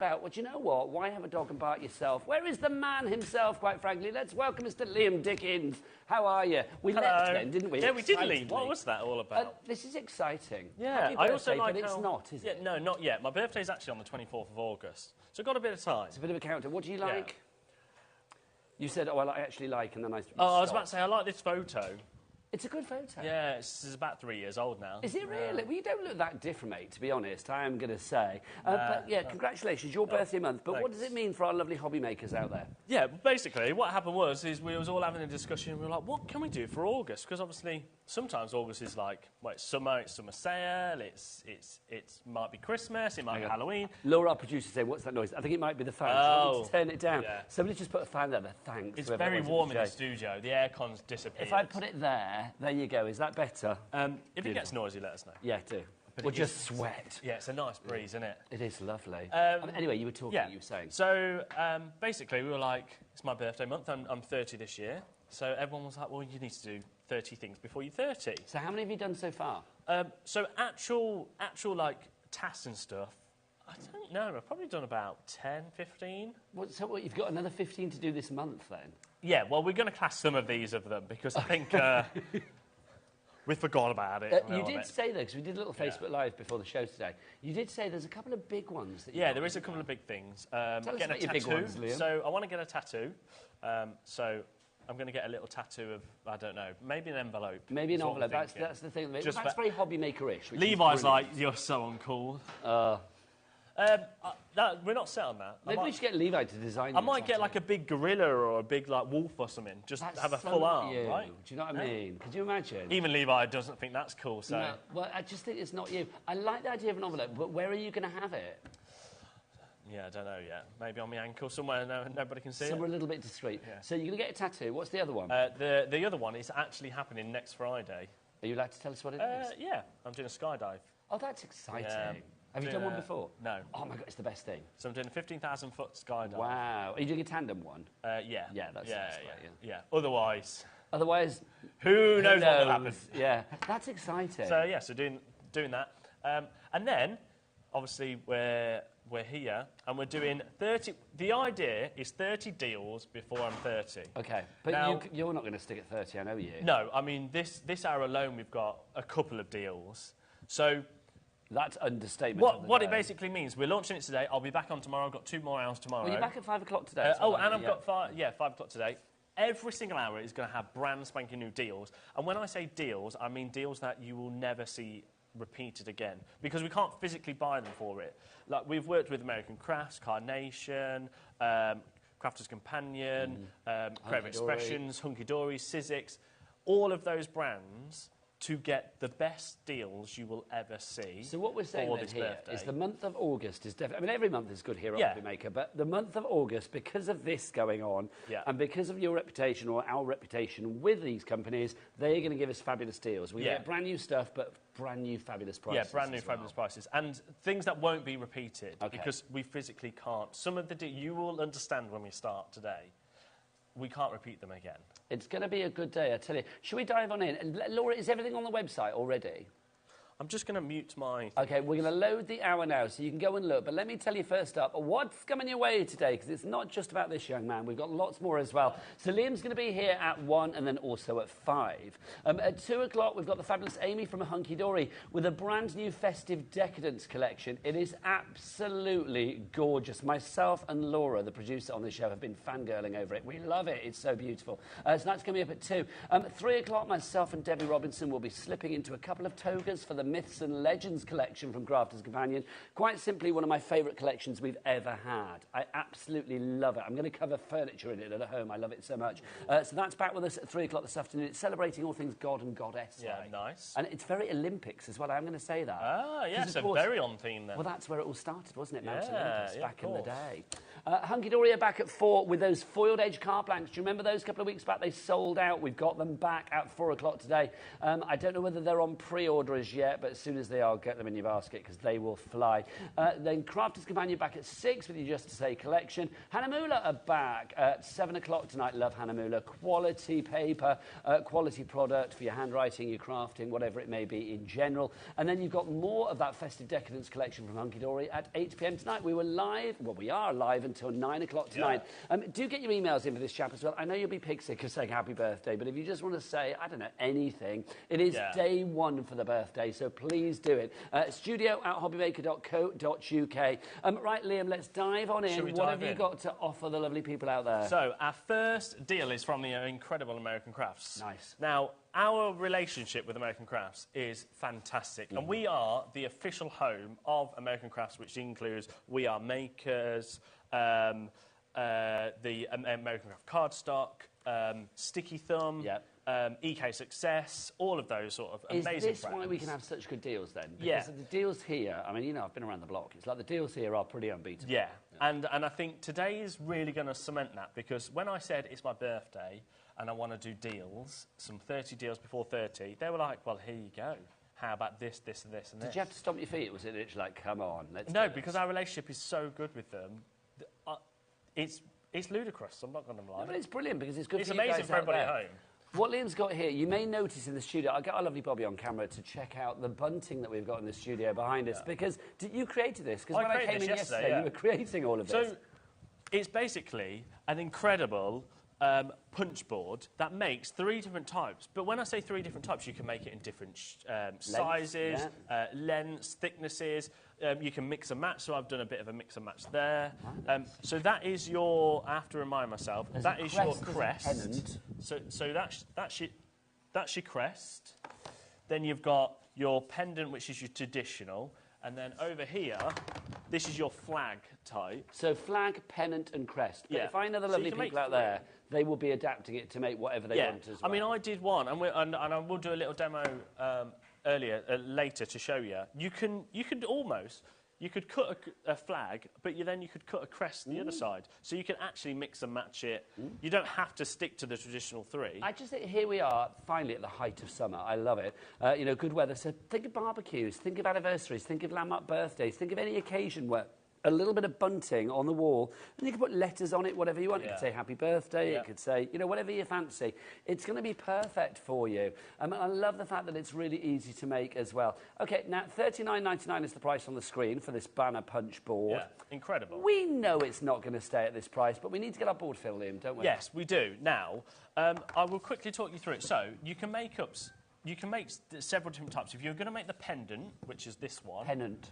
belt. Well, do you know what? Why have a dog and bark yourself? Where is the man himself, quite frankly? Let's welcome Mr. Liam Dickens. How are you? We left then, didn't we? Yeah, we did leave. What was that all about? This is exciting. Yeah, Happy birthday, I also like but it's not, is it? No, not yet. My birthday's actually on the 24th of August, so I've got a bit of time. It's a bit of a countdown. What do you like? You said, oh, I actually like, and then I I was about to say, I like this photo. It's a good photo. Yeah, it's about 3 years old now. Is it really? Well, you don't look that different, mate, to be honest, I am going to say. But, yeah, congratulations, your birthday month. But Thanks. what does it mean for our lovely hobby makers out there? Yeah, basically, what happened was we was all having a discussion. We were like, what can we do for August? Because obviously, sometimes August is like, well, it's summer sale, it's might be Christmas, it might be Halloween. Laura, our producer, saying, what's that noise? I think it might be the fan. Oh. Turn it down. Yeah. Somebody just put a fan there. Thanks. It's very warm in the studio. The aircon's disappeared. If I put it there you go. Is that better? If it gets noisy, let us know. Yeah, do. Or just sweat. Yeah, it's a nice breeze, isn't it? It is lovely. Anyway, you were talking, you were saying. So, basically, we were like, it's my birthday month, I'm 30 this year. So everyone was like, well, you need to do 30 things before you're 30. So how many have you done so far? So actual like, tasks and stuff, I don't know, I've probably done about 10, 15. So you've got another 15 to do this month, then? Yeah, well, we're going to class some of these of them, because I think... we forgot about it. You did say, though, because we did a little Facebook Live before the show today, you did say there's a couple of big ones. That there is a couple of big things. Tell us about your big ones, Liam. So I want to get a tattoo. So I'm going to get a little tattoo of, I don't know, maybe an envelope. Maybe an envelope. That's the thing. That's very HobbyMaker-ish. Levi's like, you're so uncool. We're not set on that. Maybe we should get Levi to design. I might get like a big gorilla or a big like wolf or something. Just have a full arm, right? Do you know what I mean? Could you imagine? Even Levi doesn't think that's cool. So no, well, I just think it's not you. I like the idea of an envelope, but where are you going to have it? Yeah, I don't know yet. Maybe on my ankle somewhere nobody can see Somewhere it. a little bit discreet. Yeah. So you're going to get a tattoo. What's the other one? The other one is actually happening next Friday. Are you allowed to tell us what it is? Yeah, I'm doing a skydive. Oh, that's exciting. Have you done one before? No. Oh, my God, it's the best thing. So I'm doing a 15,000-foot skydive. Wow. Are you doing a tandem one? Yeah. Yeah, that's yeah. Otherwise, who knows what will happen? Yeah, that's exciting. So, yeah, so doing that. And then, obviously, we're here, and we're doing 30... The idea is 30 deals before I'm 30. OK, but now, you're not going to stick at 30, I know you. No, I mean, this hour alone, we've got a couple of deals. So... That's understatement. What it basically means, we're launching it today. I'll be back on tomorrow. I've got 2 more hours tomorrow. Well, you're back at 5 o'clock today. And I've got 5 o'clock today. Every single hour is going to have brand spanking new deals. And when I say deals, I mean deals that you will never see repeated again, because we can't physically buy them for it. Like, we've worked with American Crafts, Carnation, Crafter's Companion, Creative Expressions, Hunky Dory, Sizzix, all of those brands to get the best deals you will ever see. So what we're saying then here is the month of August is definitely... I mean, every month is good here at HobbyMaker, but the month of August, because of this going on, and because of your reputation or our reputation with these companies, they're going to give us fabulous deals. We get brand new stuff, but brand new fabulous prices. Yeah, brand new fabulous prices. And things that won't be repeated, because we physically can't. Some of the... You will understand when we start today. We can't repeat them again. It's going to be a good day, I tell you. Should we dive on in? And Laura, is everything on the website already? I'm just going to mute my... OK, we're going to load the hour now, so you can go and look. But let me tell you first up what's coming your way today, because it's not just about this young man. We've got lots more as well. So Liam's going to be here at 1 and then also at 5. At 2 o'clock, we've got the fabulous Amy from Hunky Dory with a brand new festive decadence collection. It is absolutely gorgeous. Myself and Laura, the producer on the show, have been fangirling over it. We love it. It's so beautiful. So that's coming up at 2. At 3 o'clock, myself and Debbie Robinson will be slipping into a couple of togas for the Myths and Legends collection from Crafter's Companion. Quite simply, one of my favourite collections we've ever had. I absolutely love it. I'm going to cover furniture in it at home. I love it so much. So that's back with us at 3 o'clock this afternoon. It's celebrating all things God and Goddess. Yeah, nice. And it's very Olympics as well. I'm going to say that. Ah, yes, so very on theme then. Well, that's where it all started, wasn't it? Mount Olympus back in the day. Hunky Dory are back at 4 with those foiled edge car blanks. Do you remember those a couple of weeks back? They sold out. We've got them back at 4 o'clock today. I don't know whether they're on pre-order as yet, but as soon as they are, get them in your basket because they will fly. Then Crafter's Companion back at 6 with your Just to Say collection. Hanamula are back at 7 o'clock tonight. Love Hanamula. Quality paper, quality product for your handwriting, your crafting, whatever it may be in general. And then you've got more of that Festive Decadence collection from Hunky Dory at 8 p.m. tonight. We are live until 9 o'clock tonight. Yeah. Do get your emails in for this chap as well. I know you'll be pig sick of saying happy birthday, but if you just want to say, I don't know, anything, it is day 1 for the birthday, so please do it. studio@hobbymaker.co.uk. Right, Liam, let's dive on in. What have you got to offer the lovely people out there? So, our first deal is from the incredible American Crafts. Nice. Now, our relationship with American Crafts is fantastic, and we are the official home of American Crafts, which includes We Are Makers, the American Craft cardstock, Sticky Thumb, EK Success, all of those sort of amazing brands. Is this why we can have such good deals then? Because the deals here, I mean, you know, I've been around the block. It's like the deals here are pretty unbeatable. Yeah. And I think today is really going to cement that, because when I said it's my birthday and I want to do deals, some 30 deals before 30, they were like, well, here you go. How about this, this, and this, and this? Did you have to stomp your feet? Was it literally like, come on, let's No, because our relationship is so good with them. It's ludicrous, I'm not going to lie. No, but it's brilliant because it's good it's for you guys. It's amazing for everybody at home. What Liam's got here, you may notice in the studio, I'll get our lovely Bobby on camera to check out the bunting that we've got in the studio behind us, because you created this, because when I came in yesterday, you were creating all of this. So it's basically an incredible punch board that makes 3 different types. But when I say 3 different types, you can make it in different sizes, lengths, thicknesses. You can mix and match, so I've done a bit of a mix and match there. So that is your, I have to remind myself, that is your crest. So that's your crest. Then you've got your pendant, which is your traditional. And then over here, this is your flag type. So flag, pennant and crest. But if I know the lovely people out there, they will be adapting it to to make whatever they want as well. I mean, I did one, and I will do a little demo later to show you. You could cut a flag, but then you could cut a crest the other side. So you can actually mix and match it. You don't have to stick to the traditional 3. I just think here we are, finally at the height of summer. I love it. You know, good weather. So think of barbecues, think of anniversaries, think of landmark birthdays, think of any occasion where a little bit of bunting on the wall, and you can put letters on it, whatever you want. It could say happy birthday, it could say, you know, whatever you fancy. It's going to be perfect for you. I love the fact that it's really easy to make as well. Okay, now $39.99 is the price on the screen for this banner punch board. Yeah, incredible. We know it's not going to stay at this price, but we need to get our board filled in, don't we? Yes, we do. Now, I will quickly talk you through it. So, you can make several different types. If you're going to make the pendant, which is this one. Pennant.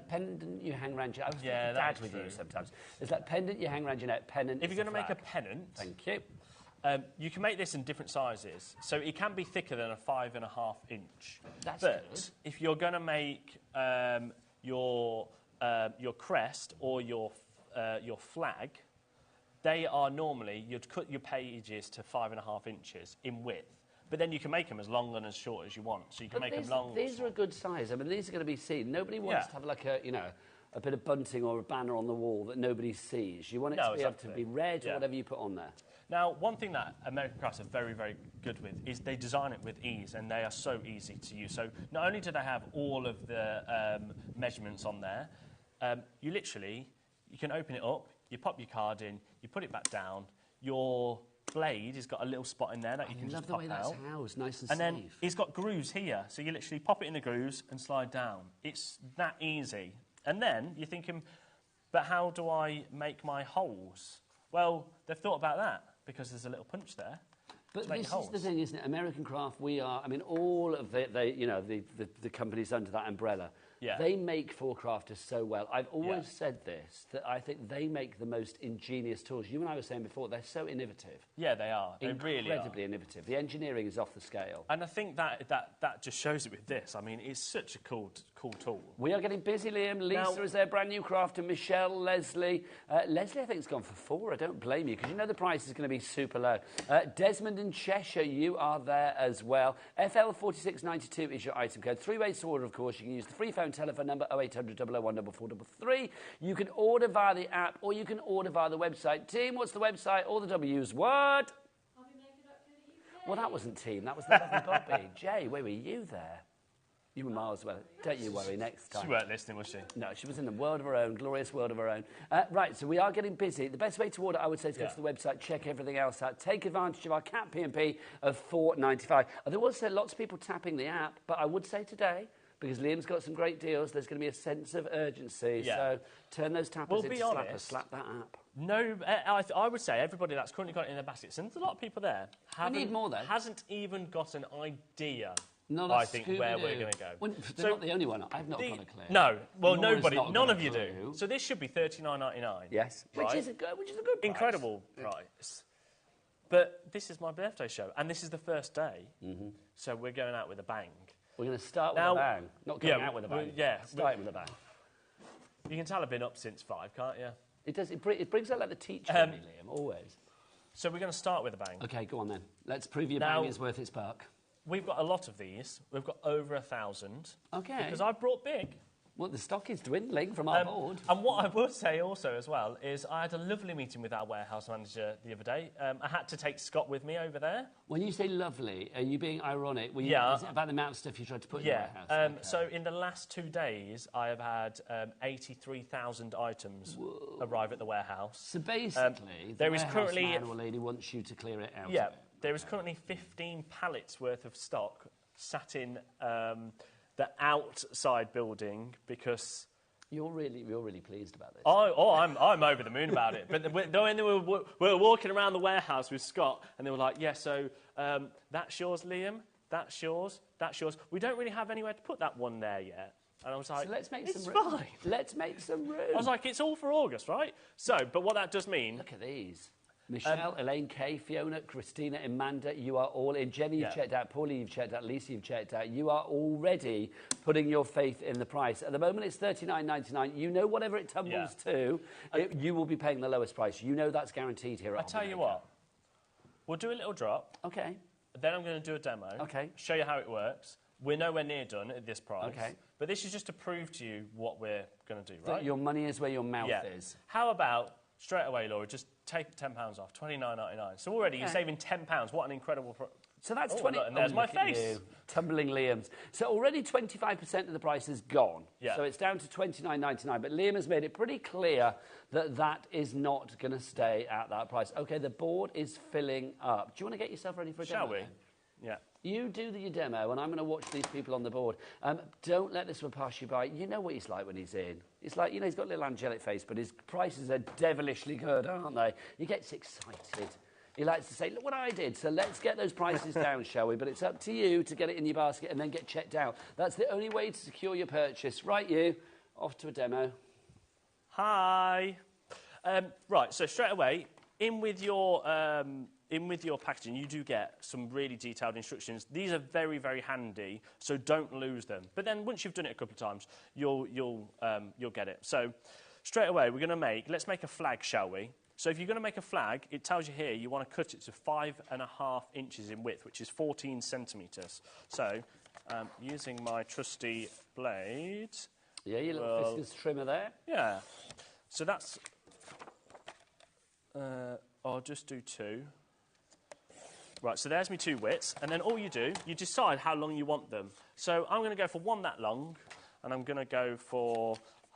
Pendant you hang around your... I was dad with you sometimes. It's like pendant you hang around your neck, pennant. If you're going to make a pennant... Thank you. You can make this in different sizes. So it can be thicker than a 5.5 inch. That's good. If you're going to make your crest or your flag, they are normally... You'd cut your pages to 5.5 inches in width. But then you can make them as long and as short as you want. So you can make them long. These are a good size. I mean, these are going to be seen. Nobody wants to have like a bit of bunting or a banner on the wall that nobody sees. You want it to be able to be read or whatever you put on there. Now, one thing that American Crafts are very, very good with is they design it with ease, and they are so easy to use. So not only do they have all of the measurements on there, you can open it up, you pop your card in, you put it back down, your blade has got a little spot in there that you can just pop out. I love the way that's housed, nice and safe. And then it's got grooves here, so you literally pop it in the grooves and slide down. It's that easy. And then you're thinking, but how do I make my holes? Well, they've thought about that because there's a little punch there. But this is the thing, isn't it? American Craft, we are, I mean, all of the companies under that umbrella, they make for crafters so well. I've always said this, that I think they make the most ingenious tools. You and I were saying before, they're so innovative. Yeah, they are. They really are. Incredibly innovative. The engineering is off the scale. And I think that just shows it with this. I mean, it's such a cool cool tool. We are getting busy, Liam. Lisa is their brand new crafter. Michelle, Leslie. Leslie, I think, has gone for 4. I don't blame you, because you know the price is going to be super low. Desmond in Cheshire, you are there as well. FL4692 is your item code. 3 ways to order, of course. You can use the free phone telephone number 0800 001 4433. You can order via the app, or you can order via the website. Team, what's the website? All the W's. What? HobbyMaker.co.uk. Well, that wasn't Team. That was the lovely Bobby. Jay, where were you there? You were miles away. Don't you worry, next time. She weren't listening, was she? No, she was in a world of her own, glorious world of her own. Right, so we are getting busy. The best way to order, I would say, is go to the website, check everything else out, take advantage of our Cat P&P of $4.95. There was lots of people tapping the app, but I would say today, because Liam's got some great deals, there's going to be a sense of urgency. Yeah. So turn those tappers into slappers. Slap that app. No, I would say everybody that's currently got it in their baskets, and there's a lot of people there, we need more, though. Hasn't even got an idea. I think where we're going to go. Well, they're not the only one. I've not got a clue. No, well, nobody, none of you do. So this should be $39.99. Yes, right? which is a good price. Incredible price. But this is my birthday show, and this is the first day, so we're going out with a bang. We're going to start with a bang, not going out with a bang. Start with a bang. You can tell I've been up since 5, can't you? It does. It brings out like the teacher in me, Liam, always. So we're going to start with a bang. Okay, go on then. Let's prove your bang is worth its buck. We've got a lot of these. We've got over 1,000. Okay. Because I brought big. Well, the stock is dwindling from our board. And what I would say also as well is I had a lovely meeting with our warehouse manager the other day. I had to take Scott with me over there. When you say lovely, are you being ironic? Is it about the amount of stuff you tried to put in your warehouse? Okay. So in the last 2 days, I have had 83,000 items arrive at the warehouse. So basically, the warehouse man or lady wants you to clear it out. Yeah, there is currently 15 pallets worth of stock sat in the outside building because you're really pleased about this. I'm over the moon about it. But when we were walking around the warehouse with Scott, and they were like, "Yeah, so that's yours, Liam. That's yours. That's yours. We don't really have anywhere to put that one there yet." And I was like, so let's make it's some room. Fine. Let's make some room. I was like, it's all for August, right? So, but what that does mean... Look at these. Michelle, Elaine, Kay, Fiona, Christina, Amanda, you are all in. Jenny, you've checked out. Paulie, you've checked out. Lisa, you've checked out. You are already putting your faith in the price. At the moment, it's $39.99. You know whatever it tumbles to, you will be paying the lowest price. You know that's guaranteed here at HobbyMaker. I tell you what, we'll do a little drop. Okay. Then I'm going to do a demo. Okay. Show you how it works. We're nowhere near done at this price. Okay. But this is just to prove to you what we're going to do, right? That your money is where your mouth is. How about... straight away, Laura, just take £10 off, $29.99. So already you're saving £10. What an incredible... So that's 20... Look, and there's my face. Tumbling Liam's. So already 25% of the price is gone. Yeah. So it's down to $29.99. But Liam has made it pretty clear that that is not going to stay at that price. OK, the board is filling up. Do you want to get yourself ready for a demo? Shall we? Yeah. You do your demo, and I'm going to watch these people on the board. Don't let this one pass you by. You know what he's like when he's in. It's like, you know, he's got a little angelic face, but his prices are devilishly good, aren't they? He gets excited. He likes to say, look what I did. So let's get those prices down, shall we? But it's up to you to get it in your basket and then get checked out. That's the only way to secure your purchase. Right, you. Off to a demo. Hi. Right, so straight away, in with your packaging, you do get some really detailed instructions. These are very, very handy, so don't lose them. But then once you've done it a couple of times, you'll get it. So straight away, let's make a flag, shall we? So if you're going to make a flag, it tells you here you want to cut it to 5.5 inches in width, which is 14 centimetres. So using my trusty blade... Yeah, your little viscous trimmer there. Yeah. So that's... I'll just do 2. Right, so there's my 2 widths, and then all you do, you decide how long you want them. So I'm going to go for 1 that long, and I'm going to go for,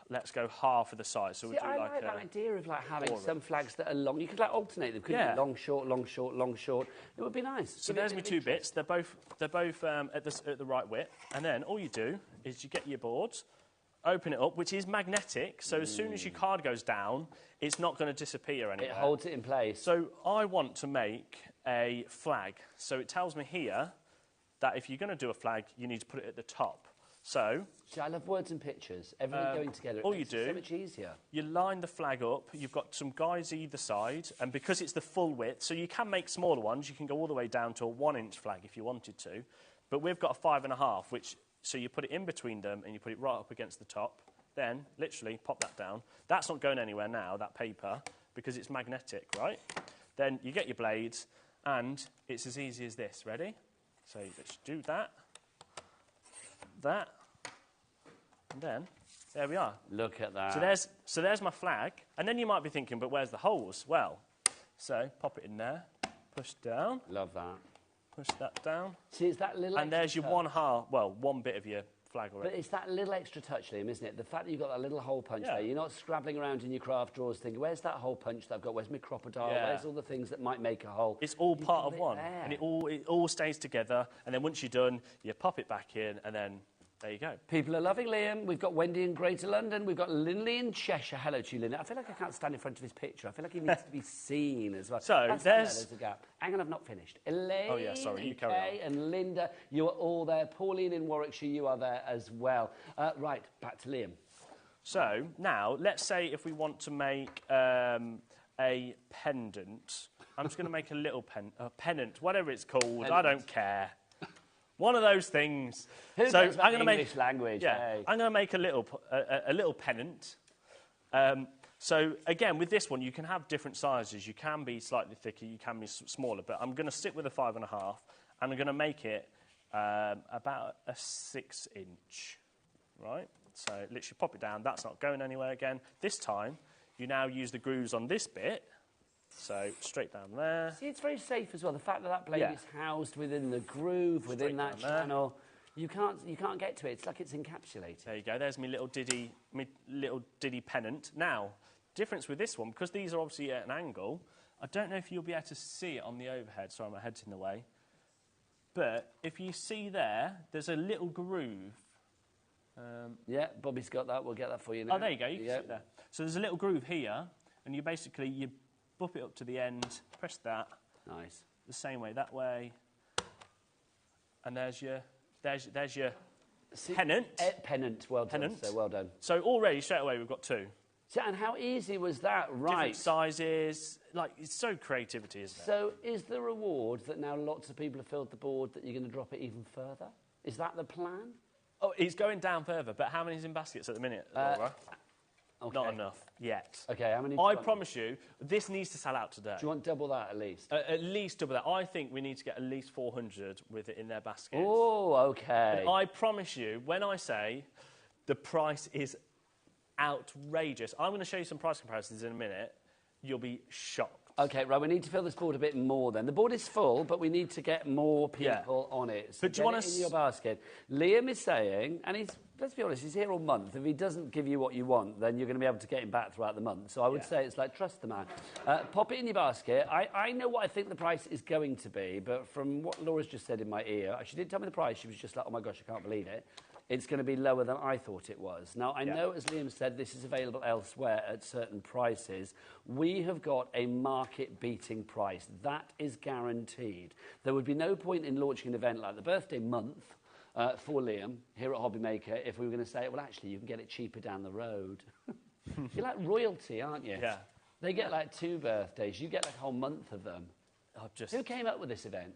let's go half of the size. So we'll do I like that idea of like having some flags that are long. You could like alternate them, couldn't you? Long, short, long, short, long, short. It would be nice. So there's my 2 bits. They're both at the right width, and then all you do is you get your boards, open it up, which is magnetic, so as soon as your card goes down, it's not going to disappear anywhere. It holds it in place. So I want to make a flag. So it tells me here that if you're going to do a flag, you need to put it at the top. So... See, I love words and pictures. Everything going together. All you do... so much easier. You line the flag up. You've got some guys either side, and because it's the full width, so you can make smaller ones. You can go all the way down to a 1-inch flag if you wanted to. But we've got a 5.5, which So you put it in between them and you put it right up against the top. Then, literally, pop that down. That's not going anywhere now, that paper, because it's magnetic, right? Then you get your blades, and it's as easy as this. Ready? So let's do that, and then there we are. Look at that. So there's my flag. And then you might be thinking, but where's the holes? Well, so pop it in there, push down. Love that. Push that down. See, it's that little and there's your one bit of your flag already. But it's that little extra touch, Liam, isn't it? The fact that you've got that little hole punch there. You're not scrabbling around in your craft drawers thinking, where's that hole punch that I've got? Where's my crocodile? Where's all the things that might make a hole? It's all part of one. And it all stays together. And then once you're done, you pop it back in, and then there you go. People are loving Liam. We've got Wendy in Greater London. We've got Linley in Cheshire. Hello to you, Linley. I feel like I can't stand in front of his picture. I feel like he needs to be seen as well. So there's a gap. Hang on, I've not finished. Elaine, oh yeah, sorry, you carry on. And Linda, you are all there. Pauline in Warwickshire, you are there as well. Right, back to Liam. So now, let's say if we want to make a pendant. I'm just going to make a little pennant, whatever it's called. Pennant. I don't care. One of those things. I'm going to make English language. Yeah, hey. I'm going to make a little pennant. So again, with this one, you can have different sizes. You can be slightly thicker, you can be smaller. But I'm going to stick with a 5.5, and I'm going to make it about a 6-inch, right? So literally pop it down. That's not going anywhere again. This time, you now use the grooves on this bit. So straight down there. See, it's very safe as well. The fact that that blade is housed within the groove, within that channel, you can't get to it. It's like it's encapsulated. There you go. There's my little diddy pennant. Now, difference with this one, because these are obviously at an angle, I don't know if you'll be able to see it on the overhead. Sorry, my head's in the way. But if you see there's a little groove. Yeah, Bobby's got that. We'll get that for you now. Oh, there you go. You can see it there. So there's a little groove here, and you bump it up to the end, press that. Nice. The same way that way. And there's your pennant. Pennant, well done. So well done. So already, straight away, we've got two. So, and how easy was that? Right. Different sizes. Like, it's so creativity, isn't it? So is the reward that now lots of people have filled the board that you're going to drop it even further? Is that the plan? Oh, it's going down further, but how many's in baskets at the minute, Laura? Okay. Not enough yet. Okay, how many? I promise you, this needs to sell out today. Do you want double that at least? At least double that. I think we need to get at least 400 with it in their baskets. Oh, okay. And I promise you, when I say the price is outrageous, I'm going to show you some price comparisons in a minute. You'll be shocked. Okay, right, we need to fill this board a bit more then. The board is full, but we need to get more people on it. So but do you want it in your basket. Liam is saying, and let's be honest, he's here all month. If he doesn't give you what you want, then you're going to be able to get him back throughout the month. So I would say it's like, trust the man. Pop it in your basket. I know what I think the price is going to be, but from what Laura's just said in my ear, she didn't tell me the price. She was just like, oh my gosh, I can't believe it. It's going to be lower than I thought it was. Now, I know, as Liam said, this is available elsewhere at certain prices. We have got a market-beating price. That is guaranteed. There would be no point in launching an event like the birthday month for Liam here at HobbyMaker if we were going to say, well, actually, you can get it cheaper down the road. You're like royalty, aren't you? Yeah. They get like 2 birthdays. You get like a whole month of them. Who came up with this event?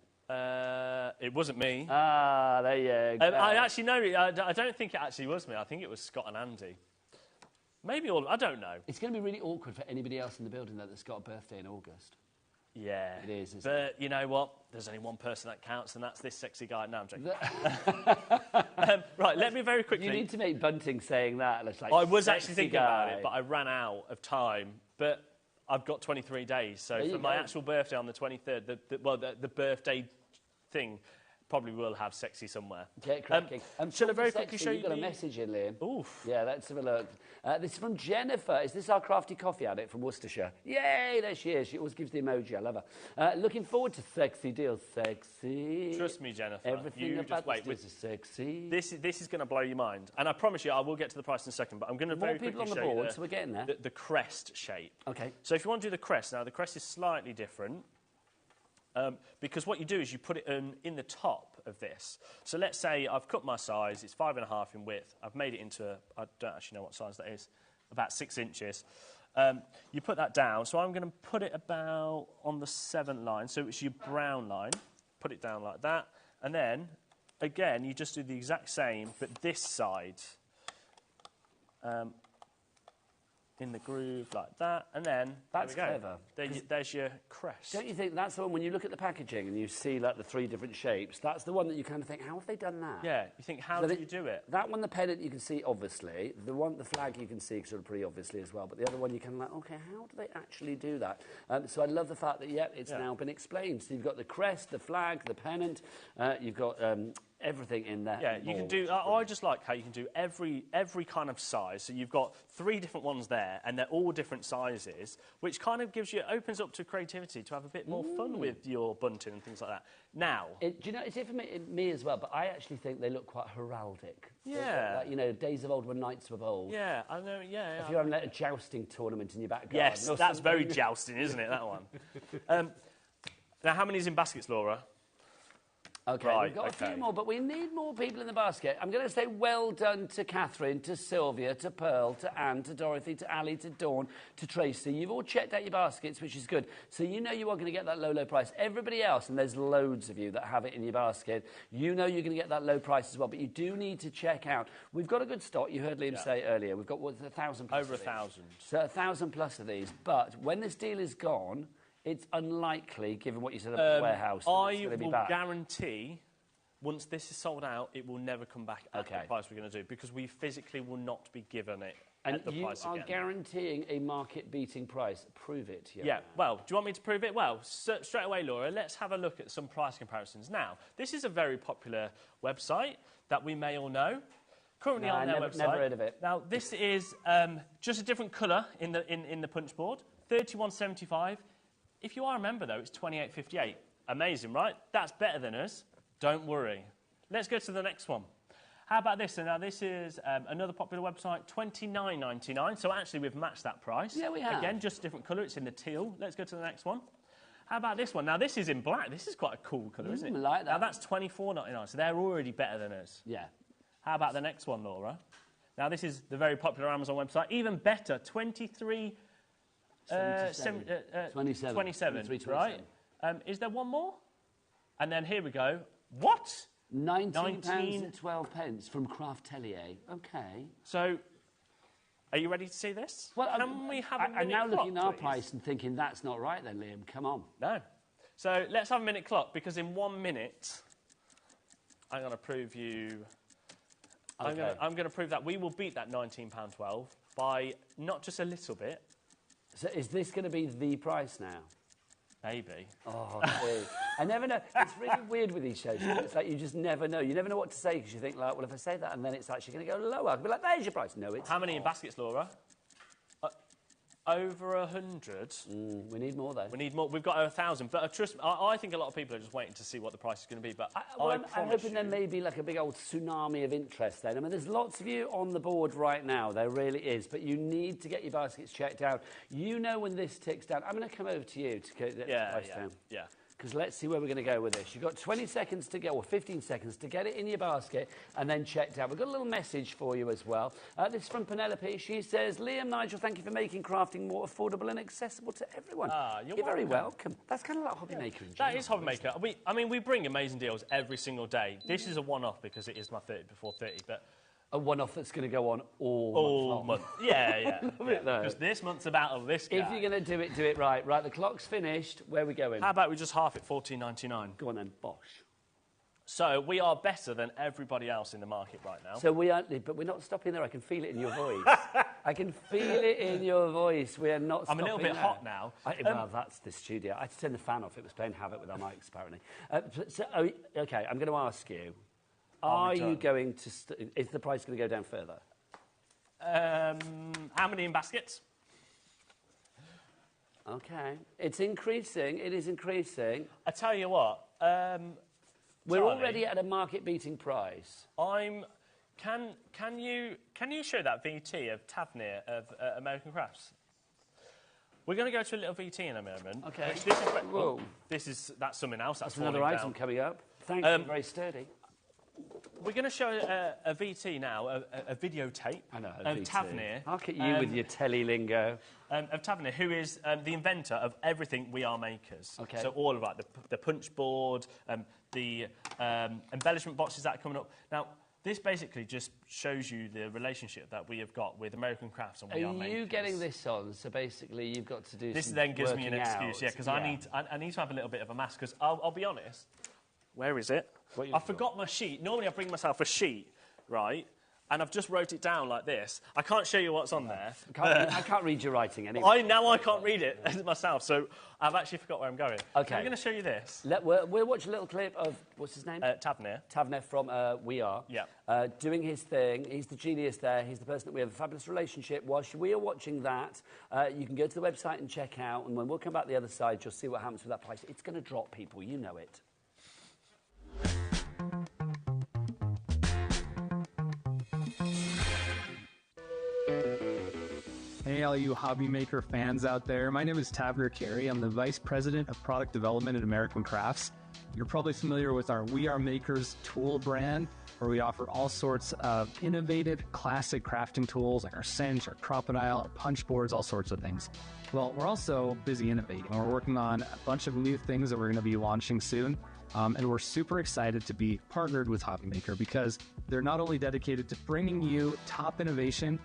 It wasn't me. Ah, there you go. I don't think it actually was me. I think it was Scott and Andy. Maybe I don't know. It's going to be really awkward for anybody else in the building that's got a birthday in August. Yeah. It is, isn't it? But you know what? There's only one person that counts, and that's this sexy guy. No, I'm joking. Right, let me very quickly... You need to make Bunting saying that. Like, I was actually thinking about it, but I ran out of time. But I've got 23 days. So for my actual birthday on the 23rd, the birthday thing probably will have sexy somewhere. Get cracking. Shall I very quickly show you? You've got a message in, Liam. Oof. Yeah, let's have a look. This is from Jennifer. Is this our crafty coffee addict from Worcestershire? Yay, there she is. She always gives the emoji. I love her. Looking forward to sexy deals. Sexy. Trust me, Jennifer. Everything about this is sexy. This is going to blow your mind. And I promise you, I will get to the price in a second, but I'm going to very quickly show you on the board, so we're getting there. The crest shape. Okay. So if you want to do the crest, now the crest is slightly different. Because what you do is you put it in the top of this. So let's say I've cut my size, it's 5.5 in width. I've made it into, I don't actually know what size that is, about 6 inches. You put that down. So I'm going to put it about on the 7th line. So it's your brown line. Put it down like that. And then again, you just do the exact same, but this side. In the groove like that, and then that's there we clever. go. There's your crest. Don't you think that's the one, when you look at the packaging and you see like the 3 different shapes, that's the one that you kind of think, how have they done that? Yeah, you think, how do you do it? That one, the pennant, you can see obviously. The flag, you can see sort of pretty obviously as well. But the other one, you can like, okay, how do they actually do that? So I love the fact that, it's now been explained. So you've got the crest, the flag, the pennant, you've got everything in there. Yeah, you can do. I just like how you can do every kind of size. So you've got 3 different ones there, and they're all different sizes, which kind of opens up to creativity to have a bit more fun with your bunting and things like that. Now, do you know, it's it for me as well, but I actually think they look quite heraldic. Yeah, like, days of old when knights were old. Yeah, I know. Yeah, if you're having a jousting tournament in your back garden. Yes, that's very jousting, isn't it? That one. Now, how many is in baskets, Laura? Okay, right, we've got a few more, but we need more people in the basket. I'm going to say well done to Catherine, to Sylvia, to Pearl, to Anne, to Dorothy, to Ali, to Dawn, to Tracy. You've all checked out your baskets, which is good. So you know you are going to get that low, low price. Everybody else, and there's loads of you that have it in your basket, you know you're going to get that low price as well, but you do need to check out. We've got a good stock. You heard Liam say earlier. We've got 1,000 plus Over 1,000. So 1,000 plus of these. But when this deal is gone, it's unlikely, given what you said about the warehouse, that it's going to be back. I will guarantee... Once this is sold out, it will never come back at the price we're going to do, because we physically will not be given it at the price again. And you are guaranteeing a market-beating price. Prove it. Yeah, well, do you want me to prove it? Well, straight away, Laura, let's have a look at some price comparisons. Now, this is a very popular website that we may all know. Currently on their website. Never heard of it. Now, this is just a different colour in the punch board, $31.75. If you are a member, though, it's $28.58. Amazing, right? That's better than us. Don't worry. Let's go to the next one. How about this? So now this is another popular website, $29.99. So actually we've matched that price. Yeah, we have. Again, just a different colour. It's in the teal. Let's go to the next one. How about this one? Now this is in black. This is quite a cool colour, isn't it? I like that. Now that's $24.99. So they're already better than us. Yeah. How about the next one, Laura? Now this is the very popular Amazon website. Even better, 27, right? Is there one more? And then here we go. What? £19.12 from Craftelier. Okay. So, are you ready to see this? Well, can we have a minute I'm now clock, looking at our please? price and thinking that's not right then, Liam. Come on. No. So, let's have a minute clock, because in 1 minute, I'm going to prove you... Okay. I'm going to prove that we will beat that £19.12 by not just a little bit. So is this going to be the price now? Maybe. Oh, okay. I never know. It's really weird with these shows. It's like you just never know. You never know what to say, because you think, like, well, if I say that, and then it's actually going to go lower. I'll be like, there's your price. No, it's How many in baskets, Laura? Over 100. We need more, though. We need more. We've got 1,000. But trust me, I think a lot of people are just waiting to see what the price is going to be. But I'm hoping there may be like a big old tsunami of interest then. I mean, there's lots of you on the board right now. There really is. But you need to get your baskets checked out. You know when this ticks down. I'm going to come over to you to get the price down. Yeah. Because let's see where we're going to go with this. You've got 20 seconds to go, or 15 seconds to get it in your basket and then checked out. We've got a little message for you as well. This is from Penelope. She says, Liam, Nigel, thank you for making crafting more affordable and accessible to everyone. You're very welcome. That's kind of like HobbyMaker in general. That is HobbyMaker. We bring amazing deals every single day. This is a one-off because it is my 30 before 30, but... A one-off that's going to go on all month. Yeah. Because this month's about this guy. If you're going to do it right. Right, the clock's finished. Where are we going? How about we just half it, $14.99? Go on then, bosh. So we are better than everybody else in the market right now. So we are, but we're not stopping there. I can feel it in your voice. I can feel it in your voice. We are not stopping there. I'm a little bit hot now. Well, that's the studio. I had to turn the fan off. It was playing havoc with our mics, apparently. Okay, I'm going to ask you. Are you going to... is the price going to go down further? How many in baskets? Okay. It's increasing. It is increasing. I tell you what. We're already at a market-beating price. Can you show that VT of Tavernier of American Crafts? We're going to go to a little VT in a moment. Okay. That's something else. That's another item coming up. Thank you. Very sturdy. We're going to show a VT now, a videotape of Tavernier. Look at you with your telly lingo. Of Tavernier, who is the inventor of everything We Are Makers. Okay. So all of that, the punch board, the embellishment boxes that are coming up. Now, this basically just shows you the relationship that we have got with American Crafts and We Are Makers. Are you getting this on? So basically, you've got to do this some then gives me an working excuse, out. because I need to have a little bit of a mask, because I'll be honest. Where is it? I forgot my sheet. Normally I bring myself a sheet, right? And I've just wrote it down like this. I can't show you what's on there. I can't read your writing anyway. I can't read it myself, so I've actually forgot where I'm going. Okay. So I'm going to show you this. We'll watch a little clip of, what's his name? Tavernier. Tavernier from We Are. Yeah. Doing his thing. He's the genius there. He's the person that we have a fabulous relationship. Whilst we are watching that, you can go to the website and check out, and when we'll come back the other side, you'll see what happens with that price. It's going to drop, people. You know it. Hey, all you HobbyMaker fans out there. My name is Tavernier Carey. I'm the Vice President of Product Development at American Crafts. You're probably familiar with our We Are Makers tool brand, where we offer all sorts of innovative, classic crafting tools like our cinch, our crocodile, our punch boards, all sorts of things. Well, we're also busy innovating. We're working on a bunch of new things that we're going to be launching soon. And we're super excited to be partnered with HobbyMaker because they're not only dedicated to bringing you top innovation,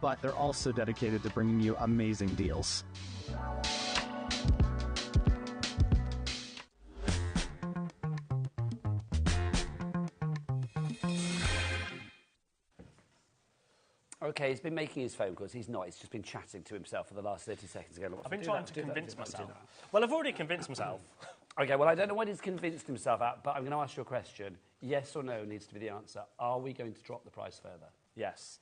but they're also dedicated to bringing you amazing deals. Okay, he's been making his phone calls. He's not. He's just been chatting to himself for the last 30 seconds ago. I've been trying to convince myself. Well, I've already convinced myself. Okay, well, I don't know what he's convinced himself at, but I'm going to ask you a question. Yes or no needs to be the answer. Are we going to drop the price further? Yes.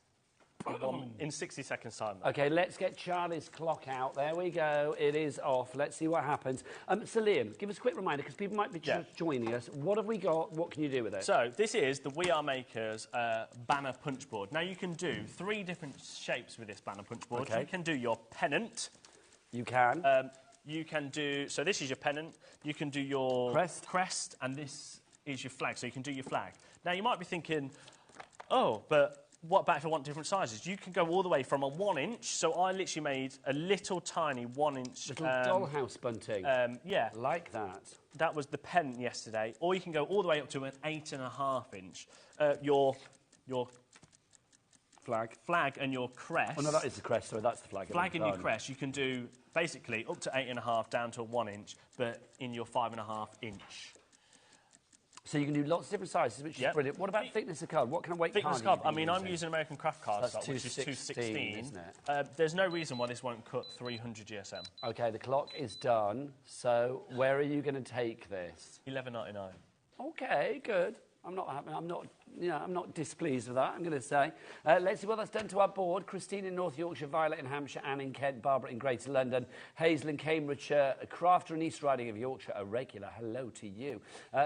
In 60 seconds' time. Okay, let's get Charlie's clock out. There we go. It is off. Let's see what happens. So, Liam, give us a quick reminder, because people might be just joining us. What have we got? What can you do with it? So, this is the We Are Makers banner punch board. Now, you can do 3 different shapes with this banner punch board. Okay. You can do your pennant. You can. You can do... So, this is your pennant. You can do your... Crest. And this is your flag. So, you can do your flag. Now, you might be thinking, oh, but... what about if I want different sizes? You can go all the way from a 1-inch. So I literally made a little tiny 1-inch... Little dollhouse bunting. Yeah. Like that. That was the pennant yesterday. Or you can go all the way up to an 8.5-inch. Your flag and your crest. Oh, no, that is the crest. Sorry, that's the flag. Flag and your crest. You can do basically up to 8.5 down to a 1-inch, but in your 5.5-inch. So you can do lots of different sizes, which is brilliant. What about thickness of card? What kind of weight thickness card? I mean, I'm using American Craft Card stock, which is 216, isn't it? There's no reason why this won't cut 300 GSM. Okay, the clock is done. So where are you going to take this? $11.99. Okay, good. I'm not displeased with that, I'm going to say. Let's see what that's done to our board. Christine in North Yorkshire, Violet in Hampshire, Anne in Kent, Barbara in Greater London, Hazel in Cambridgeshire, Crafter in East Riding of Yorkshire, a regular hello to you.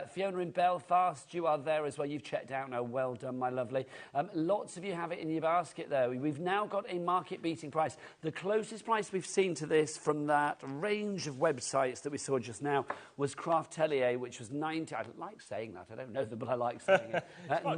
Fiona in Belfast, you are there as well. You've checked out now. Well done, my lovely. Lots of you have it in your basket there. We've now got a market-beating price. The closest price we've seen to this from that range of websites that we saw just now was Craftelier, which was 90. I like saying that. I don't know them, but I like saying it.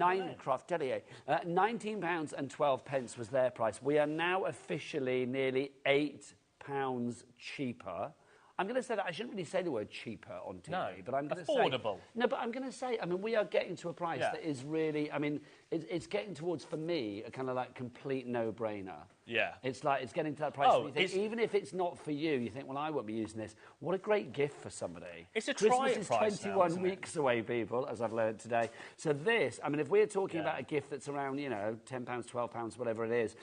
Craftelier. £19 and 12 pence was their price. We are now officially nearly £8 cheaper. I'm going to say that. I shouldn't really say the word cheaper on TV, but I'm going to say... affordable. No, but I'm going to say, I mean, we are getting to a price that is really, I mean, it's getting towards, for me, a kind of like complete no-brainer. Yeah. It's like, it's getting to that price where you think, even if it's not for you, you think, well, I won't be using this. What a great gift for somebody. It's a Christmas price is 21 weeks away, people, as I've learned today. So this, I mean, if we're talking about a gift that's around, you know, £10, £12, whatever it is,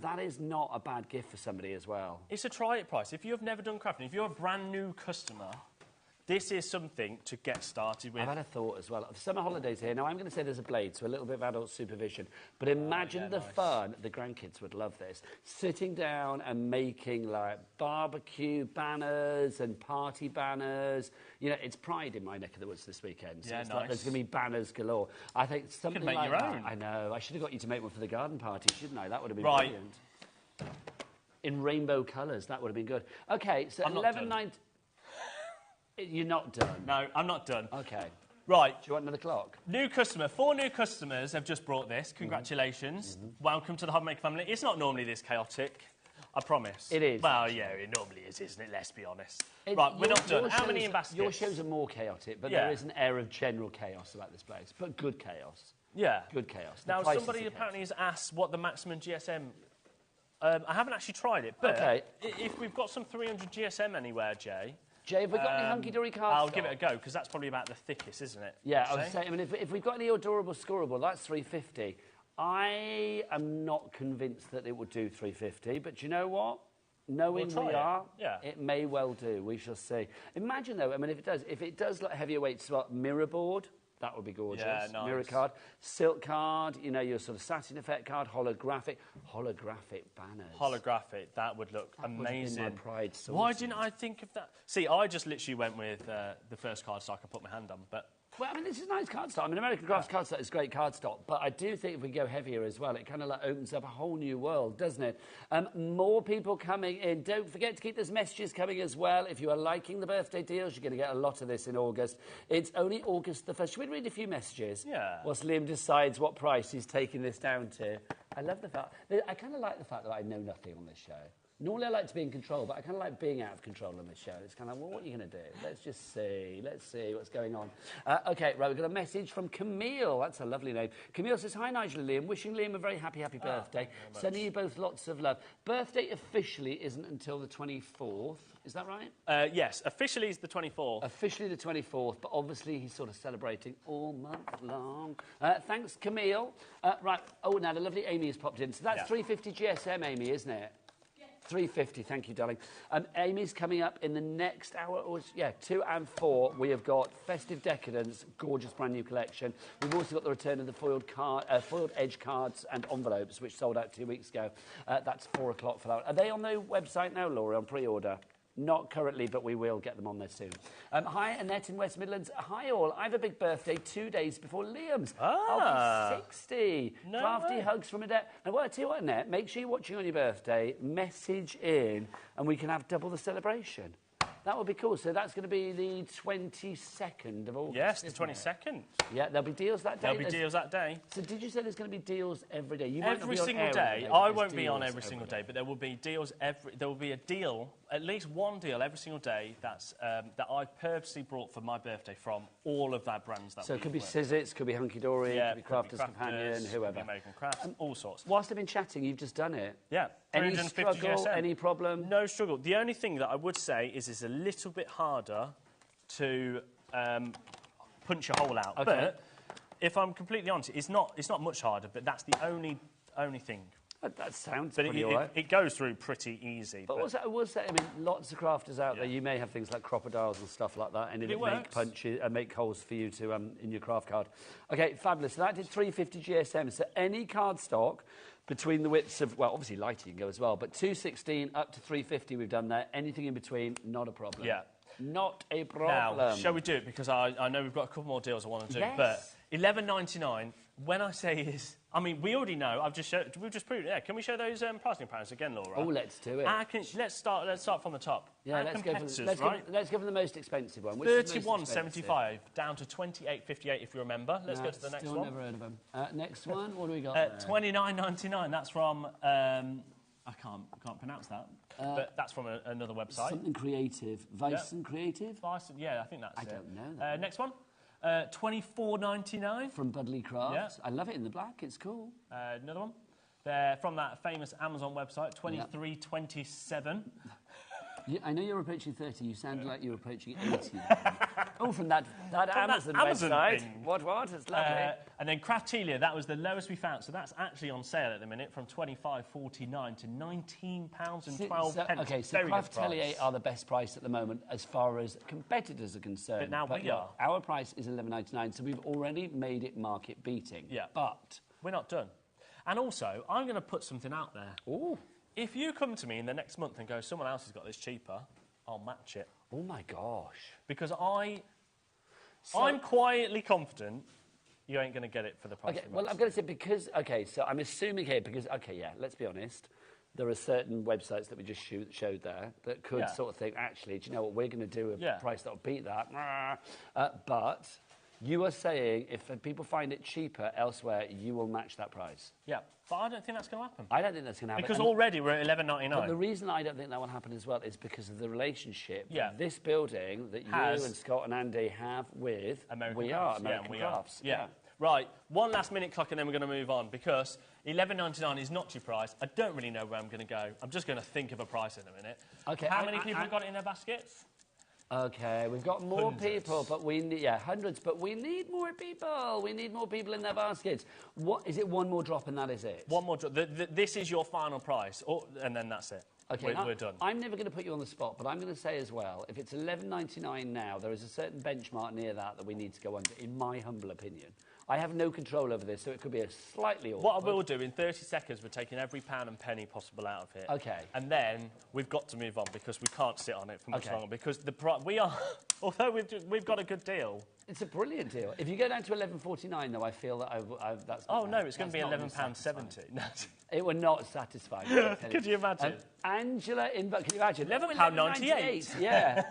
that is not a bad gift for somebody as well. It's a try-it price. If you have never done crafting, if you're a brand new customer, this is something to get started with. I've had a thought as well. Summer holidays here. Now, I'm going to say there's a blade, so a little bit of adult supervision. But imagine the fun. The grandkids would love this. Sitting down and making, like, barbecue banners and party banners. You know, it's Pride in my neck of the woods this weekend. So it's like there's going to be banners galore. I think something you could make like your that. own. I know. I should have got you to make one for the garden party, shouldn't I? That would have been brilliant. In rainbow colours. That would have been good. OK, so 11.90... You're not done? No, I'm not done. OK. Right. Do you want another clock? New customer. 4 new customers have just brought this. Congratulations. Welcome to the HobbyMaker family. It's not normally this chaotic, I promise. It is. Well, yeah, it normally is, isn't it? Let's be honest. Right, we're not done. How many in baskets? Your shows are more chaotic, but there is an air of general chaos about this place. But good chaos. Yeah. Good chaos. Now, somebody apparently has asked what the maximum GSM... I haven't actually tried it, but if we've got some 300 GSM anywhere, Jay... Jay, have we got any hunky-dory cards? I'll give it a go, because that's probably about the thickest, isn't it? Yeah, I would say, I mean, if we've got any adorable scoreable, that's 350. I am not convinced that it would do 350, but you know what? Knowing we are, it may well do. We shall see. Imagine, though, I mean, if it does like heavier weights, like mirror board, that would be gorgeous. Yeah, nice. Mirror card, silk card, you know, your sort of satin effect card, holographic banners. Holographic, that would look amazing. My pride sources. Why didn't I think of that? See, I just literally went with the first card so I could put my hand on, but... Well, I mean, this is nice card stock. I mean, American Crafts card stock is great card stock, but I do think if we go heavier as well, it kind of like opens up a whole new world, doesn't it? More people coming in. Don't forget to keep those messages coming as well. If you are liking the birthday deals, you're going to get a lot of this in August. It's only August the 1st. Should we read a few messages? Yeah. Whilst Liam decides what price he's taking this down to. I love the fact... I kind of like the fact that I know nothing on this show. Normally I like to be in control, but I kind of like being out of control on this show. It's kind of like, well, what are you going to do? Let's just see. Let's see what's going on. OK, right, we've got a message from Camille. That's a lovely name. Camille says, hi, Nigel and Liam. Wishing Liam a very happy birthday. Sending you both lots of love. Birthday officially isn't until the 24th. Is that right? Yes, officially it's the 24th. Officially the 24th, but obviously he's sort of celebrating all month long. Thanks, Camille. Right, now the lovely Amy has popped in. So that's 350 GSM, Amy, isn't it? 350, thank you, darling. Amy's coming up in the next hour, 2 and 4. We have got Festive Decadence, gorgeous brand new collection. We've also got the return of the foiled edge cards and envelopes, which sold out 2 weeks ago. That's 4 o'clock for that. Are they on the website now, Laura, on pre-order? Not currently, but we will get them on there soon. Hi, Annette in West Midlands. Hi, all. I have a big birthday 2 days before Liam's. I'll be 60. No Crafty way. hugs from Annette. And what I tell you what, Annette, make sure you're watching on your birthday, message in, and we can have double the celebration. That would be cool. So that's going to be the 22nd of August. Yes, the 22nd. Yeah, there'll be deals that day. There'll be deals that day. So did you say there's going to be deals every day? You Every single day. I won't be on every single day, but there will be deals there will be a deal, at least one deal every single day that's that I've purposely brought for my birthday from all of our brands. So it could be Sizzits, could be Hunky Dory, could be Crafters Companion, whoever. American Crafts, all sorts. Whilst I've been chatting, you've just done it. Yeah. Any struggle, GSM. any problem? No struggle. The only thing that I would say is it's a little bit harder to punch a hole out. Okay. But if I'm completely honest, it's not much harder, but that's the only thing. That sounds But pretty all right. it goes through pretty easy. But also, I will say, I mean, lots of crafters out there, you may have things like crocodiles and stuff like that, and it make punches, make holes for you to in your craft card. Okay, fabulous. So that did 350 GSM. So any card stock between the widths of, well, obviously lighter you can go as well, but 216 up to 350 we've done there. Anything in between, not a problem. Yeah. Not a problem. Now, shall we do it? Because I know we've got a couple more deals I want to do. Yes. But $11.99, when I say is... I mean, we already know. We've just proved it. Yeah, can we show those pricing patterns again, Laura? Oh, let's do it. Let's start from the top. Yeah, let's go for the most expensive one. $31.75 down to $28.58 if you remember. Let's go to the next one. Still never heard of them. Next one, what do we got? $29.99. That's from I can't pronounce that, but that's from another website. Something creative, Vicen Creative. Vicen, yeah, I think that's it. I don't know that. Next one. $24.99 from Budley Crafts. Yeah. I love it in the black. It's cool. Another one. They're from that famous Amazon website. $23.27. I know you're approaching 30. You sound like you're approaching 80. Oh, from that Amazon website. Thing. What? It's lovely. And then Craftelia, that was the lowest we found. So that's actually on sale at the minute from $25.49 to £19.12. Okay, so Craftelia are the best price at the moment as far as competitors are concerned. But now we are. Our price is $11.99, so we've already made it market beating. Yeah. But we're not done. And also, I'm going to put something out there. Ooh. If you come to me in the next month and go, someone else has got this cheaper, I'll match it. Oh, my gosh. Because I'm quietly confident you ain't going to get it for the price. Okay, well, I'm going to say because... OK, so I'm assuming here because... OK, yeah, let's be honest. There are certain websites that we just showed there that could sort of think, actually, do you know what, we're going to do a price that will beat that. But You are saying if people find it cheaper elsewhere, you will match that price. Yeah, but I don't think that's going to happen. I don't think that's going to happen. Because already we're at $11.99. But the reason I don't think that will happen as well is because of the relationship this building that you and Scott and Andy have with American Crafts. Yeah. Right, one last minute clock and then we're going to move on because $11.99 is not your price. I don't really know where I'm going to go. I'm just going to think of a price in a minute. Okay. How many people have got it in their baskets? Okay, we've got more people, but we need, hundreds, but we need more people. We need more people in their baskets. What, is it one more drop and that is it? One more drop. This is your final price, and then that's it. Okay, we're done. I'm never going to put you on the spot, but I'm going to say as well, if it's $11.99 now, there is a certain benchmark near that we need to go under, in my humble opinion. I have no control over this, so it could be a slightly awkward. What I will do, in 30 seconds, we're taking every pound and penny possible out of it. Okay. And then we've got to move on because we can't sit on it for much longer because we are, although we've got a good deal. It's a brilliant deal. If you go down to $11.49, though, I feel that that's... Oh, no, it's going to be £11.70. No. It would not satisfy me. Could you imagine? Angela in Bucks, can you imagine? £11.98. Yeah.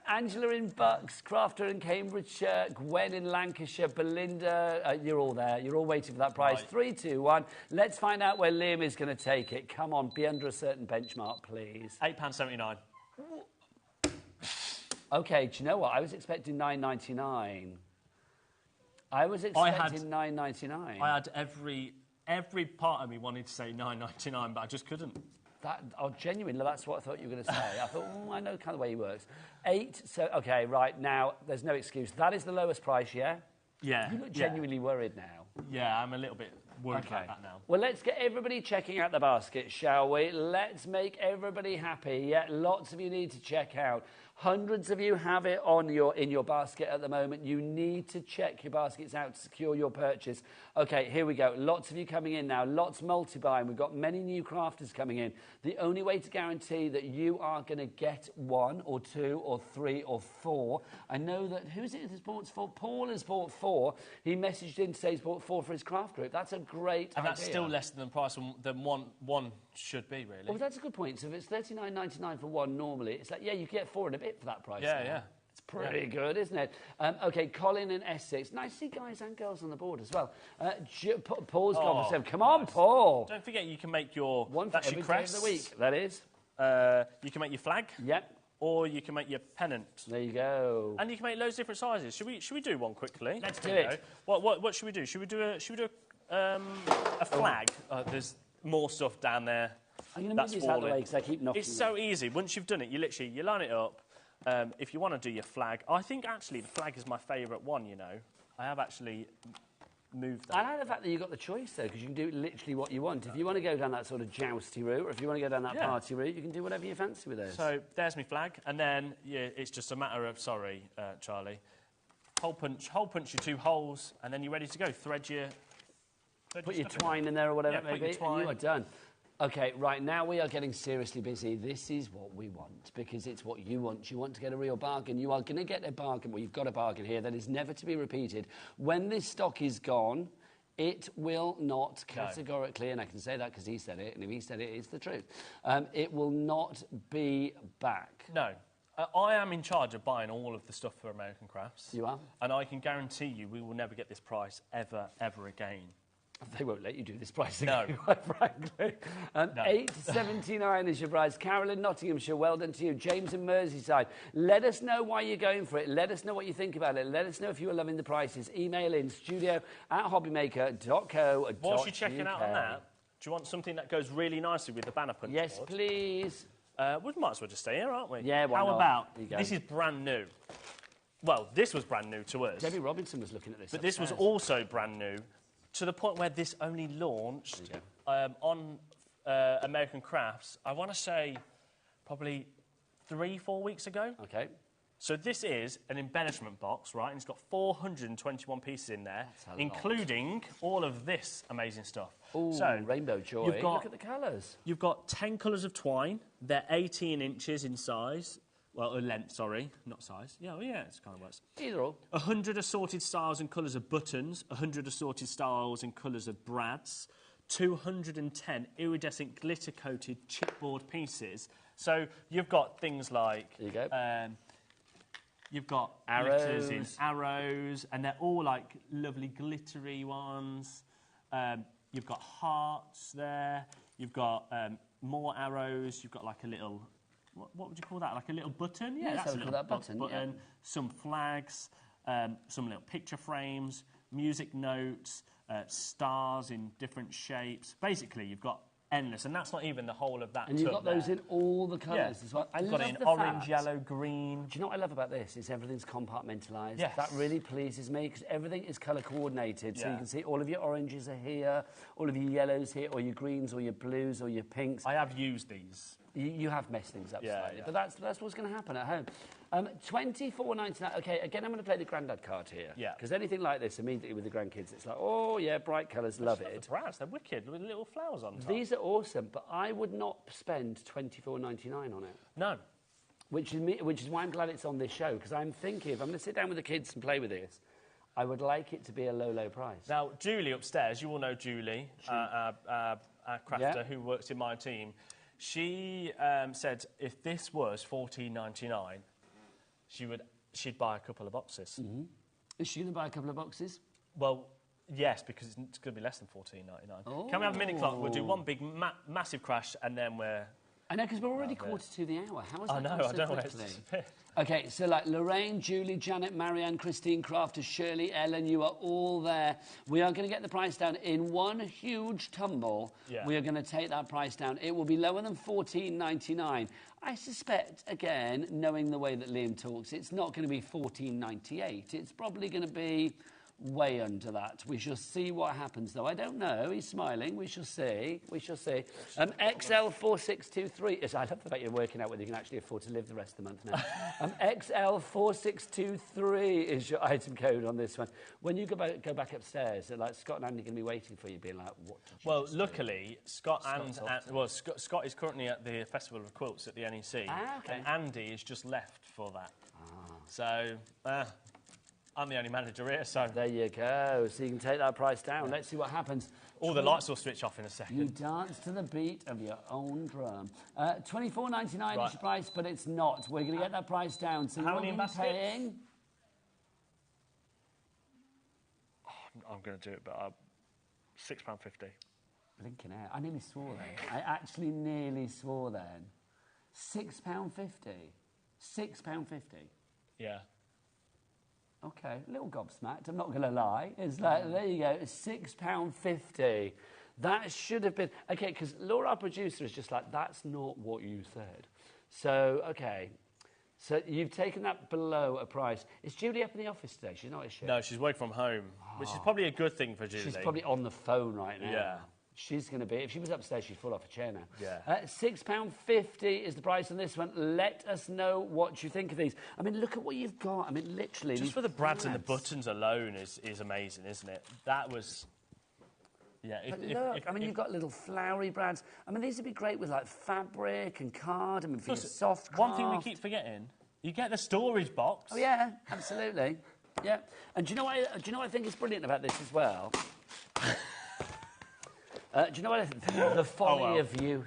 Angela in Bucks, Crafter in Cambridgeshire, Gwen in Lancashire, Belinda, you're all there. You're all waiting for that price. Right. 3, 2, 1. Let's find out where Liam is going to take it. Come on, be under a certain benchmark, please. £8.79. Okay, do you know what? I was expecting $9.99. I was expecting $9.99. I had every part of me wanted to say $9.99, but I just couldn't. Genuinely, that's what I thought you were going to say. I thought, I know kind of the way he works. 8, so, okay, right, now, there's no excuse. That is the lowest price, yeah? Yeah. You look genuinely worried now. Yeah, I'm a little bit worried about that now. Well, let's get everybody checking out the basket, shall we? Let's make everybody happy. Yeah, lots of you need to check out. Hundreds of you have it in your basket at the moment. You need to check your baskets out to secure your purchase. Okay, here we go. Lots of you coming in now. Lots multi-buying. We've got many new crafters coming in. The only way to guarantee that you are going to get 1 or 2 or 3 or 4. I know that, who is it that's bought 4? Paul has bought 4. He messaged in to say he's bought 4 for his craft group. That's a great idea. And that's still less than the price than one should be, really. Well, that's a good point. So if it's $39.99 for 1 normally, it's like, yeah, you get 4 and a bit for that price. Yeah. It's pretty good, isn't it? Okay, Colin in Essex. Nice to see guys and girls on the board as well. Paul's gone for 7. Come on, Paul. Don't forget you can make your... One for every day of the week. That is. You can make your flag. Yep. Or you can make your pennant. There you go. And you can make loads of different sizes. Should we do one quickly? Let's do it. What should we do? Should we do a flag? There's more stuff down there. I'm going to move these out of the way because I keep knocking It's so easy. Once you've done it, you line it up. If you want to do your flag, I think actually the flag is my favourite one, you know. I have actually moved that. I like the fact that you've got the choice, though, because you can do literally what you want. If you want to go down that sort of jousty route, or if you want to go down that party route, you can do whatever you fancy with this. So there's my flag, and then it's just a matter of, sorry, Charlie, hole punch your 2 holes, and then you're ready to go. Thread your Put your twine in there or whatever it may be, and you are done. Okay, right, now we are getting seriously busy. This is what we want, because it's what you want. You want to get a real bargain. You are going to get a bargain. Well, you've got a bargain here that is never to be repeated. When this stock is gone, it will not categorically, and I can say that because he said it, and if he said it, it's the truth. It will not be back. No. I am in charge of buying all of the stuff for American Crafts. You are? And I can guarantee you we will never get this price ever again. They won't let you do this price again, quite frankly. $8.79 is your price. Carol in Nottinghamshire, well done to you. James in Merseyside, let us know why you're going for it. Let us know what you think about it. Let us know if you are loving the prices. Email in studio@hobbymaker.co.uk. Whilst you're checking out on that, do you want something that goes really nicely with the banner punch board? Yes, please. We might as well just stay here, aren't we? Yeah, why not? How about, this is brand new. Well, this was brand new to us. Debbie Robinson was looking at this. But this was also brand new, to the point where this only launched on American Crafts, I want to say probably 3-4 weeks ago. Okay. So this is an embellishment box, right? And it's got 421 pieces in there, including all of this amazing stuff. Ooh, so Rainbow Joy. Look at the colours. You've got 10 colours of twine. They're 18 inches in size. Well, length, sorry, not size. Yeah, it's kind of worse. Either or. 100 assorted styles and colours of buttons, 100 assorted styles and colours of brads, 210 iridescent glitter-coated chipboard pieces. So you've got things like... There you go. You've got Arrows. glitters in arrows, and they're all like lovely glittery ones. You've got hearts there. You've got more arrows. You've got like a little, what would you call that? Like a little button? Yeah, that's so a little button. Yeah. Some flags, some little picture frames, music notes, stars in different shapes. Basically, you've got endless, and that's not even the whole of that. And you've got those in all the colours as well. I You've love got it in the orange, fact- yellow, green. Do you know what I love about this? Is everything's compartmentalised. Yes. That really pleases me because everything is colour coordinated. So you Yeah. can see all of your oranges are here, all of your yellows here, or your greens, or your blues, or your pinks. I have used these. You have messed things up Yeah, slightly, yeah. but that's what's going to happen at home. $24.99. Okay, again, I'm going to play the granddad card here. Yeah. Because anything like this, immediately with the grandkids, it's like, oh yeah, bright colours, love it. The brass, they're wicked with little flowers on top. These are awesome, but I would not spend $24.99 on it. No. Which is why I'm glad it's on this show, because I'm thinking if I'm going to sit down with the kids and play with this, I would like it to be a low, low price. Now, Julie upstairs, you all know Julie, our crafter who works in my team. She said if this was $14.99, she'd buy a couple of boxes. Mm-hmm. Is she going to buy a couple of boxes? Well, yes, because it's going to be less than $14.99. Oh. Can we have a mini clock? We'll do one big massive crash, and then we're... I know, because we're already quarter to the hour. How has I that know, gone I so don't know. quickly? Okay, so like Lorraine, Julie, Janet, Marianne, Christine, Crafter, Shirley, Ellen, you are all there. We are going to get the price down in one huge tumble. Yeah. We are going to take that price down. It will be lower than $14.99. I suspect, again, knowing the way that Liam talks, it's not going to be $14.98. It's probably going to be way under that. We shall see what happens, though. I don't know. He's smiling. We shall see. We shall see. XL4623. Yes, I love the fact you're working out whether you can actually afford to live the rest of the month now. XL4623 is your item code on this one. When you go back upstairs, like Scott and Andy are going to be waiting for you, being like, "What?" Did you Well, just do? luckily, Scott is currently at the Festival of Quilts at the NEC, okay. and Andy is just left for that. So. I'm the only manager here, so... There you go. So you can take that price down. Let's see what happens. All the lights will switch off in a second. You dance to the beat of your own drum. $24.99 is your price, but it's not. We're going to get that price down. So How you're many going to be baskets? paying... I'm going to do it, but £6.50. Blinking out. I nearly swore then. I actually nearly swore then. £6.50. £6.50. Yeah. Okay, a little gobsmacked, I'm not going to lie. It's like, there you go, £6.50. That should have been... Okay, because Laura, our producer, is just like, that's not what you said. So, okay. So you've taken that below a price. Is Julie up in the office today? She's not, is she? No, she's working from home, which is probably a good thing for Julie. She's probably on the phone right now. Yeah. She's going to be... If she was upstairs, she'd fall off a chair now. Yeah. £6.50 is the price on this one. Let us know what you think of these. I mean, look at what you've got. I mean, literally... Just for the brads and the buttons alone is amazing, isn't it? That was... Yeah. You've got little flowery brads. I mean, these would be great with, like, fabric and cardamom for your soft craft. One thing we keep forgetting, you get the storage box. Oh, yeah, absolutely. Yeah. And do you know what I think is brilliant about this as well? Do you know what I think? The folly of youth.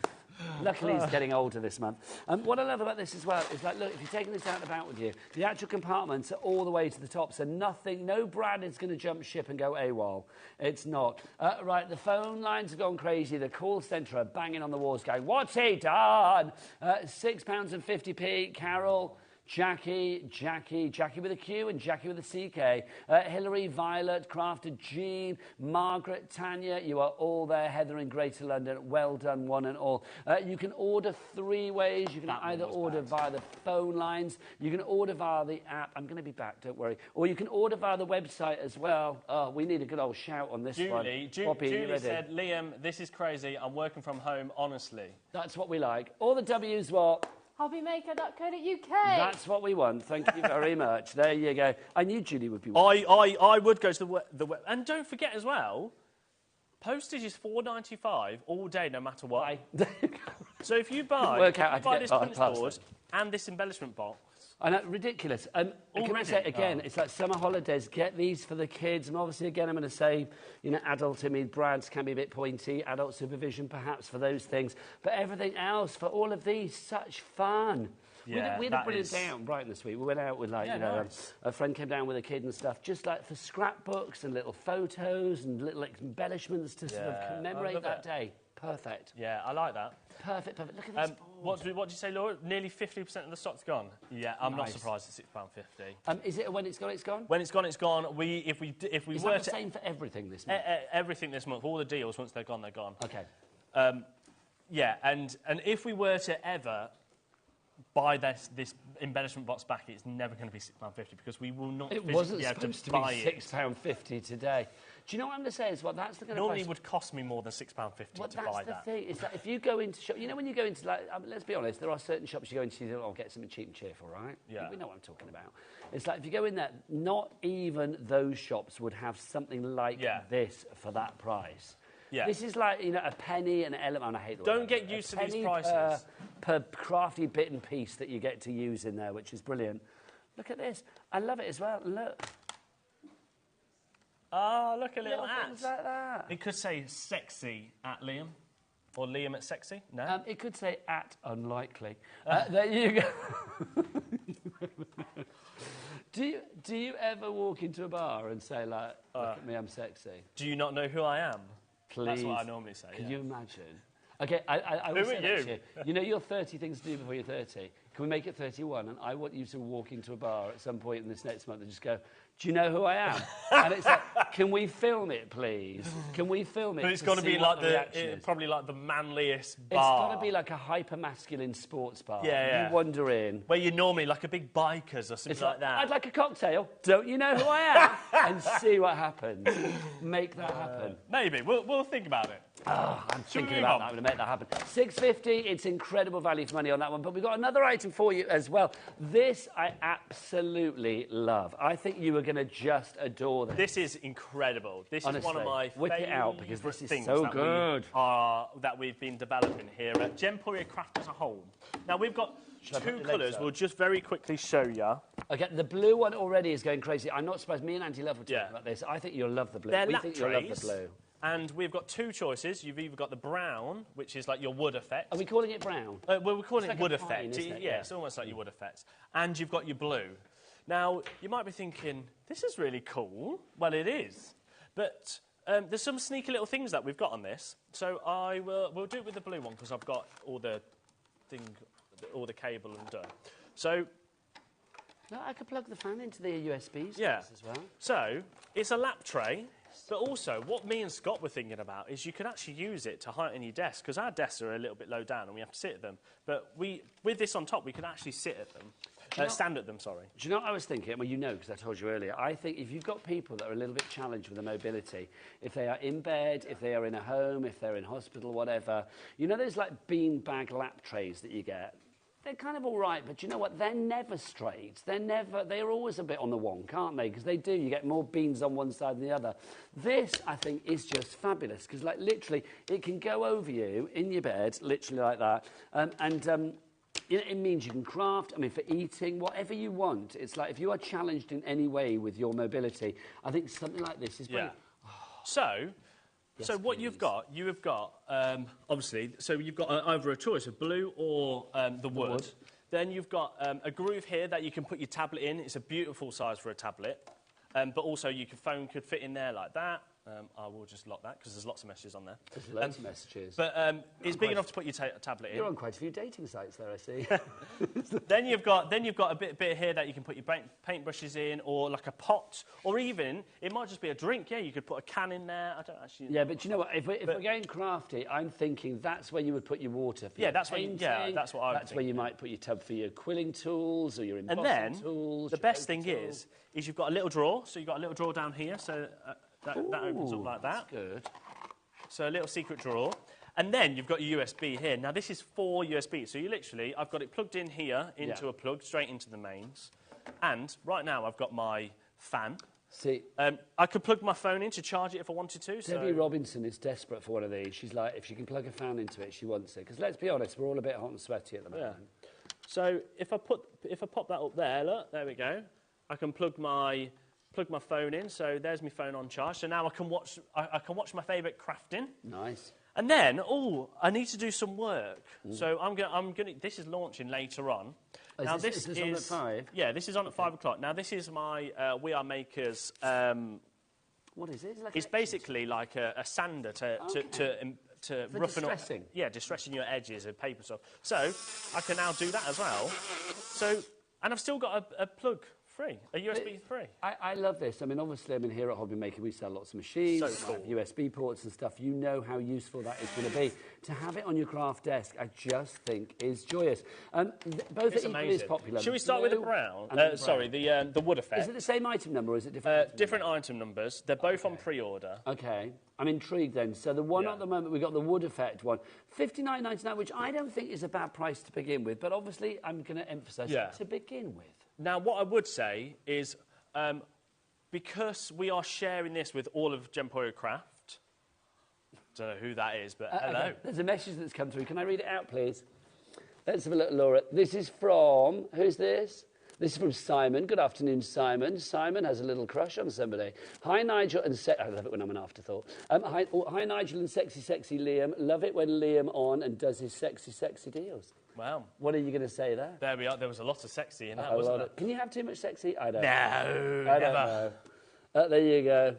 Luckily, he's getting older this month. What I love about this as well is, like, look, if you're taking this out and about with you, the actual compartments are all the way to the top, so no brand is going to jump ship and go AWOL. It's not. Right, the phone lines have gone crazy. The call centre are banging on the walls going, what's he done? £6.50. Carol... Jackie with a Q and Jackie with a CK. Hillary, Violet, Crafter, Jean, Margaret, Tanya, you are all there. Heather in Greater London, well done, one and all. You can order 3 ways. You can either order via the phone lines, you can order via the app. I'm going to be back, don't worry. Or you can order via the website as well. Oh, we need a good old shout on this one. Julie said, Liam, this is crazy. I'm working from home, honestly. That's what we like. All the W's what? HobbyMaker.co.uk. That's what we want. Thank you very much. There you go. I knew Julie would be... I would go to the web. And don't forget as well, postage is $4.95 all day, no matter what. So if you buy, Work out how to get this past print that. board and this embellishment box, I know, ridiculous. Can I say again, Oh. it's like summer holidays, get these for the kids. And obviously, again, I'm going to say, you know, adult image brands can be a bit pointy, adult supervision perhaps for those things. But everything else, for all of these, such fun. Yeah, we had a brilliant day out in Brighton this week. We went out with, like, you know, nice. a friend came down with a kid and stuff, just like for scrapbooks and little photos and little like, embellishments to sort of commemorate that day. Perfect. Yeah, I like that. Perfect. Look at this board. What did you say, Laura? Nearly 50% of the stock's gone. Yeah, I'm not surprised it's £6.50. Is it when it's gone, it's gone? When it's gone, it's gone. If we Is were that the to same for everything this month? everything this month, all the deals, once they're gone, they're gone. Okay. Yeah, and if we were to ever buy this embellishment box back, it's never going to be £6.50 because we will not. It physically wasn't be able supposed to to be buy it. £6.50 today. Do you know what I'm going to say as well? That's the kind Normally, of it would cost me more than £6.50 to buy that. that's the thing. It's like if you go into shop, you know, when you go into, like, let's be honest, there are certain shops you go into, you think, oh, I'll get something cheap and cheerful, right? Yeah. We know what I'm talking about. It's like if you go in there, not even those shops would have something like this for that price. Yeah. This is like, you know, a penny an element. I hate the Don't word. get used to these penny prices. Per crafty bit and piece that you get to use in there, which is brilliant. Look at this. I love it as well. Look. Oh, look, a little Things like that. It could say sexy at Liam. Or Liam at sexy. No? It could say at unlikely. There you go. Do you ever walk into a bar and say, like, look at me, I'm sexy? Do you not know who I am? Please. That's what I normally say. Can you imagine? Okay, I will Who say are that you? to you. You know your 30 things to do before you're 30. Can we make it 31? And I want you to walk into a bar at some point in this next month and just go, do you know who I am? And it's like, can we film it, please? Can we film it? But it's got to be like probably like the manliest bar. It's got to be like a hyper-masculine sports bar. Yeah. You wander in. Where you're normally like a big bikers or something like that. I'd like a cocktail. Don't you know who I am? And see what happens. Make that happen. Maybe. We'll think about it. Oh, I'm Should we thinking move about on? that. I'm going to make that happen. $6.50. It's incredible value for money on that one. But we've got another item for you as well. This I absolutely love. I think you are going to just adore this. This is incredible. This Honestly, is one of my whip it out favourite because this is things so that good. that we've been developing here at Gemporia Craft as a whole. Now we've got two colours. We'll just very quickly show you. Okay, the blue one already is going crazy. I'm not surprised. Me and Auntie Love were talking about this. I think you'll love the blue. They're we lap think you'll love trays, the blue. And we've got two choices. You've either got the brown, which is like your wood effect. Are we calling it brown? Well, we're calling it like wood a pine, effect. isn't it? Yeah, it's almost like your wood effect. And you've got your blue. Now, you might be thinking, this is really cool. Well, it is. But there's some sneaky little things that we've got on this. So we'll do it with the blue one because I've got all the cable and done. So No, I could plug the fan into the USBs as well. So it's a lap tray. But also, what me and Scott were thinking about is you could actually use it to heighten your desk, because our desks are a little bit low down and we have to sit at them. But with this on top, we could actually sit at them, stand at them, sorry. Do you know what I was thinking? Well, you know, because I told you earlier. I think if you've got people that are a little bit challenged with their mobility, if they are in bed, if they are in a home, if they're in hospital, whatever, you know those like beanbag lap trays that you get? They're kind of all right, but you know what? They're never straight. They're always a bit on the wonk, aren't they? Because they do. You get more beans on one side than the other. This, I think, is just fabulous because, like, literally, it can go over you in your bed, literally like that. You know, it means you can craft, I mean, for eating, whatever you want. It's like if you are challenged in any way with your mobility, I think something like this is brilliant. Yeah. So what you've got, obviously, so you've got either a choice of blue or the wood. Then you've got a groove here that you can put your tablet in. It's a beautiful size for a tablet. But also your phone could fit in there like that. I will just lock that because there's lots of messages on there. There's loads of messages. But it's big enough to put your tablet in. You're on quite a few dating sites there, I see. Then you've got a bit here that you can put your paintbrushes in, or like a pot, or even it might just be a drink. Yeah, you could put a can in there. I don't actually. Yeah, but you know what? If we're going crafty, I'm thinking that's where you would put your water for your that's painting. that's what I would That's where you might put your tub for your quilling tools or your embossing and then tools. The best thing is you've got a little drawer. So you've got a little drawer down here. So that opens up like that. That's good. So a little secret drawer. And then you've got your USB here. Now, this is 4 USB. So you literally, I've got it plugged in here into a plug, straight into the mains. And right now, I've got my fan. See, I could plug my phone in to charge it if I wanted to. Debbie Robinson is desperate for one of these. She's like, if she can plug a fan into it, she wants it. Because let's be honest, we're all a bit hot and sweaty at the moment. So if I pop that up there, look, there we go. I can plug my phone in. So there's my phone on charge. So now I can watch my favourite crafting. Nice. And then, I need to do some work. So I'm gonna. This is launching later on. Oh, now is this on at 5? Yeah, this is on at 5 o'clock. Now this is my We Are Makers. What is it? It's basically like a sander to roughen distressing. up. Yeah, distressing your edges of paper stuff. So I can now do that as well. So, and I've still got a plug free, a USB free. I love this. I mean, obviously, here at HobbyMaker, we sell lots of machines, So cool. USB ports and stuff. You know how useful that is going to be. To have it on your craft desk, I just think is joyous. Both It's are equally as amazing. popular. Should we start with the brown? Sorry, the wood effect. Is it the same item number or is it different? Different item numbers. They're both on pre-order. Okay. I'm intrigued then. So the one at the moment, we've got the wood effect one. $59.99, which I don't think is a bad price to begin with, but obviously I'm going to emphasise to begin with. Now, what I would say is, because we are sharing this with all of Gemporio Craft, don't know who that is, but hello. Okay. There's a message that's come through. Can I read it out, please? Let's have a look, Laura. This is from, who's this? This is from Simon. Good afternoon, Simon. Simon has a little crush on somebody. Hi, Nigel and I love it when I'm an afterthought. Hi, Nigel and sexy Liam. Love it when Liam on and does his sexy deals. Wow. What are you going to say there? There we are. There was a lot of sexy in that, wasn't there? Can you have too much sexy? I don't know. I don't know. There you go.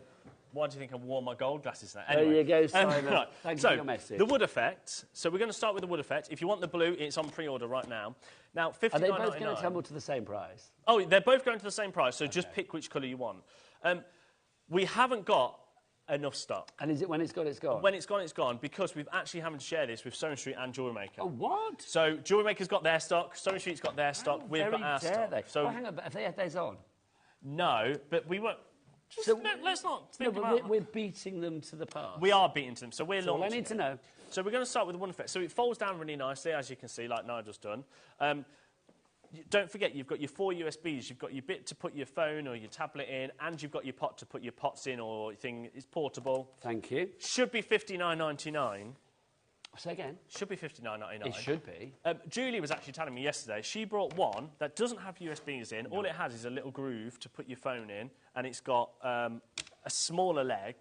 Why do you think I wore my gold glasses now? Anyway, there you go, Simon. Right. Thank you for your message. The wood effect. So we're going to start with the wood effect. If you want the blue, it's on pre-order right now. Now, $59.99. Are they both going to tumble to the same price? Oh, they're both going to the same price, so just pick which colour you want. We haven't got enough stock. And is it when it's gone, it's gone? When it's gone, it's gone, because we've actually having to share this with Sewing Street and Jewellery Maker. Oh, what? So Jewellery Maker's got their stock, Sewing Street's got their stock, we've got our stock. They? So, hang on, but have they had theirs on? No, but we won't. Let's not think about we're beating them to the pass. We are beating them, so we're That's all I launching need to know. So we're going to start with the one effect. So it folds down really nicely, as you can see, like Nigel's done. Don't forget, you've got your 4 USBs. You've got your bit to put your phone or your tablet in, and you've got your pot to put your pots in or thing. It's portable. Thank you. Should be $59.99. Say again? Should be $59.99. It should be. Julie was actually telling me yesterday, she brought one that doesn't have USBs in. All it has is a little groove to put your phone in, and it's got a smaller leg,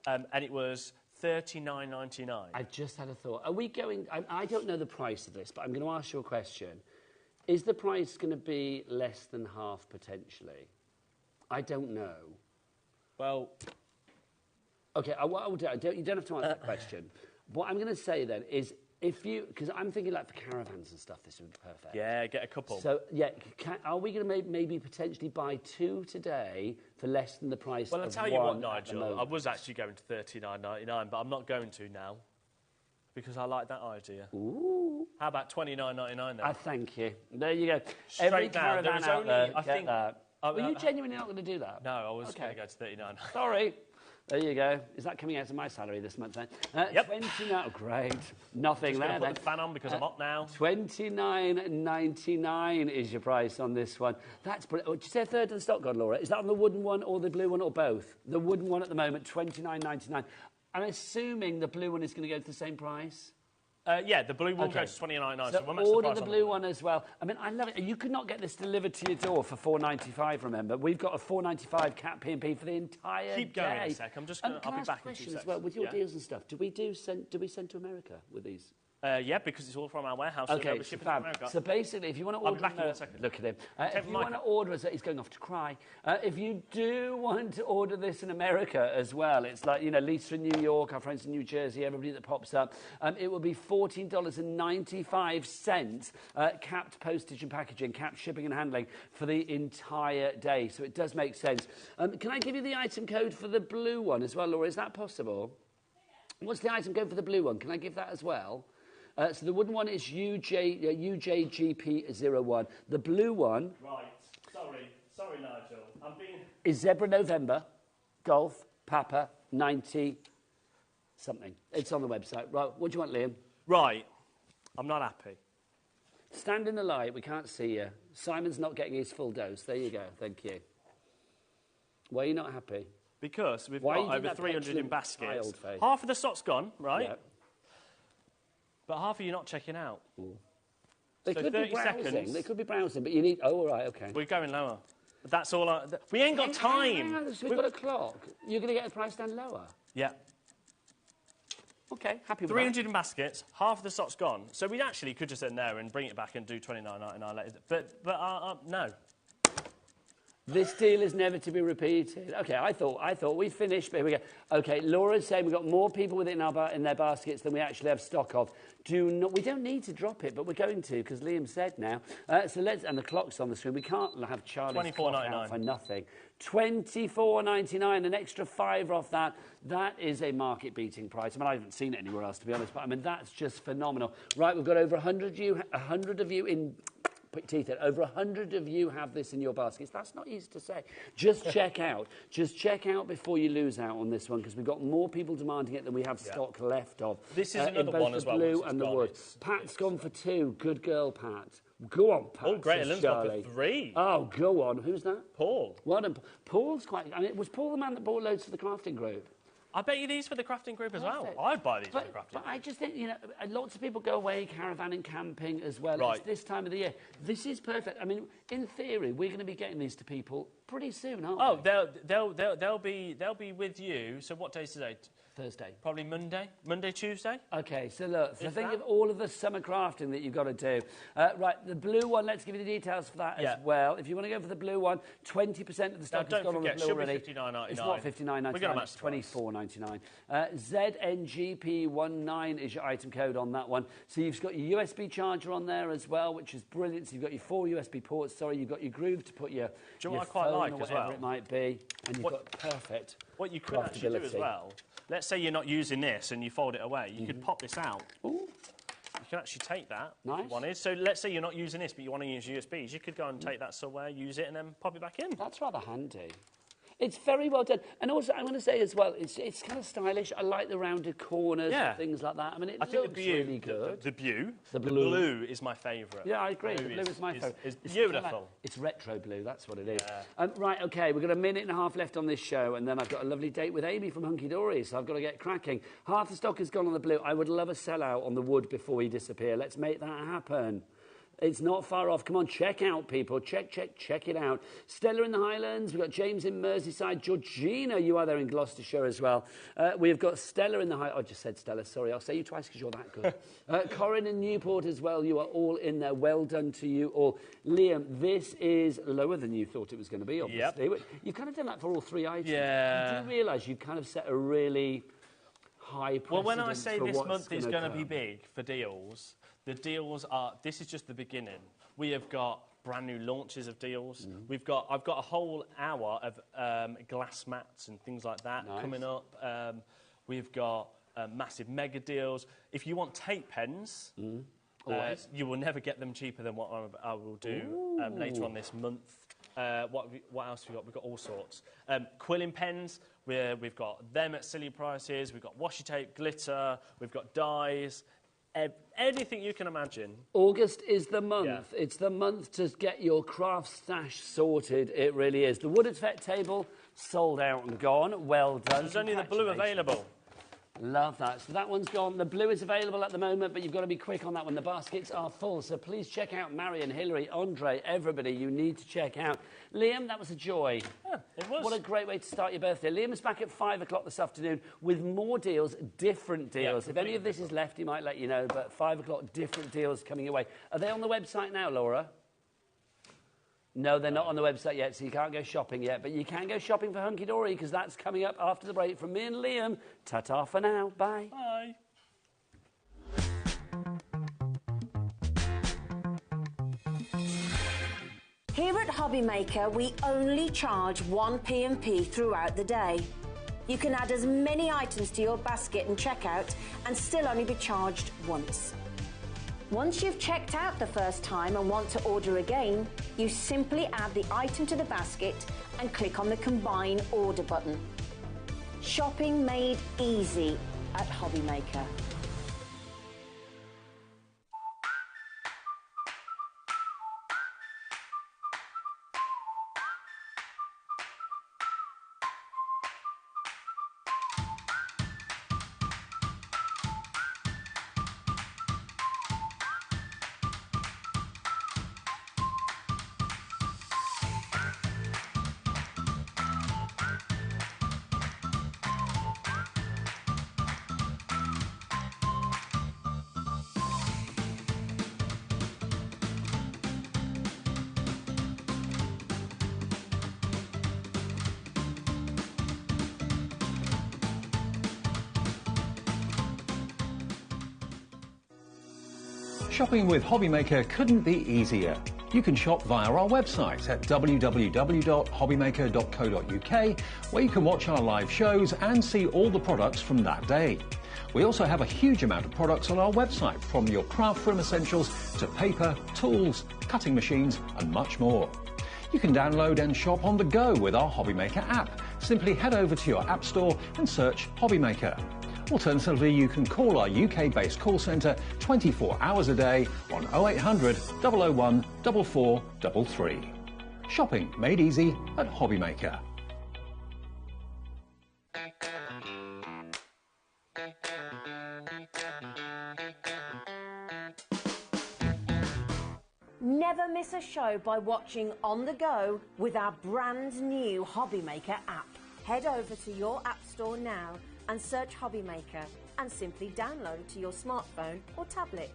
and it was $39.99. I just had a thought. Are we going... I don't know the price of this, but I'm going to ask you a question. Is the price going to be less than half, potentially? I don't know. Well... OK, what I will do... you don't have to answer that question. What I'm going to say, then, is if you... Because I'm thinking, like, for caravans and stuff, this would be perfect. Yeah, get a couple. So, yeah, are we going to maybe potentially buy 2 today for less than the price of one? Well, I'll tell you what, Nigel, I was actually going to $39.99, but I'm not going to now because I like that idea. Ooh. How about $29.99 then? Thank you. There you go. Straight Every down. caravan There is out only, there, I think... Were you genuinely not going to do that? No, I was going to go to $39. Sorry. There you go. Is that coming out of my salary this month then? Yep. 29. Oh, great. Nothing there Put the fan on because I'm hot now. $29.99 is your price on this one. That's brilliant. Did you say a third of the stock gone, Laura? Is that on the wooden one or the blue one or both? The wooden one at the moment, $29.99. I'm assuming the blue one is going to go to the same price. Yeah, the blue one goes to $29.99. So we'll match order the the blue one as well. I mean, I love it. You could not get this delivered to your door for $4.95, remember? We've got a $4.95 cap P&P for the entire Keep going in a sec. I'm just going to... I'll be back in 2 seconds. As well, with your deals and stuff, do we send to America with these? Yeah, because it's all from our warehouse. Okay, so fab. So basically, if you want to order... I'll be back in a second. Look at him. If you want to order us... He's going off to cry. If you do want to order this in America as well, it's like, you know, Lisa in New York, our friends in New Jersey, everybody that pops up, it will be $14.95 capped postage and packaging, capped shipping and handling for the entire day. So it does make sense. Can I give you the item code for the blue one as well, Laura? Is that possible? What's the item code for the blue one? Can I give that as well? So the wooden one is UJGP01. The blue one... Right. Sorry, Nigel. Is Zebra November, Golf, Papa, 90... something. It's on the website. Right, what do you want, Liam? Right. I'm not happy. Stand in the light. We can't see you. Simon's not getting his full dose. There you go. Thank you. Why are you not happy? Because we've got over 300 in baskets. Half of the stock's gone, right? Yeah. But half of you not checking out. Ooh. They So could be 30 browsing. seconds. They could be browsing, but you need... Oh, all right, OK. We're going lower. That's all we ain't got time. Hang on, so we've got a clock. You're going to get the price down lower? Yeah. OK, happy with 300 in baskets, half of the stock's gone. So we actually could just end there and bring it back and do $29.99 later. But no. This deal is never to be repeated. OK, I thought we finished, but here we go. OK, Laura's saying we've got more people with it in their baskets than we actually have stock of. We don't need to drop it, but we're going to, because Liam said now. So let's, and the clock's on the screen. We can't have Charlie's clock out for nothing. $24.99, an extra $5 off that. That is a market-beating price. I mean, I haven't seen it anywhere else, to be honest, but I mean, that's just phenomenal. Right, we've got over 100 of you in... Put your teeth in. Over 100 of you have this in your baskets. That's not easy to say. Just check out. Just check out before you lose out on this one, because we've got more people demanding it than we have stock left of. This is another one as well. In both the blue and the wood. Pat's gone for 2. Good girl, Pat. Go on, Pat. Oh, great. Ellen's gone for 3. Oh, go on. Who's that? Paul. Well done. Paul's quite... I mean, was Paul the man that bought loads for the crafting group? I bet you these for the crafting group as well. I'd buy these for the crafting group. But I just think, you know, lots of people go away caravanning, camping as well. Right. It's this time of the year. This is perfect. I mean, in theory, we're going to be getting these to people pretty soon, aren't we? Oh, they'll be with you. So what day is today? Thursday. Probably Monday, Tuesday. OK, so look, so think of all of the summer crafting that you've got to do. Right, the blue one, let's give you the details for that as well. If you want to go for the blue one, 20% of the stock has gone on the blue already. $59.99. It's not $59.99, it's $24.99. ZNGP19 is your item code on that one. So you've got your USB charger on there as well, which is brilliant. So you've got your 4 USB ports, you've got your groove to put your, do you know your what I quite phone like or as whatever well? it might be, and you've got perfect What you could actually do as well, let's say you're not using this and you fold it away, you could pop this out. Ooh. You can actually take that Nice. if you wanted. So let's say you're not using this, but you want to use USBs. You could go and take that somewhere, use it, and then pop it back in. That's rather handy. It's very well done. And also, I'm going to say as well, it's kind of stylish. I like the rounded corners and things like that. I mean, I think looks really good. The blue is my favourite. Yeah, I agree. The blue is my favourite. It's beautiful. It's retro blue, that's what it is. Yeah. Right, OK, we've got a minute and a half left on this show, and then I've got a lovely date with Amy from Hunky Dory, so I've got to get cracking. Half the stock has gone on the blue. I would love a sellout on the wood before we disappear. Let's make that happen. It's not far off. Come on, check out, people. Check it out. Stella in the Highlands. We've got James in Merseyside. Georgina, you are there in Gloucestershire as well. We've got Stella in the Highlands. I just said Stella, sorry. I'll say you twice because you're that good. Corinne in Newport as well. You are all in there. Well done to you all. Liam, this is lower than you thought it was going to be, obviously. Yep. You've kind of done that for all 3 items. Yeah. You do realise you've kind of set a really high precedent. Well, when I say for this what's month is going to be big for deals, the deals are, this is just the beginning. We have got brand new launches of deals. I've got a whole hour of glass mats and things like that coming up. We've got massive mega deals. If you want tape pens, you will never get them cheaper than what I will do later on this month. What else have we got? We've got all sorts. Quilling pens, we've got them at silly prices. We've got washi tape, glitter. We've got dyes. Anything you can imagine. August is the month. Yeah. It's the month to get your craft stash sorted. It really is. The wooded fet table sold out and gone. Well done. There's only the blue available. Love that. So that one's gone. The blue is available at the moment, but you've got to be quick on that one. The baskets are full. So please check out Marion, Hillary, Andre, everybody you need to check out. Liam, that was a joy. Yeah, it was. What a great way to start your birthday. Liam is back at 5 o'clock this afternoon with more deals, different deals. If any of this is left, he might let you know, but 5 o'clock, different deals coming your way. Are they on the website now, Laura? No, they're not on the website yet, so you can't go shopping yet. But you can go shopping for Hunky Dory, because that's coming up after the break. From me and Liam, ta-ta for now. Bye. Bye. Here at HobbyMaker, we only charge one P&P throughout the day. You can add as many items to your basket and checkout and still only be charged once. Once you've checked out the first time and want to order again, you simply add the item to the basket and click on the Combine Order button. Shopping made easy at HobbyMaker. Shopping with HobbyMaker couldn't be easier. You can shop via our website at www.hobbymaker.co.uk, where you can watch our live shows and see all the products from that day. We also have a huge amount of products on our website, from your craft room essentials to paper, tools, cutting machines and much more. You can download and shop on the go with our HobbyMaker app. Simply head over to your app store and search HobbyMaker. Alternatively, you can call our UK-based call centre 24 hours a day on 0800 001 4433. Shopping made easy at HobbyMaker. Never miss a show by watching on the go with our brand new HobbyMaker app. Head over to your app store now and search HobbyMaker and simply download to your smartphone or tablet.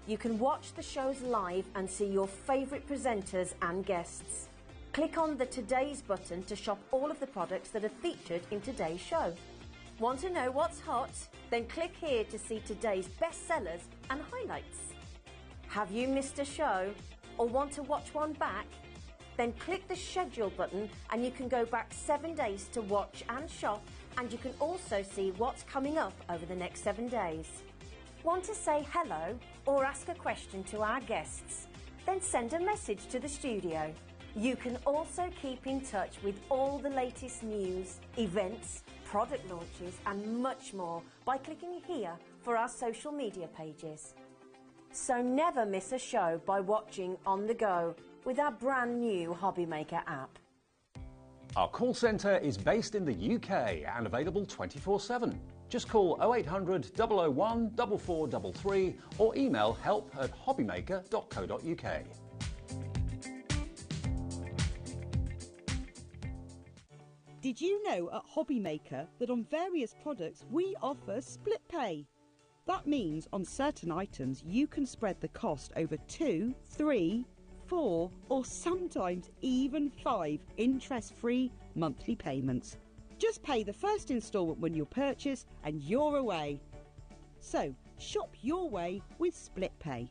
You can watch the shows live and see your favourite presenters and guests. Click on the Today's button to shop all of the products that are featured in today's show. Want to know what's hot? Then click here to see today's bestsellers and highlights. Have you missed a show or want to watch one back? Then click the schedule button and you can go back 7 days to watch and shop, and you can also see what's coming up over the next 7 days. Want to say hello or ask a question to our guests? Then send a message to the studio. You can also keep in touch with all the latest news, events, product launches and much more by clicking here for our social media pages. So never miss a show by watching on the go with our brand new HobbyMaker app. Our call centre is based in the UK and available 24/7. Just call 0800 001 4433 or email help@hobbymaker.co.uk. Did you know at HobbyMaker that on various products we offer split pay? That means on certain items you can spread the cost over 2, 3, 4 or sometimes even 5 interest-free monthly payments. Just pay the first instalment when you purchase and you're away. So shop your way with split pay.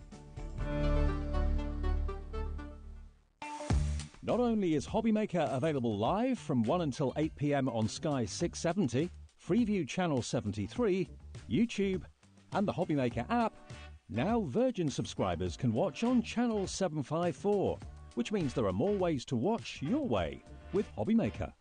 Not only is HobbyMaker available live from 1 until 8 p.m. on Sky 670, Freeview Channel 73, YouTube and the HobbyMaker app, now Virgin subscribers can watch on Channel 754, which means there are more ways to watch your way with HobbyMaker.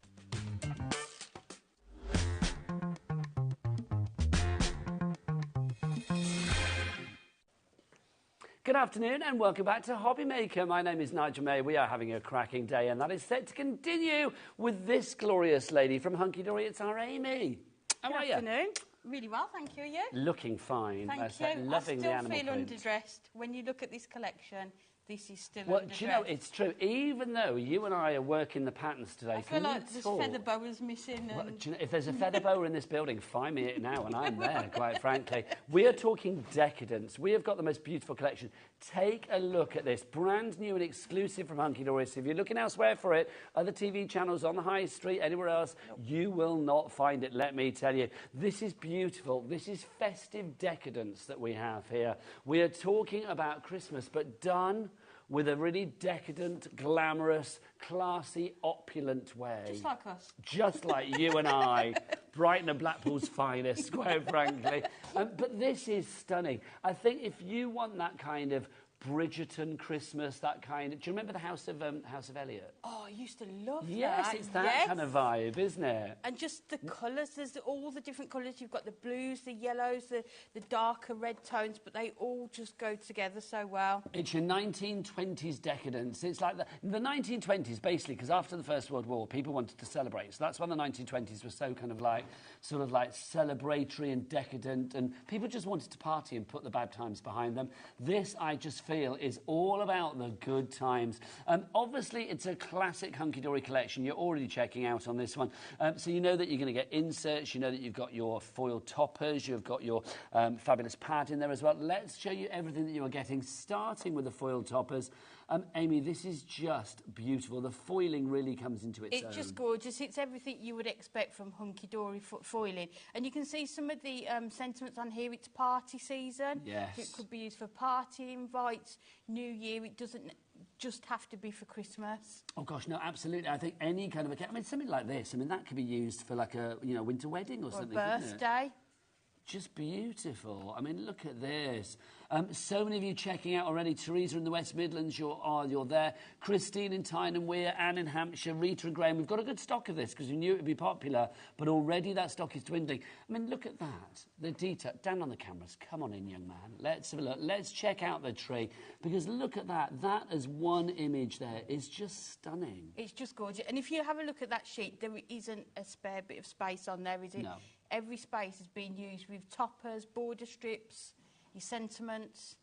Good afternoon and welcome back to HobbyMaker. My name is Nigel May. We are having a cracking day, and that is set to continue with this glorious lady from Hunky Dory. It's our Amy. How are you? Good afternoon. Really well, thank you. You? Looking fine. Thank you. Loving the I animal still feel print. underdressed. When you look at this collection, this is still Well, underdressed. do you know, it's true. Even though you and I are working the patterns today, I feel like this feather boa is missing. Well, do you know, if there's a feather boa in this building, find me it now, and I'm there, quite frankly. We are talking decadence. We have got the most beautiful collection. Take a look at this. Brand new and exclusive from Hunky Dory. So if you're looking elsewhere for it, other TV channels on the high street, anywhere else, you will not find it, let me tell you. This is beautiful. This is festive decadence that we have here. We are talking about Christmas, but done with a really decadent, glamorous, classy, opulent way. Just like us. Just like you and I. Brighton and Blackpool's finest, quite frankly. But this is stunning. I think if you want that kind of Bridgerton Christmas, that kind of... Do you remember the House of Elliot? Oh, I used to love that. Yes, it's that kind of vibe, isn't it? And just the colours, there's all the different colours. You've got the blues, the yellows, the darker red tones, but they all just go together so well. It's your 1920s decadence. It's like the 1920s, basically, because after the First World War, people wanted to celebrate. So that's when the 1920s were so kind of like, sort of like celebratory and decadent, and people just wanted to party and put the bad times behind them. This, I just feel, is all about the good times. Obviously, it's a classic Hunky Dory collection. You're already checking out on this one. So you know that you're going to get inserts. You know that you've got your foil toppers. You've got your fabulous pad in there as well. Let's show you everything that you are getting, starting with the foil toppers. Amy, this is just beautiful. The foiling really comes into its own. It's just gorgeous. It's everything you would expect from hunky-dory foiling. And you can see some of the sentiments on here. It's party season. Yes. It could be used for party invites, New Year. It doesn't just have to be for Christmas. Oh, gosh, no, absolutely. I think any kind of something like this, that could be used for like a, winter wedding or something, a birthday. Just beautiful. Look at this. So many of you checking out already. Teresa in the West Midlands, you're there. Christine in Tyne and Weir, Anne in Hampshire, Rita and Graham. We've got a good stock of this because we knew it would be popular, but already that stock is dwindling. Look at that. The detail. Down on the cameras. Come on in, young man. Let's have a look. Let's check out the tree because look at that. That as one image there is just stunning. It's just gorgeous. And if you have a look at that sheet, there isn't a spare bit of space on there, is it? No. Every space is being used with toppers, border strips, your sentiments.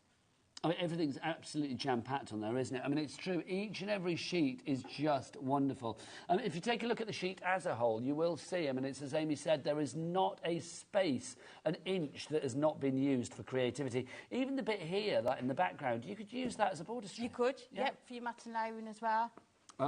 Everything's absolutely jam-packed on there, isn't it? It's true. Each and every sheet is just wonderful. If you take a look at the sheet as a whole, you will see, it's as Amy said, there is not a space, an inch that has not been used for creativity. Even the bit here, that in the background, you could use that as a border strip. You could, yeah. Yep, for your matinee as well.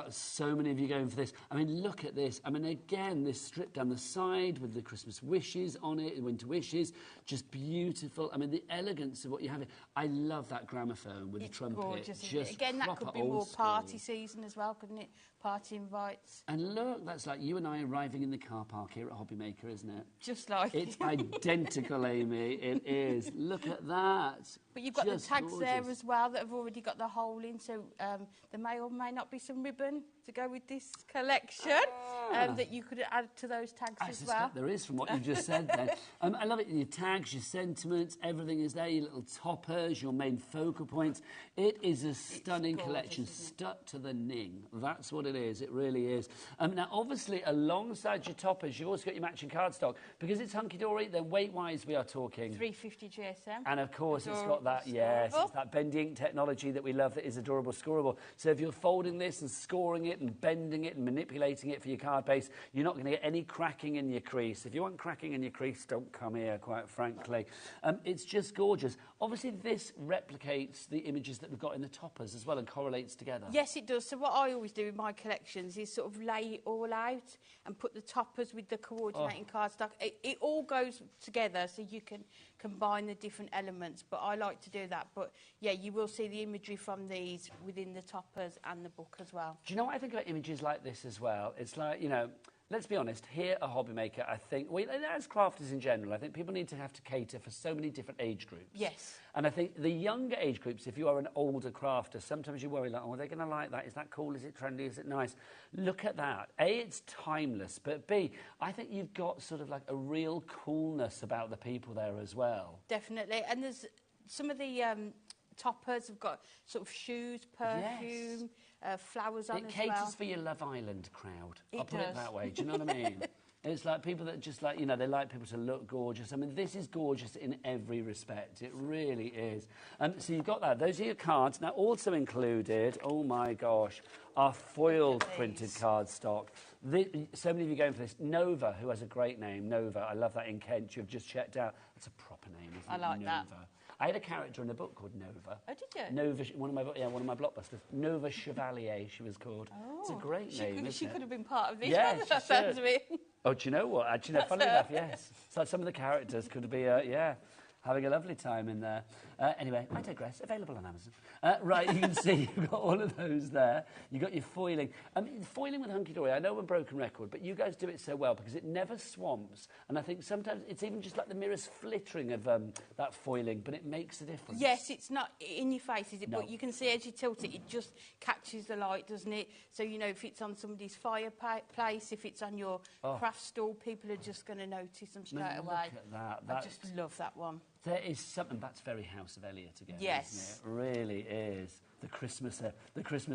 So many of you going for this. Look at this. Again, this strip down the side with the Christmas wishes on it, winter wishes, just beautiful. The elegance of what you have here. I love that gramophone with the trumpet. Gorgeous, just again, that could be more party season as well, couldn't it? Party invites. And look, that's like you and I arriving in the car park here at HobbyMaker, isn't it? Just like it's identical, Amy. It is. Look at that. But you've got just the tags gorgeous. there as well that have already got the hole in, so there may or may not be some ribbon to go with this collection that you could add to those tags as well. There is, from what you just said then. I love it. Your tags, your sentiments, everything is there. Your little toppers, your main focal points. It is a stunning collection, stuck to the ning. That's what it is. It really is. Now, obviously, alongside your toppers, you've also got your matching cardstock. Because it's hunky-dory, then weight-wise, we are talking 350 GSM. And, of course, it's got that, yes, it's that bendy ink technology that we love that is adorable, scoreable. So if you're folding this and scoring it and bending it and manipulating it for your card base, you're not going to get any cracking in your crease. If you want cracking in your crease, don't come here, quite frankly. It's just gorgeous. Obviously, this replicates the images that we've got in the toppers as well and correlates together. Yes, it does. So what I always do in my collections is sort of lay it all out and put the toppers with the coordinating cardstock. It all goes together so you can combine the different elements, but I like to do that. But yeah, you will see the imagery from these within the toppers and the book as well. Do you know what I think about images like this as well? It's like, let's be honest, here at HobbyMaker, I think, as crafters in general, I think people need to have to cater for so many different age groups. Yes. And I think the younger age groups, if you are an older crafter, sometimes you worry, like, oh, are they going to like that? Is that cool? Is it trendy? Is it nice? Look at that. A, it's timeless, but B, I think you've got sort of like a real coolness about the people there as well. Definitely. And there's some of the toppers have got sort of shoes, perfume, flowers on as well. It caters for your Love Island crowd. I'll put it that way. Do you know what I mean? It's like people that just like, they like people to look gorgeous. This is gorgeous in every respect. It really is. So you've got that. Those are your cards. Now, also included, oh my gosh, are foil printed cardstock. So many of you going for this. Nova, who has a great name, Nova. I love that in Kent. You've just checked out. That's a proper name, isn't it? I like that. I had a character in a book called Nova. Oh, did you? Nova, one of my blockbusters. Nova Chevalier, she was called. Oh, it's a great name, She could have been part of this. Yes, that sounds of it. Oh, do you know what? Actually, no, funny enough, yes. So some of the characters could be, having a lovely time in there. Anyway, I digress. Available on Amazon. Right, you can see you've got all of those there. You've got your foiling. Foiling with hunky-dory, I know we're broken record, but you guys do it so well because it never swamps. And I think sometimes it's even just like the mirrors flittering of that foiling, but it makes a difference. Yes, it's not in your face, is it? No. But you can see as you tilt it, it just catches the light, doesn't it? So, if it's on somebody's fireplace, if it's on your craft stall, people are just going to notice them straight away. Look at that. I just love that one. There is something that's very House of Elliot again. Yes, isn't it? It really is the Christmas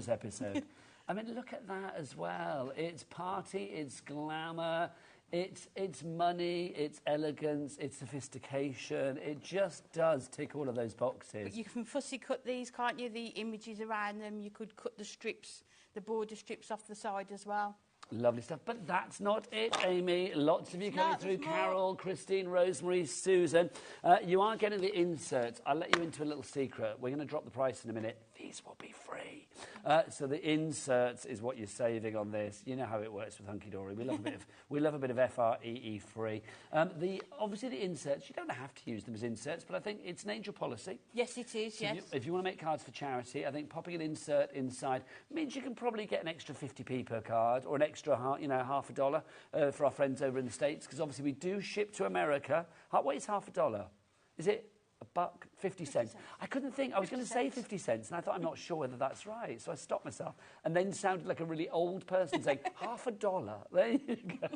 episode. Look at that as well. It's party, it's glamour, it's money, it's elegance, it's sophistication. It just does tick all of those boxes. But you can fussy cut these, can't you? The images around them. You could cut the strips, the border strips off the side as well. Lovely stuff. But that's not it, Amy. Lots of you coming through. Carol, Christine, Rosemary, Susan. You are getting the inserts. I'll let you into a little secret. We're going to drop the price in a minute. The these will be free. So the inserts is what you're saving on this. You know how it works with Hunky Dory. We love a bit of FREE free. Obviously the inserts, you don't have to use them as inserts, but I think it's an angel policy. Yes, it is, So yes. if you want to make cards for charity, I think popping an insert inside means you can probably get an extra 50p per card, or an extra half a dollar for our friends over in the States, because obviously we do ship to America. What is half a dollar? Is it $1, 50 cents? I couldn't think. I was going to say 50 cents, and I thought, I'm not sure whether that's right. So I stopped myself, and then sounded like a really old person saying, half a dollar. There you go.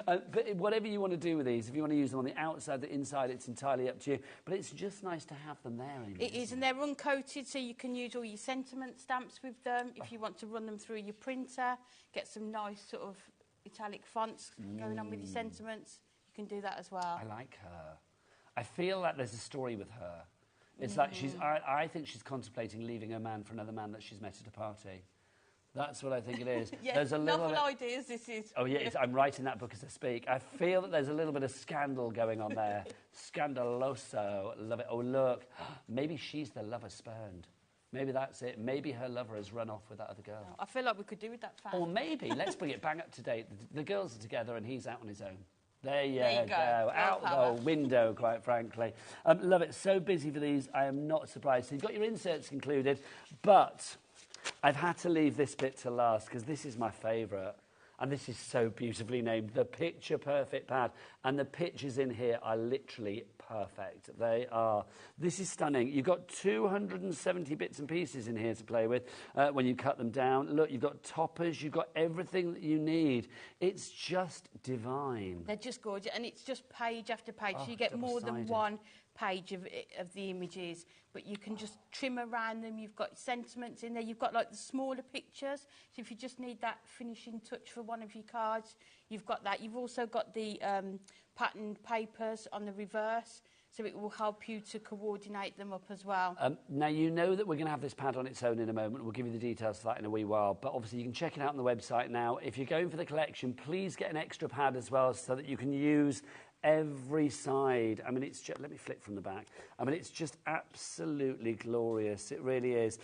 But whatever you want to do with these, if you want to use them on the outside, the inside, it's entirely up to you. But it's just nice to have them there. Amy, it is, and they're uncoated, so you can use all your sentiment stamps with them. If you want to run them through your printer, get some nice sort of italic fonts going on with your sentiments, you can do that as well. I like her. I feel like there's a story with her. It's like I think she's contemplating leaving her man for another man that she's met at a party. That's what I think it is. Yes, there's a little novel ideas, this is. Oh, yeah, I'm writing that book as I speak. I feel that there's a little bit of scandal going on there. Scandaloso. Love it. Oh, look. Maybe she's the lover spurned. Maybe that's it. Maybe her lover has run off with that other girl. I feel like we could do with that fan. Or maybe, let's bring it bang up to date. The girls are together and he's out on his own. There you go. Out the window, quite frankly. Love it. So busy for these, I am not surprised. So you've got your inserts included, but I've had to leave this bit to last because this is my favourite. And this is so beautifully named, the Picture Perfect Pad. And the pictures in here are literally perfect. They are. This is stunning. You've got 270 bits and pieces in here to play with when you cut them down. Look, you've got toppers. You've got everything that you need. It's just divine. They're just gorgeous. And it's just page after page. So you get more than one page of the images, but you can just trim around them. You've got sentiments in there. You've got like the smaller pictures. So if you just need that finishing touch for one of your cards, you've got that. You've also got the patterned papers on the reverse, so it will help you to coordinate them up as well. Now, you know that we're going to have this pad on its own in a moment. We'll give you the details for that in a wee while. But obviously, you can check it out on the website now. If you're going for the collection, please get an extra pad as well so that you can use every side. I mean, it's just, let me flip from the back. I mean, it's just absolutely glorious. It really is.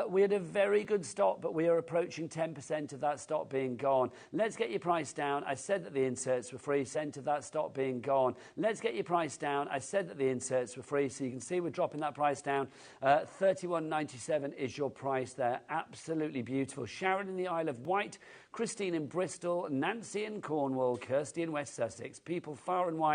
We had a very good stock, but we are approaching 10% of that stock being gone. Let's get your price down. I said that the inserts were free. Cent of that stock being gone. Let's get your price down. I said that the inserts were free, so you can see we're dropping that price down. $31.97 is your price there. Absolutely beautiful. Sharon in the Isle of Wight, Christine in Bristol, Nancy in Cornwall, Kirsty in West Sussex. People far and wide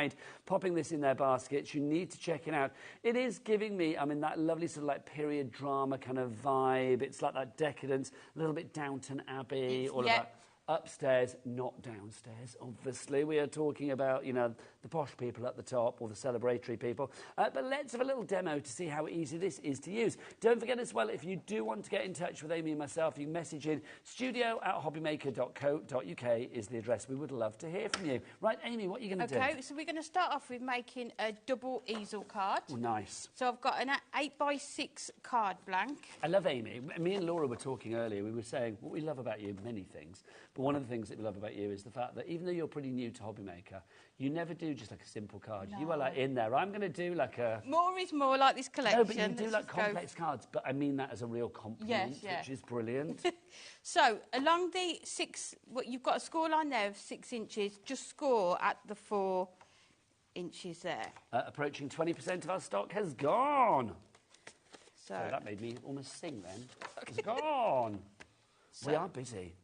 popping this in their baskets. You need to check it out. It is giving me, I mean, that lovely sort of like period drama kind of vibe. It's like that decadence, a little bit Downton Abbey, all of that. Upstairs, not downstairs, obviously. We are talking about, you know, the posh people at the top or the celebratory people. But let's have a little demo to see how easy this is to use. Don't forget as well, if you do want to get in touch with Amy and myself, you can message in studio@hobbymaker.co.uk is the address. We would love to hear from you. Right, Amy, what are you going to do? Okay, so we're going to start off with making a double easel card. Oh, nice. So I've got an 8x6 card blank. I love Amy. Me and Laura were talking earlier. We were saying what we love about you, many things. But one of the things that we love about you is the fact that even though you're pretty new to HobbyMaker, you never do just like a simple card. No. You are like in there. I'm going to do like a... More is more, like this collection. No, but you do like complex cards. But I mean that as a real compliment, which is brilliant. So along the 6... Well, you've got a score line there of 6 inches. Just score at the 4 inches there. Approaching 20% of our stock has gone. So that made me almost sing then. It's gone. So, we are busy.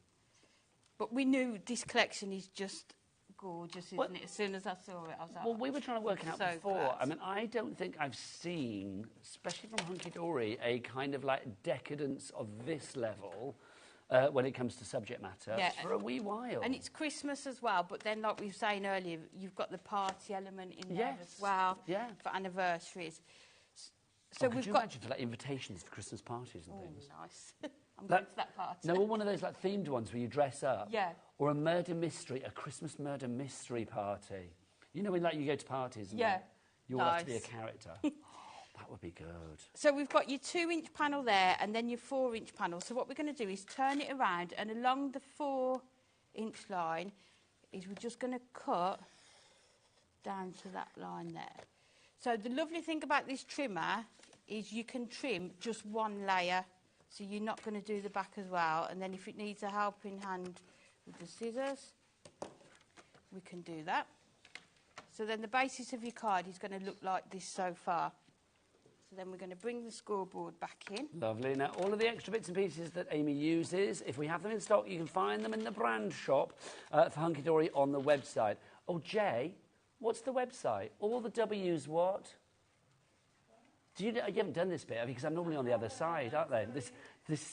But we knew this collection is just gorgeous, isn't it? As soon as I saw it, I was like... Well, we were trying to work it out before. Class. I mean, I don't think I've seen, especially from Hunky Dory, a kind of like decadence of this level when it comes to subject matter for a wee while. And it's Christmas as well, but then, like we were saying earlier, you've got the party element in there as well for anniversaries. So could you imagine for like invitations for Christmas parties and things? Nice. I'm going to that party. No, one of those like themed ones where you dress up. Yeah. Or a Christmas murder mystery party. You know when like you go to parties and you all have to be a character. That would be good. So we've got your 2-inch panel there and then your 4-inch panel. So what we're going to do is turn it around, and along the 4-inch line is we're just going to cut down to that line there. So the lovely thing about this trimmer is you can trim just one layer. So you're not going to do the back as well. And then if it needs a helping hand with the scissors, we can do that. So then the basis of your card is going to look like this so far. So then we're going to bring the scoreboard back in. Lovely. Now, all of the extra bits and pieces that Amy uses, if we have them in stock, you can find them in the brand shop for Hunky Dory on the website. Oh, Jay, what's the website? All the W's what? You haven't done this bit, have you? Because I'm normally on the other side, aren't they? This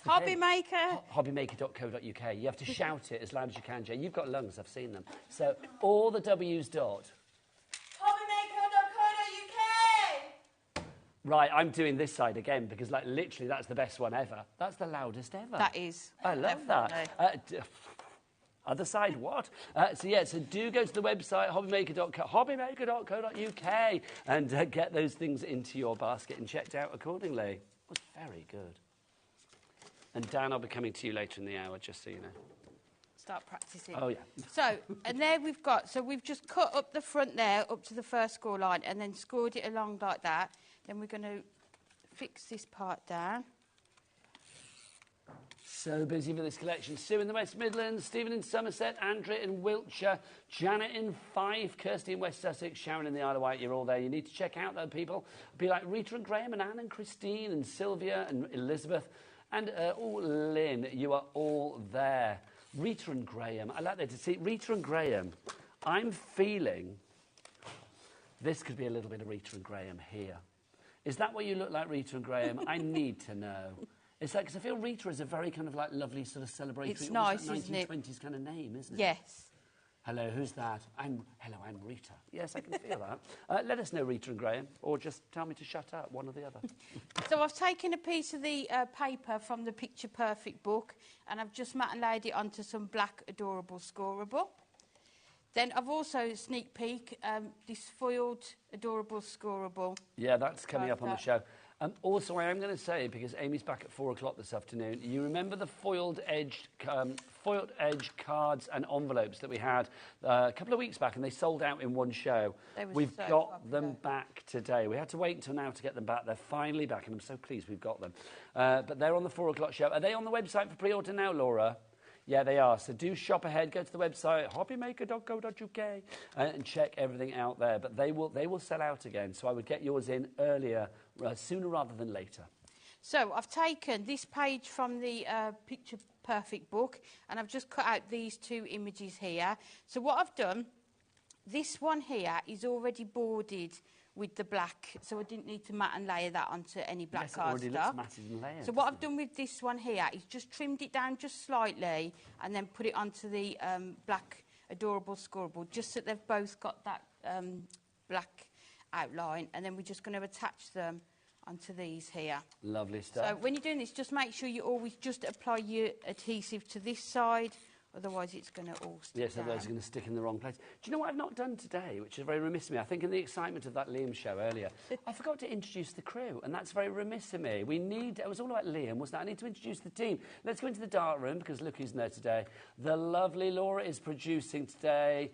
HobbyMaker. HobbyMaker.co.uk. You have to shout it as loud as you can, Jay. You've got lungs, I've seen them. So, all the W's dot. HobbyMaker.co.uk. Right, I'm doing this side again because, like, literally, that's the best one ever. That's the loudest ever. That is. I love that. Other side, what? So do go to the website, hobbymaker.co.uk, and get those things into your basket and checked out accordingly. It was very good. And Dan, I'll be coming to you later in the hour, just so you know. Start practicing. Oh, yeah. So, and there we've got, so we've just cut up the front there, up to the first score line, and then scored it along like that. Then we're going to fix this part down. So busy with this collection. Sue in the West Midlands, Stephen in Somerset, Andrea in Wiltshire, Janet in Fife, Kirsty in West Sussex, Sharon in the Isle of Wight. You're all there. You need to check out those people. Be like Rita and Graham and Anne and Christine and Sylvia and Elizabeth. And Lynn, you are all there. Rita and Graham. I like that to see. Rita and Graham, I'm feeling this could be a little bit of Rita and Graham here. Is that what you look like, Rita and Graham? I need to know. It's like, because I feel Rita is a very kind of like lovely sort of celebratory, it's nice, like isn't it? 1920s kind of name, isn't it? Yes. Hello, who's that? I'm Rita. Yes, I can feel that. Let us know, Rita and Graham, or just tell me to shut up, one or the other. So I've taken a piece of the paper from the Picture Perfect book, and I've just matte and laid it onto some black Adorable Scoreable. Then I've also sneak peek this foiled Adorable Scoreable. Yeah, that's coming up on the show. Also, I am going to say, because Amy's back at 4 o'clock this afternoon, you remember the foiled edge cards and envelopes that we had a couple of weeks back, and they sold out in one show. We've got them back today. We had to wait until now to get them back. They're finally back, and I'm so pleased we've got them. But they're on the 4 o'clock show. Are they on the website for pre-order now, Laura? Yeah, they are. So do shop ahead. Go to the website, hobbymaker.co.uk, and check everything out there. But they will sell out again. So I would get yours in earlier, sooner rather than later. So I've taken this page from the Picture Perfect book, and I've just cut out these two images here. So what I've done, this one here is already boarded with the black, so I didn't need to matte and layer that onto any black cardstock. So what I've done with this one here is just trimmed it down just slightly and then put it onto the black Adorable Scoreable, just so they've both got that black outline, and then we're just going to attach them onto these here. Lovely stuff. So when you're doing this, just make sure you always just apply your adhesive to this side. Otherwise, it's going to all stick Yes, otherwise it's going to stick in the wrong place. Do you know what I've not done today, which is very remiss of me? I think in the excitement of that Liam show earlier, I forgot to introduce the crew, and that's very remiss of me. It was all about Liam, wasn't it? I need to introduce the team. Let's go into the dark room, because look who's in there today. The lovely Laura is producing today.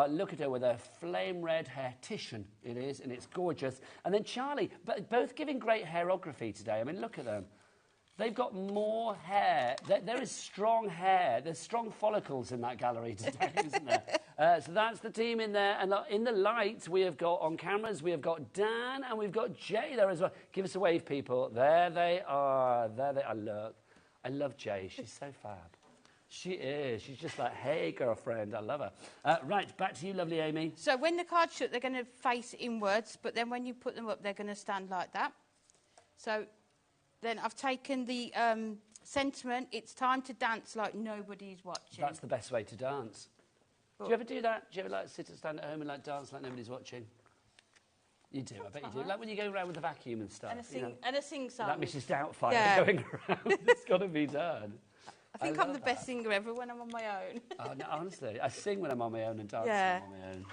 Look at her with her flame red hair. Titian it is, and it's gorgeous. And then Charlie, both giving great hairography today. I mean, look at them. They've got more hair. There is strong hair. There's strong follicles in that gallery today, isn't there? So that's the team in there. And in the lights, we have got, on cameras, we have got Dan and we've got Jay there as well. Give us a wave, people. There they are. There they are. Look. I love Jay. She's so fab. She is. She's just like, hey, girlfriend. I love her. Right, back to you, lovely Amy. So when the cards shut, they're going to face inwards. But then when you put them up, they're going to stand like that. So then I've taken the sentiment, it's time to dance like nobody's watching. That's the best way to dance. Do you ever do that? Do you ever like sit and stand at home and like dance like nobody's watching? You do, I bet you do. Like when you go around with the vacuum and stuff. And a sing song. Like Mrs. Doubtfire going around. It's got to be done. I think I'm the best singer ever when I'm on my own. Oh, no, honestly, I sing when I'm on my own and dance when I'm on my own.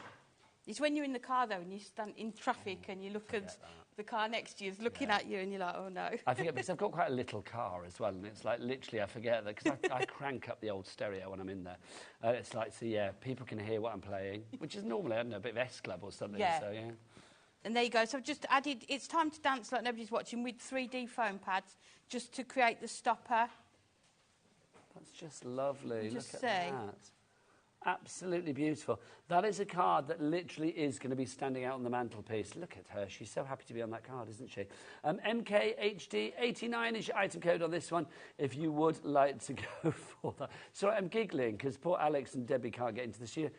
It's when you're in the car, though, and you stand in traffic and you look at the car next to you is looking at you and you're like, oh, no. I forget, because I've got quite a little car as well, and it's like, literally, I forget that, because I crank up the old stereo when I'm in there. It's like, so, yeah, people can hear what I'm playing, which is normally, I don't know, a bit of S-Club or something, so, yeah. And there you go. So I've just added, it's time to dance like nobody's watching with 3D foam pads just to create the stopper. That's just lovely. Just Look at that. Absolutely beautiful. That is a card that literally is going to be standing out on the mantelpiece. Look at her. She's so happy to be on that card, isn't she? MKHD89 is your item code on this one, if you would like to go for that. Sorry, I'm giggling because poor Alex and Debbie can't get into the studio.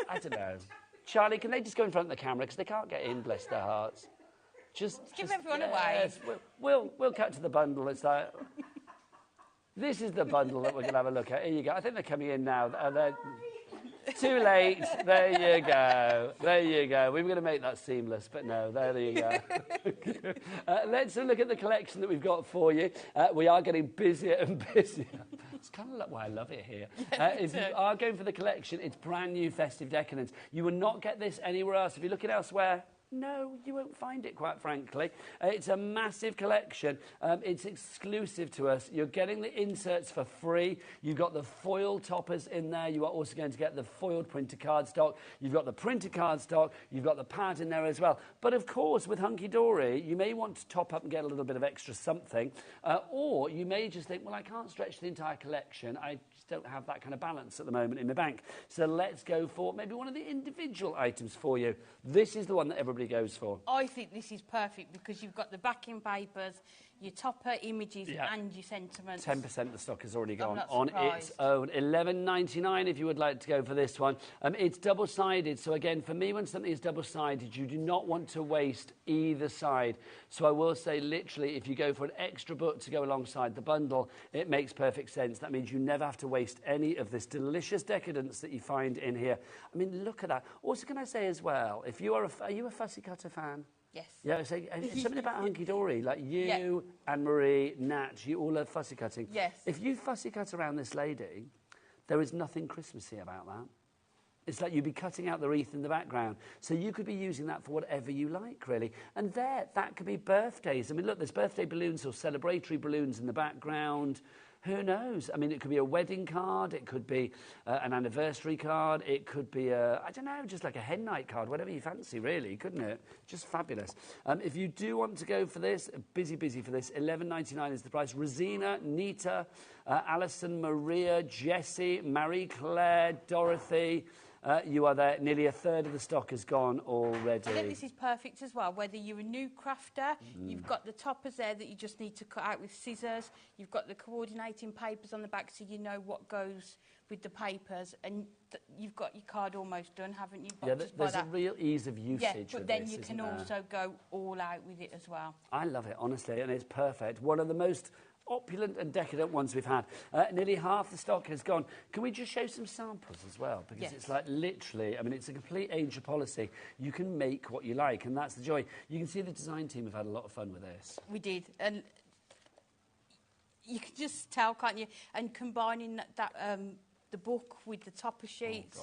I don't know. Charlie, can they just go in front of the camera because they can't get in, bless their hearts. Just give everyone away. We'll cut to the bundle. It's like... This is the bundle that we're going to have a look at. Here you go. I think they're coming in now. Too late. There you go. There you go. We were going to make that seamless, but no, there you go. Let's look at the collection that we've got for you. We are getting busier and busier. It's kind of like why I love it here. If you are going for the collection, it's brand new festive decadence. You will not get this anywhere else. If you're looking elsewhere, no, you won't find it, quite frankly. It's a massive collection. It's exclusive to us. You're getting the inserts for free. You've got the foil toppers in there. You are also going to get the foiled printer cardstock. You've got the printer cardstock. You've got the pad in there as well. But, of course, with Hunky Dory, you may want to top up and get a little bit of extra something. Or you may just think, well, I can't stretch the entire collection. I just don't have that kind of balance at the moment in my bank. So let's go for maybe one of the individual items for you. This is the one that everybody goes for. I think this is perfect because you've got the backing papers, your topper images and your sentiments. 10% of the stock has already gone on its own. $11.99 if you would like to go for this one. It's double-sided, so again, for me, when something is double-sided, you do not want to waste either side. So I will say, literally, if you go for an extra book to go alongside the bundle, it makes perfect sense. That means you never have to waste any of this delicious decadence that you find in here. I mean, look at that. Also, can I say as well, if you are you a Fussy Cutter fan? Yes. Yeah, so something about Hunky Dory, like you, Anne-Marie, Nat, you all love fussy cutting. Yes. If you fussy cut around this lady, there is nothing Christmassy about that. It's like you'd be cutting out the wreath in the background. So you could be using that for whatever you like, really. And that could be birthdays. I mean, look, there's birthday balloons or celebratory balloons in the background. Who knows? I mean, it could be a wedding card. It could be an anniversary card. It could be I don't know, just like a hen night card, whatever you fancy, really, couldn't it? Just fabulous. If you do want to go for this, busy for this, $11.99 is the price. Rosina, Nita, Alison, Maria, Jessie, Marie-Claire, Dorothy... you are there. Nearly a third of the stock has gone already. I think this is perfect as well. Whether you're a new crafter, you've got the toppers there that you just need to cut out with scissors. You've got the coordinating papers on the back so you know what goes with the papers. And you've got your card almost done, haven't you? Yeah, there's a real ease of usage with this, but then you can also go all out with it as well. I love it, honestly, and it's perfect. One of the most opulent and decadent ones we've had. Nearly half the stock has gone. Can we just show some samples as well? Because it's like literally, I mean, it's a complete age of policy. You can make what you like, and that's the joy. You can see the design team have had a lot of fun with this. We did, and you can just tell, can't you? And combining that the book with the topper sheets,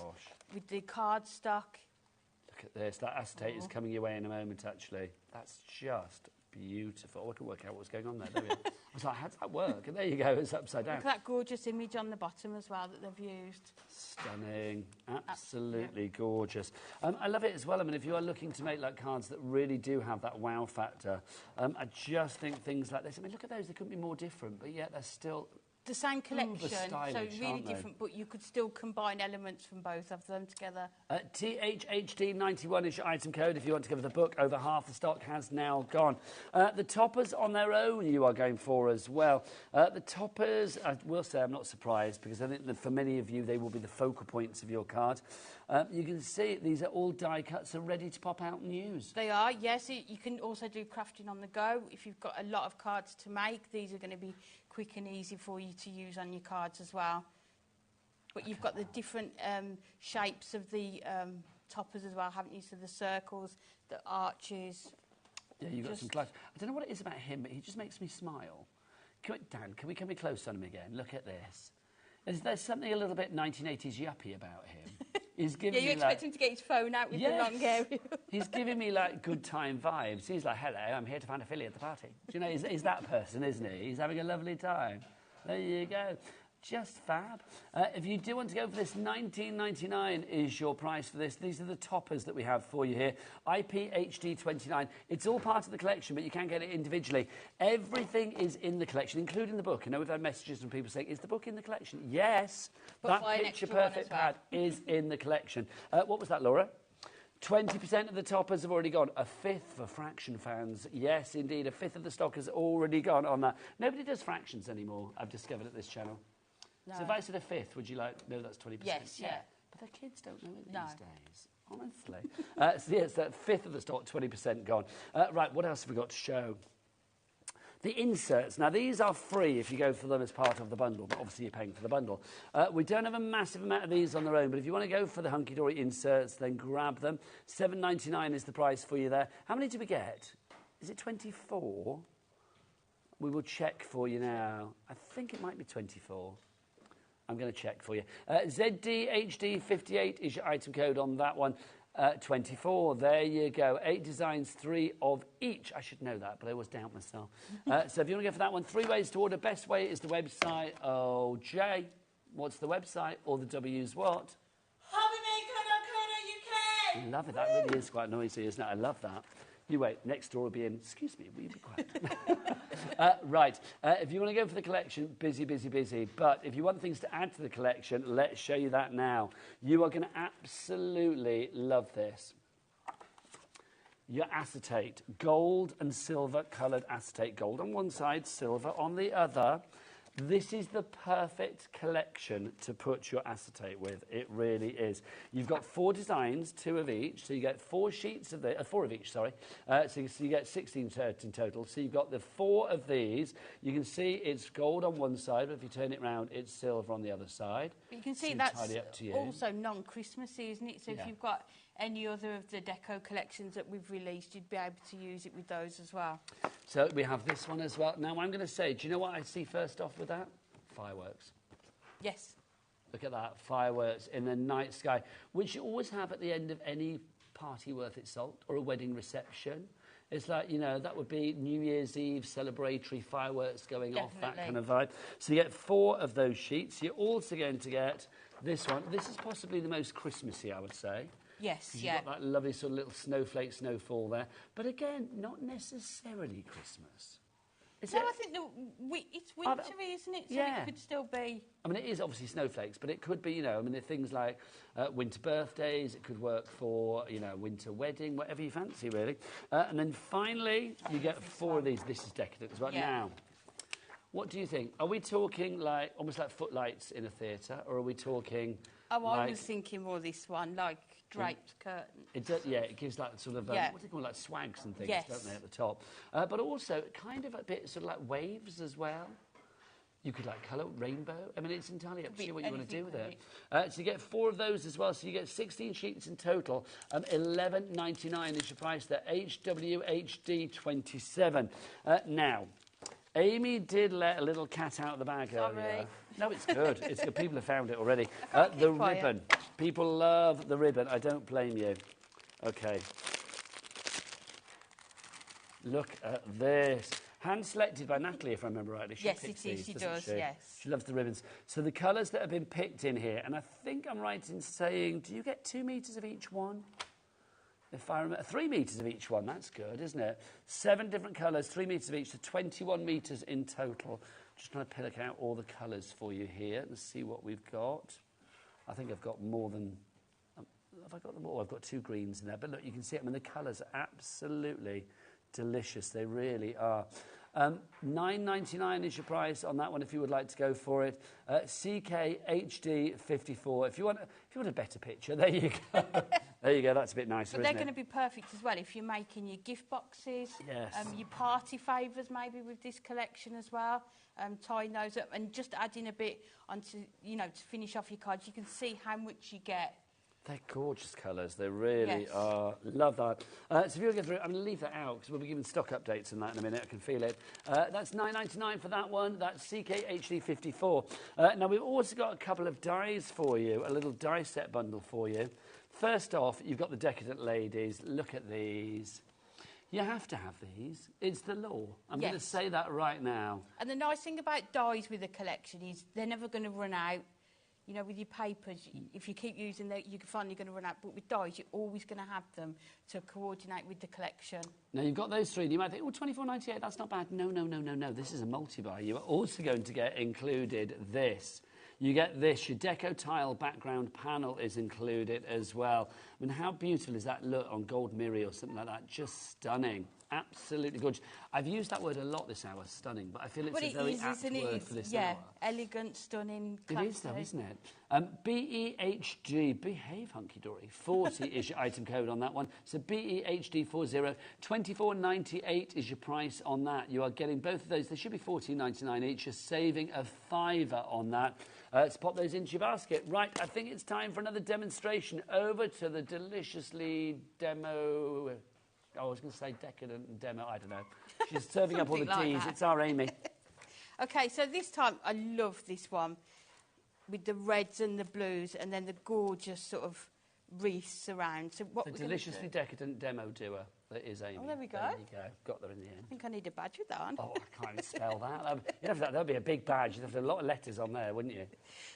with the card stock. Look at this. That acetate is coming your way in a moment, actually. That's just beautiful. I can work out what's going on there. There we go. I was like, how does that work? And there you go, it's upside down. Look at that gorgeous image on the bottom as well that they've used. Stunning. Absolutely gorgeous. I love it as well. I mean, if you are looking to make like cards that really do have that wow factor, I just think things like this, I mean, look at those. They couldn't be more different, but yet they're still... the same collection, stylish, so really different, but you could still combine elements from both of them together. THHD91 is your item code if you want to go for the book. Over half the stock has now gone. The toppers on their own you are going for as well. The toppers, I will say I'm not surprised because I think that for many of you they will be the focal points of your card. You can see these are all die cuts and ready to pop out and use. They are, yes. You can also do crafting on the go. If you've got a lot of cards to make, these are going to be quick and easy for you to use on your cards as well. But you've got the different shapes of the toppers as well, haven't you? So the circles, the arches. Yeah, you've got some close. I don't know what it is about him, but he just makes me smile. Dan, can we come close on him again? Look at this. Is there something a little bit 1980s yuppie about him? He's giving you expect him to get his phone out with the long hair. He's giving me like good time vibes. He's like, hello, I'm here to find a filly at the party. Do you know, he's that person, isn't he? He's having a lovely time. There you go. Just fab. If you do want to go for this, $19.99 is your price for this. These are the toppers that we have for you here. IPHD29. It's all part of the collection, but you can get it individually. Everything is in the collection, including the book. I know we've had messages from people saying, is the book in the collection? Yes. But that Picture Perfect pad is in the collection. What was that, Laura? 20% of the toppers have already gone. A fifth for fraction fans. Yes, indeed. A fifth of the stock has already gone on that. Nobody does fractions anymore, I've discovered at this channel. No. So if I said a fifth, would you like... No, that's 20%. Yes, yeah. But the kids don't know it these days, honestly. So yes, that fifth of the stock, 20% gone. Right, what else have we got to show? The inserts. Now, these are free if you go for them as part of the bundle, but obviously you're paying for the bundle. We don't have a massive amount of these on their own, but if you want to go for the hunky-dory inserts, then grab them. $7.99 is the price for you there. How many do we get? Is it 24? We will check for you now. I think it might be 24. I'm going to check for you. ZDHD58 is your item code on that one. 24. There you go. 8 designs, 3 of each. I should know that, but I always doubt myself. So if you want to go for that one, 3 ways to order. Best way is the website. Oh, Jay, what's the website? Or the W's what? HobbyMaker.co.uk. Love it. That really is quite noisy, isn't it? I love that. You wait, next door will be in. Excuse me, will you be quiet? Right, if you want to go for the collection, busy, busy, busy. But if you want things to add to the collection, let's show you that now. You are going to absolutely love this. Your acetate, gold and silver coloured acetate. Gold on one side, silver on the other. This is the perfect collection to put your acetate with. It really is. You've got 4 designs, 2 of each. So you get 4 sheets of the 4 of each, sorry. So you get 16 in total. So you've got the 4 of these. You can see it's gold on one side, but if you turn it round, it's silver on the other side. But you can see so that's also non-Christmassy, isn't it? So if you've got any other of the deco collections that we've released, you'd be able to use it with those as well. So we have this one as well. Now, I'm going to say, do you know what I see first off with that? Fireworks. Yes. Look at that, fireworks in the night sky, which you always have at the end of any party worth its salt or a wedding reception. It's like, you know, that would be New Year's Eve celebratory fireworks going off, that kind of vibe. So you get 4 of those sheets. You're also going to get this one. This is possibly the most Christmassy, I would say. Yes, You've got that lovely sort of little snowflake, snowfall there. But again, not necessarily Christmas. I think it's wintry, isn't it? So it could still be... I mean, it is obviously snowflakes, but it could be, you know, I mean, there are things like winter birthdays. It could work for, you know, winter wedding, whatever you fancy, really. And then finally, you get 4 of these. This is decadent as well. Yeah. Now, what do you think? Are we talking like almost like footlights in a theatre, or are we talking... Oh, I was thinking more this one, like draped curtains. It does, yeah, it gives that sort of, what do they call it, like swags and things, don't they, at the top? But also kind of a bit sort of like waves as well. You could like colour, rainbow. I mean, it's entirely up to you what you want to do with it. So you get 4 of those as well. So you get 16 sheets in total. $11.99 is your price there. HWHD27. Now, Amy did let a little cat out of the bag earlier. No, it's good. It's good. People have found it already. The ribbon. People love the ribbon. I don't blame you. Okay. Look at this. Hand-selected by Natalie, if I remember rightly. Yes, it is. She does, yes. She loves the ribbons. So the colours that have been picked in here, and I think I'm right in saying, do you get 2 metres of each one? If I remember, 3 metres of each one, that's good, isn't it? 7 different colours, 3 metres of each, so 21 metres in total. Just trying to pick out all the colours for you here and see what we've got. I think I've got more than... have I got them all? I've got 2 greens in there. But look, you can see it. I mean, the colours are absolutely delicious. They really are. $9.99 is your price on that one if you would like to go for it. CKHD54. If you want a better picture, there you go. There you go. That's a bit nicer, but they're going to be perfect as well if you're making your gift boxes, your party favours maybe with this collection as well. Tying those up and just adding a bit onto, you know, to finish off your cards. You can see how much you get. They're gorgeous colours. They really are. Love that. So if you'll get through, I'm going to leave that out because we'll be giving stock updates on that in a minute. I can feel it. That's $9.99 for that one. That's CKHD54. Now, we've also got a couple of dies for you, a little die set bundle for you. First off, you've got the Decadent Ladies. Look at these. You have to have these. It's the law. I'm Yes. going to say that right now. And the nice thing about dyes with the collection is they're never going to run out. You know, with your papers, if you keep using them, you're finally going to run out. But with dyes, you're always going to have them to coordinate with the collection. Now, you've got those three. You might think, oh, $24.98, that's not bad. No, no, no, no, no. This is a multi-buy. You are also going to get included this. You get this. Your Deco Tile background panel is included as well. I mean, how beautiful is that look on gold mirror or something like that? Just stunning. Absolutely gorgeous. I've used that word a lot this hour, stunning, but I feel it's a very apt word for this hour. Elegant, stunning, classy. It is though, isn't it? BEHG, behave hunky-dory. 40 is your item code on that one. So BEHD40, $24.98 is your price on that. You are getting both of those. They should be $14.99 each. You're saving a fiver on that. Let's pop those into your basket. Right, I think it's time for another demonstration. Over to the deliciously demo... I was going to say decadent demo, I don't know. She's serving up all the teas. It's our Amy. OK, so this time, I love this one with the reds and the blues and then the gorgeous sort of wreaths around. So what the deliciously decadent demo doer that is Amy. Oh, there we go. There you go. Got there in the end. I think I need a badge with that on. Oh, I can't even spell that. That would be a big badge. You'd have a lot of letters on there, wouldn't you?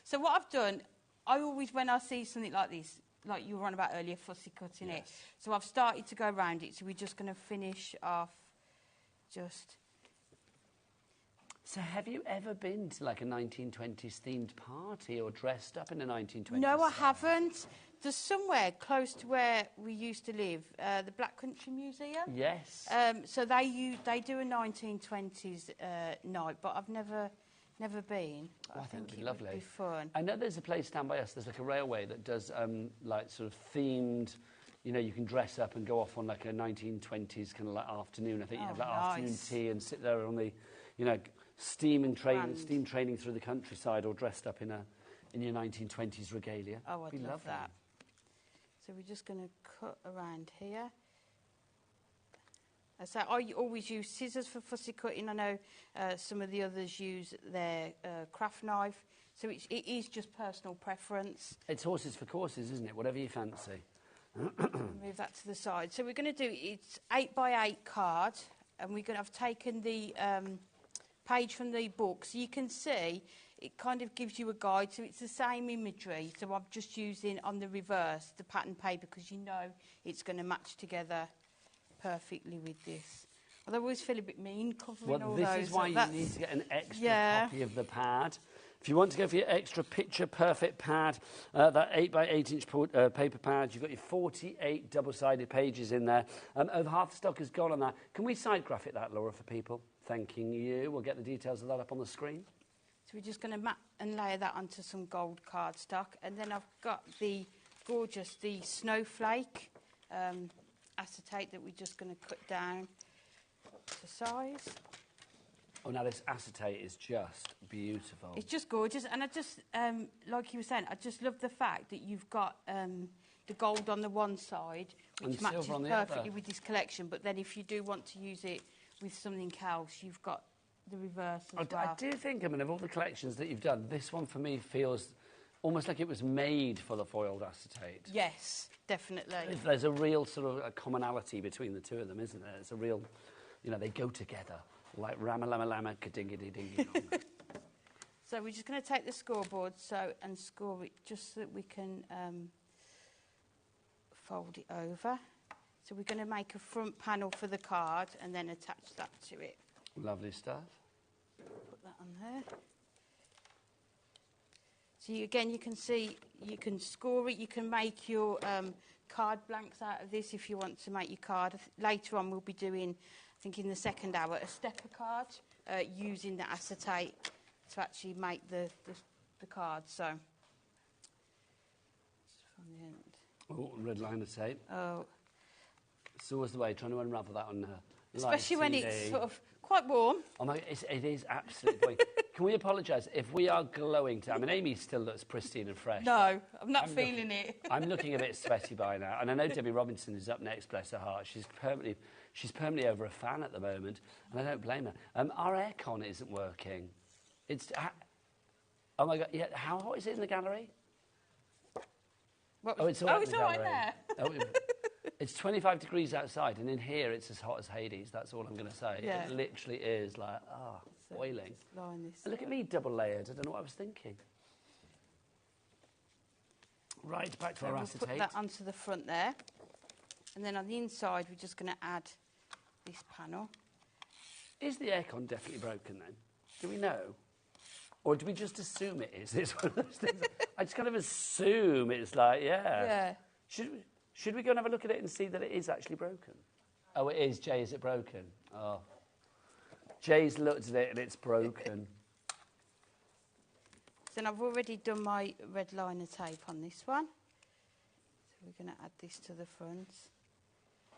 So what I've done, I always, when I see something like this, like you were on about earlier, fussy cutting it. So I've started to go around it. So we're just going to finish off just... So have you ever been to like a 1920s themed party or dressed up in a 1920s No, I haven't. There's somewhere close to where we used to live, the Black Country Museum. Yes. So they do a 1920s night, but I've never been. I think it'd be lovely. Would be fun. I know there's a place down by us, there's like a railway that does like sort of themed, you know, you can dress up and go off on like a 1920s kind of like afternoon. I think you have like afternoon tea and sit there on the, you know, steam training through the countryside or dressed up in your 1920s regalia. Oh, I'd love that. So we're just going to cut around here. So I always use scissors for fussy cutting. I know some of the others use their craft knife. So it is just personal preference. It's horses for courses, isn't it? Whatever you fancy. Move that to the side. So we're going to do, it's 8x8 card. And I've taken the page from the book. So you can see it kind of gives you a guide. So it's the same imagery. So I'm just using on the reverse the pattern paper because you know it's going to match together perfectly with this. Although I always feel a bit mean covering all those. Well, this is why you need to get an extra copy of the pad. If you want to go for your extra picture-perfect pad, that 8x8-inch paper pad, you've got your 48 double-sided pages in there. Over half the stock has gone on that. Can we side graphic that, Laura, for people? Thanking you. We'll get the details of that up on the screen. So we're just going to map and layer that onto some gold cardstock. And then I've got the gorgeous, the snowflake acetate that we're just going to cut down to size. Oh, now this acetate is just beautiful. It's just gorgeous. And I just, like you were saying, I just love the fact that you've got the gold on the one side, which matches perfectly with this collection. But then if you do want to use it with something else, you've got the reverse as well. I do think, I mean, of all the collections that you've done, this one for me feels almost like it was made for the foiled acetate. Yes, definitely. There's a real sort of a commonality between the two of them, isn't there? It's a real, you know, they go together, like rama-lama-lama, ka-dingy-dee-dingy. So we're just going to take the scoreboard and score it just so that we can fold it over. So we're going to make a front panel for the card and then attach that to it. Lovely stuff. Put that on there. So again, you can see, you can score it, you can make your card blanks out of this if you want to make your card. Later on we'll be doing, I think in the second hour, a stepper card using the acetate to actually make the card. So, from the end. Oh, red line of tape. Oh. It's always the way, trying to unravel that on especially when it's sort of quite warm. Oh my, it is absolutely boiling. Can we apologise if we are glowing? I mean, Amy still looks pristine and fresh. No, I'm not feeling it. I'm looking a bit sweaty by now. And I know Debbie Robinson is up next, bless her heart. She's permanently over a fan at the moment, and I don't blame her. Our aircon isn't working. Oh my God, yeah, how hot is it in the gallery? What? Oh, it's all right there. It's 25 degrees outside, and in here it's as hot as Hades. That's all I'm going to say. Yeah. It literally is like, boiling. Line this And look at me, double layered. I don't know what I was thinking. Right, back to our we'll acetate. put that onto the front there. And then on the inside, we're just going to add this panel. Is the aircon definitely broken then? Do we know? Or do we just assume it is? It's one of those things. I just kind of assume it's like, Yeah. Should we go and have a look at it and see that it is actually broken? Oh, it is. Jay, is it broken? Oh. Jay's looked at it and it's broken. So then I've already done my red liner tape on this one. So we're going to add this to the front.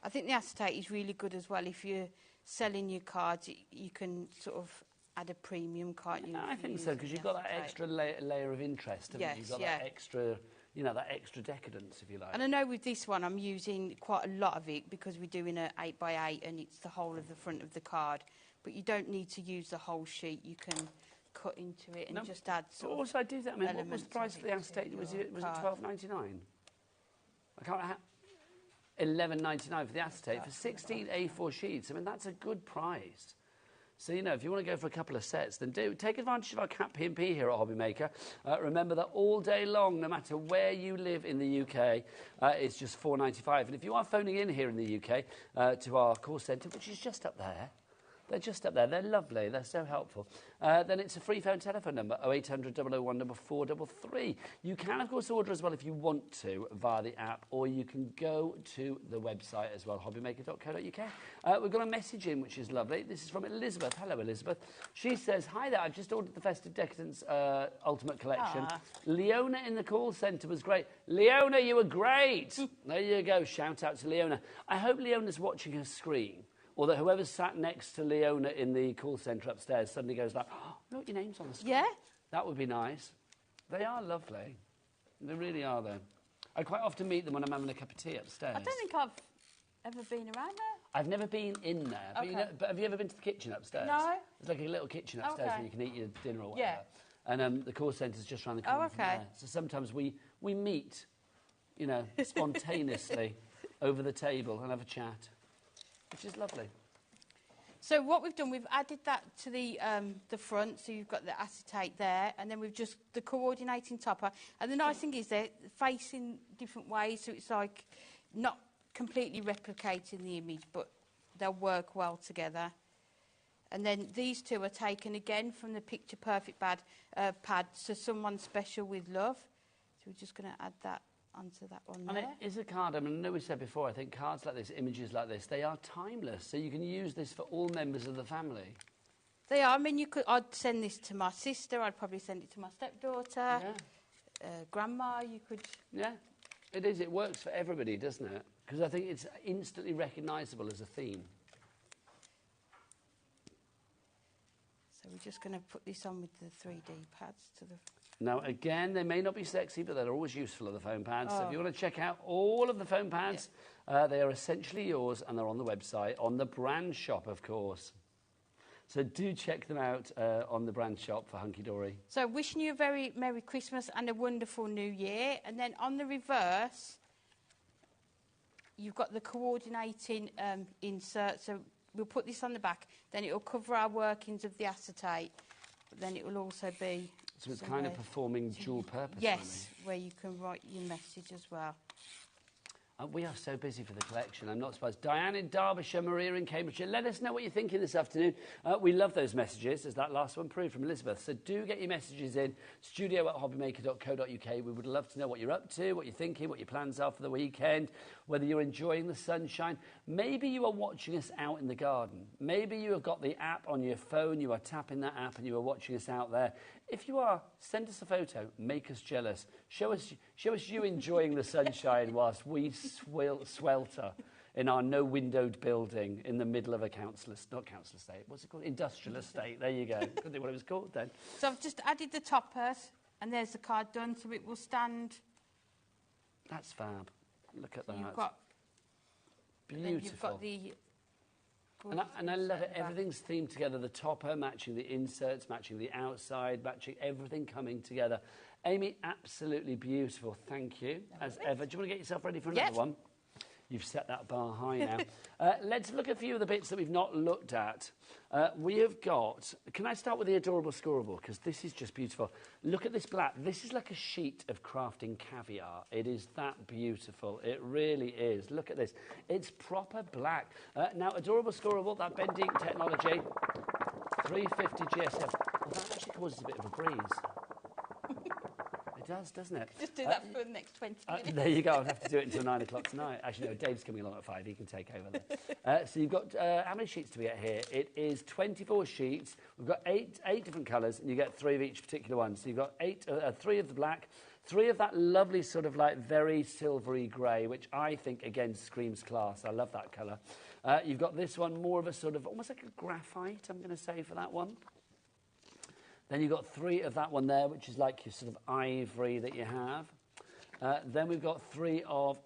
I think the acetate is really good as well. If you're selling your cards, you can sort of add a premium, can't you? I think so, because you've got that extra layer of interest, haven't you? You've got that extra, that extra decadence, if you like. And I know with this one, I'm using quite a lot of it because we're doing an 8x8 and it's the whole of the front of the card. But you don't need to use the whole sheet. You can cut into it and just add sort of also, I do that. I mean, what was the price of the acetate? Was it $12.99? I can't. $11.99 for the acetate for 16 A4 sheets. I mean, that's a good price. So, if you want to go for a couple of sets, then take advantage of our Cat P&P here at HobbyMaker. Remember that all day long, no matter where you live in the UK, it's just $4.95. And if you are phoning in here in the UK to our call centre, which is just up there, they're just up there. They're lovely. They're so helpful. Then it's a free phone telephone number, 0800 001 433. You can, of course, order as well if you want to via the app, or you can go to the website as well, hobbymaker.co.uk. We've got a message in, which is lovely. This is from Elizabeth. Hello, Elizabeth. She says, hi there. I've just ordered the Festive Decadence Ultimate Collection. Leona in the call centre was great. Leona, you were great. There you go. Shout out to Leona. I hope Leona's watching her screen. Or that whoever's sat next to Leona in the call centre upstairs suddenly goes like, oh, look, your name's on the screen. Yeah. That would be nice. They are lovely. They really are, though. I quite often meet them when I'm having a cup of tea upstairs. I don't think I've ever been around there. I've never been in there. Okay. But have you ever been to the kitchen upstairs? No. There's like a little kitchen upstairs where you can eat your dinner or whatever. Yeah. And the call centre's just around the corner from there. So sometimes we meet, spontaneously over the table and have a chat, which is lovely. So what we've done, we've added that to the front, so you've got the acetate there, and then we've just the coordinating topper. And the nice thing is they're facing different ways, so it's like not completely replicating the image, but they'll work well together. And then these two are taken again from the Picture Perfect pad, so Someone Special with Love. So we're just going to add that onto that one there. And it is a card, I know we said before, I think cards like this, images like this, they are timeless. So you can use this for all members of the family. They are. I mean, I'd send this to my sister. I'd probably send it to my stepdaughter. Yeah. Grandma, you could... Yeah, it is. It works for everybody, doesn't it? Because I think it's instantly recognisable as a theme. So we're just going to put this on with the 3D pads to the... Now, again, they may not be sexy, but they're always useful, the foam pads. So if you want to check out all of the foam pads, they are essentially yours, and they're on the website, on the brand shop, of course. So do check them out on the brand shop for Hunky Dory. So wishing you a very Merry Christmas and a wonderful New Year. And then on the reverse, you've got the coordinating insert. So we'll put this on the back. Then it'll cover our workings of the acetate. But then it will also be... So it's kind of performing dual purpose. Yes, where you can write your message as well. We are so busy for the collection, I'm not surprised. Diane in Derbyshire, Maria in Cambridgeshire. Let us know what you're thinking this afternoon. We love those messages, as that last one proved from Elizabeth. So do get your messages in, studio@hobbymaker.co.uk. We would love to know what you're up to, what you're thinking, what your plans are for the weekend, whether you're enjoying the sunshine. Maybe you are watching us out in the garden. Maybe you have got the app on your phone, you are tapping that app and you are watching us out there. If you are, send us a photo, make us jealous. Show us you enjoying the sunshine whilst we swelter in our no-windowed building in the middle of a not council estate, what's it called? Industrial estate, there you go. Couldn't think what it was called then. So I've just added the toppers, and there's the card done, so it will stand. That's fab. Look at that. You've got, beautiful. then you've got the... And I love it. Everything's themed together. The topper matching the inserts, matching the outside, matching everything coming together. Amy, absolutely beautiful. Thank you, as ever. Do you want to get yourself ready for another one? You've set that bar high now. Let's look at a few of the bits that we've not looked at. We have got... Can I start with the adorable scorable? Because this is just beautiful. Look at this black. This is like a sheet of crafting caviar. It is that beautiful. It really is. Look at this. It's proper black. Now, adorable scorable, that bending technology, 350 GSM. Well, that actually causes a bit of a breeze. It does, doesn't it? Just do that for the next 20 minutes. There you go. I'll have to do it until 9 o'clock tonight. Actually, no, Dave's coming along at 5. He can take over there. So you've got, how many sheets do we get here? It is 24 sheets. We've got eight different colours, and you get 3 of each particular one. So you've got 3 of the black, 3 of that lovely sort of like very silvery grey, which I think, again, screams class. I love that colour. You've got this one, more of a sort of, almost like a graphite, I'm going to say, for that one. Then you've got 3 of that one there, which is like your sort of ivory that you have. Then we've got 3 of,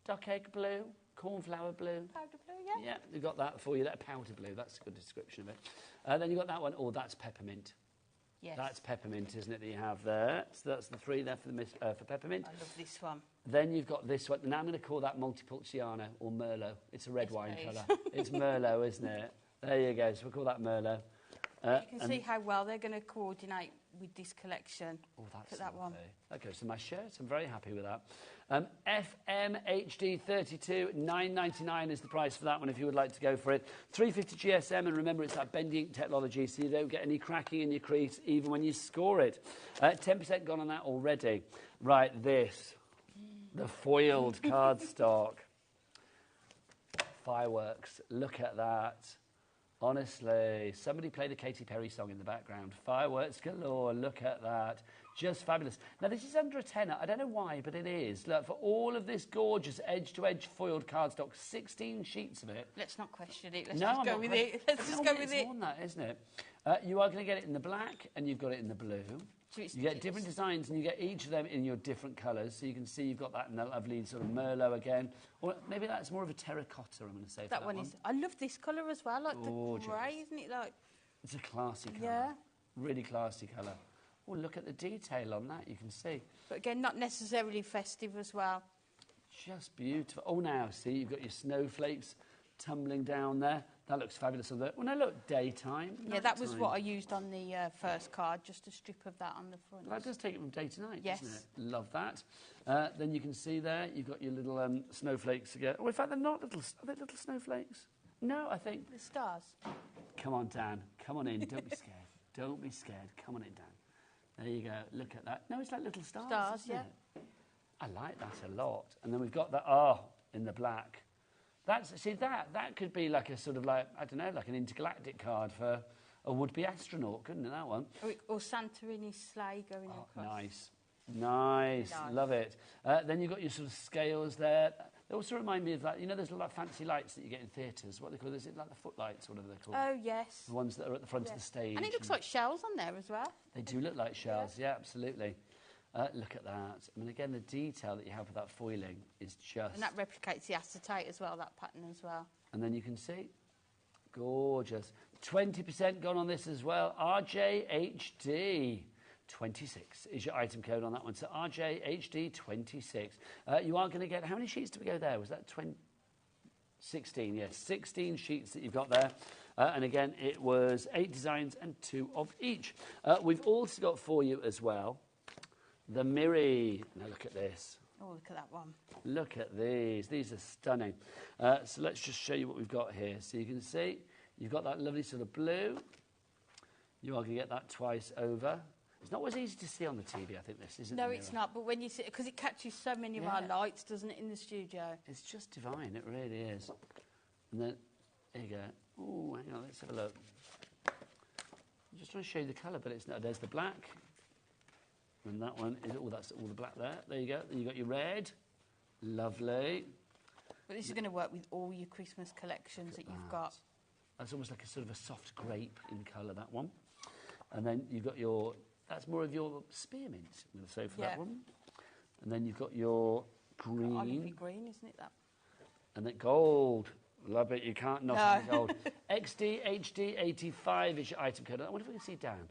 duck egg blue, cornflower blue. Powder blue, yeah. Yeah, we've got that for you. That powder blue, that's a good description of it. Then you've got that one, that's peppermint. Yes. That's peppermint, isn't it, that you have there? So that's the 3 there for peppermint. I love this one. Then you've got this one. Now I'm going to call that Montepulciano or Merlot. It's a red wine please. colour. It's Merlot, isn't it? There you go. So we'll call that Merlot. You can see how well they're going to coordinate with this collection. Oh, that's Look at that one. That goes to my shirt. I'm very happy with that. FMHD32, $9.99 is the price for that one if you would like to go for it. 350 GSM, and remember it's that bending technology, so you don't get any cracking in your crease even when you score it. 10% gone on that already. Right, this, the foiled cardstock. Fireworks, look at that. Honestly, somebody played a Katy Perry song in the background. Fireworks galore, look at that. Just fabulous. Now, this is under a tenner. I don't know why, but it is. Look, for all of this gorgeous edge-to-edge foiled cardstock, 16 sheets of it. Let's not question it. Let's just go with it. Let's just go with it. It's more than that, isn't it? You are going to get it in the black, and you've got it in the blue. So you get different designs, and you get each of them in your different colours. So you can see you've got that in the lovely sort of Merlot again. Or maybe that's more of a terracotta, I'm going to say. That one is... I love this colour as well, like gorgeous. The grey, isn't it? Like... It's a classy colour. Yeah. Really classy colour. Oh, look at the detail on that, you can see. But again, not necessarily festive as well. Just beautiful. Oh, now, see, you've got your snowflakes tumbling down there. That looks fabulous. Oh, no, look, daytime. Yeah, that was what I used on the first card, just a strip of that on the front. Well, that does take it from day to night, yes. Doesn't it? Love that. Then you can see there, you've got your little snowflakes again. Oh, in fact, they're not little... Are they little snowflakes? No, I think... The stars. Come on, Dan. Come on in. Don't be scared. Don't be scared. Come on in, Dan. There you go. Look at that. No, it's like little stars. Stars, yeah. It? I like that a lot. And then we've got that, in the black. That could be like a sort of like, I don't know, like an intergalactic card for a would-be astronaut, couldn't it, that one? Or Santa in his sleigh going across. Nice. Love it. Then you've got your sort of scales there. They also remind me of that, there's a lot of fancy lights that you get in theatres. What they call, is it like the footlights, whatever they're called? Oh, yes. The ones that are at the front of the stage. And it looks like shells on there as well. They do look like shells, yeah absolutely. Look at that. I mean, again, the detail that you have with that foiling is just... And that replicates the acetate as well, that pattern as well. And then you can see, gorgeous. 20% gone on this as well. RJHD. 26 is your item code on that one. So RJHD26. You are going to get... How many sheets do we go there? Was that 16? Yes, 16 sheets that you've got there. And again, it was 8 designs and 2 of each. We've also got for you as well the Miri. Now look at this. Oh, look at that one. Look at these. These are stunning. So let's just show you what we've got here. So you can see you've got that lovely sort of blue. You are going to get that twice over. It's not always easy to see on the TV, I think, this, isn't it? No, it's not. But when you see it, because it catches so many of our lights, doesn't it, in the studio? It's just divine. It really is. And then, there you go. Oh, hang on. Let's have a look. I'm just trying to show you the colour, but it's not. There's the black. And that one is... Oh, that's all the black there. There you go. Then you've got your red. Lovely. But this is going to work with all your Christmas collections that you've got. That's almost like a sort of a soft grape in colour, that one. And then you've got your... That's more of your spearmint, I'm going to say, for that one. And then you've got your green. Olivey green, isn't it, that? And then gold. Love it. You can't knock on the gold. XDHD85 is your item code. I wonder if we can see Dan.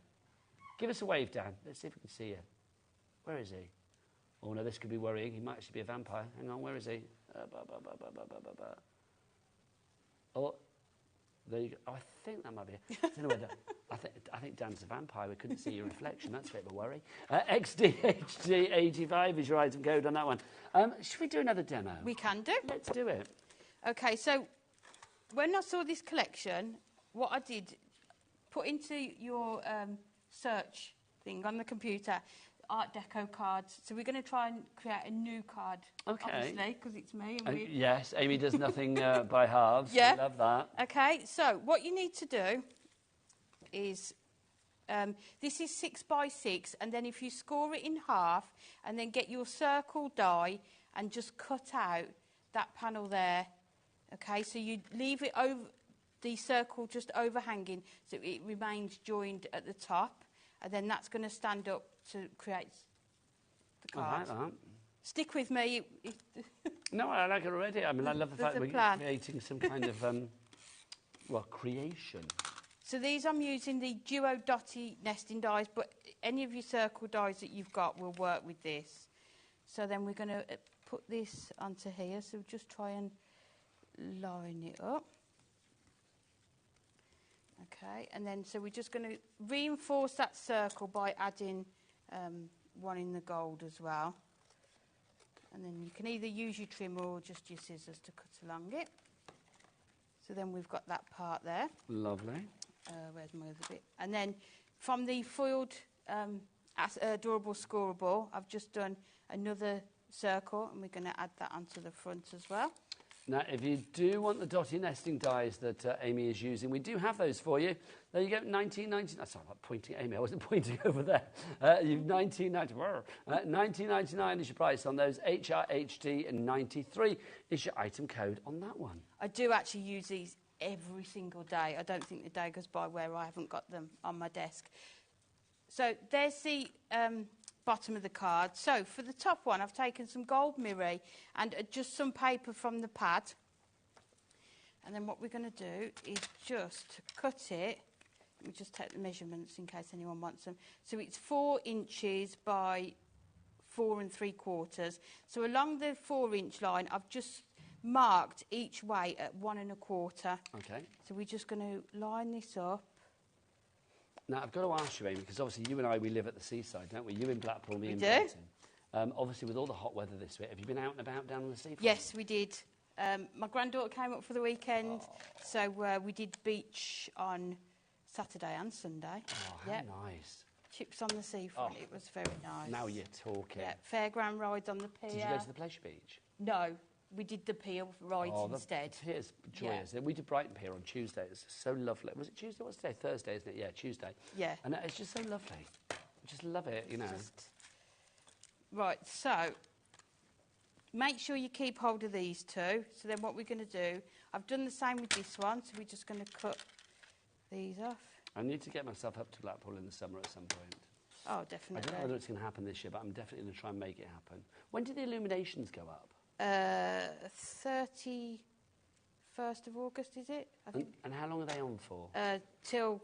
Give us a wave, Dan. Let's see if we can see you. Where is he? Oh, no, this could be worrying. He might actually be a vampire. Hang on, where is he? Oh, there you go. Oh, I think that might be it. I don't know whether... I think Dan's a vampire. We couldn't see your reflection. That's a bit of a worry. XDHD85 is your item code on that one. Should we do another demo? We can do. Let's do it. Okay, so when I saw this collection, what I did, put into your search thing on the computer, Art Deco cards. So we're going to try and create a new card, obviously, because it's me. And yes, Amy does nothing by halves. Yeah. I love that. Okay, so what you need to do is, this is 6 by 6, and then if you score it in half, and then get your circle die and just cut out that panel there. Okay, so you leave it over, the circle just overhanging, so it remains joined at the top, and then that's going to stand up to create the card. I like that. Stick with me. No, I like it already. I mean, I love the fact that we're plan. creating some kind of, creation. So these I'm using the Duo Dotty nesting dies, but any of your circle dies that you've got will work with this. So then we're going to put this onto here, so just try and line it up. Okay, and then so we're just going to reinforce that circle by adding one in the gold as well. And then you can either use your trim or just your scissors to cut along it. So then we've got that part there. Lovely. Where's my other bit? And then from the foiled durable scoreable, I've just done another circle, and we're going to add that onto the front as well. Now, if you do want the dotty nesting dies that Amy is using, we do have those for you. There you go, 19.99. Sorry, I'm not pointing at Amy. I wasn't pointing over there. You've 19.99 is your price on those. HRHD 93 is your item code on that one. I do actually use these every single day. I don't think the day goes by where I haven't got them on my desk. So there's the bottom of the card. So for the top one, I've taken some gold mirror and just some paper from the pad. And then what we're going to do is just cut it. Let me just take the measurements in case anyone wants them. So it's 4 inches by 4 3/4. So along the 4-inch line, I've just marked each way at 1 1/4. Okay. So we're just going to line this up. Now, I've got to ask you, Amy, because obviously you and I, we live at the seaside, don't we? You in Blackpool, me in do. Brighton. Obviously, with all the hot weather this week, have you been out and about down on the seafront? Yes, we did. My granddaughter came up for the weekend, so we did beach on Saturday and Sunday. Oh, how nice. Chips on the seafront, it was very nice. Now you're talking. Yeah, fairground rides on the pier. Did you go to the Pleasure Beach? No, we did the pier rides instead. The pier's joyous. Yeah. We did Brighton Pier on Tuesday. It was so lovely. Was it Tuesday? What's today? Thursday, isn't it? Yeah, Tuesday. Yeah. And it's just so lovely. I just love it, you know. Right, so make sure you keep hold of these two. So then what we're going to do, I've done the same with this one, so we're just going to cut these off. I need to get myself up to Blackpool in the summer at some point. Oh, definitely. I don't know whether it's going to happen this year, but I'm definitely going to try and make it happen. When do the illuminations go up? 31st of August, is it? I think. And how long are they on for? Till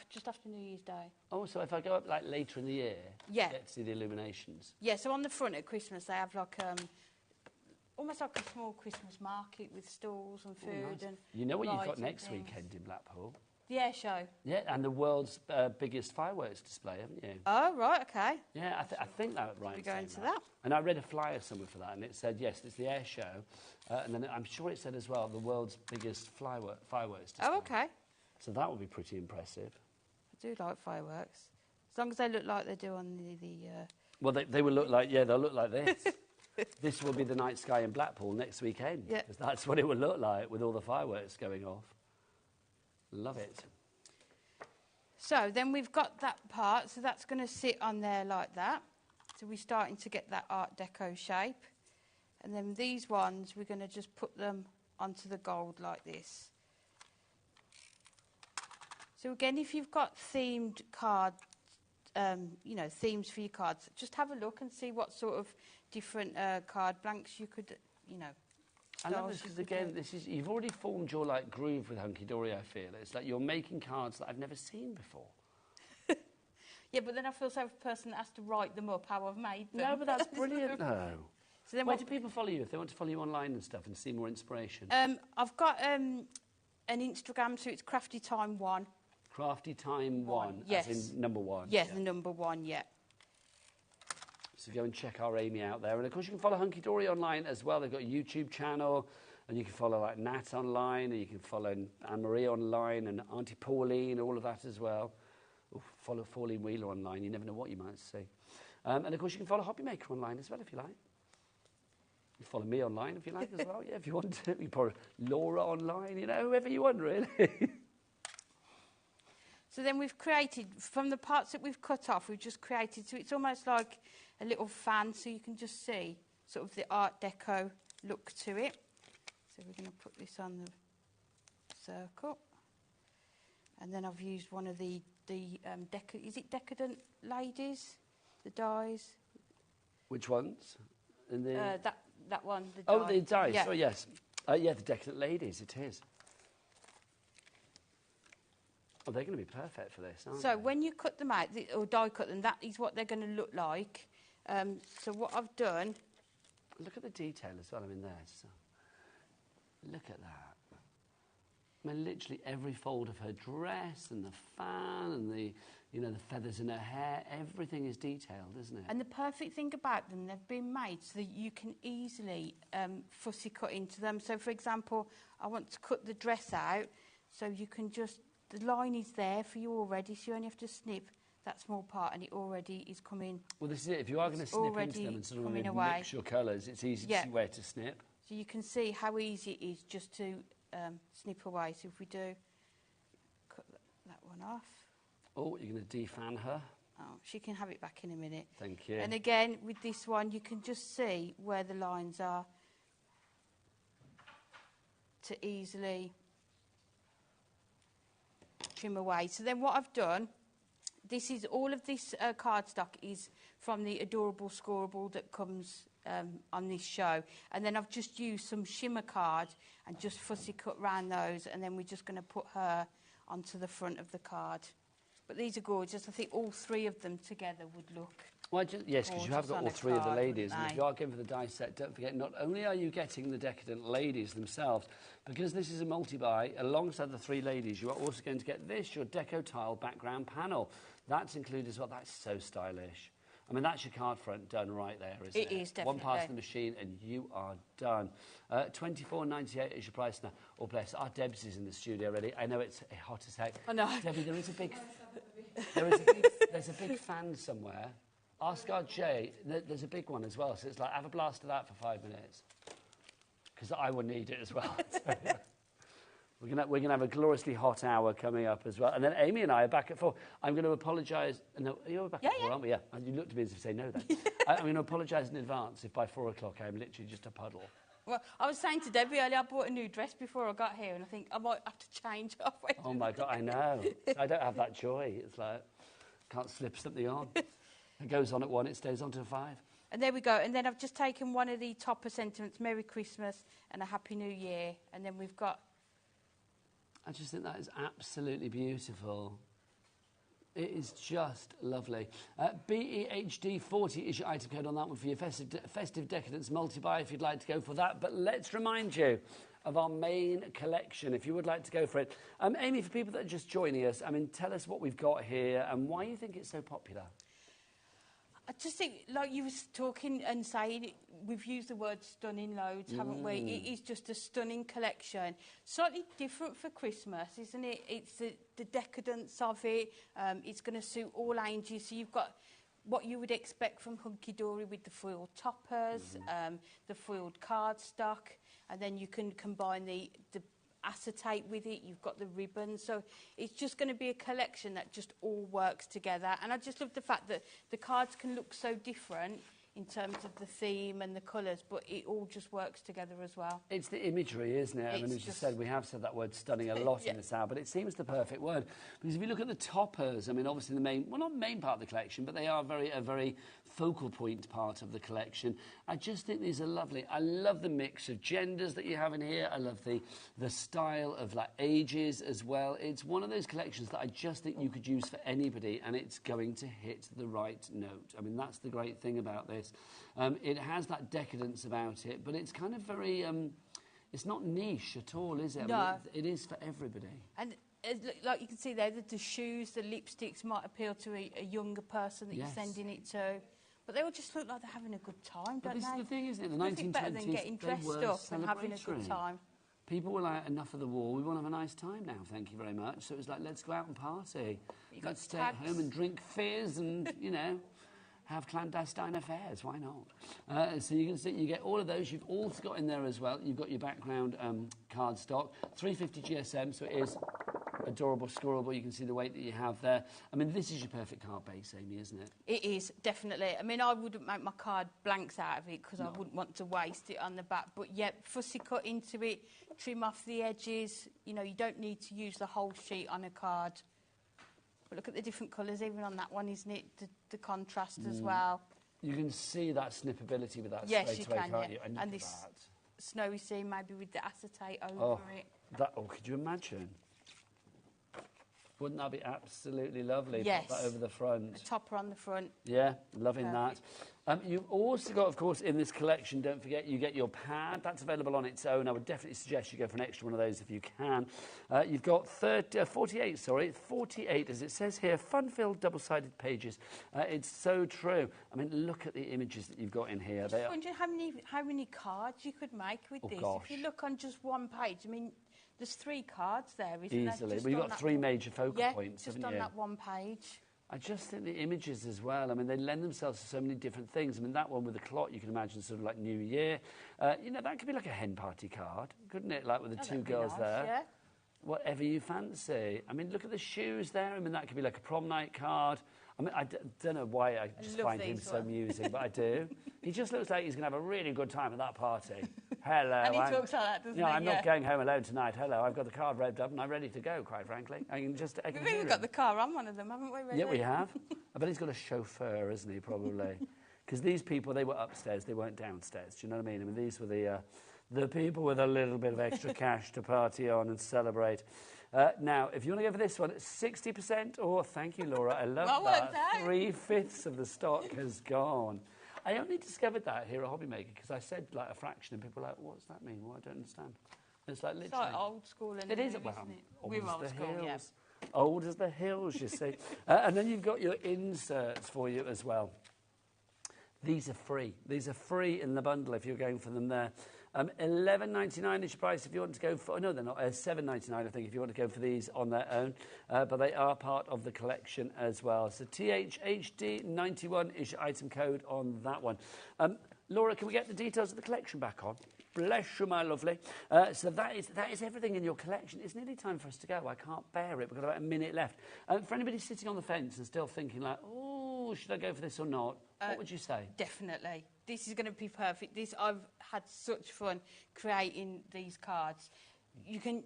just after New Year's Day. Oh, so if I go up like later in the year, yeah, get to see the illuminations. Yeah, so on the front at Christmas they have like almost like a small Christmas market with stalls and food nice. and. You know what you've got and next things. weekend in Blackpool? The air show. Yeah, and the world's biggest fireworks display, haven't you? Oh, right, okay. Yeah, I think that right. We're going to that. And I read a flyer somewhere for that, and it said, yes, it's the air show. And then I'm sure it said as well, the world's biggest fireworks display. Oh, okay. So that would be pretty impressive. I do like fireworks. As long as they look like they do on the Well, they will look like, they'll look like this. This will be the night sky in Blackpool next weekend. Yeah. That's what it will look like with all the fireworks going off. Love it. So then we've got that part, so that's going to sit on there like that. So we're starting to get that Art Deco shape. And then these ones, we're going to just put them onto the gold like this. So again, if you've got themed cards, themes for your cards, just have a look and see what sort of different card blanks you could, I love this because, again, you've already formed your groove with Hunky Dory, I feel. It's like you're making cards that I've never seen before. Yeah, but then I feel sorry for the person that has to write them up how I've made them. No, but that's brilliant, though. So then Where do people follow you if they want to follow you online and stuff and see more inspiration? I've got an Instagram, so it's Crafty Time 1. Crafty Time 1, yes. as in number 1. Yes, the number 1, yeah. So go and check our Amy out there. And, of course, you can follow Hunky Dory online as well. They've got a YouTube channel, and you can follow, like, Nat online, and you can follow Anne-Marie online and Auntie Pauline, all of that as well. Or follow Pauline Wheeler online. You never know what you might see. And, of course, you can follow HobbyMaker online as well, if you like. You follow me online, if you like, as well. Yeah, if you want to. You can follow Laura online, you know, whoever you want, really. So then we've created, from the parts that we've cut off, we've just created, so it's almost like a little fan, so you can just see sort of the Art Deco look to it. So we're going to put this on the circle. And then I've used one of the is it Decadent Ladies? The dies? Which ones? In the... That one, the Oh, die. the dice. Yeah. Oh, yes. Yeah, the Decadent Ladies, it is. Oh, they're going to be perfect for this, aren't they? So when you cut them out, or die cut them, that is what they're going to look like. So what I've done... Look at the detail as well, I mean, there. So, look at that. I mean, literally every fold of her dress and the fan and the, you know, the feathers in her hair, everything is detailed, isn't it? And the perfect thing about them, they've been made so that you can easily fussy cut into them. So, for example, I want to cut the dress out, so you can just... The line is there for you already, so you only have to snip that small part and it already is coming. Well, this is it. If you are going to snip into them and sort of mix your colours, it's easy to see where to snip. So you can see how easy it is just to snip away. So if we do cut that one off. Oh, you're going to defan her? Oh, she can have it back in a minute. Thank you. And again, with this one, you can just see where the lines are to easily trim away. So then what I've done, this is all of this cardstock is from the adorable scoreable that comes on this show, and then I've just used some shimmer card and just fussy cut round those, and then we're just going to put her onto the front of the card. But these are gorgeous. I think all three of them together would look... Well, yes, because you have got all three of the ladies. And if you are going for the die set, don't forget, not only are you getting the Decadent Ladies themselves, because this is a multi-buy, alongside the three ladies, you are also going to get this, your Deco Tile background panel. That's included as well. That's so stylish. I mean, that's your card front done right there, isn't it? It is, definitely. One pass of the machine and you are done. $24.98 is your price now. Oh, bless. Our Debs is in the studio already. I know it's hot as heck. I know. Debbie, there's a big fan somewhere. Ask our Jay. There's a big one as well. So it's like, have a blast of that for 5 minutes. Because I will need it as well. So, yeah. We're gonna have a gloriously hot hour coming up as well. And then Amy and I are back at 4. I'm going to apologise. No, you're back at 4, aren't we? Yeah. And you looked at me as if to say no then. I'm going to apologise in advance if by 4 o'clock I'm literally just a puddle. Well, I was saying to Debbie earlier, I bought a new dress before I got here, and I think I might have to change halfway through. Oh, my God, I know. I don't have that joy. It's like, can't slip something on. It goes on at 1, it stays on till 5. And there we go. And then I've just taken one of the topper sentiments, Merry Christmas and a Happy New Year. And then we've got... I just think that is absolutely beautiful. It is just lovely. BEHD40 is your item code on that one for your Festive Decadence multi-buy if you'd like to go for that. But let's remind you of our main collection if you would like to go for it. Amy, for people that are just joining us, I mean, tell us what we've got here and why you think it's so popular. I just think, like you was talking and saying, we've used the word stunning loads, haven't we? It is just a stunning collection. Slightly different for Christmas, isn't it? It's the decadence of it. It's going to suit all ages. So you've got what you would expect from Hunky Dory with the foiled toppers, the foiled cardstock, and then you can combine the acetate with it. You've got the ribbon, so it's just going to be a collection that just all works together. And I just love the fact that the cards can look so different in terms of the theme and the colours, but it all just works together as well. It's the imagery, isn't it? I mean, as you said, we have said that word stunning a lot in this hour, but it seems the perfect word. Because if you look at the toppers, I mean, obviously the main, well, not main part of the collection, but they are a very focal point part of the collection. I just think these are lovely. I love the mix of genders that you have in here. I love the style of like ages as well. It's one of those collections that I just think you could use for anybody, and it's going to hit the right note. I mean, that's the great thing about this. It has that decadence about it, but it's kind of very, it's not niche at all, is it? No. I mean, it is for everybody. And like you can see there, the shoes, the lipsticks might appeal to a younger person that you're sending it to. But they all just look like they're having a good time, don't they? This is the thing, isn't it? The Nothing 1920s, better than getting dressed up and having a good time. People were like, enough of the war, we want to have a nice time now, thank you very much. So it was like, let's go out and party. Let's stay at home and drink fizz and, you know, have clandestine affairs, why not? So you can see, you get all of those. You've also got in there as well, you've got your background card stock, 350 GSM, so it is adorable, scoreable. You can see the weight that you have there. I mean, this is your perfect card base, Amy, isn't it? It is, definitely. I mean, I wouldn't make my card blanks out of it because I wouldn't want to waste it on the back. But, yeah, fussy cut into it, trim off the edges. You know, you don't need to use the whole sheet on a card. But look at the different colours, even on that one, isn't it? The contrast as well. You can see that snippability with that yes, straight away, can, can't yeah. you? And this snowy scene, maybe with the acetate over it. Could you imagine? Wouldn't that be absolutely lovely? Yes. Pop that over the front. A topper on the front. Yeah, loving Perfect. that. You've also got, of course, in this collection, don't forget, you get your pad. That's available on its own. I would definitely suggest you go for an extra one of those if you can. You've got 48, as it says here, fun-filled double-sided pages. It's so true. I mean, look at the images that you've got in here. I'm just wondering how many cards you could make with this. Gosh. If you look on just one page, I mean, there's 3 cards there, isn't Easily. there? Well, you've got 3 major focal points, just haven't on you? that one page. I just think the images as well, I mean, they lend themselves to so many different things. I mean, that one with the clock, you can imagine sort of like New Year. You know, that could be like a hen party card, couldn't it? Like with the 2 girls nice, there. Yeah. Whatever you fancy. I mean, look at the shoes there. I mean, that could be like a prom night card. I mean, I don't know why I just find him so amusing, but I do. He just looks like he's going to have a really good time at that party. Hello. And he talks like that, doesn't he? I'm not going home alone tonight. Hello, I've got the card revved up and I'm ready to go, quite frankly. I can We've even got the car on one of them, haven't we, really? Yeah, we have. I bet he's got a chauffeur, isn't he, probably? Because these people, they were upstairs, they weren't downstairs. Do you know what I mean? I mean, these were the people with a little bit of extra cash to party on and celebrate. Now, if you want to go for this one, 60%, thank you, Laura, I love that. 3/5 of the stock has gone. I only discovered that here at HobbyMaker because I said like a fraction and people were like, what does that mean? Well, I don't understand. It's like literally... It's like old school. It is, well, isn't it? We're old school, yeah. Old as the hills, you see. And then you've got your inserts for you as well. These are free. These are free in the bundle if you're going for them there. $11.99 is your price if you want to go for... No, they're not. $7.99, I think, if you want to go for these on their own. But they are part of the collection as well. So THHD91 is your item code on that one. Laura, can we get the details of the collection back on? Bless you, my lovely. So that is everything in your collection. It's nearly time for us to go. I can't bear it. We've got about a minute left. For anybody sitting on the fence and still thinking like, oh, should I go for this or not? What would you say? Definitely. This is going to be perfect. I've had such fun creating these cards.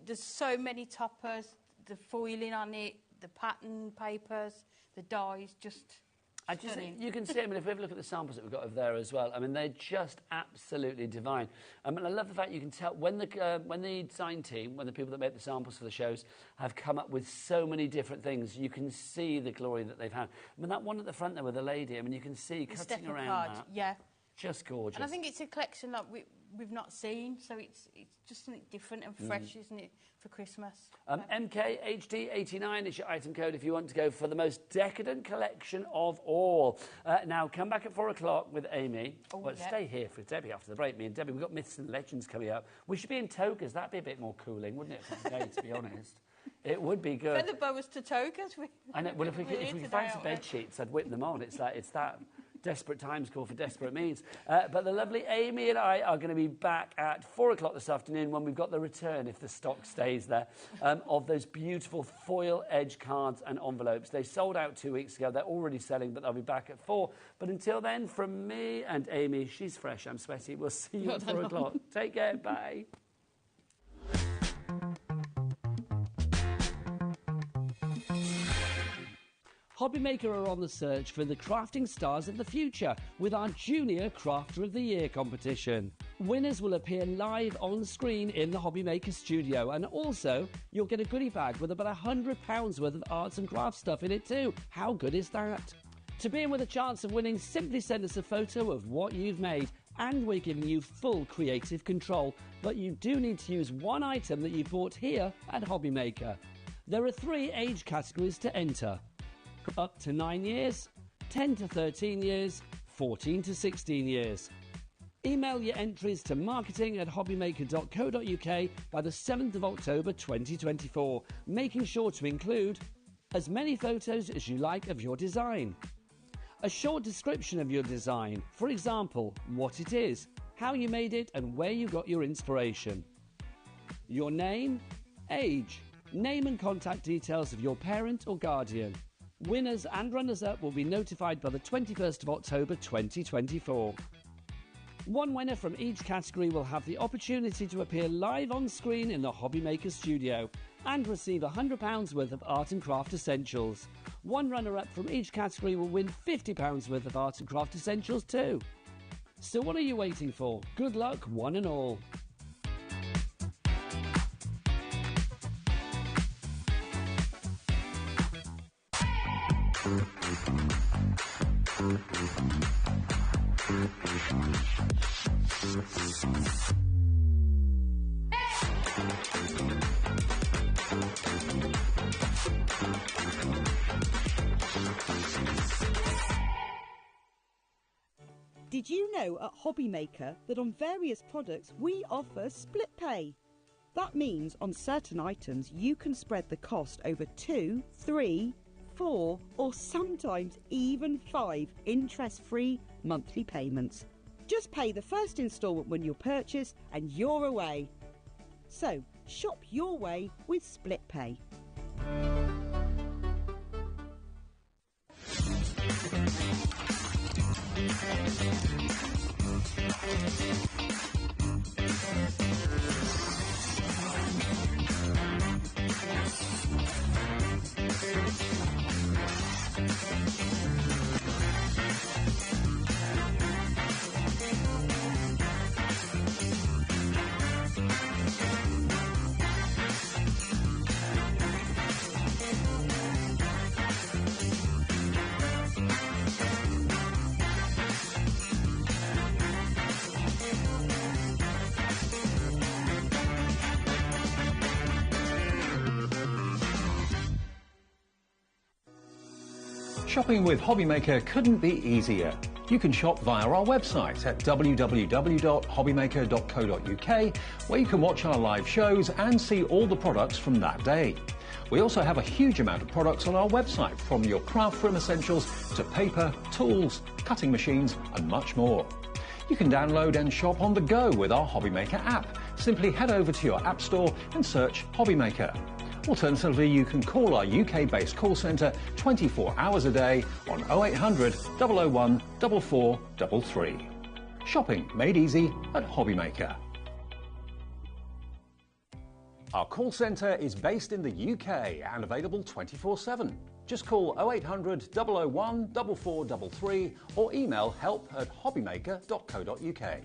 There's so many toppers, the foiling on it, the pattern papers, the dies, you can see, I mean, if we have a look at the samples that we've got over there as well, I mean, they're just absolutely divine. And I love the fact you can tell when the design team, when the people that make the samples for the shows have come up with so many different things, you can see the glory that they've had. I mean, that one at the front there with the lady, I mean, you can see cutting around card, that. Yeah. Just gorgeous. And I think it's a collection that we've not seen, so it's just something different and fresh, isn't it, for Christmas? MKHD89 is your item code if you want to go for the most decadent collection of all. Now, come back at 4 o'clock with Amy. Stay here for Debbie after the break. Me and Debbie, we've got Myths and Legends coming up. We should be in togas. That'd be a bit more cooling, wouldn't it, for today, to be honest? It would be good. Feather boas to togas. I know. Well, if we could find some bed sheets, I'd whip them on. It's that Desperate times call for desperate means. But the lovely Amy and I are going to be back at 4 o'clock this afternoon when we've got the return, if the stock stays there, of those beautiful foil edge cards and envelopes. They sold out 2 weeks ago. They're already selling, but they'll be back at 4. But until then, from me and Amy, she's fresh, I'm sweaty. We'll see you at 4 o'clock. Take care. Bye. HobbyMaker are on the search for the crafting stars of the future with our Junior Crafter of the Year competition. Winners will appear live on screen in the HobbyMaker studio, and also you'll get a goodie bag with about £100 worth of arts and crafts stuff in it too. How good is that? To be in with a chance of winning, simply send us a photo of what you've made, and we're giving you full creative control, but you do need to use one item that you bought here at HobbyMaker. There are 3 age categories to enter. Up to 9 years, 10 to 13 years, 14 to 16 years. Email your entries to marketing@hobbymaker.co.uk by the 7th of October 2024, making sure to include as many photos as you like of your design, a short description of your design, for example, what it is, how you made it and where you got your inspiration, your name, age, name and contact details of your parent or guardian. Winners and runners-up will be notified by the 21st of October 2024. One winner from each category will have the opportunity to appear live on screen in the HobbyMaker studio and receive £100 worth of art and craft essentials. One runner-up from each category will win £50 worth of art and craft essentials too. So what are you waiting for? Good luck, one and all. Did you know at HobbyMaker that on various products we offer split pay? That means on certain items you can spread the cost over 2, 3, 4 or sometimes even 5 interest-free monthly payments. Just pay the first instalment when you purchase and you're away. So shop your way with split pay. Shopping with HobbyMaker couldn't be easier. You can shop via our website at www.hobbymaker.co.uk, where you can watch our live shows and see all the products from that day. We also have a huge amount of products on our website, from your craft room essentials to paper, tools, cutting machines and much more. You can download and shop on the go with our HobbyMaker app. Simply head over to your app store and search HobbyMaker. Alternatively, you can call our UK-based call centre 24 hours a day on 0800 001 4433. Shopping made easy at HobbyMaker. Our call centre is based in the UK and available 24/7. Just call 0800 001 4433 or email help@hobbymaker.co.uk.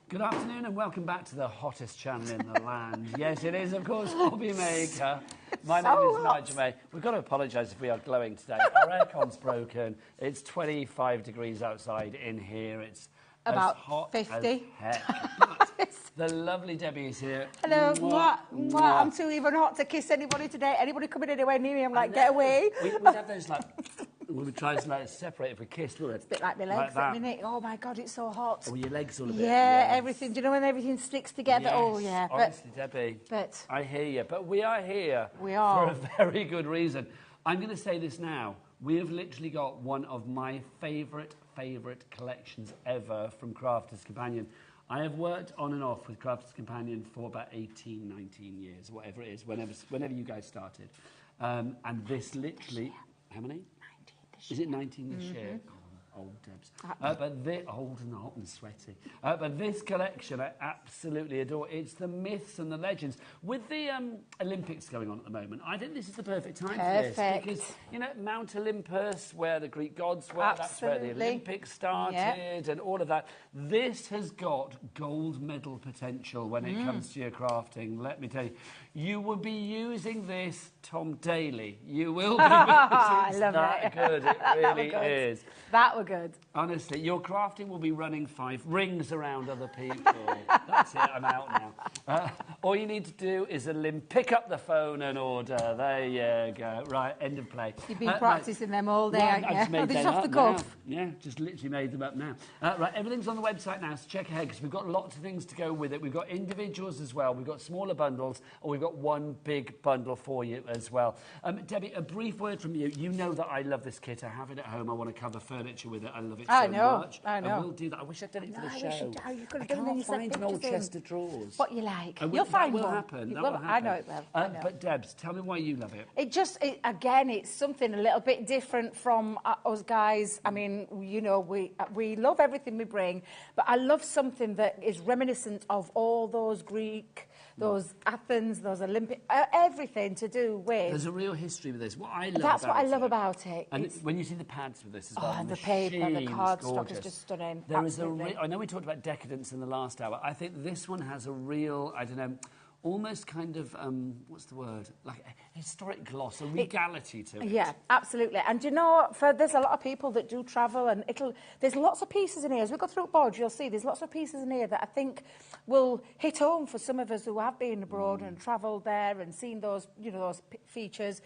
Good afternoon and welcome back to the hottest channel in the land. Yes, it is, of course, HobbyMaker. My name is Nigel May. We've got to apologise if we are glowing today. Our aircon's broken. It's 25 degrees outside in here. It's about as hot 50. as heck. But the lovely Debbie is here. Hello. Mwah, mwah. I'm too even hot to kiss anybody today. Anybody coming anywhere near me, I'm like, get away. We'd have those like... We would try to like separate if we kissed, wouldn't it? It's a bit like my legs at the minute. Oh my God, it's so hot. Oh, your legs all a bit. Yeah, everything. Do you know when everything sticks together? Yes, oh yeah. Honestly, Debbie. But I hear you. But we are here. We are. For a very good reason. I'm going to say this now. We have literally got one of my favourite collections ever from Crafters Companion. I have worked on and off with Crafters Companion for about 18, 19 years, whatever it is, whenever you guys started. And this literally... How many? Is it 19 this year? Oh, old Debs. Old and hot and sweaty. But this collection I absolutely adore. It's the myths and the legends. With the Olympics going on at the moment, I think this is the perfect time for this. Because, you know, Mount Olympus, where the Greek gods were, that's where the Olympics started and all of that. This has got gold medal potential when it comes to your crafting, let me tell you. You will be using this, Tom, daily. You will be using I love that it. good. It really is. That were good. Honestly, your crafting will be running 5 rings around other people. That's it, I'm out now. All you need to do is pick up the phone and order. There you go. Right, end of play. You've been practising them all day, I've haven't just you? made them off up the cuff. now. Yeah, just literally made them up now. Right, everything's on the website now, so check ahead, because we've got lots of things to go with it. We've got individuals as well. We've got smaller bundles, or we've got one big bundle for you as well. Debbie, a brief word from you. You know that I love this kit. I have it at home. I want to cover furniture with it. I love it so much. I know. I will do that. I wish I'd done it for the show. You could I have done it. can't find an old chest of drawers. What you like. You'll find one. That will happen. That will happen. I know it will. But Debs, tell me why you love it. Again, it's something a little bit different from us guys. I mean, you know, we love everything we bring, but I love something that is reminiscent of all those Greek, those Athens, those Olympic, everything to do with... There's a real history with this. What I love That's about what I love about it. And when you see the pads with this as well, and the paper, the cardstock is just stunning. There is I know we talked about decadence in the last hour. I think this one has a real, I don't know, almost kind of, what's the word? Like a historic gloss, a regality to it. Yeah, absolutely. And you know, there's a lot of people that do travel, and there's lots of pieces in here. As we go through boards, you'll see there's lots of pieces in here that I think will hit home for some of us who have been abroad and travelled there and seen those, you know, those features.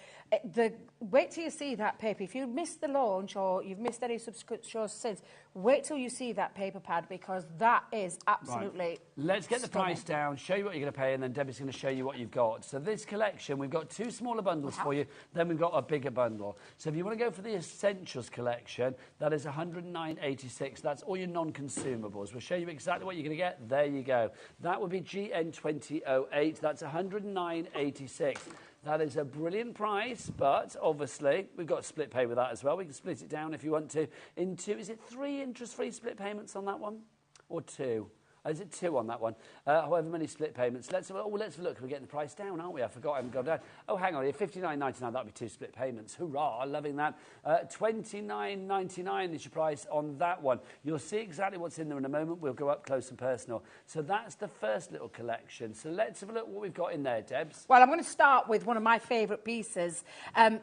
Wait till you see that paper. If you missed the launch or you've missed any shows since, wait till you see that paper pad, because that is absolutely right. Let's get the price down, show you what you're going to pay, and then Debbie's going to show you what you've got. So this collection, we've got 2 smaller bundles for you, then we've got a bigger bundle. So if you want to go for the Essentials collection, that is $109.86. That's all your non-consumables. We'll show you exactly what you're going to get. There you go. That would be GN2008. That's $109.86. That is a brilliant price, but obviously we've got split pay with that as well. We can split it down if you want to into, is it 3 interest-free split payments on that one? Or 2? Is it 2 on that one? However many split payments. Let's have a look. We're getting the price down, aren't we? I forgot I haven't gone down. Oh, hang on here. $59.99. That'll be 2 split payments. Hurrah. Loving that. $29.99 is your price on that one. You'll see exactly what's in there in a moment. We'll go up close and personal. So that's the first little collection. So let's have a look what we've got in there, Debs. Well, I'm going to start with one of my favourite pieces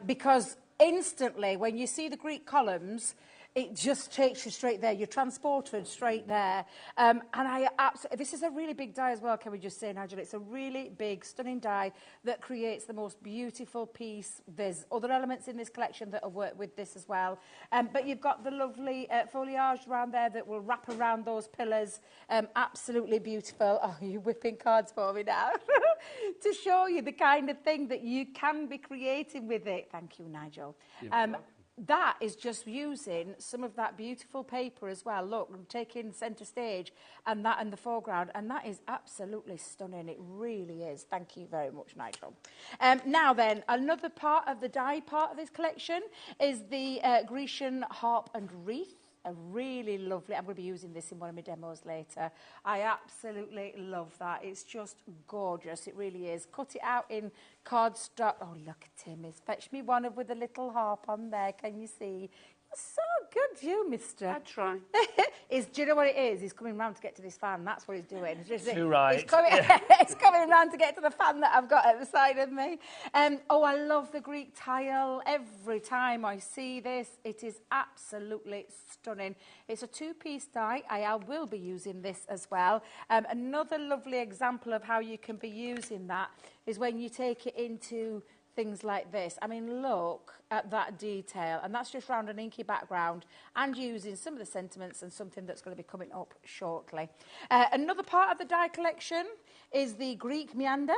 because instantly when you see the Greek columns, it just takes you straight there. You're transported straight there. And this is a really big die as well, can we just say, Nigel? It's a really big, stunning die that creates the most beautiful piece. There's other elements in this collection that have worked with this as well. But you've got the lovely foliage around there that will wrap around those pillars. Absolutely beautiful. Oh, you're whipping cards for me now. To show you the kind of thing that you can be creating with it. Thank you, Nigel. That is just using some of that beautiful paper as well. Look, I'm taking centre stage and that in the foreground, and that is absolutely stunning. It really is. Thank you very much, Nigel. Now then, another part of the die part of this collection is the Grecian harp and wreath. A really lovely, I'm going to be using this in one of my demos later. I absolutely love that. It's just gorgeous. It really is. Cut it out in cardstock. Oh, look at him. He's fetched me one with a little harp on there. Can you see? So good, you, mister. I try. Do you know what it is? He's coming round to get to this fan. That's what he's doing. Too right. He's coming round to get to the fan that I've got at the side of me. Oh, I love the Greek tile. Every time I see this, it is absolutely stunning. It's a two-piece die. I will be using this as well. Another lovely example of how you can be using that is when you take it into things like this. I mean, look at that detail, and that's just round an inky background and using some of the sentiments and something that's going to be coming up shortly. Another part of the die collection is the Greek meander.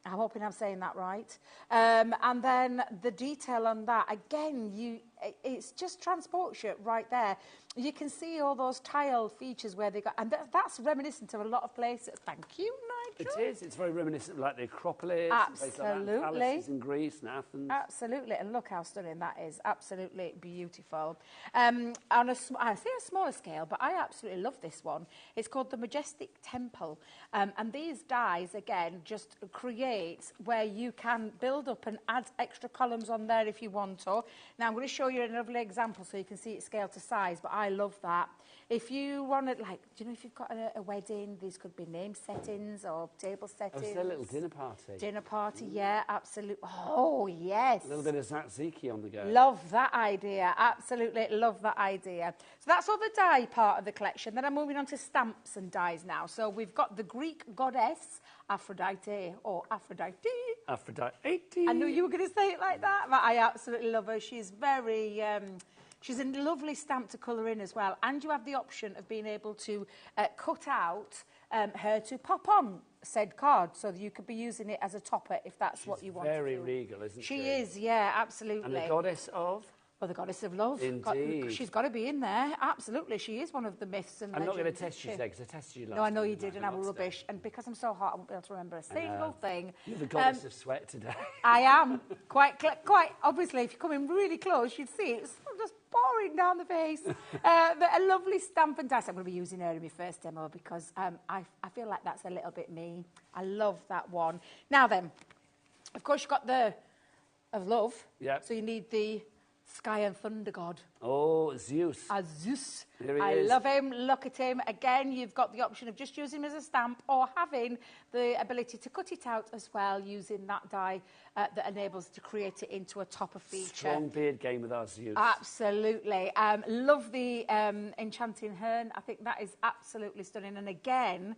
I'm hoping I'm saying that right. And then the detail on that, again, it's just transports you right there. You can see all those tile features where they got, and that's reminiscent of a lot of places. Thank you, Nigel. It is. It's very reminiscent of like the Acropolis. Absolutely. Palaces in Greece and Athens. Absolutely, and look how stunning that is. Absolutely beautiful. On I say a smaller scale, but I absolutely love this one. It's called the Majestic Temple, and these dies again just create where you can build up and add extra columns on there if you want to. Now I'm going to show you a lovely example so you can see it scale to size, but I love that. If you want to, like, do you know, if you've got a wedding, these could be name settings or table settings. Oh, it's a little dinner party. Dinner party, yeah, absolutely. Oh, yes. A little bit of tzatziki on the go. Love that idea. Absolutely love that idea. So that's all the die part of the collection. Then I'm moving on to stamps and dies now. So we've got the Greek goddess, Aphrodite, or Aphrodite. Aphrodite. I knew you were going to say it like that, but I absolutely love her. She's very... she's a lovely stamp to colour in as well. And you have the option of being able to cut out her to pop on said card, so that you could be using it as a topper if that's what you want to do. Very regal, isn't she? She is, yeah, absolutely. And the goddess of? Well, the goddess of love. Indeed. She's got to be in there, absolutely. She is one of the myths and I'm not going to legends, test you today, because I tested you last No, I know time, you did, and I was rubbish. And because I'm so hot, I won't be able to remember a single thing. You're the goddess of sweat today. I am. Quite obviously, if you come in really close, you'd see it's just pouring down the face. But a lovely stamp and dice. I'm going to be using her in my first demo because I feel like that's a little bit me. I love that one. Now then, of course, you've got the of love. Yeah. So you need the Sky and Thunder God. Oh, Zeus. Zeus. There he I is. love him. Look at him. Again, you've got the option of just using him as a stamp or having the ability to cut it out as well using that die that enables to create it into a topper feature. Strong beard game with our Zeus. Absolutely. Love the Enchanting Hern. I think that is absolutely stunning. And again,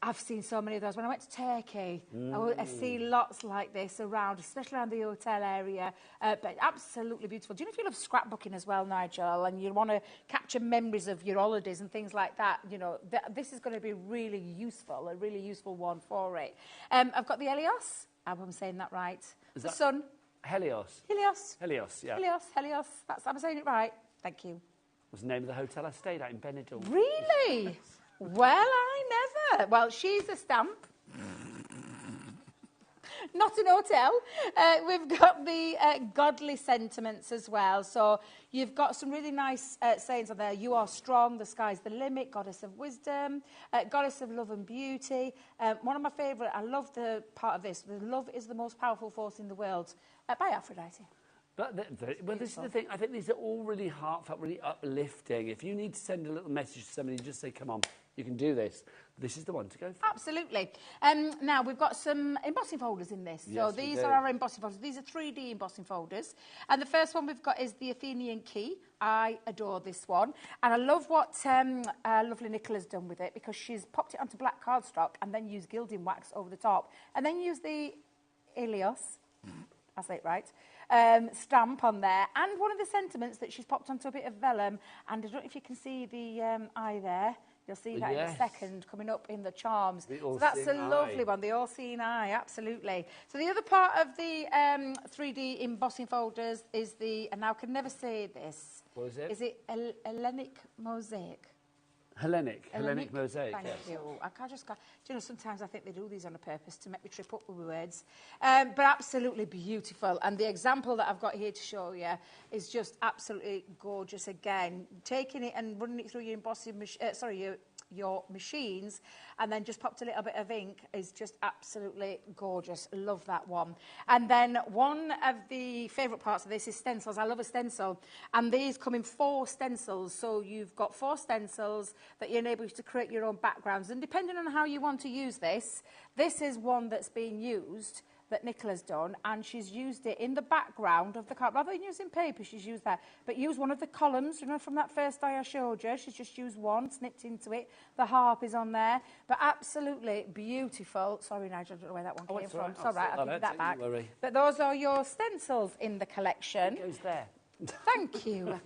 I've seen so many of those. When I went to Turkey, I see lots like this around, especially around the hotel area. But absolutely beautiful. Do you know if you love scrapbooking as well, Nigel, and you want to capture memories of your holidays and things like that, you know, this is going to be really useful, a really useful one for it. I've got the Helios. I hope I'm saying that right. The sun. Helios. Helios. Helios, yeah. Helios. I'm saying it right. Thank you. Was the name of the hotel I stayed at in Benidorm. Really? Well, I never. Well, she's a stamp. Not an hotel. We've got the godly sentiments as well. So you've got some really nice sayings on there. You are strong, the sky's the limit, goddess of wisdom, goddess of love and beauty. One of my favourite, I love the part of this, the love is the most powerful force in the world, by Aphrodite. But this is the thing. I think these are all really heartfelt, really uplifting. If you need to send a little message to somebody, just say, come on, you can do this. This is the one to go for. Absolutely. Now, we've got some embossing folders in this. Yes, so these are our embossing folders. These are 3D embossing folders. And the first one we've got is the Athenian Key. I adore this one. And I love what lovely Nicola's done with it, because she's popped it onto black cardstock and then used gilding wax over the top. And then used the Helios, I say it right, stamp on there. And one of the sentiments that she's popped onto a bit of vellum. And I don't know if you can see the eye there. You'll see that in a second, coming up in the charms. So that's a lovely one, the all-seeing eye, absolutely. So the other part of the 3D embossing folders is the, and now I can never say this. What is it? Is it Hellenic Mosaic? Hellenic mosaic. Thank you. I can't just. Do you know? Sometimes I think they do these on a purpose to make me trip up with words. But absolutely beautiful. And the example that I've got here to show you is just absolutely gorgeous. Again, taking it and running it through your embossing machine. your machines, and then just popped a little bit of ink is just absolutely gorgeous. Love that one. And then one of the favourite parts of this is stencils. I love a stencil, and these come in 4 stencils, so you've got 4 stencils that enable you to create your own backgrounds, and depending on how you want to use this, this is one that's being used that Nicola's done, and she's used it in the background of the card. Rather than using paper, she's used that. But use one of the columns, you know, from that first die I showed you. She's just used one, snipped into it. The harp is on there. But absolutely beautiful. Sorry, Nigel, I don't know where that one came from. It's all right, I'll give you that back. But those are your stencils in the collection. It goes there. Thank you. I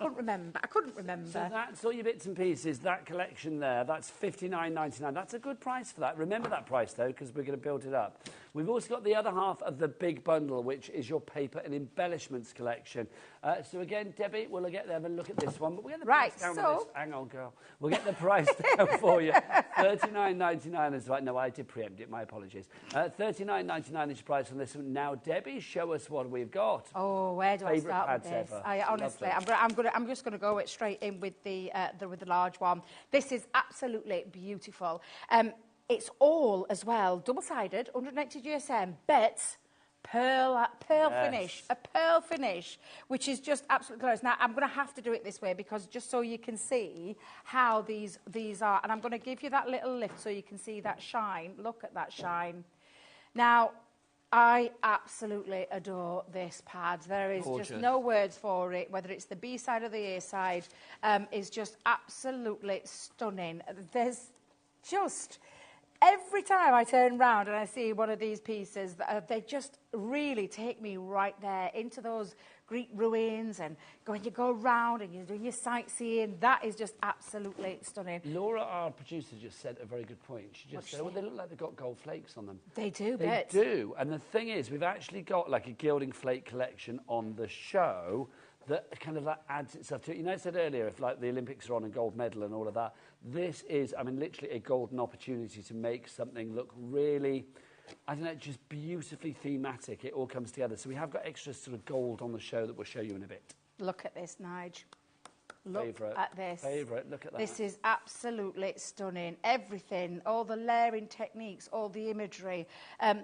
couldn't remember. So that's all your bits and pieces, that collection there. That's $59.99. That's a good price for that. Remember that price, though, because we're going to build it up. We've also got the other half of the big bundle, which is your paper and embellishments collection. So again, Debbie, we'll get there and look at this one. But we'll get the price down on this. Hang on, girl. We'll get the price down for you. $39.99 is right. No, I did preempt it. My apologies. $39.99 is your price on this one. Now, Debbie, show us what we've got. Oh, where do I start with this? Ever. Honestly, I'm just going to go straight in with the large one. This is absolutely beautiful. It's all as well double-sided, 180 GSM, but pearl finish, a pearl finish, which is just absolutely glorious. Now I'm going to have to do it this way because just so you can see how these are, and I'm going to give you that little lift so you can see that shine. Look at that shine. Now, I absolutely adore this pad. There is just no words for it, whether it's the B side or the A side, is just absolutely stunning. There's just, every time I turn round and I see one of these pieces, they just really take me right there into those Greek ruins, and when you go round and you're doing your sightseeing, that is just absolutely stunning. Laura, our producer, just said a very good point. She just said, well, they look like they've got gold flakes on them. They do, They do. And the thing is, we've actually got like a gilding flake collection on the show that kind of like adds itself to it. You know, I said earlier, if like the Olympics are on a gold medal and all of that, this is, I mean, literally a golden opportunity to make something look really, I don't know, just beautifully thematic. It all comes together. So we have got extra sort of gold on the show that we'll show you in a bit. Look at this, Nige. Look Favourite. at this. Favourite. Look at that. This is absolutely stunning. Everything, all the layering techniques, all the imagery,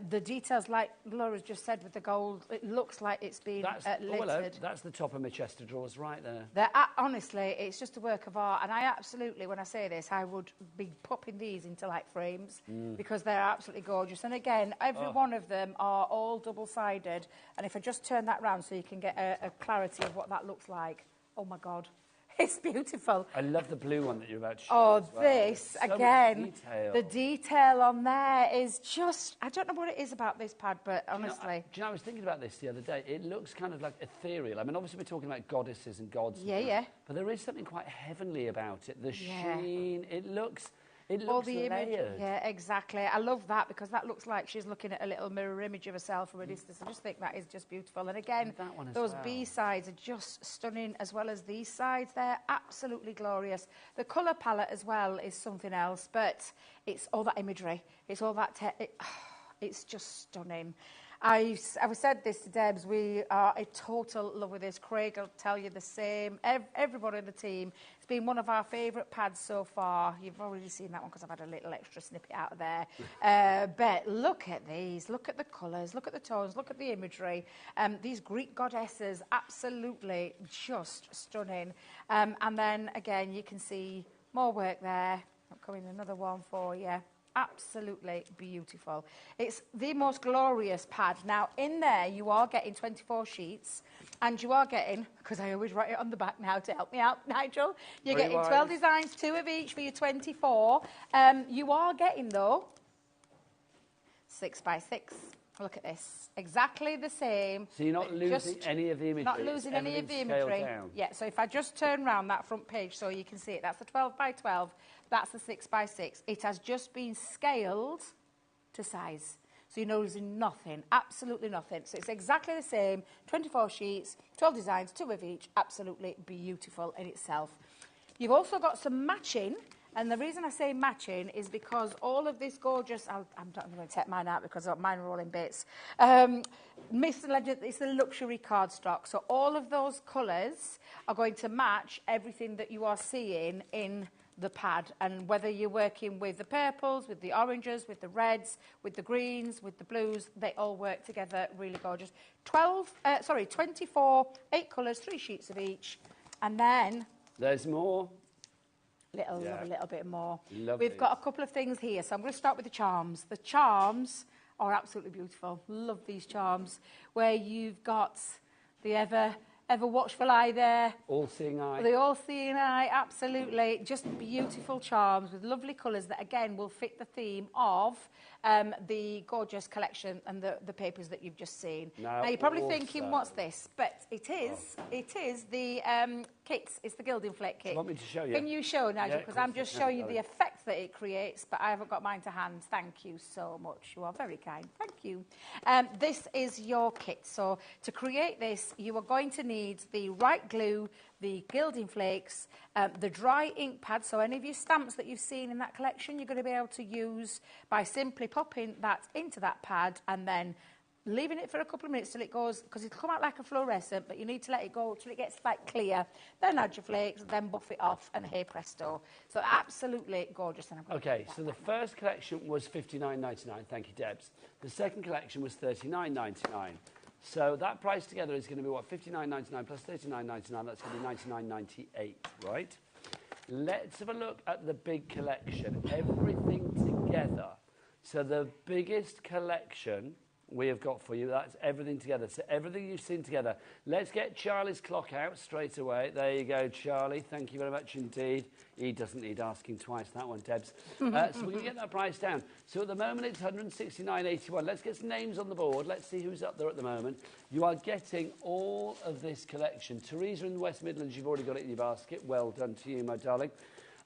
the details, like Laura's just said with the gold, it looks like it's been littered. Oh, hello. That's the top of my chest of drawers right there. Honestly, it's just a work of art. And I absolutely, when I say this, I would be popping these into like frames because they're absolutely gorgeous. And again, every one of them are all double-sided. And if I just turn that round so you can get a clarity of what that looks like, oh my God. It's beautiful. I love the blue one that you're about to show. Oh, as well. this, so again, detail. the detail on there is just, I don't know what it is about this pad, but honestly. Do you know, I was thinking about this the other day. It looks kind of like ethereal. I mean, obviously we're talking about goddesses and gods. Yeah. But there is something quite heavenly about it. The sheen, it looks all the layered. image. Yeah, exactly. I love that because that looks like she's looking at a little mirror image of herself from a distance. I just think that is just beautiful. And again, those B-sides are just stunning, as well as these sides. They're absolutely glorious. The colour palette as well is something else, but it's all that imagery. It's all that... it's just stunning. I've said this to Debs, we are a total love with this. Craig will tell you the same. Everybody in the team. It's been one of our favourite pads so far. You've already seen that one because I've had a little extra snippet out of there. But look at these. Look at the colours. Look at the tones. Look at the imagery. These Greek goddesses, absolutely just stunning. And then, again, you can see more work there. I'm coming another one for you. Absolutely beautiful. It's the most glorious pad. Now, in there, you are getting 24 sheets, and you are getting, because I always write it on the back now to help me out, Nigel, you're getting 12 designs, 2 of each for your 24. You are getting, though, 6 by 6. Look at this. Exactly the same. So you're not losing any of the imagery? Not losing any of the imagery. Yeah, so if I just turn around that front page so you can see it, that's the 12 by 12. That's the 6 by 6. It has just been scaled to size. So you're losing nothing, absolutely nothing. So it's exactly the same, 24 sheets, 12 designs, 2 of each, absolutely beautiful in itself. You've also got some matching, and the reason I say matching is because all of this gorgeous, I'm not going to take mine out because mine are all in bits. Mr. Legend, it's the luxury cardstock. So all of those colours are going to match everything that you are seeing in the pad, and whether you're working with the purples, with the oranges, with the reds, with the greens, with the blues, they all work together really gorgeous. 24, 8 colours, 3 sheets of each, and then there's more. Love a little bit more. Lovely. We've got a couple of things here, so I'm going to start with the charms. The charms are absolutely beautiful. Love these charms, where you've got the ever watchful eye there. All-seeing eye. The all-seeing eye, absolutely. Just beautiful charms with lovely colours that, again, will fit the theme of the gorgeous collection and the papers that you've just seen. Now you're probably thinking, what's this? But it is the kits. It's the Gilding Flake kit. Do you want me to show you? Can you show, Nigel? Because I'm just showing you the effect that it creates, but I haven't got mine to hand. Thank you so much. You are very kind. Thank you. This is your kit. So to create this, you are going to need the right glue, the Gilding Flakes, the dry ink pad. So any of your stamps that you've seen in that collection, you're going to be able to use by simply popping that into that pad and then leaving it for a couple of minutes till it goes, because it'll come out like a fluorescent, but you need to let it go till it gets like clear. Then add your flakes, then buff it off, and hey presto. So absolutely gorgeous. And okay, so the first collection was $59.99. Thank you, Debs. The second collection was $39.99. So that price together is going to be what? $59.99 plus $39.99. That's going to be $99.98, right? Let's have a look at the big collection. Everything together. So the biggest collection we have got for you, that's everything together. So everything you've seen together. Let's get Charlie's clock out straight away. There you go, Charlie. Thank you very much indeed. He doesn't need asking twice, that one, Debs. So we're going to get that price down. So at the moment, it's $169.81. Let's get some names on the board. Let's see who's up there at the moment. You are getting all of this collection. Teresa in the West Midlands, you've already got it in your basket. Well done to you, my darling.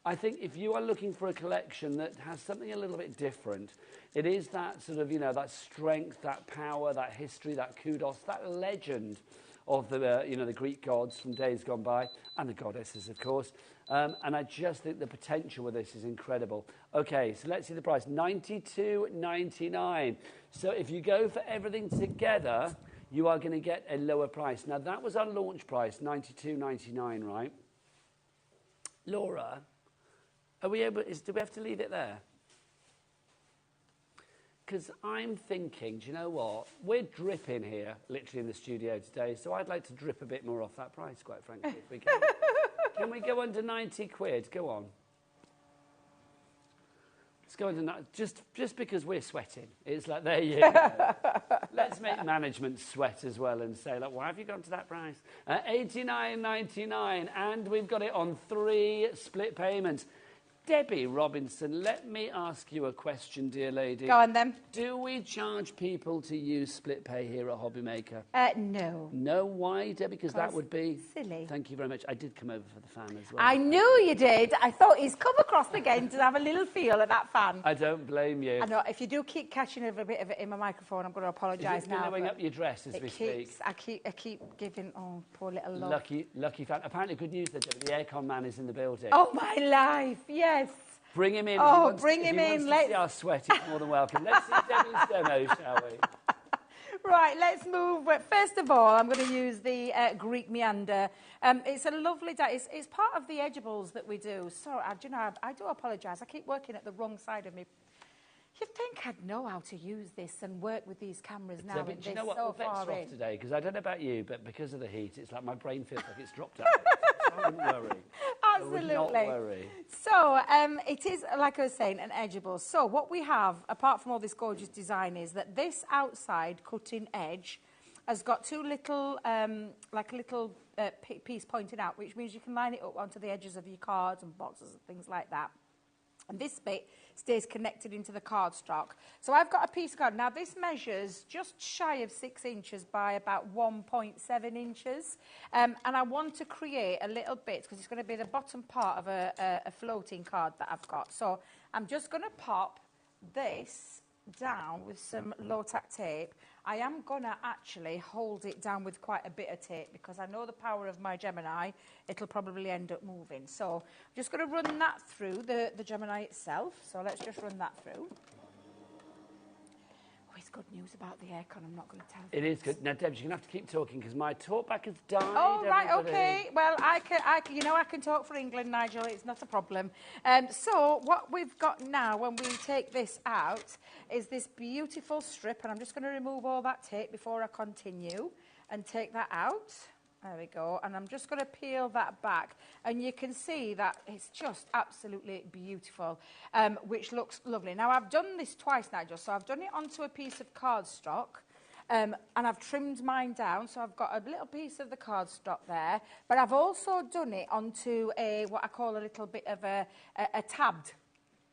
I think if you are looking for a collection that has something a little bit different, it is that sort of, you know, that strength, that power, that history, that kudos, that legend of the, you know, the Greek gods from days gone by, and the goddesses, of course. And I just think the potential with this is incredible. Okay, so let's see the price, $92.99. So if you go for everything together, you are going to get a lower price. Now, that was our launch price, $92.99, right? Laura, are we able, do we have to leave it there? Because I'm thinking, do you know what? We're dripping here, literally in the studio today, so I'd like to drip a bit more off that price, quite frankly, if we can. Can we go under 90 quid? Go on. Let's go under, just because we're sweating. It's like, there you go. Let's make management sweat as well and say, like, why have you gone to that price? $89.99, and we've got it on 3 split payments. Debbie Robinson, let me ask you a question, dear lady. Go on, then. Do we charge people to use split pay here at HobbyMaker? No. No, why, Debbie? Because that would be... silly. Thank you very much. I did come over for the fan as well. I knew you did. I thought he's come across again to have a little feel at that fan. I don't blame you. I know. If you do keep catching a bit of it in my microphone, I'm going to apologise now. It's billowing up your dress as we speak. I keep giving... Oh, poor little love. Lucky fan. Apparently, good news there, Debbie. The aircon man is in the building. Oh, my life. Yes. Bring him in. Oh, bring him in. If he wants to see our sweat, he's more than welcome. Let's see Debbie's demo, shall we? Right, let's move. First of all, I'm going to use the Greek meander. It's a lovely... It's part of the edgeables that we do. So, you know, I do apologise. I keep working at the wrong side of me. You'd think I'd know how to use this and work with these cameras now. Debbie, do you know what? So The effects are off today, because I don't know about you, but because of the heat, it's like my brain feels like it's dropped out. Don't worry. Absolutely. I would not worry. So, it is, like I was saying, an edgeable. So, what we have, apart from all this gorgeous design, is that this outside cutting edge has got 2 little, like a little piece pointing out, which means you can line it up onto the edges of your cards and boxes and things like that. And this bit stays connected into the cardstock. So I've got a piece of card. Now, this measures just shy of 6 inches by about 1.7 inches. And I want to create a little bit, because it's going to be the bottom part of a floating card that I've got. So I'm just going to pop this down with some low-tack tape. I am going to actually hold it down with quite a bit of tape, because I know the power of my Gemini. It'll probably end up moving. So I'm just going to run that through the Gemini itself. So let's just run that through. Oh, is good news about the aircon, I'm not going to tell you. It is good. Now, Debs, you're going to have to keep talking because my talkback has died. Oh, right, everybody. OK. Well, I can talk for England, Nigel. It's not a problem. So what we've got now when we take this out is this beautiful strip, and I'm just going to remove all that tape before I continue and take that out. There we go. And I'm just going to peel that back. And you can see that it's just absolutely beautiful, which looks lovely. Now, I've done this twice, Nigel. So I've done it onto a piece of cardstock. And I've trimmed mine down, so I've got a little piece of the cardstock there. But I've also done it onto what I call a little bit of a tabbed,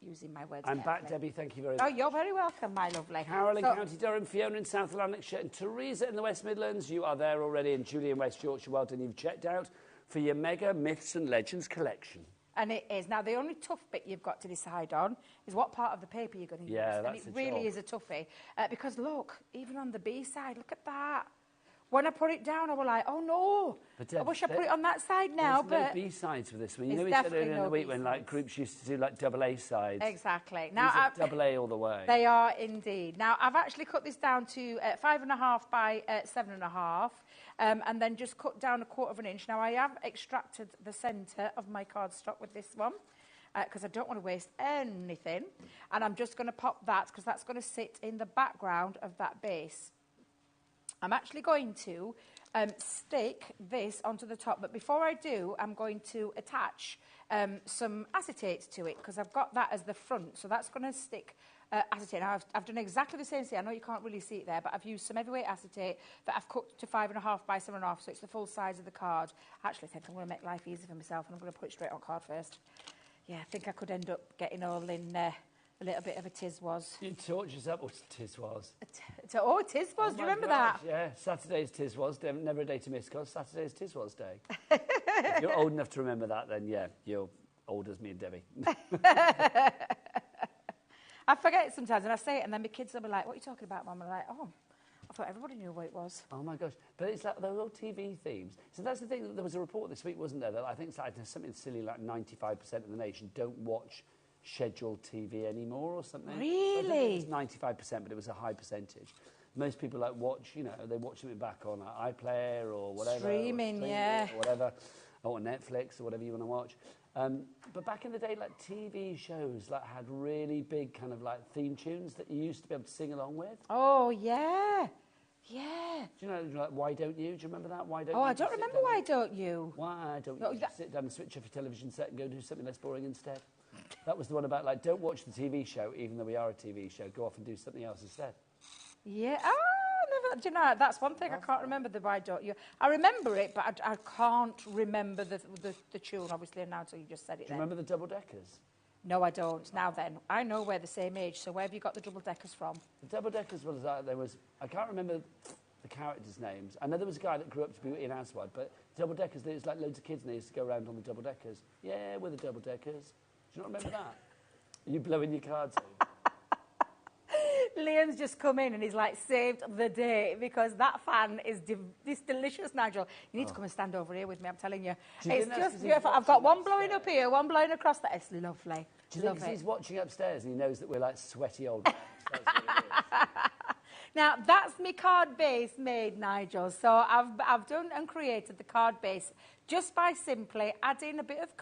using my words I'm carefully. back, Debbie. Thank you very much. Oh, you're very welcome, my lovely. Carol in County Durham, Fiona in South Lanarkshire, and Teresa in the West Midlands. You are there already, and Julie in West Yorkshire. Well done. You've checked out for your Mega Myths and Legends collection. And it is. Now, the only tough bit you've got to decide on is what part of the paper you're going to use. Yeah, and that's it the really job. is a toughie. Because, look, even on the B side, look at that. When I put it down, I was like, oh, no. But, I wish I put it on that side now, there's but... no B-sides for this one. You There's know we said definitely earlier in no the week when like B-sides. groups used to do like double A sides. Exactly. These Now, are double A all the way. They are indeed. Now, I've actually cut this down to 5.5 by 7.5, and then just cut down 1/4 of an inch. Now, I have extracted the centre of my cardstock with this one, because I don't want to waste anything. And I'm just going to pop that, because that's going to sit in the background of that base. I'm actually going to stick this onto the top, but before I do, I'm going to attach some acetate to it, because I've got that as the front, so that's going to stick acetate. Now, I've done exactly the same thing. I know you can't really see it there, but I've used some heavyweight acetate that I've cut to 5.5 by 7.5, so it's the full size of the card. Actually, I think I'm going to make life easy for myself, and I'm going to put it straight on card first. Yeah, I think I could end up getting all in a little bit of a tiz-was. You taught yourself what tiz-was. Oh, tiz-was, do you remember that? Yeah, Saturday's tiz-was, never a day to miss, because Saturday's tiz-was day. If you're old enough to remember that, then yeah, you're old as me and Debbie. I forget it sometimes, and I say it, and then my kids will be like, what are you talking about, Mum? I'm like, oh, I thought everybody knew what it was. Oh, my gosh. But it's like those old TV themes. So that's the thing. There was a report this week, wasn't there, that I think it's like something silly like 95% of the nation don't watch scheduled TV anymore or something. Really? I think it was 95%, but it was a high percentage. Most people like watch, you know, they watch something back on iPlayer or whatever. Streaming, yeah. Or whatever. Or Netflix or whatever you want to watch. But back in the day, like TV shows like had really big kind of like theme tunes that you used to be able to sing along with. Oh, yeah. Yeah. Do you know, like, Why Don't You? Do you remember that? Why Don't Oh, You? I don't remember Why Don't You. Why don't Oh, you that- just sit down and switch off your television set and go do something less boring instead? That was the one about, like, don't watch the TV show, even though we are a TV show. Go off and do something else instead. Yeah. Never, do you know, that's one thing I can't remember, the Why Don't You. I remember it, but I can't remember the tune, obviously, now until you just said it. Do you remember the double-deckers? No, I don't. Now then, I know we're the same age, so where have you got the double-deckers from? The double-deckers was, I can't remember the characters' names. I know there was a guy that grew up to be in Aswad, but double-deckers, there's like loads of kids and they used to go around on the double-deckers. Yeah, we're the double-deckers. Do you not remember that? Are you blowing your cards in? Liam's just come in and he's like saved the day because that fan is this delicious, Nigel. You need to come and stand over here with me, I'm telling you. It's just beautiful. I've got one blowing up here, one blowing across there. It's lovely. Do you think he's watching upstairs and he knows that we're like sweaty old men? That's what it is. Now, that's my card base made, Nigel. So I've done and created the card base just by simply adding a bit of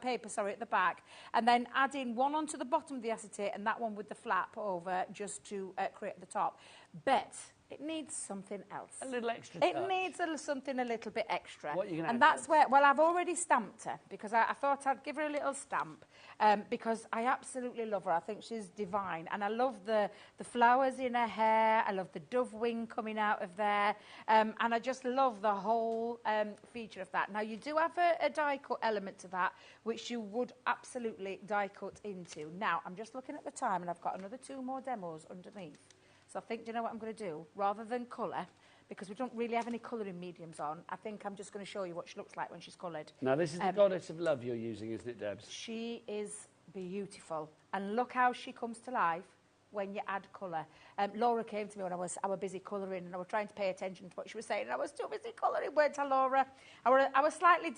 paper at the back, and then adding one onto the bottom of the acetate and that one with the flap over just to create the top. But it needs something else. A little extra It touch. needs something a little bit extra. What are you gonna and add that's where, well, I've already stamped her because I thought I'd give her a little stamp because I absolutely love her. I think she's divine. And I love the flowers in her hair. I love the dove wing coming out of there. And I just love the whole feature of that. Now, you do have a die cut element to that, which you would absolutely die cut into. Now, I'm just looking at the time and I've got another 2 more demos underneath. So I think, do you know what I'm going to do? Rather than colour, because we don't really have any colouring mediums on, I think I'm just going to show you what she looks like when she's coloured. Now, this is the goddess of love you're using, isn't it, Debs? She is beautiful. And look how she comes to life when you add colour. Laura came to me when I was busy colouring, and I was trying to pay attention to what she was saying, and I was too busy colouring, weren't I, Laura? I was slightly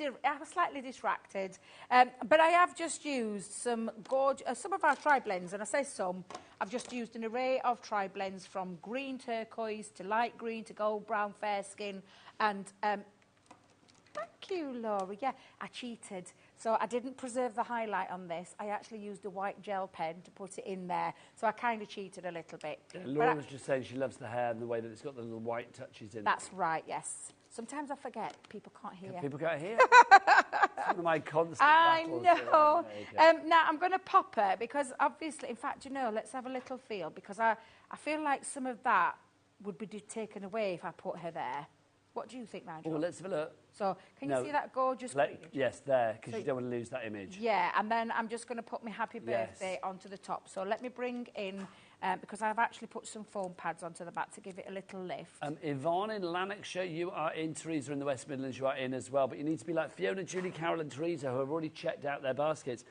distracted. But I have just used some of our tri-blends, and I say some. I've just used an array of tri-blends from green turquoise to light green to gold brown fair skin, and thank you, Laura. Yeah, I cheated. So I didn't preserve the highlight on this. I actually used a white gel pen to put it in there. So I kind of cheated a little bit. Yeah, Laura was just saying she loves the hair and the way that it's got the little white touches in it. That's right, yes. Sometimes I forget. People can't hear. People can't hear? One of my constant I battles. know. Yeah, now, I'm going to pop her because obviously, in fact, you know, let's have a little feel because I feel like some of that would be taken away if I put her there. What do you think, Nigel? Oh, let's have a look. So, can you see that gorgeous green? Yes, there, because you don't want to lose that image. Yeah, and then I'm just going to put my happy birthday onto the top. So let me bring in, because I've actually put some foam pads onto the back to give it a little lift. Yvonne in Lanarkshire, you are in. Teresa in the West Midlands, you are in as well. But you need to be like Fiona, Julie, Carol and Teresa, who have already checked out their baskets.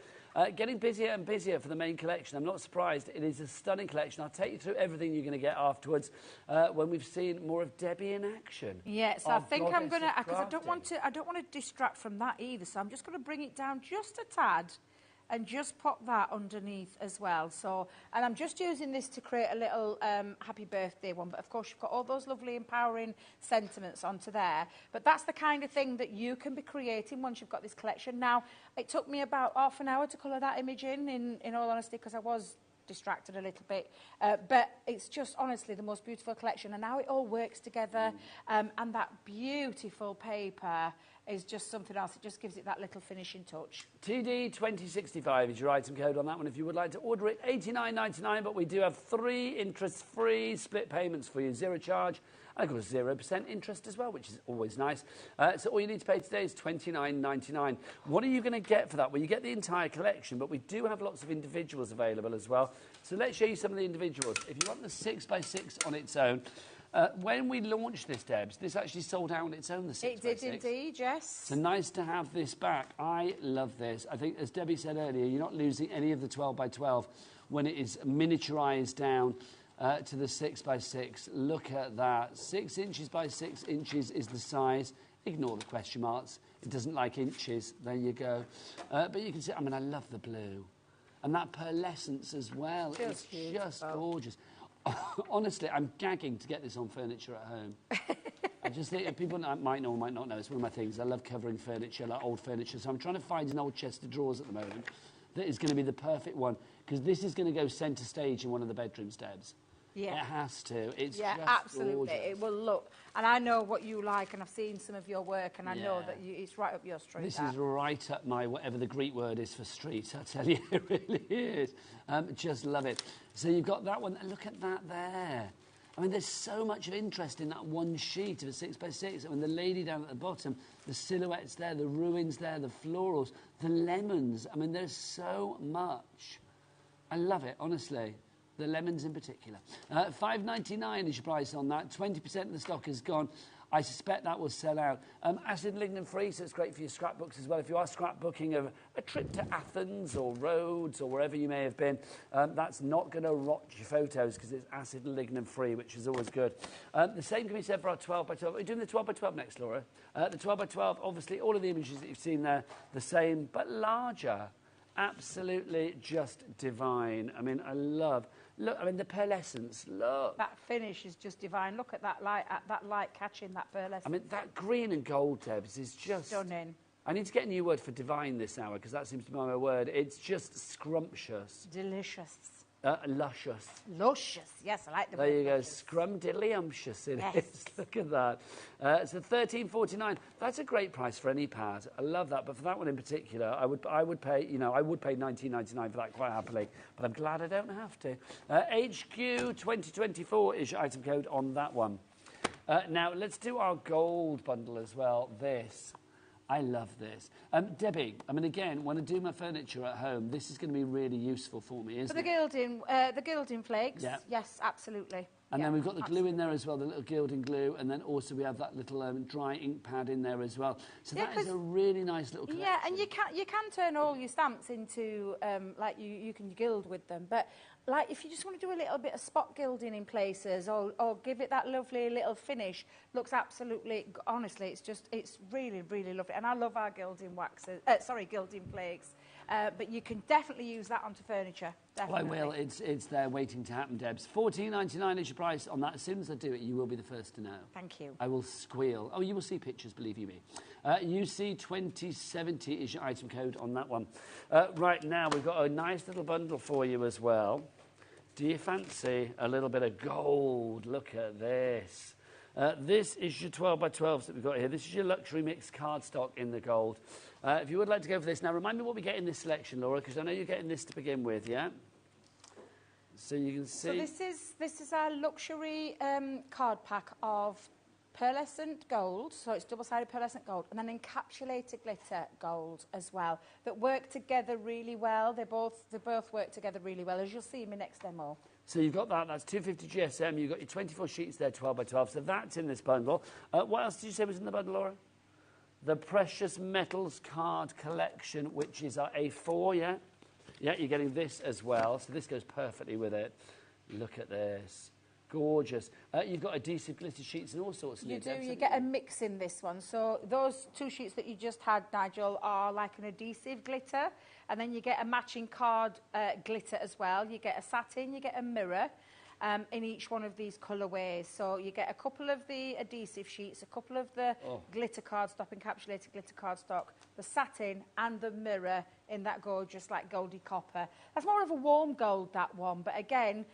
Getting busier and busier for the main collection. I'm not surprised. It is a stunning collection. I'll take you through everything you're going to get afterwards when we've seen more of Debbie in action. Yeah, so I think I'm going to, because I don't want to distract from that either. So I'm just going to bring it down just a tad and just pop that underneath as well. So, and I'm just using this to create a little happy birthday one. But of course, you've got all those lovely empowering sentiments onto there. But that's the kind of thing that you can be creating once you've got this collection. Now, it took me about half an hour to colour that image in all honesty, because I was distracted a little bit. But it's just honestly the most beautiful collection. And now it all works together. And that beautiful paper is just something else. It just gives it that little finishing touch. TD2065 is your item code on that one if you would like to order it. $89.99, but we do have 3 interest-free split payments for you, 0 charge, and of course 0% interest as well, which is always nice. So all you need to pay today is $29.99. What are you going to get for that? Well, you get the entire collection, but we do have lots of individuals available as well. So let's show you some of the individuals. If you want the 6x6 on its own, when we launched this, Debs, this actually sold out on its own, the 6x6. It did indeed, yes. So nice to have this back. I love this. I think, as Debbie said earlier, you're not losing any of the 12x12 when it is miniaturised down to the 6x6. Look at that. 6 inches by 6 inches is the size. Ignore the question marks. It doesn't like inches. There you go. But you can see, I mean, I love the blue. And that pearlescence as well. It's just gorgeous. Honestly, I'm gagging to get this on furniture at home. I just think people might know or might not know. It's one of my things. I love covering furniture, like old furniture. So I'm trying to find an old chest of drawers at the moment that is going to be the perfect one, because this is going to go centre stage in one of the bedrooms, Debs. Yeah. It has to. It's just absolutely. Gorgeous. It will look. And I know what you like, and I've seen some of your work, and I know that it's right up your street. This is right up my, whatever the Greek word is for street, I tell you, it really is. Just love it. So you've got that one. Look at that there. I mean, there's so much of interest in that one sheet of a 6x6. I mean, the lady down at the bottom, the silhouettes there, the ruins there, the florals, the lemons. I mean, there's so much. I love it, honestly. The lemons in particular. $5.99 is your price on that. 20% of the stock is gone. I suspect that will sell out. Acid and lignin free, so it's great for your scrapbooks as well. If you are scrapbooking a trip to Athens or Rhodes or wherever you may have been, that's not going to rot your photos because it's acid and lignin free, which is always good. The same can be said for our 12x12. Are we doing the 12x12 next, Laura? The 12x12, obviously, all of the images that you've seen there, the same, but larger. Absolutely just divine. I mean, I love... Look, I mean, the pearlescence, look. That finish is just divine. Look at that light catching that pearlescence. I mean, that green and gold, Debs, is just... stunning. I need to get a new word for divine this hour, because that seems to be my word. It's just scrumptious. Delicious. Luscious. Luscious, yes, I like the word. There you go, scrumdiddlyumptious it is. Look at that. So $13.49. That's a great price for any pad. I love that, but for that one in particular, I would pay, you know, I would pay $19.99 for that quite happily, but I'm glad I don't have to. HQ 2024 is your item code on that one. Now, let's do our gold bundle as well. This. I love this. Debbie, I mean, again, when I do my furniture at home, this is going to be really useful for me, isn't it? For the gilding flakes? Yeah. Yes, absolutely. And then we've got the glue in there as well, the little gilding glue, and then also we have that little dry ink pad in there as well. So that is a really nice little collection. Yeah, and you can turn all your stamps into, like you can gild with them. But like if you just want to do a little bit of spot gilding in places or give it that lovely little finish, looks absolutely, honestly, it's really, really lovely. And I love our gilding waxes, gilding flakes. But you can definitely use that onto furniture. Definitely. Well, I will. It's there waiting to happen, Debs. $14.99 is your price on that. As soon as I do it, you will be the first to know. Thank you. I will squeal. Oh, you will see pictures, believe you me. UC2070 is your item code on that one. Right now, we've got a nice little bundle for you as well. Do you fancy a little bit of gold? Look at this. This is your 12 by 12s that we've got here. This is your luxury mixed cardstock in the gold. If you would like to go for this. Now, remind me what we get in this selection, Laura, because I know you're getting this to begin with, yeah? So you can see... So this is our luxury card pack of pearlescent gold, so it's double-sided pearlescent gold, and then encapsulated glitter gold as well, that work together really well. They both work together really well, as you'll see in my next demo. So you've got that. That's 250 GSM. You've got your 24 sheets there, 12 by 12. So that's in this bundle. What else did you say was in the bundle, Laura? The Precious Metals Card Collection, which is our A4, yeah? Yeah, you're getting this as well. So this goes perfectly with it. Look at this. Gorgeous. You've got adhesive glitter sheets and all sorts of You do. You get a mix in this one. So those two sheets that you just had, Nigel, are like an adhesive glitter. And then you get a matching card glitter as well. You get a satin, you get a mirror in each one of these colourways. So you get a couple of the adhesive sheets, a couple of the glitter cardstock, encapsulated glitter cardstock, the satin and the mirror in that gorgeous, like, goldy copper. That's more of a warm gold, that one. But again,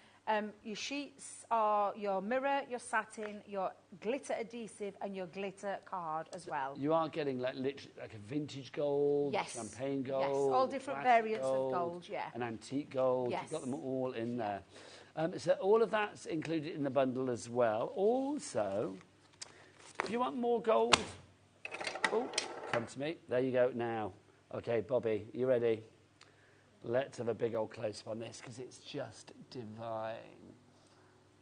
your sheets are your mirror, your satin, your glitter adhesive and your glitter card as well. You are getting literally like a vintage gold, yes, champagne gold, yes, all different variants of gold, yeah. An antique gold, yes. You've got them all in there. So all of that's included in the bundle as well. Also, if you want more gold, come to me. There you go now. Okay, Bobby, you ready? Let's have a big old close-up on this because it's just divine.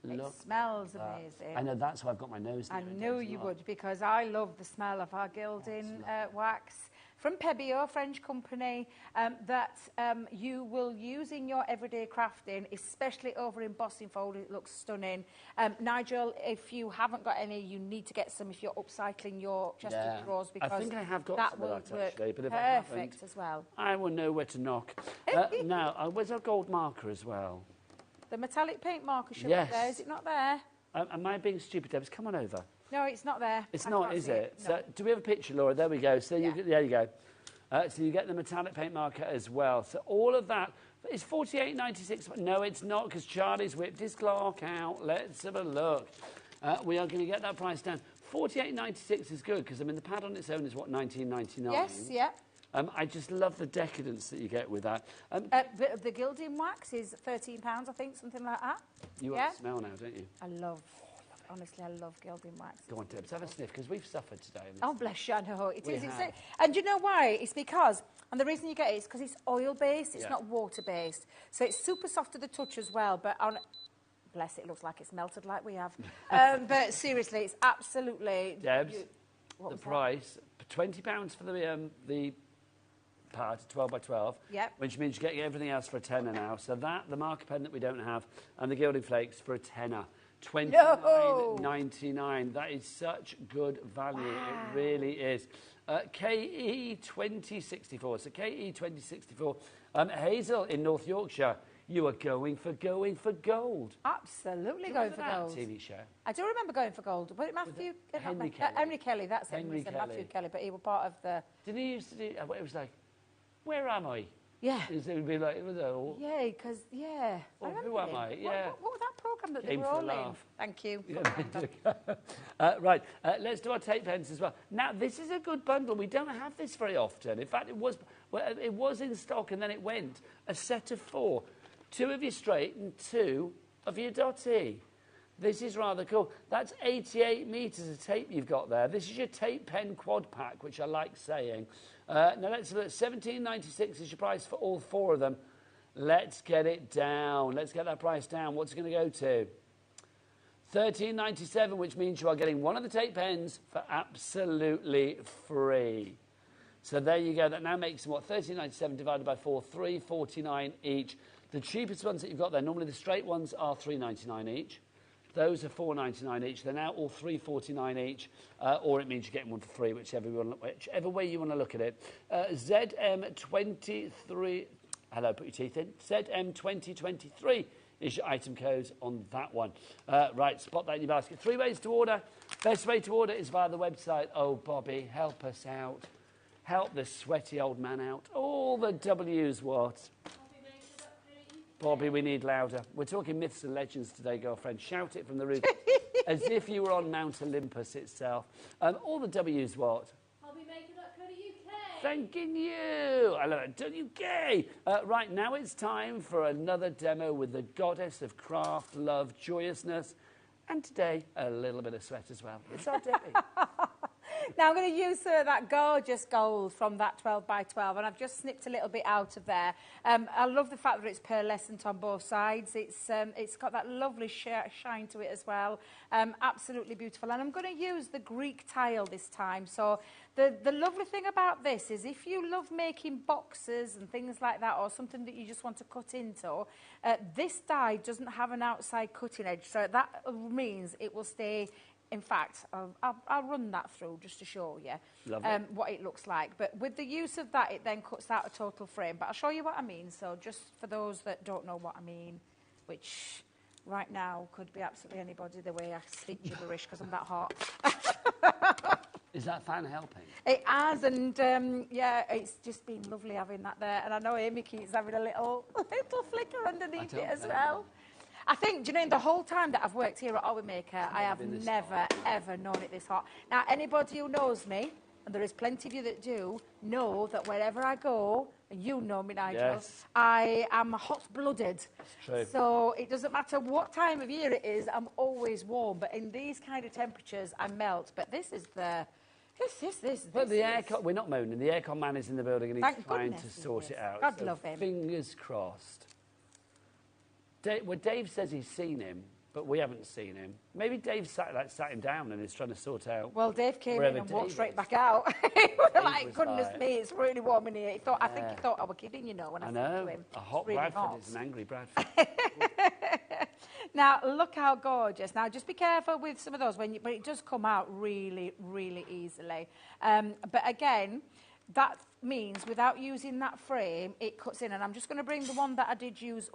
Look, it smells amazing. I know, that's why I've got my nose near I knew you would, because I love the smell of our gilding wax from Pebio, French company, that you will use in your everyday crafting, especially over embossing fold. It looks stunning. Nigel, if you haven't got any, you need to get some if you're upcycling your chest of drawers, because I think I have got that some will of that work actually, but if perfect I haven't, as well. I will know where to knock. Now, where's our gold marker as well? The metallic paint marker should yes. be there. Is it not there? Am I being stupid, Debs? Come on over. No, it's not there. It's not, is it? No. So, do we have a picture, Laura? There we go. So there you go. So you get the metallic paint marker as well. So all of that is $48.96. No, it's not, because Charlie's whipped his clock out. Let's have a look. We are going to get that price down. $48.96 is good, because I mean the pad on its own is what, $19.99. Yes, yeah. I just love the decadence that you get with that. The gilding wax is £13, I think, something like that. You want to smell now, don't you? Honestly, I love gilding wax. Go on, Debs, have a sniff, because we've suffered today. Oh, bless you, I know. It is. Have. And you know why? It's because, and the reason you get it is because it's oil-based, it's not water-based. So it's super soft to the touch as well, but bless it, looks like it's melted like we have. But seriously, it's absolutely... Debs, the price, £20 for the pad, 12 by 12, which means you're getting everything else for a tenner now. So that, the marker pen that we don't have, and the gilding flakes for a tenner. $29.99. That is such good value. Wow. It really is. KE2064. So KE2064. Hazel in North Yorkshire. You are going for gold. Absolutely going for gold. TV show. I do remember going for gold. Was it Matthew? Henry Kelly. Henry Kelly. That's Henry it. Kelly. Matthew Kelly, but he was part of the. Did he used to do? It was like, where am I? Yeah. It would be like, it was all. Yeah, because Or who am I? Yeah. What was that programme that they were all in? Thank you. Right, let's do our tape pens as well. Now, this is a good bundle. We don't have this very often. In fact, it was in stock and then it went. A set of 4. 2 of your straight and 2 of your dotty. This is rather cool. That's 88 metres of tape you've got there. This is your tape pen quad pack, which I like saying. Now, let's look. $17.96 is your price for all 4 of them. Let's get it down. Let's get that price down. What's it going to go to? 13.97, which means you are getting one of the tape pens for absolutely free. So there you go. That now makes them, what, 13.97 divided by 4, $3.49 each. The cheapest ones that you've got there, normally the straight ones are $3.99 each. Those are $4.99 each. They're now all $3.49 each, or it means you're getting one for free, whichever way you want to look at it. ZM23, hello, put your teeth in. ZM2023 is your item code on that one. Right, spot that in your basket. 3 ways to order. Best way to order is via the website. Oh, Bobby, help us out. Help this sweaty old man out. All the W's what? Bobby, we need louder. We're talking myths and legends today, girlfriend. Shout it from the roof. As if you were on Mount Olympus itself. All the W's what? HobbyMaker.co.uk. Thanking you. I love it. .uk. Right, now it's time for another demo with the goddess of craft, love, joyousness, and today, a little bit of sweat as well. It's our Debbie. Now I'm going to use that gorgeous gold from that 12 by 12, and I've just snipped a little bit out of there. I love the fact that it's pearlescent on both sides. It's got that lovely shine to it as well. Absolutely beautiful. And I'm going to use the Greek tile this time. So the lovely thing about this is if you love making boxes and things like that, or something that you just want to cut into, this die doesn't have an outside cutting edge. So that means it will stay. In fact, I'll run that through just to show you what it looks like. But with the use of that, it then cuts out a total frame. But I'll show you what I mean. So just for those that don't know what I mean, which right now could be absolutely anybody the way I speak gibberish because I'm that hot. Is that fan helping? It has, and yeah, it's just been lovely having that there. And I know Amy keeps having a little flicker underneath it as well. I think, do you know, in the whole time that I've worked here at HobbyMaker, I have never, ever known it this hot. Now, anybody who knows me, and there is plenty of you that do, know that wherever I go, and you know me, Nigel, yes. I am hot-blooded. That's true. So it doesn't matter what time of year it is, I'm always warm. But in these kind of temperatures, I melt. But this is the... But the aircon, we're not moaning. The aircon man is in the building and he's trying to sort it out. God love him. Fingers crossed. Dave says he's seen him, but we haven't seen him. Maybe Dave sat him down and is trying to sort out. Well, Dave came in and walked straight back out. He was like, goodness me, it's really warm in here. I think he thought I was kidding, you know, when I said to him. A hot really Bradford hot. is an angry Bradford. Now, look how gorgeous. Now, just be careful with some of those, but it does come out really, really easily. But again, that means without using that frame, it cuts in. And I'm just going to bring the one that I did use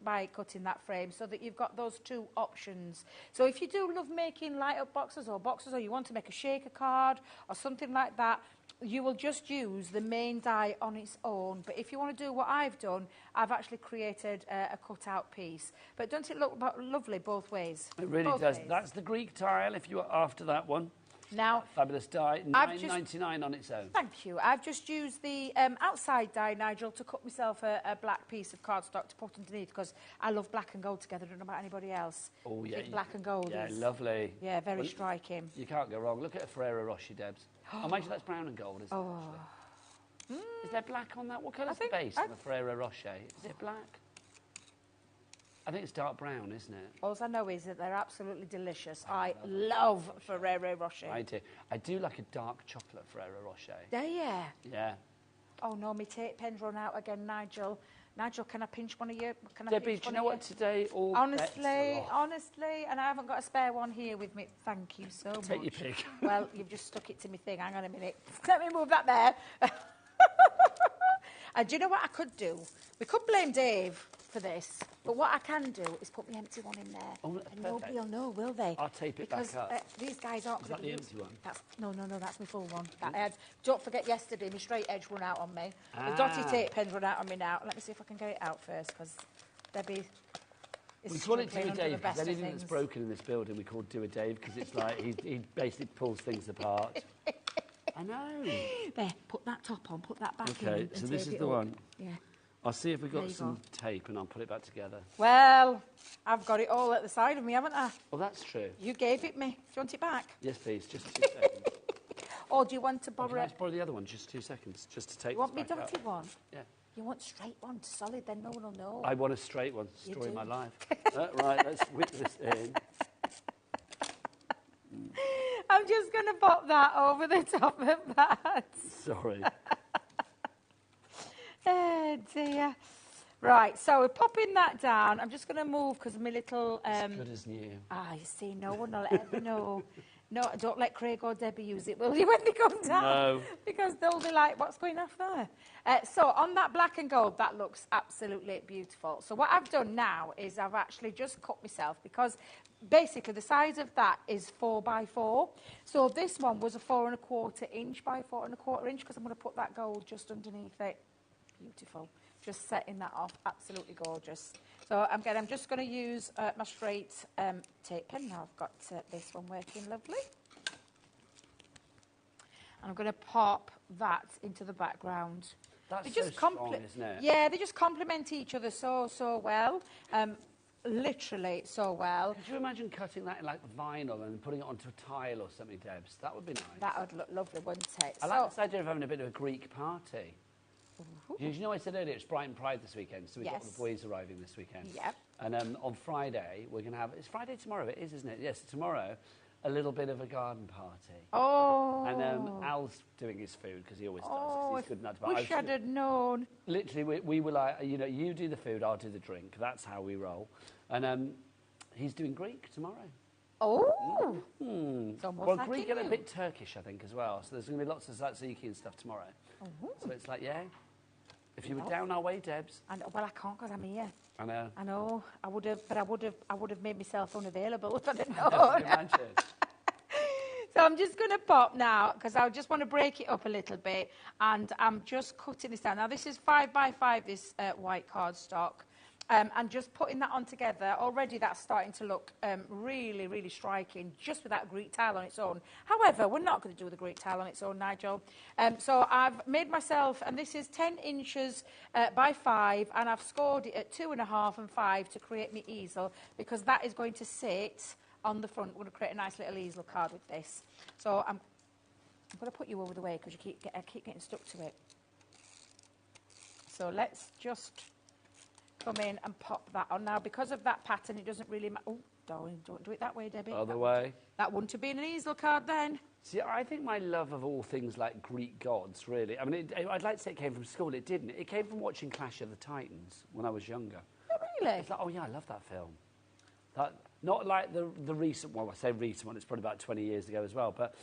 by cutting that frame so that you've got those two options. So if you do love making light-up boxes, or you want to make a shaker card or something like that, you will just use the main die on its own. But if you want to do what I've done, I've actually created a cut-out piece. But don't it look lovely both ways? It really does. That's the Greek tile, if you are after that one. Now, fabulous die, $9.99 on its own. Thank you. I've just used the outside die, Nigel, to cut myself a black piece of cardstock to put underneath because I love black and gold together. I don't know about anybody else. Oh, yeah. Black and gold is lovely. Yeah, very striking. You can't go wrong. Look at a Ferrero Rocher, Debs. Oh, mind you, that's brown and gold, isn't it? Is there black on that? What colour's the base on the Ferrero Rocher? Is it black? I think it's dark brown, isn't it? All I know is that they're absolutely delicious. I love Ferrero Rocher. I do. I do like a dark chocolate Ferrero Rocher. Do you? Yeah. Oh, no, my tape pen's run out again, Nigel. Nigel, can I pinch one of you? Debbie, do you know what today all honestly, and I haven't got a spare one here with me. Thank you so much. Take your pick. Well, you've just stuck it to my thing. Hang on a minute. Let me move that there. And do you know what I could do? We could blame Dave for this, but what I can do is put the empty one in there. Oh, and nobody will know, will they? I'll tape it back up. These guys aren't going to the empty one? No, that's my full one. Don't forget yesterday, my straight edge run out on me. The dotty tape pen's run out on me now. Let me see if I can get it out first, because Debbie is struggling under the best of things. We call it Do a Dave, because anything that's broken in this building we call Do a Dave, because it's like he basically pulls things apart. I know. There, put that top on, put that back in. Okay, so this is the one. Yeah. I'll see if we've got some tape and I'll put it back together. Well, I've got it all at the side of me, haven't I? Well, that's true. You gave it me. Do you want it back? Yes, please. Just 2 seconds. Or do you want to borrow Can I just borrow the other one? Just 2 seconds. Just to take You want me this back dotted one? Yeah. You want straight one, solid, then no one will know. I want a straight one. Story of my life. Right, let's whip this in. I'm just going to pop that over the top of that. Sorry. Oh, dear. Right, so we're popping that down. I'm just going to move because my little... As good as new. Ah, you see, no one will ever know. No, don't let Craig or Debbie use it, will you, when they come down? No. Because they'll be like, what's going off there? So on that black and gold, that looks absolutely beautiful. So what I've done now is I've actually just cut myself because basically the size of that is 4 by 4. So this one was a 4 1/4 inch by 4 1/4 inch because I'm going to put that gold just underneath it. Beautiful. Just setting that off, absolutely gorgeous. So again, I'm just going to use my straight tape pen. Now I've got this one working lovely. And I'm going to pop that into the background. That's so strong, isn't it? Yeah, they just complement each other so well. Literally so well. Could you imagine cutting that in like vinyl and putting it onto a tile or something, Debs? That would be nice. That would look lovely, wouldn't it? I like this idea of having a bit of a Greek party. You know, I said earlier, it's Brighton Pride this weekend, so we've got the boys arriving this weekend. Yep. And on Friday, we're going to have... It's Friday tomorrow, it is, isn't it? Yes, tomorrow, a little bit of a garden party. Oh. And Al's doing his food, because he always does, because he's good enough to... Wish I'd have known. Literally, we were like, you know, you do the food, I'll do the drink. That's how we roll. And he's doing Greek tomorrow. Oh. Well, like Greek and a bit Turkish, I think, as well. So there's going to be lots of tzatziki and stuff tomorrow. So it's like, yeah... If you were down our way, Debs. Well, I can't because I'm here. I know. I know. I would have made myself unavailable if I didn't know. So I'm just going to pop now because I just want to break it up a little bit, and I'm just cutting this down. Now this is 5 by 5. This white cardstock. And just putting that on together, already that's starting to look really, really striking, just with that Greek tile on its own. However, we're not going to do the Greek tile on its own, Nigel. So I've made myself, and this is 10 inches by 5, and I've scored it at 2.5 and 5 to create my easel, because that is going to sit on the front. We're going to create a nice little easel card with this. So I'm going to put you over the way, because I keep getting stuck to it. So let's just... come in and pop that on. Now, because of that pattern, it doesn't really matter. Oh, darling, don't do it that way, Debbie. Other way. That wouldn't have been an easel card then. See, I think my love of all things like Greek gods, really. I mean, I'd like to say it came from school. It didn't. It came from watching Clash of the Titans when I was younger. Oh, really? It's like, oh, yeah, I love that film. Not like the recent one. I say recent one, it's probably about 20 years ago as well. But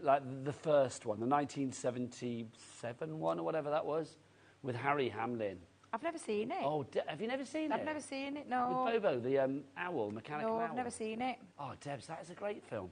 like the first one, the 1977 one or whatever that was, with Harry Hamlin. I've never seen it. Oh, have you never seen it? I've never seen it, no. With Bobo, the owl, mechanical owl. No, I've never seen it. Oh, Debs, that is a great film.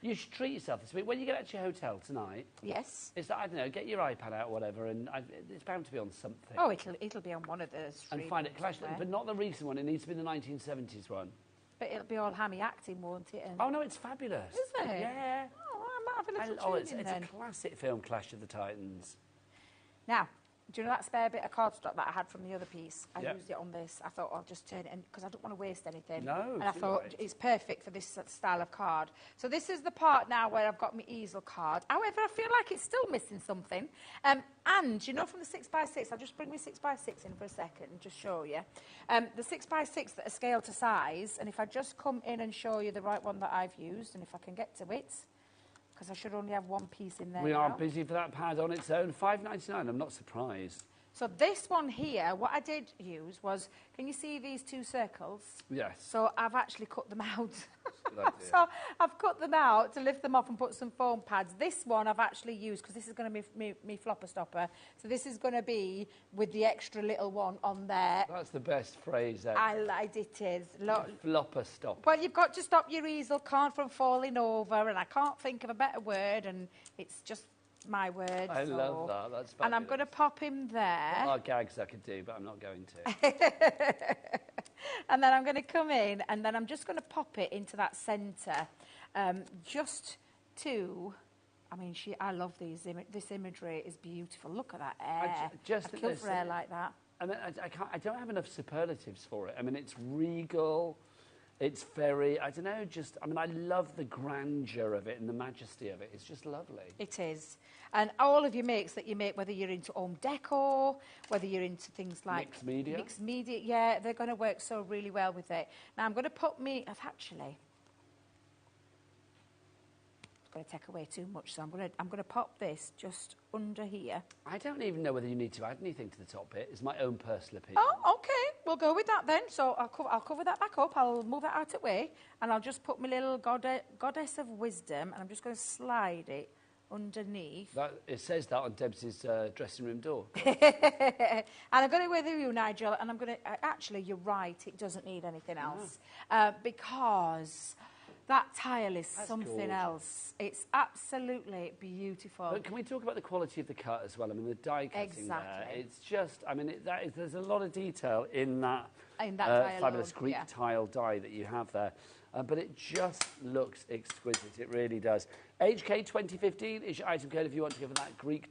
You should treat yourself this week. When you get out to your hotel tonight... Yes. It's like, I don't know, get your iPad out or whatever, and it's bound to be on something. Oh, it'll be on one of the streams. And find it, but not the recent one. It needs to be the 1970s one. But it'll be all hammy acting, won't it? Oh, no, it's fabulous. Is it? Yeah. Oh, I might have a little it's then. a classic film, Clash of the Titans. Now... do you know that spare bit of cardstock that I had from the other piece? I used it on this. I thought I'll just turn it in because I don't want to waste anything. No, and I thought it's perfect for this style of card. So this is the part now where I've got my easel card. However, I feel like it's still missing something. And, you know, from the 6x6, I'll just bring my 6x6 in for a second and just show you. The 6x6 that are scaled to size, and if I just come in and show you the right one that I've used, and if I can get to it, because I should only have one piece in there. We are busy for that pad on its own. $5.99, I'm not surprised. So this one here, what I did use was, can you see these two circles? Yes. So I've actually cut them out. So I've cut them out to lift them off and put some foam pads. This one I've actually used, because this is going to be me flopper stopper. So this is going to be with the extra little one on there. That's the best phrase ever. It is. Flopper stopper. Well, you've got to stop your easel card from falling over, and I can't think of a better word, and it's just... my word. I love that. That's fabulous. And I'm going to pop him there. There are gags I could do, but I'm not going to. And then I'm going to come in, and then I'm just going to pop it into that centre, just to... I mean, I love these. This imagery is beautiful. Look at that air. Just I kill for air like that. I mean, I don't have enough superlatives for it. I mean, it's regal. It's very, I don't know, I mean, I love the grandeur of it and the majesty of it. It's just lovely. It is. And all of your makes that you make, whether you're into home decor, whether you're into things like... Mixed media, yeah, they're going to work so really well with it. Now, I'm going to put me... going to take away too much, so I'm going to pop this just under here. I don't even know whether you need to add anything to the top bit. It's my own personal opinion. Oh, okay. We'll go with that then. So I'll cover that back up. I'll move that out of the way, and I'll just put my little goddess of wisdom, and I'm just going to slide it underneath. It says that on Deb's dressing room door. And I'm going to with you, Nigel, and I'm going to... actually, you're right. It doesn't need anything else. Because... that tile is something gorgeous. Else. It's absolutely beautiful. But can we talk about the quality of the cut as well? I mean, the die cutting there, it's just, I mean, there's a lot of detail in that fabulous Greek tile die that you have there. But it just looks exquisite. It really does. HK 2015 is your item code if you want to give that Greek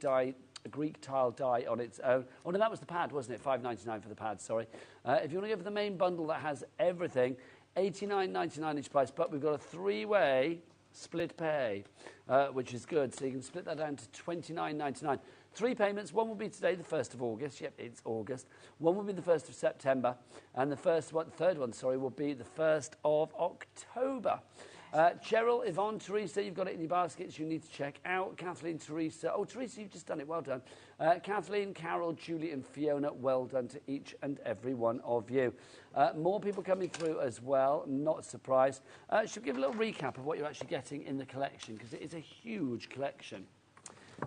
tile die on its own. Oh, no, that was the pad, wasn't it? $5.99 for the pad, sorry. If you want to give the main bundle that has everything, $89.99 each price, but we've got a three-way split pay, which is good. So you can split that down to $29.99. 3 payments. One will be today, the 1st of August. Yep, it's August. One will be the 1st of September. And the third one, will be the 1st of October. Cheryl, Yvonne, Teresa, you've got it in your baskets. You need to check out. Kathleen, Teresa. Oh, Teresa, you've just done it. Well done. Kathleen, Carol, Julie and Fiona, well done to each and every one of you. More people coming through as well. Not surprised. Should we give a little recap of what you're actually getting in the collection, because it is a huge collection.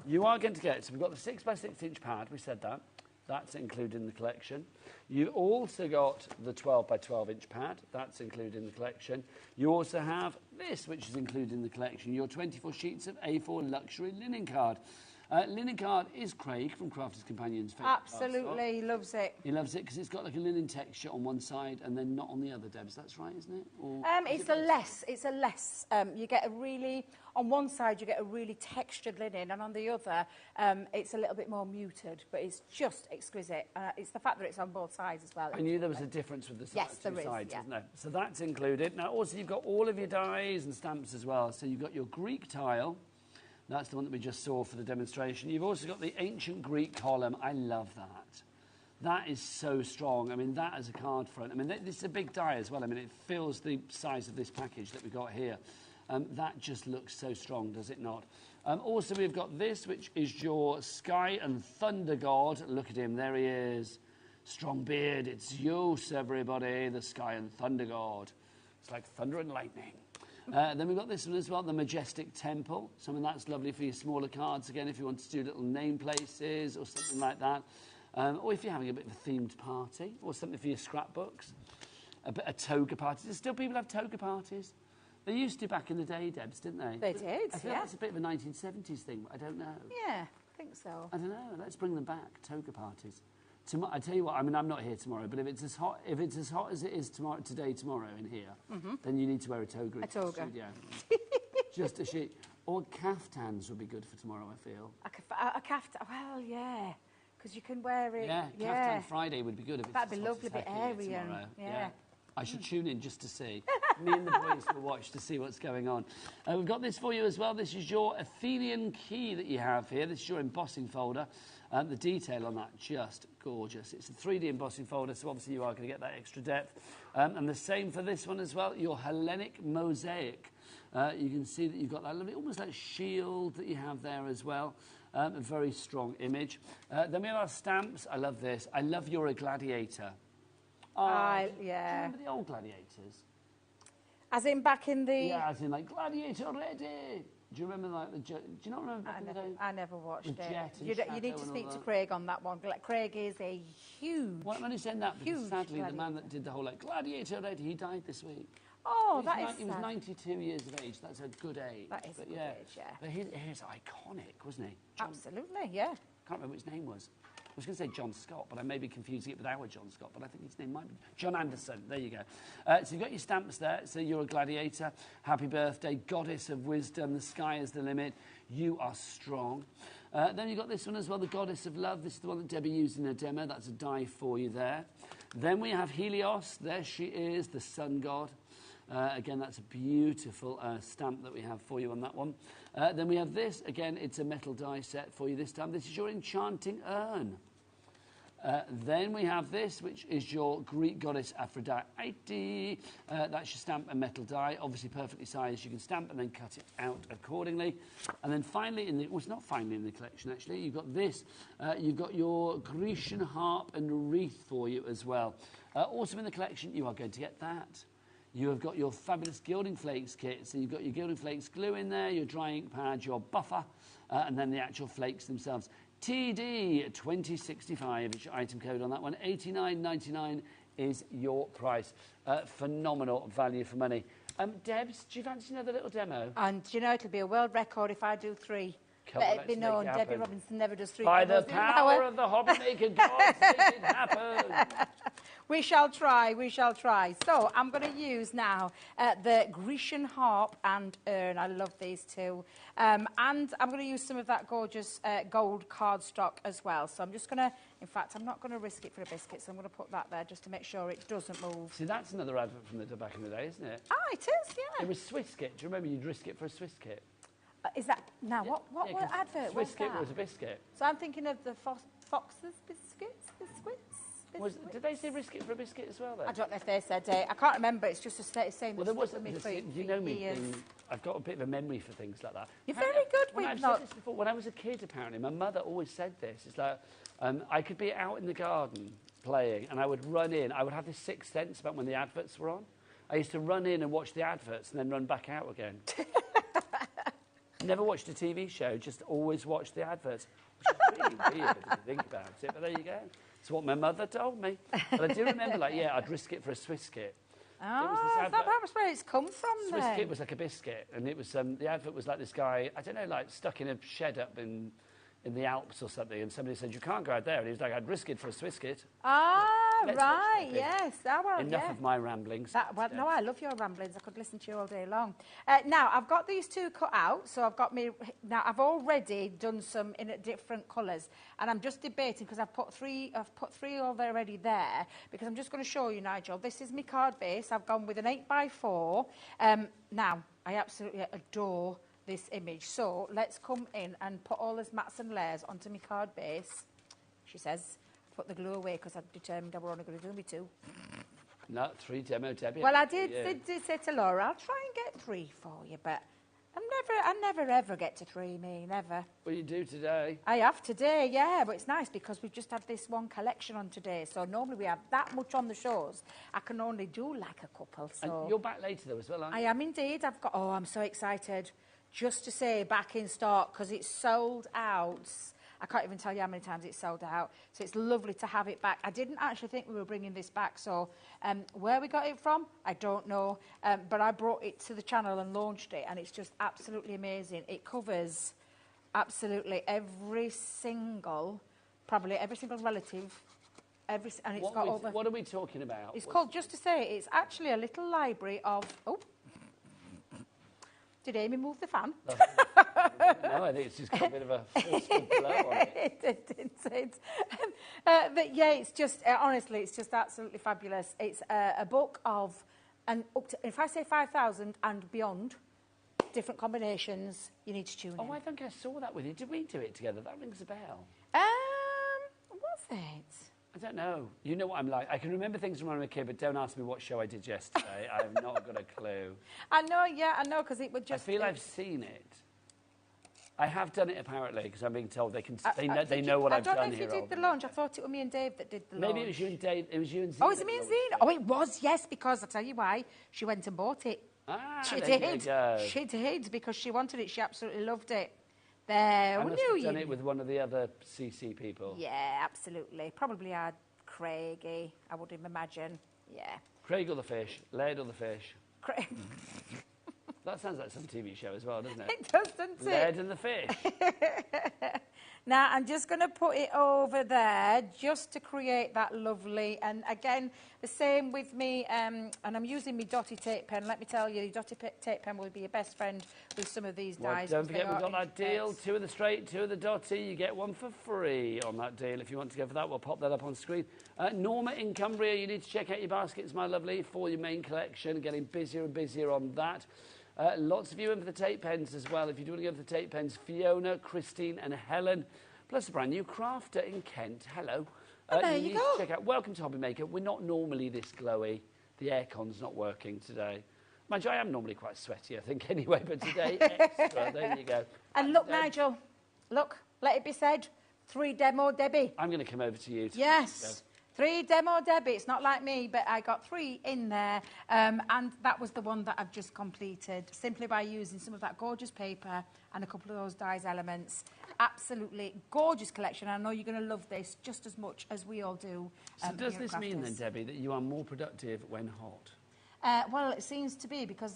You are going to get, so we've got the 6x6 inch pad. We said that. That's included in the collection. You also got the 12x12 inch pad. That's included in the collection. You also have this, which is included in the collection. Your 24 sheets of A4 luxury linen card. Linen card is Craig from Crafters Companion's favourite. Absolutely, he loves it. He loves it because it's got like a linen texture on one side and then not on the other, Debs. That's right, isn't it? Or it's a less. You get a really, on one side you get a really textured linen, and on the other it's a little bit more muted, but it's just exquisite. It's the fact that it's on both sides as well. I knew there was a difference with the sides, yes, there is, sides, isn't there? So that's included. Now also you've got all of your dies and stamps as well. So you've got your Greek tile. That's the one that we just saw for the demonstration. You've also got the ancient Greek column. I love that. That is so strong. I mean, that as a card front. I mean, this is a big die as well. I mean, it fills the size of this package that we've got here. That just looks so strong, does it not? Also, we've got this, which is your Sky and Thunder God. Look at him. There he is. Strong beard. It's Zeus, everybody, the Sky and Thunder God. It's like thunder and lightning. Then we've got this one as well, the Majestic Temple. Something that's lovely for your smaller cards, again, if you want to do little name places or something like that. Or if you're having a bit of a themed party or something for your scrapbooks. A toga party. Do still people have toga parties? They used to back in the day, Debs, didn't they? They did, I feel like it's a bit of a 1970s thing, but I don't know. Yeah, I think so. I don't know. Let's bring them back, toga parties. I tell you what, I mean, I'm not here tomorrow, but if it's as hot as it is tomorrow in here, then you need to wear a toga. A toga. Studio. Just a sheet. Or caftans would be good for tomorrow, I feel. A caftan, well, yeah, because you can wear it. Yeah, caftan Friday would be good if it's that'd as be hot lovely, as bit heck here airy tomorrow. yeah. I should tune in just to see. Me and the boys will watch to see what's going on. We've got this for you as well. This is your Athenian key that you have here. This is your embossing folder. The detail on that, just gorgeous. It's a 3D embossing folder, so obviously you are going to get that extra depth. And the same for this one as well, your Hellenic mosaic. You can see that you've got that lovely, almost like shield that you have there as well. A very strong image. Then we have our stamps. I love this. I love You're a Gladiator. Yeah. Do you remember the old gladiators? As in back in the... Yeah, as in like, gladiator ready. Do you remember like the... Do you not remember back in the day? I never watched it. Jet and You Shadow need to and speak all to that. Craig on that one. Craig is a huge... Well, I'm only saying that because huge sadly gladiator. the man that did the whole like, gladiator ready, he died this week. Oh, that is He was sad. 92 years of age. That's a good age. That is a good age, yeah. But he's iconic, wasn't he? Absolutely, yeah. Can't remember what his name was. I was going to say John Scott, but I may be confusing it with our John Scott, but I think his name might be John Anderson. There you go. So you've got your stamps there. So you're a gladiator. Happy birthday. Goddess of wisdom. The sky is the limit. You are strong. Then you've got this one as well, the Goddess of Love. This is the one that Debbie used in her demo. That's a die for you there. Then we have Helios. There she is, the sun god. Again, that's a beautiful stamp that we have for you on that one. Then we have this. Again, it's a metal die set for you this time. This is your enchanting urn. Then we have this, which is your Greek goddess Aphrodite. That's your stamp and metal die, obviously perfectly sized. You can stamp and then cut it out accordingly. And then finally, well, it's not finally in the collection, actually. You've got this. You've got your Grecian harp and wreath for you as well. Also in the collection, you are going to get that. You have got your fabulous Gilding Flakes kit. So you've got your Gilding Flakes glue in there, your dry ink pad, your buffer, and then the actual flakes themselves. TD 2065 is your item code on that one. $89.99 is your price. Phenomenal value for money. Debs, do you fancy another little demo? And you know, it'll be a world record if I do 3. Come on, Let it be known, it Debbie Robinson never does 3. By the power of the HobbyMaker gods, make it happen. We shall try, we shall try. So I'm going to use now the Grecian harp and urn. I love these two. And I'm going to use some of that gorgeous gold cardstock as well. So I'm just going to, in fact, I'm not going to risk it for a biscuit, so I'm going to put that there just to make sure it doesn't move. See, that's another advert from the back in the day, isn't it? Ah, it is, yeah. It was Swiss kit. Do you remember you'd risk it for a Swiss kit? Is that, now, what advert was Swiss kit that? was a biscuit. So I'm thinking of the Fox's biscuits, Did they say risk it for a biscuit as well, then? I don't know if they said it. I can't remember. It's just the same. Well, there was me for you know me. years. I've got a bit of a memory for things like that. You're very good with I've said this before. When I was a kid, apparently, my mother always said this. It's like I could be out in the garden playing, and I would run in. I would have this sixth sense about when the adverts were on. I used to run in and watch the adverts, and then run back out again. Never watched a TV show, just always watched the adverts. Which is really weird if you think about it, but there you go. It's what my mother told me. But I do remember, I'd risk it for a Swiss kit. Oh, is that perhaps where it's come from, Swiss kit was like a biscuit, and it was the advert was like this guy, I don't know, like stuck in a shed up in the Alps or something, and somebody said, you can't go out there. And he was like, I'd risk it for a Swiss kit. Ah, right, yes. Enough of my ramblings. No, I love your ramblings. I could listen to you all day long. Now, I've got these two cut out, so I've already done some in different colours, and I'm just debating, because I've put three already there, because I'm just going to show you, Nigel. This is my card base. I've gone with an 8x4. Now, I absolutely adore this image. So let's come in and put all these mats and layers onto my card base. She says, put the glue away because I've determined I were only going to do me 2. No, 3 demo, Debbie. Well, I did say to Laura, I'll try and get 3 for you, but I never ever get to 3, me, never. Well, you do today. I have today, yeah, but it's nice because we've just had this one collection on today, so normally we have that much on the shows. I can only do like a couple, so... And you're back later though as well, aren't you? I am indeed. I'm so excited. Just to say, back in stock, because it's sold out. I can't even tell you how many times it's sold out. So it's lovely to have it back. I didn't actually think we were bringing this back, so where we got it from, I don't know. But I brought it to the channel and launched it, and it's just absolutely amazing. It covers absolutely every single relative. And it's got over... What are we talking about? It's called, just to say, it's actually a little library of... Oh. Did Amy move the fan? No, I think it's just got a bit of a forceful blow on it. But yeah, it's just, honestly, it's just absolutely fabulous. It's a book of, and up to, if I say 5,000 and beyond, different combinations, you need to tune in. Oh, I think I saw that with you. Did we do it together? That rings a bell. Was it? I don't know. You know what I'm like. I can remember things from when I was a kid, but don't ask me what show I did yesterday. I have not got a clue. I know, because it would just... I feel I've seen it. I have done it, apparently, because I'm being told they know what I've done here. I don't know if you did the launch. I thought it was me and Dave that did the launch. Maybe it was you and Dave. It was you and Zena. Oh, was it me and Zena? Oh, it was, yes, because I'll tell you why. She went and bought it. She did. She did, because she wanted it. She absolutely loved it. I must have done it with one of the other CC people. Yeah, absolutely. Probably had Craigie, I would imagine. Yeah. Craig or the fish, Laird or the fish. Craig. That sounds like some TV show as well, doesn't it? It does, doesn't it? Laird and the fish. Now, I'm just going to put it over there just to create that lovely, and again, the same with me, and I'm using my dotty tape pen. Let me tell you, the dotty tape pen will be your best friend with some of these dies. Don't forget, we've got that deal, 2 of the straight, 2 of the dotty. You get 1 for free on that deal. If you want to go for that, we'll pop that up on screen. Norma in Cumbria, you need to check out your baskets, my lovely, for your main collection. Getting busier and busier on that. Lots of you in for the tape pens as well. If you do want to go for the tape pens, Fiona, Christine and Helen, plus a brand new crafter in Kent. Hello. There you need go. to check out. Welcome to HobbyMaker. We're not normally this glowy. The aircon's not working today. Mind you, I am normally quite sweaty, I think, anyway, but today, extra. There you go. And look, Nigel, look, let it be said, 3 Demo Debbie. I'm going to come over to you. Yes. 3 Demo Debbie. It's not like me, but I got 3 in there. And that was the one that I've just completed, simply by using some of that gorgeous paper and a couple of those dyes elements. Absolutely gorgeous collection. I know you're going to love this just as much as we all do. So does this mean then, Debbie, that you are more productive when hot? Well, it seems to be because,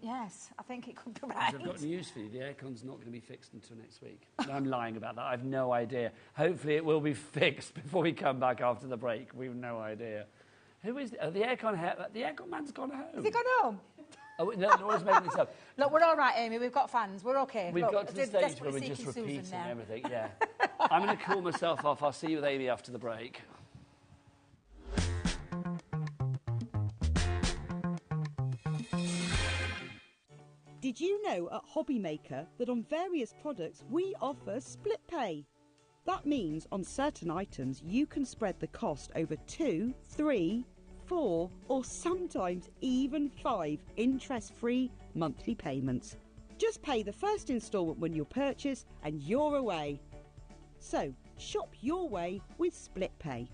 yes, I think it could be right. I've got news for you. The aircon's not going to be fixed until next week. No, I'm lying about that. I've no idea. Hopefully it will be fixed before we come back after the break. We've no idea. Who is the aircon? The aircon man's gone home. Has he gone home? Oh, no, Laura's making this up. Look, we're all right, Amy. We've got fans. We're okay. We've Look, got to the stage where we're desperately just seeking repeating Susan now. everything. Yeah. I'm going to cool myself off. I'll see you with Amy after the break. Did you know at HobbyMaker that on various products we offer split pay? That means on certain items you can spread the cost over 2, 3, 4 or sometimes even 5 interest-free monthly payments. Just pay the first instalment when you purchase and you're away. So shop your way with split pay.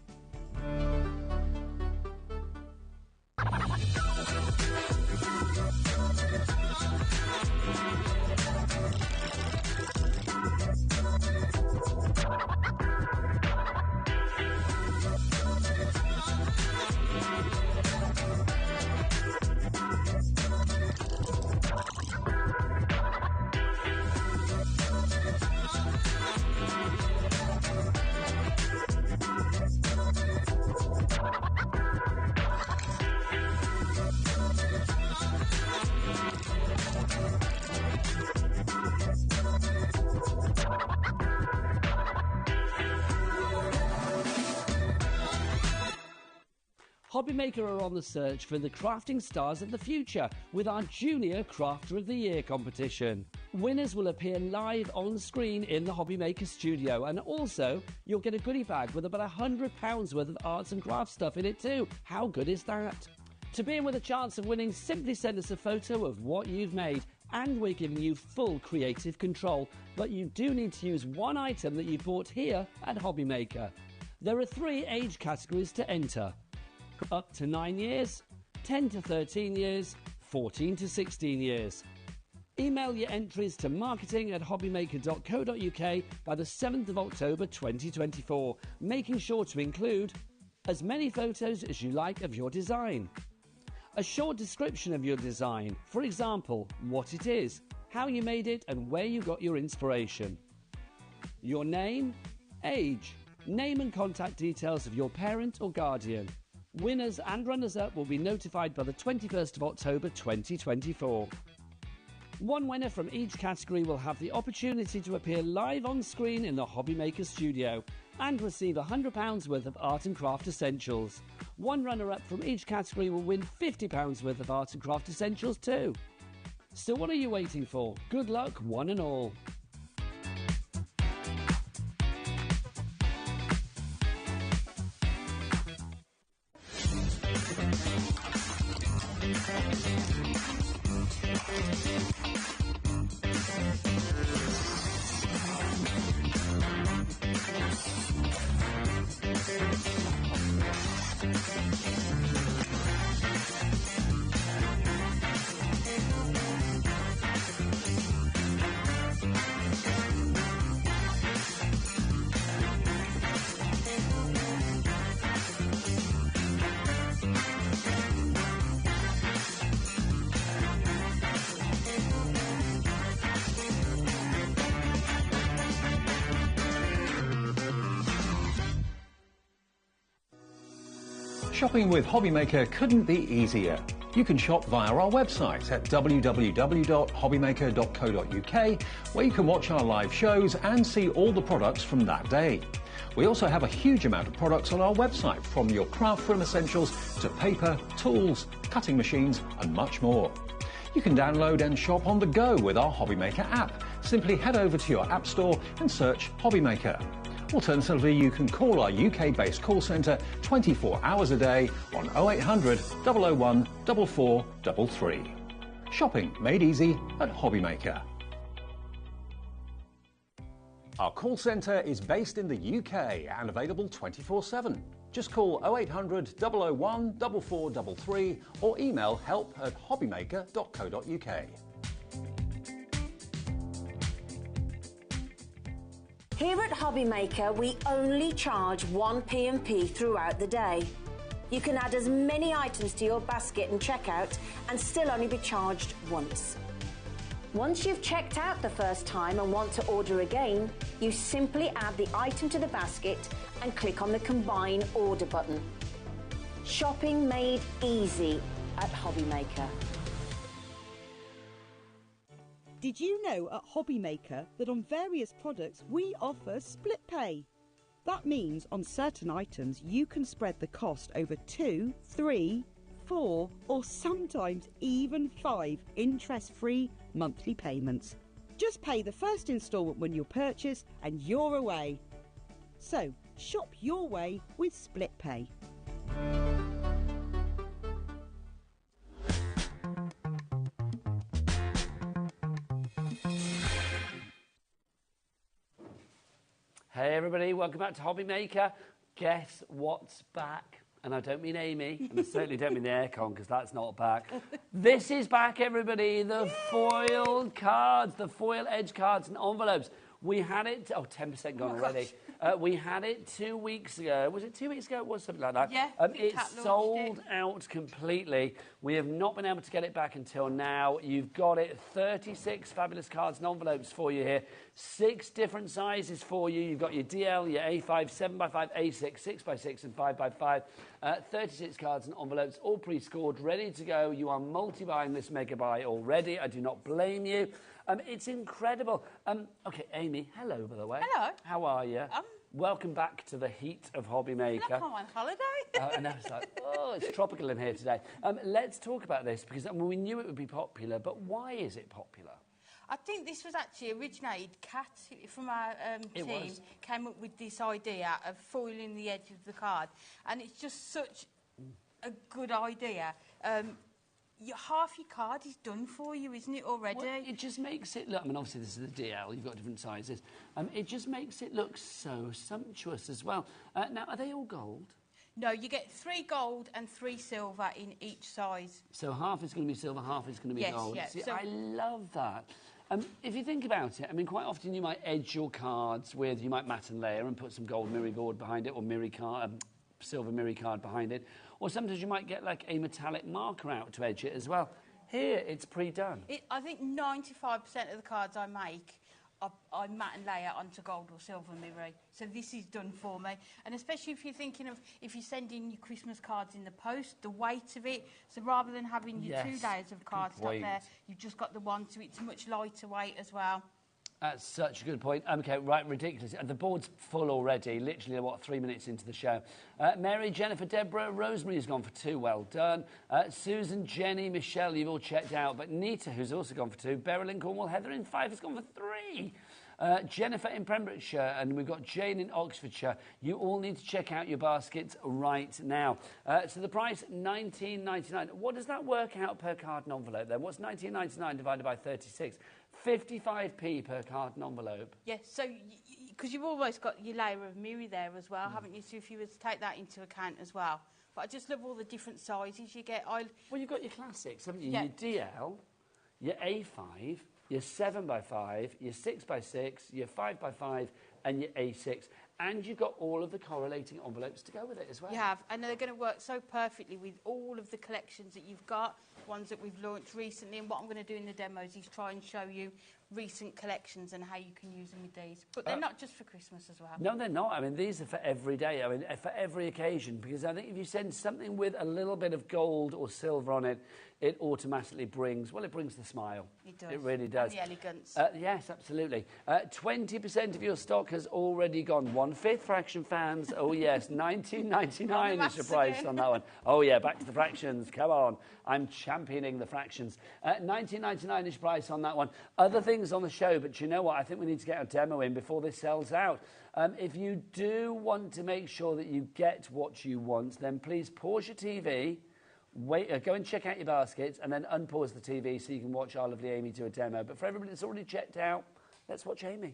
HobbyMaker are on the search for the crafting stars of the future with our Junior Crafter of the Year competition. Winners will appear live on screen in the HobbyMaker studio, and also you'll get a goodie bag with about £100 worth of arts and crafts stuff in it too. How good is that? To be in with a chance of winning, simply send us a photo of what you've made, and we're giving you full creative control, but you do need to use one item that you bought here at HobbyMaker. There are 3 age categories to enter: up to 9 years, 10 to 13 years, 14 to 16 years. Email your entries to marketing@hobbymaker.co.uk by the 7th of October 2024, making sure to include as many photos as you like of your design, a short description of your design, for example, what it is, how you made it and where you got your inspiration, your name, age, name and contact details of your parent or guardian. Winners and runners-up will be notified by the 21st of October 2024. One winner from each category will have the opportunity to appear live on screen in the HobbyMaker studio and receive £100 worth of art and craft essentials. One runner-up from each category will win £50 worth of art and craft essentials too. So what are you waiting for? Good luck, one and all. Shopping with HobbyMaker couldn't be easier. You can shop via our website at www.hobbymaker.co.uk, where you can watch our live shows and see all the products from that day. We also have a huge amount of products on our website, from your craft room essentials to paper, tools, cutting machines and much more. You can download and shop on the go with our HobbyMaker app. Simply head over to your app store and search HobbyMaker. Alternatively, you can call our UK-based call centre 24 hours a day on 0800 001 4433. Shopping made easy at HobbyMaker. Our call centre is based in the UK and available 24/7. Just call 0800 001 4433 or email help@hobbymaker.co.uk. Here at HobbyMaker, we only charge one P&P throughout the day. You can add as many items to your basket and checkout and still only be charged once. Once you've checked out the first time and want to order again, you simply add the item to the basket and click on the Combine Order button. Shopping made easy at HobbyMaker. Did you know at HobbyMaker that on various products we offer split pay? That means on certain items you can spread the cost over 2, 3, 4 or sometimes even 5 interest-free monthly payments. Just pay the first instalment when you purchase and you're away. So shop your way with split pay. Hey everybody, welcome back to HobbyMaker. Guess what's back? And I don't mean Amy, and I certainly don't mean the aircon, because that's not back. This is back, everybody, the foil cards, the foil edge cards and envelopes. We had it, 10% gone already. We had it 2 weeks ago. Was it 2 weeks ago? It was something like that. Yeah. It sold out completely. We have not been able to get it back until now. You've got it, 36 fabulous cards and envelopes for you here. 6 different sizes for you. You've got your DL, your A5, 7x5, A6, 6x6 and 5x5. 36 cards and envelopes, all pre-scored, ready to go. You are multi-buying this mega buy already. I do not blame you. It's incredible. Okay, Amy, hello, by the way. Hello. How are you? Welcome back to the heat of HobbyMaker. Like I'm on holiday. And I was like, oh, it's tropical in here today. Let's talk about this, because we knew it would be popular, but why is it popular? I think this was actually originated, Kat from our team came up with this idea of foiling the edge of the card. And it's just such a good idea. Half your card is done for you, isn't it, already? Well, it just makes it look, I mean, obviously this is the DL, you've got different sizes. It just makes it look so sumptuous as well. Now, are they all gold? No, you get 3 gold and 3 silver in each size. So half is going to be silver, half is going to be gold. Yes, See, so I love that. If you think about it, I mean, quite often you might edge your cards with, you might mat and layer and put some gold mirror board behind it, or silver mirror card behind it. Or sometimes you might get like a metallic marker out to edge it as well. Here, it's pre-done. I think 95% of the cards I make, I mat and layer onto gold or silver mirror. So this is done for me. And especially if you're thinking of, if you're sending your Christmas cards in the post, the weight of it. So rather than having your 2 layers of cards stuck there, you've just got the one, so it's much lighter weight as well. That's such a good point. Okay, right, ridiculous. The board's full already, literally, 3 minutes into the show. Mary, Jennifer, Deborah, Rosemary's gone for 2, well done. Susan, Jenny, Michelle, you've all checked out. But Nita, who's also gone for 2. Beryl in Cornwall, Heather in 5 has gone for 3. Jennifer in Pembrokeshire, and we've got Jane in Oxfordshire. You all need to check out your baskets right now. So the price, $19.99. What does that work out per card and envelope then? What's $19.99 divided by 36? 55p per card and envelope. Yes, so because you've almost got your layer of mirror there as well, haven't you? So if you were to take that into account as well. But I just love all the different sizes you get. Well, you've got your classics, haven't you? Yeah. Your DL, your A5, your 7x5, your 6x6, your 5x5, and your A6. And you've got all of the correlating envelopes to go with it as well. You have, and they're going to work so perfectly with all of the collections that you've got, ones that we've launched recently. And what I'm going to do in the demos is try and show you recent collections and how you can use them with these. But they're not just for Christmas as well. No, they're not. I mean, these are for every day. I mean, for every occasion. Because I think if you send something with a little bit of gold or silver on it, it automatically brings, well, it brings the smile. It does. It really does. And the elegance. Yes, absolutely. 20% of your stock has already gone. 1/5 fraction fans. Oh, yes. $19.99 is your price on that one. Oh, yeah, back to the fractions. Come on. I'm championing the fractions. $19.99 is your price on that one. Other things things on the show, but you know what? I think we need to get a demo in before this sells out. If you do want to make sure that you get what you want, then please pause your TV, wait, go and check out your baskets, and then unpause the TV so you can watch our lovely Amy do a demo. But for everybody that's already checked out, let's watch Amy.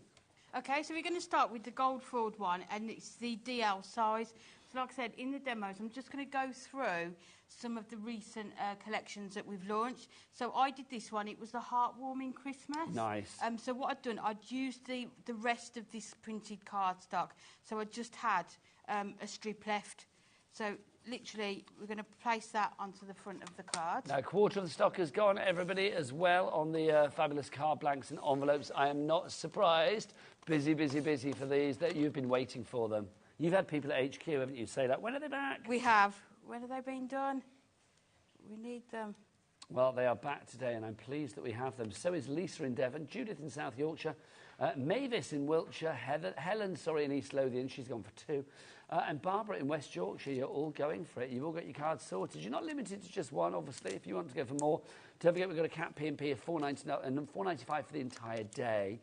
Okay, so we're going to start with the gold foiled one, and it's the DL size. So like I said, in the demos, I'm just going to go through some of the recent collections that we've launched. So I did this one. It was the Heartwarming Christmas. Nice. So what I'd done, I'd used the rest of this printed cardstock. So I just had a strip left. So literally, we're going to place that onto the front of the card. Now, a quarter of the stock has gone, everybody, as well on the fabulous card blanks and envelopes. I am not surprised. Busy, busy, busy for these. That you've been waiting for them. You've had people at HQ, haven't you, say that? When are they back? We have. When have they been done? We need them. Well, they are back today, and I'm pleased that we have them. So is Lisa in Devon, Judith in South Yorkshire, Mavis in Wiltshire, Helen, in East Lothian, she's gone for 2, and Barbara in West Yorkshire. You're all going for it. You've all got your cards sorted. You're not limited to just one, obviously. If you want to go for more, don't forget we've got a cap P&P of $4.99 and $4.95 for the entire day,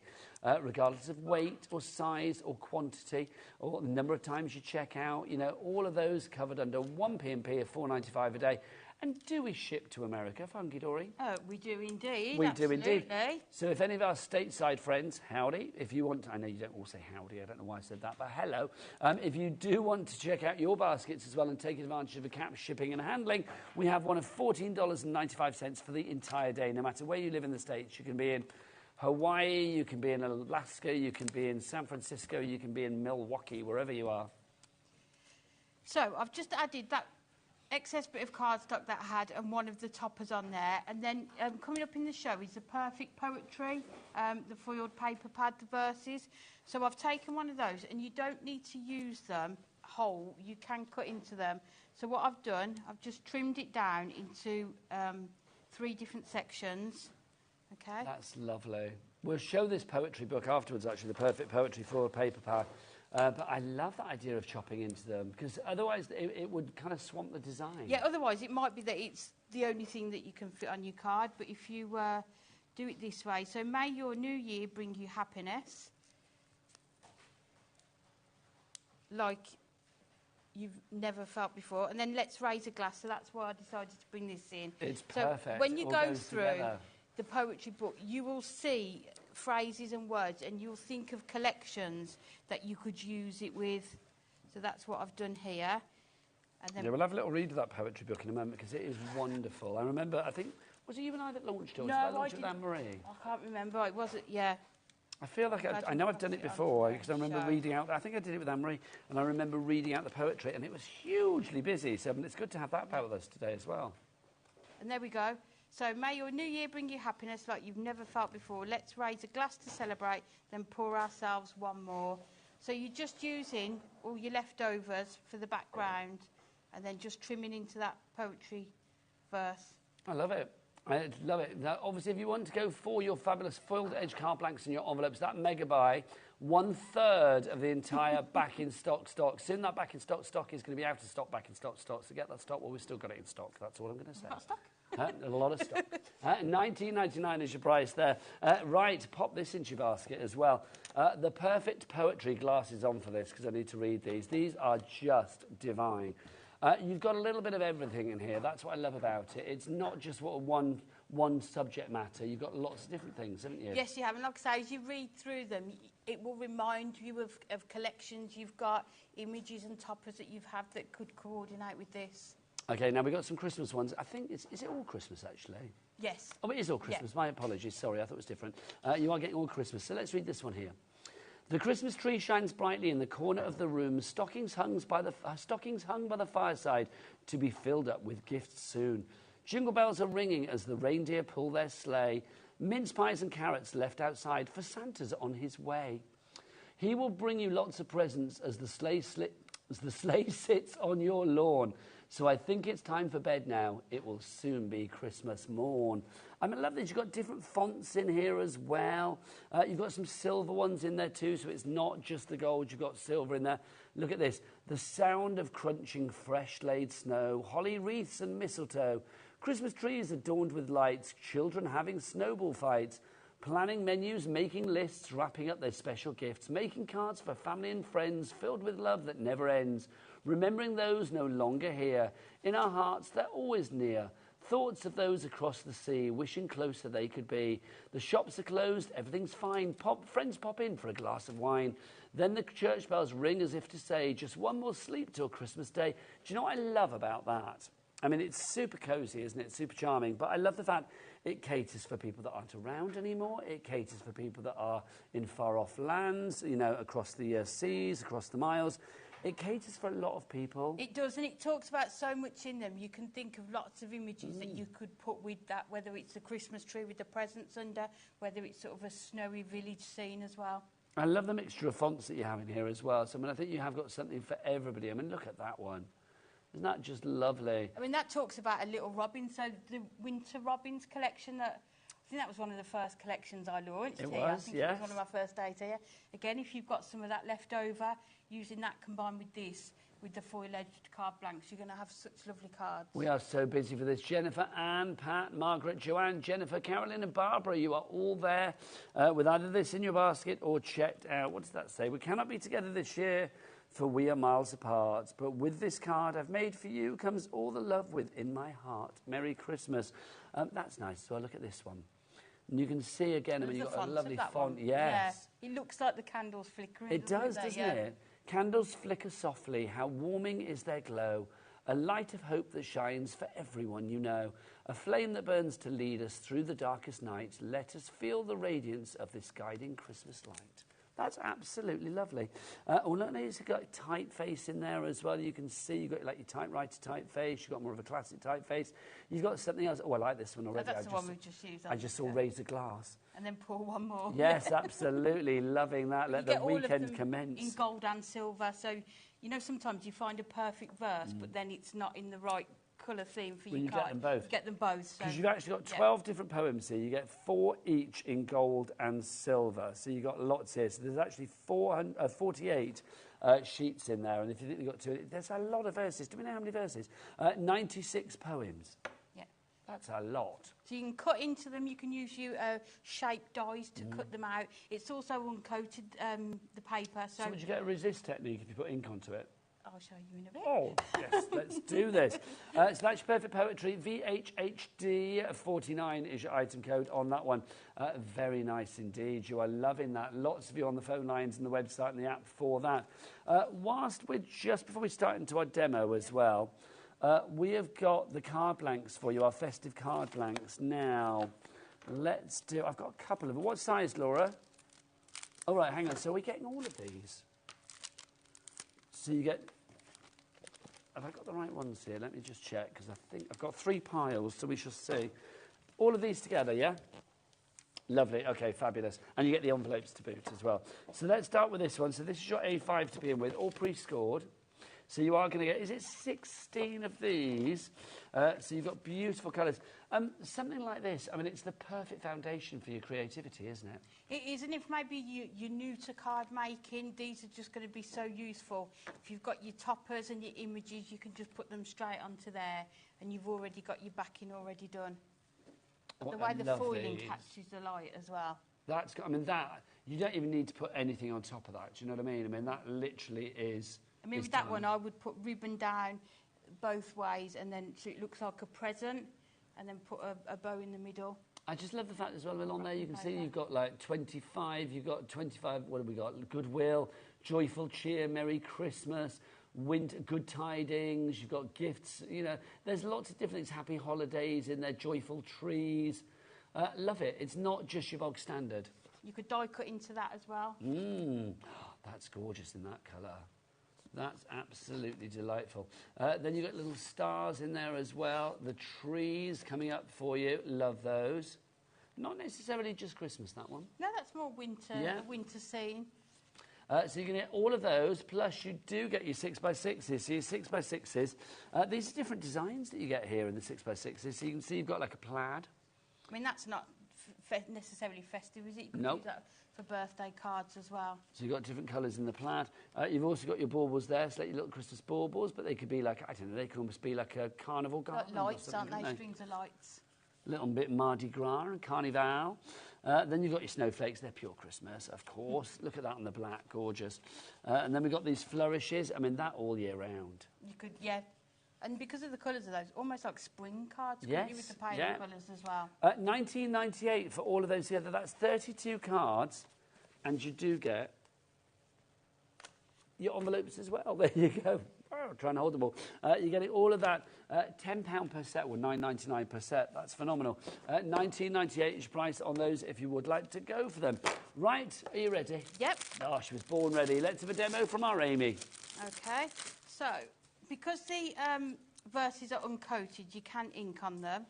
regardless of weight or size or quantity or the number of times you check out. You know, all of those covered under one P&P of $4.95 a day. And do we ship to America, Funky Dory? We do indeed. We absolutely. do indeed. So if any of our stateside friends, howdy, if you want, I know you don't all say howdy, I don't know why I said that, but hello. If you do want to check out your baskets as well and take advantage of a cap shipping and handling, we have one of $14.95 for the entire day. No matter where you live in the States, you can be in Hawaii, you can be in Alaska, you can be in San Francisco, you can be in Milwaukee, wherever you are. So I've just added that excess bit of cardstock that I had and one of the toppers on there. And then coming up in the show is the Perfect Poetry, the foiled paper pad, the verses. So I've taken one of those, and you don't need to use them whole. You can cut into them. So what I've done, I've just trimmed it down into 3 different sections. Okay. That's lovely. We'll show this poetry book afterwards, actually, the Perfect Poetry foiled paper pad. But I love that idea of chopping into them, because otherwise it would kind of swamp the design. Yeah, otherwise it might be that it's the only thing that you can fit on your card, but if you do it this way, so may your new year bring you happiness, like you've never felt before, and then let's raise a glass, so that's why I decided to bring this in. It's perfect. So when you All go goes through together. the poetry book, you will see phrases and words, and you'll think of collections that you could use it with. So that's what I've done here. And then we'll have a little read of that poetry book in a moment, because it is wonderful. I remember, I think, was it you and I that launched it? Or No, did I launched it with didn't. Anne-Marie? I can't remember. It wasn't, yeah. I feel like I know I've done it before, because I remember reading out, I think I did it with Anne-Marie, and I remember reading out the poetry, and it was hugely busy, so it's good to have that back with us today as well. And there we go. So may your new year bring you happiness like you've never felt before. Let's raise a glass to celebrate, then pour ourselves one more. So you're just using all your leftovers for the background and then just trimming into that poetry verse. I love it. I love it. Now, obviously, if you want to go for your fabulous foiled edge card blanks in your envelopes, that mega buy, 1/3 of the entire back in stock. Soon that back in stock is going to be out of stock, back in stock. So get that stock. Well, we've still got it in stock. That's all I'm going to say. Got stock? A lot of stock. $19.99 is your price there. Right, pop this into your basket as well. The Perfect Poetry glasses on for this, because I need to read these. These are just divine. You've got a little bit of everything in here. That's what I love about it. It's not just one subject matter. You've got lots of different things, haven't you? Yes, you have. And like I say, as you read through them, it will remind you of collections you've got, images and toppers that you've had that could coordinate with this. OK, now we've got some Christmas ones. I think, is it all Christmas, actually? Yes. Oh, it is all Christmas. Yeah. My apologies. Sorry, I thought it was different. You are getting all Christmas. So let's read this one here. The Christmas tree shines brightly in the corner of the room, stockings hung by the fireside to be filled up with gifts soon. Jingle bells are ringing as the reindeer pull their sleigh, mince pies and carrots left outside, for Santa's on his way. He will bring you lots of presents as the sleigh sits on your lawn. So I think it's time for bed now. It will soon be Christmas morn. I love this. You've got different fonts in here as well. You've got some silver ones in there too, so it's not just the gold. You've got silver in there. Look at this. The sound of crunching fresh laid snow, holly wreaths and mistletoe, Christmas trees adorned with lights, children having snowball fights, Planning menus, making lists, wrapping up their special gifts, making cards for family and friends filled with love that never ends, remembering those no longer here. In our hearts, they're always near. Thoughts of those across the sea, wishing closer they could be. The shops are closed, everything's fine. Friends pop in for a glass of wine. Then the church bells ring as if to say, just one more sleep till Christmas Day. Do you know what I love about that? I mean, it's super cosy, isn't it? Super charming. But I love the fact it caters for people that aren't around anymore. It caters for people that are in far-off lands, you know, across the seas, across the miles. It caters for a lot of people. It does, and it talks about so much in them. You can think of lots of images that you could put with that, whether it's a Christmas tree with the presents under, whether it's sort of a snowy village scene as well. I love the mixture of fonts that you have in here as well. So, I mean, I think you have got something for everybody. I mean, look at that one. Isn't that just lovely? I mean, that talks about a little robin, so the Winter Robins collection that... I think that was one of the first collections I launched here. I think it was one of my first days here. Again, if you've got some of that left over, using that combined with this, with the foil-edged card blanks, you're going to have such lovely cards. We are so busy for this. Jennifer, Anne, Pat, Margaret, Joanne, Jennifer, Carolyn and Barbara, you are all there with either this in your basket or checked out. What does that say? We cannot be together this year, for we are miles apart. But with this card I've made for you comes all the love within my heart. Merry Christmas. That's nice. So look at this one. And you can see again, I mean, you've got a lovely font. Yes. Yeah. It looks like the candles flickering. It does, doesn't it? Candles flicker softly. How warming is their glow. A light of hope that shines for everyone you know. A flame that burns to lead us through the darkest night. Let us feel the radiance of this guiding Christmas light. That's absolutely lovely. Oh, look, you've got typeface in there as well. You can see you've got like your typewriter typeface. You've got more of a classic typeface. You've got something else. Oh, I like this one already. That's the one we just used. I just saw Razor Glass. And then pour one more. Yes, absolutely. Loving that. Let the weekend commence. In gold and silver. So, you know, sometimes you find a perfect verse, but then it's not in the right colour theme for your card. You get them both. You get them both. Because you've actually got 12 different poems here. You get 4 each in gold and silver. So you've got lots here. So there's actually 48 sheets in there. And if you think you've got 2, there's a lot of verses. Do we know how many verses? 96 poems. Yeah. That's a lot. So you can cut into them. You can use your shape dies to cut them out. It's also uncoated, the paper. So would you get a resist technique if you put ink onto it? I'll show you in a bit. Oh, yes, let's do this. So that's your Perfect Poetry. VHHD 49 is your item code on that one. Very nice indeed. You are loving that. Lots of you on the phone lines and the website and the app for that. Whilst we're just before we start into our demo as well, we have got the card blanks for you, our festive card blanks. Now, let's do... I've got a couple of them. What size, Laura? All right, hang on. So we're getting all of these. So you get... Have I got the right ones here? Let me just check, because I think I've got 3 piles, so we shall see. All of these together, yeah? Lovely. Okay, fabulous. And you get the envelopes to boot as well. So let's start with this one. So this is your A5 to begin with, all pre-scored. So you are going to get, is it 16 of these? So you've got beautiful colours. Something like this, I mean, it's the perfect foundation for your creativity, isn't it? It is, and if maybe you're new to card making, these are just going to be so useful. If you've got your toppers and your images, you can just put them straight onto there, and you've already got your backing already done. What the way the foiling these. catches the light as well. That's, I mean, that, you don't even need to put anything on top of that, do you know what I mean? I mean, that literally is... I mean, with that one, I would put ribbon down both ways, and then so it looks like a present, and then put a bow in the middle. I just love the fact as well, on there you can see you've got like 25, you've got 25, what have we got? Goodwill, joyful cheer, Merry Christmas, winter, good tidings, you've got gifts, you know, there's lots of different things, happy holidays in there, joyful trees. Love it. It's not just your bog standard. You could die cut into that as well. That's gorgeous in that colour. That's absolutely delightful. Then you've got little stars in there as well. The trees coming up for you. Love those. Not necessarily just Christmas, that one. No, that's more winter, the winter scene. So you can get all of those, plus you do get your 6x6s. So your 6x6s, these are different designs that you get here in the 6x6s. So you can see you've got like a plaid. I mean, that's not necessarily festive, is it? You could use that for birthday cards as well. So you've got different colours in the plaid. You've also got your baubles there, so like your little Christmas baubles, but they could be like, I don't know, they could almost be like a carnival garden. Like lights, aren't they? Strings of lights. A little bit Mardi Gras and Carnival. Then you've got your snowflakes. They're pure Christmas, of course. Look at that on the black, gorgeous. And then we've got these flourishes. I mean, that all year round. You could, yeah. And because of the colours of those, almost like spring cards, couldn't you, with the pale colours as well? $19.98 for all of those together. That's 32 cards, and you do get your envelopes as well. There you go. Oh, trying to hold them all. You're getting all of that. £10 per set, or $9.99 per set. That's phenomenal. $19.98 is your price on those if you would like to go for them. Right, are you ready? Yep. Oh, she was born ready. Let's have a demo from our Amy. Okay, so because the verses are uncoated, you can ink on them.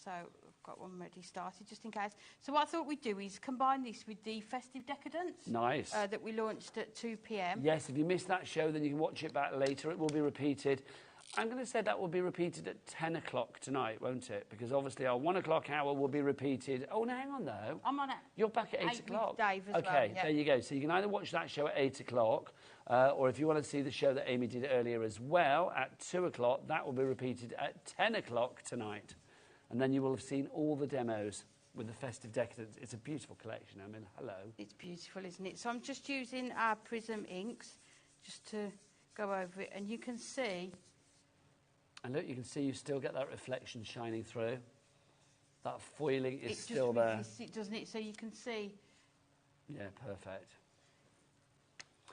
So I've got one ready started just in case. So what I thought we'd do is combine this with the Festive Decadence. Nice. That we launched at 2 p.m. Yes, if you missed that show, then you can watch it back later. It will be repeated. I'm going to say that will be repeated at 10 o'clock tonight, won't it? Because obviously our 1 o'clock hour will be repeated. Oh, no, hang on, though. I'm on it. You're back at 8 o'clock. With Dave as okay, well, yeah. There you go. So you can either watch that show at 8 o'clock, or if you want to see the show that Amy did earlier as well at 2 o'clock, that will be repeated at 10 o'clock tonight. And then you will have seen all the demos with the Festive Decadence. It's a beautiful collection. I mean, hello. It's beautiful, isn't it? So I'm just using our Prism inks just to go over it, and you can see. And look, you can see you still get that reflection shining through. That foiling is still there. It doesn't it? So you can see. Yeah, perfect.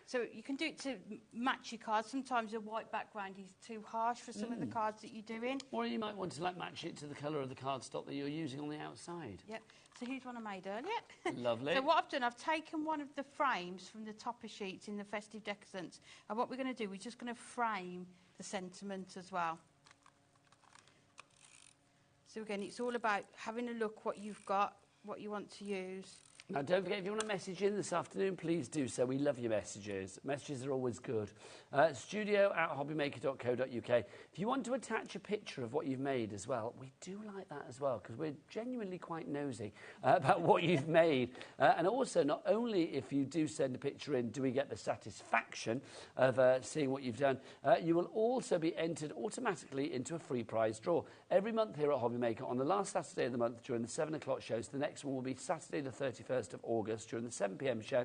So you can do it to match your cards. Sometimes a white background is too harsh for some of the cards that you're doing. Or you might want to match it to the colour of the cardstock that you're using on the outside. Yep. So here's one I made earlier. Lovely. So what I've done, I've taken one of the frames from the topper sheets in the Festive Decadence, and what we're going to do, we're just going to frame the sentiment as well. So again, it's all about having a look what you've got, what you want to use. Now, don't forget, if you want to message in this afternoon, please do so. We love your messages. Messages are always good. studio@hobbymaker.co.uk. If you want to attach a picture of what you've made as well, we do like that as well, because we're genuinely quite nosy about what you've made. And also, not only if you do send a picture in, do we get the satisfaction of seeing what you've done, you will also be entered automatically into a free prize draw. Every month here at HobbyMaker, on the last Saturday of the month during the 7 o'clock shows, the next one will be Saturday the 31st of August during the 7 p.m. show,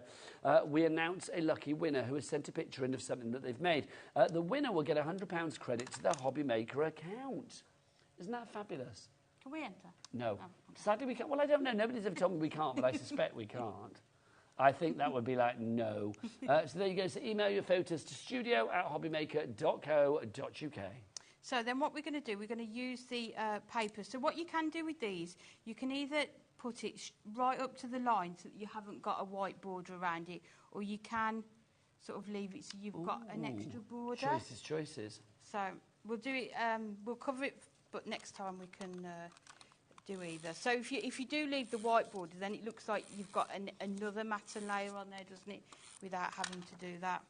we announce a lucky winner who has sent a picture in of something that they've made. The winner will get £100 credit to their HobbyMaker account. Isn't that fabulous? Can we enter? No. Oh, okay. Sadly, we can't. Well, I don't know. Nobody's ever told me we can't, but I suspect we can't. I think that would be like no. So there you go. So email your photos to studio@hobbymaker.co.uk. So then what we're going to do, we're going to use the paper. So what you can do with these, you can either put it right up to the line so that you haven't got a white border around it, or you can sort of leave it so you've got an extra border. Choices. So we'll do it, we'll cover it, but next time we can do either. So if you do leave the white border, then it looks like you've got another matte layer on there, doesn't it, without having to do that.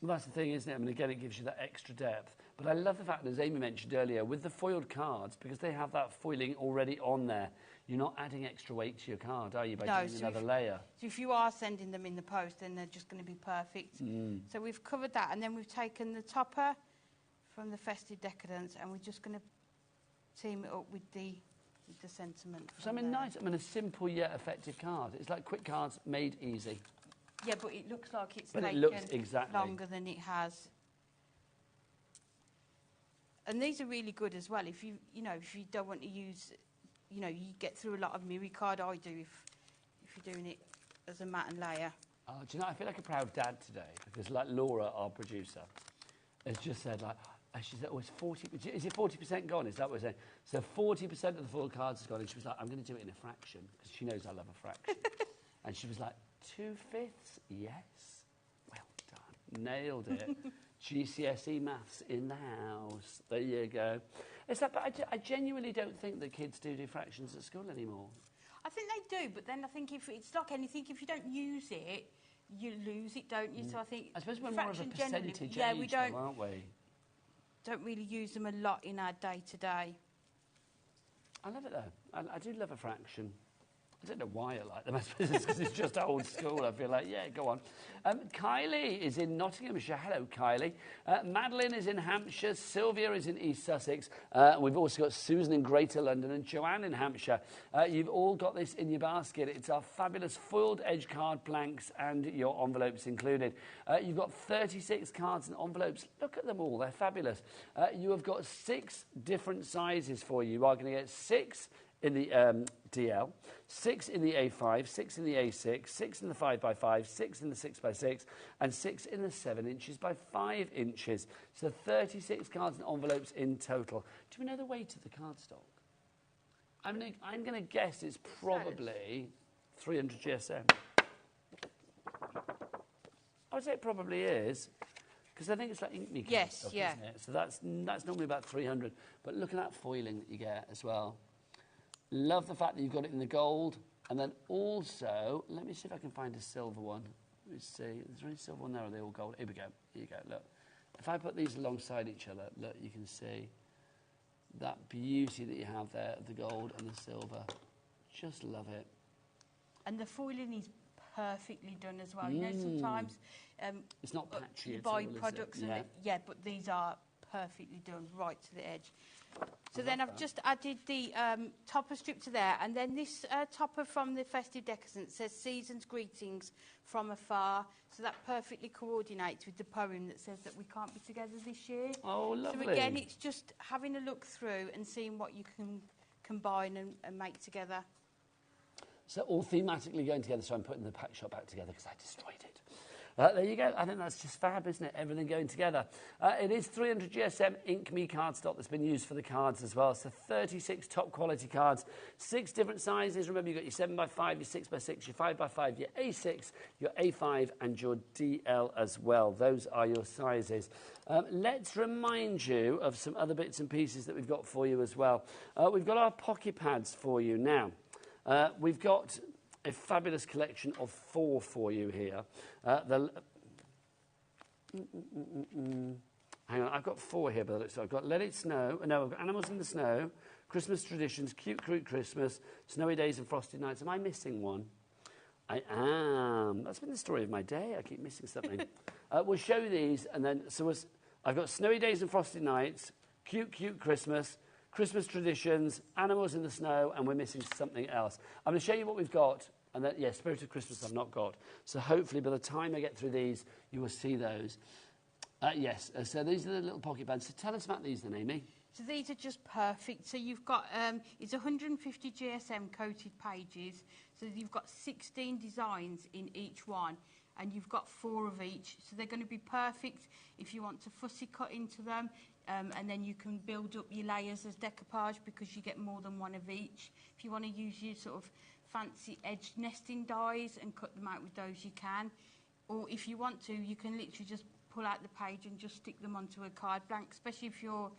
Well, that's the thing, isn't it? I mean, again, it gives you that extra depth. But I love the fact, as Amy mentioned earlier, with the foiled cards, because they have that foiling already on there, you're not adding extra weight to your card, are you, by doing another layer? So if you are sending them in the post, then they're just going to be perfect. So we've covered that, and then we've taken the topper from the Festive Decadence, and we're just going to team it up with the sentiment. So, I mean, nice. I mean, a simple yet effective card. It's like quick cards made easy. Yeah, but it looks like it's taken longer than it has. And these are really good as well. If you don't want to use, you get through a lot of mirror card. I do if you're doing it as a matte and layer. Oh, do you know, I feel like a proud dad today because, like, Laura, our producer, has just said, like, she said, oh, it's 40, is it 40% gone? Is that what we're saying? So 40% of the full cards is gone, and she was like, I'm going to do it in a fraction because she knows I love a fraction. And she was like, 2/5? Yes. Well done. Nailed it. GCSE maths in the house. There you go. It's that, but I genuinely don't think that kids do fractions at school anymore. I think they do, but then I think if it's like anything, if you don't use it, you lose it, don't you? So I think I suppose we're more of a percentage age, we don't, though, aren't we? Don't really use them a lot in our day-to-day. I love it, though. I do love a fraction. I don't know why I like them. I suppose it's because it's just old school. I feel like, yeah, go on. Kylie is in Nottinghamshire. Hello, Kylie. Madeline is in Hampshire. Sylvia is in East Sussex. We've also got Susan in Greater London and Joanne in Hampshire. You've all got this in your basket. It's our fabulous foiled edge card blanks and your envelopes included. You've got 36 cards and envelopes. Look at them all. They're fabulous. You have got 6 different sizes for you. You are going to get 6 in the DL, 6 in the A5, 6 in the A6, 6 in the 5x5, 6 in the 6x6, and 6 in the 7 inches by 5 inches. So 36 cards and envelopes in total. Do we know the weight of the cardstock? I'm going to guess it's probably 300 GSM. I would say it probably is, because I think it's like ink me stuff, isn't it? So that's normally about 300. But look at that foiling that you get as well. Love the fact that you've got it in the gold. And then also, let me see if I can find a silver one. Let me see. Is there any silver one there, or are they all gold? Here we go. Here you go. Look. If I put these alongside each other, look, you can see that beauty that you have there of the gold and the silver. Just love it. And the foiling is perfectly done as well. You know, sometimes it's not patchy you buy at all, products, is it? and but these are perfectly done right to the edge. So then I've just added the topper strip to there, and then this topper from the Festive Decadence says Season's Greetings from Afar, so that perfectly coordinates with the poem that says that we can't be together this year. Oh, lovely. So again, it's just having a look through and seeing what you can combine and make together. So all thematically going together, so I'm putting the pack shop back together because I destroyed it. There you go. I think that's just fab, isn't it? Everything going together. It is 300 GSM Ink Me cardstock that's been used for the cards as well. So 36 top quality cards, 6 different sizes. Remember, you've got your 7x5, your 6x6, your 5x5, your A6, your A5, and your DL as well. Those are your sizes. Let's remind you of some other bits and pieces that we've got for you as well. We've got our pocket pads for you now. We've got a fabulous collection of 4 for you here. Hang on, I've got 4 here, but so I've got Let It Snow. No, I've got Animals in the Snow, Christmas Traditions, Cute Crude Christmas, Snowy Days and Frosty Nights. Am I missing one? I am. That's been the story of my day. I keep missing something. We'll show you these, and then I've got Snowy Days and Frosty Nights, Cute Christmas, Christmas Traditions, Animals in the Snow, and we're missing something else. I'm going to show you what we've got, and then, yeah, Spirit of Christmas I've not got. So hopefully by the time I get through these, you will see those. Yes, so these are the little pocket bands. So tell us about these then, Amy. So these are just perfect. So you've got, it's 150 GSM coated pages. So you've got 16 designs in each one, and you've got 4 of each. So they're going to be perfect if you want to fussy cut into them. And then you can build up your layers as decoupage because you get more than one of each. If you want to use your sort of fancy edged nesting dies and cut them out with those, you can. Or if you want to, you can literally just pull out the page and just stick them onto a card blank, especially if you're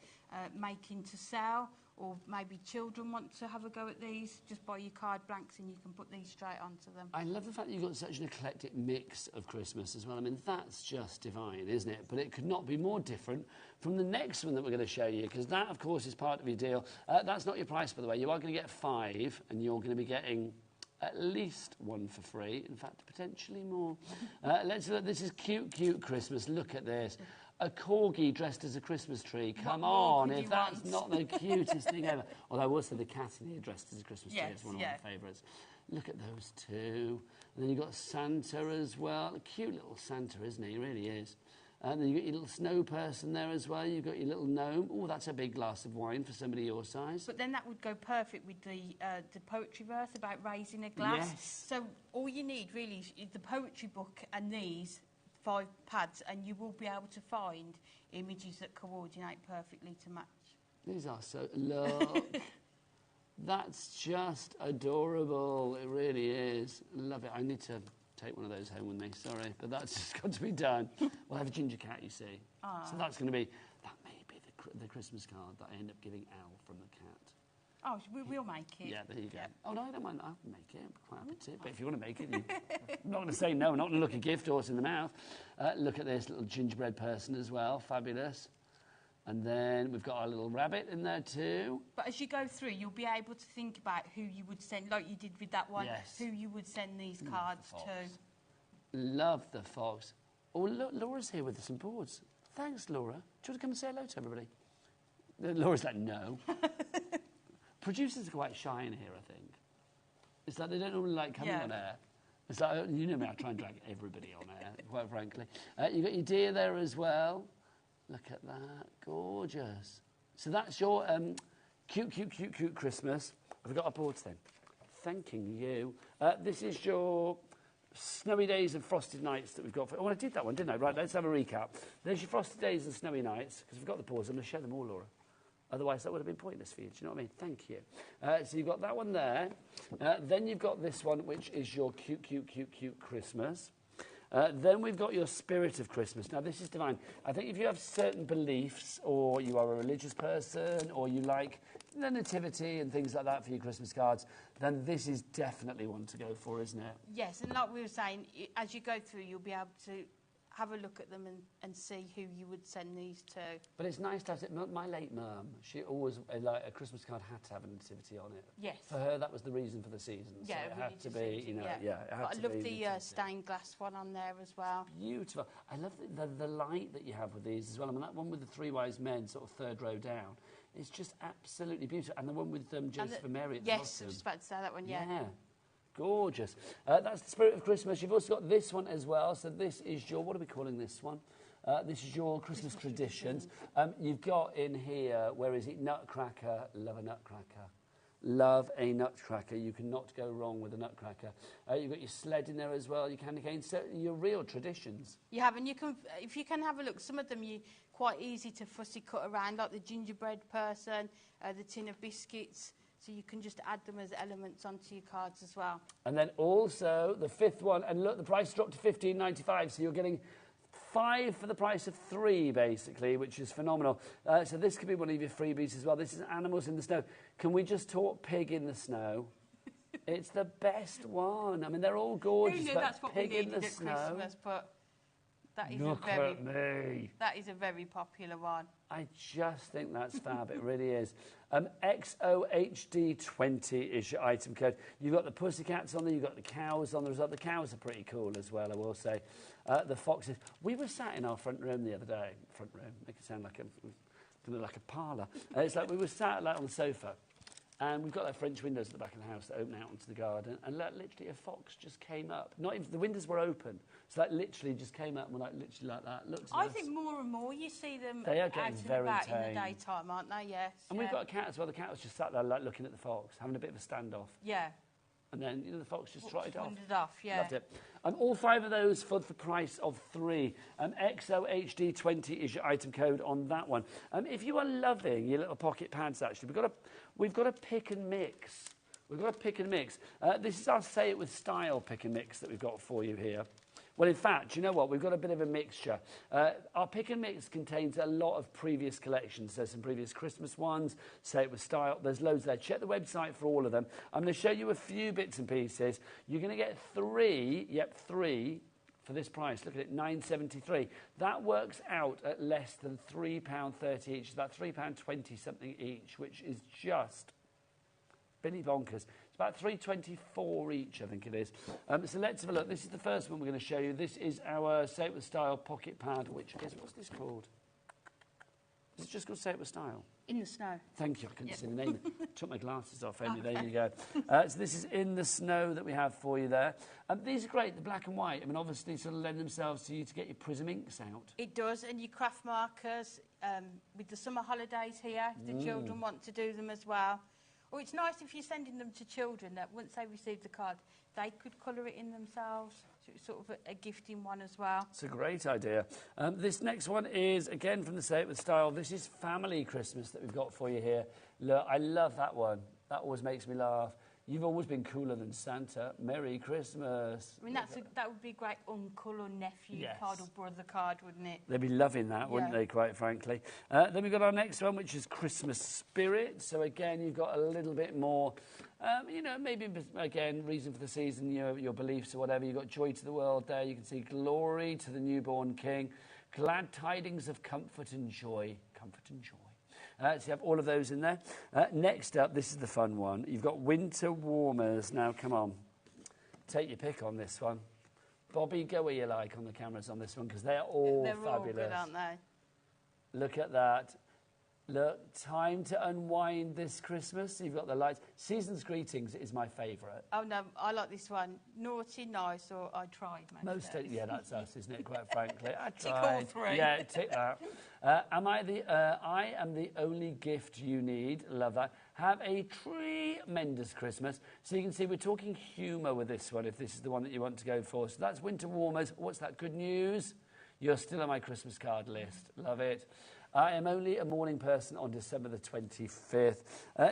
making to sell, or maybe children want to have a go at these. Just buy your card blanks and you can put these straight onto them. I love the fact that you've got such an eclectic mix of Christmas as well. I mean, that's just divine, isn't it? But it could not be more different from the next one that we're going to show you, because that, of course, is part of your deal. That's not your price, by the way. You are going to get 5, and you're going to be getting at least 1 for free. In fact, potentially more. Let's look. This is Cute Christmas. Look at this. A corgi dressed as a Christmas tree. Come on, if that's not the cutest thing ever. Although I will say the cat in here dressed as a Christmas tree is one of my favourites. Look at those 2. And then you've got Santa as well. A cute little Santa, isn't he? He really is. And then you've got your little snow person there as well. You've got your little gnome. Oh, that's a big glass of wine for somebody your size. But then that would go perfect with the poetry verse about raising a glass. Yes. So all you need really is the poetry book and these 5 pads, and you will be able to find images that coordinate perfectly to match. These are so... Look. That's just adorable. It really is. Love it. I need to take one of those home with me. Sorry, but that's just got to be done. We'll have a ginger cat, you see. So that's going to be... That may be the Christmas card that I end up giving Al from the cat. Oh, we'll make it. Yeah, there you go. Oh, no, I don't mind. I'll make it. I'm quite happy to. But if you want to make it, I'm not going to say no. I'm not going to look a gift horse in the mouth. Look at this little gingerbread person as well. Fabulous. And then we've got our little rabbit in there too. But as you go through, you'll be able to think about who you would send, like you did with that one, Yes. who you would send these cards to. Love the fox. Oh, look, Laura's here with some boards. Thanks, Laura. Do you want to come and say hello to everybody? Laura's like, no. Producers are quite shy in here, I think. It's like they don't normally like coming on air. It's like, you know me, I try and drag everybody on air, quite frankly. You've got your deer there as well. Look at that. Gorgeous. So that's your cute Christmas. Have we got our boards then? Thanking you. This is your snowy days and frosted nights that we've got. Oh, I did that one, didn't I? Right, let's have a recap. There's your frosted days and snowy nights, because we've got the boards. I'm going to share them all, Laura. Otherwise, that would have been pointless for you. Do you know what I mean? Thank you. So you've got that one there. Then you've got this one, which is your cute Christmas. Then we've got your spirit of Christmas. Now, this is divine. I think if you have certain beliefs, or you are a religious person, or you like the nativity and things like that for your Christmas cards, then this is definitely one to go for, isn't it? Yes, and like we were saying, as you go through, you'll be able to have a look at them and see who you would send these to. But it's nice to have it. My late mum, she always, like, a Christmas card had to have a nativity on it. Yes. For her, that was the reason for the season. Yeah, so it had to be, you know, it had but to I love be the stained glass one on there as well. Beautiful. I love the light that you have with these as well. I mean, that one with the three wise men, sort of third row down, it's just absolutely beautiful. And the one with Joseph and Mary at the bottom. Yes, I was just about to say that one, yeah. Gorgeous. That's the spirit of Christmas. You've also got this one as well. So this is your, what are we calling this one? This is your Christmas traditions. You've got in here, where is it? Nutcracker. Love a nutcracker. Love a nutcracker. You cannot go wrong with a nutcracker. You've got your sled in there as well. You can again, so your real traditions. You have, and you can, if you can have a look, some of them you quite easy to fussy cut around, like the gingerbread person, the tin of biscuits. So you can just add them as elements onto your cards as well. And then also the fifth one, and look, the price dropped to $15.95, so you're getting 5 for the price of 3, basically, which is phenomenal. So this could be one of your freebies as well. This is Animals in the Snow. Can we just talk Pig in the Snow? It's the best one. I mean, they're all gorgeous. Who knew but that's what Pig we in needed the at Snow. Christmas, but that is Look at me. That is a very popular one. I just think that's fab. It really is. XOHD20 is your item code. You've got the pussycats on there. You've got the cows on there as well. The cows are pretty cool as well, I will say. The foxes. We were sat in our front room the other day. Front room. Make it sound like a parlour. It's like we were sat like on the sofa. And we've got like French windows at the back of the house that open out onto the garden. And like, literally a fox just came up. Not even, the windows were open. So like literally just came up and were like literally like that. Looks I think more and more you see them they are out getting and very about tame. in the daytime, aren't they? Yes. And we've got a cat as well. The cat was just sat there like looking at the fox, having a bit of a standoff. Yeah. And then, you know, the fox just trotted off. Wandered off, yeah. Loved it. All 5 of those for the price of 3. XOHD20 is your item code on that one. If you are loving your little pocket pads, actually, we've got a pick and mix. We've got a pick and mix. This is our Say It With Style pick and mix that we've got for you here. Well, in fact, you know what? We've got a bit of a mixture. Our pick and mix contains a lot of previous collections. There's some previous Christmas ones, Say It With Style. There's loads there. Check the website for all of them. I'm going to show you a few bits and pieces. You're going to get 3 for this price. Look at it, $9.73. That works out at less than £3.30 each. It's about £3.20 something each, which is just Billy bonkers. It's about $3.24 each, I think it is. So let's have a look. This is the first one we're going to show you. This is our Say It With Style pocket pad, which is, what's this called? Is it just called Say It With Style? In the Snow. Thank you. I couldn't see the name. Took my glasses off, Amy. There you go. So this is In the Snow that we have for you there. These are great, the black and white. I mean, obviously, sort of lend themselves to you to get your prism inks out. It does, and your craft markers with the summer holidays here. If the children want to do them as well. Or it's nice if you're sending them to children that once they receive the card, they could colour it in themselves. So it's sort of a gifting one as well. It's a great idea. This next one is, again, from the Say It With Style. This is Family Christmas that we've got for you here. Look, I love that one. That always makes me laugh. You've always been cooler than Santa. Merry Christmas. I mean, that would be a great uncle or nephew card or brother card, wouldn't it? They'd be loving that, wouldn't they, quite frankly? Then we've got our next one, which is Christmas Spirit. So, again, you've got a little bit more, you know, maybe, again, reason for the season, your beliefs or whatever. You've got Joy to the World there. You can see Glory to the Newborn King. Glad tidings of comfort and joy comfort and joy. So you have all of those in there. Next up, this is the fun one. You've got winter warmers. Now, come on. Take your pick on this one. Bobby, go where you like on the cameras on this one, because they're all They're fabulous. all good, aren't they? Look at that. Look, time to unwind this Christmas. You've got the lights. Season's Greetings is my favourite. Oh, no, I like this one. Naughty, nice, or I tried, most days. Yeah, that's us, isn't it, quite frankly? I tried. Tick all three. Yeah, tick that. I am the only gift you need. Love that. Have a tremendous Christmas. So you can see we're talking humour with this one, if this is the one that you want to go for. So that's Winter Warmers. What's that? Good news? You're still on my Christmas card list. Love it. I am only a morning person on December the 25th.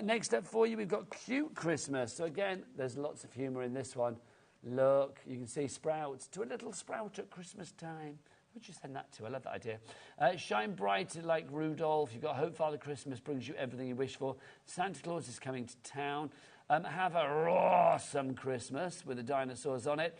Next up for you, we've got Cute Christmas. So again, there's lots of humour in this one. Look, you can see sprouts. To a little sprout at Christmas time. Who'd you send that to? I love that idea. Shine bright like Rudolph. You've got Hope Father Christmas brings you everything you wish for. Santa Claus is coming to town. Have a awesome Christmas with the dinosaurs on it.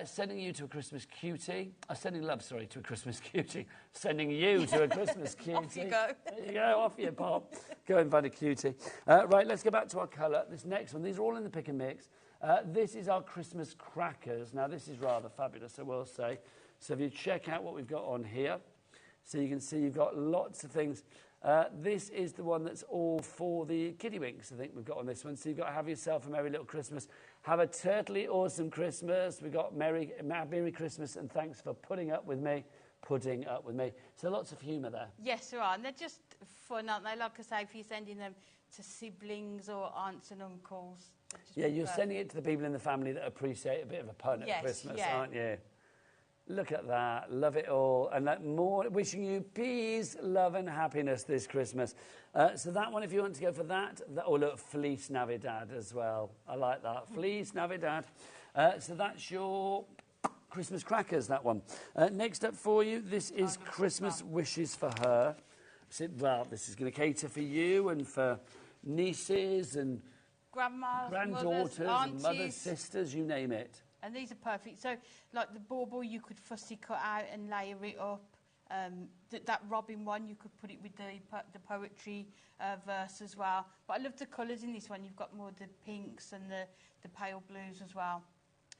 Sending you to a Christmas cutie. Sending love, sorry, to a Christmas cutie. Sending you to a Christmas cutie. Off you go. There you go, off you pop. Go and find a cutie. Right, let's go back to our colour. This next one, these are all in the pick and mix. This is our Christmas crackers. Now, this is rather fabulous, I will say. So if you check out what we've got on here, so you can see you've got lots of things. This is the one that's all for the kiddywinks, I think we've got on this one. So you've got to have yourself a merry little Christmas. Have a totally awesome Christmas. We've got Merry Christmas and thanks for putting up with me. So lots of humour there. Yes, there are. And they're just fun, aren't they? Like I say, if you're sending them to siblings or aunts and uncles. Yeah, you're sending it to the people in the family that appreciate a bit of a pun at Christmas, aren't you? Look at that. Love it all. And that more, wishing you peace, love and happiness this Christmas. So that one, if you want to go for that. Oh, look, Feliz Navidad as well. I like that. Feliz Navidad. So that's your Christmas crackers, that one. Next up for you, this is Christmas wishes for her. So, well, this is going to cater for you and for nieces and granddaughters, aunties, mothers, sisters, you name it. And these are perfect. So, like the bauble, you could fussy cut out and layer it up. That robin one, you could put it with the poetry verse as well. But I love the colours in this one. You've got more of the pinks and the pale blues as well.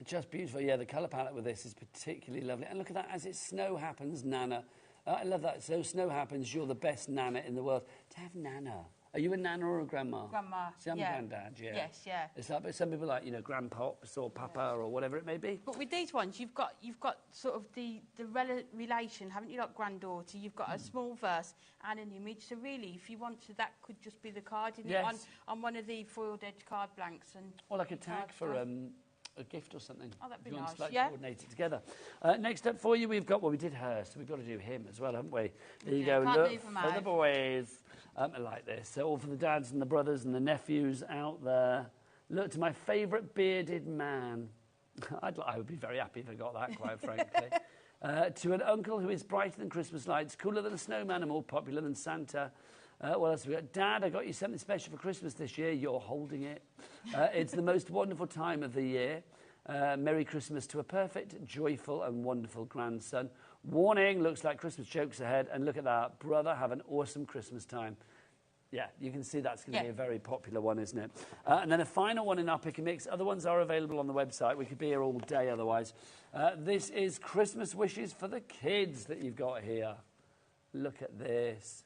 Just beautiful. Yeah, the colour palette with this is particularly lovely. And look at that, as it snow happens, Nana. I love that. So snow happens, you're the best Nana in the world. To have Nana. Are you a Nana or a Grandma? Grandma, See, I'm a Granddad, yeah. Yes, yeah. It's like, but some people like, you know, Grandpops or Papa or whatever it may be. But with these ones, you've got sort of the relation, haven't you? Like granddaughter, you've got a small verse and an image. So really, if you want to, that could just be the card in it on one of the foiled edge card blanks. And or like a tag for a gift or something. Oh, that'd be if you nice. Want to, like, coordinate it together. Next up for you, we've got, well, we did her, so we've got to do him as well, haven't we? There you go. Look for the boys. Like this. So all for the dads and the brothers and the nephews out there. Look to my favourite bearded man. I would be very happy if I got that, quite frankly. To an uncle who is brighter than Christmas lights, cooler than a snowman and more popular than Santa. What else have we got? Dad, I got you something special for Christmas this year. You're holding it. It's the most wonderful time of the year. Merry Christmas to a perfect, joyful and wonderful grandson. Warning, looks like Christmas jokes ahead. And look at that. Brother, have an awesome Christmas time. Yeah, you can see that's going to be a very popular one, isn't it? And then a final one in our pick and mix. Other ones are available on the website. We could be here all day otherwise. This is Christmas wishes for the kids that you've got here. Look at this.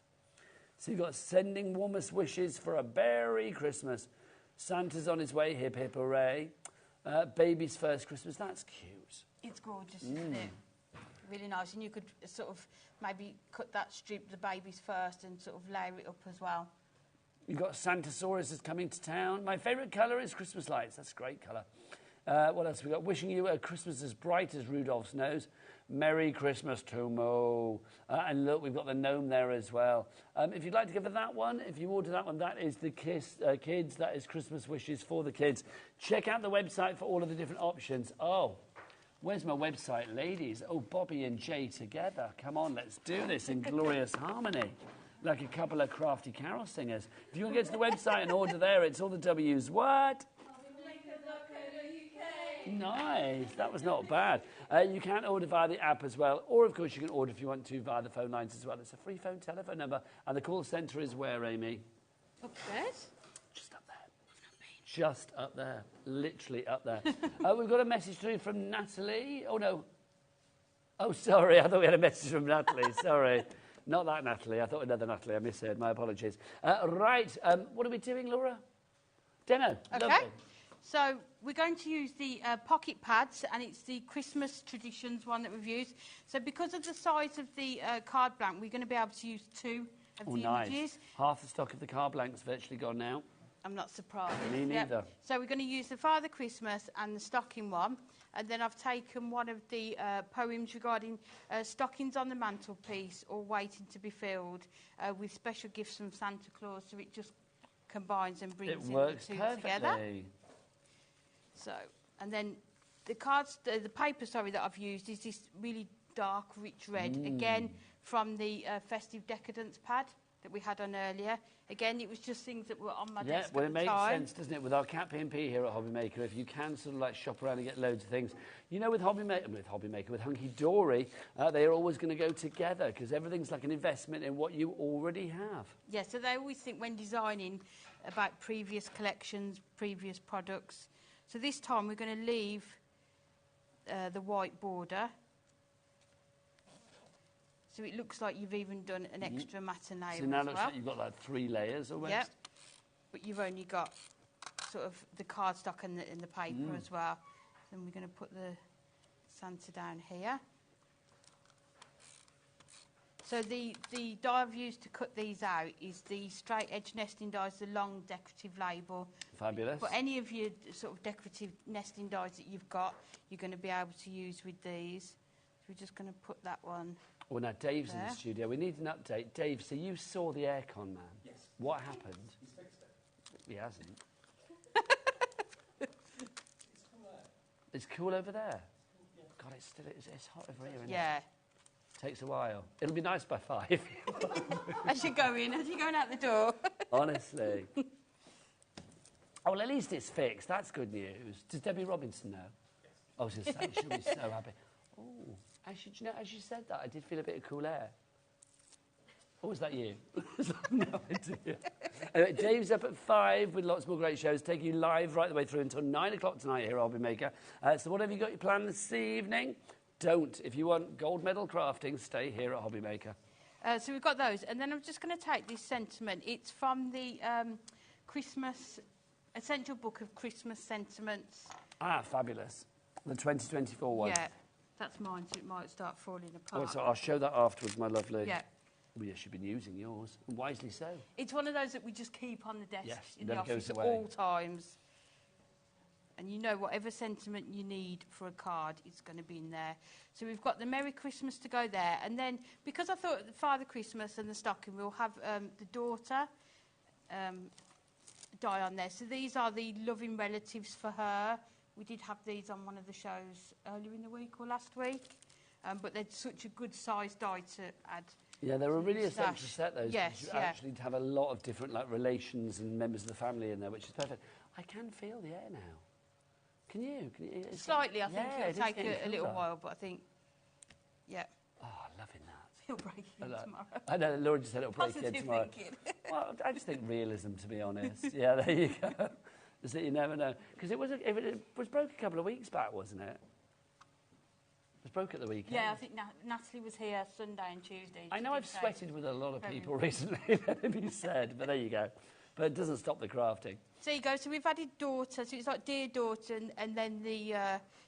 So you've got sending warmest wishes for a merry Christmas. Santa's on his way, hip hip hooray. Baby's first Christmas, that's cute. It's gorgeous, isn't it? Really nice. And you could sort of maybe cut that strip, the baby's first, and sort of layer it up as well. You've got Santasaurus is coming to town. My favourite colour is Christmas lights. That's a great colour. What else have we got? Wishing you a Christmas as bright as Rudolph's nose. Merry Christmas to Mo. And look, we've got the gnome there as well. If you'd like to go for that one, if you order that one, that is the kids. That is Christmas wishes for the kids. Check out the website for all of the different options. Oh, where's my website, ladies? Oh, Bobby and Jay together. Come on, let's do this in glorious harmony. Like a couple of crafty carol singers. If you want to get to the website and order there, it's all the W's. What? HobbyMaker.co.uk. Nice. That was not bad. You can order via the app as well, or of course you can order if you want to via the phone lines as well. It's a free phone telephone number, and the call centre is where, Amy? Upstairs? Just up there. Just up there. Literally up there. We've got a message through from Natalie. Oh, no. Oh, sorry. I thought we had a message from Natalie. Sorry. Not that Natalie. I thought another Natalie. I misheard. My apologies. Right. What are we doing, Laura? Demo. Okay. Lovely. So we're going to use the pocket pads, and it's the Christmas Traditions one that we've used. So because of the size of the card blank, we're going to be able to use 2 of the images. Half the stock of the card blank's virtually gone now. I'm not surprised. Me neither. Yep. So we're going to use the Father Christmas and the stocking one. And then I've taken one of the poems regarding stockings on the mantelpiece or waiting to be filled with special gifts from Santa Claus. So it just combines and brings It works the two perfectly. together. So, and then the cards, the paper, sorry, that I've used is this really dark, rich red. Again, from the Festive Decadence pad that we had on earlier. Again, it was just things that were on my desk well, at it the makes time. sense, doesn't it? With our Cat P&P here at HobbyMaker, if you can sort of like shop around and get loads of things. You know, with HobbyMaker, with Hunky Dory, they are always going to go together because everything's like an investment in what you already have. Yeah, so they always think when designing about previous collections, previous products. So this time we're going to leave the white border. So it looks like you've even done an extra matinee. So now as looks well. like you've got like 3 layers almost. Yep. But you've only got sort of the cardstock and the paper as well. Then we're going to put the Santa down here. So the die I've used to cut these out is the straight edge nesting dies, the long decorative label. Fabulous. But any of your sort of decorative nesting dies that you've got, you're going to be able to use with these. So we're just going to put that one. Well, now Dave's in there. the studio. We need an update. Dave, so you saw the aircon man. Yes. What happened? He's fixed it. He hasn't. It's cool there. It's cool over there. Yeah. God, it's hot over here, isn't Yeah. it? Takes a while. It'll be nice by 5. As you're going out the door. Honestly. Oh, well, at least it's fixed. That's good news. Does Debbie Robinson know? Yes. I was going to say, she'll be so happy. Oh, actually, do you know, as you said that, I did feel a bit of cool air. Or was that you? No idea. Anyway, Dave's up at 5 with lots more great shows, taking you live right the way through until 9 o'clock tonight here at HobbyMaker. So what have you got your planned this evening? Don't. If you want gold medal crafting, stay here at HobbyMaker. So we've got those. And then I'm just going to take this sentiment. It's from the Christmas Essential Book of Christmas Sentiments. Ah, fabulous. The 2024 one. Yeah, that's mine, so it might start falling apart. Oh, so I'll show that afterwards, my lovely. Yeah. Well, yes, you've been using yours, and wisely so. It's one of those that we just keep on the desk Yes, in the never office goes at away. all times. And you know, whatever sentiment you need for a card, it's going to be in there. So we've got the Merry Christmas to go there. And then, because I thought the Father Christmas and the stocking, we'll have the daughter die on there. So these are the loving relatives for her. We did have these on one of the shows earlier in the week or last week. But they're such a good size die to add. Yeah, they're a really the stash. essential set, those. Yes, because you yeah. actually have a lot of different like relations and members of the family in there, which is perfect. I can feel the air now. Can you? It's Slightly, I think yeah, it'll take getting a little cooler. while, but I think, yeah, Oh, loving that. he'll break in tomorrow. I know, Laura just said it'll break in Positive tomorrow. thinking. Well, I just think realism, to be honest. Yeah, there you go. Is that you never know. Because it was broke a couple of weeks back, wasn't it? It was broke at the weekend. Yeah, I think Natalie was here Sunday and Tuesday. I know She I've did say- sweated with a lot of Very people recently, let it be said, but there you go. But it doesn't stop the crafting. So you go. So we've added daughter. So it's like Dear Daughter, and then the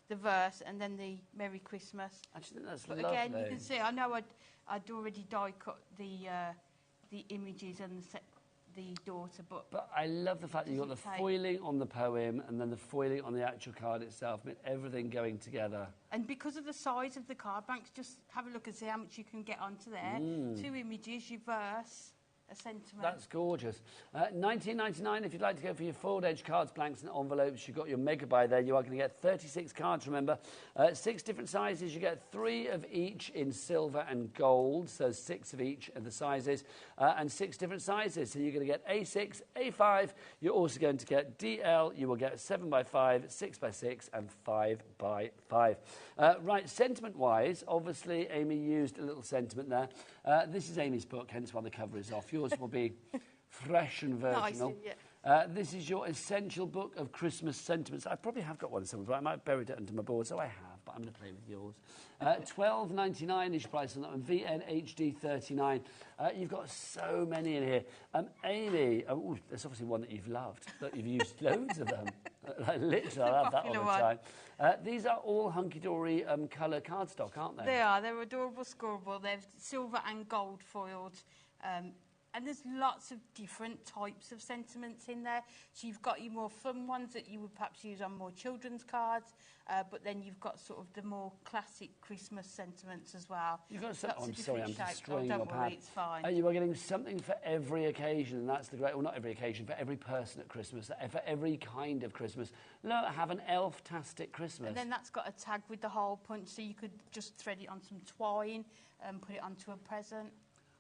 verse, and then the Merry Christmas. I just think that's But lovely. again, you can see. I know I'd already die cut the images and the daughter, But I love the fact that you've got the Doesn't take- foiling on the poem and then the foiling on the actual card itself, I mean, everything going together. And because of the size of the card banks, just have a look and see how much you can get onto there. 2 images, your verse, a sentiment. That's gorgeous. $19.99 if you'd like to go for your forward edge cards, blanks and envelopes. You've got your mega buy there. You are going to get 36 cards, remember. 6 different sizes. You get 3 of each in silver and gold. So 6 of each of the sizes. And 6 different sizes. So you're going to get A6, A5. You're also going to get DL. You will get 7x5, 6x6 and 5x5. Right, sentiment-wise, obviously Amy used a little sentiment there. This is Amy's book, hence why the cover is off. Yours will be fresh and virginal. Nice, yeah. This is your essential book of Christmas sentiments. I probably have got one somewhere, but I might have buried it under my board, so I have, but I'm going to play with yours. $12.99 is your price on that one. VNHD 39. You've got so many in here. Amy, there's obviously one that you've loved, that you've used loads of them. Like, literally, I have that all the time. These are all hunky-dory colour cardstock, aren't they? They are. They're adorable, scoreable. They're silver and gold foiled. And there's lots of different types of sentiments in there. So you've got your more fun ones that you would perhaps use on more children's cards, but then you've got sort of the more classic Christmas sentiments as well. You've got some, I'm sorry, I'm destroying your pad. Don't worry, it's fine. You are getting something for every occasion, and that's the great, well, not every occasion, for every person at Christmas, for every kind of Christmas. Look, have an elf-tastic Christmas. And then that's got a tag with the hole punch, so you could just thread it on some twine and put it onto a present.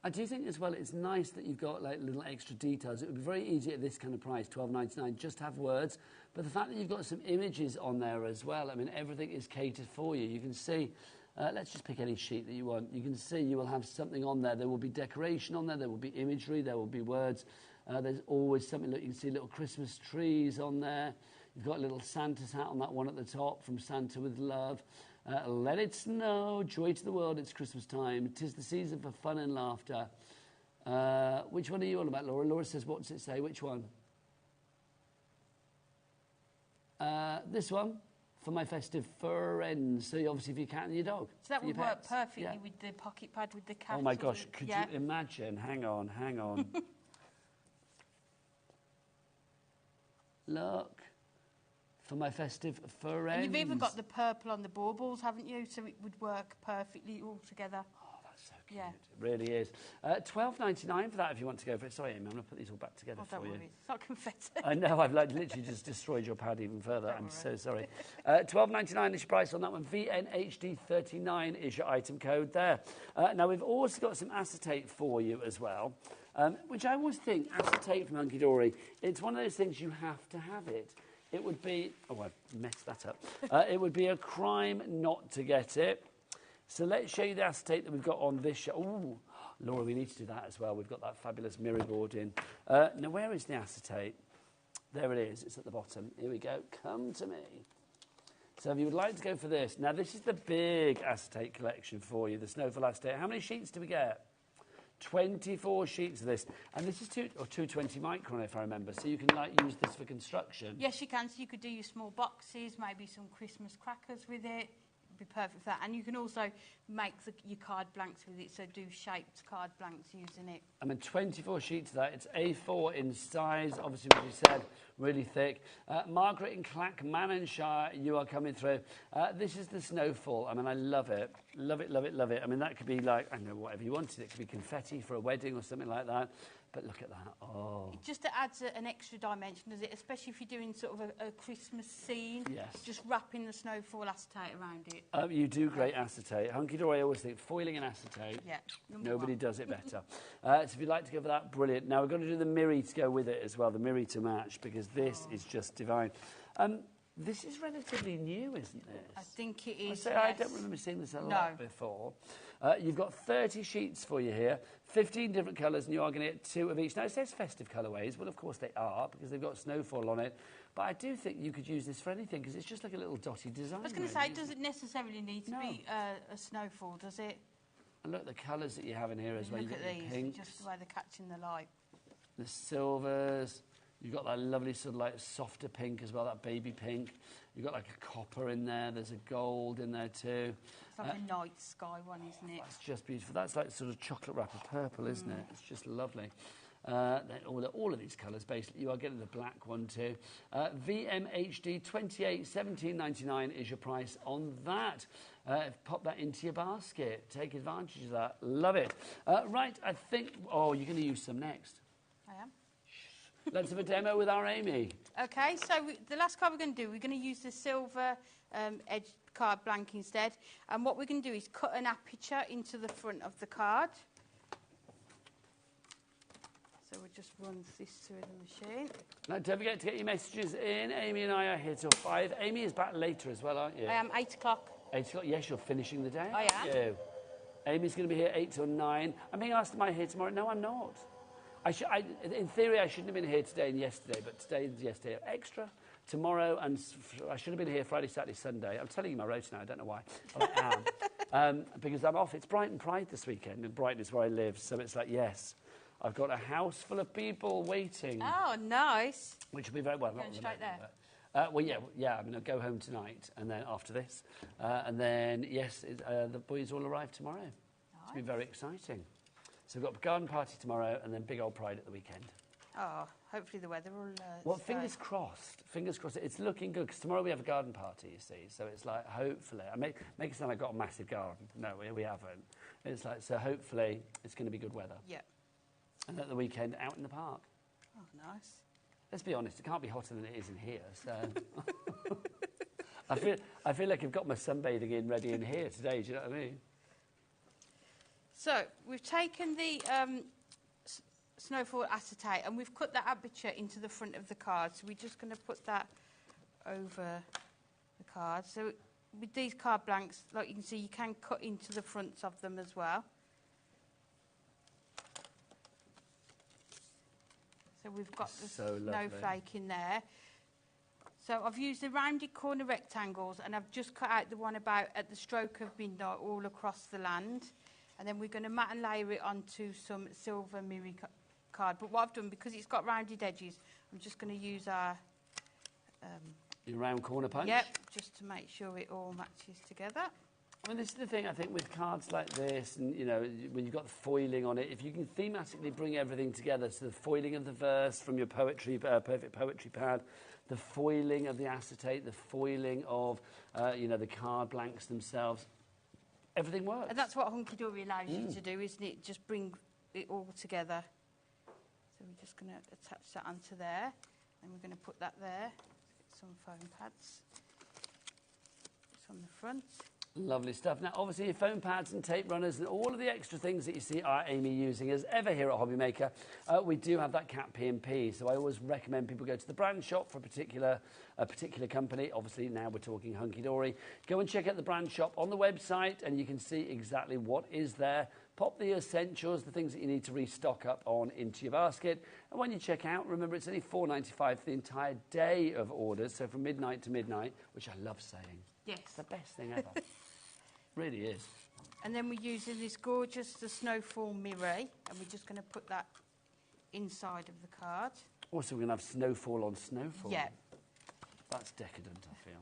I do think as well it's nice that you've got like little extra details. It would be very easy at this kind of price, $12.99, just to have words. But the fact that you've got some images on there as well, I mean, everything is catered for you. You can see, let's just pick any sheet that you want. You can see you will have something on there. There will be decoration on there. There will be imagery. There will be words. There's always something. Look, you can see little Christmas trees on there. You've got a little Santa's hat on that one at the top, from Santa with love. Let it snow, joy to the world, it's Christmas time. 'Tis the season for fun and laughter. Which one are you on about, Laura? Laura says, what does it say? Which one? This one, for my festive friends. So obviously for your cat and your dog. So that would work perfectly with the pocket pad with the cat. Oh my gosh, could you imagine? Hang on. Look. For my festive friends. And you've even got the purple on the baubles, haven't you? So it would work perfectly all together. Oh, that's so cute. Yeah. It really is. $12.99 for that if you want to go for it. Sorry, Amy, I'm going to put these all back together for you. It's not confetti. I know, I've literally just destroyed your pad even further. I'm so sorry. $12.99 is your price on that one. VNHD 39 is your item code there. Now, we've also got some acetate for you as well, which I always think, acetate from Hunky Dory, it's one of those things you have to have it. It would be, oh, I messed that up. It would be a crime not to get it. So let's show you the acetate that we've got on this show. Ooh, Laura, we need to do that as well. We've got that fabulous mirror board in. Now, where is the acetate? There it is. It's at the bottom. Here we go. Come to me. So if you would like to go for this. Now, this is the big acetate collection for you, the Snowfall acetate. How many sheets do we get? 24 sheets of this, and this is 220 micron if I remember, so you can use this for construction. Yes, you can. So you could do your small boxes, maybe some Christmas crackers with it. It'd be perfect for that. And you can also make your card blanks with it, so do shaped card blanks using it. I mean, 24 sheets of that. It's A4 in size, obviously, as you said, really thick. Margaret in Clackmannanshire, you are coming through. This is the Snowfall. I mean, I love it. Love it, love it, love it. I mean, that could be like, I don't know, whatever you wanted. It could be confetti for a wedding or something like that. But look at that. Oh. It just adds an extra dimension, does it? Especially if you're doing sort of a Christmas scene. Yes. Just wrapping the Snowfall acetate around it. You do great acetate. Hunky Dory, I always think foiling an acetate. Yeah. Nobody does it better. So if you'd like to go for that, brilliant. Now, we're going to do the Miri to go with it as well, the Miri to match, because this is just divine. This is relatively new, isn't this? I think it is, I don't remember seeing this a lot before. You've got 30 sheets for you here, 15 different colours, and you are going to get 2 of each. Now, it says festive colourways. Well, of course they are, because they've got Snowfall on it. But I do think you could use this for anything, because it's just like a little dotty design. I was going to say, it doesn't necessarily need to be a Snowfall, does it? And look, the colours that you have in here as well. Look at these, pinks, just the way they're catching the light. the silvers. You've got that lovely sort of like softer pink as well, that baby pink. You've got like a copper in there. There's a gold in there too. It's like a night sky one, isn't it? That's just beautiful. That's like sort of chocolate wrapper purple, isn't it? It's just lovely. All of these colours, basically. You are getting the black one too. VMHD 28, 17.99 is your price on that. Pop that into your basket. Take advantage of that. Love it. Right, I think... Oh, you're going to use some next. I am. Let's have a demo with our Amy. Okay, so the last card we're going to do, we're going to use the silver edge card blank instead. And what we're going to do is cut an aperture into the front of the card. So we'll just run this through the machine. Now, don't forget to get your messages in. Amy and I are here till 5. Amy is back later as well, aren't you? I am, 8 o'clock. 8 o'clock? Yes, you're finishing the day. I am. You? Amy's going to be here 8 till 9. I'm being asked, am I here tomorrow? No, I'm not. In theory, I shouldn't have been here today and yesterday, but today and yesterday are extra. Tomorrow, and I should have been here Friday, Saturday, Sunday. I'm telling you my rota now, I don't know why. I am. Because I'm off. It's Brighton Pride this weekend, and Brighton is where I live, so it's like, yes, I've got a house full of people waiting. Oh, nice. Which will be very well. Going straight there? Well, yeah. I mean, I'll go home tonight, and then after this. And then, yes, the boys all arrive tomorrow. Nice. It's going to be very exciting. So we've got a garden party tomorrow, and then big old Pride at the weekend. Oh, hopefully the weather will well, stay. fingers crossed. Fingers crossed. It's looking good, because tomorrow we have a garden party, you see. So it's like, hopefully. I make it sound like I've got a massive garden. No, we haven't. It's like, so hopefully it's going to be good weather. Yeah. And at the weekend, out in the park. Oh, nice. Let's be honest, it can't be hotter than it is in here, so... I feel like I've got my sunbathing in ready in here today, do you know what I mean? So, we've taken the snowfall acetate and we've cut the aperture into the front of the card. So we're just going to put that over the card. So with these card blanks, like you can see, you can cut into the fronts of them as well. So we've got the snowflake in there. So I've used the rounded corner rectangles and I've just cut out the one about at the stroke of midnight all across the land. And then we're going to mat and layer it onto some silver mirror card. But what I've done, because it's got rounded edges, I'm just going to use our... your round corner punch? Yep, just to make sure it all matches together. I mean, this is the thing, I think, with cards like this, and, you know, when you've got the foiling on it, if you can thematically bring everything together, so the foiling of the verse from your poetry, perfect poetry pad, the foiling of the acetate, the foiling of, you know, the card blanks themselves, everything works. And that's what Hunky Dory allows you to do, isn't it? Just bring it all together. So we're just going to attach that onto there, and we're going to put that there. Let's get some foam pads. It's on the front. Lovely stuff. Now, obviously, your foam pads and tape runners and all of the extra things that you see our Amy using as ever here at HobbyMaker, we do have that cat P&P. So I always recommend people go to the brand shop for a particular company. Obviously, now we're talking Hunky Dory. Go and check out the brand shop on the website, and you can see exactly what is there. Pop the essentials, the things that you need to restock up on, into your basket. And when you check out, remember, it's only $4.95 for the entire day of orders, so from midnight to midnight, which I love saying. Yes. It's the best thing ever. Really is. And then we're using this gorgeous, the snowfall mirror, and we're just going to put that inside of the card. Also, we're going to have snowfall on snowfall. Yeah. That's decadent, I feel.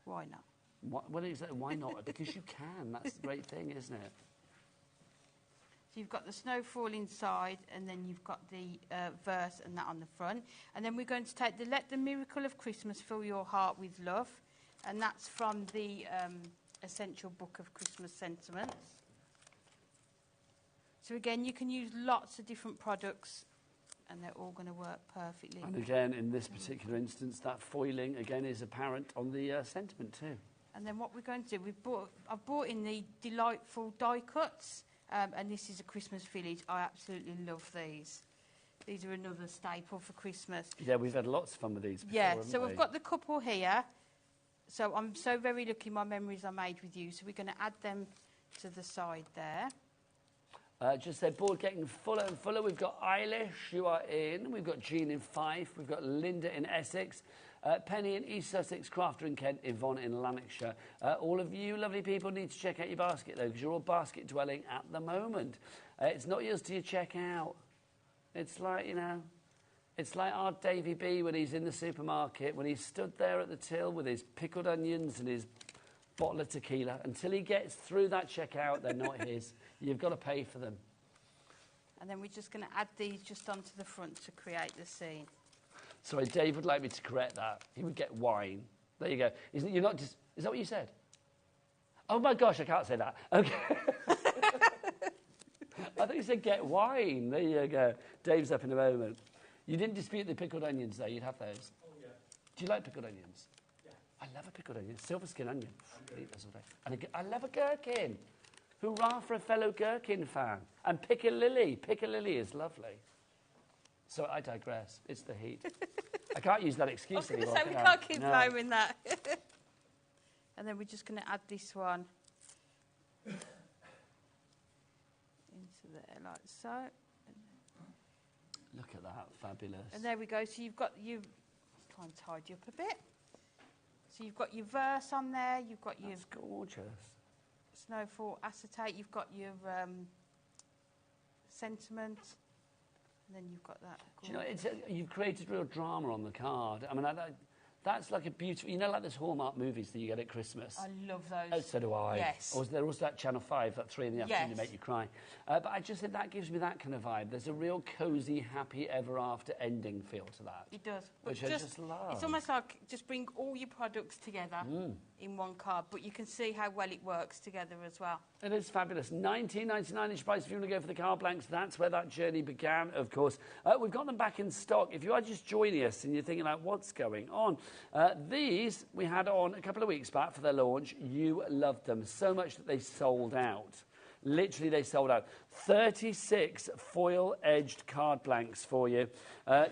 Why not? Why not? Because you can. That's the great thing, isn't it? So you've got the snowfall inside, and then you've got the verse and that on the front. And then we're going to take the Let the Miracle of Christmas Fill Your Heart with Love. And that's from the Essential Book of Christmas Sentiments. So again, you can use lots of different products and they're all going to work perfectly. And again, in this particular instance, that foiling, again, is apparent on the sentiment too. And then what we're going to do, I've brought in the delightful die cuts, and this is a Christmas village. I absolutely love these. These are another staple for Christmas. Yeah, we've had lots of fun with these before, yeah, haven't so we? we've got the couple here. So I'm so very lucky my memories are made with you. So we're going to add them to the side there. Just their board getting fuller and fuller. We've got Eilish, you are in. We've got Jean in Fife. We've got Linda in Essex. Penny in East Sussex, Crafter in Kent, Yvonne in Lanarkshire. All of you lovely people need to check out your basket, though, because you're all basket dwelling at the moment. It's not yours till you check out. It's like, you know... It's like our Davy B when he's in the supermarket, when he's stood there at the till with his pickled onions and his bottle of tequila. Until he gets through that checkout, they're not his. You've got to pay for them. And then we're just going to add these just onto the front to create the scene. Sorry, Dave would like me to correct that. He would get wine. There you go. You're not just... Is that what you said? Oh, my gosh, I can't say that. Okay. I think you said get wine. There you go. Dave's up in a moment. You didn't dispute the pickled onions, though. You'd have those. Oh, yeah. Do you like pickled onions? Yeah. I love a pickled onion. Silver skin onion. Eat those all day. And I love a gherkin. Hurrah for a fellow gherkin fan. And piccalilli. Piccalilli is lovely. So I digress. It's the heat. I can't use that excuse anymore. I was going to say, we can't keep blaming that. And then we're just going to add this one into there like so. Look at that, fabulous. And there we go. So you've got try and tidy up a bit. So you've got your verse on there. You've got your gorgeous snowfall acetate. You've got your sentiment, and then you've got that. Do you know, you've created real drama on the card. I mean, that's like a beautiful... You know, like those Hallmark movies that you get at Christmas? I love those. Oh, so do I. Yes. Or there was that Channel 5, that 3 in the afternoon to Yes. make you cry. But I just think that gives me that kind of vibe. There's a real cosy, happy, ever after ending feel to that. It does. Which I just love. It's almost like just bring all your products together in one card, but you can see how well it works together as well. It is fabulous. $19.99 each price if you want to go for the card blanks. That's where that journey began, of course. We've got them back in stock. If you are just joining us and you're thinking, like, what's going on? These we had on a couple of weeks back for their launch. You loved them so much that they sold out. Literally, they sold out. 36 foil-edged card blanks for you.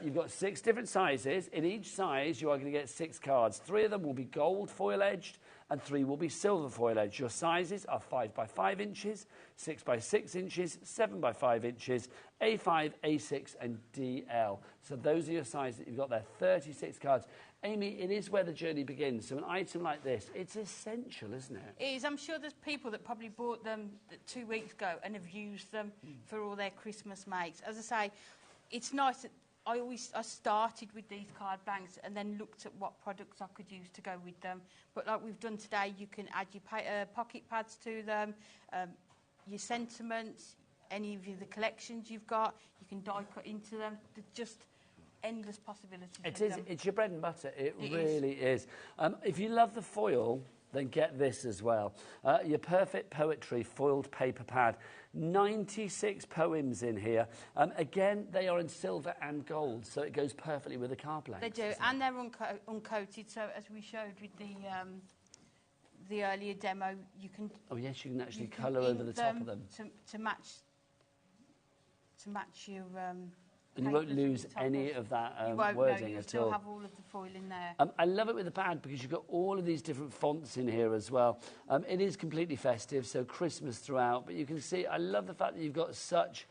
You've got 6 different sizes. In each size, you are going to get 6 cards. 3 of them will be gold foil-edged, and 3 will be silver foil-edged. Your sizes are 5 by 5 inches, 6 by 6 inches, 7 by 5 inches, A5, A6, and DL. So those are your sizes that you've got there. 36 cards. Amy, it is where the journey begins. So an item like this, it's essential, isn't it? It is. I'm sure there's people that probably bought them 2 weeks ago and have used them for all their Christmas makes. As I say, it's nice that I started with these card blanks and then looked at what products I could use to go with them. But like we've done today, you can add your pocket pads to them, your sentiments, any of the collections you've got. You can die cut into them. They're just endless possibilities. It is. It's your bread and butter. It It really is. If you love the foil, then get this as well. Your Perfect Poetry foiled paper pad. 96 poems in here. Again, they are in silver and gold, so it goes perfectly with the card blanks. They do, and they're uncoated. So as we showed with the earlier demo, you can. Oh yes, you can actually colour over the top of them to match your. and you won't lose any of that wording you'll at still all. have all of the foil in there. I love it with the pad because you've got all of these different fonts in here as well. It is completely festive, so Christmas throughout, but you can see, I love the fact that you've got such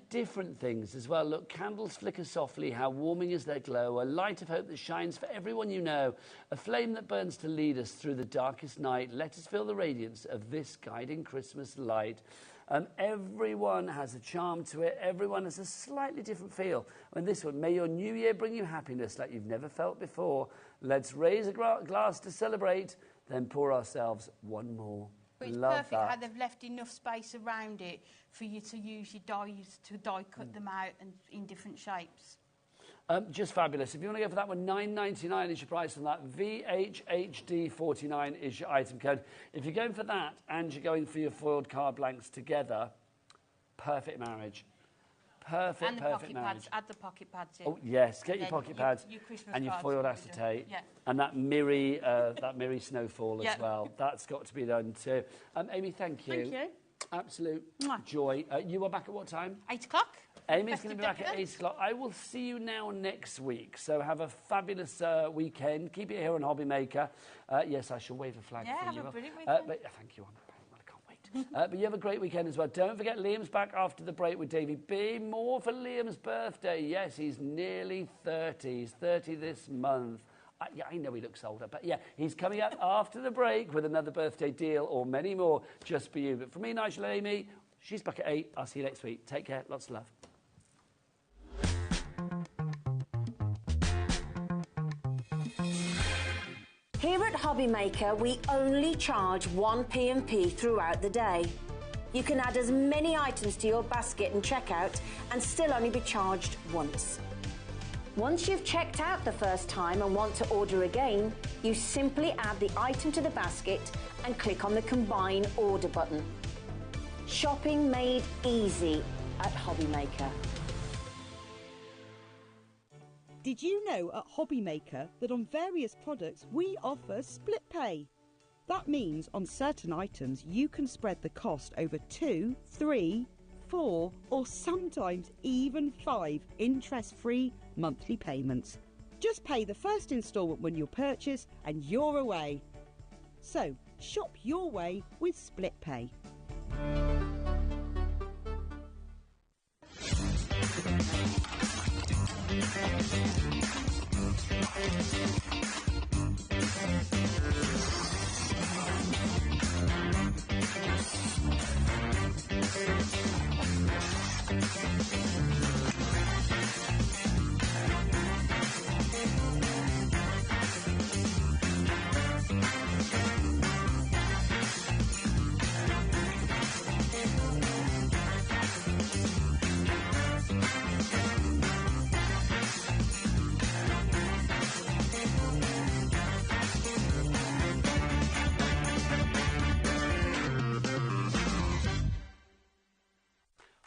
different things as well. Look, candles flicker softly, how warming is their glow, a light of hope that shines for everyone you know, a flame that burns to lead us through the darkest night. Let us feel the radiance of this guiding Christmas light. Everyone has a charm to it. Everyone has a slightly different feel. And this one, may your new year bring you happiness like you've never felt before. Let's raise a glass to celebrate, then pour ourselves one more. But it's Love perfect that. how they've left enough space around it for you to use your dies to die cut them out and in different shapes. Just fabulous. If you want to go for that one, $9.99 is your price on that. VHHD49 is your item code. If you're going for that and you're going for your foiled card blanks together, perfect marriage. Perfect, And the perfect pocket marriage. pads, add the pocket pads in. Oh, yes, get And your then pocket pads your Christmas and your cards foiled will be done. acetate Yeah. and that mirror snowfall Yeah. as well. That's got to be done too. Amy, thank you. Thank you. Absolute Mwah. joy. You are back at what time? 8 o'clock. Amy's going to be back at 8 o'clock. I will see you now next week. So have a fabulous weekend. Keep it here on HobbyMaker. Yes, I shall wave a flag Yeah, for have you. a brilliant weekend. Thank you. I can't wait. But you have a great weekend as well. Don't forget, Liam's back after the break with Davey B. More for Liam's birthday. Yes, he's nearly 30. He's 30 this month. I know he looks older, but yeah, he's coming up after the break with another birthday deal or many more just for you. But for me, Nigel and Amy, she's back at 8. I'll see you next week. Take care. Lots of love. Here at HobbyMaker, we only charge 1 P&P throughout the day. You can add as many items to your basket and checkout and still only be charged once. Once you've checked out the first time and want to order again, you simply add the item to the basket and click on the Combine Order button. Shopping made easy at HobbyMaker. Did you know at HobbyMaker that on various products we offer split pay? That means on certain items you can spread the cost over 2, 3, 4 or sometimes even 5 interest-free monthly payments. Just pay the first instalment when you purchase and you're away. So shop your way with split pay.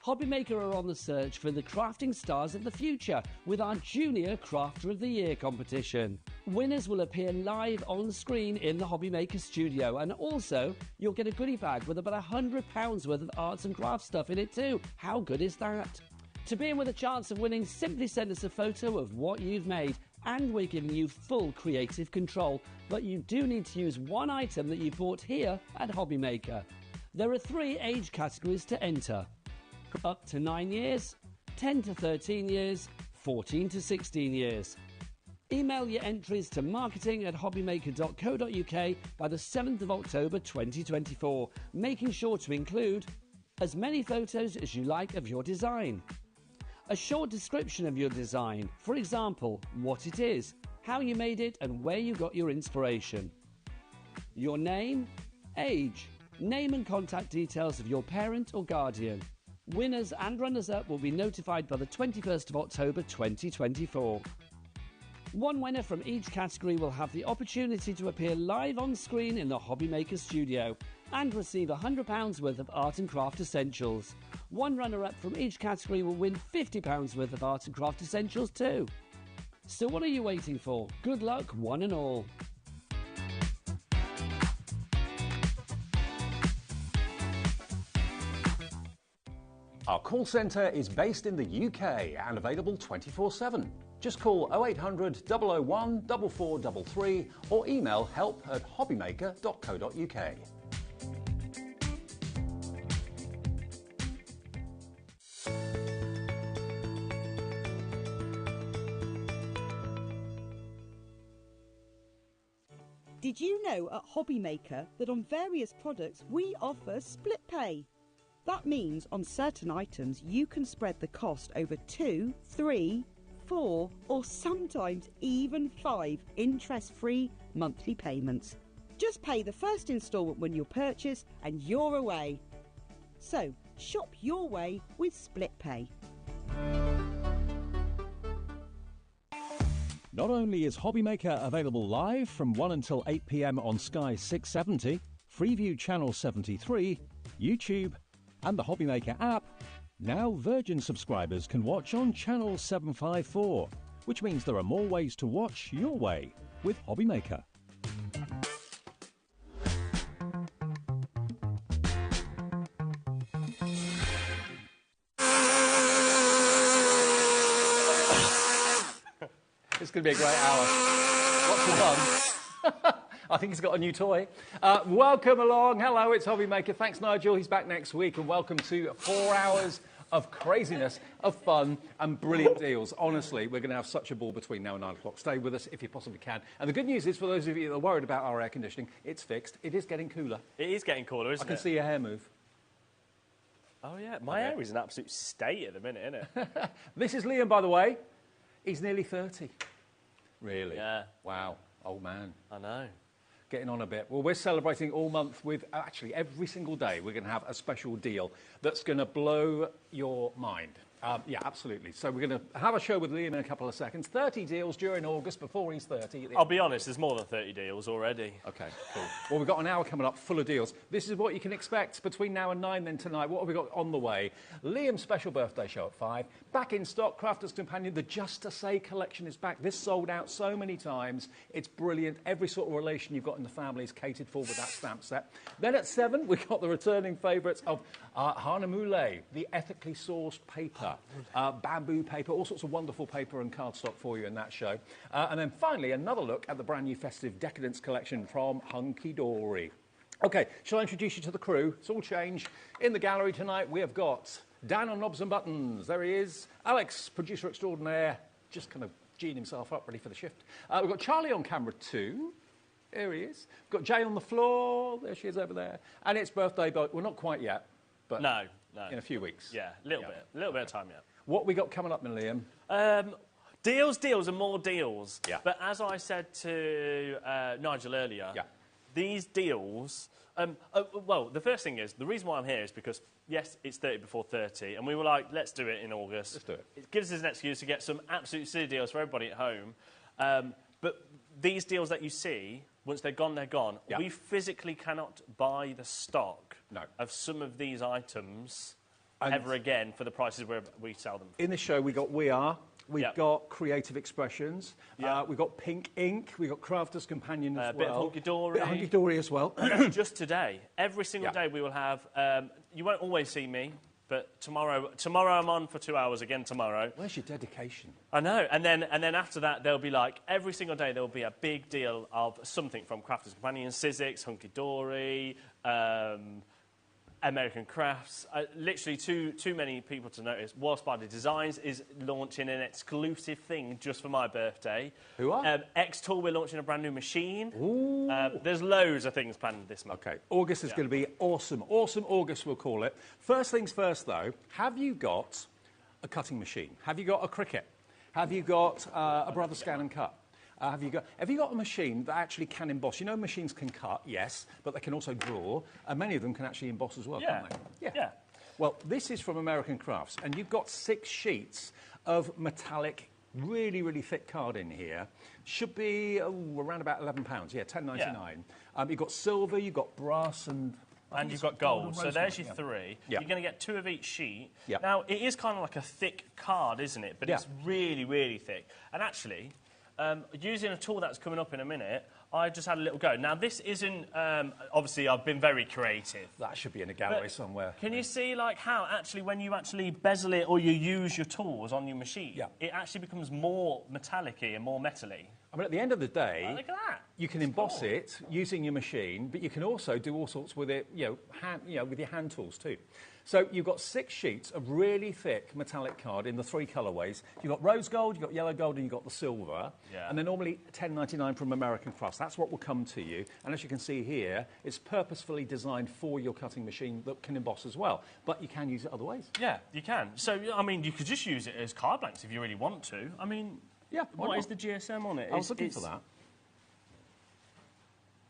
HobbyMaker are on the search for the crafting stars of the future with our Junior Crafter of the Year competition. Winners will appear live on screen in the HobbyMaker studio, and also you'll get a goodie bag with about £100 worth of arts and crafts stuff in it too. How good is that? To be in with a chance of winning, simply send us a photo of what you've made, and we're giving you full creative control. But you do need to use one item that you bought here at HobbyMaker. There are 3 age categories to enter: up to 9 years, 10 to 13 years, 14 to 16 years. Email your entries to marketing@hobbymaker.co.uk by the 7th of October 2024, making sure to include as many photos as you like of your design, a short description of your design, for example, what it is, how you made it and where you got your inspiration, your name, age, name and contact details of your parent or guardian. Winners and runners-up will be notified by the 21st of October 2024. One winner from each category will have the opportunity to appear live on screen in the HobbyMaker studio and receive £100 worth of art and craft essentials. One runner-up from each category will win £50 worth of art and craft essentials too. So what are you waiting for? Good luck, one and all. Our call centre is based in the UK and available 24/7. Just call 0800 001 4433 or email help@hobbymaker.co.uk. Did you know at HobbyMaker that on various products we offer split pay? That means on certain items you can spread the cost over 2, 3, 4 or sometimes even 5 interest-free monthly payments. Just pay the first instalment when you purchase and you're away. So shop your way with split pay. Not only is HobbyMaker available live from 1 until 8 p.m. on Sky 670, Freeview Channel 73, YouTube, and the HobbyMaker app, now Virgin subscribers can watch on Channel 754, which means there are more ways to watch your way with HobbyMaker. It's going to be a great hour. Lots of fun. I think he's got a new toy. Welcome along. Hello, it's HobbyMaker. Thanks, Nigel. He's back next week. And welcome to 4 hours of craziness, of fun, and brilliant deals. Honestly, we're going to have such a ball between now and 9 o'clock. Stay with us if you possibly can. And the good news is, for those of you that are worried about our air conditioning, it's fixed. It is getting cooler. It is getting cooler, isn't it? I can see your hair move. Oh, yeah. My hair is an absolute state at the minute, isn't it? This is Liam, by the way. He's nearly 30. Really? Yeah. Wow. Old man. I know. Getting on a bit. Well, we're celebrating all month with, actually, every single day we're going to have a special deal that's going to blow your mind. Yeah, absolutely. So we're going to have a show with Liam in a couple of seconds. 30 deals during August before he's 30. I'll be honest, there's more than 30 deals already. OK, cool. Well, we've got an hour coming up full of deals. This is what you can expect between now and 9 then tonight. What have we got on the way? Liam's special birthday show at 5. Back in stock, Crafter's Companion. The Just to Say collection is back. This sold out so many times. It's brilliant. Every sort of relation you've got in the family is catered for with that stamp set. Then at 7, we've got the returning favourites of Hanamule, the ethically sourced paper. Bamboo paper, all sorts of wonderful paper and cardstock for you in that show. And then finally, another look at the brand new festive Decadence collection from Hunky Dory. OK, shall I introduce you to the crew? It's all changed. In the gallery tonight, we have got Dan on knobs and buttons. There he is. Alex, producer extraordinaire, just kind of geeing himself up, ready for the shift. We've got Charlie on camera too. There he is. We've got Jay on the floor. There she is over there. And it's birthday, but we're not quite yet. But no. In a few weeks. Yeah, a little bit of time yet. What we got coming up, Liam? Deals, and more deals. Yeah. But as I said to Nigel earlier, these deals... well, the first thing is, the reason why I'm here is because, yes, it's 30 before 30, and we were like, let's do it in August. Let's do it. It gives us an excuse to get some absolute silly deals for everybody at home. But these deals that you see, once they're gone, they're gone. Yeah. We physically cannot buy the stock of some of these items ever again for the prices where we sell them. In this show, we've We've got Creative Expressions. We've got Pink Ink. We've got Crafter's Companion as well. Bit of Hunky Dory. Bit of Hunky Dory as well. And that's just today. Every single day we will have... you won't always see me, but tomorrow I'm on for 2 hours again tomorrow. Where's your dedication? I know. And then after that, there'll be like... Every single day, there'll be a big deal of something from Crafter's Companion, Sizzix, Hunky Dory... American Crafts, literally too many people to notice. War Spider Designs is launching an exclusive thing just for my birthday. Who are? X-Tool, we're launching a brand new machine. Ooh. There's loads of things planned this month. OK, August is going to be awesome. Awesome August, we'll call it. First things first, though, have you got a cutting machine? Have you got a Cricut? Have you got a Brother Scan and Cut? Have you got a machine that actually can emboss? You know machines can cut, yes, but they can also draw, and many of them can actually emboss as well, can't they? Yeah. Well, this is from American Crafts, and you've got 6 sheets of metallic, really, really thick card in here. Should be around about £11, £10.99. You've got silver, you've got brass, and you've got gold. So there's your 3. You're going to get 2 of each sheet. Now, it is kind of like a thick card, isn't it? But it's really, really thick. And actually... using a tool that's coming up in a minute, I just had a little go. Now, this isn't... obviously, I've been very creative. That should be in a gallery somewhere. Can you see, like, how actually when you actually bezel it or you use your tools on your machine, it actually becomes more metallic-y and more metal-y? I mean, at the end of the day, look at that. You can emboss it using your machine, but you can also do all sorts with it, with your hand tools too. So you've got 6 sheets of really thick metallic card in the 3 colourways. You've got rose gold, you've got yellow gold, and you've got the silver. And they're normally $10.99 from American Crafts. That's what will come to you. And as you can see here, it's purposefully designed for your cutting machine that can emboss as well. But you can use it other ways. Yeah, you can. So, I mean, you could just use it as card blanks if you really want to. I mean... Yeah, what is the GSM on it? I was looking for that.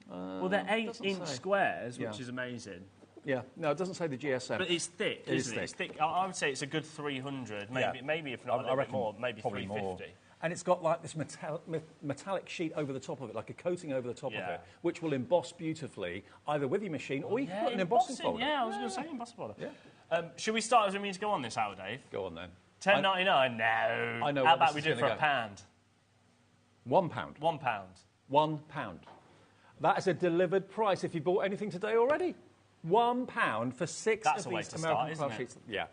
Well, they're 8-inch squares, which is amazing. Yeah, no, it doesn't say the GSM. But it's thick, isn't it? It's thick. I would say it's a good 300, maybe if not a little bit more, maybe 350. More. And it's got like this metallic sheet over the top of it, like a coating over the top of it, which will emboss beautifully, either with your machine or you can put an embossing folder. Yeah, I was going to say embossing folder. Yeah. Should we start as we mean to go on this hour, Dave? Go on then. $10.99? No. I know. How about we do it for £1? £1. £1. £1. That is a delivered price if you bought anything today already. £1 for 6 That's of these American Craft sheets. Yeah.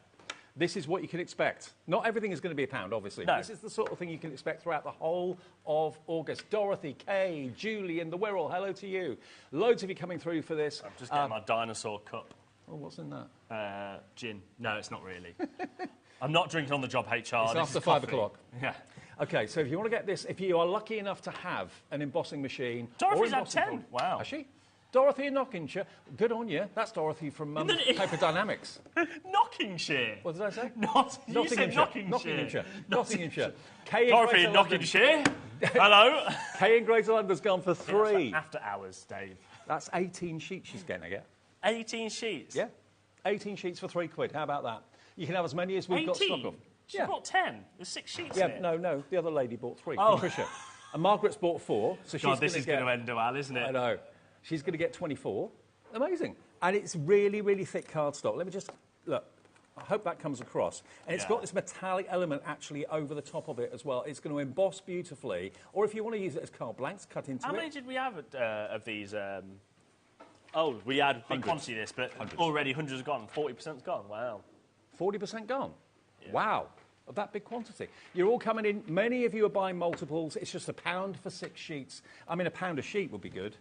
This is what you can expect. Not everything is going to be £1, obviously. No. This is the sort of thing you can expect throughout the whole of August. Dorothy, Kay, Julie and the Wirral, hello to you. Loads of you coming through for this. I'm just getting my dinosaur cup. Oh, what's in that? Gin. No, it's not really. I'm not drinking on the job, HR. It's after 5 o'clock. Yeah. OK, so if you want to get this, if you are lucky enough to have an embossing machine... Dorothy's had 10. Wow. Has she? Dorothy in Nottinghamshire. Good on you. That's Dorothy from Paper Dynamics. Nottinghamshire. What did I say? You said Nottinghamshire. Nottinghamshire. Kay in Dorothy Greater in London. Nottinghamshire. Hello. Kay in Greater London's gone for 3. After hours, Dave. That's 18 sheets she's going to get. 18 sheets? Yeah. 18 sheets for £3. How about that? You can have as many as we've got stock of. She bought 10. There's 6 sheets Yeah, in it. no. The other lady bought 3. Oh. Patricia. And Margaret's bought 4. So God, this is going to end well, isn't it? I know. She's going to get 24. Amazing. And it's really, really thick cardstock. Let me just... Look. I hope that comes across. And it's got this metallic element actually over the top of it as well. It's going to emboss beautifully. Or if you want to use it as card blanks, cut into it. How many did we have of these? We had a big quantity of this, but already hundreds gone. 40%'s gone. Wow. 40% gone? Yeah. Wow. Of that big quantity. You're all coming in. Many of you are buying multiples. It's just £1 for 6 sheets. I mean, £1 a sheet would be good.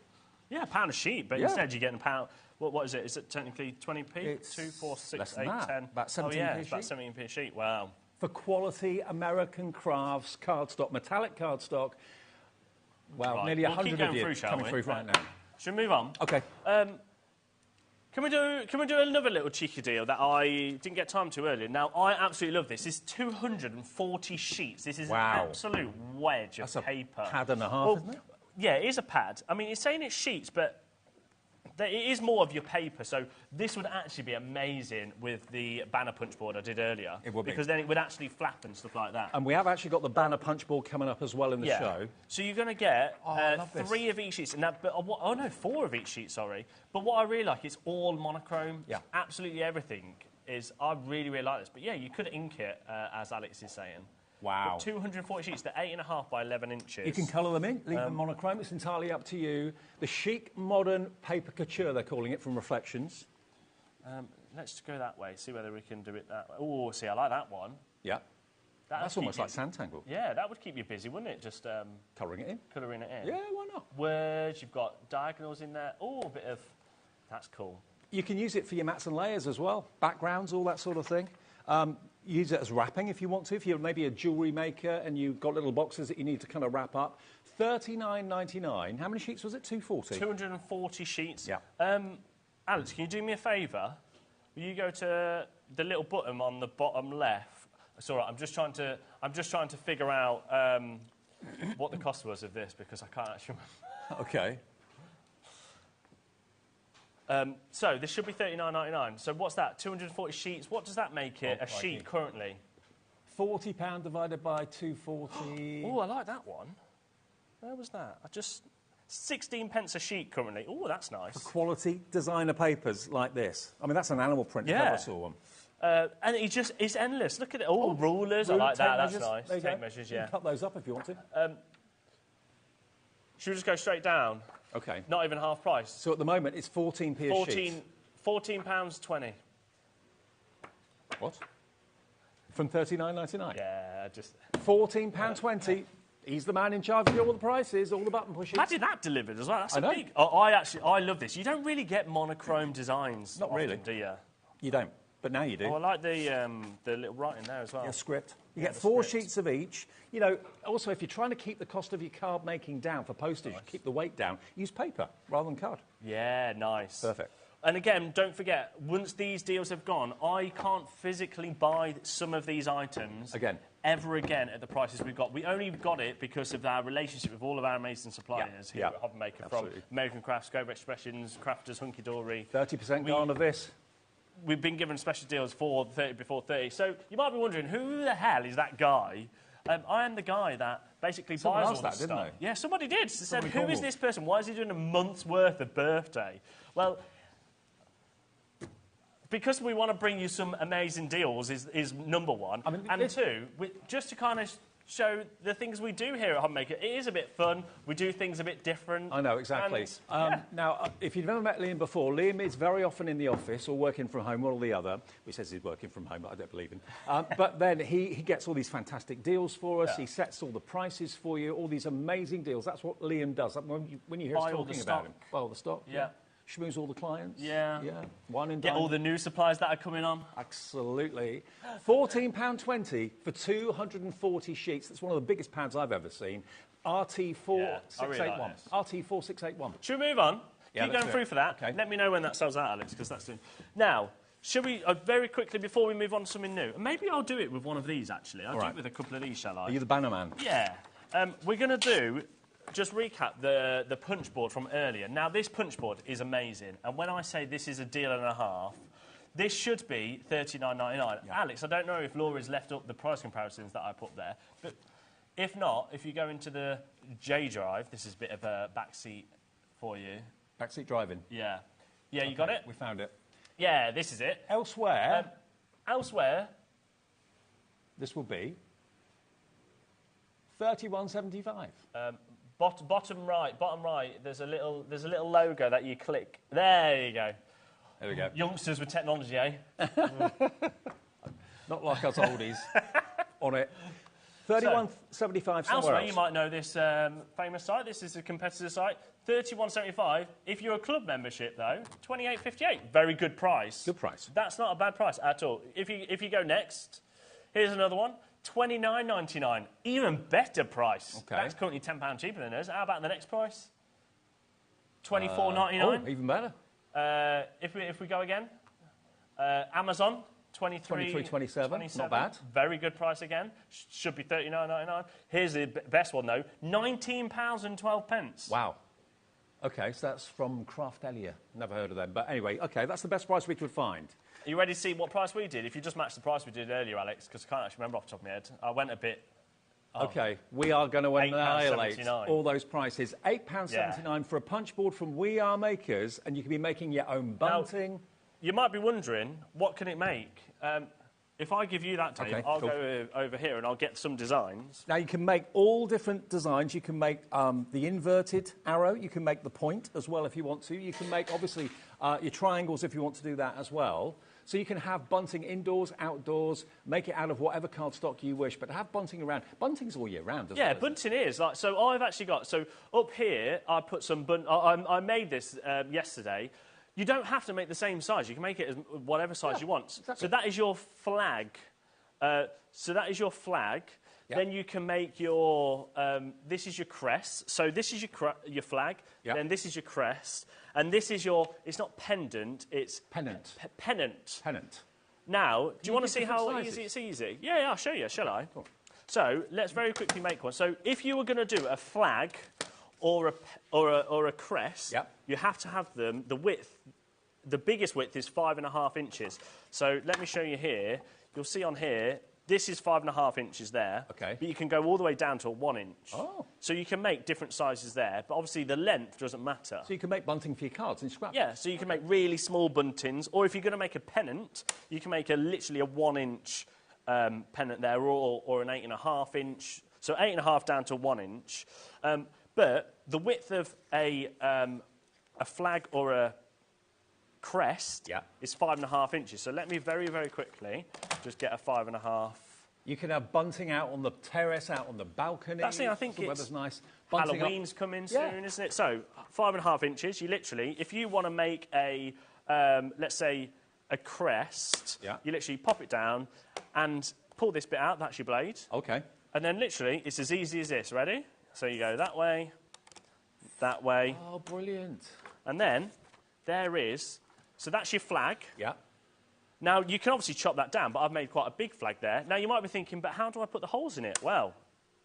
Yeah, £1 a sheet, but instead you're getting £1. What is it? Is it technically 20p? It's 2, 4, 6, less 8, than that. 10. About 17p Oh, yeah, a it's about sheet. 17p a sheet. Wow. For quality American crafts cardstock, metallic cardstock. Wow, Right. nearly We'll 100 keep going of you through, shall coming we? through right now. Should we move on? Okay. Can we do another little cheeky deal that I didn't get time to earlier? Now, I absolutely love this. This is 240 sheets. This is an absolute wedge of paper. That's a pad and a half, isn't it? Yeah, it is a pad. I mean, it's saying it's sheets, but it is more of your paper. So this would actually be amazing with the banner punch board I did earlier. It would be. Because then it would actually flap and stuff like that. And we have actually got the banner punch board coming up as well in the show. So you're going to get I love this. 3 of each sheet. And that, but, 4 of each sheet, sorry. But what I really like, it's all monochrome. Yeah. Absolutely everything is... I really, really like this. But yeah, you could ink it, as Alex is saying. Wow. But 240 sheets, they're 8.5 by 11 inches. You can colour them in, leave them monochrome. It's entirely up to you. The chic, modern paper couture, they're calling it, from Reflections. Let's go that way, see whether we can do it that way. Oh, see, I like that one. Yeah. That's almost like Sanntangle. Yeah, that would keep you busy, wouldn't it? Just colouring it in. Colouring it in. Yeah, why not? Words, you've got diagonals in there. Oh, a bit of... That's cool. You can use it for your mats and layers as well. Backgrounds, all that sort of thing. Use it as wrapping if you want to. If you're maybe a jewellery maker and you've got little boxes that you need to kind of wrap up. $39.99. How many sheets was it? 240? 240 sheets. Yeah. Alex, can you do me a favour? Will you go to the little button on the bottom left? It's all right. I'm just trying to figure out what the cost was of this because I can't actually remember. Okay. So this should be $39.99. So what's that? 240 sheets. What does that make it? A sheet currently? £40 divided by 240. Oh, I like that one. Where was that? 16 pence a sheet currently. Oh, that's nice. For quality designer papers like this. I mean, that's an animal print if I ever saw one. And it's endless. Look at it. Oh, rulers. I like that. That's nice. There you Tape go. measures, You yeah. can cut those up if you want to. Should we just go straight down? Okay. Not even half price. So at the moment, it's 14p a sheet. £14.20. What? From $39.99? Yeah, just... £14.20. He's the man in charge of all the prices, all the button pushes. How did that delivered as well? That's I know. big... I love this. You don't really get monochrome designs. Not really. Do you? You don't, but now you do. Oh, I like the little writing there as well. Your script. You get 4 sheets of each. You know, also, if you're trying to keep the cost of your card making down for postage, keep the weight down, use paper rather than card. Yeah, nice. Perfect. And again, don't forget, once these deals have gone, I can't physically buy some of these items ever again at the prices we've got. We only got it because of our relationship with all of our amazing suppliers here at HobbyMaker, from American Crafts, Go Expressions, Crafters, Hunky Dory. 30% gone of this. We've been given special deals for 30 before 30. So you might be wondering, who the hell is that guy? I am the guy that basically buys all this stuff. Didn't they? Yeah, somebody did. They said, who is this person? Why is he doing a month's worth of birthday? Well, because we want to bring you some amazing deals is number one. I mean, and two, just to kind of show the things we do here at HobbyMaker. It is a bit fun. We do things a bit different. I know, exactly. Now, if you've never met Liam before, Liam is very often in the office or working from home, one or the other. He says he's working from home, but I don't believe him. But then he gets all these fantastic deals for us. He sets all the prices for you, all these amazing deals. That's what Liam does. When you hear us talking about him. Buy all the stock. Yeah. Schmooze all the clients. Yeah. Wine and get dine. all the new supplies that are coming on. Absolutely. £14.20 for 240 sheets. That's one of the biggest pads I've ever seen. RT4681. really like this. RT4681. Should we move on? Yeah, Keep going through for that. Okay. Let me know when that sells out, Alex, because that's doing... Now, should we, very quickly, before we move on to something new, and maybe I'll do it with one of these, actually. I'll do it with a couple of these, shall I? Are you the banner man? Yeah. We're going to do... Just recap the punch board from earlier. Now, this punch board is amazing, and when I say this is a deal and a half, this should be $39.99. Yeah. Alex, I don't know if Laura's left up the price comparisons that I put there, but if not, if you go into the J drive, this is a bit of a backseat for you. Backseat driving? Yeah. Yeah, you got it? We found it. Yeah, this is it. Elsewhere? Elsewhere... This will be $31.75. Bottom right, there's a little logo that you click. There you go. There we go. Youngsters with technology, eh? Not like us oldies on it. $31.75 Elsewhere, you might know this famous site. This is a competitor site. $31.75. If you're a club membership, though, $28.58. Very good price. Good price. That's not a bad price at all. If you go next, here's another one. $29.99. Even better price. Okay. That's currently £10 cheaper than us. How about the next price? $24.99. Oh, even better. If we go again, Amazon. $23.27. Not bad. Very good price again. Should be $39.99. Here's the best one, though. £19.12. Wow. OK, so that's from Craft Elia. Never heard of them. But anyway, OK, that's the best price we could find. Are you ready to see what price we did? If you just match the price we did earlier, Alex, because I can't actually remember off the top of my head. I went a bit... OK, we are going to annihilate all those prices. £8.79 for a punch board from We Are Makers, and you can be making your own bunting. Now, you might be wondering, what can it make? If I give you that, Dave, I'll go over here and I'll get some designs. Now, you can make all different designs. You can make the inverted arrow. You can make the point as well if you want to. You can make, obviously, your triangles if you want to do that as well. So you can have bunting indoors, outdoors, make it out of whatever cardstock you wish, but have bunting around. Bunting's all year round, as well. Yeah, bunting is. Like, so I've actually got... So up here, I put some... I made this yesterday. You don't have to make the same size. You can make it as whatever size you want. Exactly. So that is your flag. Yep. Then you can make your... this is your crest. So this is your flag. Yep. Then this is your crest. And this is your... It's not pendant, it's... Pennant. Pennant. Pennant. Now, do you want to see how easy it's easy? Yeah, I'll show you, shall I? Cool. So let's very quickly make one. So if you were going to do a flag or a crest, yep, you have to have them, the width, the biggest width is 5.5 inches. So let me show you here. You'll see on here, this is 5.5 inches there. Okay. But you can go all the way down to a 1 inch. Oh. So you can make different sizes there, but obviously the length doesn't matter. So you can make bunting for your cards in scrap. Yeah, so you can make really small buntings, or if you're going to make a pennant, you can make literally a 1 inch pennant there, or an 8.5 inch. So 8.5 down to 1 inch. But the width of a flag or a crest is 5.5 inches. So let me very, very quickly just get a 5.5. You can have bunting out on the terrace, out on the balcony. That's it, I think the weather's nice. Bunting Halloween's coming soon, isn't it? So 5.5 inches, you literally, if you want to make a, let's say, a crest, you literally pop it down and pull this bit out, that's your blade. Okay. And then literally, it's as easy as this, ready? So you go that way. Oh, brilliant. And then there is... So that's your flag. Yeah. Now, you can obviously chop that down, but I've made quite a big flag there. Now, you might be thinking, but how do I put the holes in it? Well,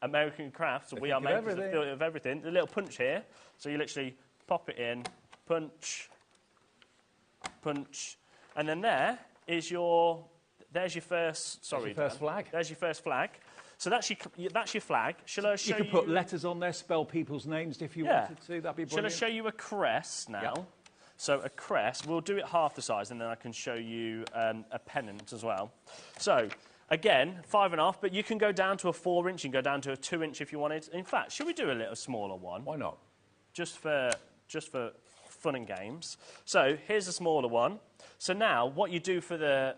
American Crafts, We Are Makers of everything. The little punch here. So you literally pop it in, punch, punch. And then there is your... There's your first... Sorry, first flag. There's your first flag. So that's your flag. Shall I show you... You can put letters on there, spell people's names if you wanted to. That'd be brilliant. Shall I show you a crest now? Yep. So a crest, we'll do it half the size, and then I can show you a pennant as well. So, again, 5.5, but you can go down to a 4 inch, you can go down to a 2 inch if you wanted. In fact, should we do a little smaller one? Why not? Just for fun and games. So, here's a smaller one. So now, what you do for the,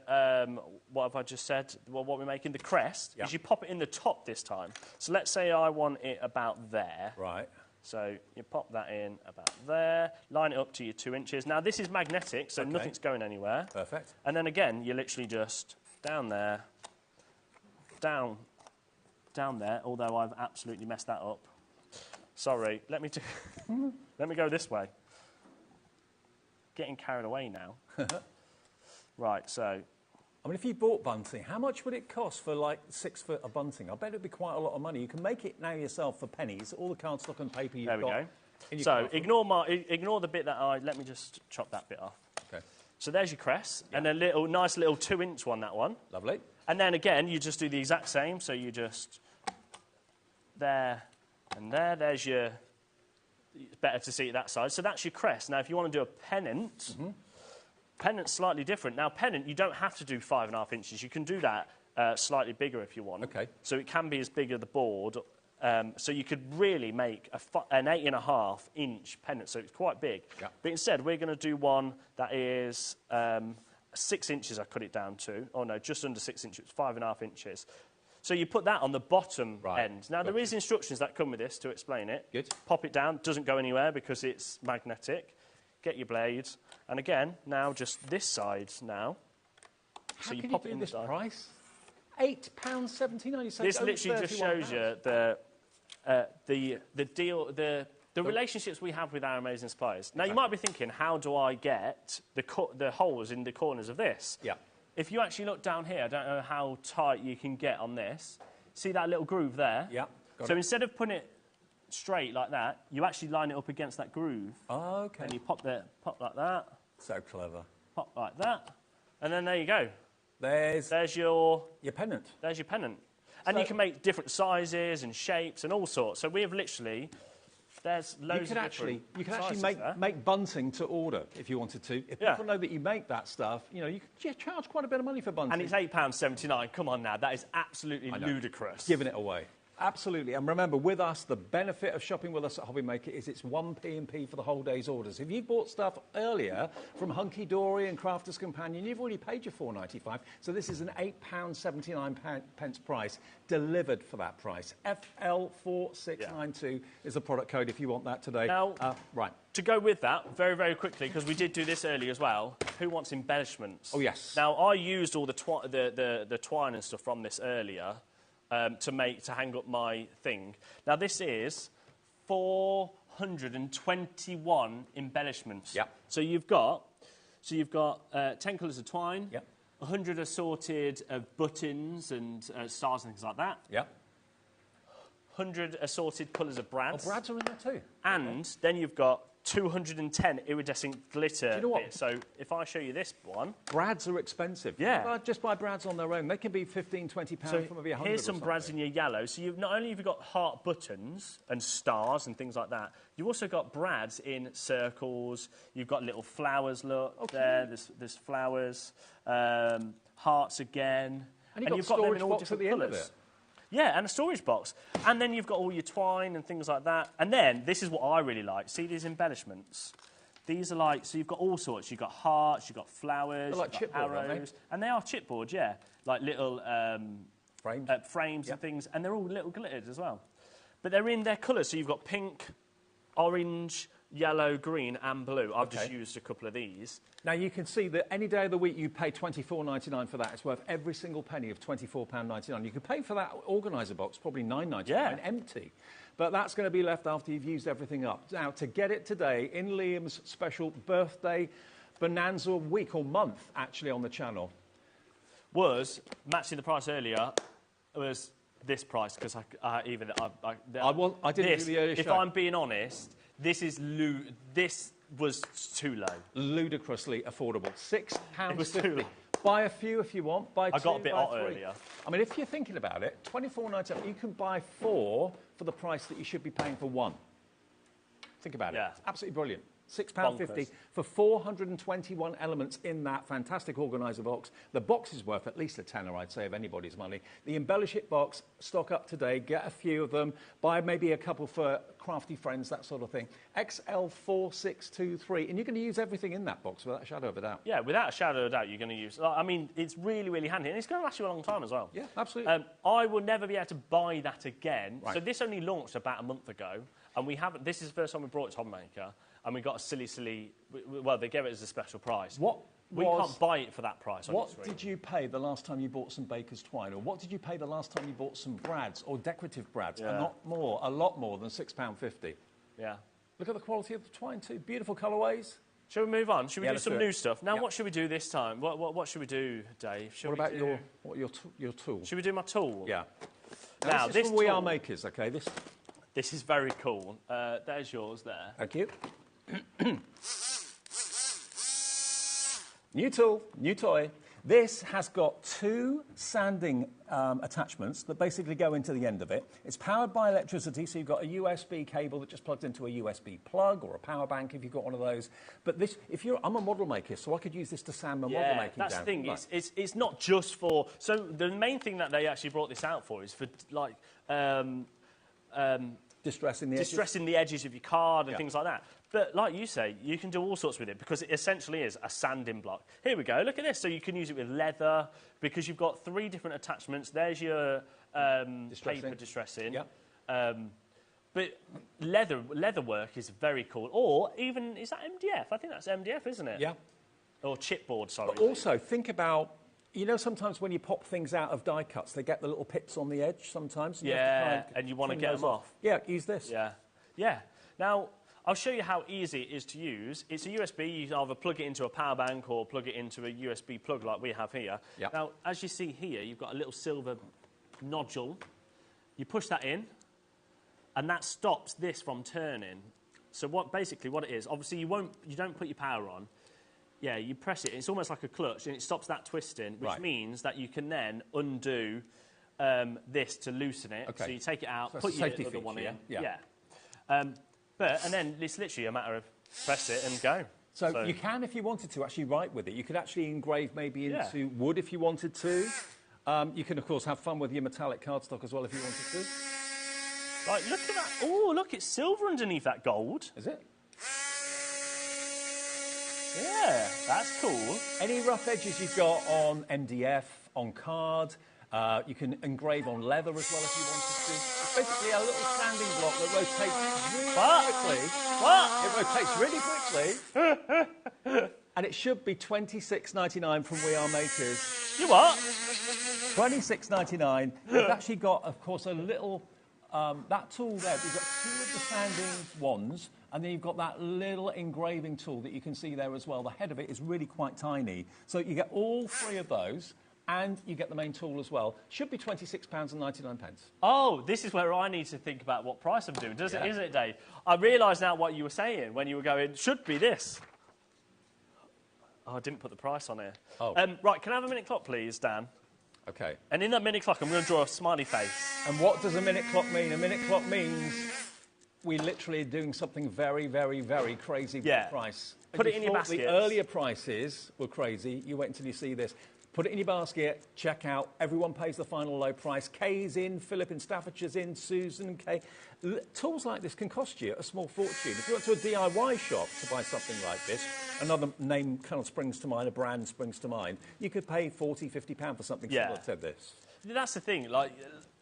what have I just said, what we're making, the crest, is you pop it in the top this time. So let's say I want it about there. Right. So you pop that in about there, line it up to your 2 inches. Now, this is magnetic, so nothing's going anywhere. Perfect. And then again, you literally just down there, down there, although I've absolutely messed that up. Sorry, let me go this way. getting carried away now. Right, so... I mean, if you bought bunting, how much would it cost for like 6 foot of bunting? I bet it'd be quite a lot of money. You can make it now yourself for pennies, all the cardstock and paper you've got. There we go. So ignore the bit that let me just chop that bit off. Okay. So there's your crest, and a nice little 2-inch one, that one. Lovely. And then again, you just do the exact same. So you just, there and there's your, it's better to see it that side. So that's your crest. Now, if you want to do a pennant, pennant's slightly different. Now, pennant, you don't have to do 5.5 inches. You can do that slightly bigger if you want. Okay. So it can be as big as the board. So you could really make an 8.5-inch pennant, so it's quite big. Yeah. But instead, we're going to do one that is 6 inches, I cut it down to. Oh, no, just under 6 inches, 5.5 inches. So you put that on the bottom end. Now, there is instructions that come with this to explain it. Good. Pop it down, doesn't go anywhere because it's magnetic. Get your blades. And again, now just this side now. How so you can pop you it do in this the side. Price? £8.79. You say This literally just shows you the deal, the relationships we have with our amazing suppliers. Now, you might be thinking, how do I get the holes in the corners of this? Yeah. If you actually look down here, I don't know how tight you can get on this. See that little groove there? Yeah. So instead of putting it straight like that, you actually line it up against that groove. Oh, okay. And you pop like that. So clever. Pop like that. And then there you go. There's your pennant. There's your pennant. And you can make different sizes and shapes and all sorts. So we have literally, there's loads of different You can actually sizes there. make bunting to order if you wanted to. If people know that you make that stuff, you know, you could charge quite a bit of money for bunting. And it's £8.79. Come on now, that is absolutely ludicrous. Giving it away. Absolutely. And remember, with us, the benefit of shopping with us at HobbyMaker is it's 1 P&P for the whole day's orders. If you bought stuff earlier from Hunky Dory and Crafter's Companion, you've already paid your £4.95. So this is an £8.79 price delivered for that price. FL4692 is the product code if you want that today. Now, right. To go with that, very, very quickly, because we did do this earlier as well, who wants embellishments? Oh, yes. Now, I used all the twine and stuff from this earlier. To hang up my thing. Now, this is 421 embellishments. Yep. So you've got 10 colours of twine. Yep. 100 assorted buttons and stars and things like that. Yep. 100 assorted colours of brads. Oh, brads are in there too. And then you've got 210 iridescent glitter. Do you know what? bits. So if I show you this one... Brads are expensive. Yeah. Just buy brads on their own. They can be £15, £20 for maybe 100. Here's some brads in your yellow. So you've not only have you got heart buttons and stars and things like that, you've also got brads in circles. You've got little flowers, look, there. There's flowers. Hearts again. And you've got them storage in all box at different the end of colours. it. Yeah, and a storage box. And then you've got all your twine and things like that. And then, this is what I really like. See these embellishments? These are like, so you've got all sorts. You've got hearts, you've got flowers, They're like you've got chipboard, aren't they? arrows. And they are chipboard, yeah. Like little frames Yep. and things. And they're all little glittered as well. But they're in their colours. So you've got pink, orange, yellow, green and blue. I've just used a couple of these. Now, you can see that any day of the week you pay £24.99 for that. It's worth every single penny of £24.99. You can pay for that organiser box, probably £9.99, empty. But that's going to be left after you've used everything up. Now, to get it today, in Liam's special birthday bonanza week, or month, actually, on the channel. Was, matching the price earlier, was this price, because I didn't do the earlier show. If I'm being honest, this was too low. Ludicrously affordable. £6.50. It was too low. Buy a few if you want. Buy two, I got a bit buy hot three. earlier. I mean, if you're thinking about it, £24.97, you can buy 4 for the price that you should be paying for 1. Think about it. It's absolutely brilliant. £6.50 for 421 elements in that fantastic organiser box. The box is worth at least a tenner, I'd say, of anybody's money. The Embellish It box, stock up today, get a few of them, buy maybe a couple for crafty friends, that sort of thing. XL4623, and you're going to use everything in that box without a shadow of a doubt. Yeah, without a shadow of a doubt, you're going to use... I mean, it's really, really handy, and it's going to last you a long time as well. Yeah, absolutely. I will never be able to buy that again. Right. So this only launched about a month ago, and we haven't... This is the first time we brought it to HobbyMaker, and we got a silly... Well, they gave it as a special price. We can't buy it for that price. What did you pay the last time you bought some baker's twine? Or what did you pay the last time you bought some brads or decorative brads? Yeah. A lot more than £6.50. Yeah. Look at the quality of the twine too. Beautiful colourways. Shall we move on? Shall we do some let's new stuff? Now, what should we do this time? What should we do, Dave? What about your tool? Should we do my tool? Yeah. Now, this is from We Are tool- Makers, okay? This is very cool. There's yours there. Thank you. New tool, new toy. This has got 2 sanding attachments that basically go into the end of it. It's powered by electricity, so you've got a USB cable that just plugs into a USB plug or a power bank if you've got one of those. But this, I'm a model maker, so I could use this to sand my model making that's down. the thing. Right. It's not just for... So the main thing that they actually brought this out for is for, like... Distressing the edges of your card and things like that. But like you say, you can do all sorts with it because it essentially is a sanding block. Here we go, look at this. So you can use it with leather because you've got 3 different attachments. There's your paper distressing. Yep. But leather work is very cool. Or even, is that MDF? I think that's MDF, isn't it? Yeah. Or chipboard, sorry. But also, think about... You know, sometimes when you pop things out of die cuts, they get the little pips on the edge sometimes. And and you want to get them off. Yeah, use this. Yeah. Now, I'll show you how easy it is to use. It's a USB. You either plug it into a power bank or plug it into a USB plug like we have here. Yep. Now, as you see here, you've got a little silver nodule. You push that in, and that stops this from turning. So basically what it is, obviously you don't put your power on. Yeah, you press it. It's almost like a clutch, and it stops that twisting, which means that you can then undo this to loosen it. Okay. So you take it out, put your other one in. Yeah. And then it's literally a matter of press it and go. So you can, if you wanted to, actually write with it. You could actually engrave maybe into wood if you wanted to. You can, of course, have fun with your metallic cardstock as well if you wanted to. Right, look at that. Oh, look, it's silver underneath that gold. Is it? Yeah, that's cool. Any rough edges you've got on MDF, on card, you can engrave on leather as well if you wanted to. It's basically a little sanding block that rotates really quickly. It rotates really quickly. And it should be $26.99 from We Are Makers. You what? $26.99. You've actually got, of course, a little... that tool there, you've got 2 of the sanding wands, and then you've got that little engraving tool that you can see there as well. The head of it is really quite tiny. So you get all 3 of those, and you get the main tool as well. Should be £26.99. Oh, this is where I need to think about what price I'm doing, isn't it, Dave? I realise now what you were saying when you were going, should be this. Oh, I didn't put the price on here. Oh. Right, can I have a minute clock, please, Dan? OK. And in that minute clock, I'm going to draw a smiley face. And what does a minute clock mean? A minute clock means we're literally doing something very, very, very crazy with the price. Put it in your basket. The earlier prices were crazy. You wait until you see this. Put it in your basket, check out. Everyone pays the final low price. Kay's in, Philip in Staffordshire's in, Susan, Kay. Tools like this can cost you a small fortune. If you went to a DIY shop to buy something like this, another name kind of springs to mind, a brand springs to mind, you could pay £40, £50 for something similar to this. That's the thing. Like,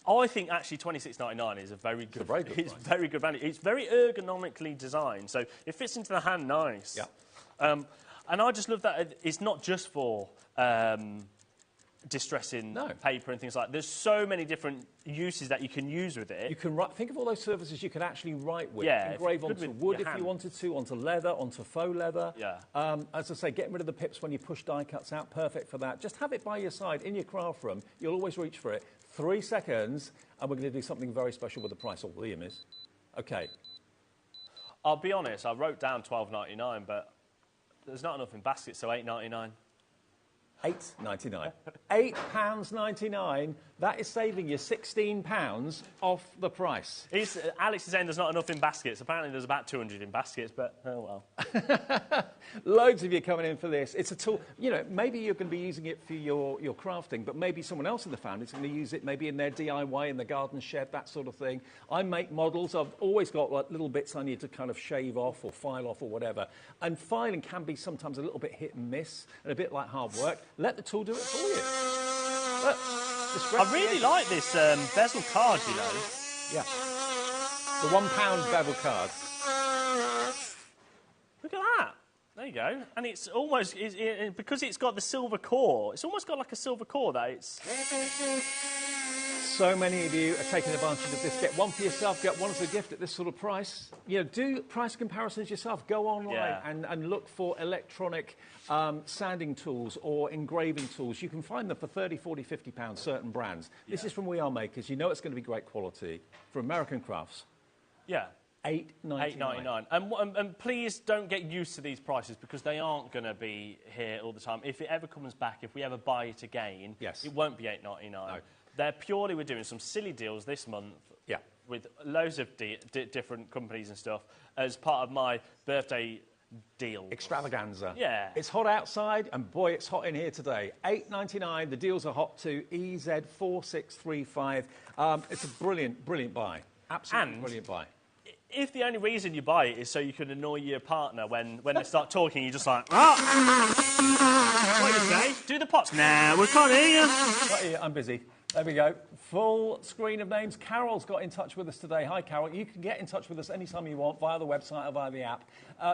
I think actually $26.99 is a very good. It's very good value. It's very ergonomically designed, so it fits into the hand nice. Yeah. And I just love that it's not just for distressing paper and things like that. There's so many different uses that you can use with it. You can think of all those surfaces you can actually write with. Yeah, engrave onto wood if you wanted to, onto leather, onto faux leather. Yeah. As I say, getting rid of the pips when you push die cuts out, perfect for that. Just have it by your side in your craft room. You'll always reach for it. 3 seconds, and we're going to do something very special with the price. Oh, Liam is. OK. I'll be honest, I wrote down $12.99, but there's not enough in baskets, so $8.99. £8.99. £8.99. That is saving you £16 off the price. Alex is saying there's not enough in baskets. Apparently there's about 200 in baskets, but oh well. Loads of you coming in for this. It's a tool. You know, maybe you're going to be using it for your crafting, but maybe someone else in the family is going to use it maybe in their DIY, in the garden shed, that sort of thing. I make models. I've always got like, little bits I need to kind of shave off or file off or whatever. And filing can be sometimes a little bit hit and miss and a bit like hard work. Let the tool do it for you. Look, I really like this bezel card, you know. Yeah. The £1 bevel card. Look at that. There you go. And it's almost, because it's got the silver core, it's almost got like a silver core that it's... So many of you are taking advantage of this. Get one for yourself, get one as a gift at this sort of price. You know, do price comparisons yourself. Go online and look for electronic sanding tools or engraving tools. You can find them for 30, 40, 50 pounds, certain brands. This is from We Are Makers. You know it's going to be great quality. For American Crafts. Yeah. $8.99. And please don't get used to these prices because they aren't going to be here all the time. If it ever comes back, if we ever buy it again, it won't be $8.99. No. We're doing some silly deals this month with loads of different companies and stuff as part of my birthday deal. Extravaganza. Yeah. It's hot outside, and boy, it's hot in here today. $8.99. The deals are hot too. EZ4635. It's a brilliant, brilliant buy. Absolutely brilliant buy. If the only reason you buy it is so you can annoy your partner when they start talking, you're just like, oh! What do you say? Do the pots. Nah, we can't hear you. Can't hear you. I'm busy. There we go. Full screen of names. Carol's got in touch with us today. Hi, Carol. You can get in touch with us anytime you want via the website or via the app.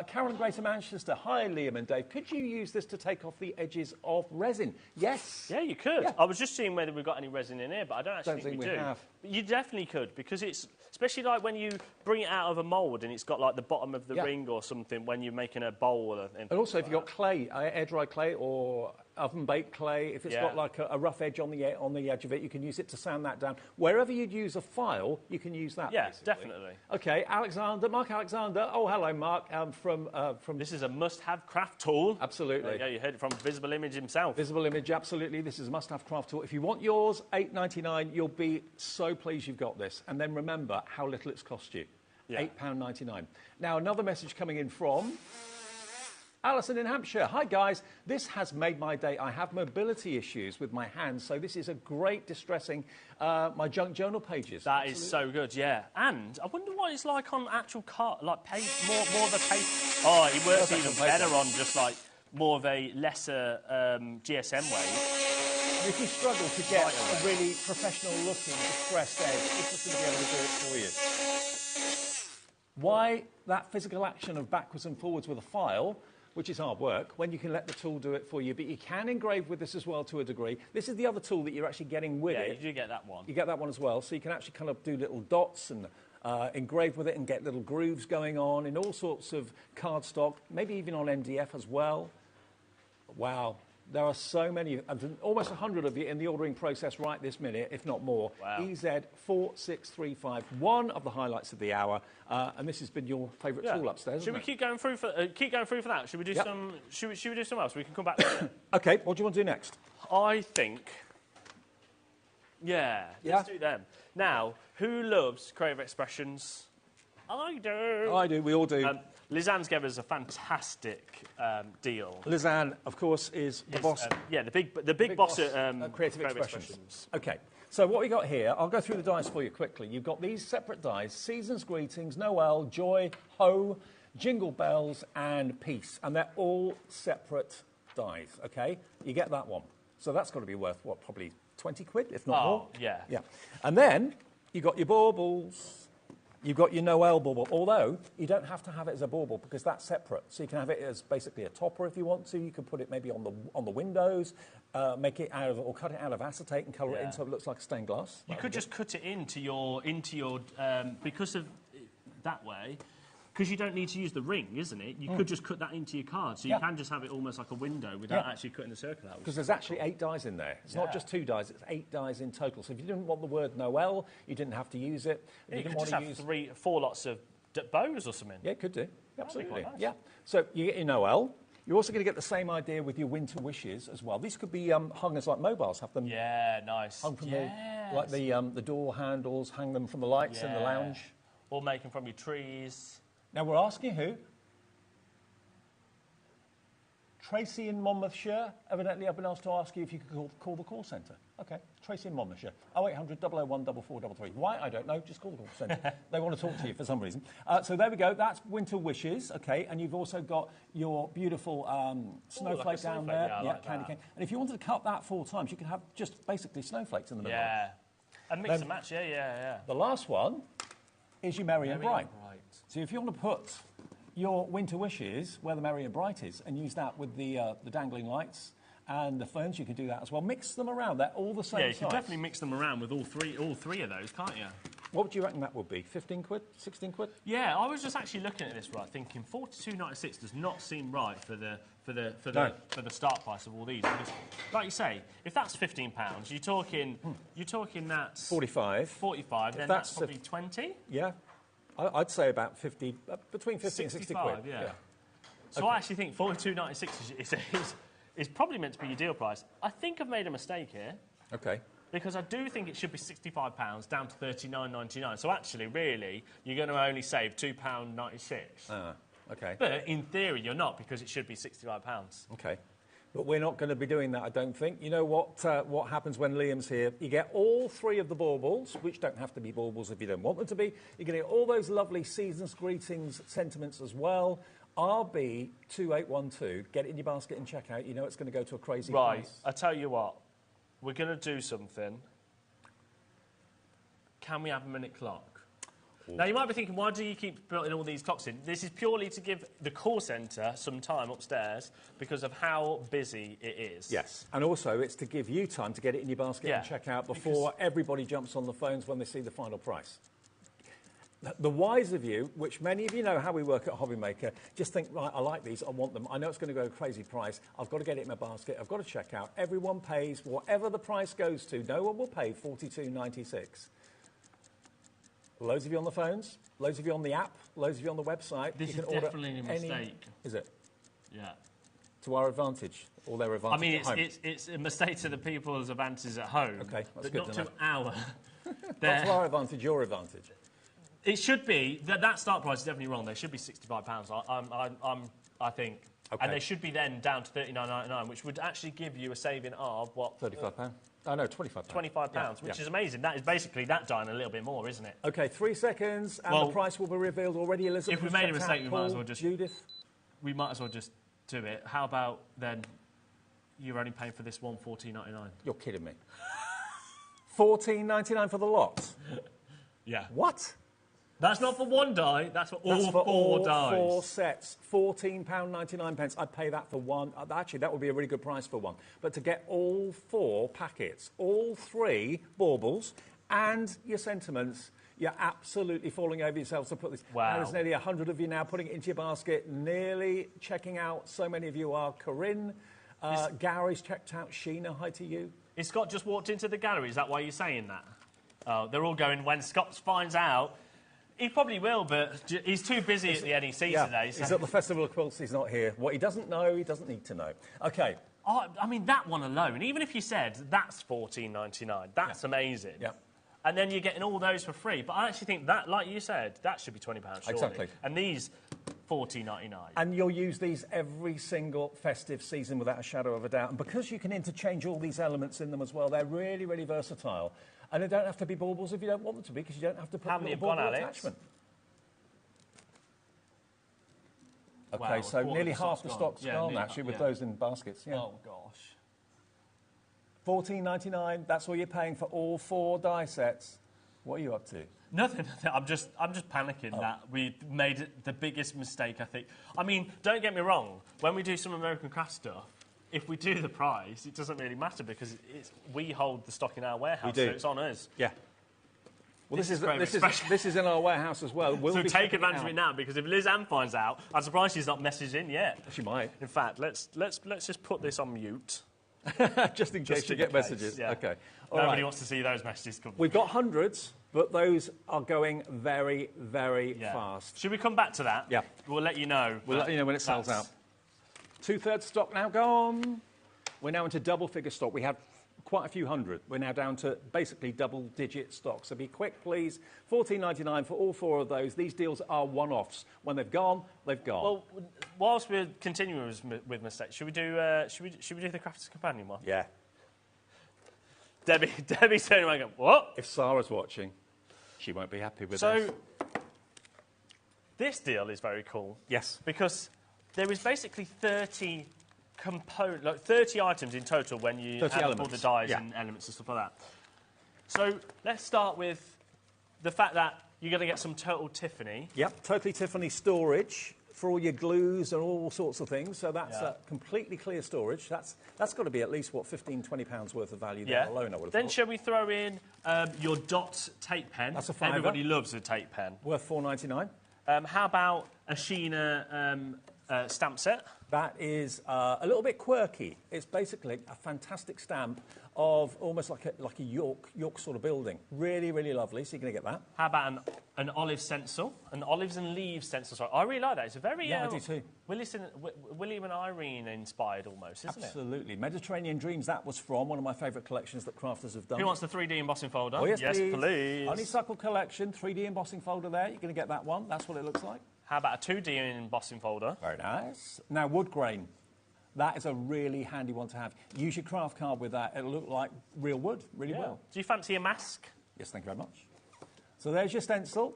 Carol in Greater Manchester. Hi, Liam and Dave. Could you use this to take off the edges of resin? Yes. Yeah, you could. Yeah. I was just seeing whether we've got any resin in here, but I don't actually think we do. Have. But you definitely could, because it's, especially like when you bring it out of a mould and it's got like the bottom of the ring or something when you're making a bowl. And also, if you've got clay, air-dry clay or oven-baked clay, if it's got like a rough edge on the edge of it, you can use it to sand that down. Wherever you'd use a file, you can use that. Yeah, basically. Definitely. Okay, Mark Alexander. Oh, hello, Mark. From this is a must-have craft tool. Absolutely. Yeah, you heard it from Visible Image himself. Visible Image, absolutely. This is a must-have craft tool. If you want yours, $8.99. You'll be so pleased you've got this. And then remember how little it's cost you. £8.99. Now, another message coming in from Alison in Hampshire. Hi, guys. This has made my day. I have mobility issues with my hands, so this is a great distressing my junk journal pages. That is so good, yeah. And I wonder what it's like on actual card, like more of a paper. Oh, it works even better on just like more of a lesser GSM way. If you struggle to get a really professional-looking distressed edge, this is going to be able to do it for you. Why that physical action of backwards and forwards with a file, which is hard work, when you can let the tool do it for you, but you can engrave with this as well to a degree. This is the other tool that you're actually getting with it. Yeah, you do get that one. You get that one as well, so you can actually kind of do little dots and engrave with it and get little grooves going on in all sorts of cardstock, maybe even on MDF as well. Wow. There are so many, almost 100 of you in the ordering process right this minute, if not more. Wow. EZ4635, one of the highlights of the hour, and this has been your favourite tool upstairs. Should we keep going through for that? Should we do some? Should we do something else? We can come back to it. Okay. What do you want to do next? I think. Let's do them. Now, who loves creative expressions? I do. I do. We all do. Lisanne's gave us a fantastic deal. Lisanne, of course, is the boss. The big boss at Creative Expressions. Okay, so what we got here, I'll go through the dies for you quickly. You've got these separate dies: Season's Greetings, Noel, Joy, Ho, Jingle Bells, and Peace, and they're all separate dies. Okay, you get that one. So that's got to be worth what, probably 20 quid, if not more. Yeah. Yeah, and then you got your baubles. You've got your Noel bauble, although you don't have to have it as a bauble because that's separate. So you can have it as basically a topper if you want to. You can put it maybe on the windows, make it out of, or cut it out of acetate and colour it in so it looks like stained glass. You could just cut it into your because of that way. Because you don't need to use the ring, isn't it? You could just cut that into your card, so you can just have it almost like a window without actually cutting the circle out. Because there's actually 8 dies in there. It's not just 2 dies, it's 8 dies in total. So if you didn't want the word Noel, you didn't have to use it. You could just have 3 or 4 lots of bows or something. Yeah, could do. Absolutely. Nice. Yeah. So you get your Noel. You're also going to get the same idea with your winter wishes as well. These could be hung as like mobiles. Have them. Yeah, nice. Hung from the door handles. Hang them from the lights in the lounge. Or make them from your trees. Now, we're asking who? Tracy in Monmouthshire. Evidently, I've been asked to ask you if you could call the call centre. OK, Tracy in Monmouthshire. 0800 001 4433. Why? I don't know. Just call the call centre. They want to talk to you for some reason. So there we go. That's Winter Wishes. OK, and you've also got your beautiful snowflake down there. Yeah, candy cane. And if you wanted to cut that 4 times, you could have just basically snowflakes in the middle. Yeah. And mix and match. Yeah. The last one is your Merry and Bright. So if you want to put your Winter Wishes where the Merry and Bright is and use that with the dangling lights and the phones, you can do that as well. Mix them around. They're all the same Yeah, you size. can definitely mix them around with all three of those, can't you? What would you reckon that would be? 15 quid? 16 quid? Yeah, I was just actually looking at this, right, thinking 42.96 does not seem right for the start price of all these. Because, like you say, if that's £15, you're talking that's 45. 45, then that's probably 20. Yeah, I'd say about 50, between 50 and 60 quid. Yeah. So I actually think 42.96 is probably meant to be your deal price. I think I've made a mistake here. Okay. Because I do think it should be £65 down to $39.99. So actually, really, you're going to only save £2.96. Okay. But in theory, you're not, because it should be £65. Okay. But we're not going to be doing that, I don't think. You know what happens when Liam's here? You get all three of the baubles, which don't have to be baubles if you don't want them to be. You're going to get all those lovely season's greetings sentiments as well. RB2812, get it in your basket and check out. You know it's going to go to a crazy price. Right, I tell you what. We're going to do something. Can we have a minute clock? Ooh. Now, you might be thinking, why do you keep putting all these clocks in? This is purely to give the call centre some time upstairs because of how busy it is. Yes, and also it's to give you time to get it in your basket and check out before everybody jumps on the phones when they see the final price. The wise of you, which many of you know how we work at HobbyMaker, just think, right, I like these, I want them, I know it's going to go a crazy price, I've got to get it in my basket, I've got to check out. Everyone pays whatever the price goes to. No one will pay $42.96. Loads of you on the phones, loads of you on the app, loads of you on the website. This is definitely a mistake. Is it? Yeah. To our advantage, or their advantage I mean, at home. it's a mistake to the people's advantage at home. Okay, that's but good not to know. to our. Not to our advantage, your advantage. It should be that start price is definitely wrong. They should be £65. I think, and they should be then down to $39.99, which would actually give you a saving of what? £35. Oh no, £25. £25, which is amazing. That is basically that dying a little bit more, isn't it? Okay, 3 seconds, and the price will be revealed already. Elizabeth, if we made a mistake, we might as well just Judith. We might as well just do it. How about then? You're only paying for this one $14.99. You're kidding me. $14.99 for the lot. Yeah. What? That's not for one die, that's for all four dies. 4 sets, £14.99. I'd pay that for one. Actually, that would be a really good price for one. But to get all 4 packets, all 3 baubles, and your sentiments, you're absolutely falling over yourselves to put this. Wow. Now, there's nearly 100 of you now putting it into your basket, nearly checking out. So many of you are. Corinne, Gary's checked out. Sheena, hi to you. Is Scott just walked into the gallery? Is that why you're saying that? Oh, they're all going, when Scott finds out. He probably will, but he's too busy at the NEC today. So. He's at the Festival of Quilts, he's not here. What he doesn't know, he doesn't need to know. OK. Oh, I mean, that one alone, even if you said that's $14.99, that's amazing. Yeah. And then you're getting all those for free. But I actually think that, like you said, that should be £20, surely. Exactly. And these, $14.99. And you'll use these every single festive season without a shadow of a doubt. And because you can interchange all these elements in them as well, they're really, really versatile. And they don't have to be baubles if you don't want them to be, because you don't have to put a little bauble attachment. OK, wow, so nearly half the stock's gone, actually, with those in baskets. Yeah. Oh, gosh. $14.99, that's all you're paying for all 4 die sets. What are you up to? Nothing. I'm just panicking that we made the biggest mistake, I think. I mean, don't get me wrong. When we do some American craft stuff, if we do the price, it doesn't really matter because we hold the stock in our warehouse, so it's on us. Yeah. Well, this is in our warehouse as well. We'll so take advantage of it now, because if Liz Ann finds out, I'm surprised she's not messaged in yet. She might. In fact, let's just put this on mute. just in case you get messages. Yeah. OK. Nobody wants to see those messages come. We've got hundreds, but those are going very, very fast. Should we come back to that? Yeah. We'll let you know. We'll let you know when it sells out. 2/3 stock now gone. We're now into double-figure stock. We had quite a few hundred. We're now down to basically double-digit stock. So be quick, please. $14.99 for all 4 of those. These deals are one-offs. When they've gone, they've gone. Well, whilst we're continuing with mistakes, should we do the Crafter's Companion one? Yeah. Debbie's turning around and going, what? If Sarah's watching, she won't be happy with this. So this deal is very cool. Yes. Because there is basically 30 items in total when you add all the dies and elements and stuff like that. So let's start with the fact that you're going to get some Total Tiffany. Yep, Totally Tiffany storage, for all your glues and all sorts of things. So that's completely clear storage. That's got to be at least, what, £15–20 worth of value there alone, I would have Then thought. shall we throw in your dot tape pen? That's a £5. Everybody loves a tape pen. Worth £4.99. How about a Sheena stamp set? That is a little bit quirky. It's basically a fantastic stamp of almost like a York sort of building. Really, really lovely. So you're going to get that. How about an olive stencil? An olives and leaves stencil. Sorry, I really like that. It's a very I do too. William and Irene inspired almost, isn't it? Absolutely. Mediterranean Dreams. That was from one of my favourite collections that crafters have done. Who wants the 3D embossing folder? Oh yes, please. please. Honeysuckle collection, 3D embossing folder there. You're going to get that one. That's what it looks like. How about a 2D embossing folder? Very nice. Now, wood grain. That is a really handy one to have. Use your craft card with that. It'll look like real wood really well. Do you fancy a mask? Yes, thank you very much. So there's your stencil.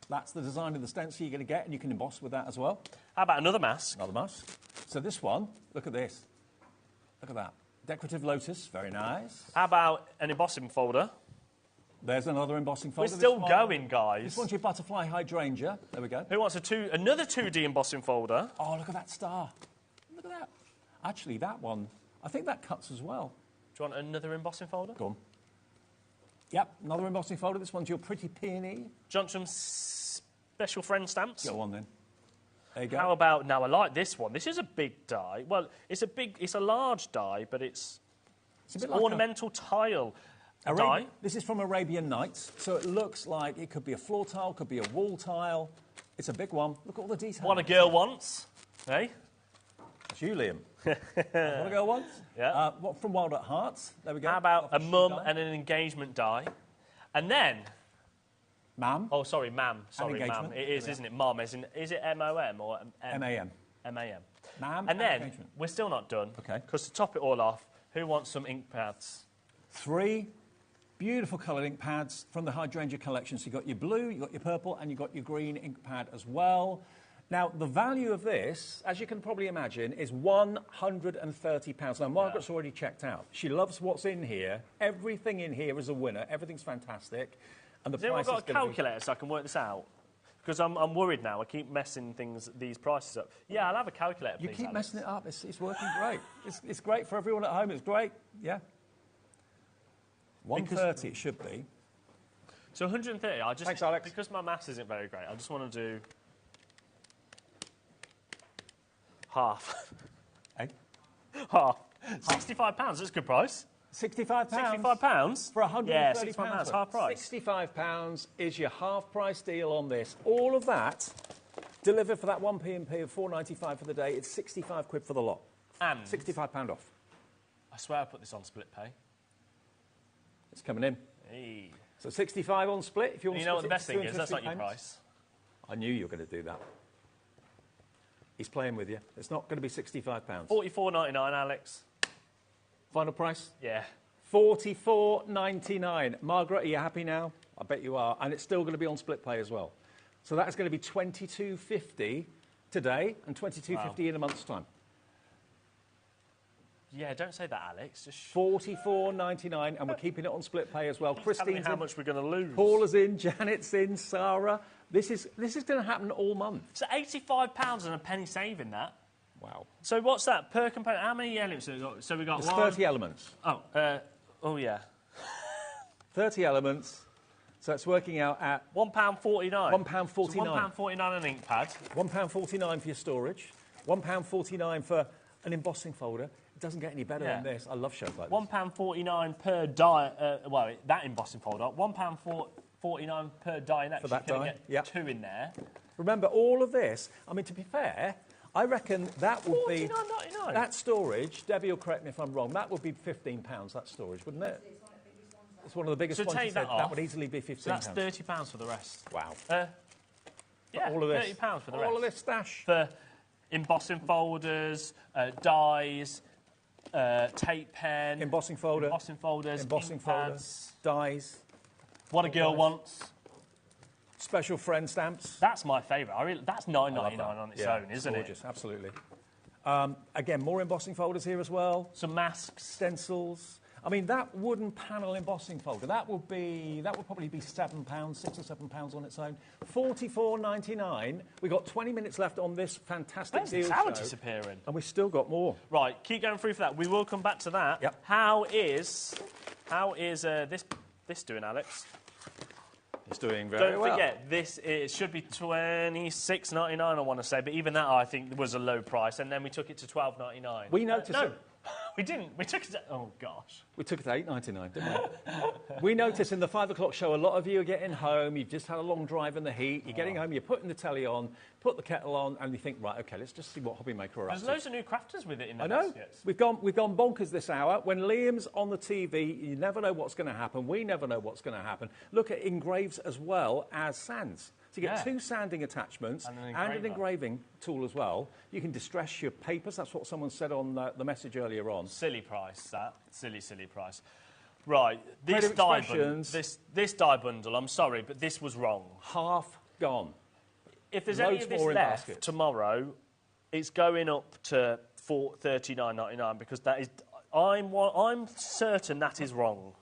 That's the design of the stencil you're going to get, and you can emboss with that as well. How about another mask? Another mask. So this one, look at this. Look at that. Decorative lotus, very nice. How about an embossing folder? There's another embossing folder. We're still going, guys. This one's your butterfly hydrangea. There we go. Who wants another 2D embossing folder? Oh, look at that star. Look at that. Actually, that one, I think that cuts as well. Do you want another embossing folder? Go on. Yep, another embossing folder. This one's your pretty peony. Do you want some special friend stamps? Go on then. There you go. How about, now I like this one. This is a big die. Well, it's a large die, but it's a bit like ornamental tile die. This is from Arabian Nights, so it looks like it could be a floor tile, could be a wall tile. It's a big one. Look at all the details. What a girl wants, eh? It's you, Liam. What a girl wants? Yeah. What from Wild at Hearts? There we go. How about a mum and an engagement die? And then... Ma'am? Oh, sorry, ma'am. Sorry, ma'am. It is, isn't it? Mum, is it M-O-M or M-A-M? M-A-M. Ma'am and then, engagement. we're still not done. Okay. Because to top it all off, who wants some ink pads? 3 beautiful coloured ink pads from the Hydrangea collection. So you've got your blue, you've got your purple, and you've got your green ink pad as well. Now, the value of this, as you can probably imagine, is £130. Now, Margaret's already checked out. She loves what's in here. Everything in here is a winner. Everything's fantastic. And the price is got a calculator so I can work this out? Because I'm worried now. I keep messing these prices up. Yeah, I'll have a calculator, please, You keep Alex. messing it up. It's working great. It's great for everyone at home. It's great. Yeah. 130 it should be. So 130. Thanks, Alex. Because my maths isn't very great, I just want to do half. Eh? Half. £65. That's a good price. £65? £65? For £130? Yeah, £65, half price. £65 is your half-price deal on this. All of that, delivered for that 1 P&P of £4.95 for the day. It's 65 quid for the lot. And £65 off. I swear I put this on split pay. It's coming in. Hey. So 65 on split. If you want You to know what the split best thing it, is? That's not your payments. price. I knew you were going to do that. He's playing with you. It's not going to be £65. $44.99, Alex. Final price? Yeah. $44.99. Margaret, are you happy now? I bet you are. And it's still going to be on split pay as well. So that is going to be $22.50 today and $22.50 in a month's time. Yeah, don't say that, Alex. Just $44.99, and we're keeping it on split pay as well. Christine's how much we're going to lose. Paula's in, Janet's in, Sarah. This is going to happen all month. So £85 and a penny saving that. Wow. So what's that per component? How many elements have we got? So we got It's 30 elements. Oh yeah. 30 elements. So it's working out at £1.49. £1.49. So £1.49 an ink pad. £1.49 for your storage. £1.49 for an embossing folder. It doesn't get any better than this. I love shows like this. £1.49 per die. Well, that embossing folder. £1.49 per die. And For that actually die, get 2 in there. Remember, all of this, I mean, to be fair, I reckon that would be... £49.99. That storage, Debbie will correct me if I'm wrong, that would be £15, that storage, wouldn't it? It's one of the biggest So ones. take that off. That would easily be £15. So that's £30 for the rest. Wow. Yeah, all of this. £30 for the rest. All of this stash. For embossing folders, dies, tape pen. Embossing folder. Embossing folders. Embossing ink folder. pads. Dies. What a girl wants. Special friend stamps. That's my favourite. That's $9.99 on its own, isn't gorgeous, it? Absolutely. Again, more embossing folders here as well. Some masks. Stencils. I mean, that wooden panel embossing folder, that would probably be £7, £6 or £7 on its own. $44.99. We've got 20 minutes left on this fantastic Where's deal the show. tower disappearing? And we've still got more. Right, keep going through for that. We will come back to that. Yep. How is this doing, Alex? It's doing very well. Don't forget, it should be $26.99, I want to say, but even that I think was a low price, and then we took it to $12.99. We noticed no, it. we didn't. We took it to... Oh, gosh. We took it to $8.99, didn't we? We noticed in the 5 o'clock show, a lot of you are getting home, you've just had a long drive in the heat, you're getting home, you're putting the telly on, put the kettle on, and you think, right, OK, let's just see what HobbyMaker are up There's to. loads of new crafters with it in the I know. baskets. We've gone bonkers this hour. When Liam's on the TV, you never know what's going to happen. We never know what's going to happen. Look at engraves as well as sands. So you get 2 sanding attachments and an engraving tool as well. You can distress your papers. That's what someone said on the message earlier on. Silly price, that. Silly price. Right, this dye bundle, I'm sorry, but this was wrong. Half gone. If there's Loads any of this more in left baskets. tomorrow, it's going up to $39.99 because that is... I'm certain that is wrong.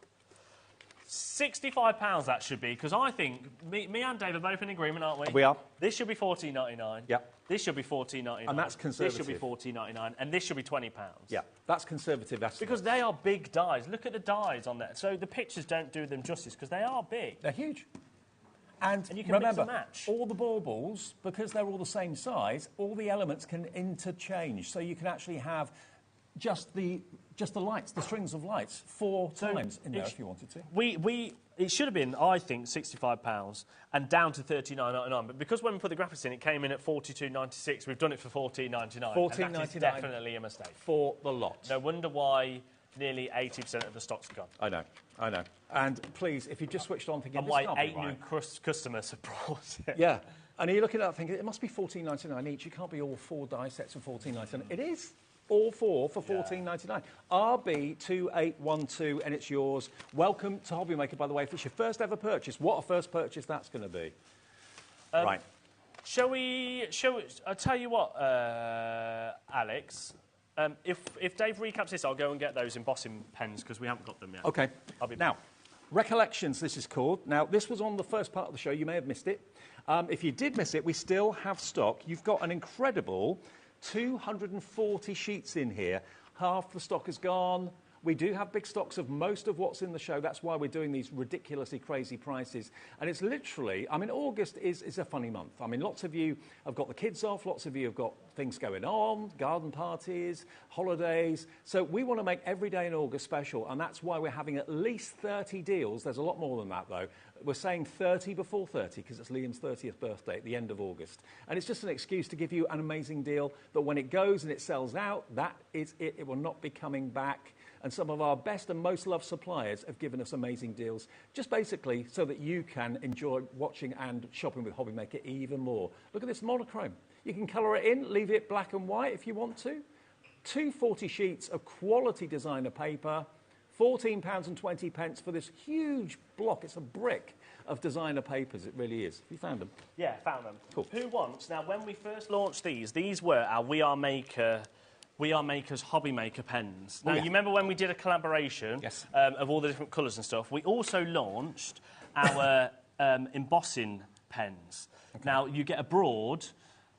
£65 that should be, because I think me and Dave are both in agreement, aren't we? We are. This should be $14.99. Yep. This should be $14.99. And that's conservative. This should be $14.99, and this should be £20. Yeah, that's conservative. That's because they are big dies. Look at the dies on there. So the pictures don't do them justice because they are big. They're huge. And you can remember, mix and match. all the baubles, because they're all the same size, all the elements can interchange. So you can actually have just the lights, the strings of lights, 4 times in there if you wanted to. It should have been, I think, £65 and down to $39.99. But because when we put the graphics in, it came in at $42.96. We've done it for $14.99. $14.99 and that is definitely a mistake. For the lot. No wonder why nearly 80% of the stock's gone. I know. And please, if you just switched on thinking, and why 8 new customers have brought it. Yeah. And you're looking at that thinking, it must be $14.99 each. You can't be all 4 die sets for $14.99. It is. All 4 for $14.99. RB2812, and it's yours. Welcome to HobbyMaker, by the way. If it's your first ever purchase, what a first purchase that's going to be. Right. Shall we... I'll tell you what, Alex. If Dave recaps this, I'll go and get those embossing pens, because we haven't got them yet. OK. I'll be now, Recollections, this is called. Now, this was on the first part of the show. You may have missed it. If you did miss it, we still have stock. You've got an incredible 240 sheets in here. Half the stock is gone. We do have big stocks of most of what's in the show. That's why we're doing these ridiculously crazy prices. And it's literally, I mean, August is a funny month. I mean, lots of you have got the kids off. Lots of you have got things going on, garden parties, holidays. So we want to make every day in August special. And that's why we're having at least 30 deals. There's a lot more than that, though. We're saying 30 before 30 because it's Liam's 30th birthday at the end of August. And it's just an excuse to give you an amazing deal that when it goes and it sells out, that is it. It will not be coming back. And some of our best and most loved suppliers have given us amazing deals, just basically so that you can enjoy watching and shopping with HobbyMaker even more. Look at this monochrome. You can colour it in, leave it black and white if you want to. 240 sheets of quality designer paper, £14.20 for this huge block. It's a brick of designer papers, it really is. Have you found them? Yeah, found them. Cool. Who wants? Now, when we first launched these were our We Are Maker's HobbyMaker pens. Now, you remember when we did a collaboration of all the different colours and stuff? We also launched our embossing pens. Okay. Now, you get a broad,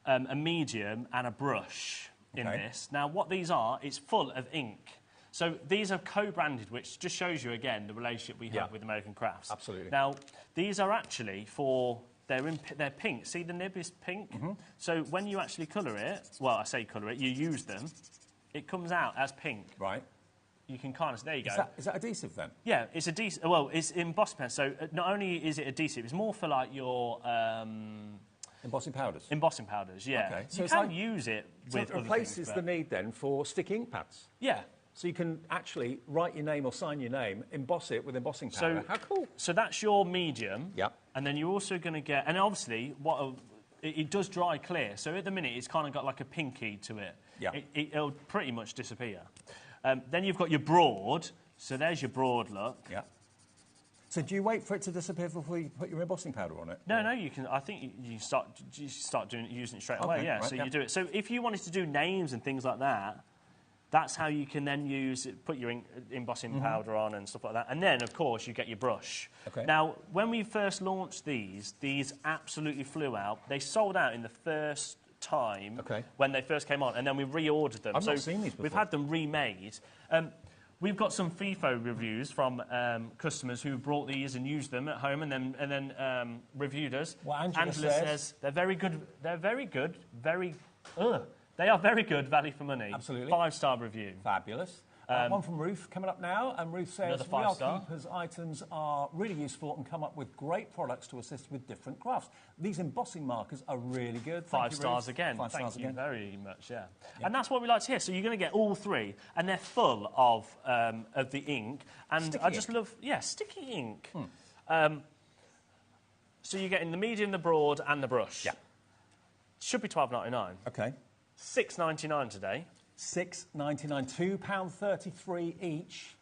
a medium and a brush in this. Now, what these are, it's full of ink. So these are co-branded, which just shows you, again, the relationship we have with American Crafts. Absolutely. Now, these are actually for... They're pink. See, the nib is pink? Mm-hmm. So when you actually colour it, well, I say colour it, you use them, it comes out as pink. Right. You can kind of... There you go. Is that adhesive, then? Yeah, it's adhesive. Well, it's embossing pen. So not only is it adhesive, it's more for, like, your... embossing powders? Embossing powders, yeah. Okay. So you can use it with it replaces the need, then, for stick ink pads? Yeah. So you can actually write your name or sign your name, emboss it with embossing powder. How cool. So that's your medium. Yeah. And then you're also going to get... And obviously, it does dry clear. So at the minute, it's kind of got like a pinky to it. Yeah. It'll pretty much disappear. Then you've got your broad. So there's your broad look. Yeah. So do you wait for it to disappear before you put your embossing powder on it? No, you can... I think you start using it straight away, yeah. Right, So you do it. So if you wanted to do names and things like that... That's how you can then put your embossing powder on and stuff like that. And then, of course, you get your brush. Okay. Now, when we first launched these absolutely flew out. They sold out in the first time when they first came on, and then we reordered them. I've not seen these before. We've had them remade. We've got some FIFO reviews from customers who brought these and used them at home and then reviewed us. Well, Angela says they're very good. They are very good value for money. Absolutely. 5-star review. Fabulous. One from Ruth coming up now, and Ruth says, Keepers items are really useful and come up with great products to assist with different crafts. These embossing markers are really good. 5 stars again. Thank you very much, yeah. And that's what we like to hear. So you're going to get all 3, and they're full of the ink. And sticky I just love, sticky ink. So you're getting the medium, the broad, and the brush. Yeah. Should be $12.99. Okay. $6.99 today. £6.99, £2.33 each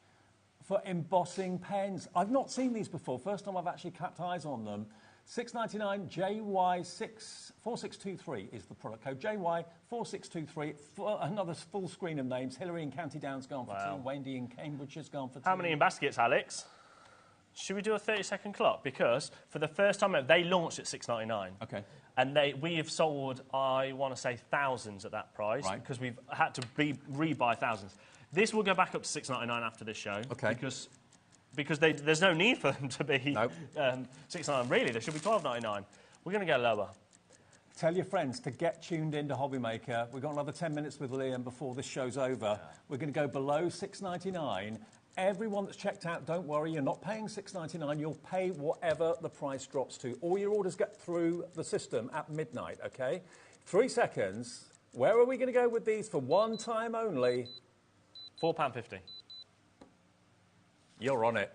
for embossing pens. I've not seen these before. First time I've actually clapped eyes on them. £6.99, JY4623 is the product code. JY4623. Another full screen of names. Hillary in County Down's gone for 2. Wendy in Cambridge has gone for 2. How many in baskets, Alex? Should we do a 30-second clock? Because for the first time ever, they launched at $6.99. Okay. And we have sold, I want to say, thousands at that price. Right. Because we've had to rebuy thousands. This will go back up to $6.99 after this show. Okay. Because there's no need for them to be $6.99. Really, they should be $12.99. We're going to go lower. Tell your friends to get tuned into HobbyMaker. We've got another 10 minutes with Liam before this show's over. Yeah. We're going to go below $6.99. Everyone that's checked out, don't worry, you're not paying $6.99. You'll pay whatever the price drops to. All your orders get through the system at midnight, OK? 3 seconds. Where are we going to go with these for one time only? £4.50. You're on it.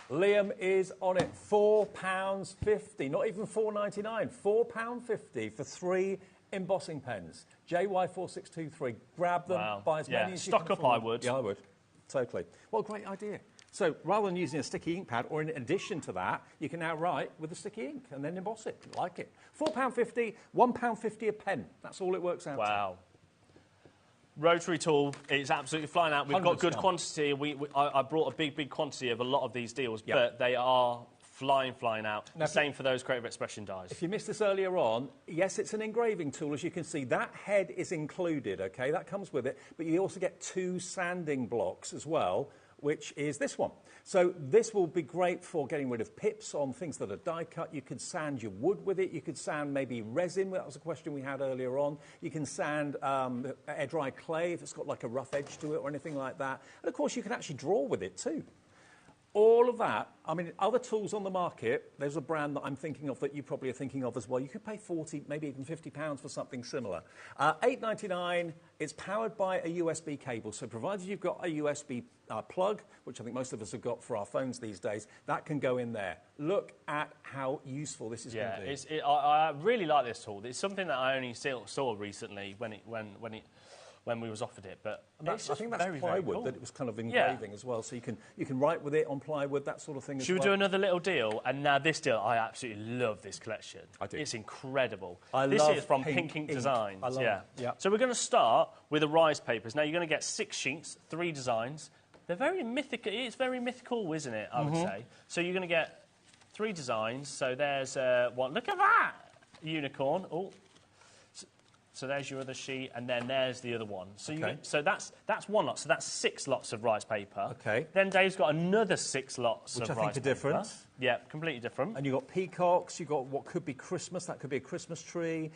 Liam is on it. £4.50. Not even $4.99. £4.50 for 3 embossing pens. JY4623. Grab them. Wow. Buy as many as you can Stock up, afford. I would. Yeah, I would. Totally. Well, great idea. So rather than using a sticky ink pad, or in addition to that, you can now write with a sticky ink and then emboss it. Like it. £4.50, £1.50 a pen. That's all it works out to. Wow. Rotary tool, it's absolutely flying out. We've got good quantity. I brought a big quantity of a lot of these deals, but they are flying out. Now, same for those creative expression dies. If you missed this earlier on, yes, it's an engraving tool. As you can see, that head is included, OK? That comes with it. But you also get 2 sanding blocks as well, which is this one. So this will be great for getting rid of pips on things that are die cut. You could sand your wood with it. You could sand maybe resin. That was a question we had earlier on. You can sand air dry clay if it's got like a rough edge to it or anything like that. And of course, you can actually draw with it too. All of that, I mean, other tools on the market, there's a brand that I'm thinking of that you probably are thinking of as well. You could pay 40, maybe even £50 for something similar. $8.99, it's powered by a USB cable. So provided you've got a USB plug, which I think most of us have got for our phones these days, that can go in there. Look at how useful this is going to be. I really like this tool. It's something that I only saw recently when we was offered it, but I think that's plywood cool. that it was kind of engraving as well, so you can write with it on plywood, that sort of thing. Should we do another little deal? And now this deal, I absolutely love this collection. I do. It's incredible. This is from Pink Ink Designs. I love it. Yeah. So we're going to start with the rise papers. Now you're going to get 6 sheets, 3 designs. They're very mythical. It's very mythical, isn't it? I would say. So you're going to get 3 designs. So there's one. Look at that unicorn. Oh. So there's your other sheet, and then there's the other one. So, so that's one lot. So that's 6 lots of rice paper. Okay. Then Dave's got another 6 lots of rice paper. Which I think are different. Yeah, completely different. And you've got peacocks, you've got what could be Christmas, that could be a Christmas tree,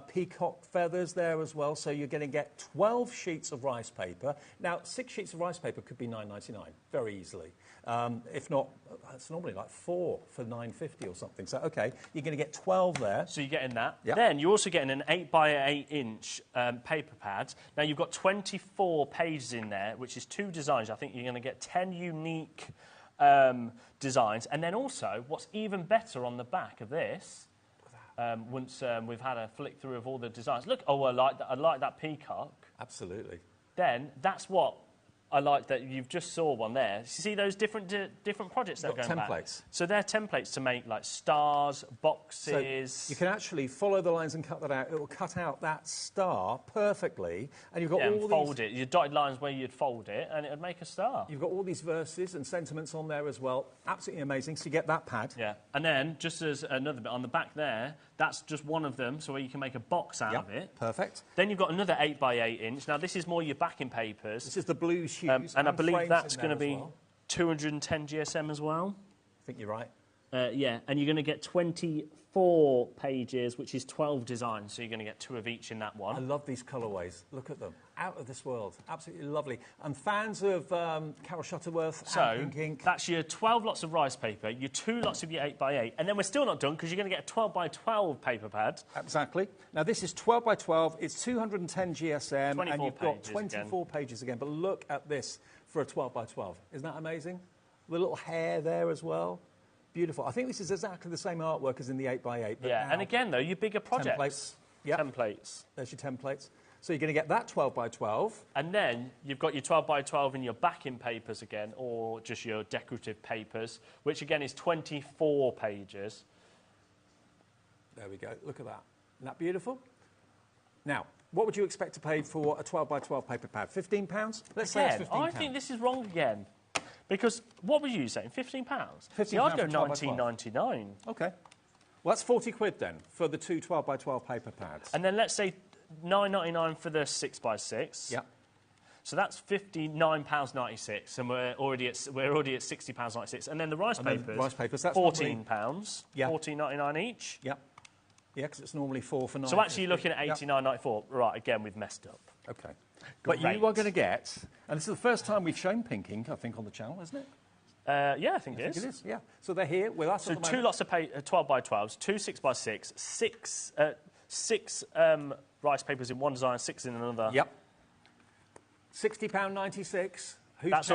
peacock feathers there as well. So you're going to get 12 sheets of rice paper. Now, 6 sheets of rice paper could be $9.99, very easily. If not, it's normally like 4 for $9.50 or something. So, OK, you're going to get 12 there. So you're getting that. Yep. Then you're also getting an 8x8-inch paper pad. Now, you've got 24 pages in there, which is 2 designs. I think you're going to get 10 unique designs. And then also, what's even better on the back of this, once we've had a flick through of all the designs. Look, I like that peacock. Absolutely. Then that's what I like that you've just saw one there. You see those different projects that are going back? Templates. So they're templates to make like stars, boxes. So you can actually follow the lines and cut that out. It will cut out that star perfectly, and you've got all and these... fold it. Your dotted lines where you'd fold it, and it would make a star. You've got all these verses and sentiments on there as well. Absolutely amazing. So you get that pad. Yeah, and then just as another bit on the back there, that's just one of them, so where you can make a box out of it. Perfect. Then you've got another 8x8 inch. Now this is more your backing papers. This is the blues hues, and I believe that's going to be 210 GSM as well. I think you're right. Yeah, and you're going to get 24 pages, which is 12 designs, so you're going to get 2 of each in that one. I love these colourways. Look at them. Out of this world. Absolutely lovely. And fans of Carol Shuttleworth and Pink Ink. That's your 12 lots of rice paper, your 2 lots of your 8x8, and then we're still not done because you're going to get a 12x12 paper pad. Exactly. Now, this is 12x12. It's 210 GSM, and you've got 24 pages again. But look at this for a 12x12. Isn't that amazing? The little hair there as well. Beautiful. I think this is exactly the same artwork as in the 8x8. Yeah, and again, though, your bigger projects. Templates. Yep. Templates. There's your templates. So you're going to get that 12x12. And then you've got your 12x12 in your backing papers again, or just your decorative papers, which again is 24 pages. There we go. Look at that. Isn't that beautiful? Now, what would you expect to pay for a 12x12 paper pad? £15? Let's say it's £15. I think this is wrong again. Because what were you saying? £15? £15 I'd go for 19.99. OK. Well, that's 40 quid then for the 2 12x12 paper pads. And then let's say £9.99 for the 6x6. Yeah. So that's £59.96, and we're already at £60.96. And then the rice papers, that's £14. Yeah. £14.99 each. Yeah. Yeah, because it's normally 4 for 9. So actually, you're looking at £89.94. Right, again, we've messed up. OK. But you are going to get, and this is the first time we've shown Pink Ink, I think, on the channel, isn't it? Yeah, I think it is. Yeah. So they're here with us. So at the 2 moment. lots of 12x12s, 2 6x6, six rice papers in one design, 6 in another. Yep. £60.96. That's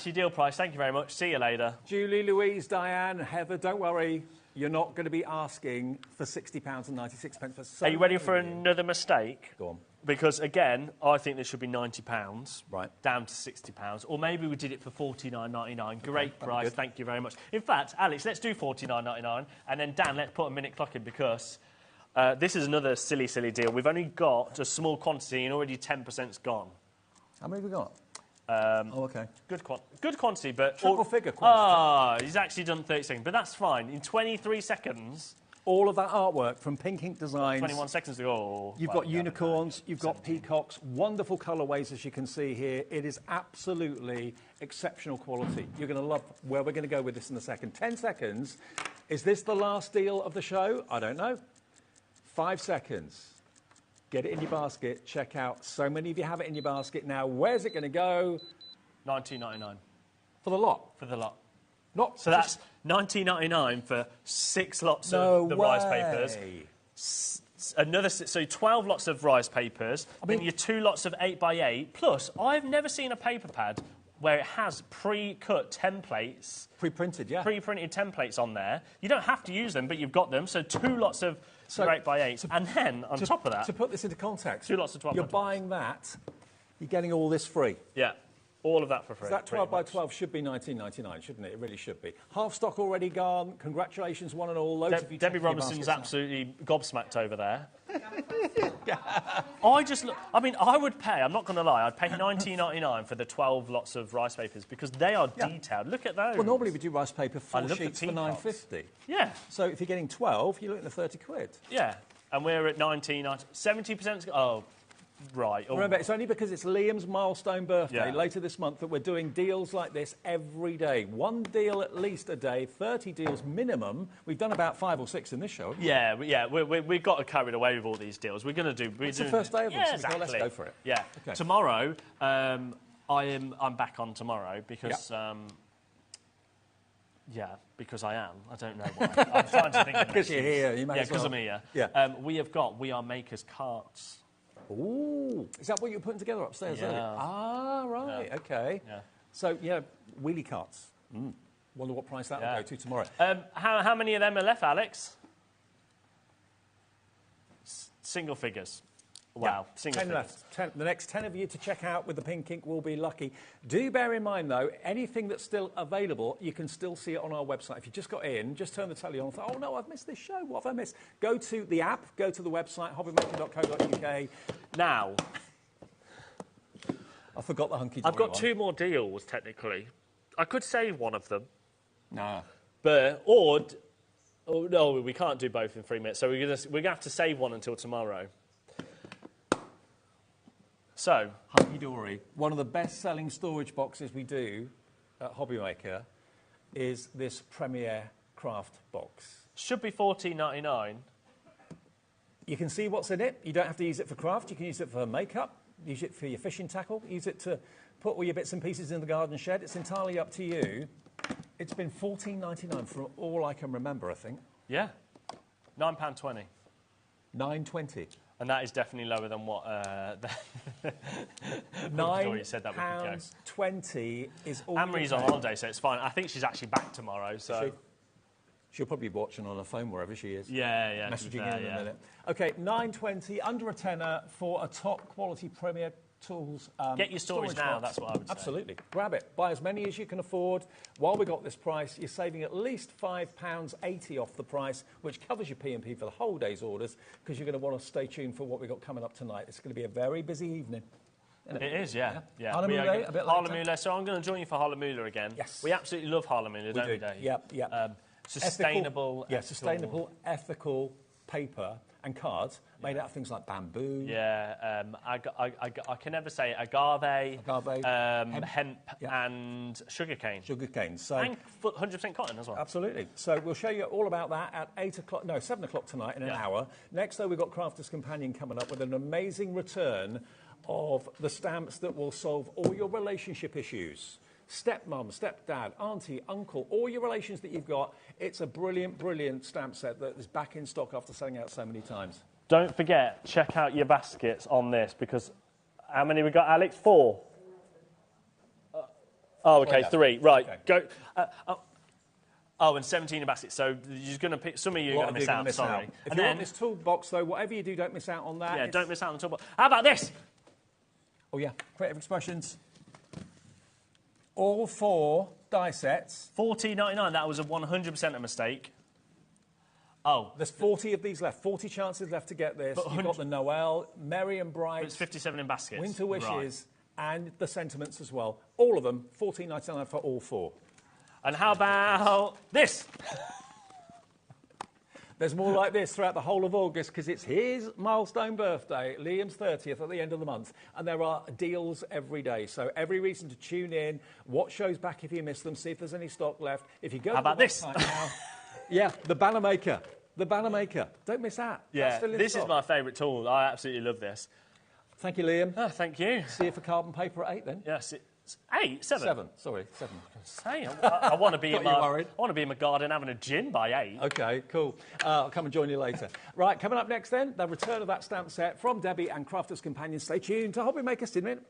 your deal price. Thank you very much. See you later. Julie, Louise, Diane, Heather, don't worry. You're not going to be asking for £60.96 for so Are you ready for another mistake? Go on. Because, again, I think this should be £90, right, down to £60. Or maybe we did it for $49.99. Great price, thank you very much. In fact, Alex, let's do $49.99. And then, Dan, let's put a minute clock in because this is another silly, silly deal. We've only got a small quantity and already 10%'s gone. How many have we got? OK. Good quantity, but... Triple figure quantity. He's actually done 30 seconds, but that's fine. In 23 seconds... All of that artwork from Pink Ink Designs. 21 seconds ago. You've got unicorns, you've got peacocks, wonderful colourways, as you can see here. It is absolutely exceptional quality. You're going to love where we're going to go with this in a second. 10 seconds. Is this the last deal of the show? I don't know. 5 seconds. Get it in your basket. Check out. So many of you have it in your basket now. Where's it going to go? $19.99. For the lot? For the lot. Not so that's $19.99 for 6 lots of the rice papers. So 12 lots of rice papers, then your 2 lots of 8x8. Plus, I've never seen a paper pad where it has pre-cut templates. Pre-printed, yeah. Pre-printed templates on there. You don't have to use them, but you've got them. So 2 lots of 8x8. And then, on top of that... To put this into context... 2 lots of 12 You're buying that, you're getting all this free. Yeah. All of that for free. So that 12x12 should be $19.99, shouldn't it? It really should be. Half stock already gone. Congratulations, one and all. Loads of you Debbie Robinson's absolutely gobsmacked over there. I would pay, I'm not going to lie, I'd pay $19.99 for the 12 lots of rice papers because they are detailed. Look at those. Well, normally we do rice paper 4 sheets for $9.50. Yeah. So if you're getting 12, you're looking at 30 quid. Yeah. And we're at 70%. Oh. Right. Remember, it's only because it's Liam's milestone birthday later this month that we're doing deals like this every day. 1 deal at least a day, 30 deals minimum. We've done about 5 or 6 in this show. We've got carried away with all these deals. We're going to do... It's the first day of this. Exactly. Let's go for it. Yeah. Okay. Tomorrow, I'm back on tomorrow because... because I am. I don't know why. I'm trying to think of because you're here. You may as well. because I'm here. Yeah. We are Makers carts. Ooh, is that what you're putting together upstairs earlier? Ah, right, OK. Yeah. So, wheelie carts. Wonder what price that will go to tomorrow. How many of them are left, Alex? Single figures. Wow, Yeah, single 10 figures. left. The next 10 of you to check out with the pink ink will be lucky. Do bear in mind, though, anything that's still available, you can still see it on our website. If you just got in, just turn the telly on and thought, oh, no, I've missed this show. What have I missed? Go to the app, go to the website, hobbymaker.co.uk. Now, I forgot the hunky-dory I've got one. 2 more deals, technically. I could save one of them. No. But, no, we can't do both in 3 minutes. So we're gonna have to save one until tomorrow. So, Hunky-dory. One of the best-selling storage boxes we do at HobbyMaker is this Premier Craft box. Should be $14.99. You can see what's in it. You don't have to use it for craft. You can use it for makeup. Use it for your fishing tackle. Use it to put all your bits and pieces in the garden shed. It's entirely up to you. It's been $14.99 for all I can remember, I think. Yeah. £9.20. $9.20. And that is definitely lower than what £9.20 is all. Anne-Marie's on holiday, so it's fine. I think she's actually back tomorrow, so... She'll probably be watching on her phone wherever she is. Yeah. Messaging in a minute. OK, $9.20, under a tenner for a top-quality Premier Tools Get your storage now, box. that's what I would say. Absolutely. Grab it. Buy as many as you can afford. While we got this price, you're saving at least £5.80 off the price, which covers your P&P for the whole day's orders, because you're going to want to stay tuned for what we've got coming up tonight. It's going to be a very busy evening. It is, yeah. Halamule, a bit later. Halamule, so I'm going to join you for Halamule again. Yes. We absolutely love Halamule, don't we, Dave? Yep. Sustainable, sustainable, ethical paper and cards made out of things like bamboo. Yeah, I can never say agave, hemp and sugarcane. Sugarcane. So, and 100% cotton as well. Absolutely. So we'll show you all about that at 7 o'clock tonight in an hour. Next, though, we've got Crafter's Companion coming up with an amazing return of the stamps that will solve all your relationship issues. Stepmom, stepdad, auntie, uncle, all your relations that you've got. It's a brilliant, brilliant stamp set that is back in stock after selling out so many times. Don't forget, check out your baskets on this, because how many we got, Alex? 4? Okay, 3. Right, okay. Go. And 17 in baskets. So you're going to pick. Some of you are going to miss out. Sorry. If you want this toolbox, though, whatever you do, don't miss out on that. Yeah, don't miss out on the toolbox. How about this? Oh yeah, creative expressions. All 4 die sets. $14.99. That was a 100% a mistake. Oh. There's 40 of these left. 40 chances left to get this. You've got the Noel, Merry and Bright. It's 57 in baskets. Winter Wishes, and the Sentiments as well. All of them, $14.99 for all 4. And how about this? There's more like this throughout the whole of August, because it's his milestone birthday, Liam's 30th, at the end of the month, and there are deals every day. So every reason to tune in, watch shows back if you miss them, see if there's any stock left. If you go to the website now, yeah, the Banner Maker. The Banner Maker. Don't miss that. Yeah, this is my favourite tool. I absolutely love this. Thank you, Liam. Oh, thank you. See you for carbon paper at 8 then. Yes. 8? 7? 7. Sorry, 7. I want to be in my garden having a gin by 8. OK, cool. I'll come and join you later. Right, coming up next then, the return of that stamp set from Debbie and Crafter's Companion. Stay tuned to HobbyMaker. See you in a minute.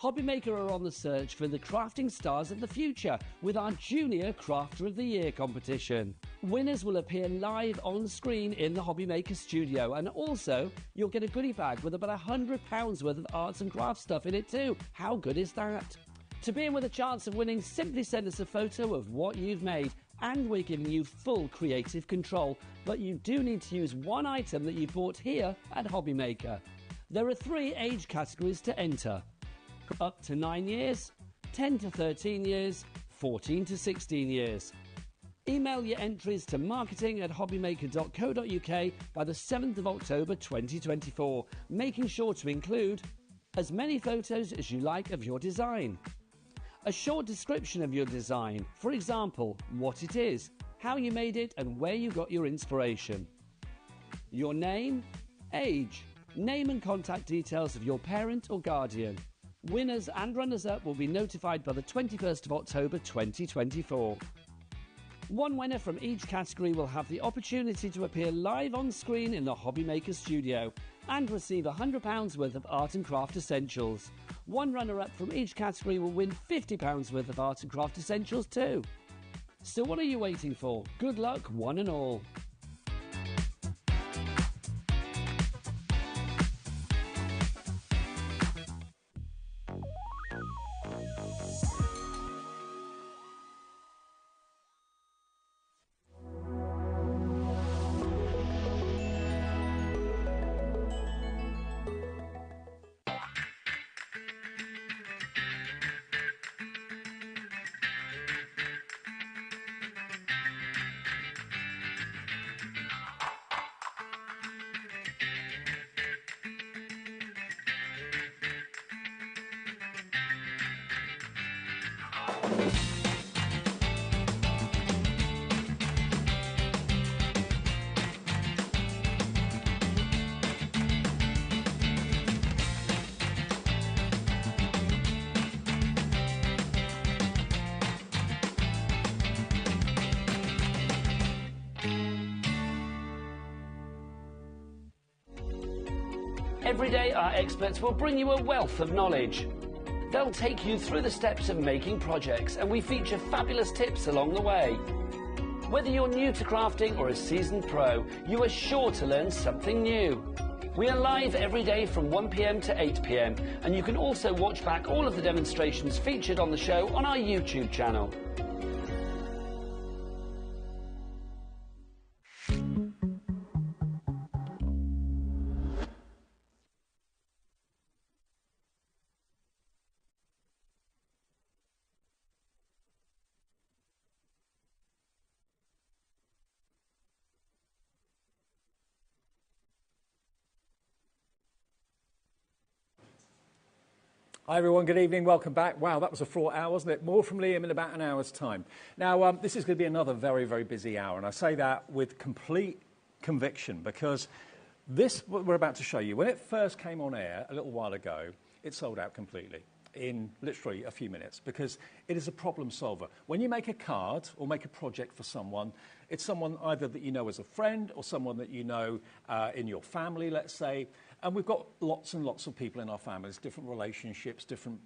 HobbyMaker are on the search for the crafting stars of the future with our Junior Crafter of the Year competition. Winners will appear live on screen in the HobbyMaker studio, and also you'll get a goodie bag with about £100 worth of arts and crafts stuff in it too. How good is that? To be in with a chance of winning, simply send us a photo of what you've made, and we're giving you full creative control, but you do need to use one item that you bought here at HobbyMaker. There are 3 age categories to enter: up to 9 years, 10 to 13 years, 14 to 16 years. Email your entries to marketing@hobbymaker.co.uk by the 7th of October 2024, making sure to include as many photos as you like of your design. A short description of your design, for example, what it is, how you made it and where you got your inspiration. Your name, age, name and contact details of your parent or guardian. Winners and runners-up will be notified by the 21st of October 2024. One winner from each category will have the opportunity to appear live on screen in the HobbyMaker studio and receive £100 worth of art and craft essentials. One runner-up from each category will win £50 worth of art and craft essentials too. So what are you waiting for? Good luck, one and all. Every day, our experts will bring you a wealth of knowledge. They'll take you through the steps of making projects, and we feature fabulous tips along the way. Whether you're new to crafting or a seasoned pro, you are sure to learn something new. We are live every day from 1 p.m. to 8 p.m, and you can also watch back all of the demonstrations featured on the show on our YouTube channel. Hi everyone, good evening, welcome back. Wow, that was a fraught hour, wasn't it? More from Liam in about an hour's time. Now, this is going to be another very, very busy hour, and I say that with complete conviction because this, what we're about to show you, when it first came on air a little while ago, it sold out completely in literally a few minutes because it is a problem solver. When you make a card or make a project for someone, it's someone either that you know as a friend or someone that you know in your family, let's say. And we've got lots and lots of people in our families, different relationships, different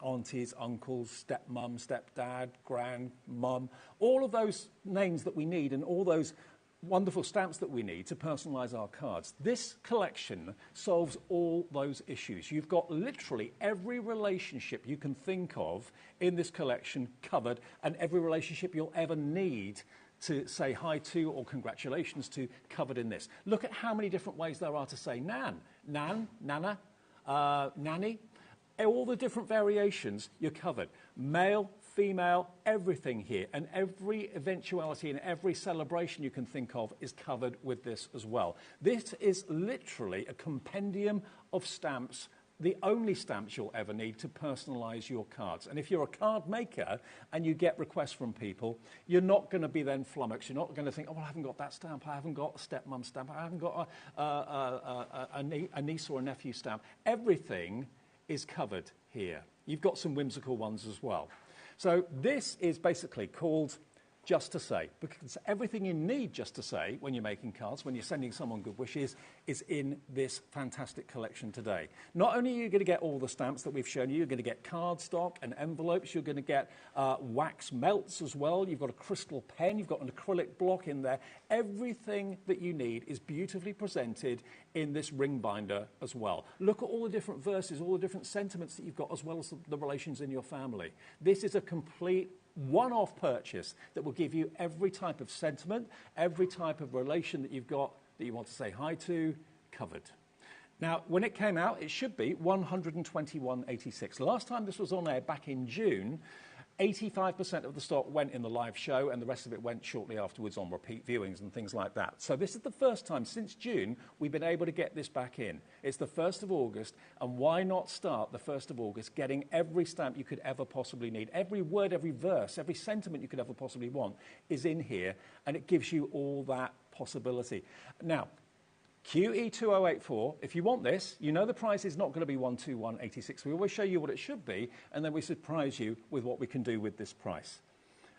aunties, uncles, stepmum, stepdad, grandmum, all of those names that we need and all those wonderful stamps that we need to personalise our cards. This collection solves all those issues. You've got literally every relationship you can think of in this collection covered, and every relationship you'll ever need to say hi to or congratulations to covered in this. Look at how many different ways there are to say nan, nana, nanny. All the different variations you're covered. Male, female, everything here. And every eventuality and every celebration you can think of is covered with this as well. This is literally a compendium of stamps, the only stamps you'll ever need to personalise your cards. And if you're a card maker and you get requests from people, you're not going to be then flummoxed. You're not going to think, oh, well, I haven't got that stamp. I haven't got a stepmom stamp. I haven't got a niece or a nephew stamp. Everything is covered here. You've got some whimsical ones as well. So this is basically called Just to Say, because everything you need just to say when you're making cards, when you're sending someone good wishes, is in this fantastic collection today. Not only are you going to get all the stamps that we've shown you, you're going to get cardstock and envelopes, you're going to get wax melts as well, you've got a crystal pen, you've got an acrylic block in there. Everything that you need is beautifully presented in this ring binder as well. Look at all the different verses, all the different sentiments that you've got, as well as the relations in your family. This is a complete one-off purchase that will give you every type of sentiment, every type of relation that you've got that you want to say hi to, covered. Now, when it came out, it should be $121.86. Last time this was on air back in June, 85% of the stock went in the live show, and the rest of it went shortly afterwards on repeat viewings and things like that. So this is the first time since June we've been able to get this back in. It's the 1st of August, and why not start the 1st of August getting every stamp you could ever possibly need? Every word, every verse, every sentiment you could ever possibly want is in here, and it gives you all that possibility. Now, QE2084, if you want this, you know the price is not going to be 121.86. We always show you what it should be, and then we surprise you with what we can do with this price.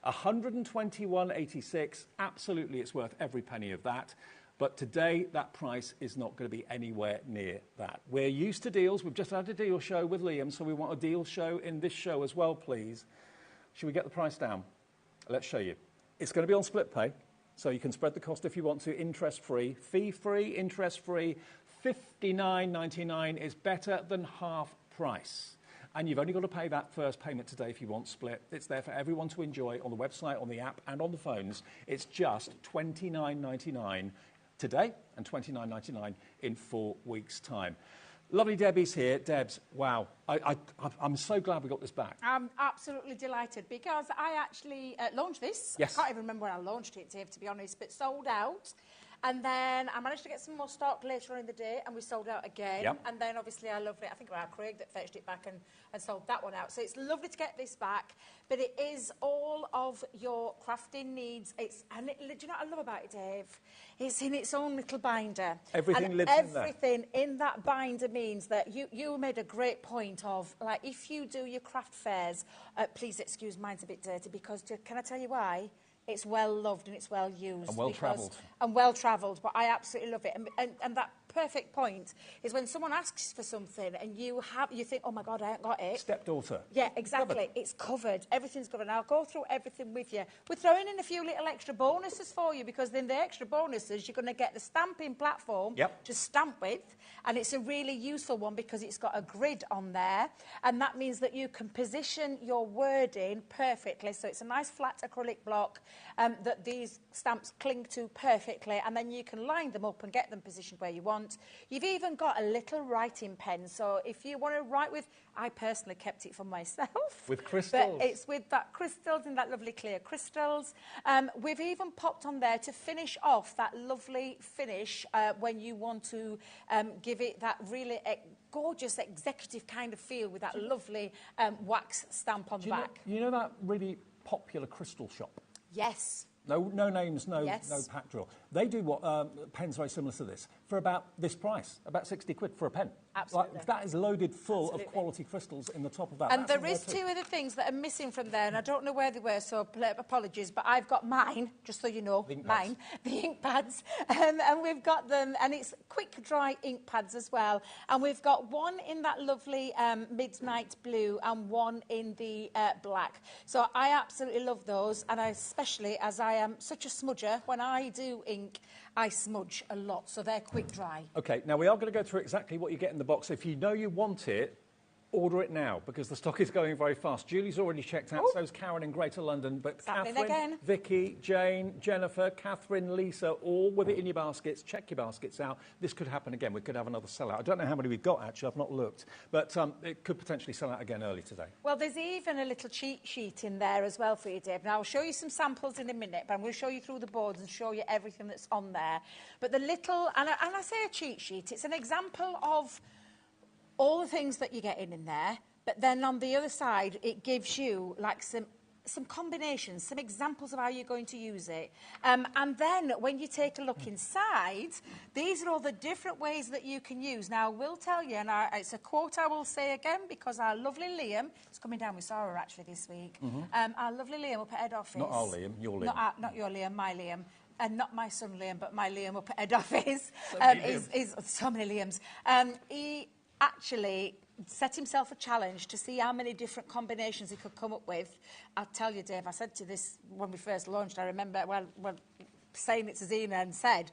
121.86, absolutely it's worth every penny of that. But today, that price is not going to be anywhere near that. We're used to deals. We've just had a deal show with Liam, so we want a deal show in this show as well, please. Should we get the price down? Let's show you. It's going to be on split pay. So you can spread the cost if you want to, interest-free, fee-free, interest-free. $59.99 is better than half price. And you've only got to pay that first payment today if you want split. It's there for everyone to enjoy on the website, on the app, and on the phones. It's just $29.99 today and $29.99 in 4 weeks' time. Lovely Debbie's here. Debs, wow. I'm so glad we got this back. I'm absolutely delighted because I actually launched this. Yes. I can't even remember when I launched it, Dave, to be honest, but sold out. And then I managed to get some more stock later on in the day, and we sold out again. Yep. And then, obviously, I loved it. I think it was Craig that fetched it back and sold that one out. So it's lovely to get this back. But it is all of your crafting needs. Do you know what I love about it, Dave? It's in its own little binder. Everything lives in there. Everything in that binder means that you made a great point of, like, if you do your craft fairs, please excuse mine's a bit dirty because, can I tell you why? It's well loved and it's well used. And well travelled. And well travelled, but I absolutely love it. And that perfect point is when someone asks for something and you think, oh my God, I ain't got it. Stepdaughter. Yeah, exactly. It's covered. Everything's covered. And I'll go through everything with you. We're throwing in a few little extra bonuses for you because in the extra bonuses, you're going to get the stamping platform to stamp with. And it's a really useful one because it's got a grid on there. And that means that you can position your wording perfectly. So it's a nice flat acrylic block that these stamps cling to perfectly. And then you can line them up and get them positioned where you want. You've even got a little writing pen. So if you want to write with, I personally kept it for myself. With crystals. But it's with that crystals and that lovely clear crystals. We've even popped on there to finish off that lovely finish when you want to give it that really gorgeous executive kind of feel with that lovely wax stamp on the back. You know that really popular crystal shop? Yes. No names, no pack drill. They do pens very similar to this for about this price, about 60 quid for a pen. Absolutely. Like, that is loaded full of quality crystals in the top of that. And there is two other things that are missing from there, and I don't know where they were, so apologies, but I've got mine, just so you know, the ink pads, and we've got them, and it's quick dry ink pads as well, and we've got one in that lovely midnight blue and one in the black. So I absolutely love those, and I especially, as I am such a smudger, when I do ink, I smudge a lot, so they're quick dry. OK, now we are going to go through exactly what you get in the box. If you know you want it, order it now, because the stock is going very fast. Julie's already checked out, so's Karen in Greater London, but Catherine, Vicky, Jane, Jennifer, Catherine, Lisa, all with it in your baskets. Check your baskets out. This could happen again. We could have another sellout. I don't know how many we've got, actually. I've not looked. But it could potentially sell out again early today. Well, there's even a little cheat sheet in there as well for you, Dave. Now, I'll show you some samples in a minute, but I'm going to show you through the boards and show you everything that's on there. But the little, and I say a cheat sheet, it's an example of all the things that you're getting in there, but then on the other side, it gives you like some combinations, some examples of how you're going to use it. And then when you take a look inside, these are all the different ways that you can use. Now, I will tell you, and it's a quote I will say again, because our lovely Liam, it's coming down with Sarah actually this week, our lovely Liam up at head office. Not our Liam, your Liam. Not your Liam, my Liam. And not my son Liam, but my Liam up at head office. So many Liams. He actually set himself a challenge to see how many different combinations he could come up with. I'll tell you, Dave, I said to this when we first launched, I remember, well saying it to Zena and said,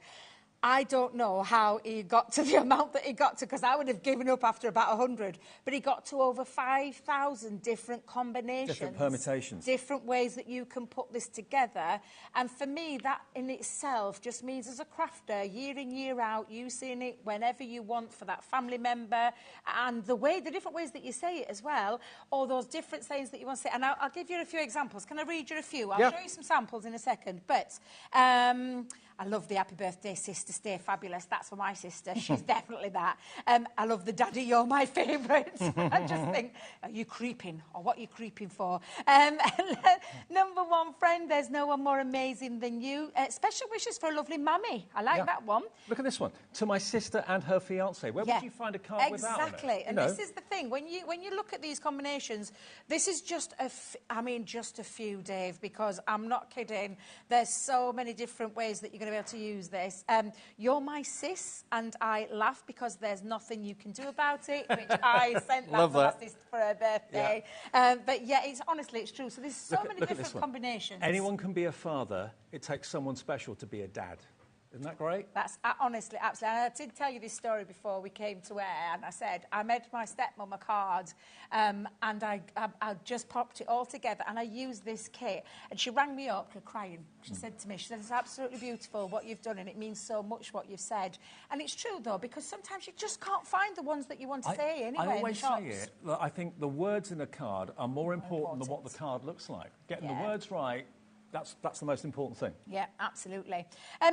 I don't know how he got to the amount that he got to, because I would have given up after about 100. But he got to over 5,000 different combinations. Different permutations. Different ways that you can put this together. And for me, that in itself just means as a crafter, year in, year out, using it whenever you want for that family member. And the different ways that you say it as well, or those different sayings that you want to say. And I'll give you a few examples. Can I read you a few? I'll show you some samples in a second. But I love the happy birthday, sister, stay fabulous. That's for my sister. She's definitely that. I love the daddy, you're my favourite. I just think, are you creeping? Or what are you creeping for? Number one, friend, there's no one more amazing than you. Special wishes for a lovely mummy. I like that one. Look at this one. To my sister and her fiancé. Where would you find a card without it? Exactly. And this is the thing. When you look at these combinations, this is just just a few, Dave, because I'm not kidding. There's so many different ways that you're going to be able to use this. You're my sis, and I laugh because there's nothing you can do about it, which I sent that to my sister for her birthday. But yeah, it's true. So there's so many different combinations. Anyone can be a father. It takes someone special to be a dad. Isn't that great? That's honestly, absolutely. And I did tell you this story before we came to air, and I said I made my stepmom a card, and I just popped it all together, and I used this kit, and she rang me up, crying. She said to me, she said, it's absolutely beautiful what you've done, and it means so much what you've said. And it's true, though, because sometimes you just can't find the ones that you want to say anyway. I always say it. Look, I think the words in a card are more important than what the card looks like. Getting the words right. That's the most important thing. Yeah, absolutely.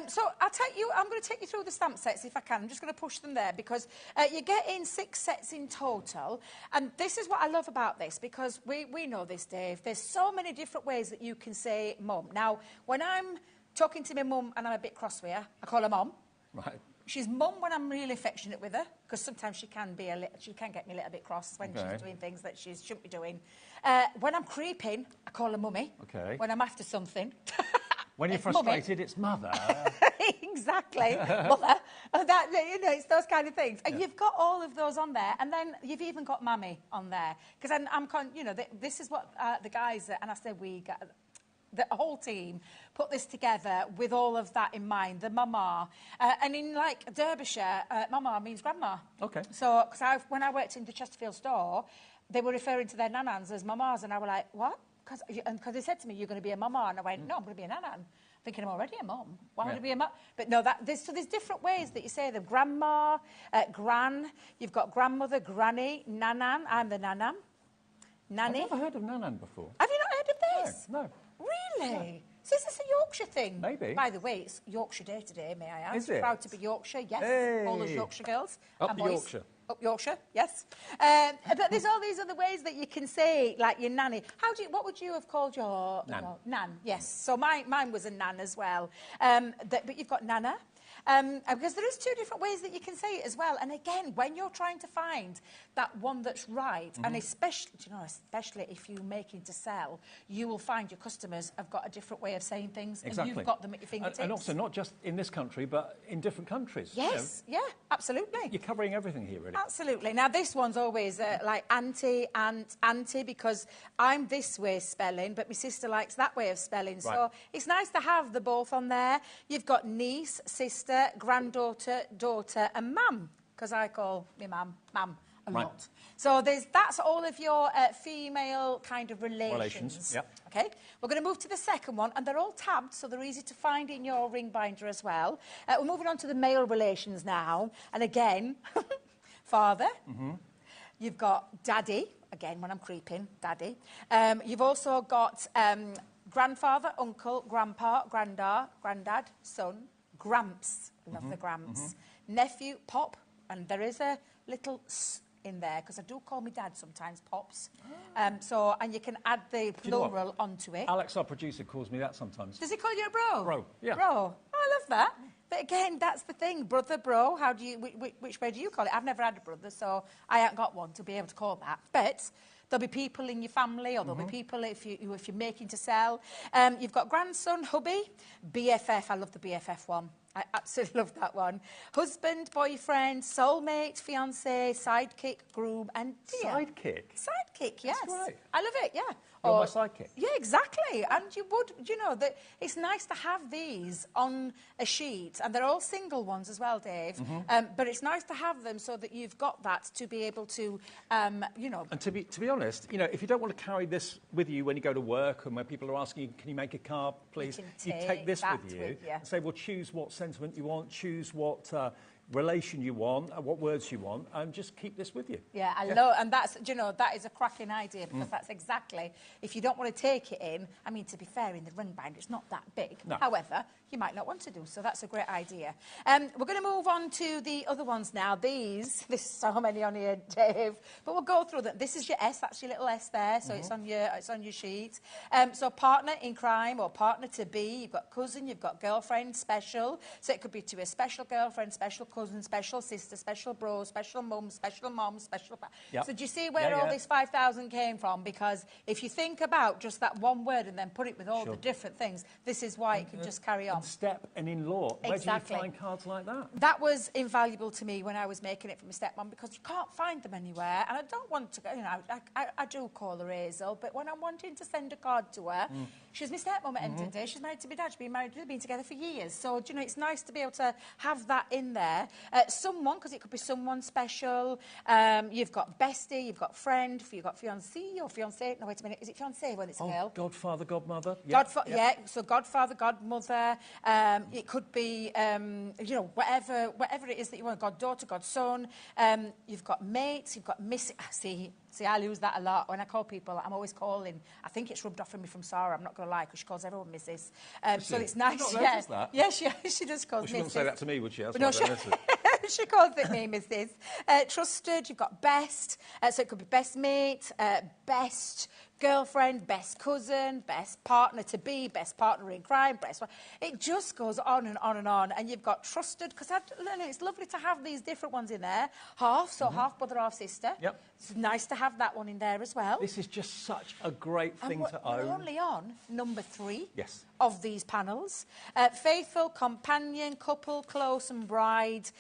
So I'm going to take you through the stamp sets if I can. I'm just going to push them there because you get in 6 sets in total. And this is what I love about this, because we know this, Dave. There's so many different ways that you can say mum. Now, when I'm talking to my mum and I'm a bit cross with her, I call her mum. Right. She's mum when I'm really affectionate with her, because sometimes she can get me a little bit cross when she's doing things that she shouldn't be doing. When I'm creeping, I call her mummy. Okay. When I'm after something. When you're frustrated, mummy. It's mother. Exactly. Mother. It's those kind of things. And you've got all of those on there, and then you've even got mammy on there. Because this is what the guys, and I say the whole team put this together with all of that in mind, the mama. And in, Derbyshire, mama means grandma. Okay. So, because when I worked in the Chesterfield store, they were referring to their nanans as mamas, and I was like, what? Because they said to me, you're going to be a mama, and I went, no, I'm going to be a nanan. Thinking I'm already a mum. Why would I be a mum? But no, there's different ways that you say them. Grandma, gran, you've got grandmother, granny, nanan. I'm the nanan. Nanny. I've never heard of nanan before. Have you not heard of this? No. Really? No. So is this a Yorkshire thing? Maybe. By the way, it's Yorkshire Day today, may I ask? Is it? Proud to be Yorkshire, yes. Hey. All those Yorkshire girls. Up and boys. Yorkshire. Up Yorkshire, yes. But there's all these other ways that you can say, like your nanny. What would you have called your... Nan. Nan, yes. So mine was a nan as well. But you've got nana. Because there is 2 different ways that you can say it as well. And again, when you're trying to find that one that's right, and especially if you're making to sell, you will find your customers have got a different way of saying things, exactly. and you've got them at your fingertips. And also not just in this country, but in different countries. Yes, yeah, absolutely. You're covering everything here, really. Absolutely. Now, this one's always like auntie, aunt, auntie, because I'm this way spelling, but my sister likes that way of spelling. Right. So it's nice to have the both on there. You've got niece, sister, granddaughter, daughter, and mum, because I call my mum a lot. So that's all of your female kind of relations. Yep. Okay, we're going to move to the second one, and they're all tabbed, so they're easy to find in your ring binder as well. We're moving on to the male relations now, and again, father. You've got daddy, again, when I'm creeping, daddy. You've also got grandfather, uncle, grandpa, granddad, son, gramps, love the gramps, nephew, pop, and there is a little s in there, because I do call my dad sometimes pops. And you can add the plural onto it. Alex, our producer, calls me that sometimes. Does he call you a bro? Bro, yeah. Bro. Oh, I love that. But again, that's the thing, brother, bro. How do you? Which way do you call it? I've never had a brother, so I ain't got one to be able to call that. But there'll be people in your family, or there'll be people if you're making to sell. You've got grandson, hubby, BFF. I love the BFF one. I absolutely love that one. Husband, boyfriend, soulmate, fiancé, sidekick, groom, and dear. Sidekick? Sidekick, yes. That's right. I love it, yeah. You're my sidekick. Yeah, exactly. And you would, you know, that it's nice to have these on a sheet, and they're all single ones as well, Dave. But it's nice to have them so that you've got that to be able to, you know. And to be honest, you know, if you don't want to carry this with you when you go to work and when people are asking you, can you make a card, please? You take this with you and say, well, choose what sentiment you want, choose what relation you want, what words you want, and just keep this with you. Yeah, I love, and that's, you know, that is a cracking idea, because that's exactly, if you don't want to take it in, I mean, to be fair, in the ring binder, it's not that big. No. However, you might not want to do, so that's a great idea. We're going to move on to the other ones now. There's so many on here, Dave, but we'll go through them. This is your S, that's your little S there, so it's on your sheet. So partner in crime or partner to be, you've got cousin, you've got girlfriend, special, so it could be to a special girlfriend, special cousin, special sister, special bro, special mum, special mom, special... Yep. So do you see where all this 5,000 came from? Because if you think about just that one word and then put it with all the different things, this is why it can just carry on. And step and in-law. Exactly. Where do you find cards like that? That was invaluable to me when I was making it for my stepmom, because you can't find them anywhere, and I don't want to go, you know, I do call her Hazel, but when I'm wanting to send a card to her, she's my stepmom at the end of the day, she's married to my dad, they've been together for years, so, you know, it's nice to be able to have that in there. Someone, because it could be someone special, you've got bestie, you've got friend, you've got fiancé or fiancé, no, wait a minute, is it fiancé when it's a girl? Godfather, godmother. Yeah, so godfather, godmother, it could be, you know, whatever it is that you want, goddaughter, godson, you've got mates, you've got miss. See, I lose that a lot. When I call people, I'm always calling. I think it's rubbed off on me from Sarah, I'm not going to lie, because she calls everyone Mrs. So it's nice. Yeah, she does call Mrs. She wouldn't say that to me, would she? That's no, she calls it me, Mrs. Trusted, you've got best. So it could be best mate, best girlfriend, best cousin, best partner to be, best partner in crime, best... It just goes on and on and on. And you've got trusted, because it's lovely to have these different ones in there. Half, so half brother, half sister. Yep. It's nice to have that one in there as well. This is just such a great thing to own. We're only on number 3 yes. of these panels. Faithful, companion, couple, close and bride.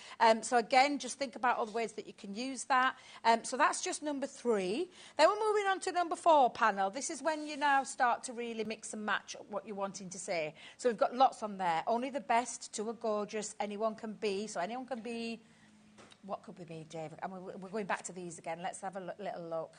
So again, just think about all the ways that you can use that. So that's just number 3. Then we're moving on to number 4 panel. This is when you now start to really mix and match what you're wanting to say. So we've got lots on there. Only the best, to a gorgeous, anyone can be. So anyone can be... What could we be, David? And we're going back to these again. Let's have a little look.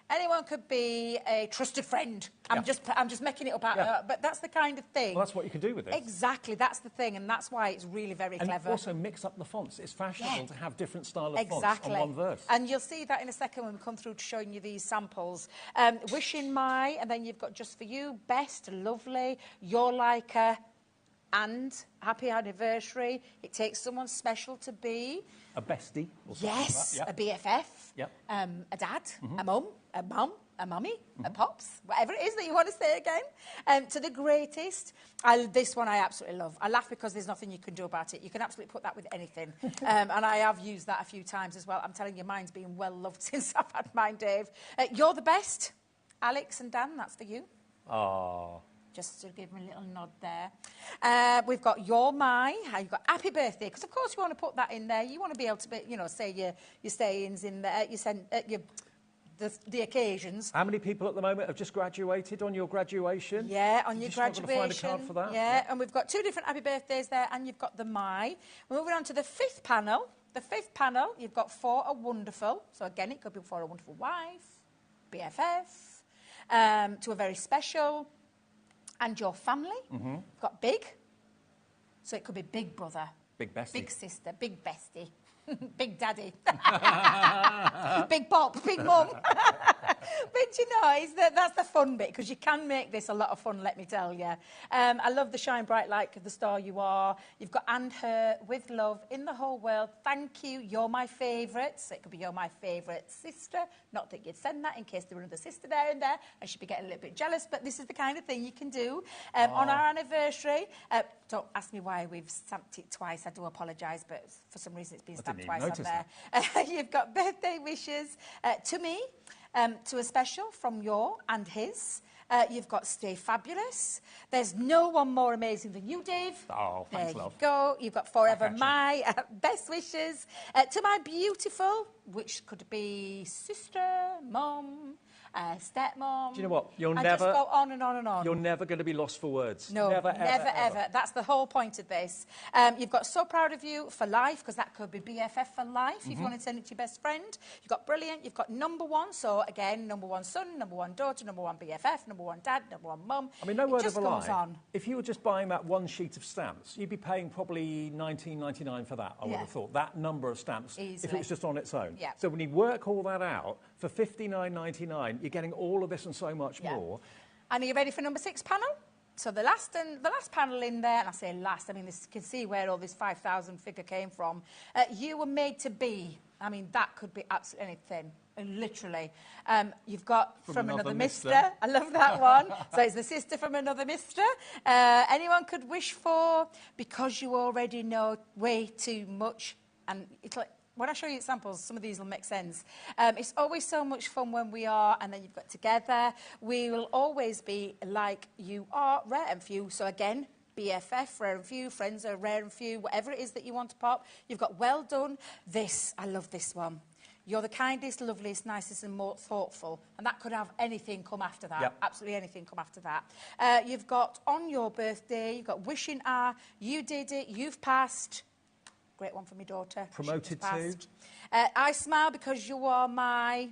Anyone could be a trusted friend. I'm just making it up, but that's the kind of thing. Well, that's what you can do with it. Exactly, that's the thing, and that's why it's really very clever. And also mix up the fonts. It's fashionable to have different style of fonts on one verse. And you'll see that in a second when we come through to showing you these samples. Wishing my, and then you've got just for you, best, lovely, you're like a, and happy anniversary. It takes someone special to be. A bestie. Yes, a BFF. Yep. A dad, a mum, a mummy, a pops, whatever it is that you want to say again. To the greatest. This one I absolutely love. I laugh because there's nothing you can do about it. You can absolutely put that with anything. And I have used that a few times as well. I'm telling you, mine's been well loved since I've had mine, Dave. You're the best. Alex and Dan, that's for you. Oh. Just to give them a little nod there. We've got You're My. You've got Happy Birthday, because of course you want to put that in there. You want to be able to, you know, say your sayings in there. You send the occasions. How many people at the moment have just graduated on your graduation? Yeah, on your graduation. You're just find a card for that? Yeah, and we've got 2 different happy birthdays there, and you've got the My. We're moving on to the 5th panel. The 5th panel, you've got For a Wonderful. So again, it could be for a wonderful wife, BFF, to a very special, and your family. You've got Big. So it could be Big Brother. Big Bestie. Big Sister, Big Bestie. Big Daddy. Big Pop, Big Mum. But you know, that's the fun bit, because you can make this a lot of fun, let me tell you. I love the shine bright light of the star you are. You've got and her, with love, in the whole world. Thank you, you're my favourite. So it could be you're my favourite sister. Not that you'd send that in case there were another sister there and there, and she'd be getting a little bit jealous, but this is the kind of thing you can do. On our anniversary, don't ask me why we've stamped it twice. I do apologise, but for some reason it's been stamped twice on there. You've got birthday wishes to me. to a special from your and his. You've got Stay Fabulous. There's no one more amazing than you, Dave. Oh, thanks, love. There you go. You've got Forever My best wishes. To my beautiful, which could be sister, mum, stepmom. Do you know what? I just go on and on and on. You're never going to be lost for words. No, never, ever. That's the whole point of this. You've got So Proud of You for life, because that could be BFF for life if you want to send it to your best friend. You've got Brilliant. You've got number one. So, again, number one son, number one daughter, number one BFF, number one dad, number one mum. I mean, no word of a lie. It just goes on. If you were just buying that one sheet of stamps, you'd be paying probably $19.99 for that, I would have thought. That number of stamps, Easily. if it was just on its own. Yeah. So when you work all that out, for $59.99, you're getting all of this and so much more. And are you ready for number 6 panel? So the last panel in there, and I say last, I mean, this, you can see where all this 5,000 figure came from. You were made to be. I mean, that could be absolutely anything, literally. You've got From Another Mister. I love that one. So it's the sister from Another Mister. Anyone could wish for, because you already know way too much. And it's like, when I show you examples, some of these will make sense. It's always so much fun when we are, and then you've got together. We will always be like you are, rare and few. So again, BFF, rare and few, friends are rare and few, whatever it is that you want to pop. You've got Well Done. This, I love this one. You're the kindest, loveliest, nicest and more thoughtful. And that could have anything come after that. Yep. Absolutely anything come after that. You've got On Your Birthday. You've got Wishing Are. You Did It. You've Passed. Great one for my daughter. Promoted to? I Smile Because You Are My...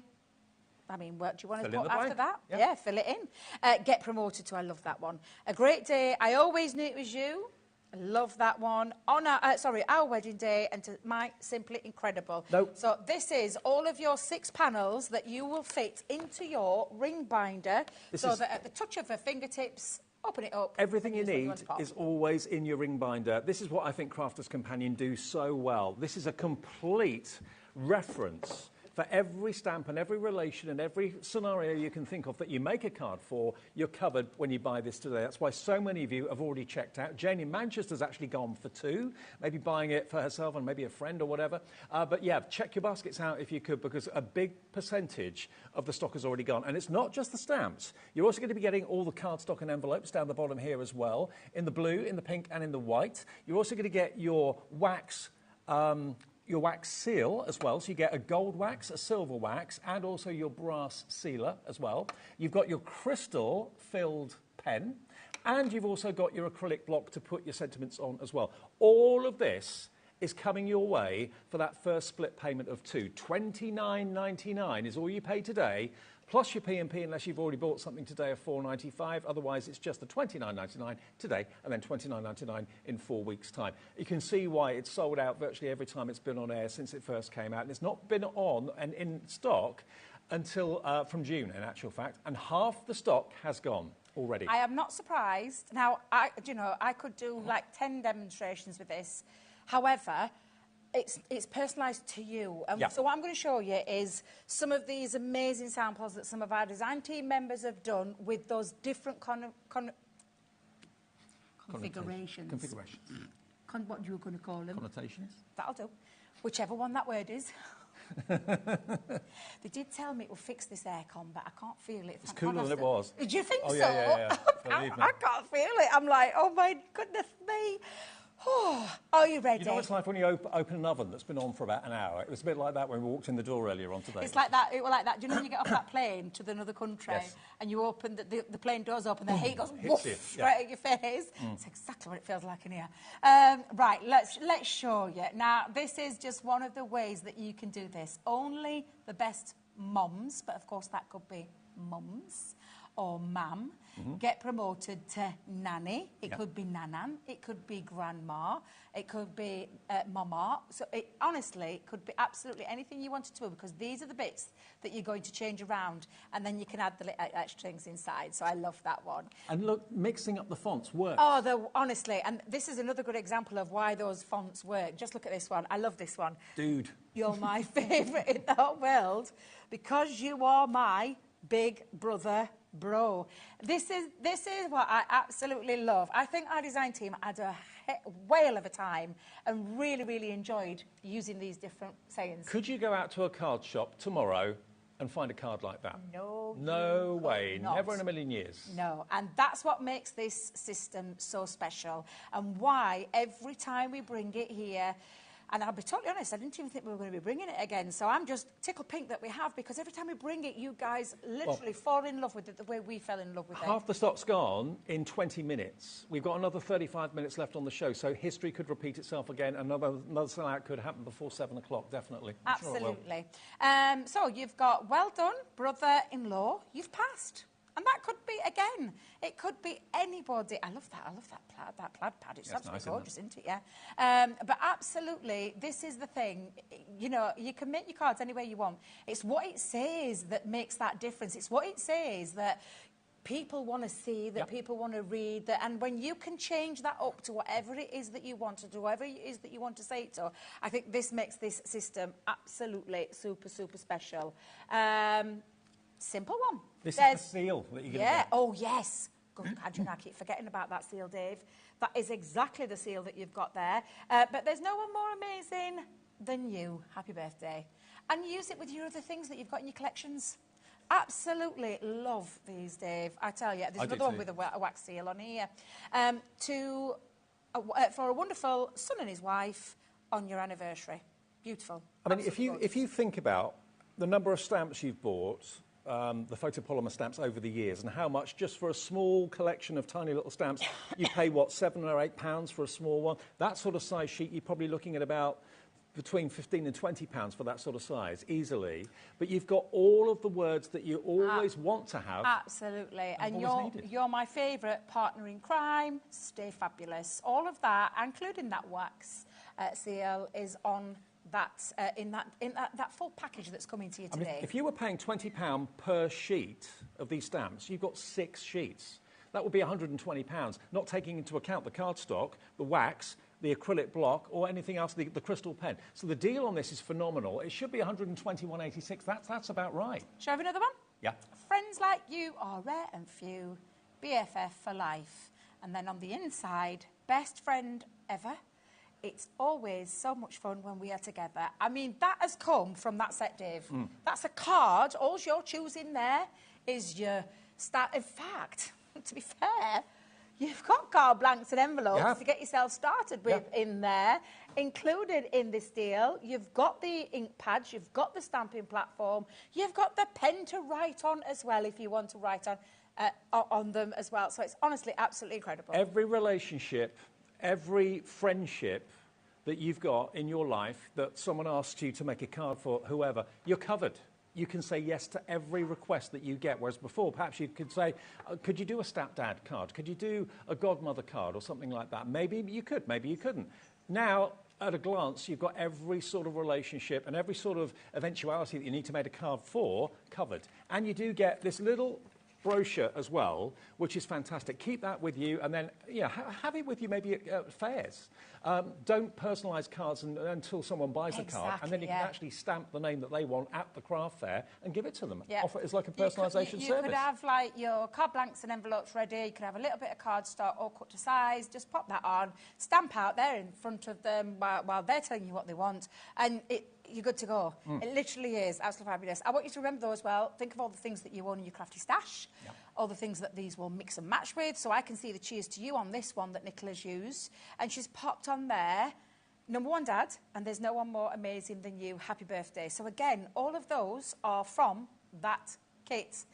I mean, what do you want to put after that? Yep. Yeah, fill it in. Get Promoted To, I love that one. A Great Day, I Always Knew It Was You. I love that one. On our wedding day, and to my Simply Incredible. Nope. So this is all of your 6 panels that you will fit into your ring binder, that at the touch of her fingertips, open it up. Everything you need is always in your ring binder. This is what I think Crafter's Companion do so well. This is a complete reference for every stamp and every relation and every scenario you can think of that you make a card for. You're covered when you buy this today. That's why so many of you have already checked out. Jane in Manchester's actually gone for 2, maybe buying it for herself and maybe a friend or whatever. But yeah, check your baskets out if you could, because a big percentage of the stock has already gone. And it's not just the stamps. You're also going to be getting all the cardstock and envelopes down the bottom here as well, in the blue, in the pink and in the white. You're also going to get your wax seal as well. So you get a gold wax, a silver wax, and also your brass sealer as well. You've got your crystal-filled pen, and you've also got your acrylic block to put your sentiments on as well. All of this is coming your way for that first split payment of 2. $29.99 is all you pay today, plus your P&P unless you've already bought something today of $4.95. Otherwise, it's just the $29.99 today and then $29.99 in 4 weeks' time. You can see why it's sold out virtually every time it's been on air since it first came out. And it's not been on and in stock until from June, in actual fact. And half the stock has gone already. I am not surprised. Now, I could do like 10 demonstrations with this. However, it's personalised to you. So what I'm going to show you is some of these amazing samples that some of our design team members have done with those different configurations. What you were going to call them? Connotations. That'll do. Whichever one that word is. They did tell me it will fix this aircon, but I can't feel it. It's cooler than it was. Did you think so? Yeah. I can't feel it. I'm like, oh my goodness me. Oh, are you ready? You know what it's like when you open an oven that's been on for about an hour? It was a bit like that when we walked in the door earlier on today. It's like that. It was like that. Do you know when you get off that plane to another country and you open, the plane doors open, the heat goes woof, straight at your face? It's exactly what it feels like in here. Right, let's show you. Now, this is just one of the ways that you can do this. Only the best mums, but of course that could be mums or mam, get promoted to nanny. It could be nanan, it could be grandma, it could be mama. So honestly, it could be absolutely anything you wanted to do, because these are the bits that you're going to change around, and then you can add the extra things inside. So I love that one. And look, mixing up the fonts works. Oh, honestly, and this is another good example of why those fonts work. Just look at this one. I love this one. Dude. You're my favourite in the whole world, because you are my big brother bro. This is what I absolutely love. I think our design team had a whale of a time and really, really enjoyed using these different sayings. Could you go out to a card shop tomorrow and find a card like that. No way. not. Never in a million years. No, and that's what makes this system so special, and why every time we bring it here, and I'll be totally honest, I didn't even think we were going to be bringing it again, so I'm just tickled pink that we have, because every time we bring it, you guys literally fall in love with it the way we fell in love with it. Half the stock's gone in 20 minutes. We've got another 35 minutes left on the show, so history could repeat itself again. Another sellout could happen before 7 o'clock, definitely. Absolutely. So you've got, well done, brother-in-law, you've passed. And that could be, again, it could be anybody. I love that plaid pad. It's absolutely gorgeous, isn't it? Yeah. But absolutely, this is the thing. You know, you can make your cards any way you want. It's what it says that makes that difference. It's what it says that people want to see, that people want to read. And when you can change that up to whatever it is that you want to do, whatever it is that you want to say it to, I think this makes this system absolutely super, super special. Simple one. This is the seal that you're going to get. Oh, yes. Good, I keep forgetting about that seal, Dave. That is exactly the seal that you've got there. But there's no one more amazing than you. Happy birthday. And use it with your other things that you've got in your collections. Absolutely love these, Dave. I tell you, there's another one with a wax seal on here. For a wonderful son and his wife on your anniversary. Beautiful. I mean, if you think about the number of stamps you've bought, the photopolymer stamps over the years, and how much just for a small collection of tiny little stamps, you pay, what, £7 or £8 for a small one? That sort of size sheet, you're probably looking at about between £15 and £20 for that sort of size, easily. But you've got all of the words that you always want to have. Absolutely. And you're my favourite partner in crime, Stay Fabulous. All of that, including that wax seal, is on that in that full package that's coming to you today. I mean, if you were paying £20 per sheet of these stamps, you've got 6 sheets. That would be £120, not taking into account the cardstock, the wax, the acrylic block, or anything else, the crystal pen. So the deal on this is phenomenal. It should be £121.86. That's about right. Shall I have another one? Yeah. Friends like you are rare and few, BFF for life. And then on the inside, best friend ever. It's always so much fun when we are together. I mean, that has come from that set, Dave. That's a card. All you're choosing there is your start. In fact, to be fair, you've got card blanks and envelopes to get yourself started with in there. Included in this deal, you've got the ink pads, you've got the stamping platform, you've got the pen to write on as well if you want to write on them as well. So it's honestly absolutely incredible. Every relationship, every friendship that you've got in your life that someone asks you to make a card for whoever, you're covered. You can say yes to every request that you get, whereas before perhaps you could say, could you do a stepdad card? Could you do a godmother card or something like that? Maybe you could, maybe you couldn't. Now, at a glance, you've got every sort of relationship and every sort of eventuality that you need to make a card for covered. And you do get this little brochure as well, which is fantastic. Keep that with you, and then have it with you maybe at fairs. Don't personalise cards until someone buys a card, and then you can actually stamp the name that they want at the craft fair and give it to them. Offer it as like a personalisation service. You could have like your card blanks and envelopes ready. You could have a little bit of cardstock all cut to size. Just pop that on, stamp out there in front of them while they're telling you what they want, and you're good to go. It literally is absolutely fabulous. I want you to remember, though, as well, think of all the things that you own in your crafty stash, all the things that these will mix and match with. So I can see the cheers to you on this one that Nicola's used. And she's popped on there, number 1, Dad, and there's no one more amazing than you. Happy birthday. So again, all of those are from that kit.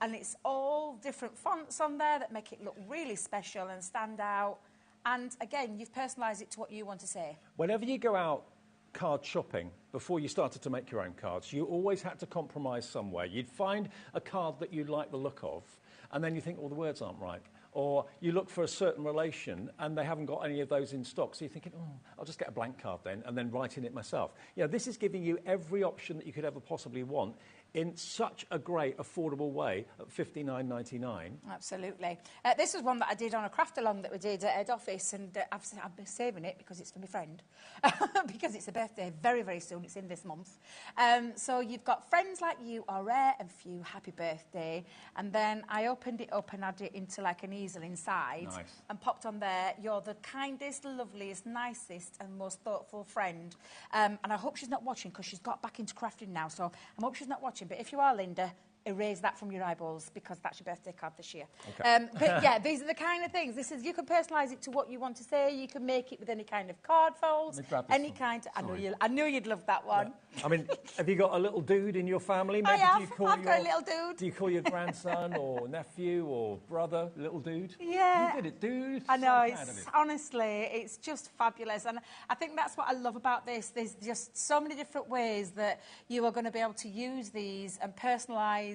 And it's all different fonts on there that make it look really special and stand out. And again, you've personalised it to what you want to say. Whenever you go out card shopping, before you started to make your own cards, you always had to compromise somewhere. You'd find a card that you like the look of, and then you think, well, the words aren't right. Or you look for a certain relation, and they haven't got any of those in stock, so you're thinking, oh, I'll just get a blank card then, and then write in it myself. This is giving you every option that you could ever possibly want in such a great, affordable way at $59.99. Absolutely. This was one that I did on a craft-along that we did at head office, and I've been saving it because it's for my friend, because it's a birthday very, very soon. It's in this month. So you've got friends like you are rare and few. Happy birthday. And then I opened it up and added it into like an easel inside and popped on there, you're the kindest, loveliest, nicest and most thoughtful friend. And I hope she's not watching because she's got back into crafting now, so I hope she's not watching. mention, but if you are Linda, erase that from your eyeballs because that's your birthday card this year. Okay. But yeah, these are the kind of things. This is, you can personalise it to what you want to say. You can make it with any kind of card folds, any kind. I knew you'd love that one. Yeah. I mean, have you got a little dude in your family? Maybe I have. Do you call I've got a little dude. Do you call your grandson or nephew or brother little dude? Yeah. You did it, dude. I know. Honestly, it's just fabulous. And I think that's what I love about this. There's just so many different ways that you are going to be able to use these and personalise.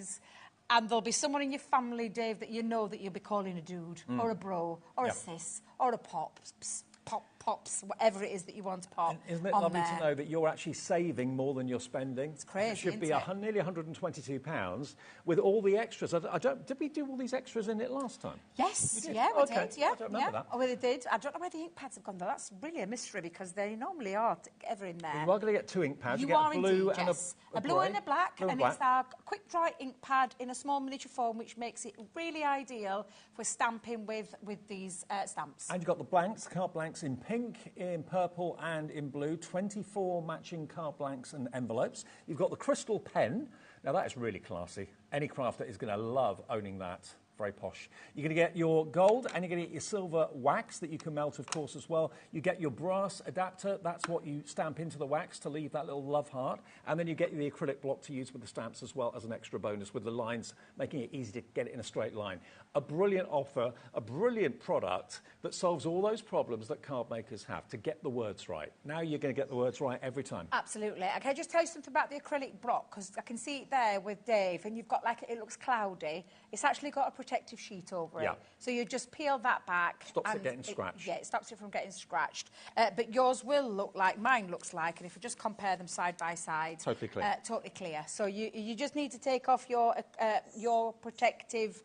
And there'll be someone in your family, Dave, that you know that you'll be calling a dude or a bro or a sis or a pops, whatever it is that you want to pop. And isn't it lovely to know that you're actually saving more than you're spending? It's crazy, It should be isn't nearly £122 with all the extras. Did we do all these extras in it last time? Yes, we did. Yeah. Yeah, I don't remember that. Oh, well, they did. I don't know where the ink pads have gone, though. That's really a mystery because they normally are ever in there. You are going to get 2 ink pads. You get are a blue indeed, and yes. a blue and a black, blue and black. it's our quick dry ink pad in a small miniature form, which makes it really ideal for stamping with these stamps. And you've got the blanks, card blanks in pink, in purple and in blue, 24 matching card blanks and envelopes. You've got the crystal pen. Now that is really classy. Any crafter is going to love owning that. Very posh. You're going to get your gold and you're going to get your silver wax that you can melt, of course, as well. You get your brass adapter. That's what you stamp into the wax to leave that little love heart. And then you get the acrylic block to use with the stamps as well as an extra bonus with the lines, making it easy to get it in a straight line. A brilliant offer, a brilliant product that solves all those problems that card makers have to get the words right. Now you're going to get the words right every time. Absolutely. Can I just tell you something about the acrylic block? Because I can see it there with Dave, and you've got it looks cloudy. It's actually got a protective sheet over it. So you just peel that back. Stops it getting scratched. Yeah, it stops it from getting scratched. But yours will look like mine looks like, and if you just compare them side by side. Totally clear. Totally clear. So you just need to take off your protective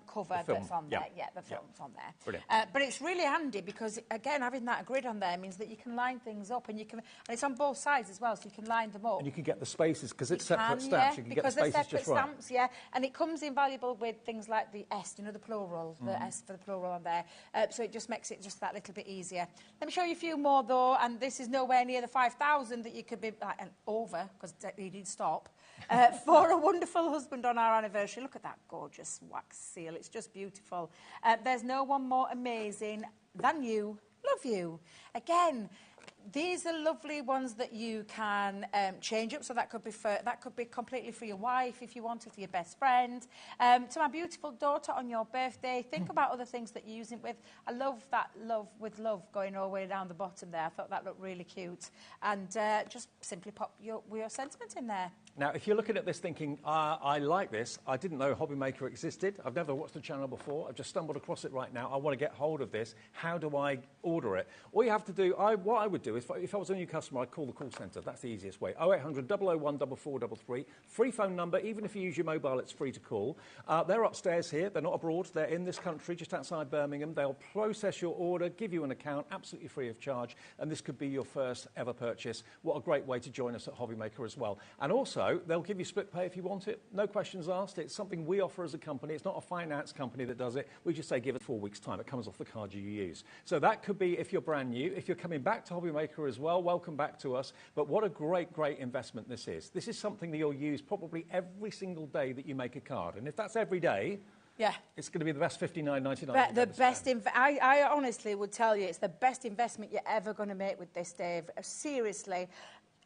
cover that's on there. Yeah, the film's on there. Brilliant. But it's really handy because, again, having that grid on there means that you can line things up, and it's on both sides as well, so you can line them up. And you can get the spaces, because it's separate stamps. You can get the spaces separate just right. stamps, yeah. And it comes invaluable with things like the S, you know, the plural, the S for the plural on there. So it just makes it just that little bit easier. Let me show you a few more, though, and this is nowhere near the 5,000 that you could be over, because you did stop, for a wonderful husband on our anniversary. Look at that gorgeous wax seal. It's just beautiful. There's no one more amazing than you. Love you. Again, these are lovely ones that you can change up. So that could be completely for your wife if you wanted, for your best friend. To my beautiful daughter on your birthday, think about other things that you're using with. I love that love with love going all the way down the bottom there. I thought that looked really cute. And just simply pop your sentiment in there. Now, if you're looking at this thinking, I like this, I didn't know HobbyMaker existed, I've never watched the channel before, I've just stumbled across it right now, I want to get hold of this, how do I order it? All you have to do, what I would do is, if I was a new customer, I'd call the call centre, that's the easiest way, 0800 001 4433, free phone number, even if you use your mobile, it's free to call. They're upstairs here, they're not abroad, they're in this country, just outside Birmingham, they'll process your order, give you an account, absolutely free of charge, and this could be your first ever purchase. What a great way to join us at HobbyMaker as well. And also, they'll give you split pay if you want it. No questions asked. It's something we offer as a company. It's not a finance company that does it. We just say give it 4 weeks' time. It comes off the card you use. So that could be if you're brand new. If you're coming back to HobbyMaker as well, welcome back to us. But what a great, great investment this is. This is something that you'll use probably every single day that you make a card. And if that's every day, yeah, it's going to be the best $59.99. But the best, I honestly would tell you, it's the best investment you're ever going to make with this, Dave. Seriously.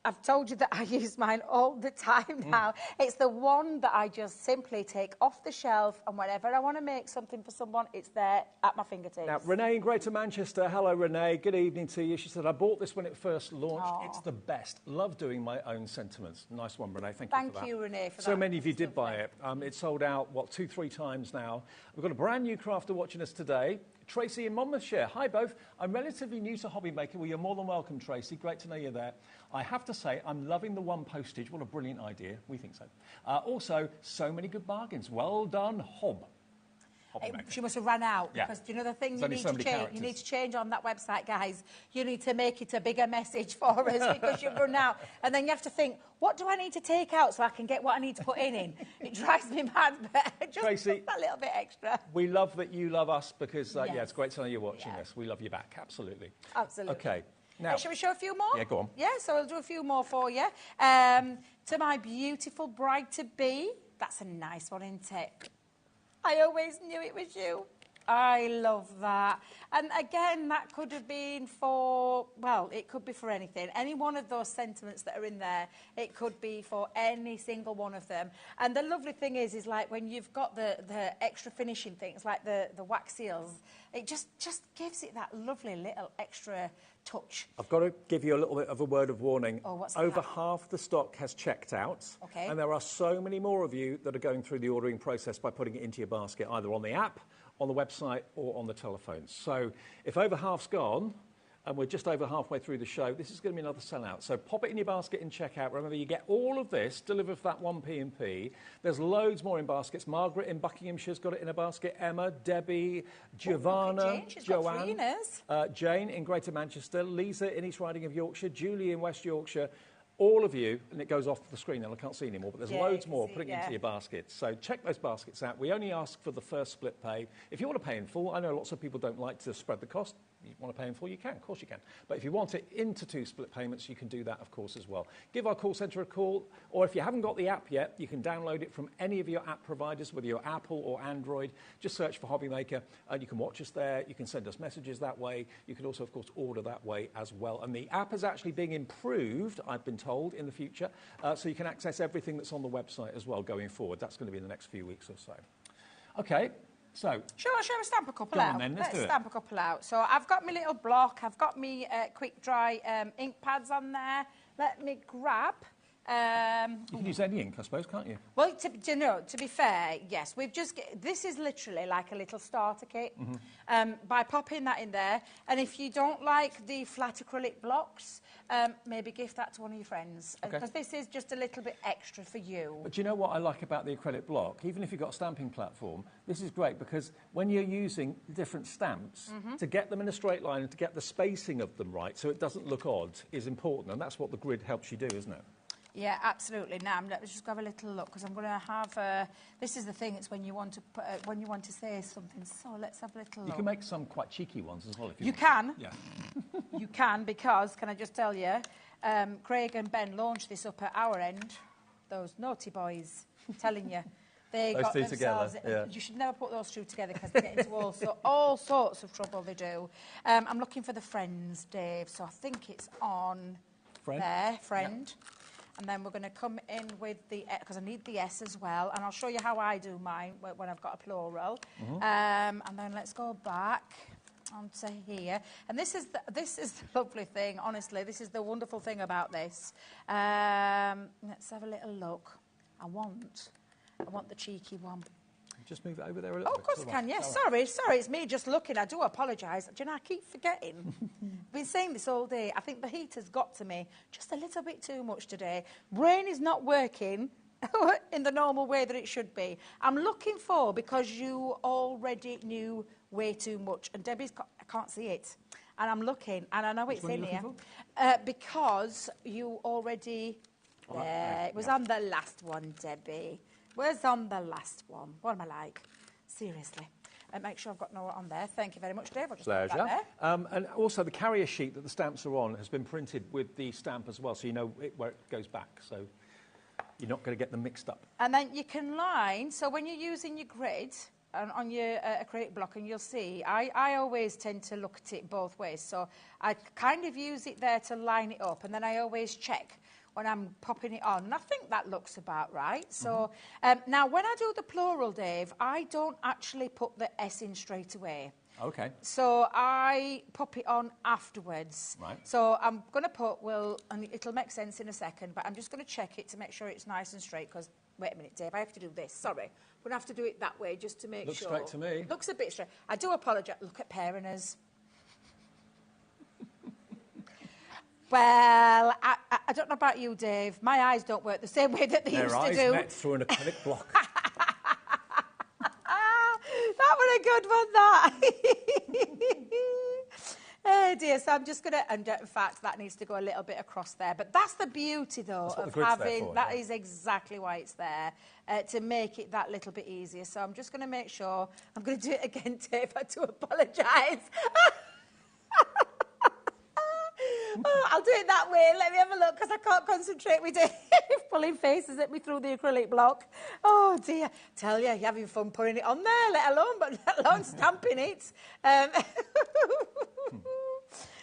I've told you that I use mine all the time now. It's the one that I just simply take off the shelf, and whenever I want to make something for someone, it's there at my fingertips. Now, Renee in Greater Manchester. Hello, Renee. Good evening to you. She said, I bought this when it first launched. Aww. It's the best. Love doing my own sentiments. Nice one, Renee. Thank you for that. Thank you, Renee, for that. So many of you did buy it. It sold out, 2-3 times now. We've got a brand new crafter watching us today. Tracy in Monmouthshire. Hi, both. I'm relatively new to HobbyMaker. Well, you're more than welcome, Tracy. Great to know you're there. I have to say, I'm loving the one postage. What a brilliant idea. We think so. Also, so many good bargains. Well done, HobbyMaker. She must have run out. Yeah. Because, you know, the thing There's you only need so to many change, characters. you need to change on that website, guys. You need to make it a bigger message for us because you've run out. And then you have to think, what do I need to take out so I can get what I need to put in? It drives me mad, but just Tracy, a little bit extra. We love that you love us because, Yes. Yeah, it's great to know you're watching us. We love you back, absolutely. Absolutely. Okay. Now, shall we show a few more? Yeah, go on. Yeah, so we'll do a few more for you. To my beautiful bride-to-be. That's a nice one, isn't it? I always knew it was you. I love that. And again, that could have been for, well, it could be for anything. Any one of those sentiments that are in there, it could be for any single one of them. And the lovely thing is like when you've got the extra finishing things, like the wax seals, it just gives it that lovely little extra touch. I've got to give you a little bit of a word of warning. Oh, what's Over that? half the stock has checked out. Okay. And there are so many more of you that are going through the ordering process by putting it into your basket, either on the app, on the website, or on the telephone. So if over half's gone, and we're just over halfway through the show, this is going to be another sellout. So pop it in your basket and check out. Remember, you get all of this delivered for that 1 P&P. There's loads more in baskets. Margaret in Buckinghamshire's got it in a basket. Emma, Debbie, Giovanna, Joanne, Jane in Greater Manchester, Lisa in East Riding of Yorkshire, Julie in West Yorkshire. All of you, and it goes off the screen and I can't see anymore, but there's loads more putting it into your baskets. So check those baskets out. We only ask for the first split pay. If you want to pay in full, I know lots of people don't like to spread the cost. You want to pay in full, you can, of course you can. But if you want it into 2 split payments, you can do that, of course, as well. Give our call centre a call, or if you haven't got the app yet, you can download it from any of your app providers, whether you're Apple or Android. Just search for HobbyMaker, and you can watch us there. You can send us messages that way. You can also, of course, order that way as well. And the app is actually being improved, I've been told, in the future, so you can access everything that's on the website as well going forward. That's going to be in the next few weeks or so. Okay. So, shall we stamp a couple out? Then, let's stamp a couple out. So I've got my little block. I've got me quick dry ink pads on there. Let me grab. You can use any ink, I suppose, can't you? Well, to be fair, yes. This is literally like a little starter kit. By popping that in there, and if you don't like the flat acrylic blocks, maybe gift that to one of your friends, because this is just a little bit extra for you. But do you know what I like about the acrylic block? Even if you've got a stamping platform, this is great because when you're using different stamps, to get them in a straight line and to get the spacing of them right so it doesn't look odd is important, and that's what the grid helps you do, isn't it? Yeah, absolutely. Now, let's just have a little look because I'm going to have. This is the thing; it's when you want to when you want to say something. So let's have a little look. You can make some quite cheeky ones as well if you want. Can. Yeah. You can because can I just tell you, Craig and Ben launched this up at our end. Those naughty boys, I'm telling you. They those got two themselves. together, yeah. You should never put those two together because they get into all sorts of trouble. They do. I'm looking for the friends, Dave. So I think it's on there, friend. Yep. And then we're going to come in with the, because I need the S as well, and I'll show you how I do mine when I've got a plural. And then let's go back onto here. And this is the lovely thing, honestly. This is the wonderful thing about this. Let's have a little look. I want the cheeky one. Just move it over there a little bit. Oh, of course I can, yes. Sorry, it's me just looking. I do apologise. Do you know, I keep forgetting. I've been saying this all day. I think the heat has got to me just a little bit too much today. Brain is not working in the normal way that it should be. I'm looking for, because you already knew way too much. And Debbie's got, I can't see it. And I'm looking, and I know it's in here. Because you already... it was on the last one, Debbie. Where's on the last one? What am I like? Seriously. Make sure I've got no on there. Thank you very much, Dave. I'll just put that there. And also the carrier sheet that the stamps are on has been printed with the stamp as well, so you know where it goes back. So you're not going to get them mixed up. And then you can line. So when you're using your grid on your acrylic block, and you'll see, I always tend to look at it both ways. So I kind of use it there to line it up, and then I always check when I'm popping it on. And I think that looks about right. So now when I do the plural, Dave, I don't actually put the S in straight away. Okay. So I pop it on afterwards. Right. So I'm going to put, and it'll make sense in a second, but I'm just going to check it to make sure it's nice and straight, because, wait a minute, Dave, I have to do this. Sorry. I'm going to have to do it that way just to make sure. Looks straight to me. Looks a bit straight. I do apologise. Look at pairing us. Well, I don't know about you, Dave. My eyes don't work the same way that they used to do. Their eyes met through an acrylic block. That was a good one, that. Oh, dear. So I'm just going to... And in fact, that needs to go a little bit across there. But that's the beauty, though, of having... That is exactly why it's there, to make it that little bit easier. So I'm just going to make sure... I'm going to do it again, Dave. I do apologise. Oh, I'll do it that way. Let me have a look because I can't concentrate with it. Pulling faces at me through the acrylic block. Oh dear. Tell you, you're having fun putting it on there, let alone stamping it.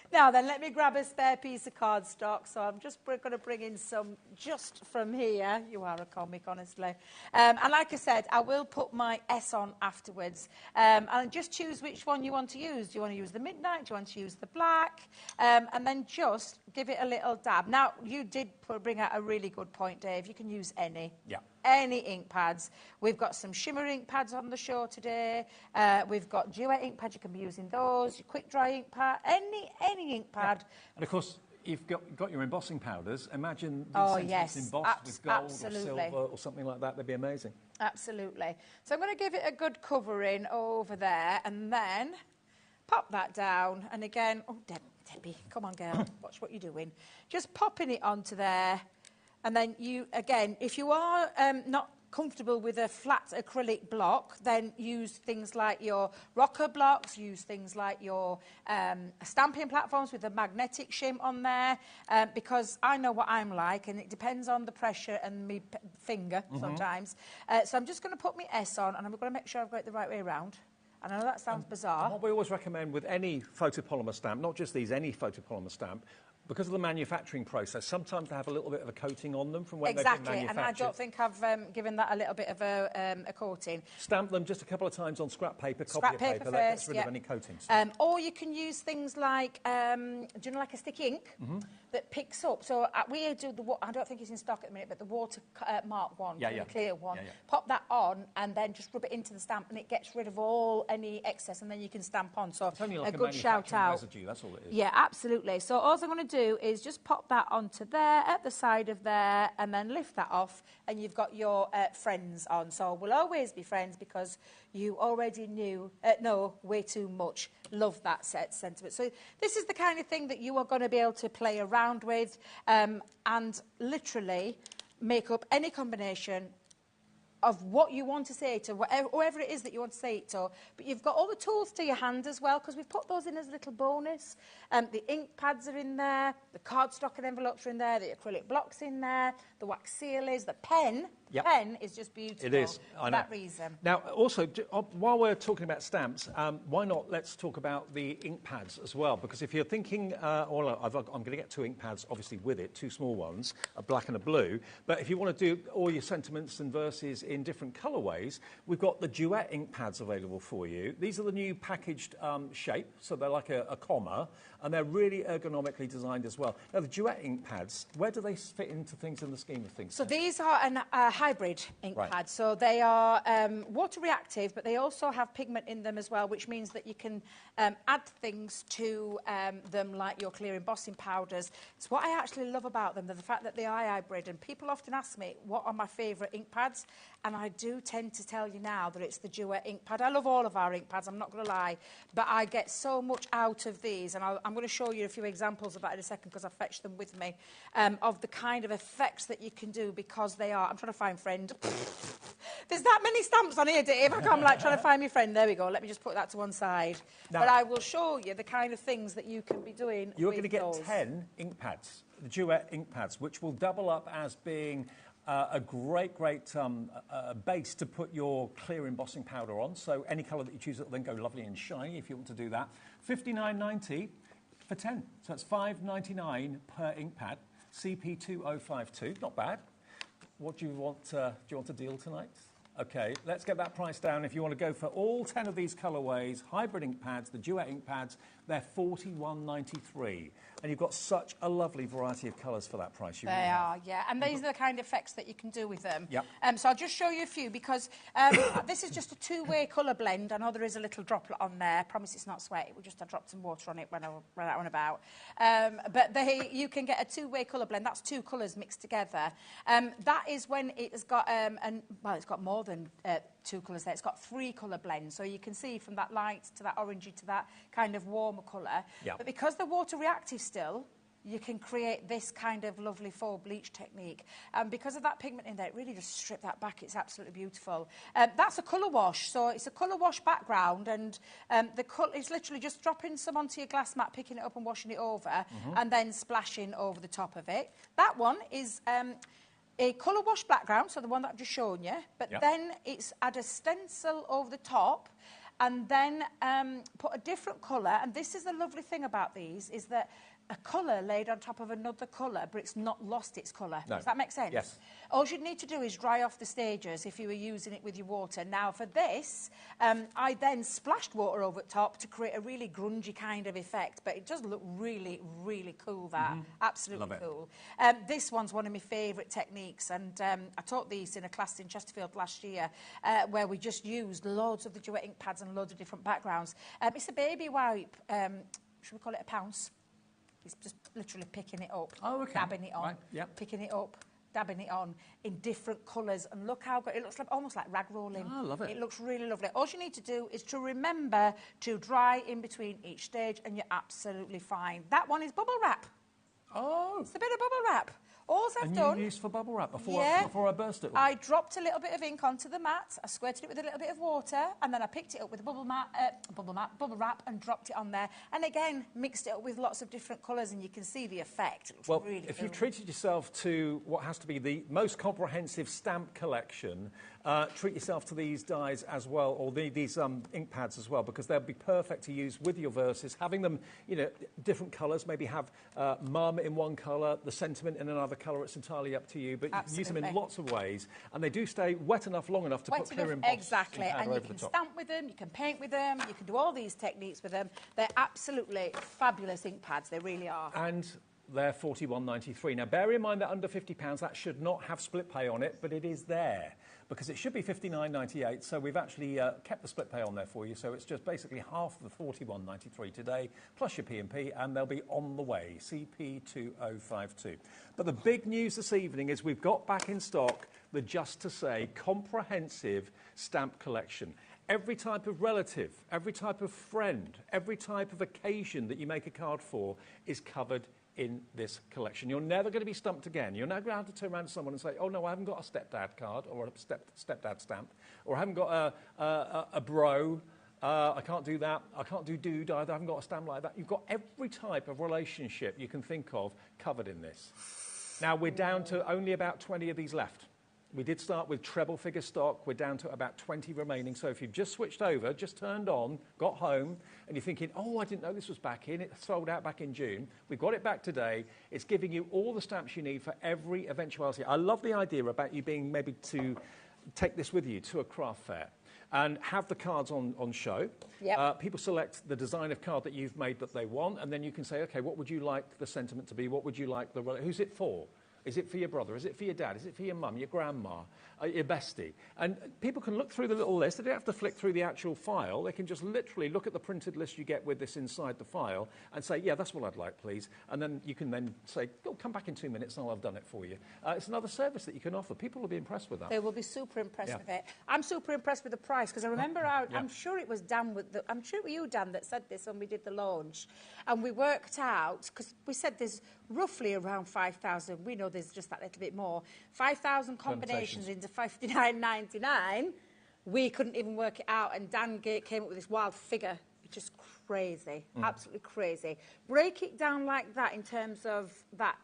Now then, let me grab a spare piece of cardstock. So I'm just going to bring in some just from here. You are a comic, honestly. And like I said, I will put my S on afterwards. And just choose which one you want to use. Do you want to use the midnight? Do you want to use the black? And then just give it a little dab. Now, you did bring out a really good point, Dave. You can use any. Yeah. Any ink pads. We've got some shimmer ink pads on the show today. We've got duet ink pads. You can be using those. Your quick dry ink pad. Any ink pad. Yeah. And of course, you've got your embossing powders. Imagine these sentiments embossed with gold or silver or something like that. They'd be amazing. Absolutely. So I'm going to give it a good covering over there and then pop that down. And again, oh, Debbie, come on, girl. Watch what you're doing. Just popping it onto there. And then you, again, if you are not comfortable with a flat acrylic block, then use things like your rocker blocks, use things like your stamping platforms with a magnetic shim on there, because I know what I'm like, and it depends on the pressure and my finger sometimes. So I'm just going to put my S on, and I'm going to make sure I've got it the right way around. I know that sounds bizarre. And what we always recommend with any photopolymer stamp, not just these, any photopolymer stamp, because of the manufacturing process, sometimes they have a little bit of a coating on them from when they've been manufactured. And I don't think I've given that a little bit of a coating. Stamp them just a couple of times on scrap paper, Scrap copy paper, first, that gets rid of any coatings. Or you can use things like, do you know, like a sticky ink that picks up. So we do I don't think it's in stock at the minute, but the water mark one, the clear one. Pop that on and then just rub it into the stamp, and it gets rid of any excess, and then you can stamp on. So it's only like a good shout out. Residue, that's all it is. Yeah, absolutely. So all I'm going to do is just pop that onto there, at the side of there, and then lift that off, and you've got your friends on. So we'll always be friends because you already know way too much. Love that sentiment. So this is the kind of thing that you are going to be able to play around with and literally make up any combination of what you want to say to whoever it is that you want to say it to. But you've got all the tools to your hand as well, because we've put those in as a little bonus. The ink pads are in there, the cardstock and envelopes are in there, the acrylic blocks in there, the wax seal is, the pen. Yep. Pen is just beautiful. It is, for that reason. Now, also, while we're talking about stamps, why not let's talk about the ink pads as well? Because if you're thinking, I'm going to get 2 ink pads, obviously with it, 2 small ones, a black and a blue. But if you want to do all your sentiments and verses in different colourways, we've got the duet ink pads available for you. These are the new packaged shape, so they're like a comma, and they're really ergonomically designed as well. Now, the duet ink pads, where do they fit into things in the scheme of things? So these are a hybrid ink pad. So they are water reactive, but they also have pigment in them as well, which means that you can add things to them, like your clear embossing powders. It's what I actually love about them, the fact that they are hybrid. And people often ask me, what are my favourite ink pads? And I do tend to tell you now that it's the duet ink pad. I love all of our ink pads, I'm not going to lie, but I get so much out of these, and I'm going to show you a few examples of that in a second because I've fetched them with me, of the kind of effects that you can do because they are... I'm trying to find friend. There's that many stamps on here, Dave. I'm like trying to find my friend. There we go. Let me just put that to one side. Now, but I will show you the kind of things that you can be doing. You're going to get 10 ink pads, the duet ink pads, which will double up as being a great base to put your clear embossing powder on. So any colour that you choose, it'll then go lovely and shiny if you want to do that. $59.90 for 10. So that's $5.99 per ink pad. CP2052, not bad. What do you want? Do you want a deal tonight? Okay, let's get that price down. If you want to go for all 10 of these colourways, hybrid ink pads, the duet ink pads, they're $41.93. And you've got such a lovely variety of colours for that price. They are, yeah. And these are the kind of effects that you can do with them. Yep. So I'll just show you a few because this is just a 2-way colour blend. I know there is a little droplet on there. I promise it's not sweat. I dropped some water on it when I ran out and about. But you can get a 2-way colour blend. That's 2 colours mixed together. That is when it has got, it's got more than 2 colours there. It's got 3 colour blends. So you can see from that light to that orangey to that kind of warmer colour. Yep. But because they're water reactive still, you can create this kind of lovely faux bleach technique. And because of that pigment in there, it really just strip that back. It's absolutely beautiful. That's a colour wash. So it's a colour wash background, and the colour is literally just dropping some onto your glass mat, picking it up and washing it over, and then splashing over the top of it. That one is a colour wash background, so the one that I've just shown you, but then it's add a stencil over the top, and then put a different colour. And this is the lovely thing about these, is that a colour laid on top of another colour, but it's not lost its colour. No. Does that make sense? Yes. All you'd need to do is dry off the stages if you were using it with your water. Now, for this, I then splashed water over the top to create a really grungy kind of effect, but it does look really, really cool, that. Absolutely cool. This one's one of my favourite techniques, and I taught these in a class in Chesterfield last year, where we just used loads of the duet ink pads and loads of different backgrounds. It's a baby wipe. Should we call it a pounce? It's just literally picking it up, dabbing it on, picking it up, dabbing it on in different colours. And look how good it looks, like almost like rag rolling. Oh, I love it. It looks really lovely. All you need to do is to remember to dry in between each stage, and you're absolutely fine. That one is bubble wrap. Oh. It's a bit of bubble wrap. All I've done... And you used for bubble wrap before I burst it all? I dropped a little bit of ink onto the mat, I squirted it with a little bit of water, and then I picked it up with a bubble wrap, and dropped it on there. And again, mixed it up with lots of different colours, and you can see the effect. It looks really if cool. you've treated yourself to what has to be the most comprehensive stamp collection, treat yourself to these dies as well, or these ink pads as well, because they'll be perfect to use with your verses. Having them, you know, different colours, maybe have Marmot in one colour, the Sentiment in another colour, it's entirely up to you, but you can use them in lots of ways, and they do stay wet enough, long enough to put clear embossed exactly, and you can stamp with them, you can paint with them, you can do all these techniques with them. They're absolutely fabulous ink pads, they really are. And they're £41.93. Now, bear in mind that under £50, that should not have split pay on it, but it is there, because it should be £59.98, so we've actually kept the split pay on there for you, so it's just basically half the £41.93 today, plus your P&P, and they'll be on the way, CP2052. But the big news this evening is we've got back in stock the Just to Say comprehensive stamp collection. Every type of relative, every type of friend, every type of occasion that you make a card for is covered in this collection. You're never going to be stumped again. You're never going to have to turn around to someone and say, oh, no, I haven't got a stepdad card or a stepdad stamp, or I haven't got a bro. I can't do that. I can't do dude either. I haven't got a stamp like that. You've got every type of relationship you can think of covered in this. Now, we're down to only about 20 of these left. We did start with treble figure stock. We're down to about 20 remaining. So if you've just switched over, just turned on, got home, and you're thinking, oh, I didn't know this was back in. It sold out back in June. We've got it back today. It's giving you all the stamps you need for every eventuality. I love the idea about you being maybe to take this with you to a craft fair and have the cards on show. Yep. People select the design of card that you've made that they want, and then you can say, OK, what would you like the sentiment to be? What would you like the... Who's it for? Is it for your brother? Is it for your dad? Is it for your mum, your grandma, your bestie? And people can look through the little list. They don't have to flick through the actual file. They can just literally look at the printed list you get with this inside the file and say, yeah, that's what I'd like, please. And then you can then say, oh, come back in 2 minutes and I'll have done it for you. It's another service that you can offer. People will be impressed with that. They will be super impressed with it. I'm super impressed with the price, because I remember, I'm sure it was Dan I'm sure it was you, Dan, that said this when we did the launch. And we worked out, because we said there's roughly around 5,000. We know there's just that little bit more. 5,000 combinations into $59.99. We couldn't even work it out, and Dan came up with this wild figure. It's just crazy, absolutely crazy. Break it down like that in terms of that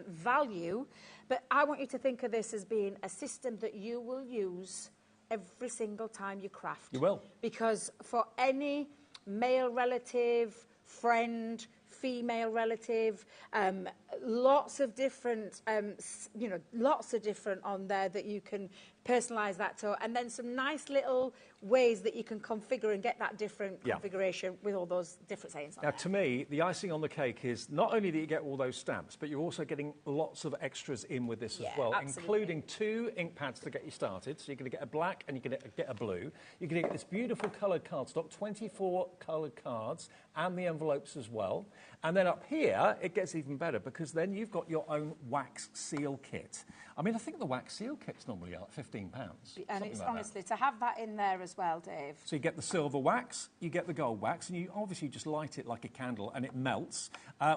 value, but I want you to think of this as being a system that you will use every single time you craft. You will. Because for any male relative, friend, female relative, lots of different, lots of different on there that you can personalise that to, and then some nice little ways that you can configure and get that different configuration with all those different sayings on Now, there. to me, the icing on the cake is not only that you get all those stamps, but you're also getting lots of extras in with this as well, including 2 ink pads to get you started. So you're going to get a black and you're going to get a blue. You're going to get this beautiful coloured cardstock, 24 coloured cards, and the envelopes as well. And then up here, it gets even better, because then you've got your own wax seal kit. I mean, I think the wax seal kit's normally like £15. £15. And it's like honestly, to have that in there as well, Dave. So you get the silver wax, you get the gold wax, and you obviously just light it like a candle and it melts.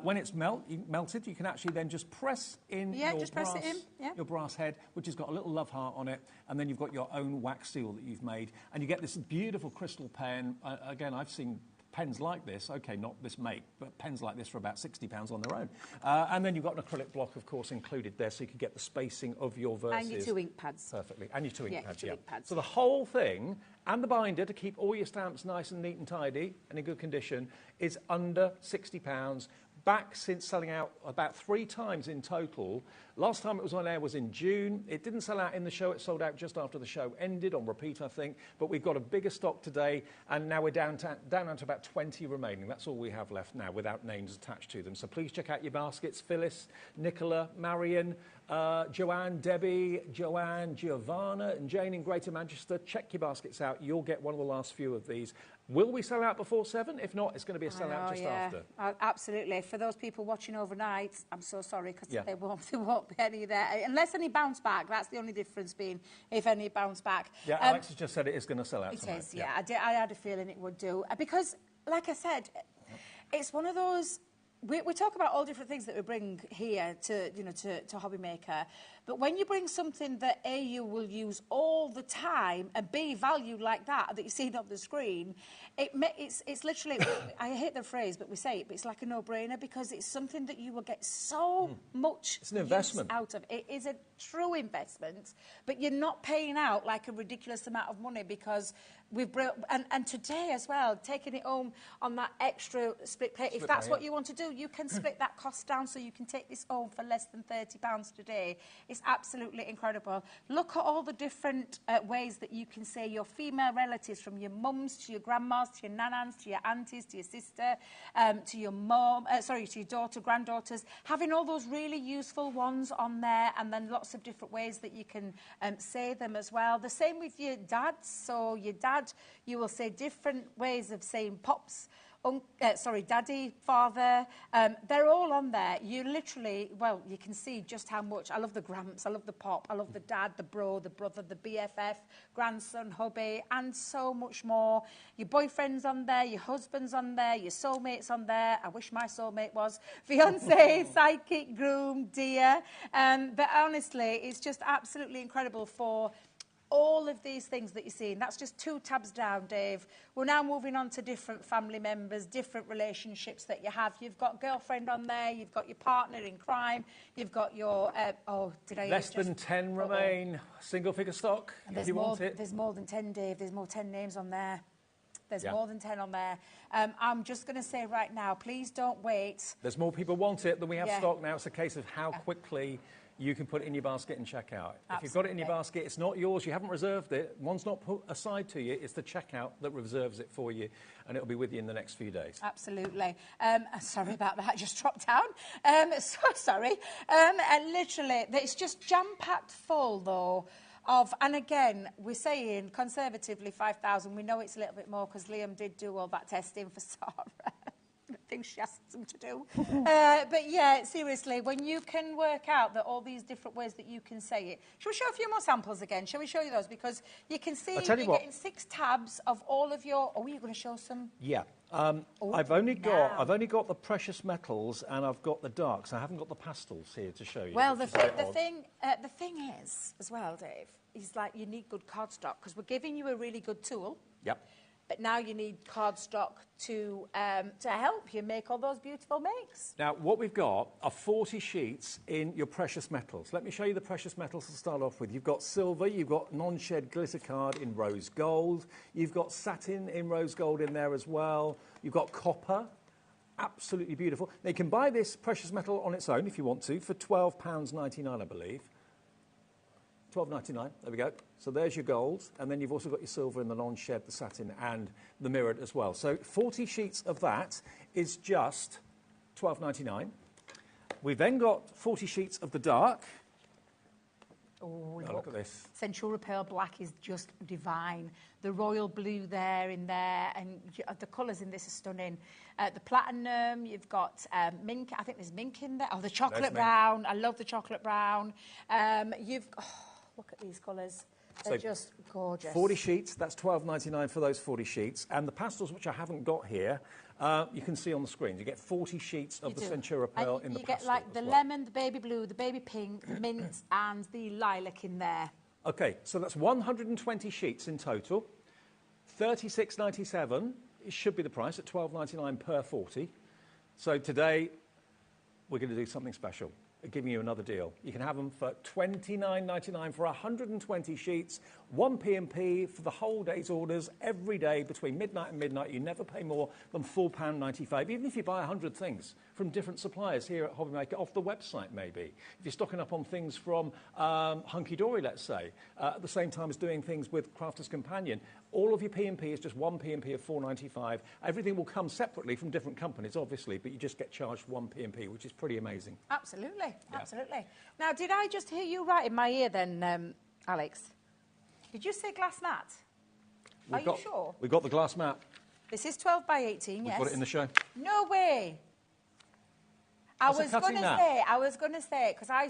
When it's melted, you can actually then just press in your brass head, which has got a little love heart on it, and then you've got your own wax seal that you've made, and you get this beautiful crystal pen. Again, I've seen pens like this, okay, not this make, but pens like this for about £60 on their own. And then you've got an acrylic block, of course, included there, so you can get the spacing of your verses. And your 2 ink pads. Perfectly. And your 2 ink pads, ink pads. So the whole thing, and the binder to keep all your stamps nice and neat and tidy and in good condition, is under £60. Back since selling out about 3 times in total. Last time it was on air was in June. It didn't sell out in the show. It sold out just after the show ended, on repeat, I think. But we've got a bigger stock today, and now we're down to about 20 remaining. That's all we have left now, without names attached to them. So please check out your baskets. Phyllis, Nicola, Marion, Joanne, Debbie, Joanne, Giovanna, and Jane in Greater Manchester. Check your baskets out. You'll get one of the last few of these. Will we sell out before 7? If not, it's going to be a sellout just after. Absolutely. For those people watching overnight, I'm so sorry, because there won't be any there. Unless any bounce back, that's the only difference being if any bounce back. Yeah, Alex has just said it is going to sell out tonight. It is, yeah. I had a feeling it would do. Because, like I said, it's one of those... We talk about all different things that we bring here to HobbyMaker, but when you bring something that A, you will use all the time, and B, valued like that you see on the screen, it's literally, I hate the phrase, but we say it, but it's like a no-brainer, because it's something that you will get so much it's an investment out of. It is a true investment, but you're not paying out like a ridiculous amount of money, because we've and today as well, taking it home on that extra split plate, if that's what you want to do, you can split that cost down, so you can take this home for less than £30 today. It's absolutely incredible. Look at all the different ways that you can say your female relatives, from your mums to your grandmas to your nanas to your aunties to your sister, to your mum, to your daughter, granddaughters, having all those really useful ones on there, and then lots of different ways that you can say them as well. The same with your dads. So your dad, you will say different ways of saying pops, daddy, father, they're all on there. You literally, well, you can see just how much. I love the gramps, I love the pop, I love the dad, the bro, the brother, the BFF, grandson, hubby, and so much more. Your boyfriend's on there, your husband's on there, your soulmate's on there. I wish my soulmate was. Fiancé, sidekick, groom, dear. But honestly, it's just absolutely incredible for all of these things that you're seeing. That's just 2 tabs down, Dave. We're now moving on to different family members, different relationships that you have. You've got girlfriend on there, you've got your partner in crime, you've got your... Less than 10 remain. Single figure stock, if you want it. There's more than 10, Dave. There's more 10 names on there. There's more than 10 on there. I'm just going to say right now, please don't wait. There's more people want it than we have stock now. It's a case of how quickly you can put it in your basket and check out. Absolutely. If you've got it in your basket, it's not yours, you haven't reserved it, one's not put aside to you, it's the checkout that reserves it for you, and it'll be with you in the next few days. Absolutely. Sorry about that, just dropped down. So sorry. And literally, it's just jam-packed full, though, of, and again, we're saying conservatively 5,000. We know it's a little bit more because Liam did do all that testing for Sarah. Things she asked them to do. But yeah, seriously, when you can work out that all these different ways that you can say it. Shall we show a few more samples again? Shall we show you those? Because you can see you're getting 6 tabs of all of your... Oh, you're going to show some? Yeah. I've only got the precious metals and I've got the darks. I haven't got the pastels here to show you. Well, the thing is, as well, Dave, is like you need good cardstock because we're giving you a really good tool. Yep. But now you need cardstock to help you make all those beautiful makes. Now, what we've got are 40 sheets in your precious metals. Let me show you the precious metals to start off with. You've got silver, you've got non-shed glitter card in rose gold, you've got satin in rose gold in there as well, you've got copper, absolutely beautiful. Now, you can buy this precious metal on its own if you want to for £12.99, I believe. £12.99, there we go. So there's your gold, and then you've also got your silver and the non-shed, the satin, and the mirrored as well. So 40 sheets of that is just £12.99. We've then got 40 sheets of the dark. Oh, look at this. Central Pearl Black is just divine. The royal blue there in there, and the colours in this are stunning. The platinum, you've got mink. I think there's mink in there. Oh, the chocolate brown. I love the chocolate brown. Look at these colours. They're just gorgeous. 40 sheets, that's $12.99 for those 40 sheets. And the pastels, which I haven't got here, you can see on the screen. You get 40 sheets of the Centura Pearl in the pastel. You get like the lemon, the baby blue, the baby pink, the mint, and the lilac in there. Okay, so that's 120 sheets in total. $36.97 it should be the price at $12.99 per 40. So today, we're going to do something special. Giving you another deal. You can have them for $29.99 for 120 sheets, 1 P&P for the whole day's orders, every day between midnight and midnight. You never pay more than £4.95, even if you buy 100 things from different suppliers here at HobbyMaker, off the website maybe. If you're stocking up on things from Hunky Dory, let's say, at the same time as doing things with Crafter's Companion, all of your P&P is just 1 P&P of $4.95. Everything will come separately from different companies, obviously, but you just get charged 1 P&P, which is pretty amazing. Absolutely, absolutely. Now, did I just hear you right in my ear then, Alex? Did you say glass mat? Are you sure? We've got the glass mat. This is 12 by 18, yes. We've got it in the show. No way. I was going to say, because I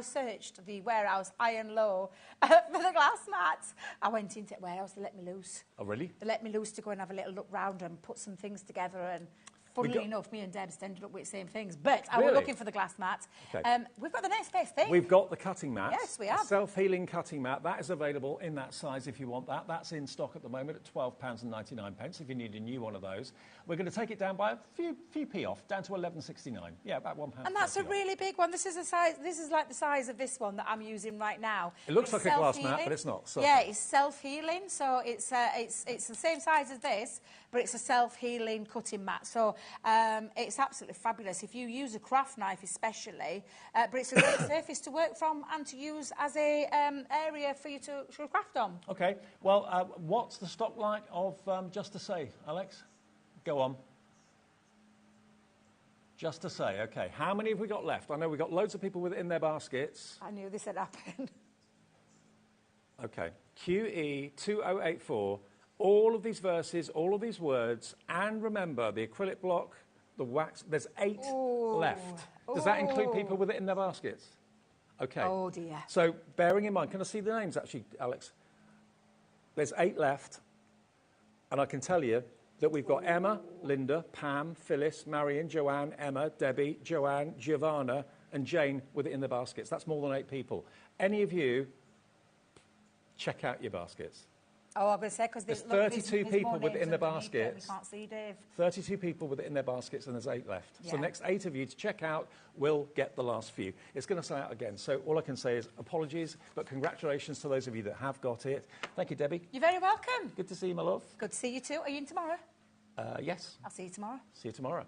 searched the warehouse high and low for the glass mats. I went into the warehouse, they let me loose. Oh, really? They let me loose to go and have a little look round and put some things together, and funnily enough, me and Debs ended up with the same things. But I was looking for the glass mat. Okay. We've got the next best thing. We've got the cutting mat. Yes, we have. A self-healing cutting mat. That is available in that size if you want that. That's in stock at the moment at £12.99 if you need a new one of those. We're going to take it down by a few p off, down to £11.69. Yeah, about £1. And that's a really big one. This is like the size of this one that I'm using right now. It looks like a glass mat, but it's not. Yeah, it's self-healing, so it's the same size as this, but it's a self-healing cutting mat. So it's absolutely fabulous if you use a craft knife especially, but it's a great surface to work from and to use as a area for you to craft on. Okay, well, what's the stock like of Just to Say, Alex? Go on. Just to Say, okay. How many have we got left? I know we've got loads of people with it in their baskets. I knew this had happened. Okay, QE2084, all of these verses, all of these words, and remember the acrylic block, the wax, there's 8 left. Does that include people with it in their baskets? Okay. Oh, dear. So, bearing in mind, can I see the names actually, Alex? There's 8 left, and I can tell you that we've got Emma, Linda, Pam, Phyllis, Marion, Joanne, Emma, Debbie, Joanne, Giovanna, and Jane with it in their baskets. That's more than 8 people. Any of you, check out your baskets. Oh, I'm going to say, because there's 32 people with it in their baskets. We can't see Dave. 32 people with it in their baskets, and there's 8 left. Yeah. So the next 8 of you to check out will get the last few. It's going to sell out again. So all I can say is apologies, but congratulations to those of you that have got it. Thank you, Debbie. You're very welcome. Good to see you, my love. Good to see you too. Are you in tomorrow? Yes. I'll see you tomorrow. See you tomorrow.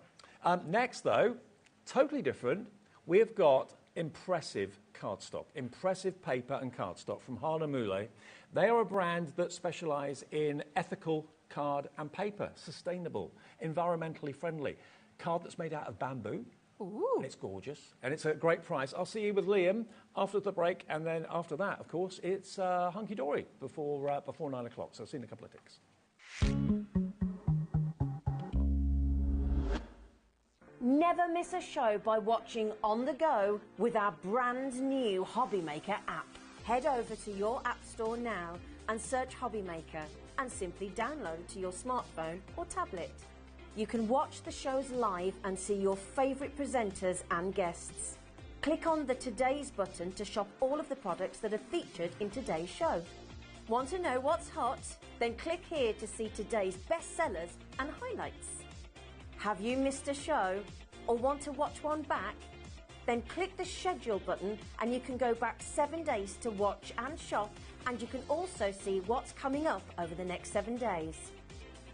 Next, though, totally different, we've got impressive cardstock, impressive paper and cardstock from Harlem Moulet. They are a brand that specialise in ethical card and paper, sustainable, environmentally friendly. Card that's made out of bamboo. Ooh. And it's gorgeous, and it's a great price. I'll see you with Liam after the break, and then after that, of course, it's Hunky Dory before 9 o'clock. So I'll see you in a couple of ticks. Never miss a show by watching On The Go with our brand new HobbyMaker app. Head over to your app store now and search HobbyMaker and simply download to your smartphone or tablet. You can watch the shows live and see your favourite presenters and guests. Click on the Today's button to shop all of the products that are featured in today's show. Want to know what's hot? Then click here to see today's bestsellers and highlights. Have you missed a show or want to watch one back? Then click the schedule button and you can go back 7 days to watch and shop, and you can also see what's coming up over the next 7 days.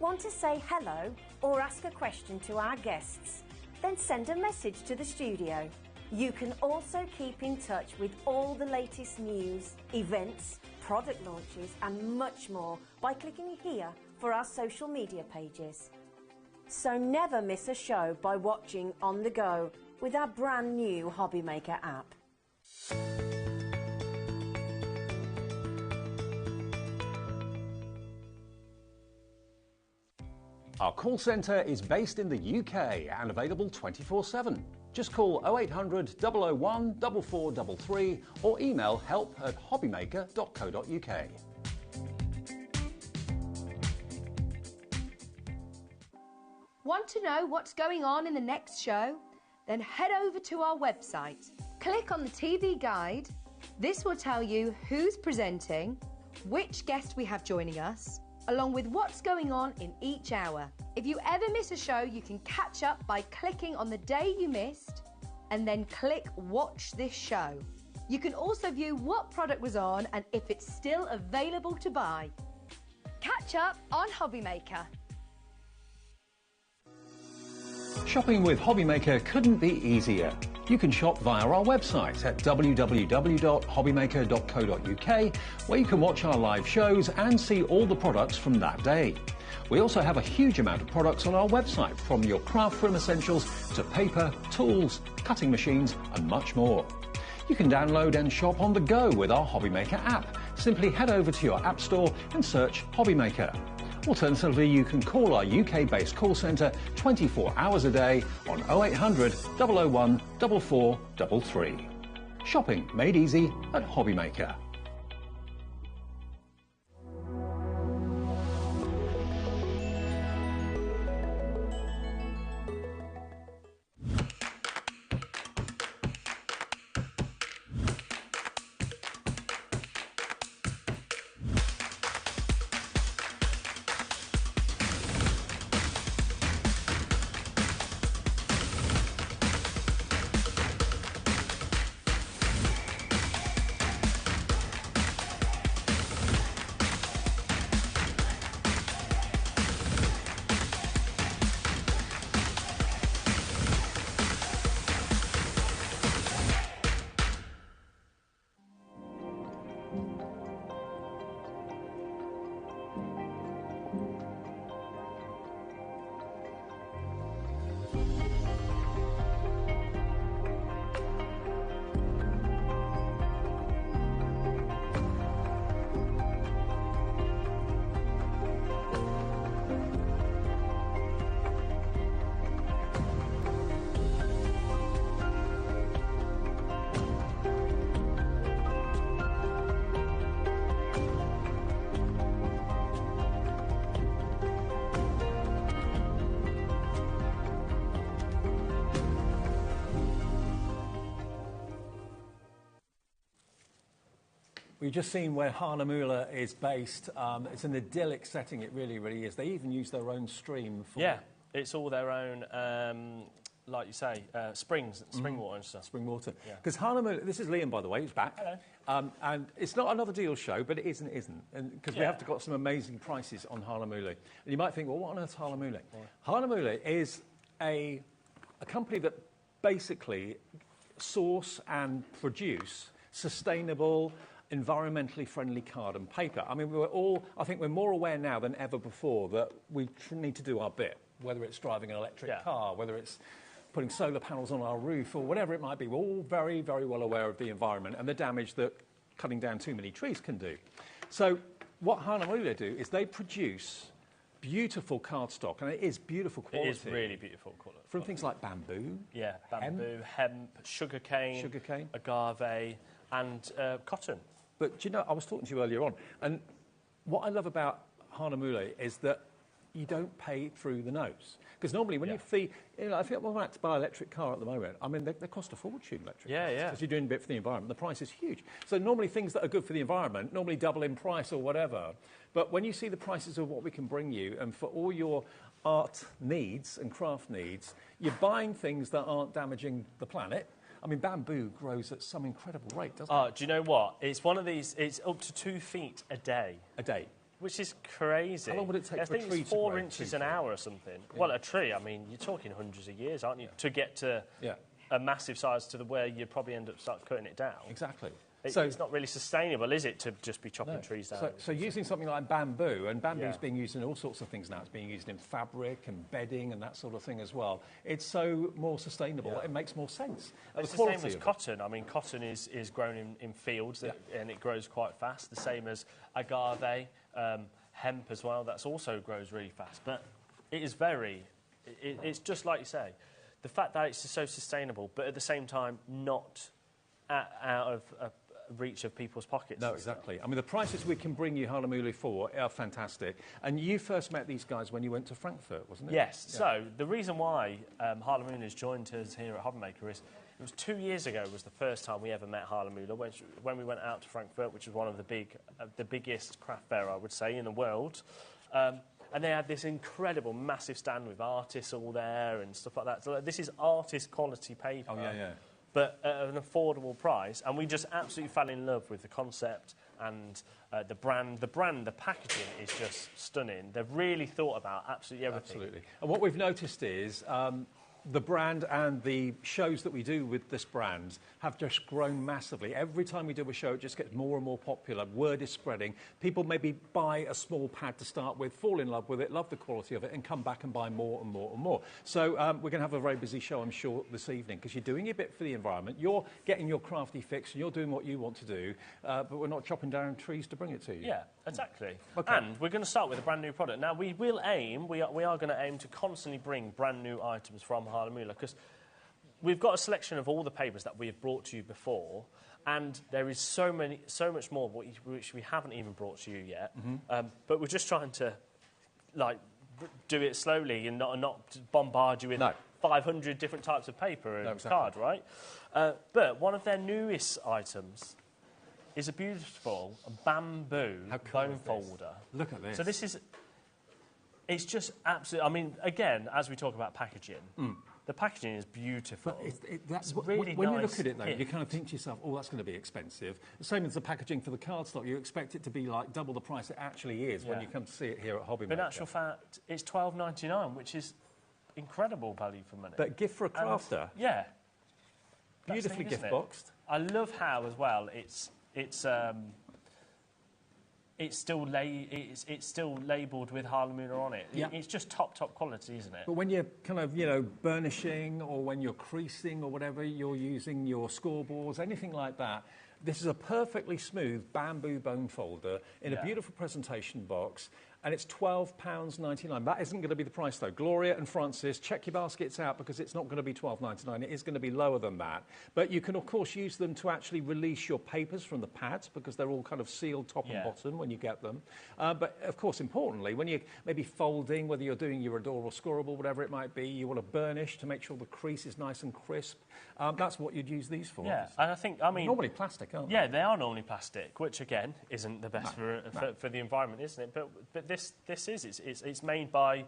Want to say hello or ask a question to our guests? Then send a message to the studio. You can also keep in touch with all the latest news, events, product launches and much more by clicking here for our social media pages. So never miss a show by watching On The Go with our brand new HobbyMaker app. Our call centre is based in the UK and available 24/7. Just call 0800 001 4433 or email help@hobbymaker.co.uk. Want to know what's going on in the next show? Then head over to our website. Click on the TV guide. This will tell you who's presenting, which guest we have joining us, along with what's going on in each hour. If you ever miss a show, you can catch up by clicking on the day you missed and then click Watch This Show. You can also view what product was on and if it's still available to buy. Catch up on HobbyMaker. Shopping with HobbyMaker couldn't be easier. You can shop via our website at www.hobbymaker.co.uk, where you can watch our live shows and see all the products from that day. We also have a huge amount of products on our website, from your craft room essentials to paper, tools, cutting machines and much more. You can download and shop on the go with our HobbyMaker app. Simply head over to your app store and search HobbyMaker. Alternatively, you can call our UK-based call centre 24 hours a day on 0800 001 4433. Shopping made easy at HobbyMaker. We've just seen where Hahnemühle is based. It's an idyllic setting, it really, really is. They even use their own stream for... Yeah, it's all their own, like you say, spring water and stuff. Spring water. Because Hahnemühle, this is Liam, by the way, he's back. Hello. And it's not another deal show, but it is and it isn't. Because we have got some amazing prices on Hahnemühle. And you might think, well, what on earth is Hahnemühle? Yeah. Hahnemühle is a company that basically source and produce sustainable, environmentally friendly card and paper. I mean, I think we're more aware now than ever before that we need to do our bit, whether it's driving an electric car, whether it's putting solar panels on our roof or whatever it might be. We're all very, very well aware of the environment and the damage that cutting down too many trees can do. So what Hahnemühle do is they produce beautiful cardstock, and it is beautiful quality. It is really beautiful quality. From things like bamboo. Yeah, bamboo, hemp, sugarcane, agave, and cotton. But do you know, I was talking to you earlier on, and what I love about Hahnemühle is that you don't pay through the nose. Because normally when you see, I think I'm about to buy an electric car at the moment, I mean, they cost a fortune, electric cars. Because you're doing a bit for the environment. The price is huge. So normally things that are good for the environment normally double in price or whatever. But when you see the prices of what we can bring you, and for all your art needs and craft needs, you're buying things that aren't damaging the planet. I mean, bamboo grows at some incredible rate, doesn't it? Do you know what? It's one of these, it's up to 2 feet a day. A day. Which is crazy. How long would it take for a tree to grow? I think it's 4 inches an hour or something. Yeah. Well, a tree, I mean, you're talking hundreds of years, aren't you, to get to a massive size to where you'd probably end up start cutting it down. Exactly. It's not really sustainable, is it, to just be chopping trees down? So using something like bamboo, and bamboo is being used in all sorts of things now. It's being used in fabric and bedding and that sort of thing as well. It's so more sustainable. It makes more sense. It's the same as cotton. I mean, cotton is grown in fields and it grows quite fast. The same as agave, hemp as well. That also grows really fast. But it is it's just like you say. the fact that it's so sustainable, but at the same time not out of reach of people's pockets. No, exactly. I mean, the prices we can bring you Haarlemühle for are fantastic. And you first met these guys when you went to Frankfurt, wasn't it? Yes. Yeah. So the reason why Haarlemühle has joined us here at HobbyMaker is it was 2 years ago was the first time we ever met Haarlemühle when we went out to Frankfurt, which was one of the biggest craft fair, I would say, in the world. And they had this incredible, massive stand with artists all there and stuff like that. So this is artist quality paper. Oh, yeah. But at an affordable price, and we just absolutely fell in love with the concept and the brand. The packaging is just stunning. They've really thought about absolutely everything. Absolutely. And what we've noticed is the brand and the shows that we do with this brand have just grown massively. Every time we do a show, it just gets more and more popular. Word is spreading. People maybe buy a small pad to start with, fall in love with it, love the quality of it, and come back and buy more and more and more. So we're going to have a very busy show, I'm sure, this evening, because you're doing your bit for the environment. You're getting your crafty fix, and you're doing what you want to do, but we're not chopping down trees to bring it to you. Yeah, exactly. Okay. And we're going to start with a brand new product. Now, we are going to aim to constantly bring brand new items from Haarlemühle, because we've got a selection of all the papers that we have brought to you before, and there is so much more which we haven't even brought to you yet. Mm-hmm. But we're just trying to do it slowly and not bombard you with 500 different types of paper and card, right? But one of their newest items is a beautiful bamboo bone folder. Look at this. So it's just absolutely. I mean, again, as we talk about packaging. The packaging is beautiful. But really when nice you look at it, though, you kind of think to yourself, oh, that's going to be expensive. The same as the packaging for the cardstock. You expect it to be like double the price it actually is when you come to see it here at HobbyMaker. But in actual fact, it's $12.99, which is incredible value for money. But gift for a crafter. Yeah. Beautifully gift boxed. I love how, as well, it's still labelled with Haarlemühle on it. Yeah. It's just top quality, isn't it? But when you're kind of, burnishing or when you're creasing or whatever, you're using your scoreboards, anything like that, this is a perfectly smooth bamboo bone folder in a beautiful presentation box, and it's £12.99. That isn't going to be the price, though. Gloria and Francis, check your baskets out, because it's not going to be £12.99. It is going to be lower than that. But you can, of course, use them to actually release your papers from the pads, because they're all kind of sealed top and bottom when you get them. But, of course, importantly, when you're maybe folding, whether you're doing your Adore or Scorable, whatever it might be, you want to burnish to make sure the crease is nice and crisp. That's what you'd use these for. Yeah, and I mean... Normally plastic, aren't they? Yeah, they are normally plastic, which, again, isn't the best for the environment, isn't it? But this is. It's made by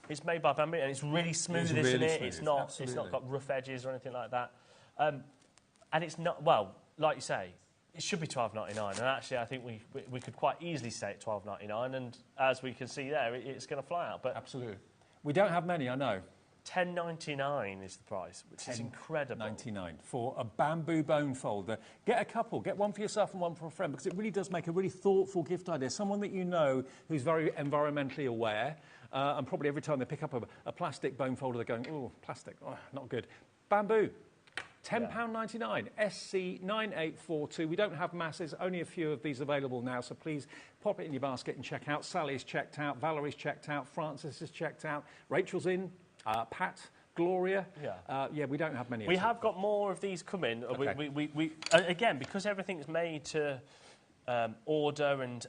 bamboo, and it's really smooth, isn't it? It's not got rough edges or anything like that. And it's not, well, like you say, it should be $12.99, and actually I think we could quite easily say it $12.99, and as we can see there, it's going to fly out. But absolutely. We don't have many, I know. $10.99 is the price, which is incredible. $10.99 for a bamboo bone folder. Get a couple. Get one for yourself and one for a friend, because it really does make a really thoughtful gift idea. Someone that you know who's very environmentally aware, and probably every time they pick up a plastic bone folder, they're going, oh, plastic, oh, not good. Bamboo. £10.99, SC9842. We don't have masses, only a few of these available now, so please pop it in your basket and check out. Sally's checked out, Valerie's checked out, Francis is checked out, Rachel's in, Pat, Gloria. We don't have many. We have got more of these coming. Okay. We again, because everything's made to order, and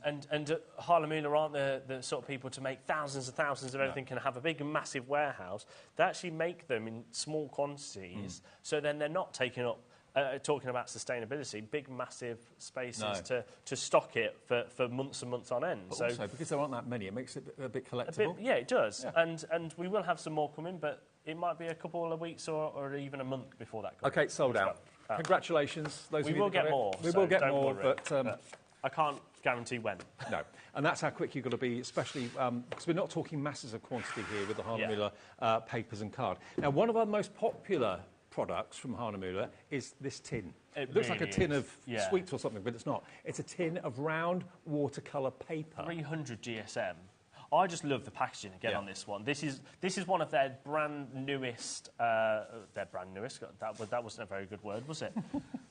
Haarlemühle aren't the sort of people to make thousands and thousands of everything and have a big, massive warehouse. They actually make them in small quantities, so then they're not taking up. Talking about sustainability, big, massive spaces to stock it for months and months on end. But also, because there aren't that many, it makes it a bit collectible. It does. Yeah. And we will have some more coming, but it might be a couple of weeks or even a month before that comes. OK, sold out. Congratulations. We will get more. We will get more, but I can't guarantee when. No, and that's how quick you've got to be, especially because we're not talking masses of quantity here with the Haarlemühle papers and card. Now, one of our most popular products from Haarlemühle is this tin. It looks really like a tin is. of sweets or something, but it's not. It's a tin of round watercolour paper. 300 GSM. I just love the packaging again on this one. This is one of their brand newest. That wasn't a very good word, was it?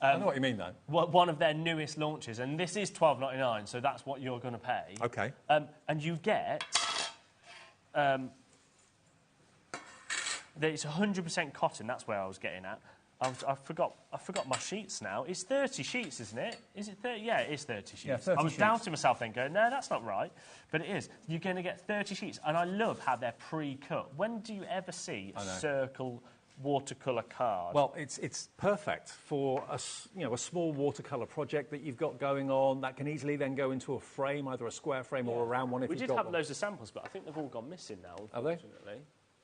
I know what you mean, though. One of their newest launches, and this is $12.99, so that's what you're going to pay. Okay. And you get. it's 100% cotton. That's where I was getting at. I forgot my sheets now. It's 30 sheets, isn't it? Is it 30? Yeah, it is 30 sheets. Yeah, 30 I was sheets. doubting myself then, going, no, that's not right. But it is. You're going to get 30 sheets, and I love how they're pre-cut. When do you ever see a circle watercolour card? Well, it's perfect for a small watercolour project that you've got going on that can easily then go into a frame, either a square frame or a round one. If we you've did got have one. loads of samples, but I think they've all gone missing now, unfortunately.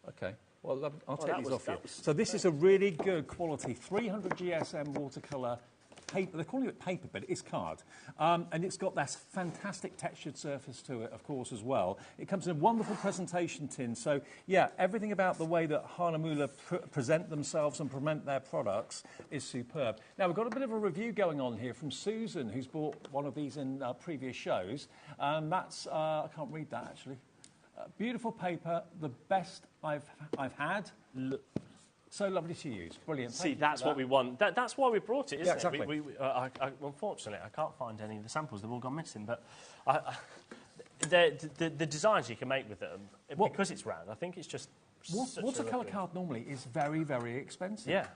Okay. Well, I'll take these off you. was So this is a really good quality 300 GSM watercolour paper. They're calling it paper, but it's card. And it's got that fantastic textured surface to it, of course, as well. It comes in a wonderful presentation tin. So, yeah, everything about the way that Hahnemühle present themselves and present their products is superb. Now, we've got a bit of a review going on here from Susan, who's bought one of these in previous shows. That's, I can't read that, actually. Beautiful paper, the best I've had. So lovely to use. Brilliant. See, that's what we want. That's why we brought it, isn't Yeah, exactly. it? Unfortunately, I can't find any of the samples. They've all gone missing. But the designs you can make with them, because it's round, I think it's just... Watercolour card normally is very, very expensive. Yeah.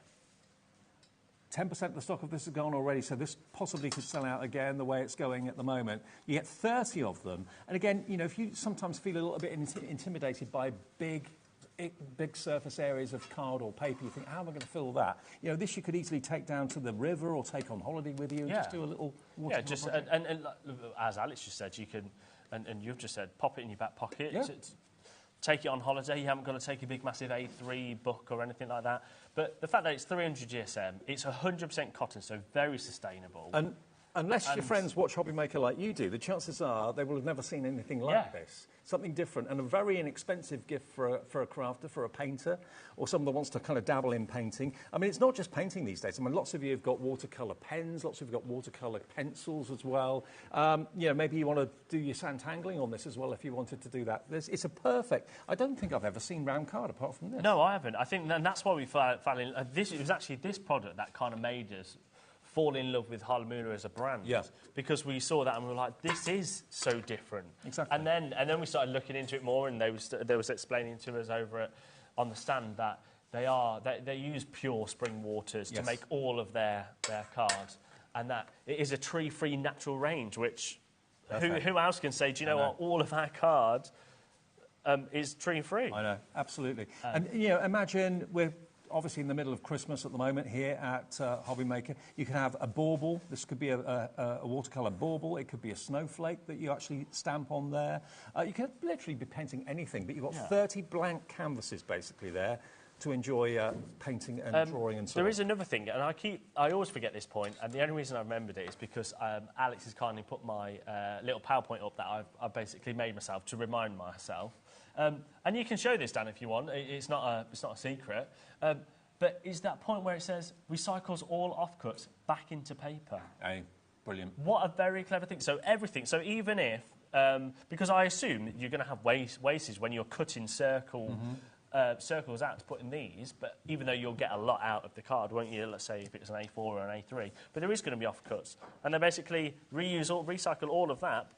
10% of the stock of this is gone already, so this possibly could sell out again the way it's going at the moment. You get 30 of them. And again, if you sometimes feel a little bit intimidated by big surface areas of card or paper, you think, how am I going to fill that? This you could easily take down to the river or take on holiday with you and just do a little watercolour project. And as Alex just said, you can, and you've just said, pop it in your back pocket. Yeah. Take it on holiday. You haven't got to take a big, massive A3 book or anything like that. But the fact that it's 300 GSM, it's 100% cotton, so very sustainable. And unless your friends watch HobbyMaker like you do, the chances are they will have never seen anything like this. Something different, and a very inexpensive gift for a crafter, for a painter, or someone that wants to kind of dabble in painting. I mean, it's not just painting these days. I mean, lots of you have got watercolour pens, lots of you have got watercolour pencils as well. Maybe you want to do your sandtangling on this as well if you wanted to do that. It's a perfect... I don't think I've ever seen round card apart from this. No, I haven't. I think and that's why we fell in... it was actually this product that kind of made us fall in love with Hahnemühle as a brand. Yeah. Because we saw that and we were like, this is so different. Exactly. And then we started looking into it more, and they was explaining to us over on the stand that they use pure spring waters to make all of their cards, and that it is a tree-free natural range, which who else can say, do you know what, all of our cards is tree-free? I know, absolutely. And, imagine we're obviously in the middle of Christmas at the moment here at HobbyMaker. You can have a bauble. This could be a watercolour bauble. It could be a snowflake that you actually stamp on there. You can literally be painting anything, but you've got 30 blank canvases basically there to enjoy painting and drawing and so on. There is another thing, and I always forget this point, and the only reason I remembered it is because Alex has kindly put my little PowerPoint up that I've basically made myself to remind myself. And you can show this, Dan, if you want. It's not a secret. But it's that point where it says recycles all offcuts back into paper. Hey, brilliant. What a very clever thing. So everything. So even if, because I assume that you're going to have wastage when you're cutting circles out to put in these, but even though you'll get a lot out of the card, won't you? Let's say if it's an A4 or an A3. But there is going to be offcuts. And they basically recycle all of that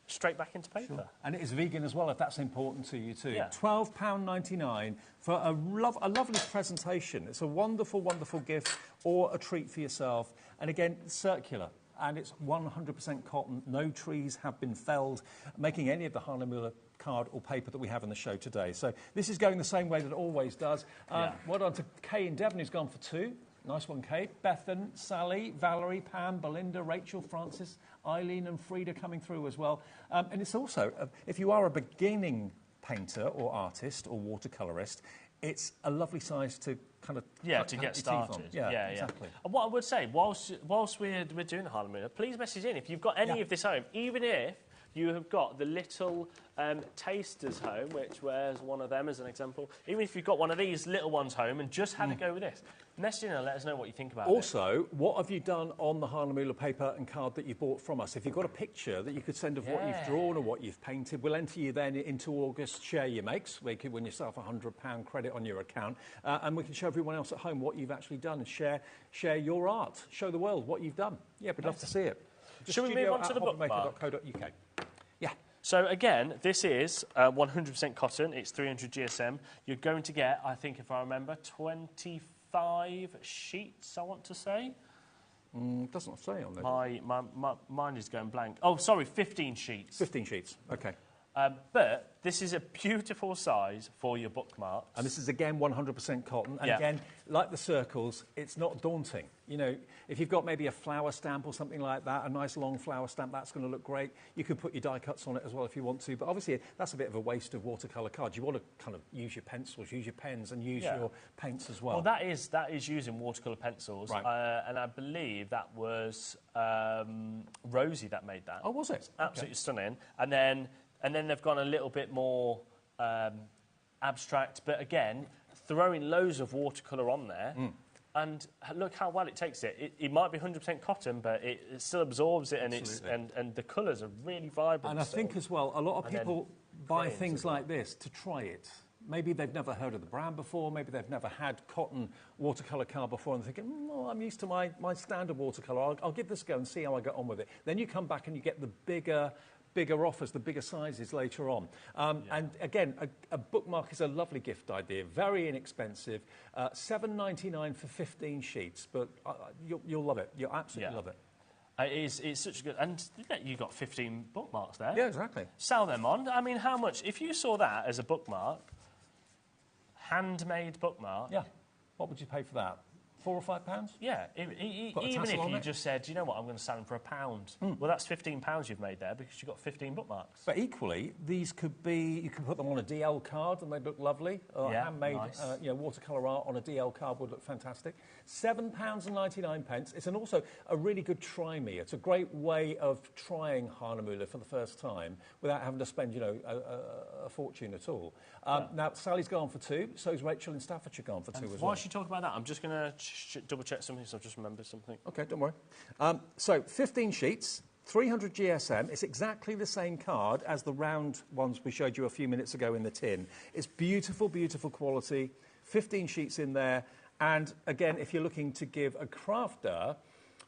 straight back into paper. Sure. And it is vegan as well, if that's important to you too. Yeah. £12.99 for a lovely presentation. It's a wonderful, wonderful gift or a treat for yourself. And again, circular. And it's 100% cotton. No trees have been felled, making any of the Hahnemühle card or paper that we have in the show today. So this is going the same way that it always does. Well done to Kay in Devon, who's gone for 2. Nice one, Kate. Bethan, Sally, Valerie, Pam, Belinda, Rachel, Francis, Eileen and Frida coming through as well. And it's also, if you are a beginning painter or artist or watercolourist, it's a lovely size to kind of to get started. Yeah, exactly. And what I would say, whilst we're doing the Hahnemühle, please message in if you've got any of this home, even if you have got the little tasters home, which wears one of them as an example. Even if you've got one of these little ones home and just had a go with this, message in and let us know what you think about it. Also, what have you done on the Hahnemühle paper and card that you bought from us? If you've got a picture that you could send of what you've drawn or what you've painted, we'll enter you then into August Share Your Makes, where you could win yourself £100 credit on your account, and we can show everyone else at home what you've actually done and share your art, show the world what you've done. Yeah, we'd love to see it. Should we move on to the bookmark? HobbyMaker.co.uk. Yeah. So again, this is 100% cotton. It's 300 GSM. You're going to get, I think, if I remember, 25 sheets, I want to say. Doesn't say on there. My mind is going blank. Oh, sorry, 15 sheets. 15 sheets, OK. But this is a beautiful size for your bookmarks. And this is, again, 100% cotton. And again, like the circles, it's not daunting. You know, if you've got maybe a flower stamp or something like that, a nice long flower stamp, that's going to look great. You can put your die cuts on it as well if you want to. But obviously, that's a bit of a waste of watercolour cards. You want to kind of use your pencils, use your pens, and use your paints as well. Well, that is using watercolour pencils. Right. And I believe that was Rosie that made that. Oh, was it? It's absolutely stunning. And then they've gone a little bit more abstract, but again, throwing loads of watercolour on there, and look how well it takes it. It might be 100% cotton, but it still absorbs it, and the colours are really vibrant. And I think as well, a lot of people buy things like this to try it. Maybe they've never heard of the brand before, maybe they've never had cotton watercolour card before, and they're thinking, well, I'm used to my standard watercolour, I'll give this a go and see how I get on with it. Then you come back and you get the bigger offers, the bigger sizes later on. And again, a bookmark is a lovely gift idea, very inexpensive, $7.99 for 15 sheets, but you'll love it. You'll absolutely love it. It's such a good... And you got 15 bookmarks there. Yeah, exactly. Sell them on. I mean, how much... If you saw that as a bookmark, handmade bookmark... Yeah. What would you pay for that? £4 or £5? Yeah, even if you just said, you know what, I'm going to sell them for £1. Well, that's £15 you've made there because you've got 15 bookmarks. But equally, these could be, you could put them on a DL card and they'd look lovely. Handmade watercolour art on a DL card would look fantastic. £7.99. It's also a really good try me. It's a great way of trying Hahnemühle for the first time without having to spend, a fortune at all. Now, Sally's gone for 2, so's Rachel in Staffordshire gone for 2 as well. While she talking about that, I'm just going to double-check something, so I've just remembered something. OK, don't worry. So, 15 sheets, 300 GSM. It's exactly the same card as the round ones we showed you a few minutes ago in the tin. It's beautiful, beautiful quality, 15 sheets in there. And, again, if you're looking to give a crafter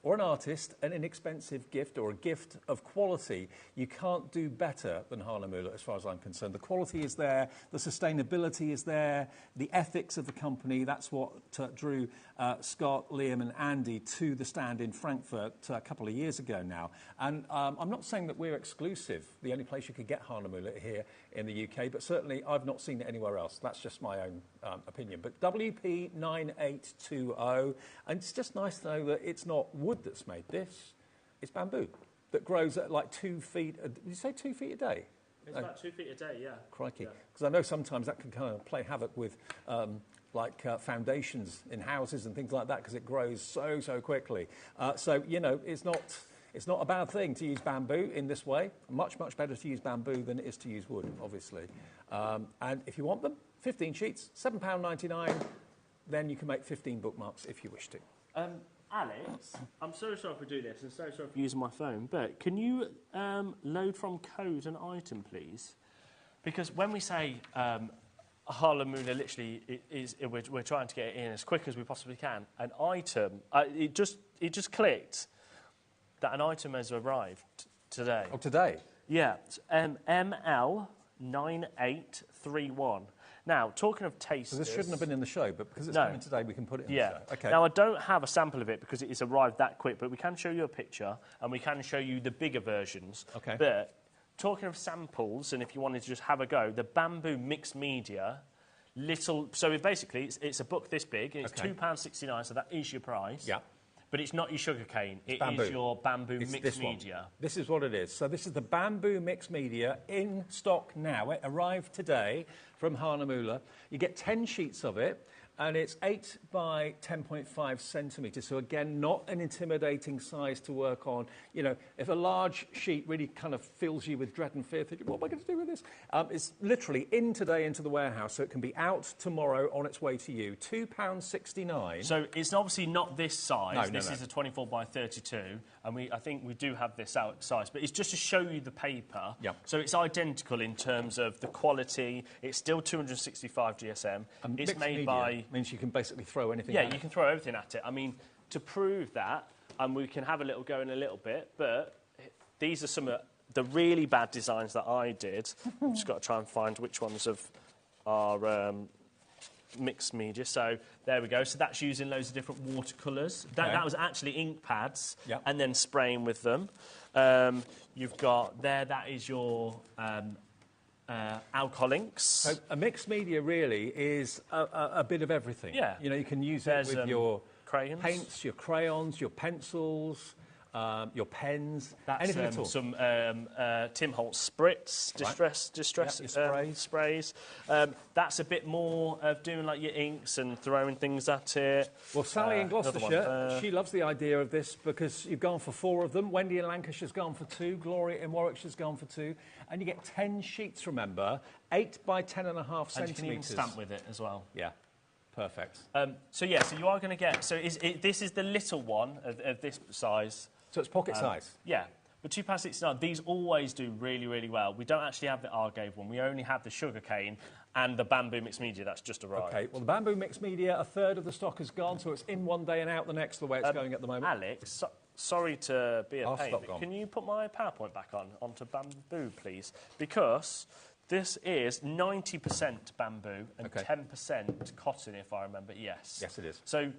or an artist an inexpensive gift or a gift of quality, you can't do better than Hahnemühle as far as I'm concerned. The quality is there, the sustainability is there, the ethics of the company, that's what drew Scott, Liam and Andy to the stand in Frankfurt a couple of years ago now. And I'm not saying that we're exclusive, the only place you could get Hahnemühle here in the UK, but certainly I've not seen it anywhere else. That's just my own opinion. But WP9820, and it's just nice to know that it's not wood that's made this, it's bamboo that grows at like 2 feet. Did you say 2 feet a day? It's about 2 feet a day, yeah. Crikey. Because I know sometimes that can kind of play havoc with foundations in houses and things like that because it grows so quickly. So, it's not a bad thing to use bamboo in this way. Much better to use bamboo than it is to use wood, obviously. And if you want them, 15 sheets, £7.99, then you can make 15 bookmarks if you wish to. Alex, I'm so sorry for doing this and so sorry for using my phone, but can you load from code an item, please? Because when we say Hahnemühle, literally, we're trying to get it in as quick as we possibly can. An item, it just clicked that an item has arrived today. Oh, today? Yeah, ML9831. Now, talking of tasters... So this shouldn't have been in the show, but because it's coming today, we can put it in the show. Okay. Now, I don't have a sample of it because it has arrived that quick, but we can show you a picture and we can show you the bigger versions. Okay. But talking of samples, and if you wanted to just have a go, the Bamboo Mixed Media, so basically, it's a book this big, it's £2.69, so that is your price. Yeah. But it's not your sugar cane, it is your Bamboo Mixed Media. This is what it is. So this is the Bamboo Mixed Media in stock now. It arrived today from Hahnemühle. You get 10 sheets of it, and it's 8 by 10.5 centimetres. So again, not an intimidating size to work on. If a large sheet really kind of fills you with dread and fear, thinking, what am I going to do with this? It's literally in today into the warehouse, so it can be out tomorrow on its way to you. £2.69. So it's obviously not this size. This is a 24 by 32, and I think we do have this out size, but it's just to show you the paper. Yep. So it's identical in terms of the quality. It's still 265 GSM. It's made by... means you can basically throw anything at it. Yeah, you can throw everything at it. I mean, to prove that, and we can have a little go in a little bit, but these are some of the really bad designs that I did, I've just got to try and find which ones are mixed media. So there we go. So that's using loads of different watercolours. That was actually ink pads and then spraying with them. You've got there, that is your alcohol inks. So a mixed media really is a bit of everything. Yeah. You know, you can use it with your crayons, paints, your crayons, your pencils, your pens, that's, anything at all. some Tim Holtz spritz, distress sprays. That's a bit more of doing like your inks and throwing things at it. Well, Sally in Gloucestershire, she loves the idea of this because you've gone for 4 of them. Wendy in Lancashire's gone for 2. Gloria in Warwickshire's gone for 2. And you get 10 sheets, remember, 8 by 10.5 centimetres. And you can even stamp with it as well. Yeah. Perfect. So you are going to get... So this is the little one of this size. So it's pocket size? Yeah. But £2.69, these always do really, really well. We don't actually have the Argave one. We only have the sugarcane and the bamboo mixed media that's just arrived. OK, well, the bamboo mixed media, a third of the stock has gone, so it's in one day and out the next, the way it's going at the moment. Alex, sorry to be a pain, but can you put my PowerPoint back onto bamboo, please? Because... this is 90% bamboo and 10% cotton, if I remember. Yes. Yes, it is. So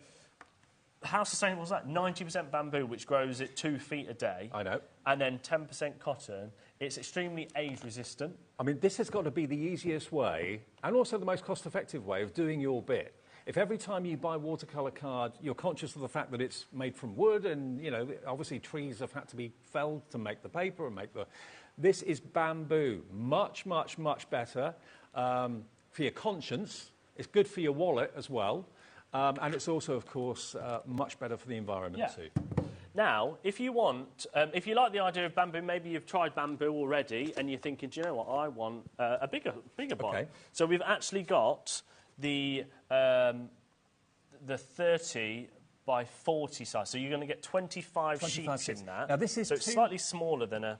how sustainable is that? 90% bamboo, which grows at 2 feet a day. I know. And then 10% cotton. It's extremely age-resistant. I mean, this has got to be the easiest way and also the most cost-effective way of doing your bit. If every time you buy watercolour card, you're conscious of the fact that it's made from wood and, you know, obviously trees have had to be felled to make the paper and make the... This is bamboo. Much, much, much better for your conscience. It's good for your wallet as well. And it's also, of course, much better for the environment too. Now, if you want, if you like the idea of bamboo, maybe you've tried bamboo already and you're thinking, do you know what, I want a bigger one. So we've actually got the 30 by 40 size. So you're going to get 25 sheets in that. Now, this is so it's slightly smaller than a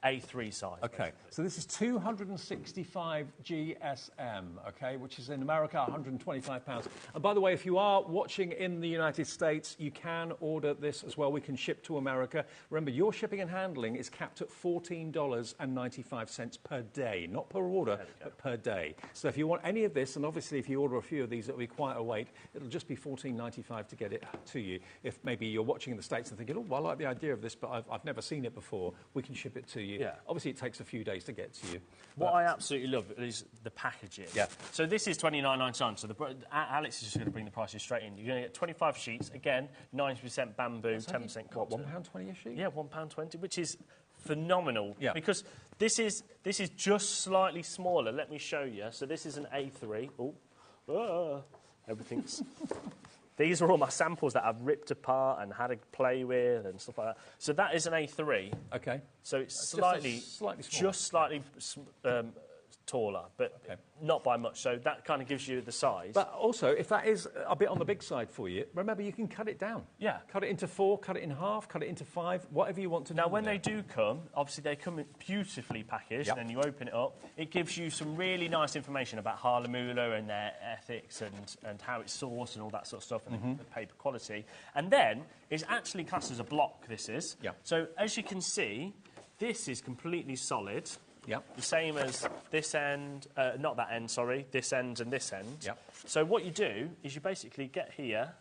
A3 size. OK, so this is 265 GSM, OK, which is in America £125. And by the way, if you are watching in the United States, you can order this as well. We can ship to America. Remember, your shipping and handling is capped at $14.95 per day, not per order, but per day. So if you want any of this, and obviously if you order a few of these, it'll be quite a wait. It'll just be $14.95 to get it to you. If maybe you're watching in the States and thinking, oh, I like the idea of this, but I've never seen it before, we can ship it to you. Yeah. Obviously, it takes a few days to get to you. What I absolutely love is the packaging. Yeah. So this is $29.99. So Alex is just going to bring the prices straight in. You're going to get 25 sheets. Again, 90% bamboo, 10% cotton. What, £1.20 a sheet? Yeah, £1.20, which is phenomenal. Yeah. Because this is just slightly smaller. Let me show you. So this is an A3. Everything's... These are all my samples that I've ripped apart and had to play with and stuff like that. So that is an A3. OK. So it's slightly taller, but not by much. So that kind of gives you the size. But also, if that is a bit on the big side for you, remember, you can cut it down. Yeah. Cut it into 4, cut it in half, cut it into 5, whatever you want to do. Now, when they do come, obviously they come beautifully packaged, and then you open it up. It gives you some really nice information about Harlemula and their ethics and how it's sourced and all that sort of stuff, and the paper quality. And then it's actually classed as a block, this is. Yeah. So, as you can see, this is completely solid. Yeah. The same as this end, not that end, sorry, this end and this end. Yeah. So what you do is you basically get here,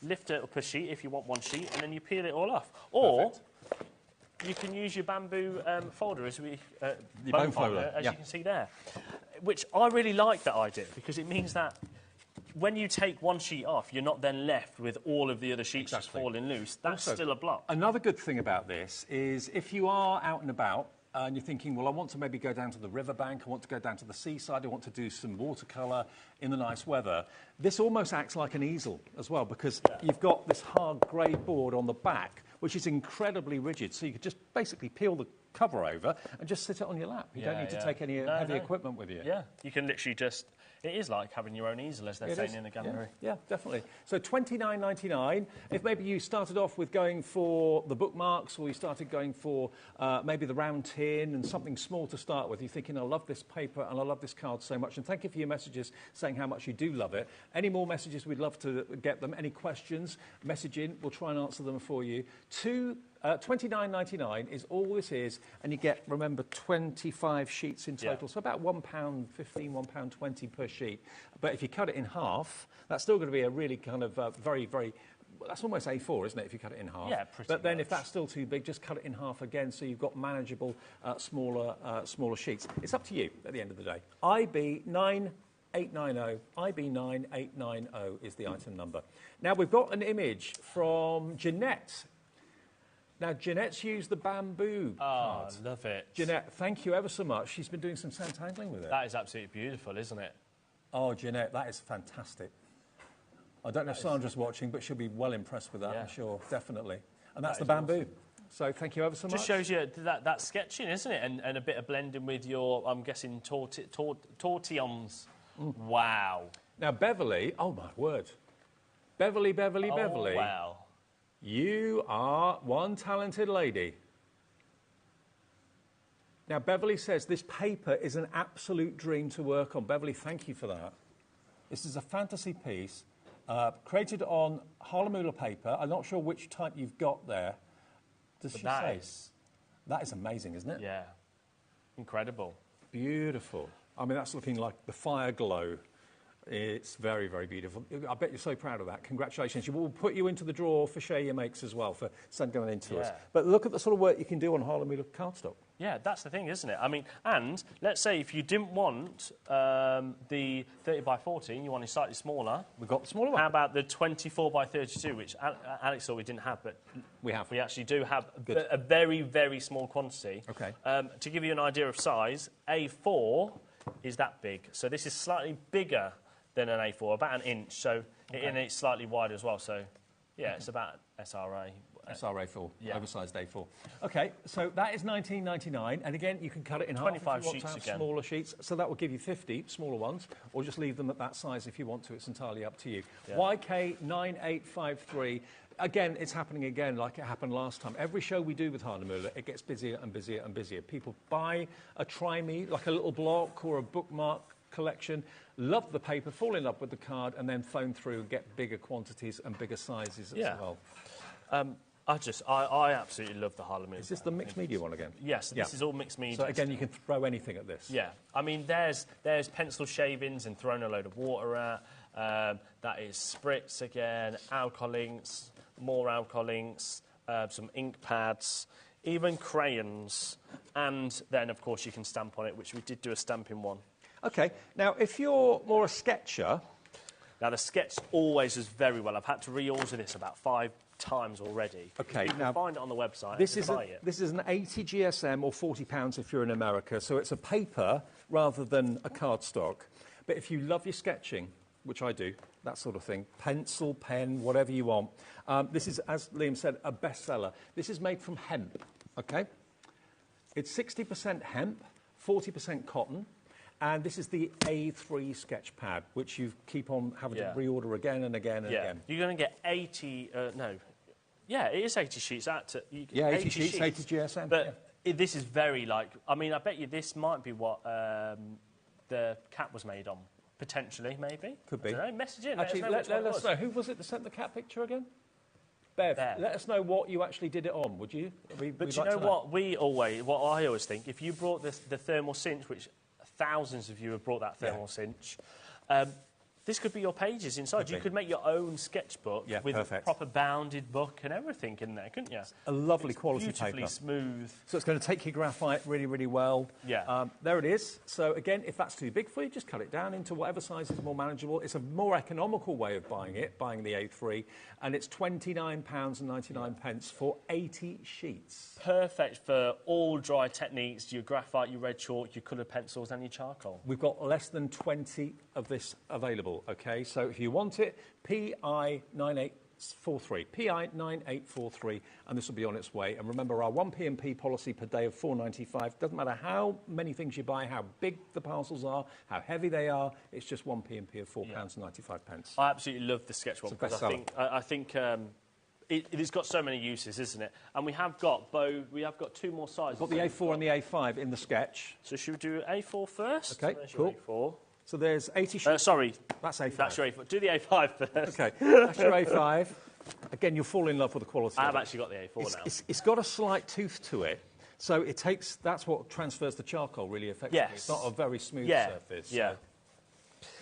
lift it up a sheet if you want one sheet, and then you peel it all off. Or you can use your bamboo folder, as we bone folder, as you can see there. Which I really like that idea, because it means that when you take one sheet off, you're not then left with all of the other sheets just falling loose. That's also, still a block. Another good thing about this is if you are out and about, and you're thinking, well, I want to maybe go down to the riverbank, I want to go down to the seaside, I want to do some watercolour in the nice weather. This almost acts like an easel as well, because you've got this hard grey board on the back, which is incredibly rigid, so you could just basically peel the cover over and just sit it on your lap. You don't need to take any heavy equipment with you. Yeah, you can literally just... It is like having your own easel, as they're saying in the gallery. Yeah, definitely. So $29.99. If maybe you started off with going for the bookmarks, or you started going for maybe the round tin and something small to start with, you're thinking, I love this paper and I love this card so much. And thank you for your messages saying how much you do love it. Any more messages, we'd love to get them. Any questions, message in. We'll try and answer them for you. 2 £29.99 is all this is, and you get, remember, 25 sheets in total, so about £1.15, £1.20 per sheet. But if you cut it in half, that's still going to be a really kind of very, very... That's almost A4, isn't it, if you cut it in half? Yeah, pretty But then much. if that's still too big, just cut it in half again, so you've got manageable, smaller sheets. It's up to you at the end of the day. IB9890, IB9890 is the item number. Now, we've got an image from Jeanette. Now, Jeanette's used the bamboo card. I love it. Jeanette, thank you ever so much. She's been doing some santangling with it. That is absolutely beautiful, isn't it? Oh, Jeanette, that is fantastic. I don't know if Sandra's watching, but she'll be well impressed with that, I'm sure, definitely. And that's the bamboo. Awesome. So thank you ever so much. Just shows you that sketching, isn't it? And a bit of blending with your, I'm guessing, tortillons. Wow. Now, Beverly, oh, my word. Beverly. Wow. You are one talented lady. Now, Beverly says this paper is an absolute dream to work on. Beverly, thank you for that. This is a fantasy piece. Created on Harlemula paper. I'm not sure which type you've got there. Does she say? That is amazing, isn't it? Yeah. Incredible. Beautiful. I mean, that's looking like the fire glow. It's very, very beautiful. I bet you're so proud of that. Congratulations. We'll put you into the draw for Share Your Makes as well, for going into us. But look at the sort of work you can do on Harlemula cardstock. Yeah, that's the thing, isn't it? I mean, and let's say if you didn't want the 30 by 14, you wanted slightly smaller. We've got the smaller one. How about the 24 by 32, which Alex thought we didn't have, but we have. We actually do have a very, very small quantity. Okay. To give you an idea of size, A4 is that big. So this is slightly bigger than an A4, about an inch. So and it's slightly wider as well. So, yeah, it's about SRA. SRA4, oversized A4. Okay, so that is $19.99, and again, you can cut it in half 25 if you want sheets to have again. smaller sheets, so that will give you 50 smaller ones, or just leave them at that size if you want to. It's entirely up to you. Yeah. YK9853. Again, it's happening again like it happened last time. Every show we do with Harlemula, it gets busier and busier and busier. People buy a Try Me, like a little block or a bookmark collection, love the paper, fall in love with the card, and then phone through and get bigger quantities and bigger sizes as well. I absolutely love the Harlemula. Is this the mixed media one again? Yes, this is all mixed media. So again, you can throw anything at this. Yeah, I mean, there's pencil shavings and thrown a load of water at. That is spritz again, alcohol inks, more alcohol inks, some ink pads, even crayons, and then of course you can stamp on it, which we did do a stamping one. Okay, now if you're more a sketcher... Now the sketch always does very well. I've had to reorder this about 5 times already. Okay, you can find it on the website. This is an 80 GSM or £40 if you're in America, so it's a paper rather than a cardstock. But if you love your sketching, which I do, that sort of thing, pencil, pen, whatever you want, this is, as Liam said, a bestseller. This is made from hemp, okay? It's 60% hemp, 40% cotton. And this is the A3 sketch pad, which you keep on having to reorder again and again and again. You're going to get 80, it is 80 sheets. 80 sheets, 80 GSM. But this is very I bet you this might be what the cat was made on, potentially, maybe. Could be. I don't know, message in. Actually, let us know. Who was it that sent the cat picture again? Bev, let us know what you actually did it on, would you? But you know what? What I always think, if you brought the thermal cinch, which... Thousands of you have brought that thermal cinch. This could be your pages inside. You could make your own sketchbook with a proper bounded book and everything in there, couldn't you? A lovely quality paper. Beautifully smooth. So it's going to take your graphite really, really well. Yeah. There it is. So again, if that's too big for you, just cut it down into whatever size is more manageable. It's a more economical way of buying the A3, and it's £29.99 for 80 sheets. Perfect for all dry techniques, your graphite, your red chalk, your coloured pencils and your charcoal. We've got less than 20 of this available, OK? So if you want it, PI9843, PI9843, and this will be on its way. And remember, our 1p&p policy per day of $4.95. Doesn't matter how many things you buy, how big the parcels are, how heavy they are, it's just 1p&p of £4.95. I absolutely love the sketch one because I think it's got so many uses, isn't it? And we have got 2 more sizes. We've got the A4 and the A5 in the sketch. So should we do A4 first? OK, cool. A4. So there's 80 sheets. Sorry. That's A5. That's your A4. Do the A5 first. OK, that's your A5. Again, you'll fall in love with the quality. I've actually got the A4 now. It's got a slight tooth to it, so it takes. That's what transfers the charcoal really effectively. Yes. It's not a very smooth Yeah. surface. Yeah.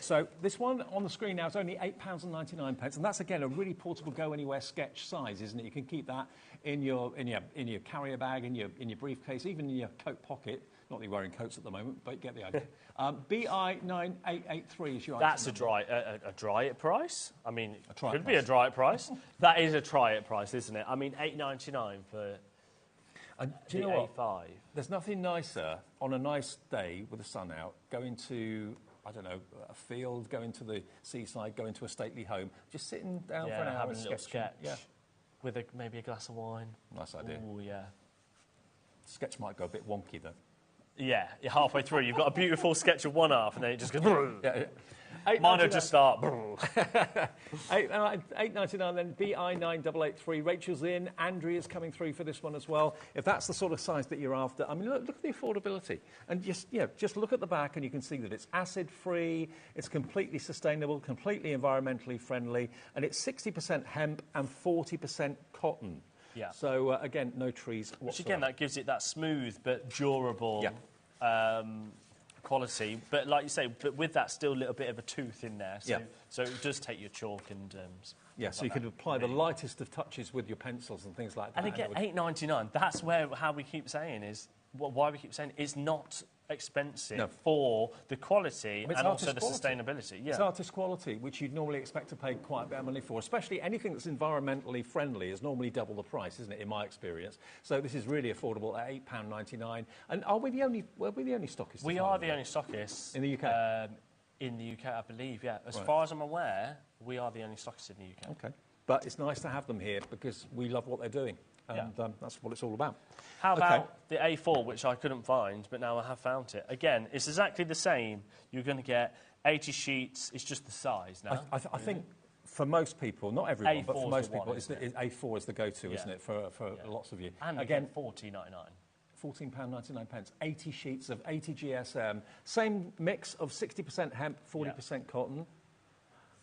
So this one on the screen now is only £8.99, and that's again a really portable, go-anywhere sketch size, isn't it? You can keep that in your carrier bag, in your briefcase, even in your coat pocket. Not that you're wearing coats at the moment, but you get the idea. BI9883 is your. That's a dry it price. I mean, it could be a dry it price. That is a try it price, isn't it? I mean, £8.99 for. And do you know what? A5. There's nothing nicer on a nice day with the sun out, going to, I don't know, a field, going to the seaside, going to a stately home, just sitting down for an hour having and a little sketching. sketch. With maybe a glass of wine. Nice idea. Oh, yeah. Sketch might go a bit wonky, though. Yeah, you're halfway through. You've got a beautiful sketch of one half, and then it just goes. Yeah. Mine will just start. £8.99 then, BI9883. Rachel's in. Andrea's coming through for this one as well. If that's the sort of size that you're after, I mean, look at the affordability. And just look at the back and you can see that it's acid-free, it's completely sustainable, completely environmentally friendly, and it's 60% hemp and 40% cotton. Yeah. So, again, no trees whatsoever. Which, again, that gives it that smooth but durable quality. But, like you say, but with that still a little bit of a tooth in there. So, so it does take your chalk and... so you can apply the lightest of touches with your pencils and things like that. And again, £8.99, that's how we keep saying is... why we keep saying it's not expensive for the quality and also the sustainability. Yeah. It's artist quality, which you'd normally expect to pay quite a bit of money for. Especially anything that's environmentally friendly is normally double the price, isn't it, in my experience? So this is really affordable at £8.99. And are we the only stockists? We are the only stockists. In the UK? In the UK, I believe, yeah. As far as I'm aware, we are the only stockists in the UK. Okay. But it's nice to have them here because we love what they're doing. And that's what it's all about. How about the A4, which I couldn't find, but now I have found it? Again, it's exactly the same. You're going to get 80 sheets. It's just the size now. I think for most people, not everyone, A4 but for most people, A4 is the go-to, isn't it, for lots of you? And again, £14.99. £14.99, 80 sheets of 80 GSM. Same mix of 60% hemp, 40% cotton.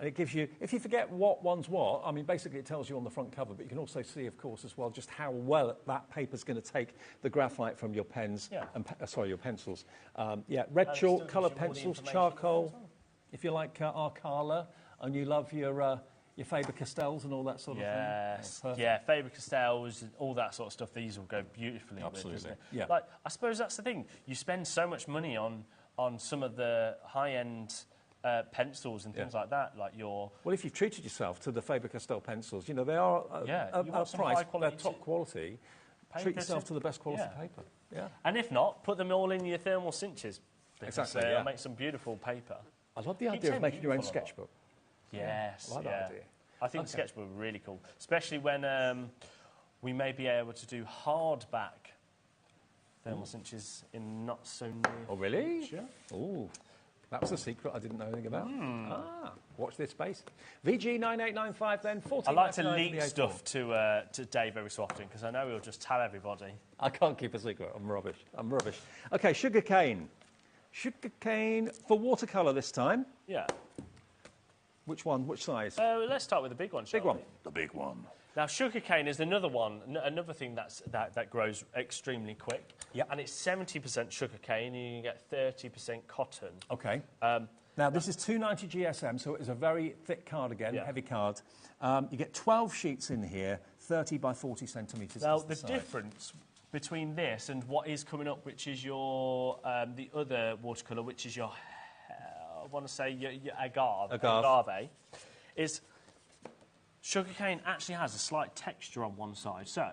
And it gives you, if you forget what one's what, I mean, basically it tells you on the front cover, but you can also see, of course, as well, just how well that paper's going to take the graphite from your pens, and your pencils. Red chalk, colour pencils, charcoal. If you like Arcala and you love your Faber-Castells and all that sort of thing. Yeah, Faber-Castells and all that sort of stuff, these will go beautifully. Absolutely, with, Like, I suppose that's the thing. You spend so much money on some of the high-end... pencils and things like that, like your... Well, if you've treated yourself to the Faber-Castell pencils, you know, they are a price, they're top quality. Treat yourself to the best quality paper. Yeah. And if not, put them all in your thermal cinches. Exactly, They'll make some beautiful paper. I love the idea of making your own sketchbook. Yes, I like that idea. I think the sketchbook would be really cool, especially when we may be able to do hardback thermal cinches in not so near... Oh, really? Future. Oh. That was a secret I didn't know anything about. Watch this space. VG9895 then, 14. I like to leak stuff to Dave every so often because I know he'll just tell everybody. I can't keep a secret. I'm rubbish. OK, sugarcane. Sugarcane for watercolour this time. Yeah. Which one? Which size? Let's start with the big one, shall we? The big one. Now, sugarcane is another one, another thing that grows extremely quick. Yeah. And it's 70% sugarcane, and you can get 30% cotton. OK. Now, this is 290 GSM, so it is a very thick card again, heavy card. You get 12 sheets in here, 30 by 40 centimetres. Now, the difference between this and what is coming up, which is your the other watercolour, which is your, I want to say your agave, is sugarcane actually has a slight texture on one side. So,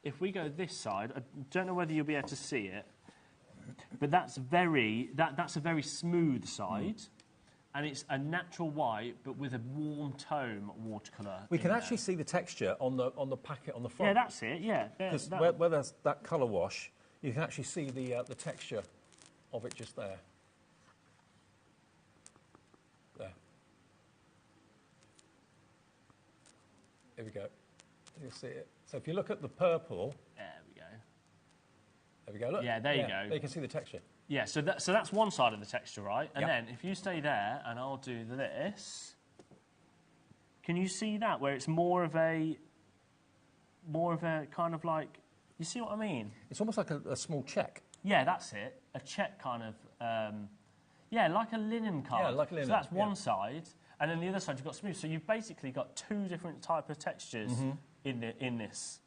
if we go this side, I don't know whether you'll be able to see it, but that's a very smooth side, and it's a natural white, but with a warm tone watercolour. We can actually see the texture on the packet on the front. Yeah, that's it. Yeah, because where there's that colour wash, you can actually see the texture of it just there. There. There we go. You'll see it. So if you look at the purple. There we go. There we go. Look. Yeah, there you go. There you can see the texture. Yeah, so that's one side of the texture, right? And then if you stay there, and I'll do this. Can you see that, where it's more of a kind of like, you see what I mean? It's almost like a small check. Yeah, that's it. A check kind of, yeah, like a linen card. Yeah, like a linen. So that's one side, and then the other side you've got smooth. So you've basically got two different type of textures in this.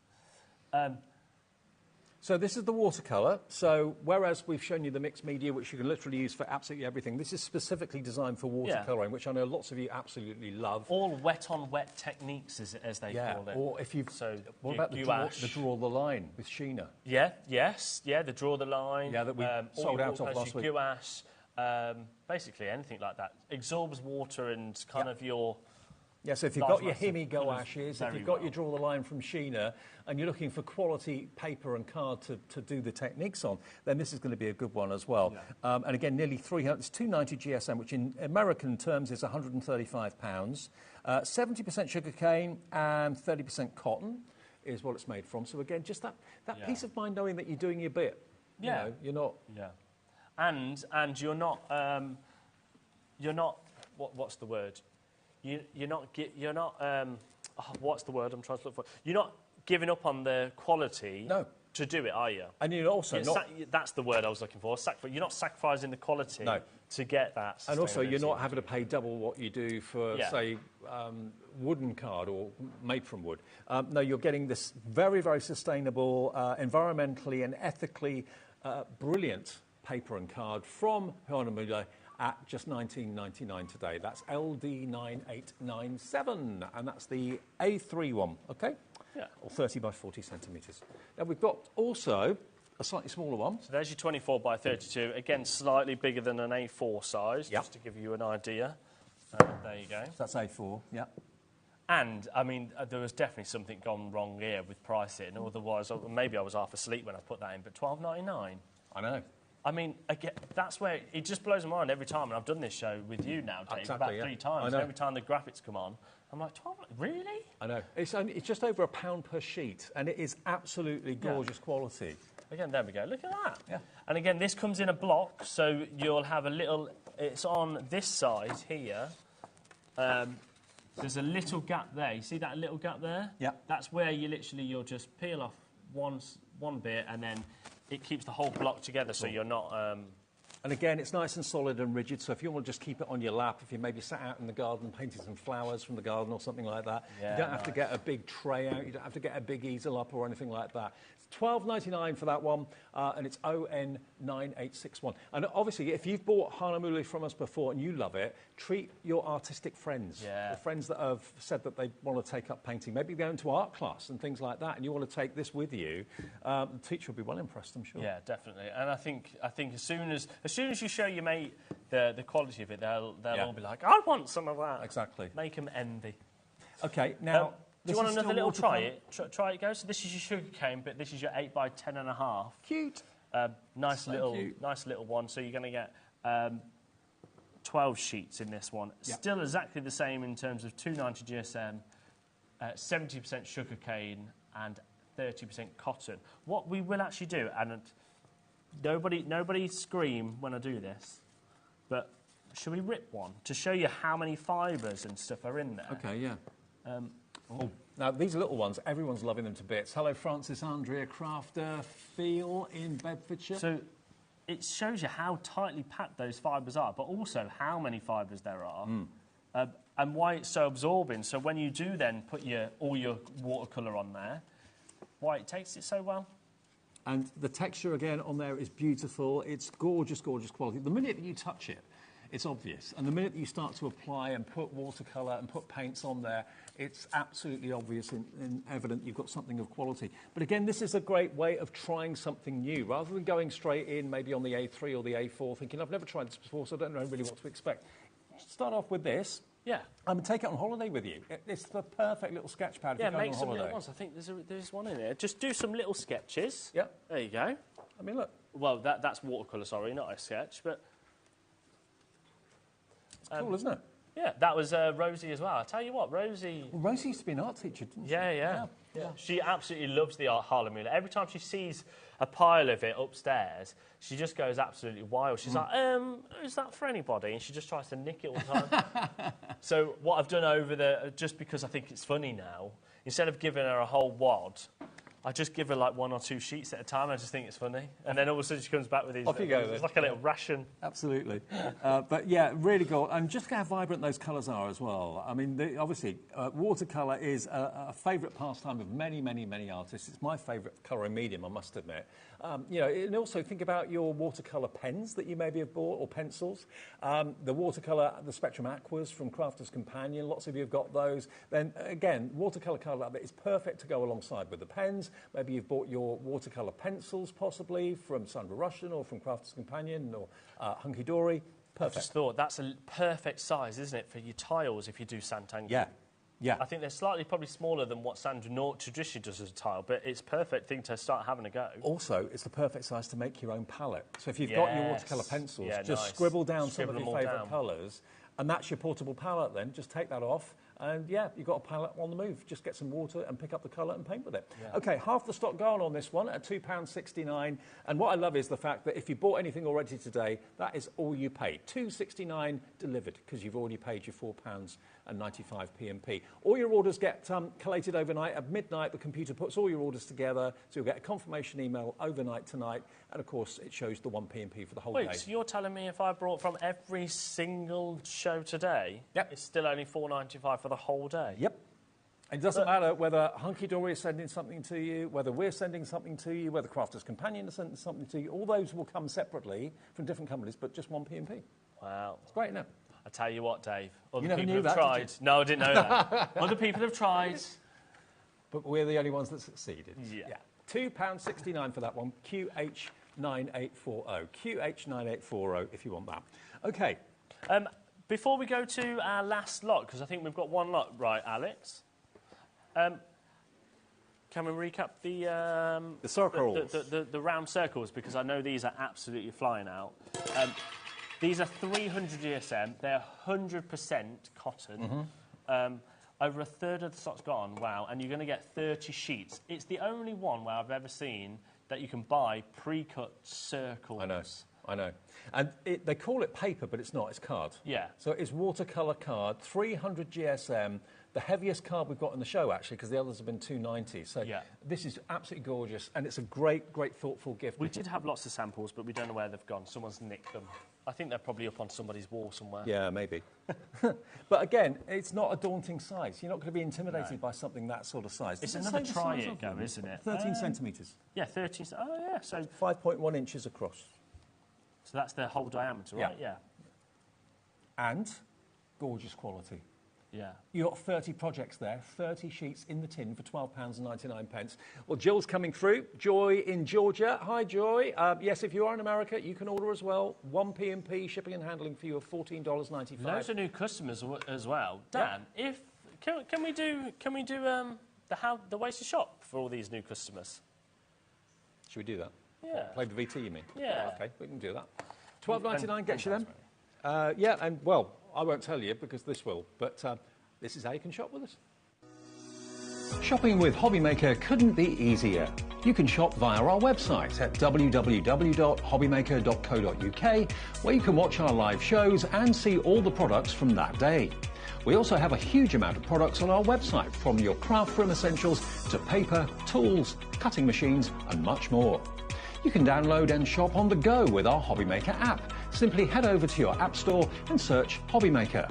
So this is the watercolour. So whereas we've shown you the mixed media, which you can literally use for absolutely everything, this is specifically designed for watercolouring, which I know lots of you absolutely love. All wet-on-wet techniques, as they call it. Or if you've... So what about the draw the line with Sheena? Yeah, yes, yeah, the draw the line. Yeah, that we sold out of last week. Gouache, basically anything like that. Absorbs water and kind of your... Yeah, so if you've got your Himi gouaches, if you've got your draw the line from Sheena, and you're looking for quality paper and card to do the techniques on, then this is going to be a good one as well. Yeah. And again, nearly 300, it's 290 GSM, which in American terms is £135. 70% sugarcane and 30% cotton is what it's made from. So again, just that peace of mind knowing that you're doing your bit. You know, you're not... Yeah. And you're not... what's the word? You're not what's the word I'm trying to look for? You're not giving up on the quality to do it, are you? And you're also not... that's the word I was looking for. You're not sacrificing the quality to get that. And also, you're not having to pay double what you do for, say, wooden card or made from wood. No, you're getting this very, very sustainable, environmentally and ethically brilliant paper and card from Honolulu at just $19.99 today. That's LD9897, and that's the A3 one, okay? Yeah. Or 30 by 40 centimetres. Now, we've got also a slightly smaller one. So there's your 24 by 32. Again, slightly bigger than an A4 size, just to give you an idea. There you go. So that's A4, yeah. And, I mean, there was definitely something gone wrong here with pricing. Otherwise, maybe I was half asleep when I put that in, but $12.99. I know. I mean, again, that's where it just blows my mind every time, and I've done this show with you now, Dave, about 3 times, and every time the graphics come on, I'm like, really? I know. It's just over £1 per sheet, and it is absolutely gorgeous quality. Again, there we go. Look at that. Yeah. And again, this comes in a block, so you'll have a little... It's on this side here. There's a little gap there. You see that little gap there? Yeah. That's where you'll just peel off one bit, and then it keeps the whole block together, so you're not... And again, it's nice and solid and rigid, so if you want to just keep it on your lap, if you maybe sat out in the garden painting some flowers from the garden or something like that, you don't have to get a big tray out, you don't have to get a big easel up or anything like that. It's $12.99 for that one, and it's ON9861. And obviously, if you've bought Hanamuli from us before and you love it, treat your artistic friends, the friends that have said that they want to take up painting. Maybe go into art class and things like that, and you want to take this with you. The teacher will be well impressed, I'm sure. Yeah, definitely. And I think as soon as you show your mate the quality of it, they'll all be like, I want some of that. Exactly. Make them envy. Okay, now... do you want another little try it? Try it, go. So this is your sugar cane, but this is your 8 by 10.5. Cute. Nice little one. So you're going to get 12 sheets in this one. Yep. Still exactly the same in terms of 290 GSM, 70% sugar cane, and 30% cotton. What we will actually do, and nobody scream when I do this, but should we rip one to show you how many fibres and stuff are in there? Okay, yeah. Now, these little ones, everyone's loving them to bits. Hello, Francis Andrea Crafter, Feel in Bedfordshire. So it shows you how tightly packed those fibres are, but also how many fibres there are, and why it's so absorbing. So when you do then put all your watercolour on there, why it takes it so well. And the texture, again, on there is beautiful. It's gorgeous, gorgeous quality. The minute that you touch it, it's obvious. And the minute that you start to apply and put watercolour and put paints on there, it's absolutely obvious and evident you've got something of quality. But again, this is a great way of trying something new. Rather than going straight in, maybe on the A3 or the A4, thinking, I've never tried this before, so I don't know really what to expect. Start off with this. Yeah. And take it on holiday with you. It's the perfect little sketch pad if you're going on holiday. Yeah, make some little ones. I think there's one in there. Just do some little sketches. Yep. There you go. I mean, look. Well, that's watercolour, sorry, not a sketch, but... It's cool, isn't it? Yeah, that was Rosie as well. I tell you what, Rosie... Well, Rosie used to be an art teacher, didn't she? Yeah. Yeah. She absolutely loves the Harlem Moolah. Every time she sees a pile of it upstairs, she just goes absolutely wild. She's like, is that for anybody? And she just tries to nick it all the time. So what I've done just because I think it's funny now, instead of giving her a whole wad, I just give her like 1 or 2 sheets at a time. I just think it's funny. And then all of a sudden she comes back with these. Off you go. It's like a little ration. Absolutely. But yeah, really cool. And just how vibrant those colours are as well. I mean, obviously, watercolour is a favourite pastime of many, many, many artists. It's my favourite colouring medium, I must admit. You know, and also think about your watercolour pens that you maybe have bought, or pencils. The watercolour, the Spectrum Aquas from Crafter's Companion, lots of you have got those. Then again, watercolour colour like that is perfect to go alongside with the pens. Maybe you've bought your watercolour pencils, possibly, from Sandra Rushton or from Crafter's Companion or Hunky Dory. Perfect. I just thought that's a perfect size, isn't it, for your tiles if you do Sant'Angelo? Yeah. Yeah. I think they're slightly probably smaller than what Sandra traditionally does as a tile, but it's a perfect thing to start having a go. Also, it's the perfect size to make your own palette. So if you've got your watercolour pencils, just scribble down some of your favourite colours, and that's your portable palette then. Just take that off, and yeah, you've got a palette on the move. Just get some water and pick up the colour and paint with it. Yeah. OK, half the stock gone on this one at £2.69. And what I love is the fact that if you bought anything already today, that is all you pay. £2.69 delivered, because you've already paid your £4.95 P&P. All your orders get collated overnight. At midnight, the computer puts all your orders together, so you'll get a confirmation email overnight tonight. And, of course, it shows the 1 P&P for the whole day. Wait, so you're telling me if I brought from every single show today, it's still only $4.95 for the whole day? Yep. It doesn't matter whether Hunky Dory is sending something to you, whether we're sending something to you, whether Crafter's Companion is sending something to you. All those will come separately from different companies, but just 1 P&P. Wow. It's great, isn't it? I tell you what, Dave. Other you never people knew have that, tried. did you? No, I didn't know that. Other people have tried. But we're the only ones that succeeded. Yeah. £2.69 for that one. QH9840. QH9840 if you want that. OK. Before we go to our last lot, because I think we've got one lot, right, Alex? Can we recap the circles? The round circles, because I know these are absolutely flying out. These are 300 GSM. They're 100% cotton. Over a third of the stock's gone, wow, and you're going to get 30 sheets. It's the only one where I've ever seen that you can buy pre-cut circles. I know. And they call it paper, but it's not. It's card. Yeah. So it's watercolour card, 300 GSM, the heaviest card we've got in the show, actually, because the others have been 290. So this is absolutely gorgeous, and it's a great, great, thoughtful gift. We did have lots of samples, but we don't know where they've gone. Someone's nicked them. I think they're probably up on somebody's wall somewhere. Yeah, maybe. But again, it's not a daunting size. You're not going to be intimidated by something that sort of size. It's another try it go, isn't it? 13 centimetres. Yeah, 13. Oh, yeah. So 5.1 inches across. So that's the whole diameter, right? Yeah. And gorgeous quality. Yeah. You've got 30 projects there, 30 sheets in the tin for £12.99. Well, Jill's coming through. Joy in Georgia. Hi, Joy. Yes, if you are in America, you can order as well. 1 P&P shipping and handling for you of $14.95. Loads of new customers as well. Dan, can we do the ways to shop for all these new customers? Should we do that? Yeah. Play the VT, you mean? Yeah. OK, we can do that. $12.99 gets you them. Yeah, and, well, I won't tell you because this will, but this is how you can shop with us. Shopping with HobbyMaker couldn't be easier. You can shop via our website at www.hobbymaker.co.uk, where you can watch our live shows and see all the products from that day. We also have a huge amount of products on our website, from your craft room essentials to paper, tools, cutting machines and much more. You can download and shop on the go with our HobbyMaker app. Simply head over to your app store and search HobbyMaker.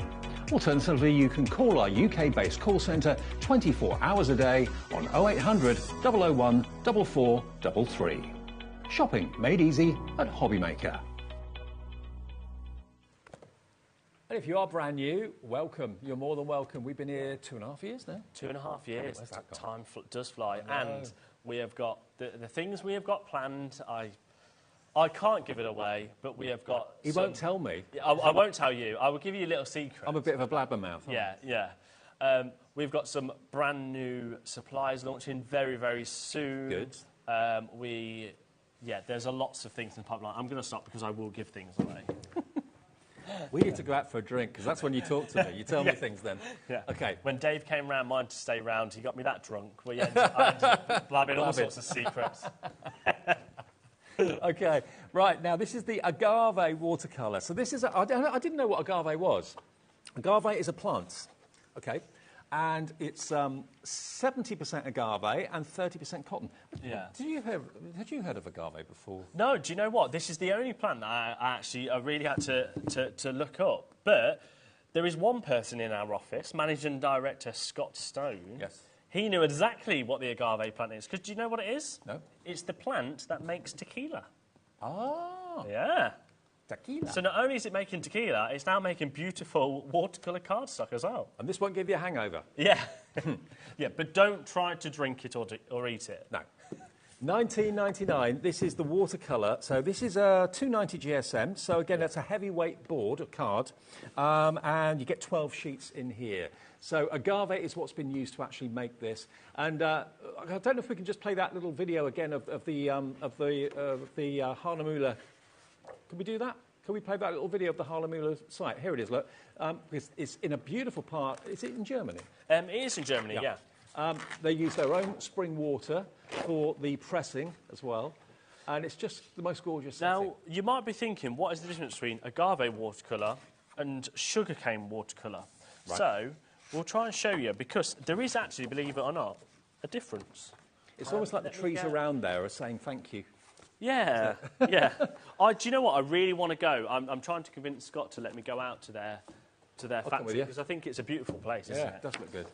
Alternatively, you can call our UK-based call centre 24 hours a day on 0800 001 4433. Shopping made easy at HobbyMaker. And if you are brand new, welcome. You're more than welcome. We've been here 2.5 years now. 2.5 years. Where's that gone? Time does fly. And we have got the things we have got planned. I can't give it away, but we have got... He won't tell me. I won't tell you. I will give you a little secret. I'm a bit of a blabbermouth. Yeah. We've got some brand new supplies launching very, very soon. Good. There's lots of things in the pipeline. I'm going to stop because I will give things away. We need to go out for a drink, because that's when you talk to me. You tell me things then. Yeah. Okay. When Dave came round mine to stay round, he got me that drunk. I ended up blabbing all sorts of secrets. Okay, right, now this is the agave watercolour. So this is, I didn't know what agave was. Agave is a plant, okay, and it's 70% agave and 30% cotton. Yeah. Had you heard of agave before? No, do you know what? This is the only plant that I really had to look up. But there is one person in our office, Managing Director Scott Stone. Yes. He knew exactly what the agave plant is. Because do you know what it is? No. It's the plant that makes tequila. Ah. Yeah. Tequila. So not only is it making tequila, it's now making beautiful watercolour cardstock as well. And this won't give you a hangover? Yeah. Yeah, but don't try to drink it or eat it. No. 19.99. This is the watercolour. So this is a 290 GSM. So again, that's a heavyweight board, a card, and you get 12 sheets in here. So agave is what's been used to actually make this. And I don't know if we can just play that little video again of the Harlemula. Can we do that? Can we play that little video of the Harlemula site? Here it is. Look, it's in a beautiful part. Is it in Germany? It is in Germany. Yeah. They use their own spring water for the pressing as well, and it's just the most gorgeous Now, setting. you might be thinking, what is the difference between agave watercolour and sugarcane watercolour? Right. So, we'll try and show you, because there is actually, believe it or not, a difference. It's almost like the trees around there are saying thank you. Yeah, yeah. Do you know what? I really want to go. I'm trying to convince Scott to let me go out to their factory, because I think it's a beautiful place, isn't it? Yeah, it does look good.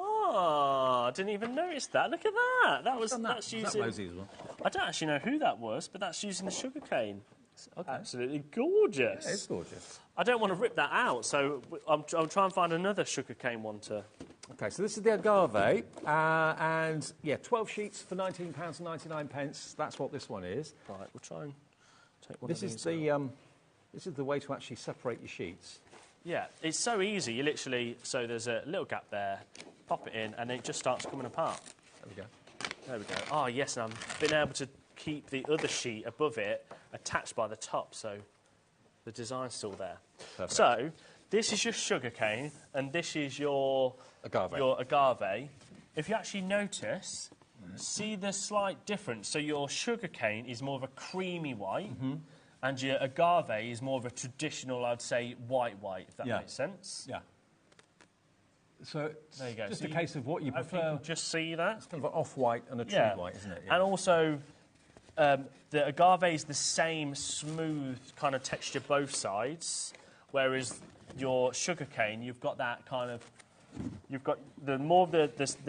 Oh, I didn't even notice that. Look at that. That's using. Mosey as well? I don't actually know who that was, but that's using the sugarcane. It's absolutely gorgeous. Yeah, it's gorgeous. I don't want to rip that out, so I'll try and find another sugarcane one to. Okay, so this is the agave, and yeah, 12 sheets for £19.99. That's what this one is. Right, we'll try and take one. This is the way to actually separate your sheets. Yeah, it's so easy. You literally, so there's a little gap there, pop it in, and it just starts coming apart. There we go. There we go. Oh, yes, and I've been able to keep the other sheet above it attached by the top, so the design's still there. Perfect. So, this is your sugarcane, and this is your agave. If you actually notice, see the slight difference. So your sugarcane is more of a creamy white, and your agave is more of a traditional, I'd say, white, if that makes sense. Yeah. So it's there you go. just so a case of what you prefer. You can just see that. It's kind of an off-white and a true white, isn't it? Yeah. And also, the agave is the same smooth kind of texture both sides, whereas your sugarcane, you've got that kind of, you've got the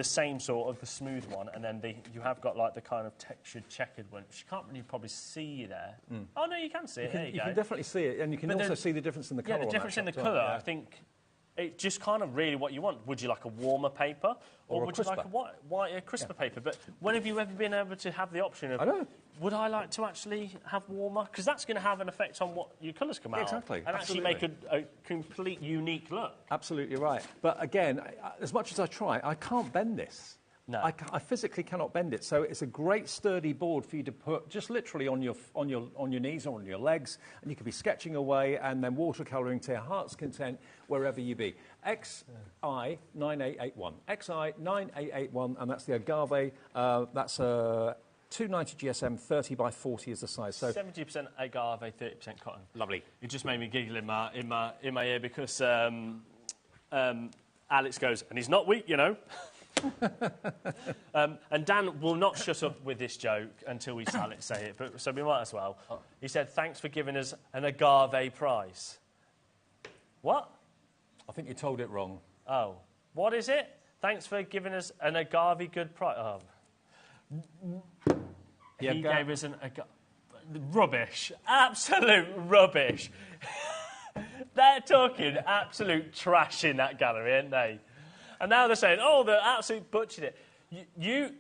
same sort of the smooth one, and then you have got like the kind of textured checkered one, which you can't really probably see there. Oh no, you can see it. There you go. You can definitely see it, and you can also see the difference in the colour. Yeah, the difference in the colour. I think it's just kind of really what you want. Would you like a warmer paper, or would you like a crisper paper? But when have you ever been able to have the option of? I know. Would I like to actually have warmer? Because that's going to have an effect on what your colours come out. Exactly. And actually make a complete unique look. Absolutely right. But again, as much as I try, I can't bend this. No. I physically cannot bend it. So it's a great sturdy board for you to put just literally on your knees or on your legs, and you could be sketching away and then watercolouring to your heart's content wherever you be. XI9881. XI9881, and that's the agave. That's a 290 GSM, 30 by 40 is the size. So 70% agave, 30% cotton. Lovely. It just made me giggle in my ear because Alex goes, and he's not weak, you know. And Dan will not shut up with this joke until we Alex say it, but so we might as well. He said, "Thanks for giving us an agave prize." What? I think you told it wrong. Oh, what is it? Thanks for giving us an agave good prize. Oh. Yeah, he gave us an rubbish, absolute rubbish. They're talking absolute trash in that gallery, aren't they? And now they're saying, "Oh, they're absolutely butchered it." You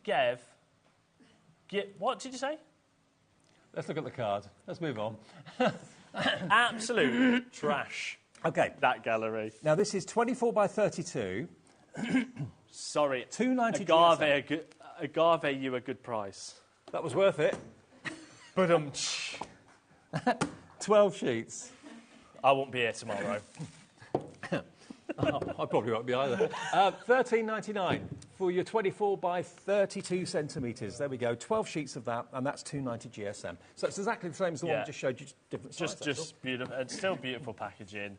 gave. What did you say? Let's look at the card. Let's move on. Absolute trash. Okay, that gallery. Now this is 24 by 32. Sorry, 290 agave, you a good price. That was worth it. But 12 sheets. I won't be here tomorrow. Oh, I probably won't be either. $13.99 for your 24 by 32 centimetres. There we go. 12 sheets of that, and that's $2.90 GSM. So it's exactly the same as the one we just showed you, just different size. Just beautiful. It's still beautiful packaging.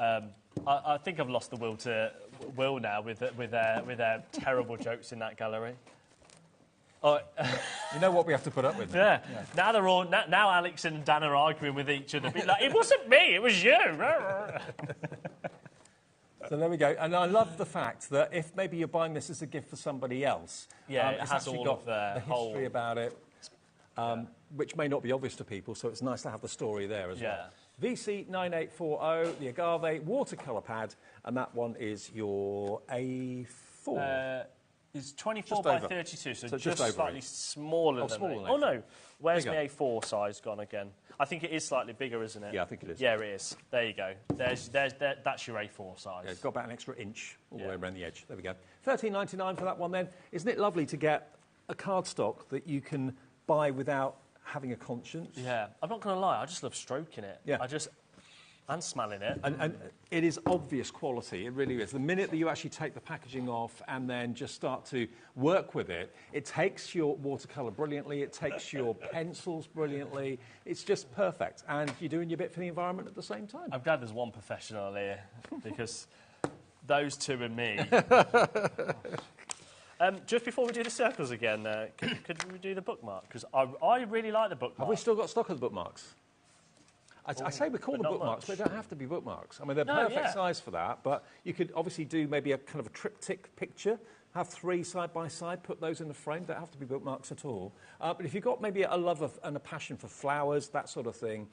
I think I've lost the will to Will now with their terrible jokes in that gallery. Oh, you know what we have to put up with. Yeah. Now they're all now Alex and Dan are arguing with each other. Like, it wasn't me, it was you. So there we go. And I love the fact that if maybe you're buying this as a gift for somebody else, it it's has actually all got of the history about it, which may not be obvious to people, so it's nice to have the story there as well. VC9840, the Agave watercolour pad, and that one is your A4. It's 24 by 32, so just over slightly smaller than smaller me. than Oh, no. Where's Bigger. my A4 size gone again? I think it is slightly bigger, isn't it? Yeah, I think it is. Yeah, it is. There you go. That's your A4 size. Yeah, it's got about an extra inch all the way around the edge. There we go. $13.99 for that one then. Isn't it lovely to get a cardstock that you can buy without having a conscience? Yeah. I'm not going to lie, I just love stroking it. Yeah. And smelling it. And it is obvious quality, it really is. The minute that you actually take the packaging off and then just start to work with it, it takes your watercolour brilliantly, it takes your pencils brilliantly. It's just perfect. And you're doing your bit for the environment at the same time. I'm glad there's one professional here, because those two and me... just before we do the circles again, could we do the bookmark? Because I really like the bookmark. Have we still got stock of the bookmarks? I say we call them bookmarks, but they don't have to be bookmarks. I mean, they're perfect size for that, but you could obviously do maybe a kind of a triptych picture, have 3 side by side, put those in the frame. Don't have to be bookmarks at all. But if you've got maybe a love of and a passion for flowers, that sort of thing,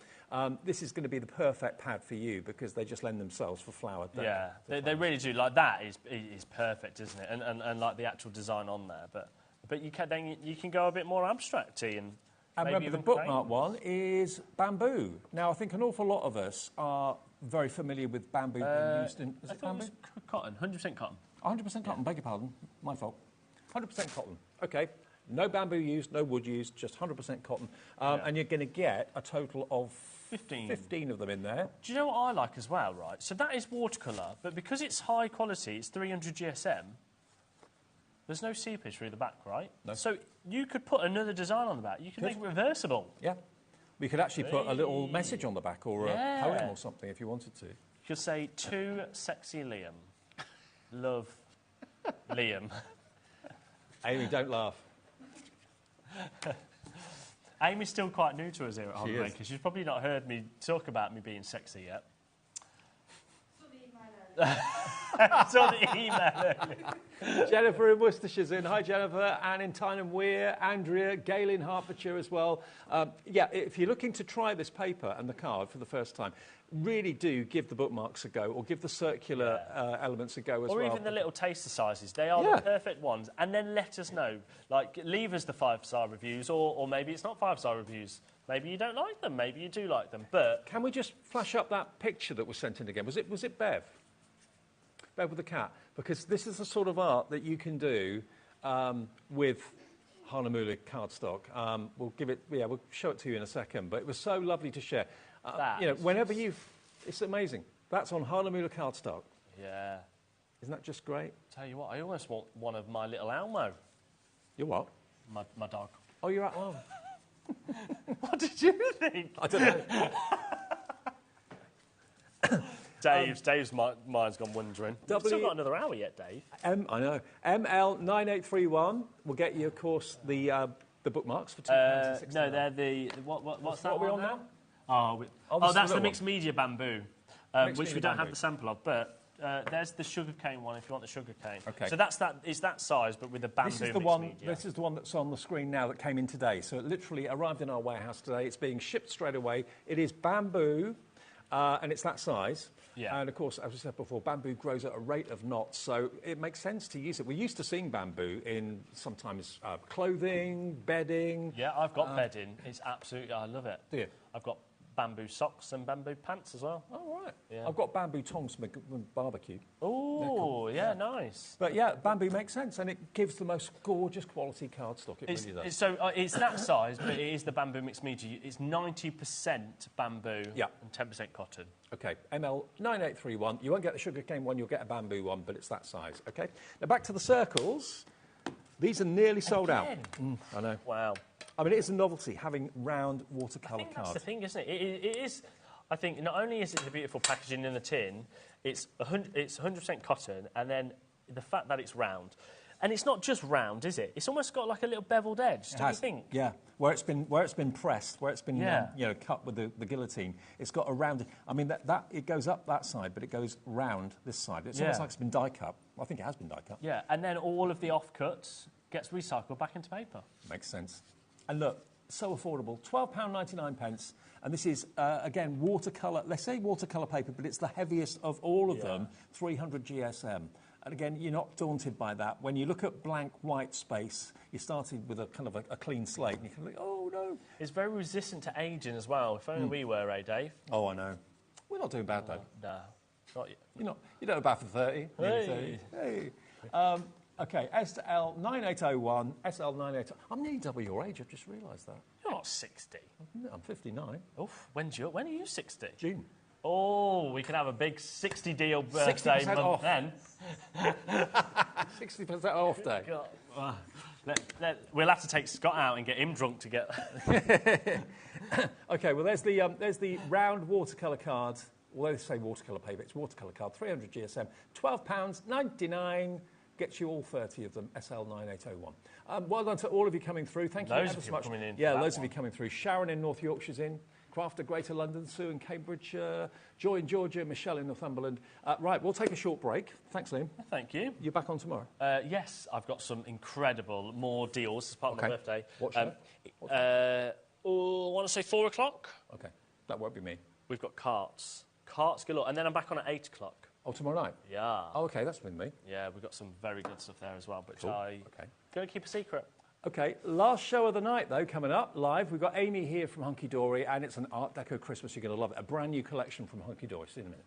this is going to be the perfect pad for you because they just lend themselves for flower. Yeah, they really do. Like, that is perfect, isn't it? And like the actual design on there. But you can go a bit more abstract-y and... And remember, the bookmark one is bamboo. Now, I think an awful lot of us are very familiar with bamboo being used in... Is it bamboo? It was cotton, 100% cotton. 100% cotton, beg your pardon. My fault. 100% cotton. OK. No bamboo used, no wood used, just 100% cotton. And you're going to get a total of 15 of them in there. Do you know what I like as well, right? So that is watercolour, but because it's high quality, it's 300 GSM, there's no seepage through the back, right? No. So you could put another design on the back. You could make it reversible. Yeah. We could actually put a little message on the back or a poem or something if you wanted to. You could say, to sexy Liam. Love, Liam. Amy, don't laugh. Amy's still quite new to us here at HobbyMaker. She's probably not heard me talk about me being sexy yet. Saw the email earlier. Jennifer in Worcestershire's in. Hi, Jennifer. Anne in Tyneham Weir. Andrea. Gail in Hertfordshire as well. Yeah, if you're looking to try this paper and the card for the first time, really do give the bookmarks a go or give the circular elements a go as well. Or even the little taster sizes. They are the perfect ones. And then let us know. Like, leave us the 5-star reviews or maybe it's not 5-star reviews. Maybe you don't like them. Maybe you do like them. But... Can we just flash up that picture that was sent in again? Was it Bev? Bev with the cat, because this is the sort of art that you can do with Hahnemühle cardstock. We'll show it to you in a second, but it was so lovely to share. Whenever it's amazing. That's on Hahnemühle cardstock. Yeah. Isn't that just great? Tell you what, I almost want one of my little Elmo. Your what? My dog. Oh, you're at home. What did you think? I don't know. Dave's mind's gone wandering. We've still got another hour yet, Dave. I know. ML9831 will get you, of course, the bookmarks for £2.69. No, they're the... What's that one now? That's the mixed media bamboo, which we don't have the sample of, but there's the sugarcane one if you want the sugarcane. Okay. So it's that size, but with the bamboo This is the one that's on the screen now that came in today. So it literally arrived in our warehouse today. It's being shipped straight away. It is bamboo, and it's that size. Yeah. And, of course, as we said before, bamboo grows at a rate of knots, so it makes sense to use it. We're used to seeing bamboo in sometimes clothing, bedding. Yeah, I've got bedding. It's absolutely... I love it. Do you? I've got bamboo socks and bamboo pants as well. Oh, right. Yeah. I've got bamboo tongs from a barbecue. Oh, yeah, nice. But yeah, bamboo makes sense, and it gives the most gorgeous quality cardstock. It really does. It's that size, but it is the bamboo mixed media. It's 90% bamboo and 10% cotton. Okay, ML9831. You won't get the sugarcane one, you'll get a bamboo one, but it's that size, okay? Now back to the circles. These are nearly sold out. I know. Wow. I mean, it is a novelty, having round watercolour cards. That's the thing, isn't it? It is... I think not only is it the beautiful packaging in the tin, it's 100% cotton, and then the fact that it's round. And it's not just round, is it? It's almost got like a little beveled edge, don't you think? Yeah, where it's been pressed, where it's been cut with the guillotine, it's got a rounded... I mean, that it goes up that side, but it goes round this side. It's almost like it's been die cut. I think it has been die cut. Yeah, and then all of the offcuts gets recycled back into paper. Makes sense. And look, so affordable, £12.99, and this is, again, watercolour, let's say watercolour paper, but it's the heaviest of all of them, 300 GSM. And again, you're not daunted by that. When you look at blank white space, you started with a kind of a clean slate, and you can think, oh, no. It's very resistant to ageing as well. If only we were, eh, Dave? Oh, I know. We're not doing bad, though. No, not yet. You're not bad for 30. Hey. 30. Hey. OK, SL9801, SL98... I'm nearly double your age, I've just realised that. You're not 60. I'm 59. Oof, when are you 60? June. Oh, we can have a big 60 deal birthday 60% month off. then. 60% off day. We'll have to take Scott out and get him drunk to get... OK, well, there's the round watercolour card. Well, they say watercolour paper. It's watercolour card, 300 GSM, £12.99. Gets you all 30 of them, SL9801. Well done to all of you coming through. Thank you ever so much. Coming in. Yeah, loads of you coming through. Sharon in North Yorkshire's in. Crafter, Greater London. Sue in Cambridge. Joy in Georgia. Michelle in Northumberland. Right, we'll take a short break. Thanks, Liam. Thank you. You're back on tomorrow? Yes, I've got some incredible more deals as part of my birthday. What show? I want to say 4 o'clock. OK, that won't be me. We've got carts. Carts galore. And then I'm back on at 8 o'clock. Oh, tomorrow night? Yeah. Oh, OK, that's with me. Yeah, we've got some very good stuff there as well, but cool. I'm going to keep a secret. OK, last show of the night, though, coming up live. We've got Amy here from Hunky Dory, and it's an Art Deco Christmas. You're going to love it. A brand new collection from Hunky Dory. See you in a minute.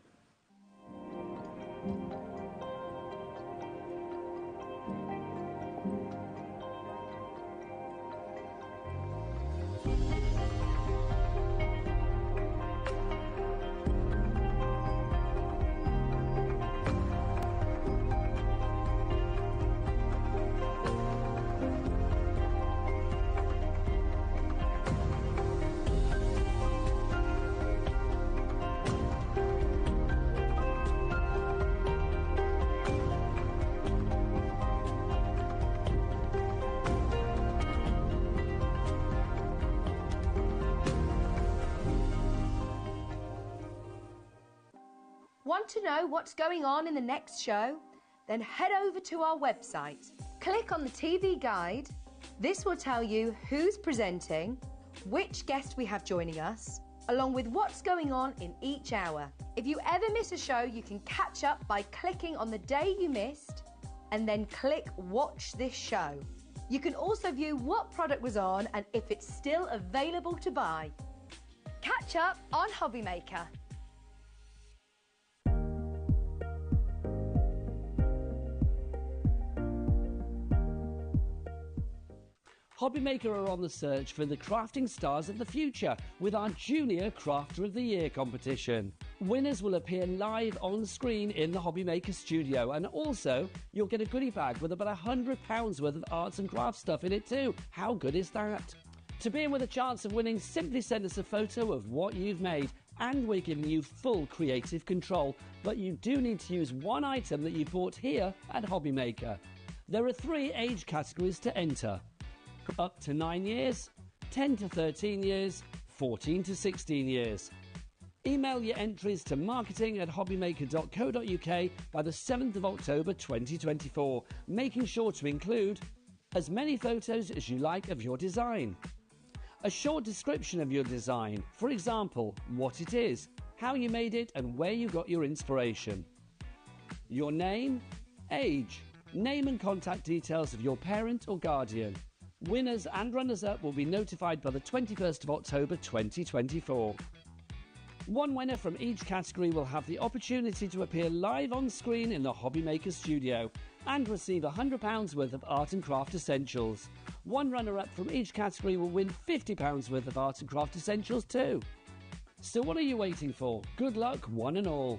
Want to know what's going on in the next show? Then head over to our website. Click on the TV guide. This will tell you who's presenting, which guest we have joining us, along with what's going on in each hour. If you ever miss a show, you can catch up by clicking on the day you missed and then click Watch This Show. You can also view what product was on and if it's still available to buy. Catch up on HobbyMaker. HobbyMaker are on the search for the crafting stars of the future with our Junior Crafter of the Year competition. Winners will appear live on screen in the HobbyMaker studio, and also you'll get a goodie bag with about £100 worth of arts and crafts stuff in it too. How good is that? To be in with a chance of winning, simply send us a photo of what you've made, and we're giving you full creative control, but you do need to use one item that you bought here at HobbyMaker. There are 3 age categories to enter: up to 9 years, 10 to 13 years, 14 to 16 years. Email your entries to marketing@hobbymaker.co.uk by the 7th of October 2024, making sure to include as many photos as you like of your design, a short description of your design, for example, what it is, how you made it and where you got your inspiration, your name, age, name and contact details of your parent or guardian. Winners and runners-up will be notified by the 21st of October 2024. One winner from each category will have the opportunity to appear live on screen in the HobbyMaker studio and receive £100 worth of art and craft essentials. One runner-up from each category will win £50 worth of art and craft essentials too. So what are you waiting for? Good luck, one and all.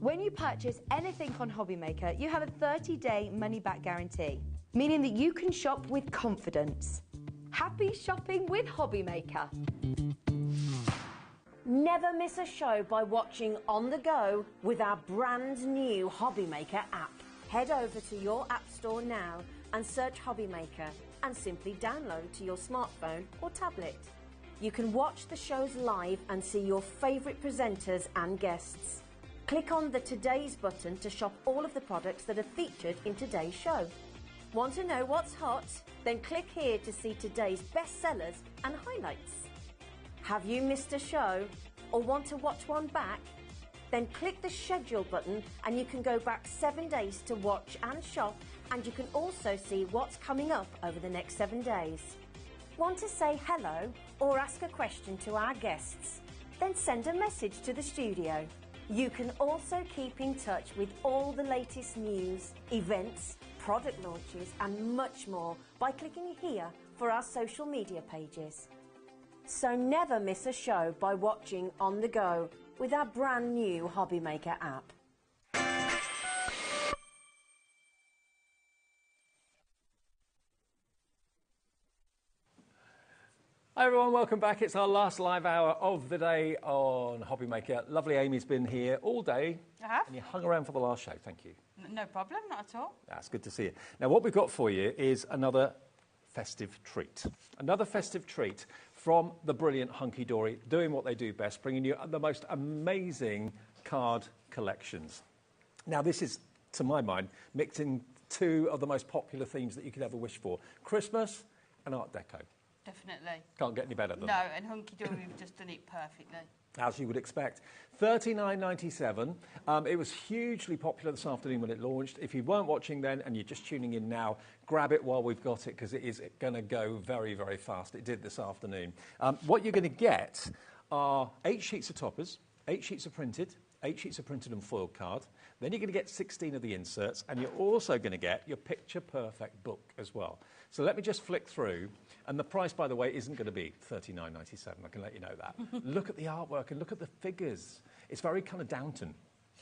When you purchase anything on HobbyMaker, you have a 30-day money-back guarantee, meaning that you can shop with confidence. Happy shopping with HobbyMaker. Never miss a show by watching on the go with our brand new HobbyMaker app. Head over to your app store now and search HobbyMaker and simply download to your smartphone or tablet. You can watch the shows live and see your favourite presenters and guests. Click on the Today's button to shop all of the products that are featured in today's show. Want to know what's hot? Then click here to see today's bestsellers and highlights. Have you missed a show or want to watch one back? Then click the schedule button and you can go back 7 days to watch and shop, and you can also see what's coming up over the next 7 days. Want to say hello or ask a question to our guests? Then send a message to the studio. You can also keep in touch with all the latest news, events, product launches and much more by clicking here for our social media pages. So never miss a show by watching on the go with our brand new HobbyMaker app. Hi everyone, welcome back. It's our last live hour of the day on HobbyMaker. Lovely Amy's been here all day. I have. And you hung around for the last show. Thank you. No problem, not at all. That's good to see you. Now what we've got for you is another festive treat. Another festive treat from the brilliant Hunky Dory, doing what they do best, bringing you the most amazing card collections. Now this is, to my mind, mixing two of the most popular themes that you could ever wish for. Christmas and Art Deco. Definitely. Can't get any better than no, that. and Hunky Dory have just done it perfectly. As you would expect. $39.97. It was hugely popular this afternoon when it launched. If you weren't watching then and you're just tuning in now, grab it while we've got it because it is going to go very, very fast. It did this afternoon. What you're going to get are 8 sheets of toppers, 8 sheets of printed, 8 sheets of printed and foiled card. Then you're going to get 16 of the inserts, and you're also going to get your picture-perfect book as well. So let me just flick through. And the price, by the way, isn't going to be $39.97. I can let you know that. Look at the artwork and look at the figures. It's very kind of Downton,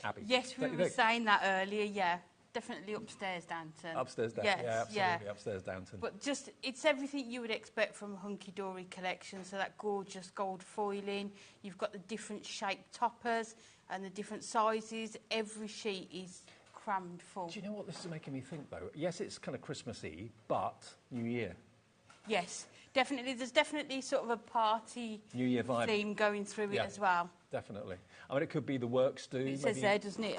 Abby. Yes, we were saying that earlier, yeah. Definitely upstairs Downton. Upstairs Downton, yes, yeah, absolutely, yeah. upstairs Downton. But just, it's everything you would expect from a Hunky Dory collection. So that gorgeous gold foiling, you've got the different shaped toppers and the different sizes. Every sheet is crammed full. Do you know what this is making me think, though? Yes, it's kind of Christmassy, but New Year. Yes, definitely. There's definitely sort of a party New Year vibe theme going through it as well. Definitely. I mean, it could be the works do. It says there, doesn't it?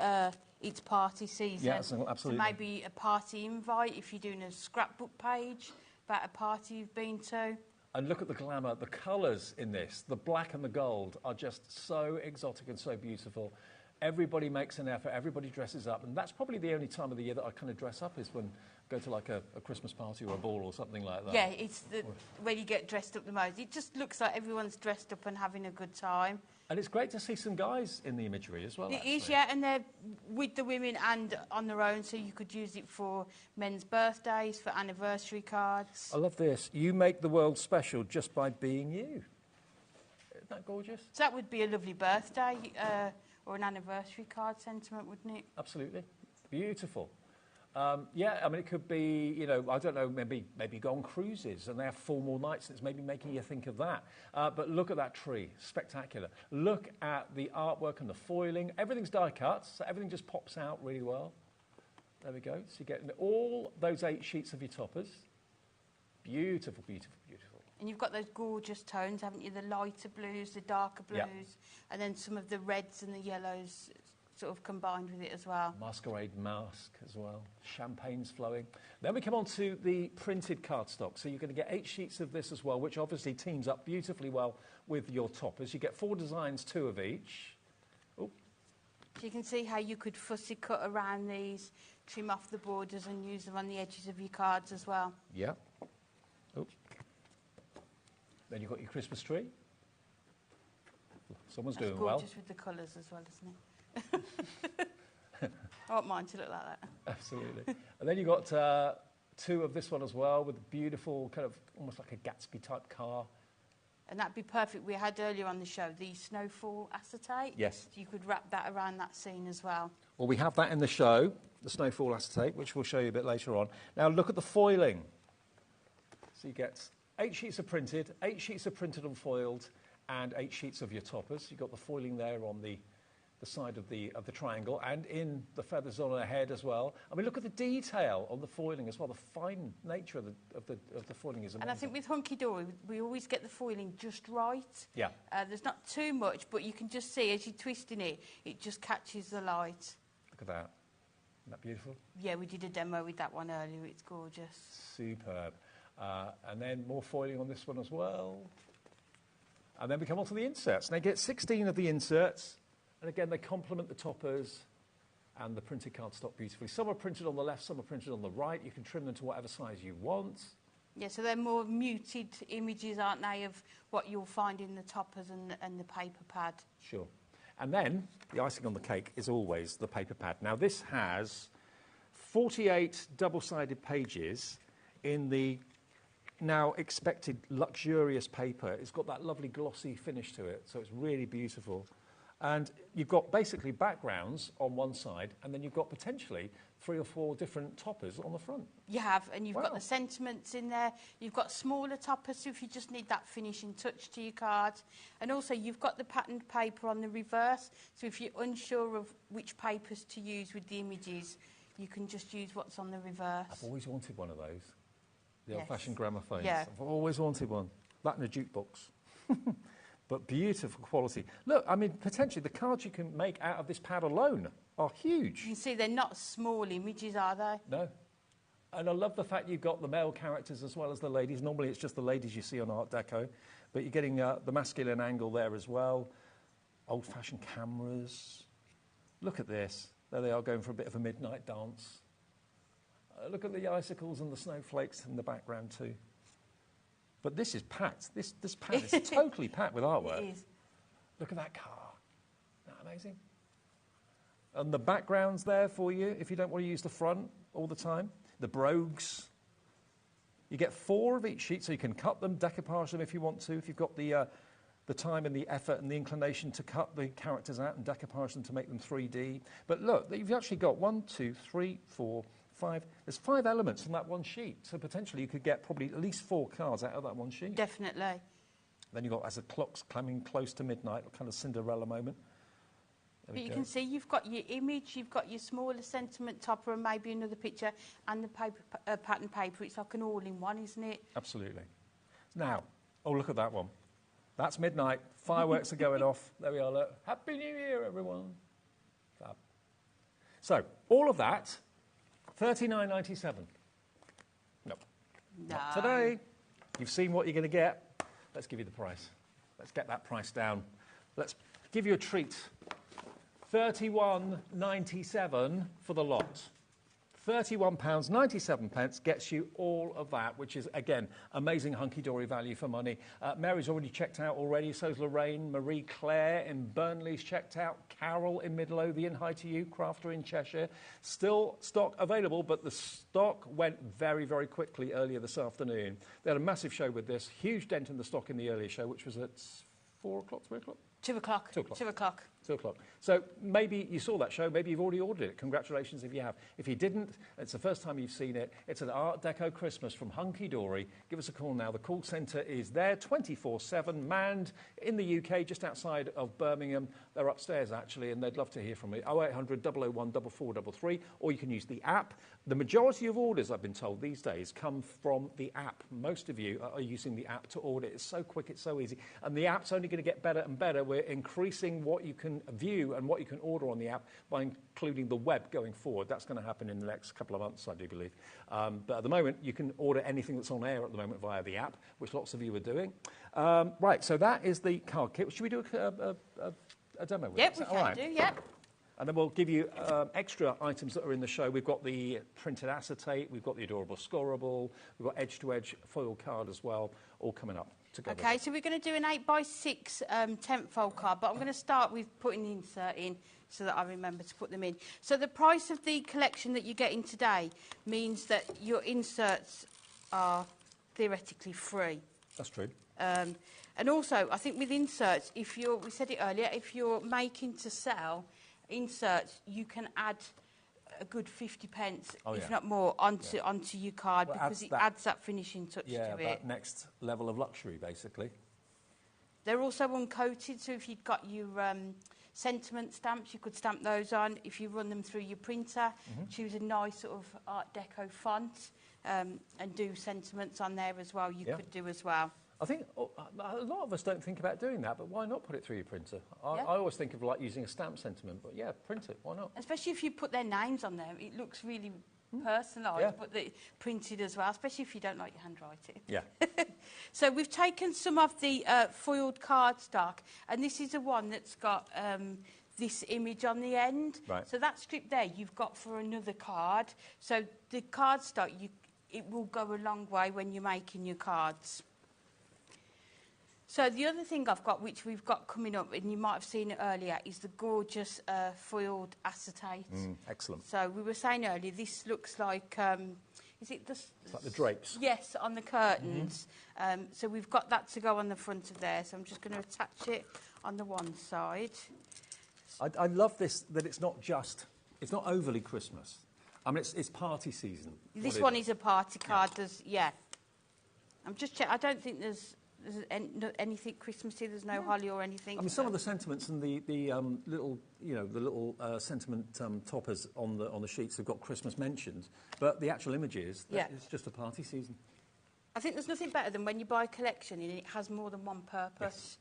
It's party season. Yeah, absolutely. So maybe a party invite if you're doing a scrapbook page about a party you've been to. And look at the glamour, the colours in this. The black and the gold are just so exotic and so beautiful. Everybody makes an effort, everybody dresses up, and that's probably the only time of the year that I kind of dress up is when I go to like a Christmas party or a ball or something like that. Yeah, it's when you get dressed up the most. It just looks like everyone's dressed up and having a good time. And it's great to see some guys in the imagery as well. It is, yeah, and they're with the women and on their own, so you could use it for men's birthdays, for anniversary cards. I love this. You make the world special just by being you. Isn't that gorgeous? So that would be a lovely birthday or an anniversary card sentiment, wouldn't it? Absolutely. Beautiful. Yeah, I mean, it could be, you know, I don't know, maybe go on cruises and they have 4 more nights. It's maybe making you think of that. But look at that tree. Spectacular. Look at the artwork and the foiling. Everything's die cut, so everything just pops out really well. There we go. So you get all those 8 sheets of your toppers. Beautiful, beautiful, beautiful. And you've got those gorgeous tones, haven't you? The lighter blues, the darker blues, and then some of the reds and the yellows sort of combined with it as well. Masquerade mask as well. Champagne's flowing. Then we come on to the printed cardstock. So you're going to get 8 sheets of this as well, which obviously teams up beautifully well with your toppers. You get 4 designs, 2 of each. Oh. So you can see how you could fussy cut around these trim off the borders and use them on the edges of your cards as well. Yeah. Oops. Then you've got your Christmas tree. Someone's That's doing well. gorgeous with the colours as well, isn't it? I want mine to look like that. Absolutely. And then you've got two of this one as well with a beautiful kind of almost like a Gatsby-type car. And that'd be perfect. We had earlier on the show the snowfall acetate. Yes. So you could wrap that around that scene as well. Well, we have that in the show, the snowfall acetate, which we'll show you a bit later on. Now, look at the foiling. So you get 8 sheets of printed, 8 sheets of printed and foiled, and 8 sheets of your toppers. You've got the foiling there on the side of the triangle, and in the feathers on her head as well. I mean, look at the detail on the foiling as well. The fine nature of the foiling is amazing. And I think with Hunky Dory, we always get the foiling just right. Yeah. There's not too much, but you can just see as you're twisting it, it just catches the light. Look at that. Isn't that beautiful? Yeah, we did a demo with that one earlier. It's gorgeous. Superb. And then more foiling on this one as well. And then we come on to the inserts. And they get 16 of the inserts. And again, they complement the toppers and the printed cardstock beautifully. Some are printed on the left, some are printed on the right. You can trim them to whatever size you want. Yeah, so they're more muted images, aren't they, of what you'll find in the toppers and the paper pad. Sure. And then the icing on the cake is always the paper pad. Now, this has 48 double-sided pages in the now expected luxurious paper. It's got that lovely glossy finish to it, so it's really beautiful. And you've got basically backgrounds on one side, and then you've got potentially 3 or 4 different toppers on the front. You have, and you've Wow. got the sentiments in there. You've got smaller toppers, so if you just need that finishing touch to your card. And also, you've got the patterned paper on the reverse, so if you're unsure of which papers to use with the images, you can just use what's on the reverse. I've always wanted one of those, the Yes. old-fashioned gramophones. Yeah. I've always wanted one. That and a jukebox. But beautiful quality. Look, I mean, potentially the cards you can make out of this pad alone are huge. You can see they're not small images, are they? No. And I love the fact you've got the male characters as well as the ladies. Normally it's just the ladies you see on Art Deco, but you're getting the masculine angle there as well. Old-fashioned cameras. Look at this. There they are going for a bit of a midnight dance. Look at the icicles and the snowflakes in the background too. But this is packed. This pad is totally packed with artwork. It is. Look at that car. Isn't that amazing? And the background's there for you if you don't want to use the front all the time. The brogues. You get 4 of each sheet, so you can cut them, decoupage them if you want to, if you've got the time and the effort and the inclination to cut the characters out and decoupage them to make them 3D. But look, you've actually got 1, 2, 3, 4, 5. There's 5 elements on that one sheet, so potentially you could get probably at least 4 cards out of that one sheet. Definitely. Then you've got, as the clock's coming close to midnight, a kind of Cinderella moment. There But we you go. can see you've got your image, you've got your smaller sentiment topper and maybe another picture, and the paper, pattern paper. It's like an all-in-one, isn't it? Absolutely. Now, oh, look at that one. That's midnight. Fireworks are going off. There we are. Look. Happy New Year, everyone. Fab. So, all of that, $39.97. No. Not today. You've seen what you're going to get. Let's give you the price. Let's get that price down. Let's give you a treat. $31.97 for the lot. £31.97 gets you all of that, which is, again, amazing hunky-dory value for money. Mary's already checked out already, so's Lorraine. Marie Claire in Burnley's checked out. Carol in Midlothian, hi to you. Crafter in Cheshire. Still stock available, but the stock went very, very quickly earlier this afternoon. They had a massive show with this, huge dent in the stock in the earlier show, which was at 4 o'clock, 3 o'clock? 2 o'clock. 2 o'clock. 2 o'clock. 2 o'clock. So maybe you saw that show, maybe you've already ordered it. Congratulations if you have. If you didn't, it's the first time you've seen it. It's an Art Deco Christmas from Hunky Dory. Give us a call now. The call centre is there 24/7, manned in the UK, just outside of Birmingham. They're upstairs, actually, and they'd love to hear from you. 0800 001 4433, or you can use the app. The majority of orders, I've been told, these days come from the app. Most of you are using the app to order. It's so quick, it's so easy. And the app's only going to get better and better. We're increasing what you can view and what you can order on the app by including the web going forward. That's going to happen in the next couple of months, I do believe. But at the moment, you can order anything that's on air at the moment via the app, which lots of you are doing. Right, so that is the card kit. Should we do a demo with it? Yep, Is we that can all right? do, yep. And then we'll give you extra items that are in the show. We've got the printed acetate, we've got the adorable scorable, we've got edge-to-edge foil card as well, all coming up together. Okay, so we're going to do an 8x6 tent fold card, but I'm going to start with putting the insert in so that I remember to put them in. So the price of the collection that you're getting today means that your inserts are theoretically free. That's true. And also, I think with inserts, we said it earlier, if you're making to sell inserts, you can add a good 50 pence, if not more, onto your card, because it adds that finishing touch to it. Yeah, that next level of luxury, basically. They're also uncoated, so if you've got your sentiment stamps, you could stamp those on. If you run them through your printer, choose a nice sort of Art Deco font and do sentiments on there as well, you could do as well. I think a lot of us don't think about doing that, but why not put it through your printer? I always think of like using a stamp sentiment, but yeah, print it, why not? Especially if you put their names on there, it looks really personalised, but printed as well, especially if you don't like your handwriting. Yeah. So we've taken some of the foiled cardstock, and this is the one that's got this image on the end. Right. So that strip there you've got for another card. So the cardstock, it will go a long way when you're making your cards. So the other thing I've got, which we've got coming up, and you might have seen it earlier, is the gorgeous foiled acetate. Excellent. So we were saying earlier, this looks like, is it the... It's like the drapes. Yes, on the curtains. So we've got that to go on the front of there. So I'm just going to attach it on the one side. I love this, that it's not overly Christmas. I mean, it's party season. This one is a party card. I'm just checking. I don't think there's anything Christmassy. There's no holly or anything. I mean, some of the sentiments and the little, the little sentiment toppers on the sheets have got Christmas mentioned, but the actual images, it's just a party season. I think there's nothing better than when you buy a collection and it has more than one purpose,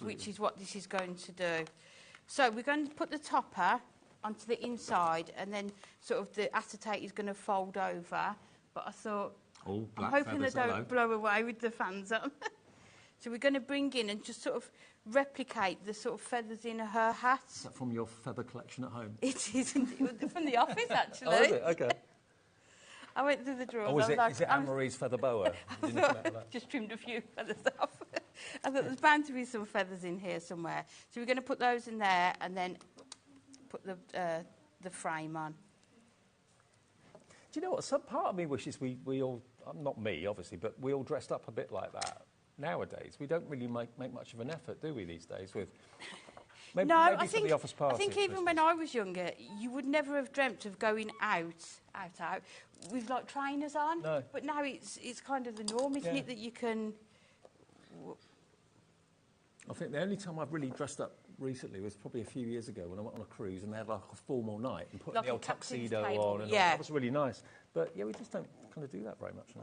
which is what this is going to do. So we're going to put the topper onto the inside, and then sort of the acetate is going to fold over. But I thought, I'm hoping they don't blow away with the fans on. So we're going to bring in and just sort of replicate the sort of feathers in her hat. Is that from your feather collection at home? It is from the office, actually. Oh, is it? Okay. I went through the drawers. Oh, is it Anne-Marie's feather boa? Just trimmed a few feathers off. I thought there's bound to be some feathers in here somewhere. So we're going to put those in there and then put the frame on. Do you know what? Some part of me wishes we all, not me obviously, but we all dressed up a bit like that nowadays. We don't really make much of an effort, do we, these days? Maybe for the office party. I think even when I was younger, you would never have dreamt of going out with like trainers on. No. But now it's kind of the norm, isn't it, that you can... I think the only time I've really dressed up recently was probably a few years ago when I went on a cruise and they had like a formal night and put like the old tuxedo table. on. And that was really nice. But yeah, we just don't kind of do that very much now.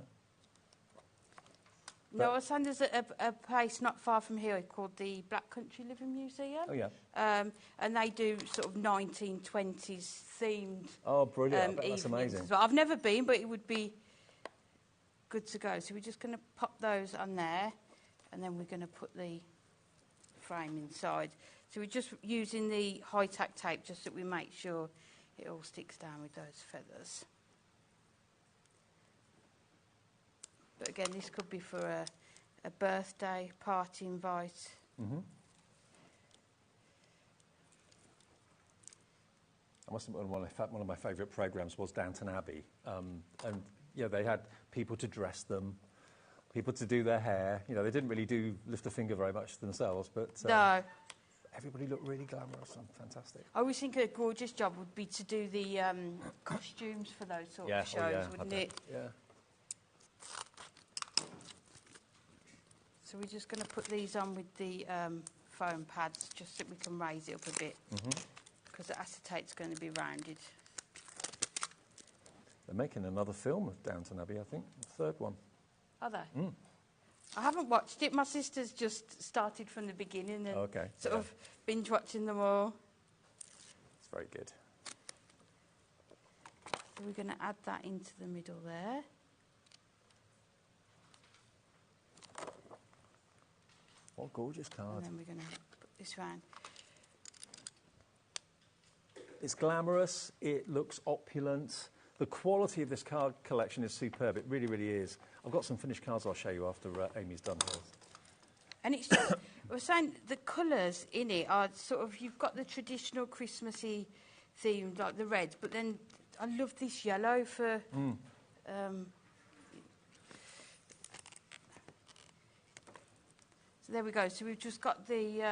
No, I was saying there's a place not far from here called the Black Country Living Museum. Oh, yeah. And they do sort of 1920s themed Oh, brilliant. That's amazing. Well. I've never been, but it would be good to go. So we're just going to pop those on there, and then we're going to put the frame inside. So we're just using the high-tack tape just that we make sure it all sticks down with those feathers. But again, this could be for a birthday party invite. Mm-hmm. I must admit, one of my favourite programmes was Downton Abbey, and they had people to dress them, people to do their hair. They didn't really lift a finger very much themselves, but no. Everybody looked really glamorous and fantastic. I always think a gorgeous job would be to do the costumes for those sort of shows, wouldn't it? Yeah. So we're just going to put these on with the foam pads just so we can raise it up a bit, because the acetate's going to be rounded. They're making another film of Downton Abbey, I think, the third one. Are they? Mm. I haven't watched it. My sister's just started from the beginning and sort of binge watching them all. It's very good. So we're going to add that into the middle there. What a gorgeous card. And then we're going to put this round. It's glamorous. It looks opulent. The quality of this card collection is superb. It really, really is. I've got some finished cards I'll show you after Amy's done hers. And it's just, I was saying, the colours in it are sort of, you've got the traditional Christmassy theme, like the reds, but then I love this yellow for... so there we go. So we've just got the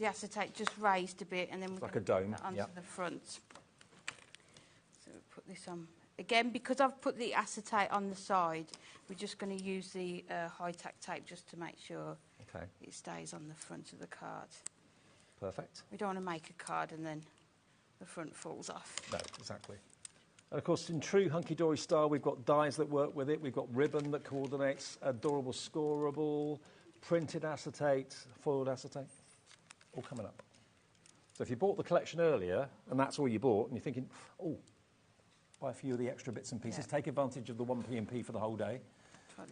acetate just raised a bit, and then we're like a dome onto the front. So we'll put this on. Again, because I've put the acetate on the side, we're just going to use the high-tack tape just to make sure it stays on the front of the card. Perfect. We don't want to make a card and then the front falls off. No, exactly. And of course, in true hunky-dory style, we've got dies that work with it. We've got ribbon that coordinates, adorable scoreable, printed acetate, foiled acetate, all coming up. So if you bought the collection earlier, and that's all you bought, and you're thinking, oh, buy a few of the extra bits and pieces, take advantage of the 1 P&P for the whole day.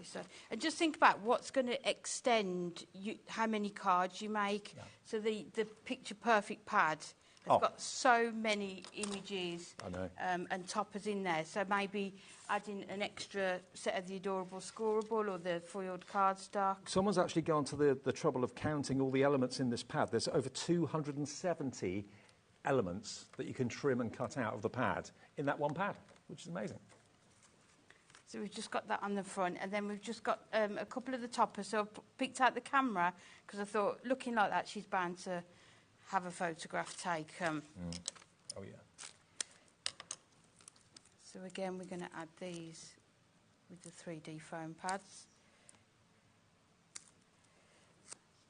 So. And just think about what's going to extend how many cards you make. Yeah. So the Picture Perfect pad has got so many images and toppers in there. So maybe adding an extra set of the adorable scoreable or the foiled cardstock. Someone's actually gone to the trouble of counting all the elements in this pad. There's over 270 elements that you can trim and cut out of the pad in that one pad, which is amazing. So we've just got that on the front, and then we've just got a couple of the toppers. So I've picked out the camera because I thought, looking like that, she's bound to have a photograph taken. Oh, yeah. So again, we're going to add these with the 3D foam pads.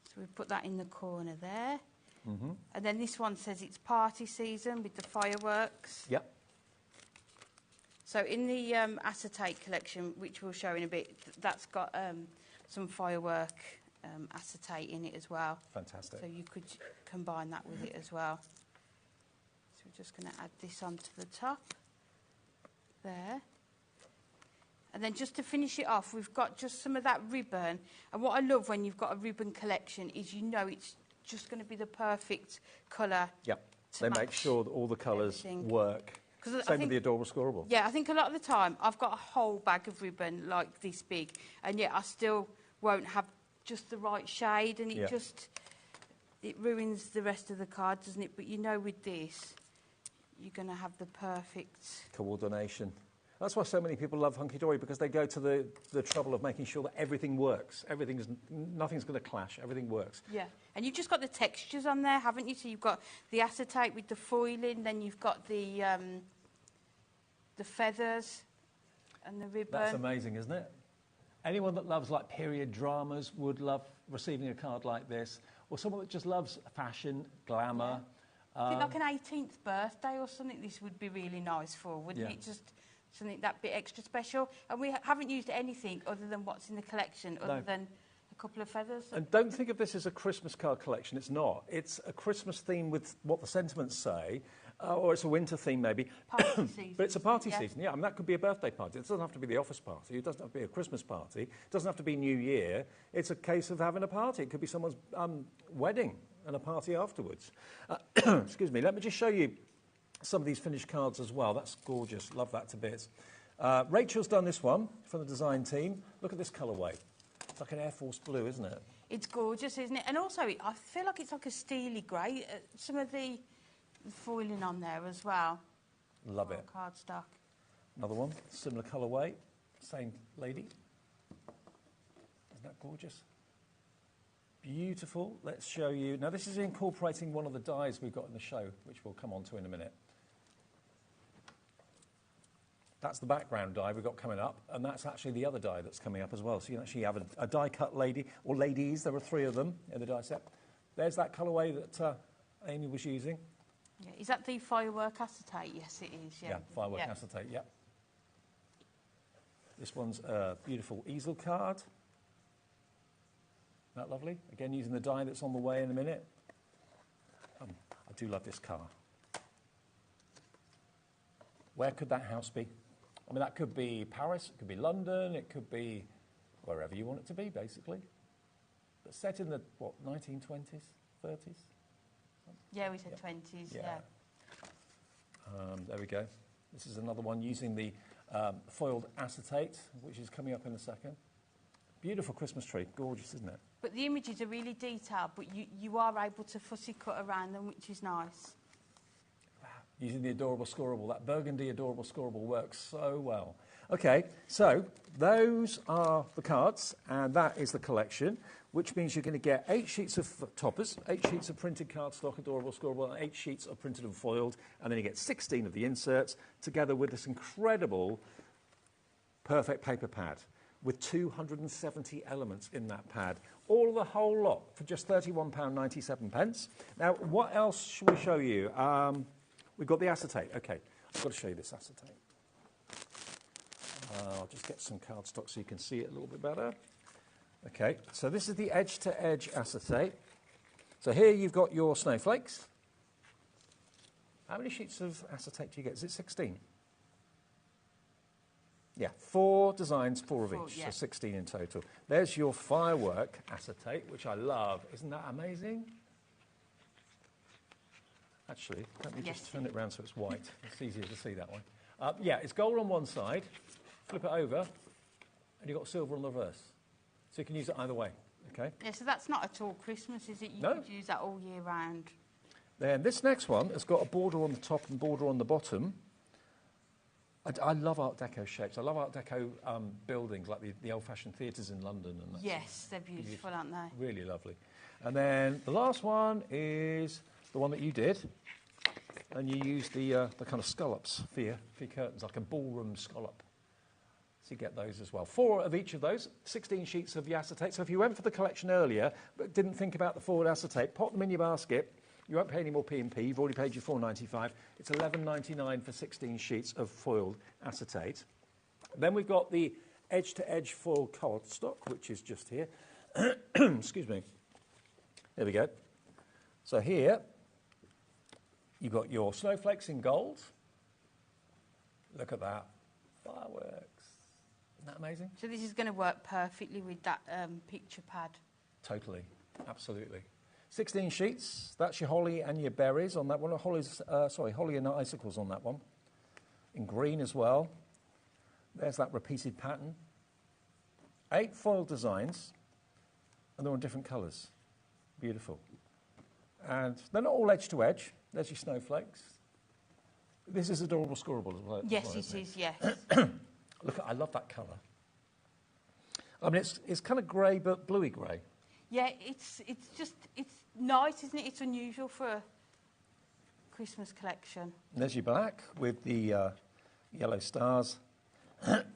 So we put that in the corner there. And then this one says it's party season with the fireworks. Yep. So in the acetate collection, which we'll show in a bit, that's got some firework acetate in it as well. Fantastic. So you could combine that with it as well. So we're just going to add this onto the top there. And then just to finish it off, we've got just some of that ribbon. And what I love when you've got a ribbon collection is you know it's just going to be the perfect colour. Yep. They make sure that all the colours work. Same with the adorable scoreable. Yeah, I think a lot of the time I've got a whole bag of ribbon like this big, and yet I still won't have just the right shade, and it ruins the rest of the card, doesn't it? But you know, with this, you're going to have the perfect coordination. That's why so many people love Hunky Dory, because they go to the trouble of making sure that everything works. Nothing's going to clash. Everything works. Yeah, and you've just got the textures on there, haven't you? So you've got the acetate with the foiling, then you've got the feathers and the ribbon. That's amazing, isn't it? Anyone that loves like period dramas would love receiving a card like this, or someone that just loves fashion, glamour. I think like an 18th birthday or something, this would be really nice for, wouldn't it? Just something that bit extra special. And we haven't used anything other than what's in the collection, other than a couple of feathers. And don't think of this as a Christmas card collection. It's not. It's a Christmas theme with what the sentiments say, or it's a winter theme maybe. Party season. But it's a party season, yeah. I mean, that could be a birthday party. It doesn't have to be the office party. It doesn't have to be a Christmas party. It doesn't have to be New Year. It's a case of having a party. It could be someone's wedding and a party afterwards. Excuse me. Let me just show you some of these finished cards as well. That's gorgeous. Love that to bits. Rachel's done this one from the design team. Look at this colourway. It's like an Air Force blue, isn't it? It's gorgeous, isn't it? And also, I feel like it's like a steely grey. Some of the foiling on there as well. Love it. Cardstock. Another one, similar colourway. Same lady. Isn't that gorgeous? Beautiful. Let's show you. Now, this is incorporating one of the dies we've got in the show, which we'll come on to in a minute. That's the background die we've got coming up, and that's actually the other die that's coming up as well. So you can actually have a die-cut lady, or ladies. There are 3 of them in the die set. There's that colourway that Amy was using. Yeah. Is that the firework acetate? Yes, it is. Yeah, firework acetate, yeah. This one's a beautiful easel card. Isn't that lovely? Again, using the die that's on the way in a minute. I do love this car. Where could that house be? I mean, that could be Paris, it could be London, it could be wherever you want it to be, basically. But set in the, 1920s, 30s? Yeah, we said 20s, yeah. There we go. This is another one using the foiled acetate, which is coming up in a second. Beautiful Christmas tree. Gorgeous, isn't it? But the images are really detailed, but you are able to fussy cut around them, which is nice. Using the adorable scoreable. That burgundy adorable scoreable works so well. Okay, so those are the cards, and that is the collection, which means you're going to get 8 sheets of toppers, 8 sheets of printed cardstock, adorable scoreable, and 8 sheets of printed and foiled, and then you get 16 of the inserts, together with this incredible perfect paper pad with 270 elements in that pad. All the whole lot for just £31.97. Now, what else should we show you? We've got the acetate. Okay, I've got to show you this acetate. I'll just get some cardstock so you can see it a little bit better. Okay, so this is the edge-to-edge acetate. So here you've got your snowflakes. How many sheets of acetate do you get? Is it 16? Yeah, 4 designs, 4 of each, so 16 in total. There's your firework acetate, which I love. Isn't that amazing? Actually, let me just turn it around so it's white. It's easier to see that one. Yeah, it's gold on one side. Flip it over, and you've got silver on the reverse. So you can use it either way, okay? Yeah, so that's not at all Christmas, is it? You could use that all year round. Then this next one has got a border on the top and border on the bottom. I love Art Deco shapes. I love Art Deco buildings, like the old-fashioned theatres in London. And yes, they're beautiful, aren't they? Really lovely. And then the last one is the one that you did. And you use the kind of scallops for your curtains, like a ballroom scallop. So you get those as well. 4 of each of those, 16 sheets of the acetate. So if you went for the collection earlier, but didn't think about the forward acetate, pop them in your basket. You won't pay any more P&P. You've already paid your £4.95. It's £11.99 for 16 sheets of foiled acetate. Then we've got the edge-to-edge foil cardstock, which is just here. Excuse me. There we go. So here, you've got your snowflakes in gold. Look at that. Fireworks. Isn't that amazing? So this is going to work perfectly with that picture pad. Totally. Absolutely. 16 sheets. That's your holly and your berries on that one. Holly and icicles on that one. In green as well. There's that repeated pattern. 8 foil designs. And they're on different colours. Beautiful. And they're not all edge to edge. There's your snowflakes. This is adorable scoreable as well. Yes, it is, yes. Look, I love that colour. I mean, it's kind of grey, but bluey grey. Yeah, it's nice, isn't it? It's unusual for a Christmas collection. And there's your black with the yellow stars.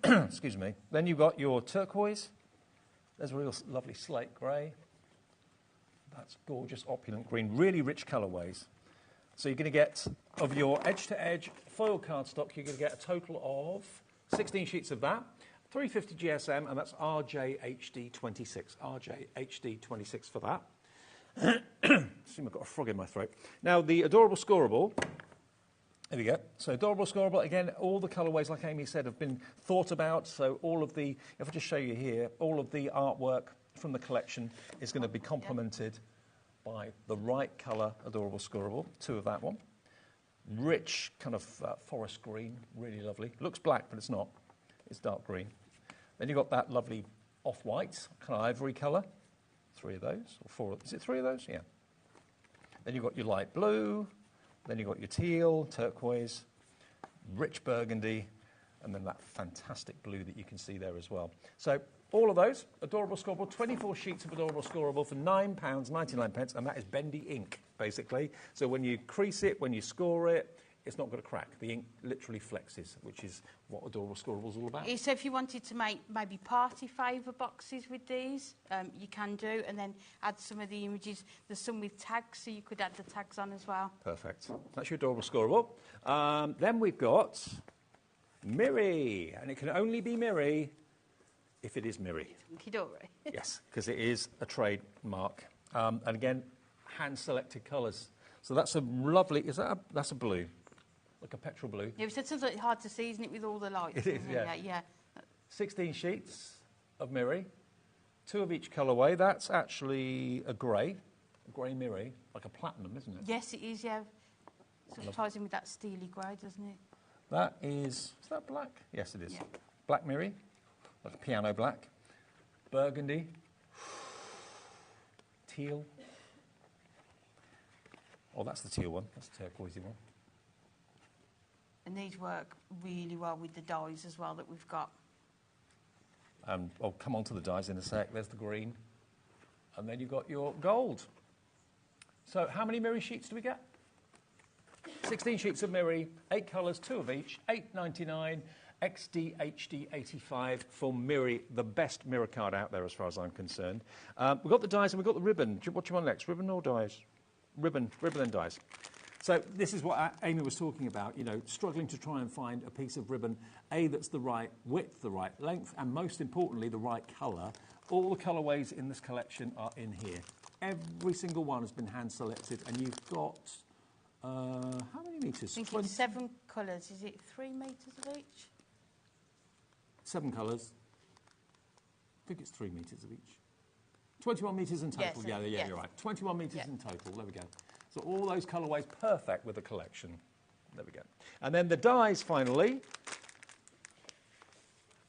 Excuse me. Then you've got your turquoise. There's a real lovely slate grey. That's gorgeous, opulent green. Really rich colourways. So you're going to get, of your edge-to-edge foil cardstock, you're going to get a total of 16 sheets of that, 350 GSM, and that's RJHD26. RJHD26 for that. Assume I've got a frog in my throat. Now, the adorable scoreable. There we go. So adorable scoreable, again, all the colourways, like Amy said, have been thought about. So all of the, if I just show you here, all of the artwork from the collection is going to be complemented by the right colour adorable scoreable, 2 of that one. Rich kind of forest green, really lovely. Looks black, but it's not. It's dark green. Then you've got that lovely off-white, kind of ivory colour. 3 of those, or 4. Is it 3 of those? Yeah. Then you've got your light blue. Then you've got your teal, turquoise, rich burgundy, and then that fantastic blue that you can see there as well. So all of those, adorable scoreable, 24 sheets of adorable scoreable for £9.99, and that is bendy ink, basically. So when you crease it, when you score it, it's not going to crack. The ink literally flexes, which is what adorable scoreable is all about. So if you wanted to make maybe party favour boxes with these, you can do, and then add some of the images. There's some with tags, so you could add the tags on as well. Perfect. That's your adorable scoreable. Then we've got Miri, and it can only be Miri if it is Miri. Kidori. Yes, because it is a trademark. And again, hand-selected colours. So that's a lovely, that's a blue, like a petrol blue. Yeah, it's something hard to see, isn't it, with all the lights? It is, yeah. Yeah. 16 sheets of Miri, 2 of each colourway. That's actually a grey grey mirror, like a platinum, isn't it? Yes, it is, yeah. Sort of ties in with that steely grey, doesn't it? That is that black? Yes, it is. Yeah. Black mirror, like a piano black. Burgundy. Teal. Oh, that's the teal one. That's the turquoisey one. And these work really well with the dyes as well that we've got. I'll come on to the dyes in a sec. There's the green. And then you've got your gold. So how many mirror sheets do we get? 16 sheets of mirror, 8 colours, 2 of each, $8.99, XD HD 85 for Mirror, the best mirror card out there as far as I'm concerned. We've got the dyes and we've got the ribbon. What do you want next, ribbon or dyes? Ribbon and dyes. So this is what Amy was talking about, you know, struggling to try and find a piece of ribbon, that's the right width, the right length, and most importantly, the right colour. All the colourways in this collection are in here. Every single one has been hand-selected, and you've got, how many metres? I think it's 7 colours. Is it 3 metres of each? 7 colours. I think it's 3 metres of each. 21 metres in total. Yes, Yeah, you're right. 21 metres in total. There we go. So all those colourways perfect with the collection. There we go. And then the dyes, finally.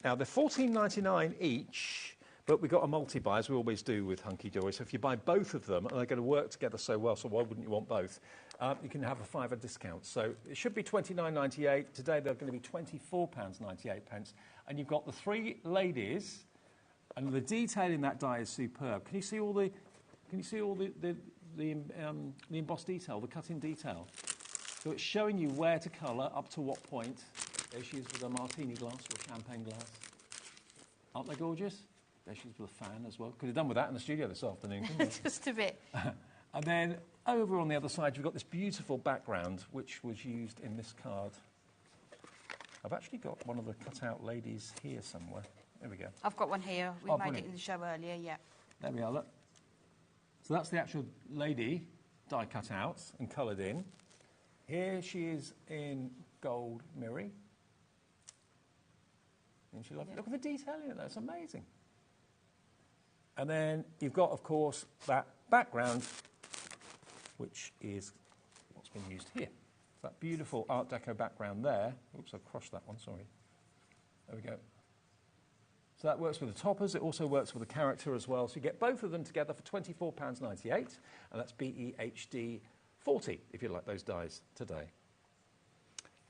Now, they're $14.99 each, but we've got a multi-buy, as we always do with Hunky Dory. So if you buy both of them, and they're going to work together so well, so why wouldn't you want both? You can have a £5 discount. So it should be $29.98. Today, they're going to be £24.98. And you've got the 3 ladies, and the detail in that die is superb. Can you see all the embossed detail, the cut-in detail? So it's showing you where to colour, up to what point. There she is with a martini glass or champagne glass. Aren't they gorgeous? There she is with a fan as well. Could have done with that in the studio this afternoon, couldn't we? Just a bit. And then over on the other side, you've got this beautiful background, which was used in this card. I've actually got one of the cut-out ladies here somewhere. There we go. I've got one here. We made brilliant. it in the show earlier, yeah. There we are, look. So that's the actual lady die cut out and coloured in. Here she is in gold mirror. Isn't she lovely? Look at the detail in it, that's amazing. And then you've got, of course, that background, which is what's been used here. That beautiful Art Deco background there. Oops, I crushed that one, sorry. There we go. So that works with the toppers. It also works with the character as well. So you get both of them together for £24.98, and that's BEHD 40, if you like those dies today.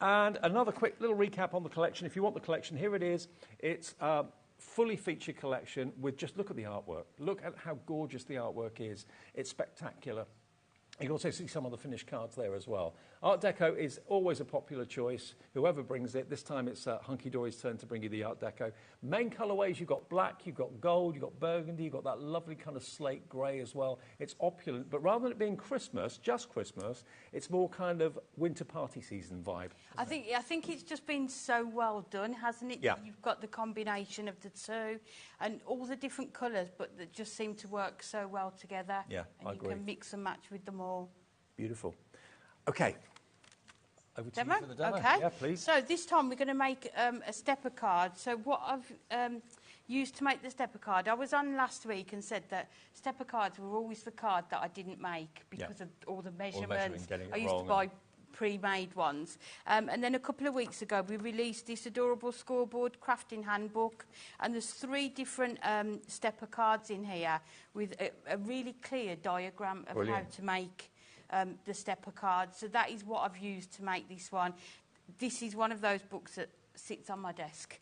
And another quick little recap on the collection. If you want the collection, here it is. It's a fully featured collection with just look at the artwork. Look at how gorgeous the artwork is. It's spectacular. You can also see some of the finished cards there as well. Art Deco is always a popular choice. Whoever brings it, this time it's Hunky Dory's turn to bring you the Art Deco. Main colourways, you've got black, you've got gold, you've got burgundy, you've got that lovely kind of slate grey as well. It's opulent, but rather than it being Christmas, just Christmas, it's more kind of winter party season vibe. I think it's just been so well done, hasn't it? Yeah. You've got the combination of the two and all the different colours, but that just seem to work so well together. Yeah, and I agree. You can mix and match with them all. Beautiful. Okay. Over to Demo? you for the demo. Okay. Yeah, please. So this time we're going to make a stepper card. So what I've used to make the stepper card, I was on last week and said that stepper cards were always the card that I didn't make because of all the measurements. I used to buy pre-made ones. And then a couple of weeks ago we released this adorable scoreboard crafting handbook, and there's 3 different stepper cards in here with a really clear diagram of how to make the stepper card. So that is what I've used to make this one. This is one of those books that sits on my desk.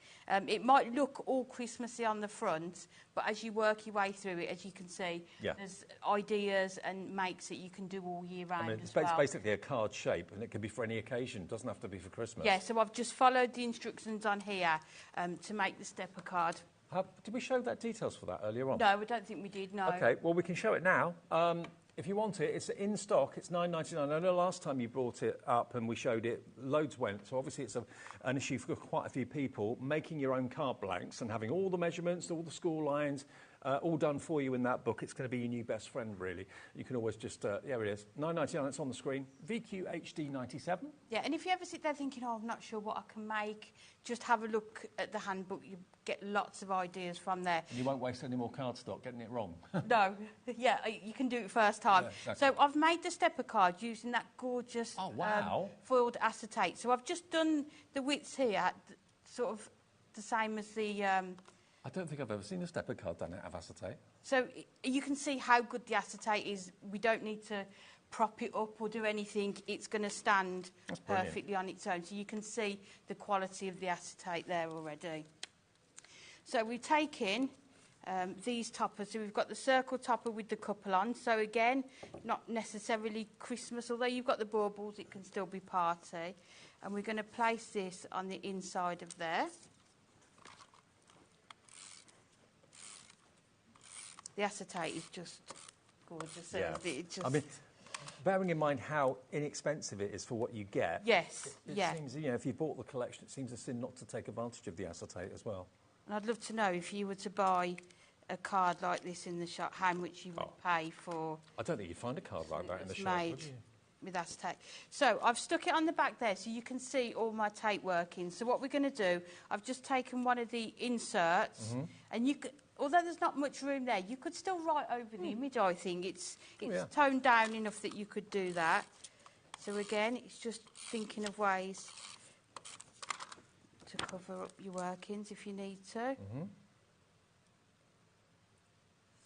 It might look all Christmassy on the front, but as you work your way through it, as you can see, there's ideas and makes that you can do all year round it's as well. basically a card shape, and it can be for any occasion. It doesn't have to be for Christmas. Yeah, so I've just followed the instructions on here to make the stepper card. Did we show that details for that earlier on? No, I don't think we did, no. Okay, well, we can show it now. If you want it, it's in stock. It's $9.99. I know last time you brought it up and we showed it, loads went. So obviously it's an issue for quite a few people, making your own card blanks and having all the measurements, all the school lines, all done for you in that book. It's going to be your new best friend, really. You can always just, there it is, £9.99, it's on the screen, VQHD97. Yeah, and if you ever sit there thinking, oh, I'm not sure what I can make, just have a look at the handbook. You get lots of ideas from there. And you won't waste any more cardstock getting it wrong. No, yeah, you can do it first time. Yeah, exactly. So I've made the stepper card using that gorgeous foiled acetate. So I've just done the widths here, sort of the same as the... I don't think I've ever seen a stepper card done out of acetate. So you can see how good the acetate is. We don't need to prop it up or do anything. It's going to stand perfectly on its own. So you can see the quality of the acetate there already. So we take in these toppers. So we've got the circle topper with the couple on. So again, not necessarily Christmas, although you've got the baubles, it can still be party. And we're going to place this on the inside of there. The acetate is just gorgeous. Yeah. It just... I mean, bearing in mind how inexpensive it is for what you get. Yes, it seems, you know, if you bought the collection, it seems a sin not to take advantage of the acetate as well. And I'd love to know if you were to buy a card like this in the shop, how much you would pay for... I don't think you'd find a card like that in the shop, would you? With acetate. So I've stuck it on the back there so you can see all my tape working. So what we're going to do, I've just taken one of the inserts, and you could... Although there's not much room there, you could still write over the image, I think. It's toned down enough that you could do that. So again, it's just thinking of ways to cover up your workings if you need to.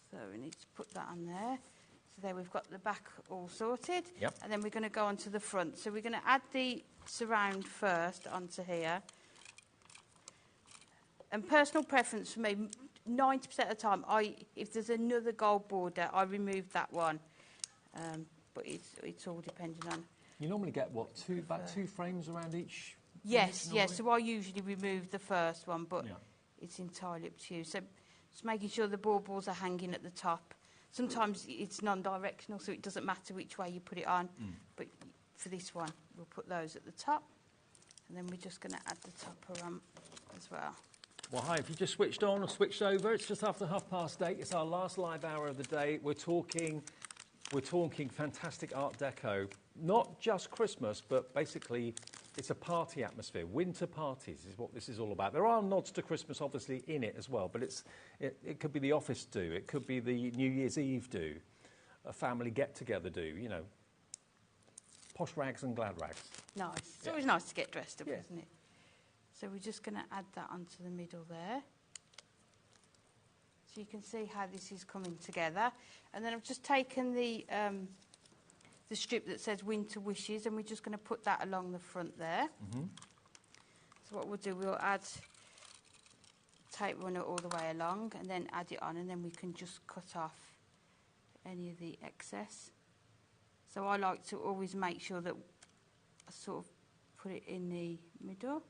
So we need to put that on there. So there we've got the back all sorted. Yep. And then we're going to go on to the front. So we're going to add the surround first onto here. And personal preference for me, 90% of the time, if there's another gold border, I remove that one. But it's all depending on... You normally get, what, about two frames around each? Yes, yes. So I usually remove the first one, but it's entirely up to you. So just making sure the baubles are hanging at the top. Sometimes it's non-directional, so it doesn't matter which way you put it on. But for this one, we'll put those at the top. And then we're just going to add the topper on as well. Well, hi, if you just switched on or switched over, it's just after 8:30. It's our last live hour of the day. We're talking fantastic Art Deco. Not just Christmas, but basically it's a party atmosphere. Winter parties is what this is all about. There are nods to Christmas, obviously, in it as well, but it could be the office do. It could be the New Year's Eve do. A family get-together do, you know. Posh rags and glad rags. Nice. It's always nice to get dressed up, isn't it? So we're just going to add that onto the middle there. So you can see how this is coming together. And then I've just taken the strip that says Winter Wishes, and we're just going to put that along the front there. So what we'll do, we'll add tape runner all the way along, and then add it on, and then we can just cut off any of the excess. So I like to always make sure that I sort of put it in the middle.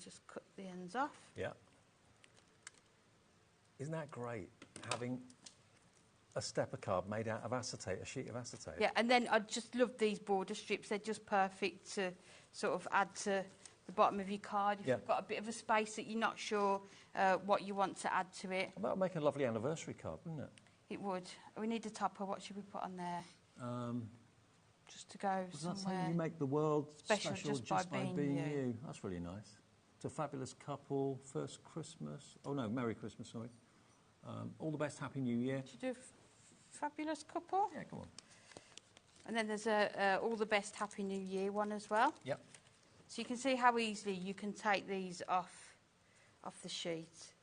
Just cut the ends off. Yeah. Isn't that great, having a stepper card made out of acetate, a sheet of acetate? Yeah, and then I just love these border strips. They're just perfect to sort of add to the bottom of your card. If you've got a bit of a space that you're not sure what you want to add to it. That would make a lovely anniversary card, wouldn't it? It would. We need a topper. What should we put on there? Just to go somewhere. Does that say you make the world special just by being you? That's really nice. It's a fabulous couple, first Christmas. Oh, no, Merry Christmas, sorry. All the best, Happy New Year. Should we do fabulous couple? Yeah, go on. And then there's a all the best Happy New Year one as well. Yep. So you can see how easily you can take these off the sheet.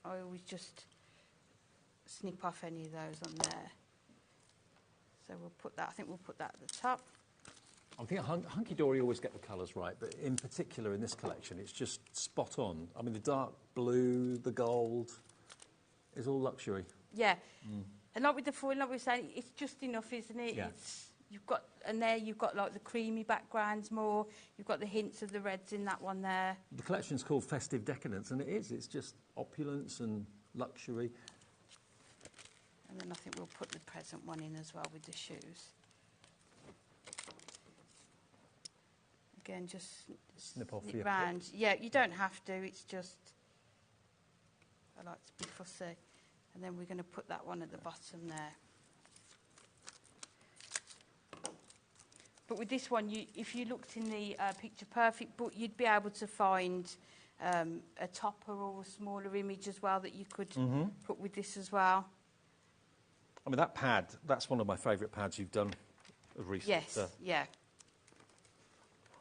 I always just snip off any of those on there. So we'll put that, I think we'll put that at the top. I think Hunky Dory always get the colours right, but in particular in this collection, it's just spot on. I mean, the dark blue, the gold, is all luxury. Yeah. And like with the foil, like we were saying, it's just enough, isn't it? Yeah. You've got like the creamy backgrounds more. You've got the hints of the reds in that one there. The collection's called Festive Decadence, and it is. It's just opulence and luxury. And then I think we'll put the present one in as well with the shoes. Again, just snip off it the round. Yeah, you don't have to. It's just I like to be fussy. And then we're going to put that one at the bottom there. But with this one, if you looked in the Picture Perfect book, you'd be able to find a topper or a smaller image as well that you could put with this as well. I mean, that pad, that's one of my favourite pads you've done of recent. Yes, yeah.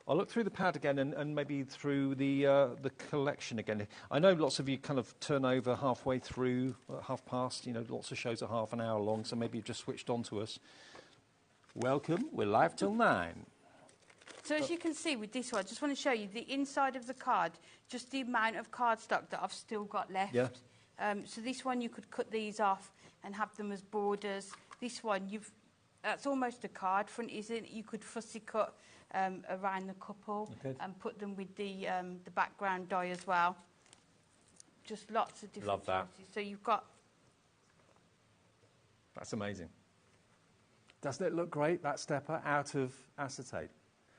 I'll look through the pad again and maybe through the collection again. I know lots of you kind of turn over halfway through, half past, you know, lots of shows are half an hour long, so maybe you've just switched on to us. Welcome, we're live till 9. So as you can see with this one, I just want to show you the inside of the card, just the amount of cardstock that I've still got left. Yeah. So this one, you could cut these off and have them as borders. This one, that's almost a card front, isn't it? You could fussy cut around the couple and put them with the background die as well. Just lots of different Love that. choices. So you've got... That's amazing. Doesn't it look great, that stepper, out of acetate?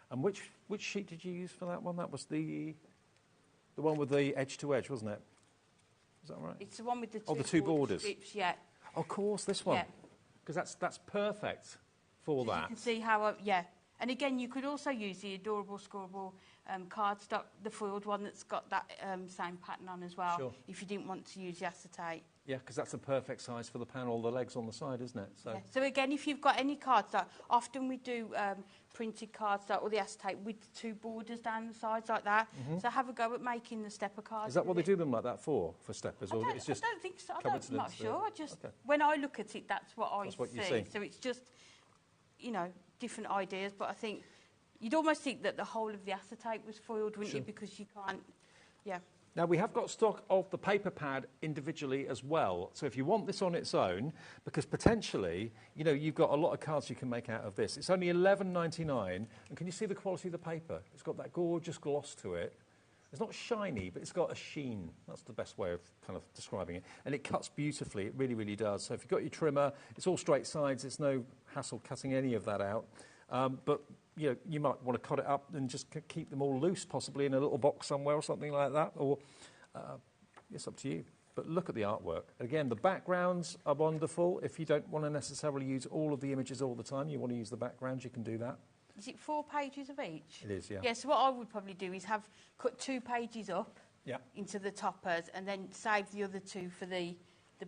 And which sheet did you use for that one? That was the one with the edge-to-edge, wasn't it? Is that right? It's the one with the the two borders. strips, yeah. Of course, this one. Yeah. Because that's perfect for that. You can see how, yeah. And again, you could also use the adorable scoreable cardstock, the foiled one that's got that same pattern on as well, Sure. if you didn't want to use the acetate. Yeah, because that's a perfect size for the panel, the legs on the side, isn't it? So, Yeah. So again, if you've got any cardstock, often we do printed cardstock or the acetate with two borders down the sides like that. So have a go at making the stepper cards. is that what they do them like that for steppers? Or it's just I don't think so. I'm coincidence not sure. Okay. When I look at it, that's what I That's what you see. see. So it's just, you know, different ideas. But I think you'd almost think that the whole of the acetate was foiled, wouldn't you? Because you can't, yeah. Now, we have got stock of the paper pad individually as well. So if you want this on its own, because potentially, you know, you've got a lot of cards you can make out of this. It's only $11.99. And can you see the quality of the paper? It's got that gorgeous gloss to it. It's not shiny, but it's got a sheen. That's the best way of kind of describing it. And it cuts beautifully. It really, really does. So if you've got your trimmer, it's all straight sides. It's no hassle cutting any of that out. But you know, you might want to cut it up and just keep them all loose, possibly in a little box somewhere or something like that, or it's up to you. But look at the artwork. Again, the backgrounds are wonderful. If you don't want to necessarily use all of the images all the time, you want to use the backgrounds, you can do that. Is it 4 pages of each? It is, yeah. Yeah, so what I would probably do is cut 2 pages up Yeah. into the toppers and then save the other 2 for the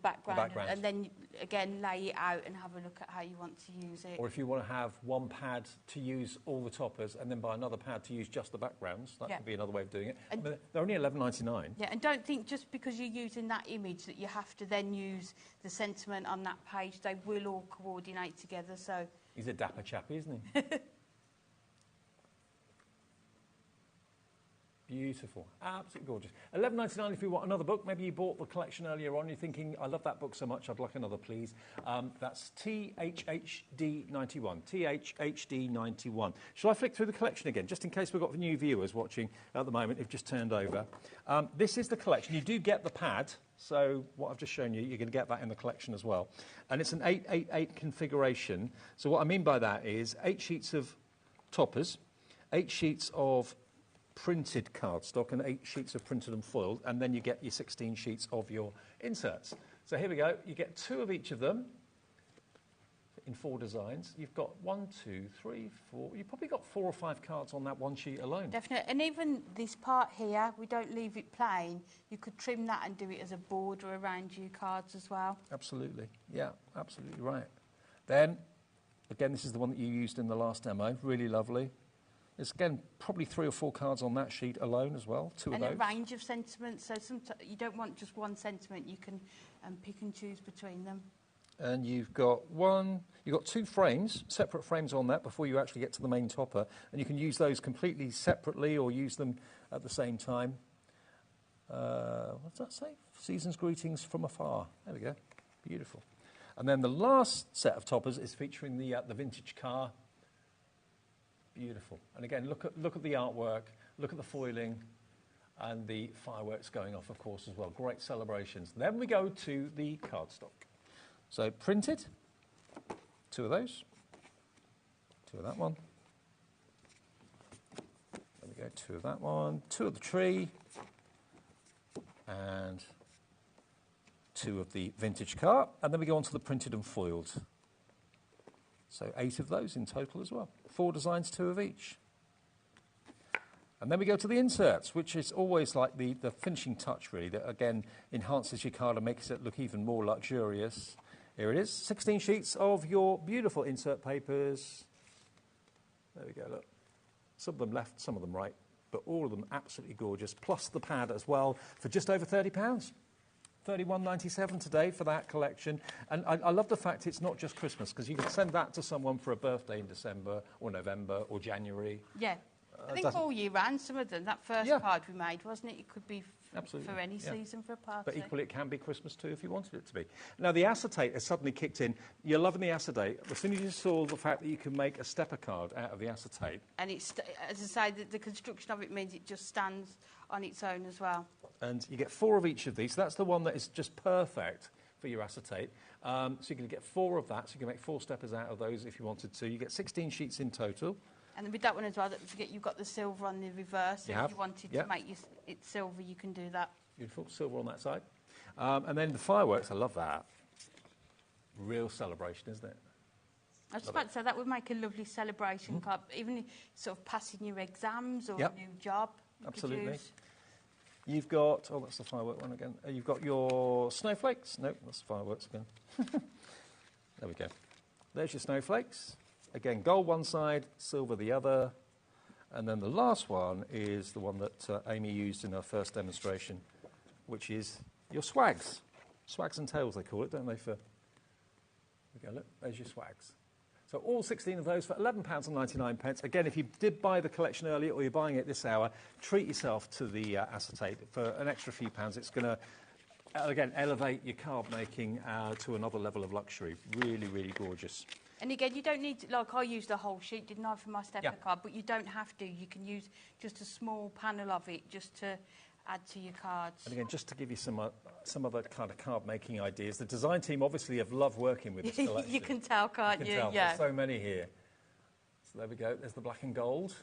background. background. And then, again, lay it out and have a look at how you want to use it. Or if you want to have one pad to use all the toppers and then buy another pad to use just the backgrounds, that could be another way of doing it. And I mean, they're only $11.99. Yeah, and don't think just because you're using that image that you have to then use the sentiment on that page. They will all coordinate together, so... He's a dapper chappy, isn't he? Beautiful. Absolutely gorgeous. $11.99 if you want another book. Maybe you bought the collection earlier on. You're thinking, I love that book so much, I'd like another, please. That's THHD91. THHD91. Shall I flick through the collection again, just in case we've got the new viewers watching at the moment who've just turned over? This is the collection. You do get the pad. So what I've just shown you, you're going to get that in the collection as well. And it's an 888 configuration. So what I mean by that is 8 sheets of toppers, 8 sheets of printed cardstock and 8 sheets of printed and foiled, and then you get your 16 sheets of your inserts. So here we go. You get 2 of each of them in 4 designs. You've got 1, 2, 3, 4. You've probably got 4 or 5 cards on that one sheet alone. Definitely. And even this part here, we don't leave it plain. You could trim that and do it as a border around your cards as well. Absolutely. Yeah, absolutely right. Then, again, this is the one that you used in the last demo. Really lovely. There's, again, probably 3 or 4 cards on that sheet alone as well, 2 of those. And a range of sentiments, so you don't want just one sentiment. You can pick and choose between them. And you've got 2 frames, separate frames on that before you actually get to the main topper, and you can use those completely separately or use them at the same time. What does that say? Season's greetings from afar. There we go. Beautiful. And then the last set of toppers is featuring the vintage car. Beautiful. And again, look at the artwork, look at the foiling, and the fireworks going off, of course, as well. Great celebrations. Then we go to the cardstock. So printed, 2 of those, 2 of that one, go, 2 of that one, 2 of the tree, and 2 of the vintage car, and then we go on to the printed and foiled. So 8 of those in total as well. 4 designs, 2 of each. And then we go to the inserts, which is always like the finishing touch, really, that, again, enhances your card and makes it look even more luxurious. Here it is, 16 sheets of your beautiful insert papers. There we go, look. Some of them left, some of them right, but all of them absolutely gorgeous, plus the pad as well, for just over £30. $31.97 today for that collection. And I love the fact it's not just Christmas, because you can send that to someone for a birthday in December or November or January. Yeah. I think all year round, some of them, that first card we made, wasn't it? It could be for any season, for a party. But equally, it can be Christmas too if you wanted it to be. Now, the acetate has suddenly kicked in. You're loving the acetate. As soon as you saw the fact that you can make a stepper card out of the acetate. And it's, as I say, the construction of it means it just stands on its own as well. And you get 4 of each of these. That's the one that is just perfect for your acetate. So you can get 4 of that. So you can make 4 steppers out of those if you wanted to. You get 16 sheets in total. And with that one as well, don't forget you've got the silver on the reverse. So if you wanted to make it silver, you can do that. Beautiful, silver on that side. And then the fireworks, I love that. Real celebration, isn't it? I was just about to say, that would make a lovely celebration card, even sort of passing your exams or a new job. Absolutely. You've got, oh, that's the firework one again. You've got your snowflakes. Nope, that's fireworks again. There we go. There's your snowflakes. Again, gold one side, silver the other. And then the last one is the one that Amy used in her first demonstration, which is your swags. Swags and tails, they call it, don't they? There we go, look, there's your swags. So all 16 of those for £11.99. Again, if you did buy the collection earlier or you're buying it this hour, treat yourself to the acetate for an extra few pounds. It's going to, again, elevate your card making to another level of luxury. Really, really gorgeous. And again, you don't need to, like I used the whole sheet, didn't I, for my stepper card, but you don't have to. You can use just a small panel of it just to add to your cards. And again, just to give you some other kind of card making ideas, the design team obviously have loved working with this collection. You can tell, can't you? Tell. There's so many here. So there we go. There's the black and gold.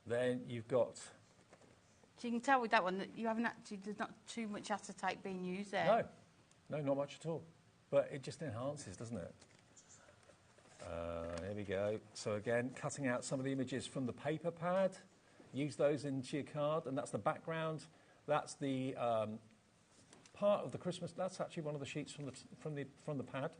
Then you've got... So you can tell with that one that you haven't actually, there's not too much acetate being used there. No, not much at all. But it just enhances, doesn't it? Here we go. So again, cutting out some of the images from the paper pad. Use those into your card, and that's the background. That's the part of the Christmas. That's actually one of the sheets from the pad.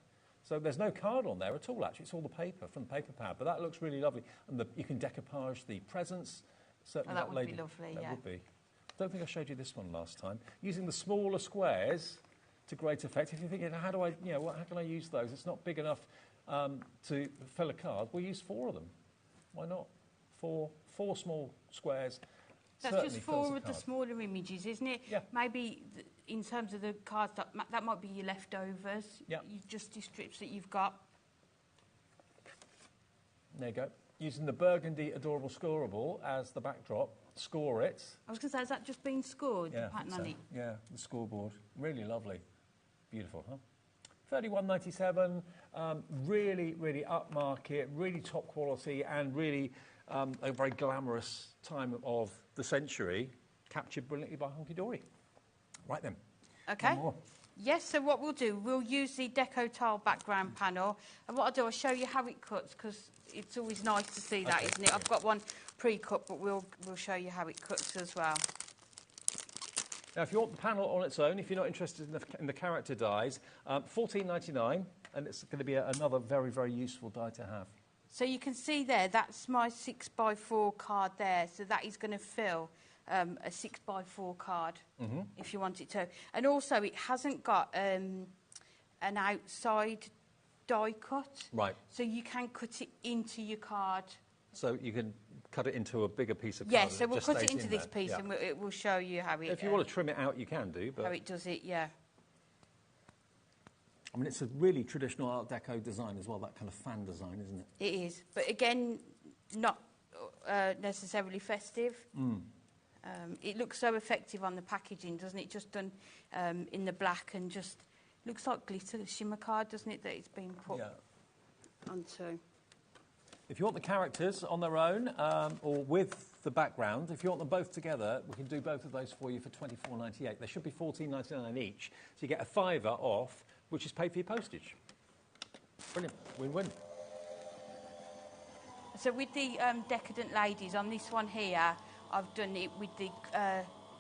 So there's no card on there at all. Actually, it's all the paper from the paper pad. But that looks really lovely, and you can decoupage the presents. Certainly, that would be lovely. That would be. I don't think I showed you this one last time. Using the smaller squares to great effect. If you're thinking, how can I use those? It's not big enough to fill a card. We'll use 4 of them. Why not? Four small squares. That's just 4 of the smaller images, isn't it? Yeah. Maybe in terms of the cards, that might be your leftovers. Yeah. Just your strips that you've got. There you go. Using the burgundy adorable scoreable as the backdrop. Score it. I was going to say, has that just been scored? Yeah, the pattern on it? Yeah, the scoreboard. Really lovely. Beautiful, huh? $31.97. Really, really upmarket, really top quality, and really a very glamorous time of the century, captured brilliantly by Honky Dory. Right then. Okay. Yes, so what we'll do, we'll use the Deco Tile background panel, and what I'll do, I'll show you how it cuts, because it's always nice to see that, isn't it? I've got one pre-cut, but we'll show you how it cuts as well. Now, if you want the panel on its own, if you're not interested in the character dies, $14.99, and it's going to be another very, very useful die to have. So you can see there, that's my 6x4 card there, so that is going to fill a 6x4 card, if you want it to. And also, it hasn't got an outside die cut. Right. So you can cut it into your card. So you can cut it into a bigger piece of card. Yes, so we'll cut it into this piece, and it will show you how it... If you want to trim it out, you can do, but... How it does it, yeah. I mean, it's a really traditional Art Deco design as well, that kind of fan design, isn't it? It is, but again, not necessarily festive. It looks so effective on the packaging, doesn't it? Just done in the black, and just looks like glitter shimmer card, doesn't it, that it's been put onto. If you want the characters on their own or with the background, if you want them both together, we can do both of those for you for $24.98. They should be $14.99 each, so you get a £5 off, which is paid for your postage. Brilliant. Win-win. So with the Decadent Ladies, on this one here, I've done it with the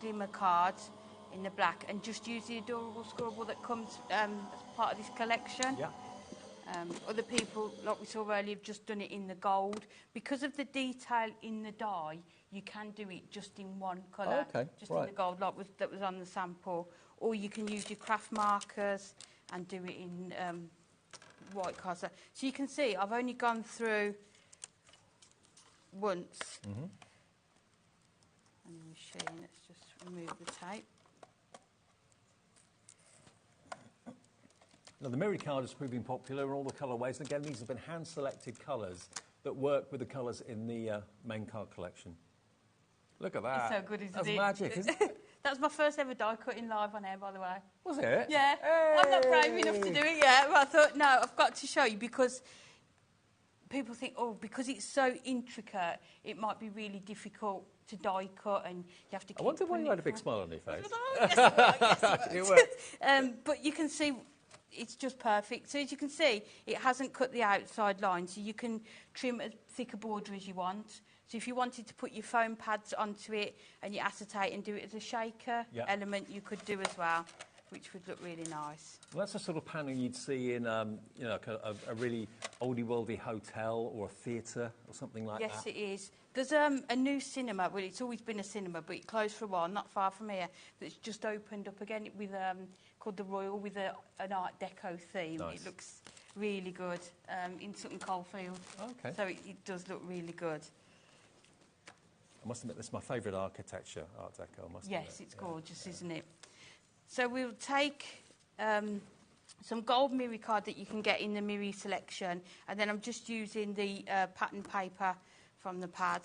glimmer cards in the black and just used the adorable scribble that comes as part of this collection. Yeah. Other people, like we saw earlier, have just done it in the gold. Because of the detail in the die, you can do it just in one colour, in the gold, like that was on the sample. Or you can use your craft markers and do it in white cards. So you can see, I've only gone through once. Mm-hmm. And the machine, let's just remove the tape. Now, the Miri card is proving popular in all the colourways. And again, these have been hand-selected colours that work with the colours in the main card collection. Look at that. It's so good, isn't That's it? magic, isn't it? That was my first ever die cutting live on air, by the way. Was it? Yeah. Hey! I'm not brave enough to do it yet, but I thought, no, I've got to show you because people think, oh, because it's so intricate, it might be really difficult to die cut and you have to keep I wonder why you had a big through. smile on your face. Yes, it worked. But you can see it's just perfect. So as you can see, it hasn't cut the outside line, so you can trim as thick a border as you want. So if you wanted to put your foam pads onto it and your acetate and do it as a shaker element, you could do as well, which would look really nice. Well, that's the sort of panel you'd see in, you know, a really oldie-worldy hotel or a theatre or something like that. Yes, it is. There's a new cinema. Well, it's always been a cinema, but it closed for a while, not far from here. That's just opened up again with called the Royal, with an Art Deco theme. Nice. It looks really good in Sutton Coldfield. Okay. So it does look really good. I must admit, this is my favourite architecture, Art Deco. I must admit. Yes, it's gorgeous, isn't it? So we'll take some gold Miri card that you can get in the Miri selection, and then I'm just using the pattern paper from the pad.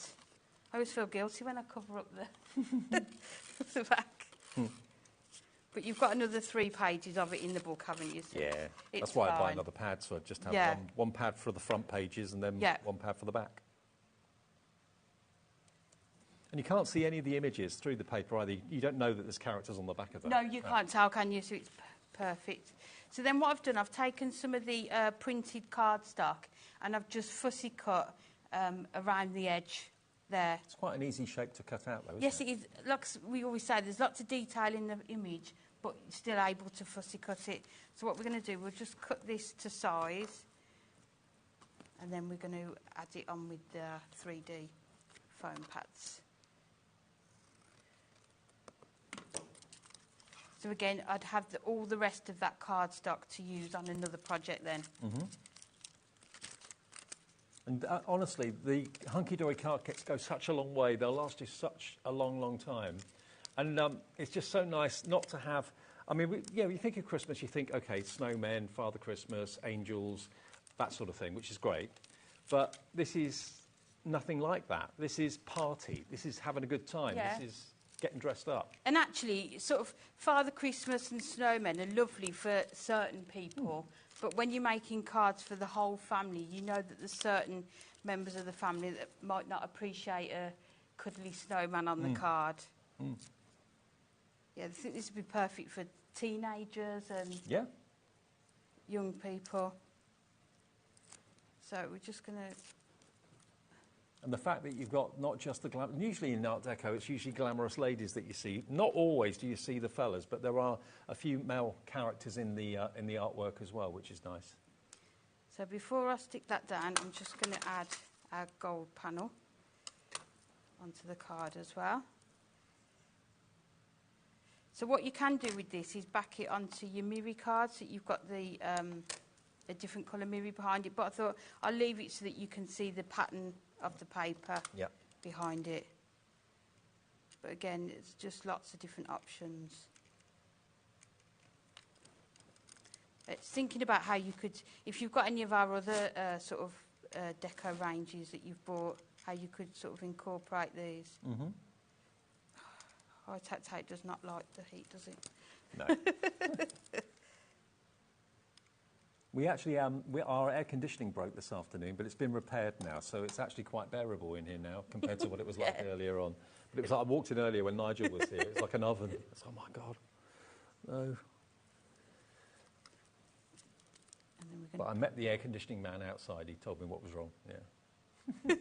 I always feel guilty when I cover up the back. But you've got another 3 pages of it in the book, haven't you? So Yeah, it's that's why I buy fine. another pad, so I just have one pad for the front pages and then one pad for the back. And you can't see any of the images through the paper either. You don't know that there's characters on the back of that. No, you can't tell, can you? So it's perfect. So then what I've done, I've taken some of the printed cardstock and I've just fussy cut around the edge there. It's quite an easy shape to cut out, though, isn't Yes, it? it is. Like we always say, there's lots of detail in the image, but you're still able to fussy cut it. So what we're going to do, we'll just cut this to size, and then we're going to add it on with the 3D foam pads. So again, I'd have all the rest of that cardstock to use on another project then. Mm-hmm. And honestly, the hunky-dory card kits go such a long way. They'll last you such a long, long time. And it's just so nice not to have... I mean, you think of Christmas, you think, OK, snowmen, Father Christmas, angels, that sort of thing, which is great. But this is nothing like that. This is party. This is having a good time. Yeah. This is getting dressed up. And actually, sort of, Father Christmas and snowmen are lovely for certain people, but when you're making cards for the whole family, you know that there's certain members of the family that might not appreciate a cuddly snowman on the card. Yeah, I think this would be perfect for teenagers and young people. So we're just going to... And the fact that you've got not just the glamour... Usually in Art Deco, it's usually glamorous ladies that you see. Not always do you see the fellas, but there are a few male characters in the artwork as well, which is nice. So before I stick that down, I'm just going to add our gold panel onto the card as well. So what you can do with this is back it onto your Miri card, so you've got the a different colour Miri behind it. But I thought I'll leave it so that you can see the pattern of the paper behind it. But again, it's just lots of different options. It's thinking about how you could, if you've got any of our other sort of deco ranges that you've bought, how you could sort of incorporate these. Mm-hmm. High-tech tape does not like the heat, does it? No. We actually, our air conditioning broke this afternoon, but it's been repaired now, so it's actually quite bearable in here now compared to what it was like earlier on. But it was like I walked in earlier when Nigel was here. It's like an oven. It's, oh my God, no. But I met the air conditioning man outside. He told me what was wrong. Yeah.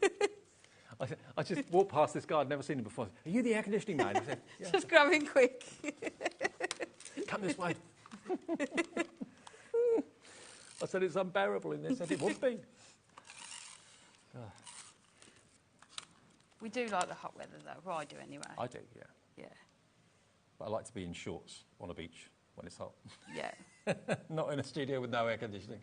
I just walked past this guy. I'd never seen him before. Are you the air conditioning man? I said, yeah. Just grabbing quick. Come this way. I said, it's unbearable in this. I said, it would be. We do like the hot weather, though. Well, I do anyway. I do, yeah. Yeah. But I like to be in shorts on a beach when it's hot. Yeah. Not in a studio with no air conditioning.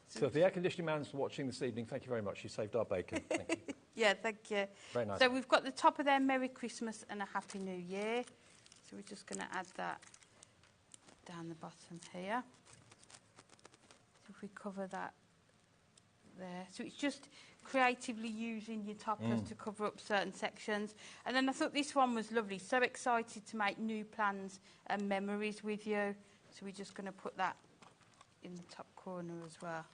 So if the air conditioning man's watching this evening, thank you very much. You saved our bacon. Thank you. Yeah, thank you. Very nice. So we've got the top of there, Merry Christmas and a Happy New Year. So we're just going to add that down the bottom here. So if we cover that there. So it's just creatively using your toppers to cover up certain sections. And then I thought this one was lovely. So excited to make new plans and memories with you. So we're just going to put that in the top corner as well.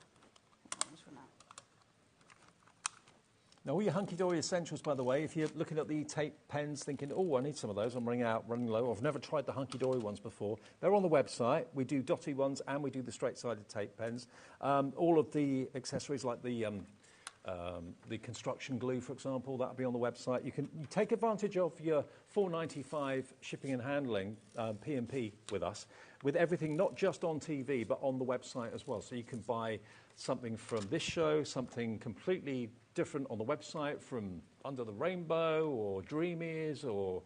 Now, all your hunky-dory essentials, by the way, if you're looking at the tape pens thinking, oh, I need some of those, I'm running low, I've never tried the hunky-dory ones before, they're on the website. We do dotty ones and we do the straight-sided tape pens. All of the accessories like the construction glue, for example, that'll be on the website. You take advantage of your $4.95 shipping and handling P&P with us, with everything not just on TV but on the website as well. So you can buy something from this show, something completely different on the website from Under the Rainbow or Dream Ears or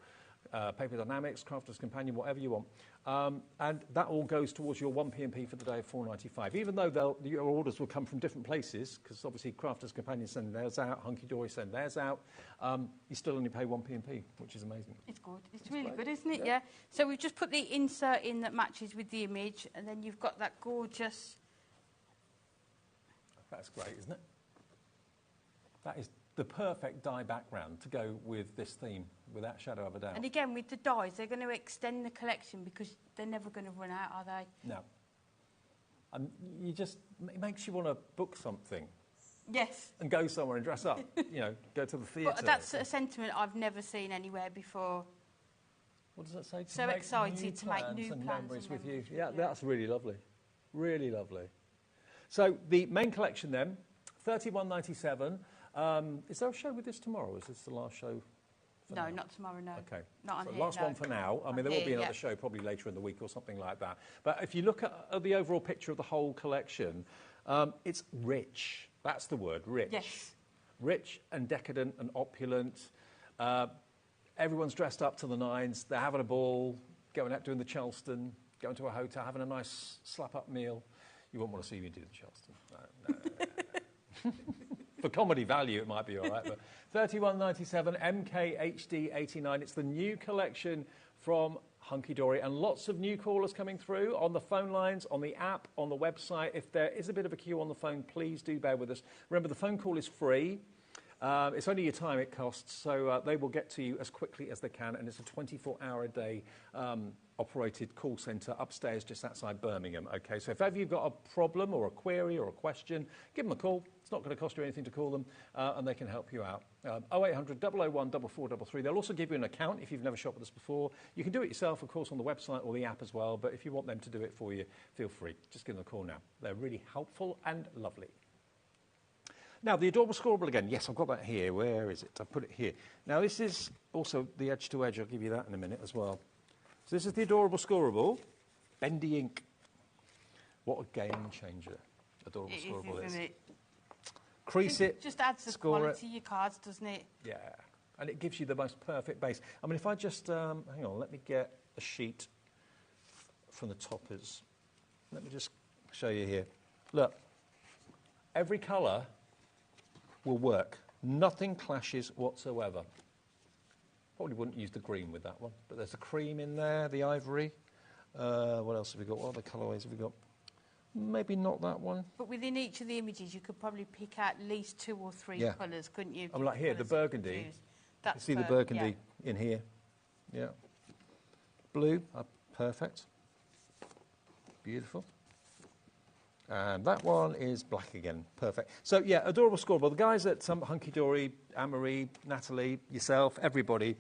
Paper Dynamics, Crafter's Companion, whatever you want. And that all goes towards your one P&P for the day of $4.95. Even though your orders will come from different places, because obviously Crafter's Companion send theirs out, Hunky Dory send theirs out, you still only pay one P&P, which is amazing. It's good. It's really good, isn't it? Yeah. So we've just put the insert in that matches with the image, and then you've got that gorgeous... That's great, isn't it? That is the perfect dye background to go with this theme, without shadow of a doubt. And again, with the dyes, they're going to extend the collection because they're never going to run out, are they? No. And it makes you want to book something. Yes. And go somewhere and dress up, go to the theatre. But that's a sentiment I've never seen anywhere before. What does that say? So excited to make new plans and memories with you. Yeah, that's really lovely. Really lovely. So the main collection then, $31.97. Is there a show with this tomorrow? Is this the last show? No, not tomorrow, no. Okay. Not on so here, last one for now. I mean, there will be another show probably later in the week or something like that. But if you look at the overall picture of the whole collection, it's rich. That's the word, rich. Yes. Rich and decadent and opulent. Everyone's dressed up to the nines. They're having a ball, going out doing the Charleston, going to a hotel, having a nice slap-up meal. You won't want to see me do the Charleston. No. For comedy value, it might be all right. But $31.97, MKHD 89. It's the new collection from Hunky Dory, and lots of new callers coming through on the phone lines, on the app, on the website. If there is a bit of a queue on the phone, please do bear with us. Remember, the phone call is free. It's only your time it costs, so they will get to you as quickly as they can, and it's a 24-hour-a-day operated call centre upstairs just outside Birmingham. Okay, so if ever you've got a problem or a query or a question, give them a call. It's not going to cost you anything to call them, and they can help you out. 0800 001 4433. They'll also give you an account if you've never shopped with us before. You can do it yourself, of course, on the website or the app as well, but if you want them to do it for you, feel free. Just give them a call now. They're really helpful and lovely. Now, the adorable scorable again. Yes, I've got that here. Where is it? I've put it here. Now, this is also the edge-to-edge. I'll give you that in a minute as well. So this is the adorable scorable. Bendy ink. What a game changer adorable scorable is. It? Crease it. Just adds the quality to your cards, doesn't it? Yeah. And it gives you the most perfect base. I mean, if I just... hang on, let me get a sheet from the toppers. Let me just show you here. Look. Every colour will work. Nothing clashes whatsoever. Probably wouldn't use the green with that one, but there's a cream in there, the ivory. What else have we got? What other colourways have we got? Maybe not that one. But within each of the images, you could probably pick out at least 2 or 3 colours, couldn't you? I'm like here, the burgundy. You see the burgundy in here? Yeah. Blue, perfect. Beautiful. And that one is black again. Perfect. So, yeah, adorable scoreboard. The guys at Hunky Dory, Anne-Marie, Natalie, yourself, everybody,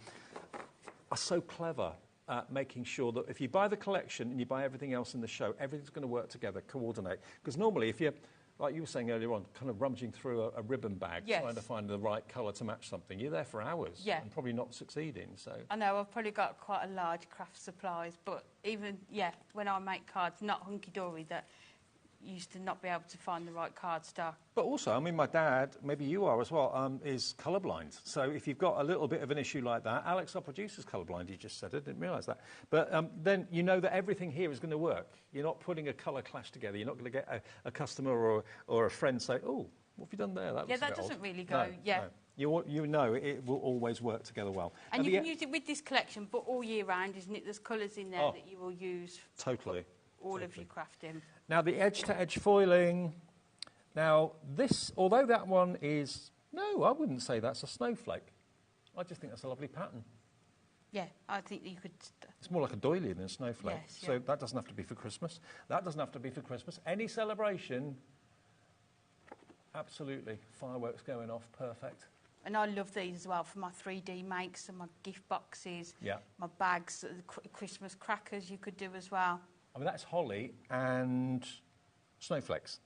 are so clever at making sure that if you buy the collection and you buy everything else in the show, everything's going to work together, coordinate. Because normally, if you're, like you were saying earlier on, kind of rummaging through a ribbon bag, trying to find the right colour to match something, you're there for hours and probably not succeeding. So I know, I've probably got quite a large craft supplies, but even, when I make cards, not hunky-dory, that used to not be able to find the right cardstock. But also, I mean, my dad, maybe you are as well, is colourblind. So if you've got a little bit of an issue like that, Alex, our producer's colourblind, he just said it, didn't realise that. But then you know that everything here is going to work. You're not putting a colour clash together. You're not going to get a customer or a friend say, oh, what have you done there? That looks a bit doesn't odd. really go, No. You know it will always work together well. And you can use it with this collection, but all year round, isn't it? There's colours in there that you will use. Totally. All of your crafting. Now, the edge-to-edge foiling. Now, this, although that one is... No, I wouldn't say that's a snowflake. I just think that's a lovely pattern. Yeah, I think you could... It's more like a doily than a snowflake. Yes, so that doesn't have to be for Christmas. That doesn't have to be for Christmas. Any celebration, absolutely. Fireworks going off, perfect. And I love these as well for my 3D makes and my gift boxes, my bags, Christmas crackers you could do as well. I mean, that's holly and snowflakes.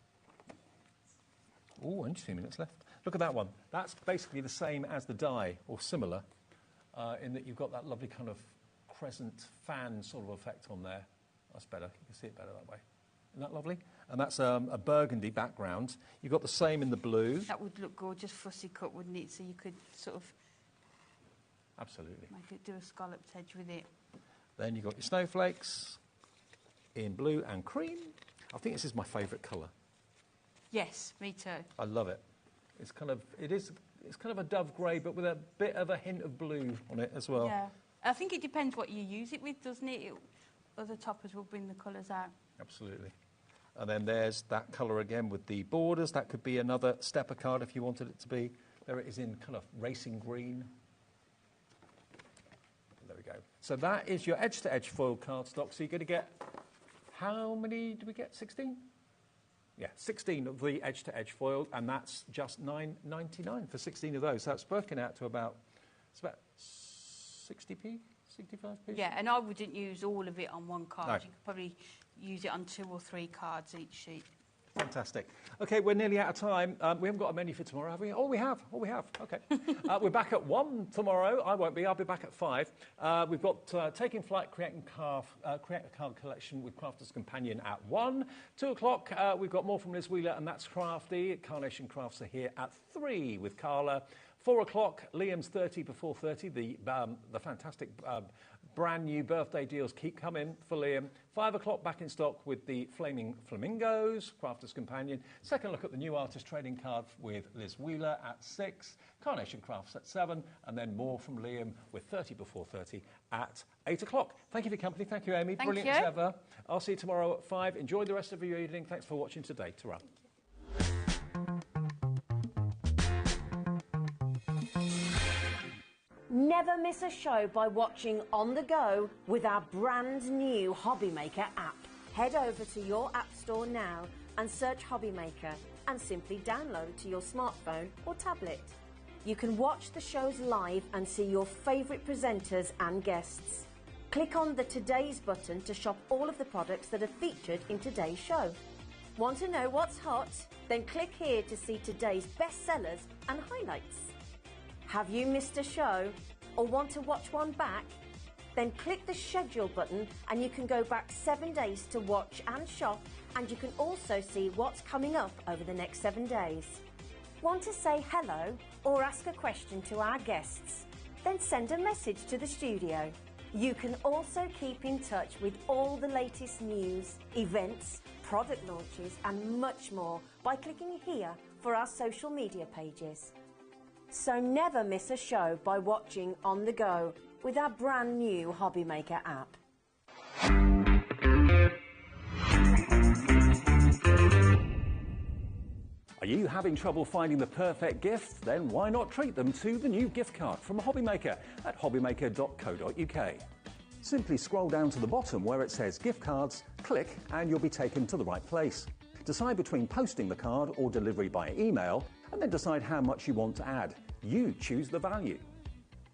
Oh, only 2 minutes left. Look at that one. That's basically the same as the die, or similar, in that you've got that lovely kind of crescent fan sort of effect on there. That's better. You can see it better that way. Isn't that lovely? And that's a burgundy background. You've got the same in the blue. That would look gorgeous fussy cut, wouldn't it? So you could sort of... Absolutely. Make it do a scalloped edge with it. Then you've got your snowflakes in blue and cream. I think this is my favourite colour. Yes, me too. I love it. It's kind of a dove grey, but with a bit of a hint of blue on it as well. Yeah, I think it depends what you use it with, doesn't it? Other toppers will bring the colours out. Absolutely. And then there's that colour again with the borders. That could be another stepper card if you wanted it to be. There it is in kind of racing green. There we go. So that is your edge-to-edge foil cardstock. So you're going to get... How many do we get? 16? Yeah, 16 of the edge-to-edge foiled, and that's just $9.99 for 16 of those. So that's working out to about 60p, 65p. Yeah, and I wouldn't use all of it on one card. No. You could probably use it on 2 or 3 cards each sheet. Fantastic. OK, we're nearly out of time. We haven't got a menu for tomorrow, have we? Oh, we have. OK. We're back at 1 tomorrow. I won't be. I'll be back at 5. We've got Taking Flight, Create a Card Collection with Crafter's Companion at 1. 2 o'clock, we've got more from Liz Wheeler, and that's Crafty. Carnation Crafts are here at 3 with Carla. 4 o'clock, Liam's 30 before 30. The fantastic brand new birthday deals keep coming for Liam. 5 o'clock, back in stock with the Flaming Flamingos, Crafter's Companion. Second look at the new artist trading card with Liz Wheeler at 6. Carnation Crafts at 7. And then more from Liam with 30 before 30 at 8 o'clock. Thank you for your company. Thank you, Amy. Brilliant as ever. I'll see you tomorrow at 5. Enjoy the rest of your evening. Thanks for watching today. Ta-ra. Never miss a show by watching on the go with our brand new HobbyMaker app. Head over to your app store now and search HobbyMaker and simply download to your smartphone or tablet. You can watch the shows live and see your favourite presenters and guests. Click on the Today's button to shop all of the products that are featured in today's show. Want to know what's hot? Then click here to see today's bestsellers and highlights. Have you missed a show or want to watch one back? Then click the schedule button and you can go back 7 days to watch and shop, and you can also see what's coming up over the next 7 days. Want to say hello or ask a question to our guests? Then send a message to the studio. You can also keep in touch with all the latest news, events, product launches and much more by clicking here for our social media pages. So never miss a show by watching on the go with our brand new HobbyMaker app. Are you having trouble finding the perfect gift? Then why not treat them to the new gift card from HobbyMaker at hobbymaker.co.uk. Simply scroll down to the bottom where it says gift cards, click and you'll be taken to the right place. Decide between posting the card or delivery by email, and then decide how much you want to add. You choose the value.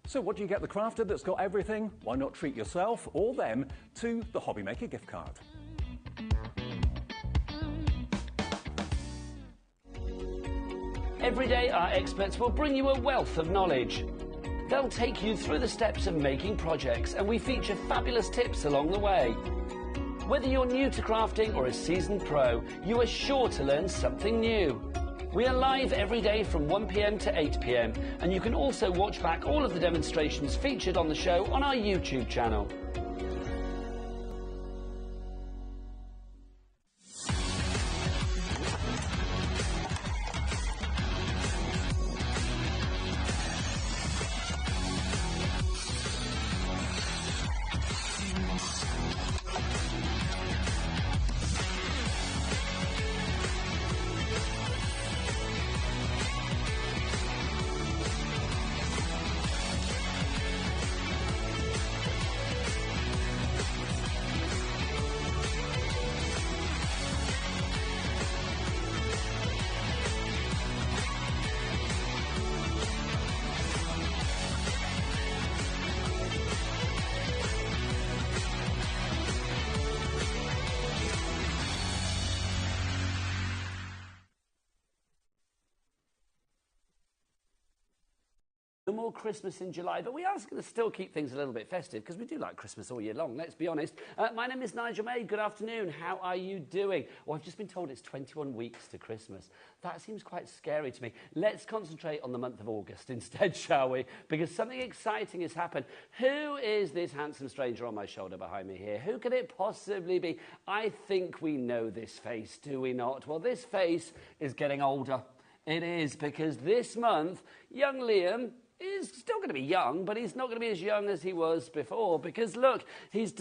So what do you get the crafter that's got everything? Why not treat yourself or them to the HobbyMaker gift card? Every day, our experts will bring you a wealth of knowledge. They'll take you through the steps of making projects, and we feature fabulous tips along the way. Whether you're new to crafting or a seasoned pro, you are sure to learn something new. We are live every day from 1 p.m. to 8 p.m, and you can also watch back all of the demonstrations featured on the show on our YouTube channel. No more Christmas in July, but we are going to still keep things a little bit festive because we do like Christmas all year long, let's be honest. My name is Nigel May. Good afternoon. How are you doing? Well, I've just been told it's 21 weeks to Christmas. That seems quite scary to me. Let's concentrate on the month of August instead, shall we? Because something exciting has happened. Who is this handsome stranger on my shoulder behind me here? Who could it possibly be? I think we know this face, do we not? Well, this face is getting older. It is, because this month, young Liam is still going to be young, but he's not going to be as young as he was before, because look, he's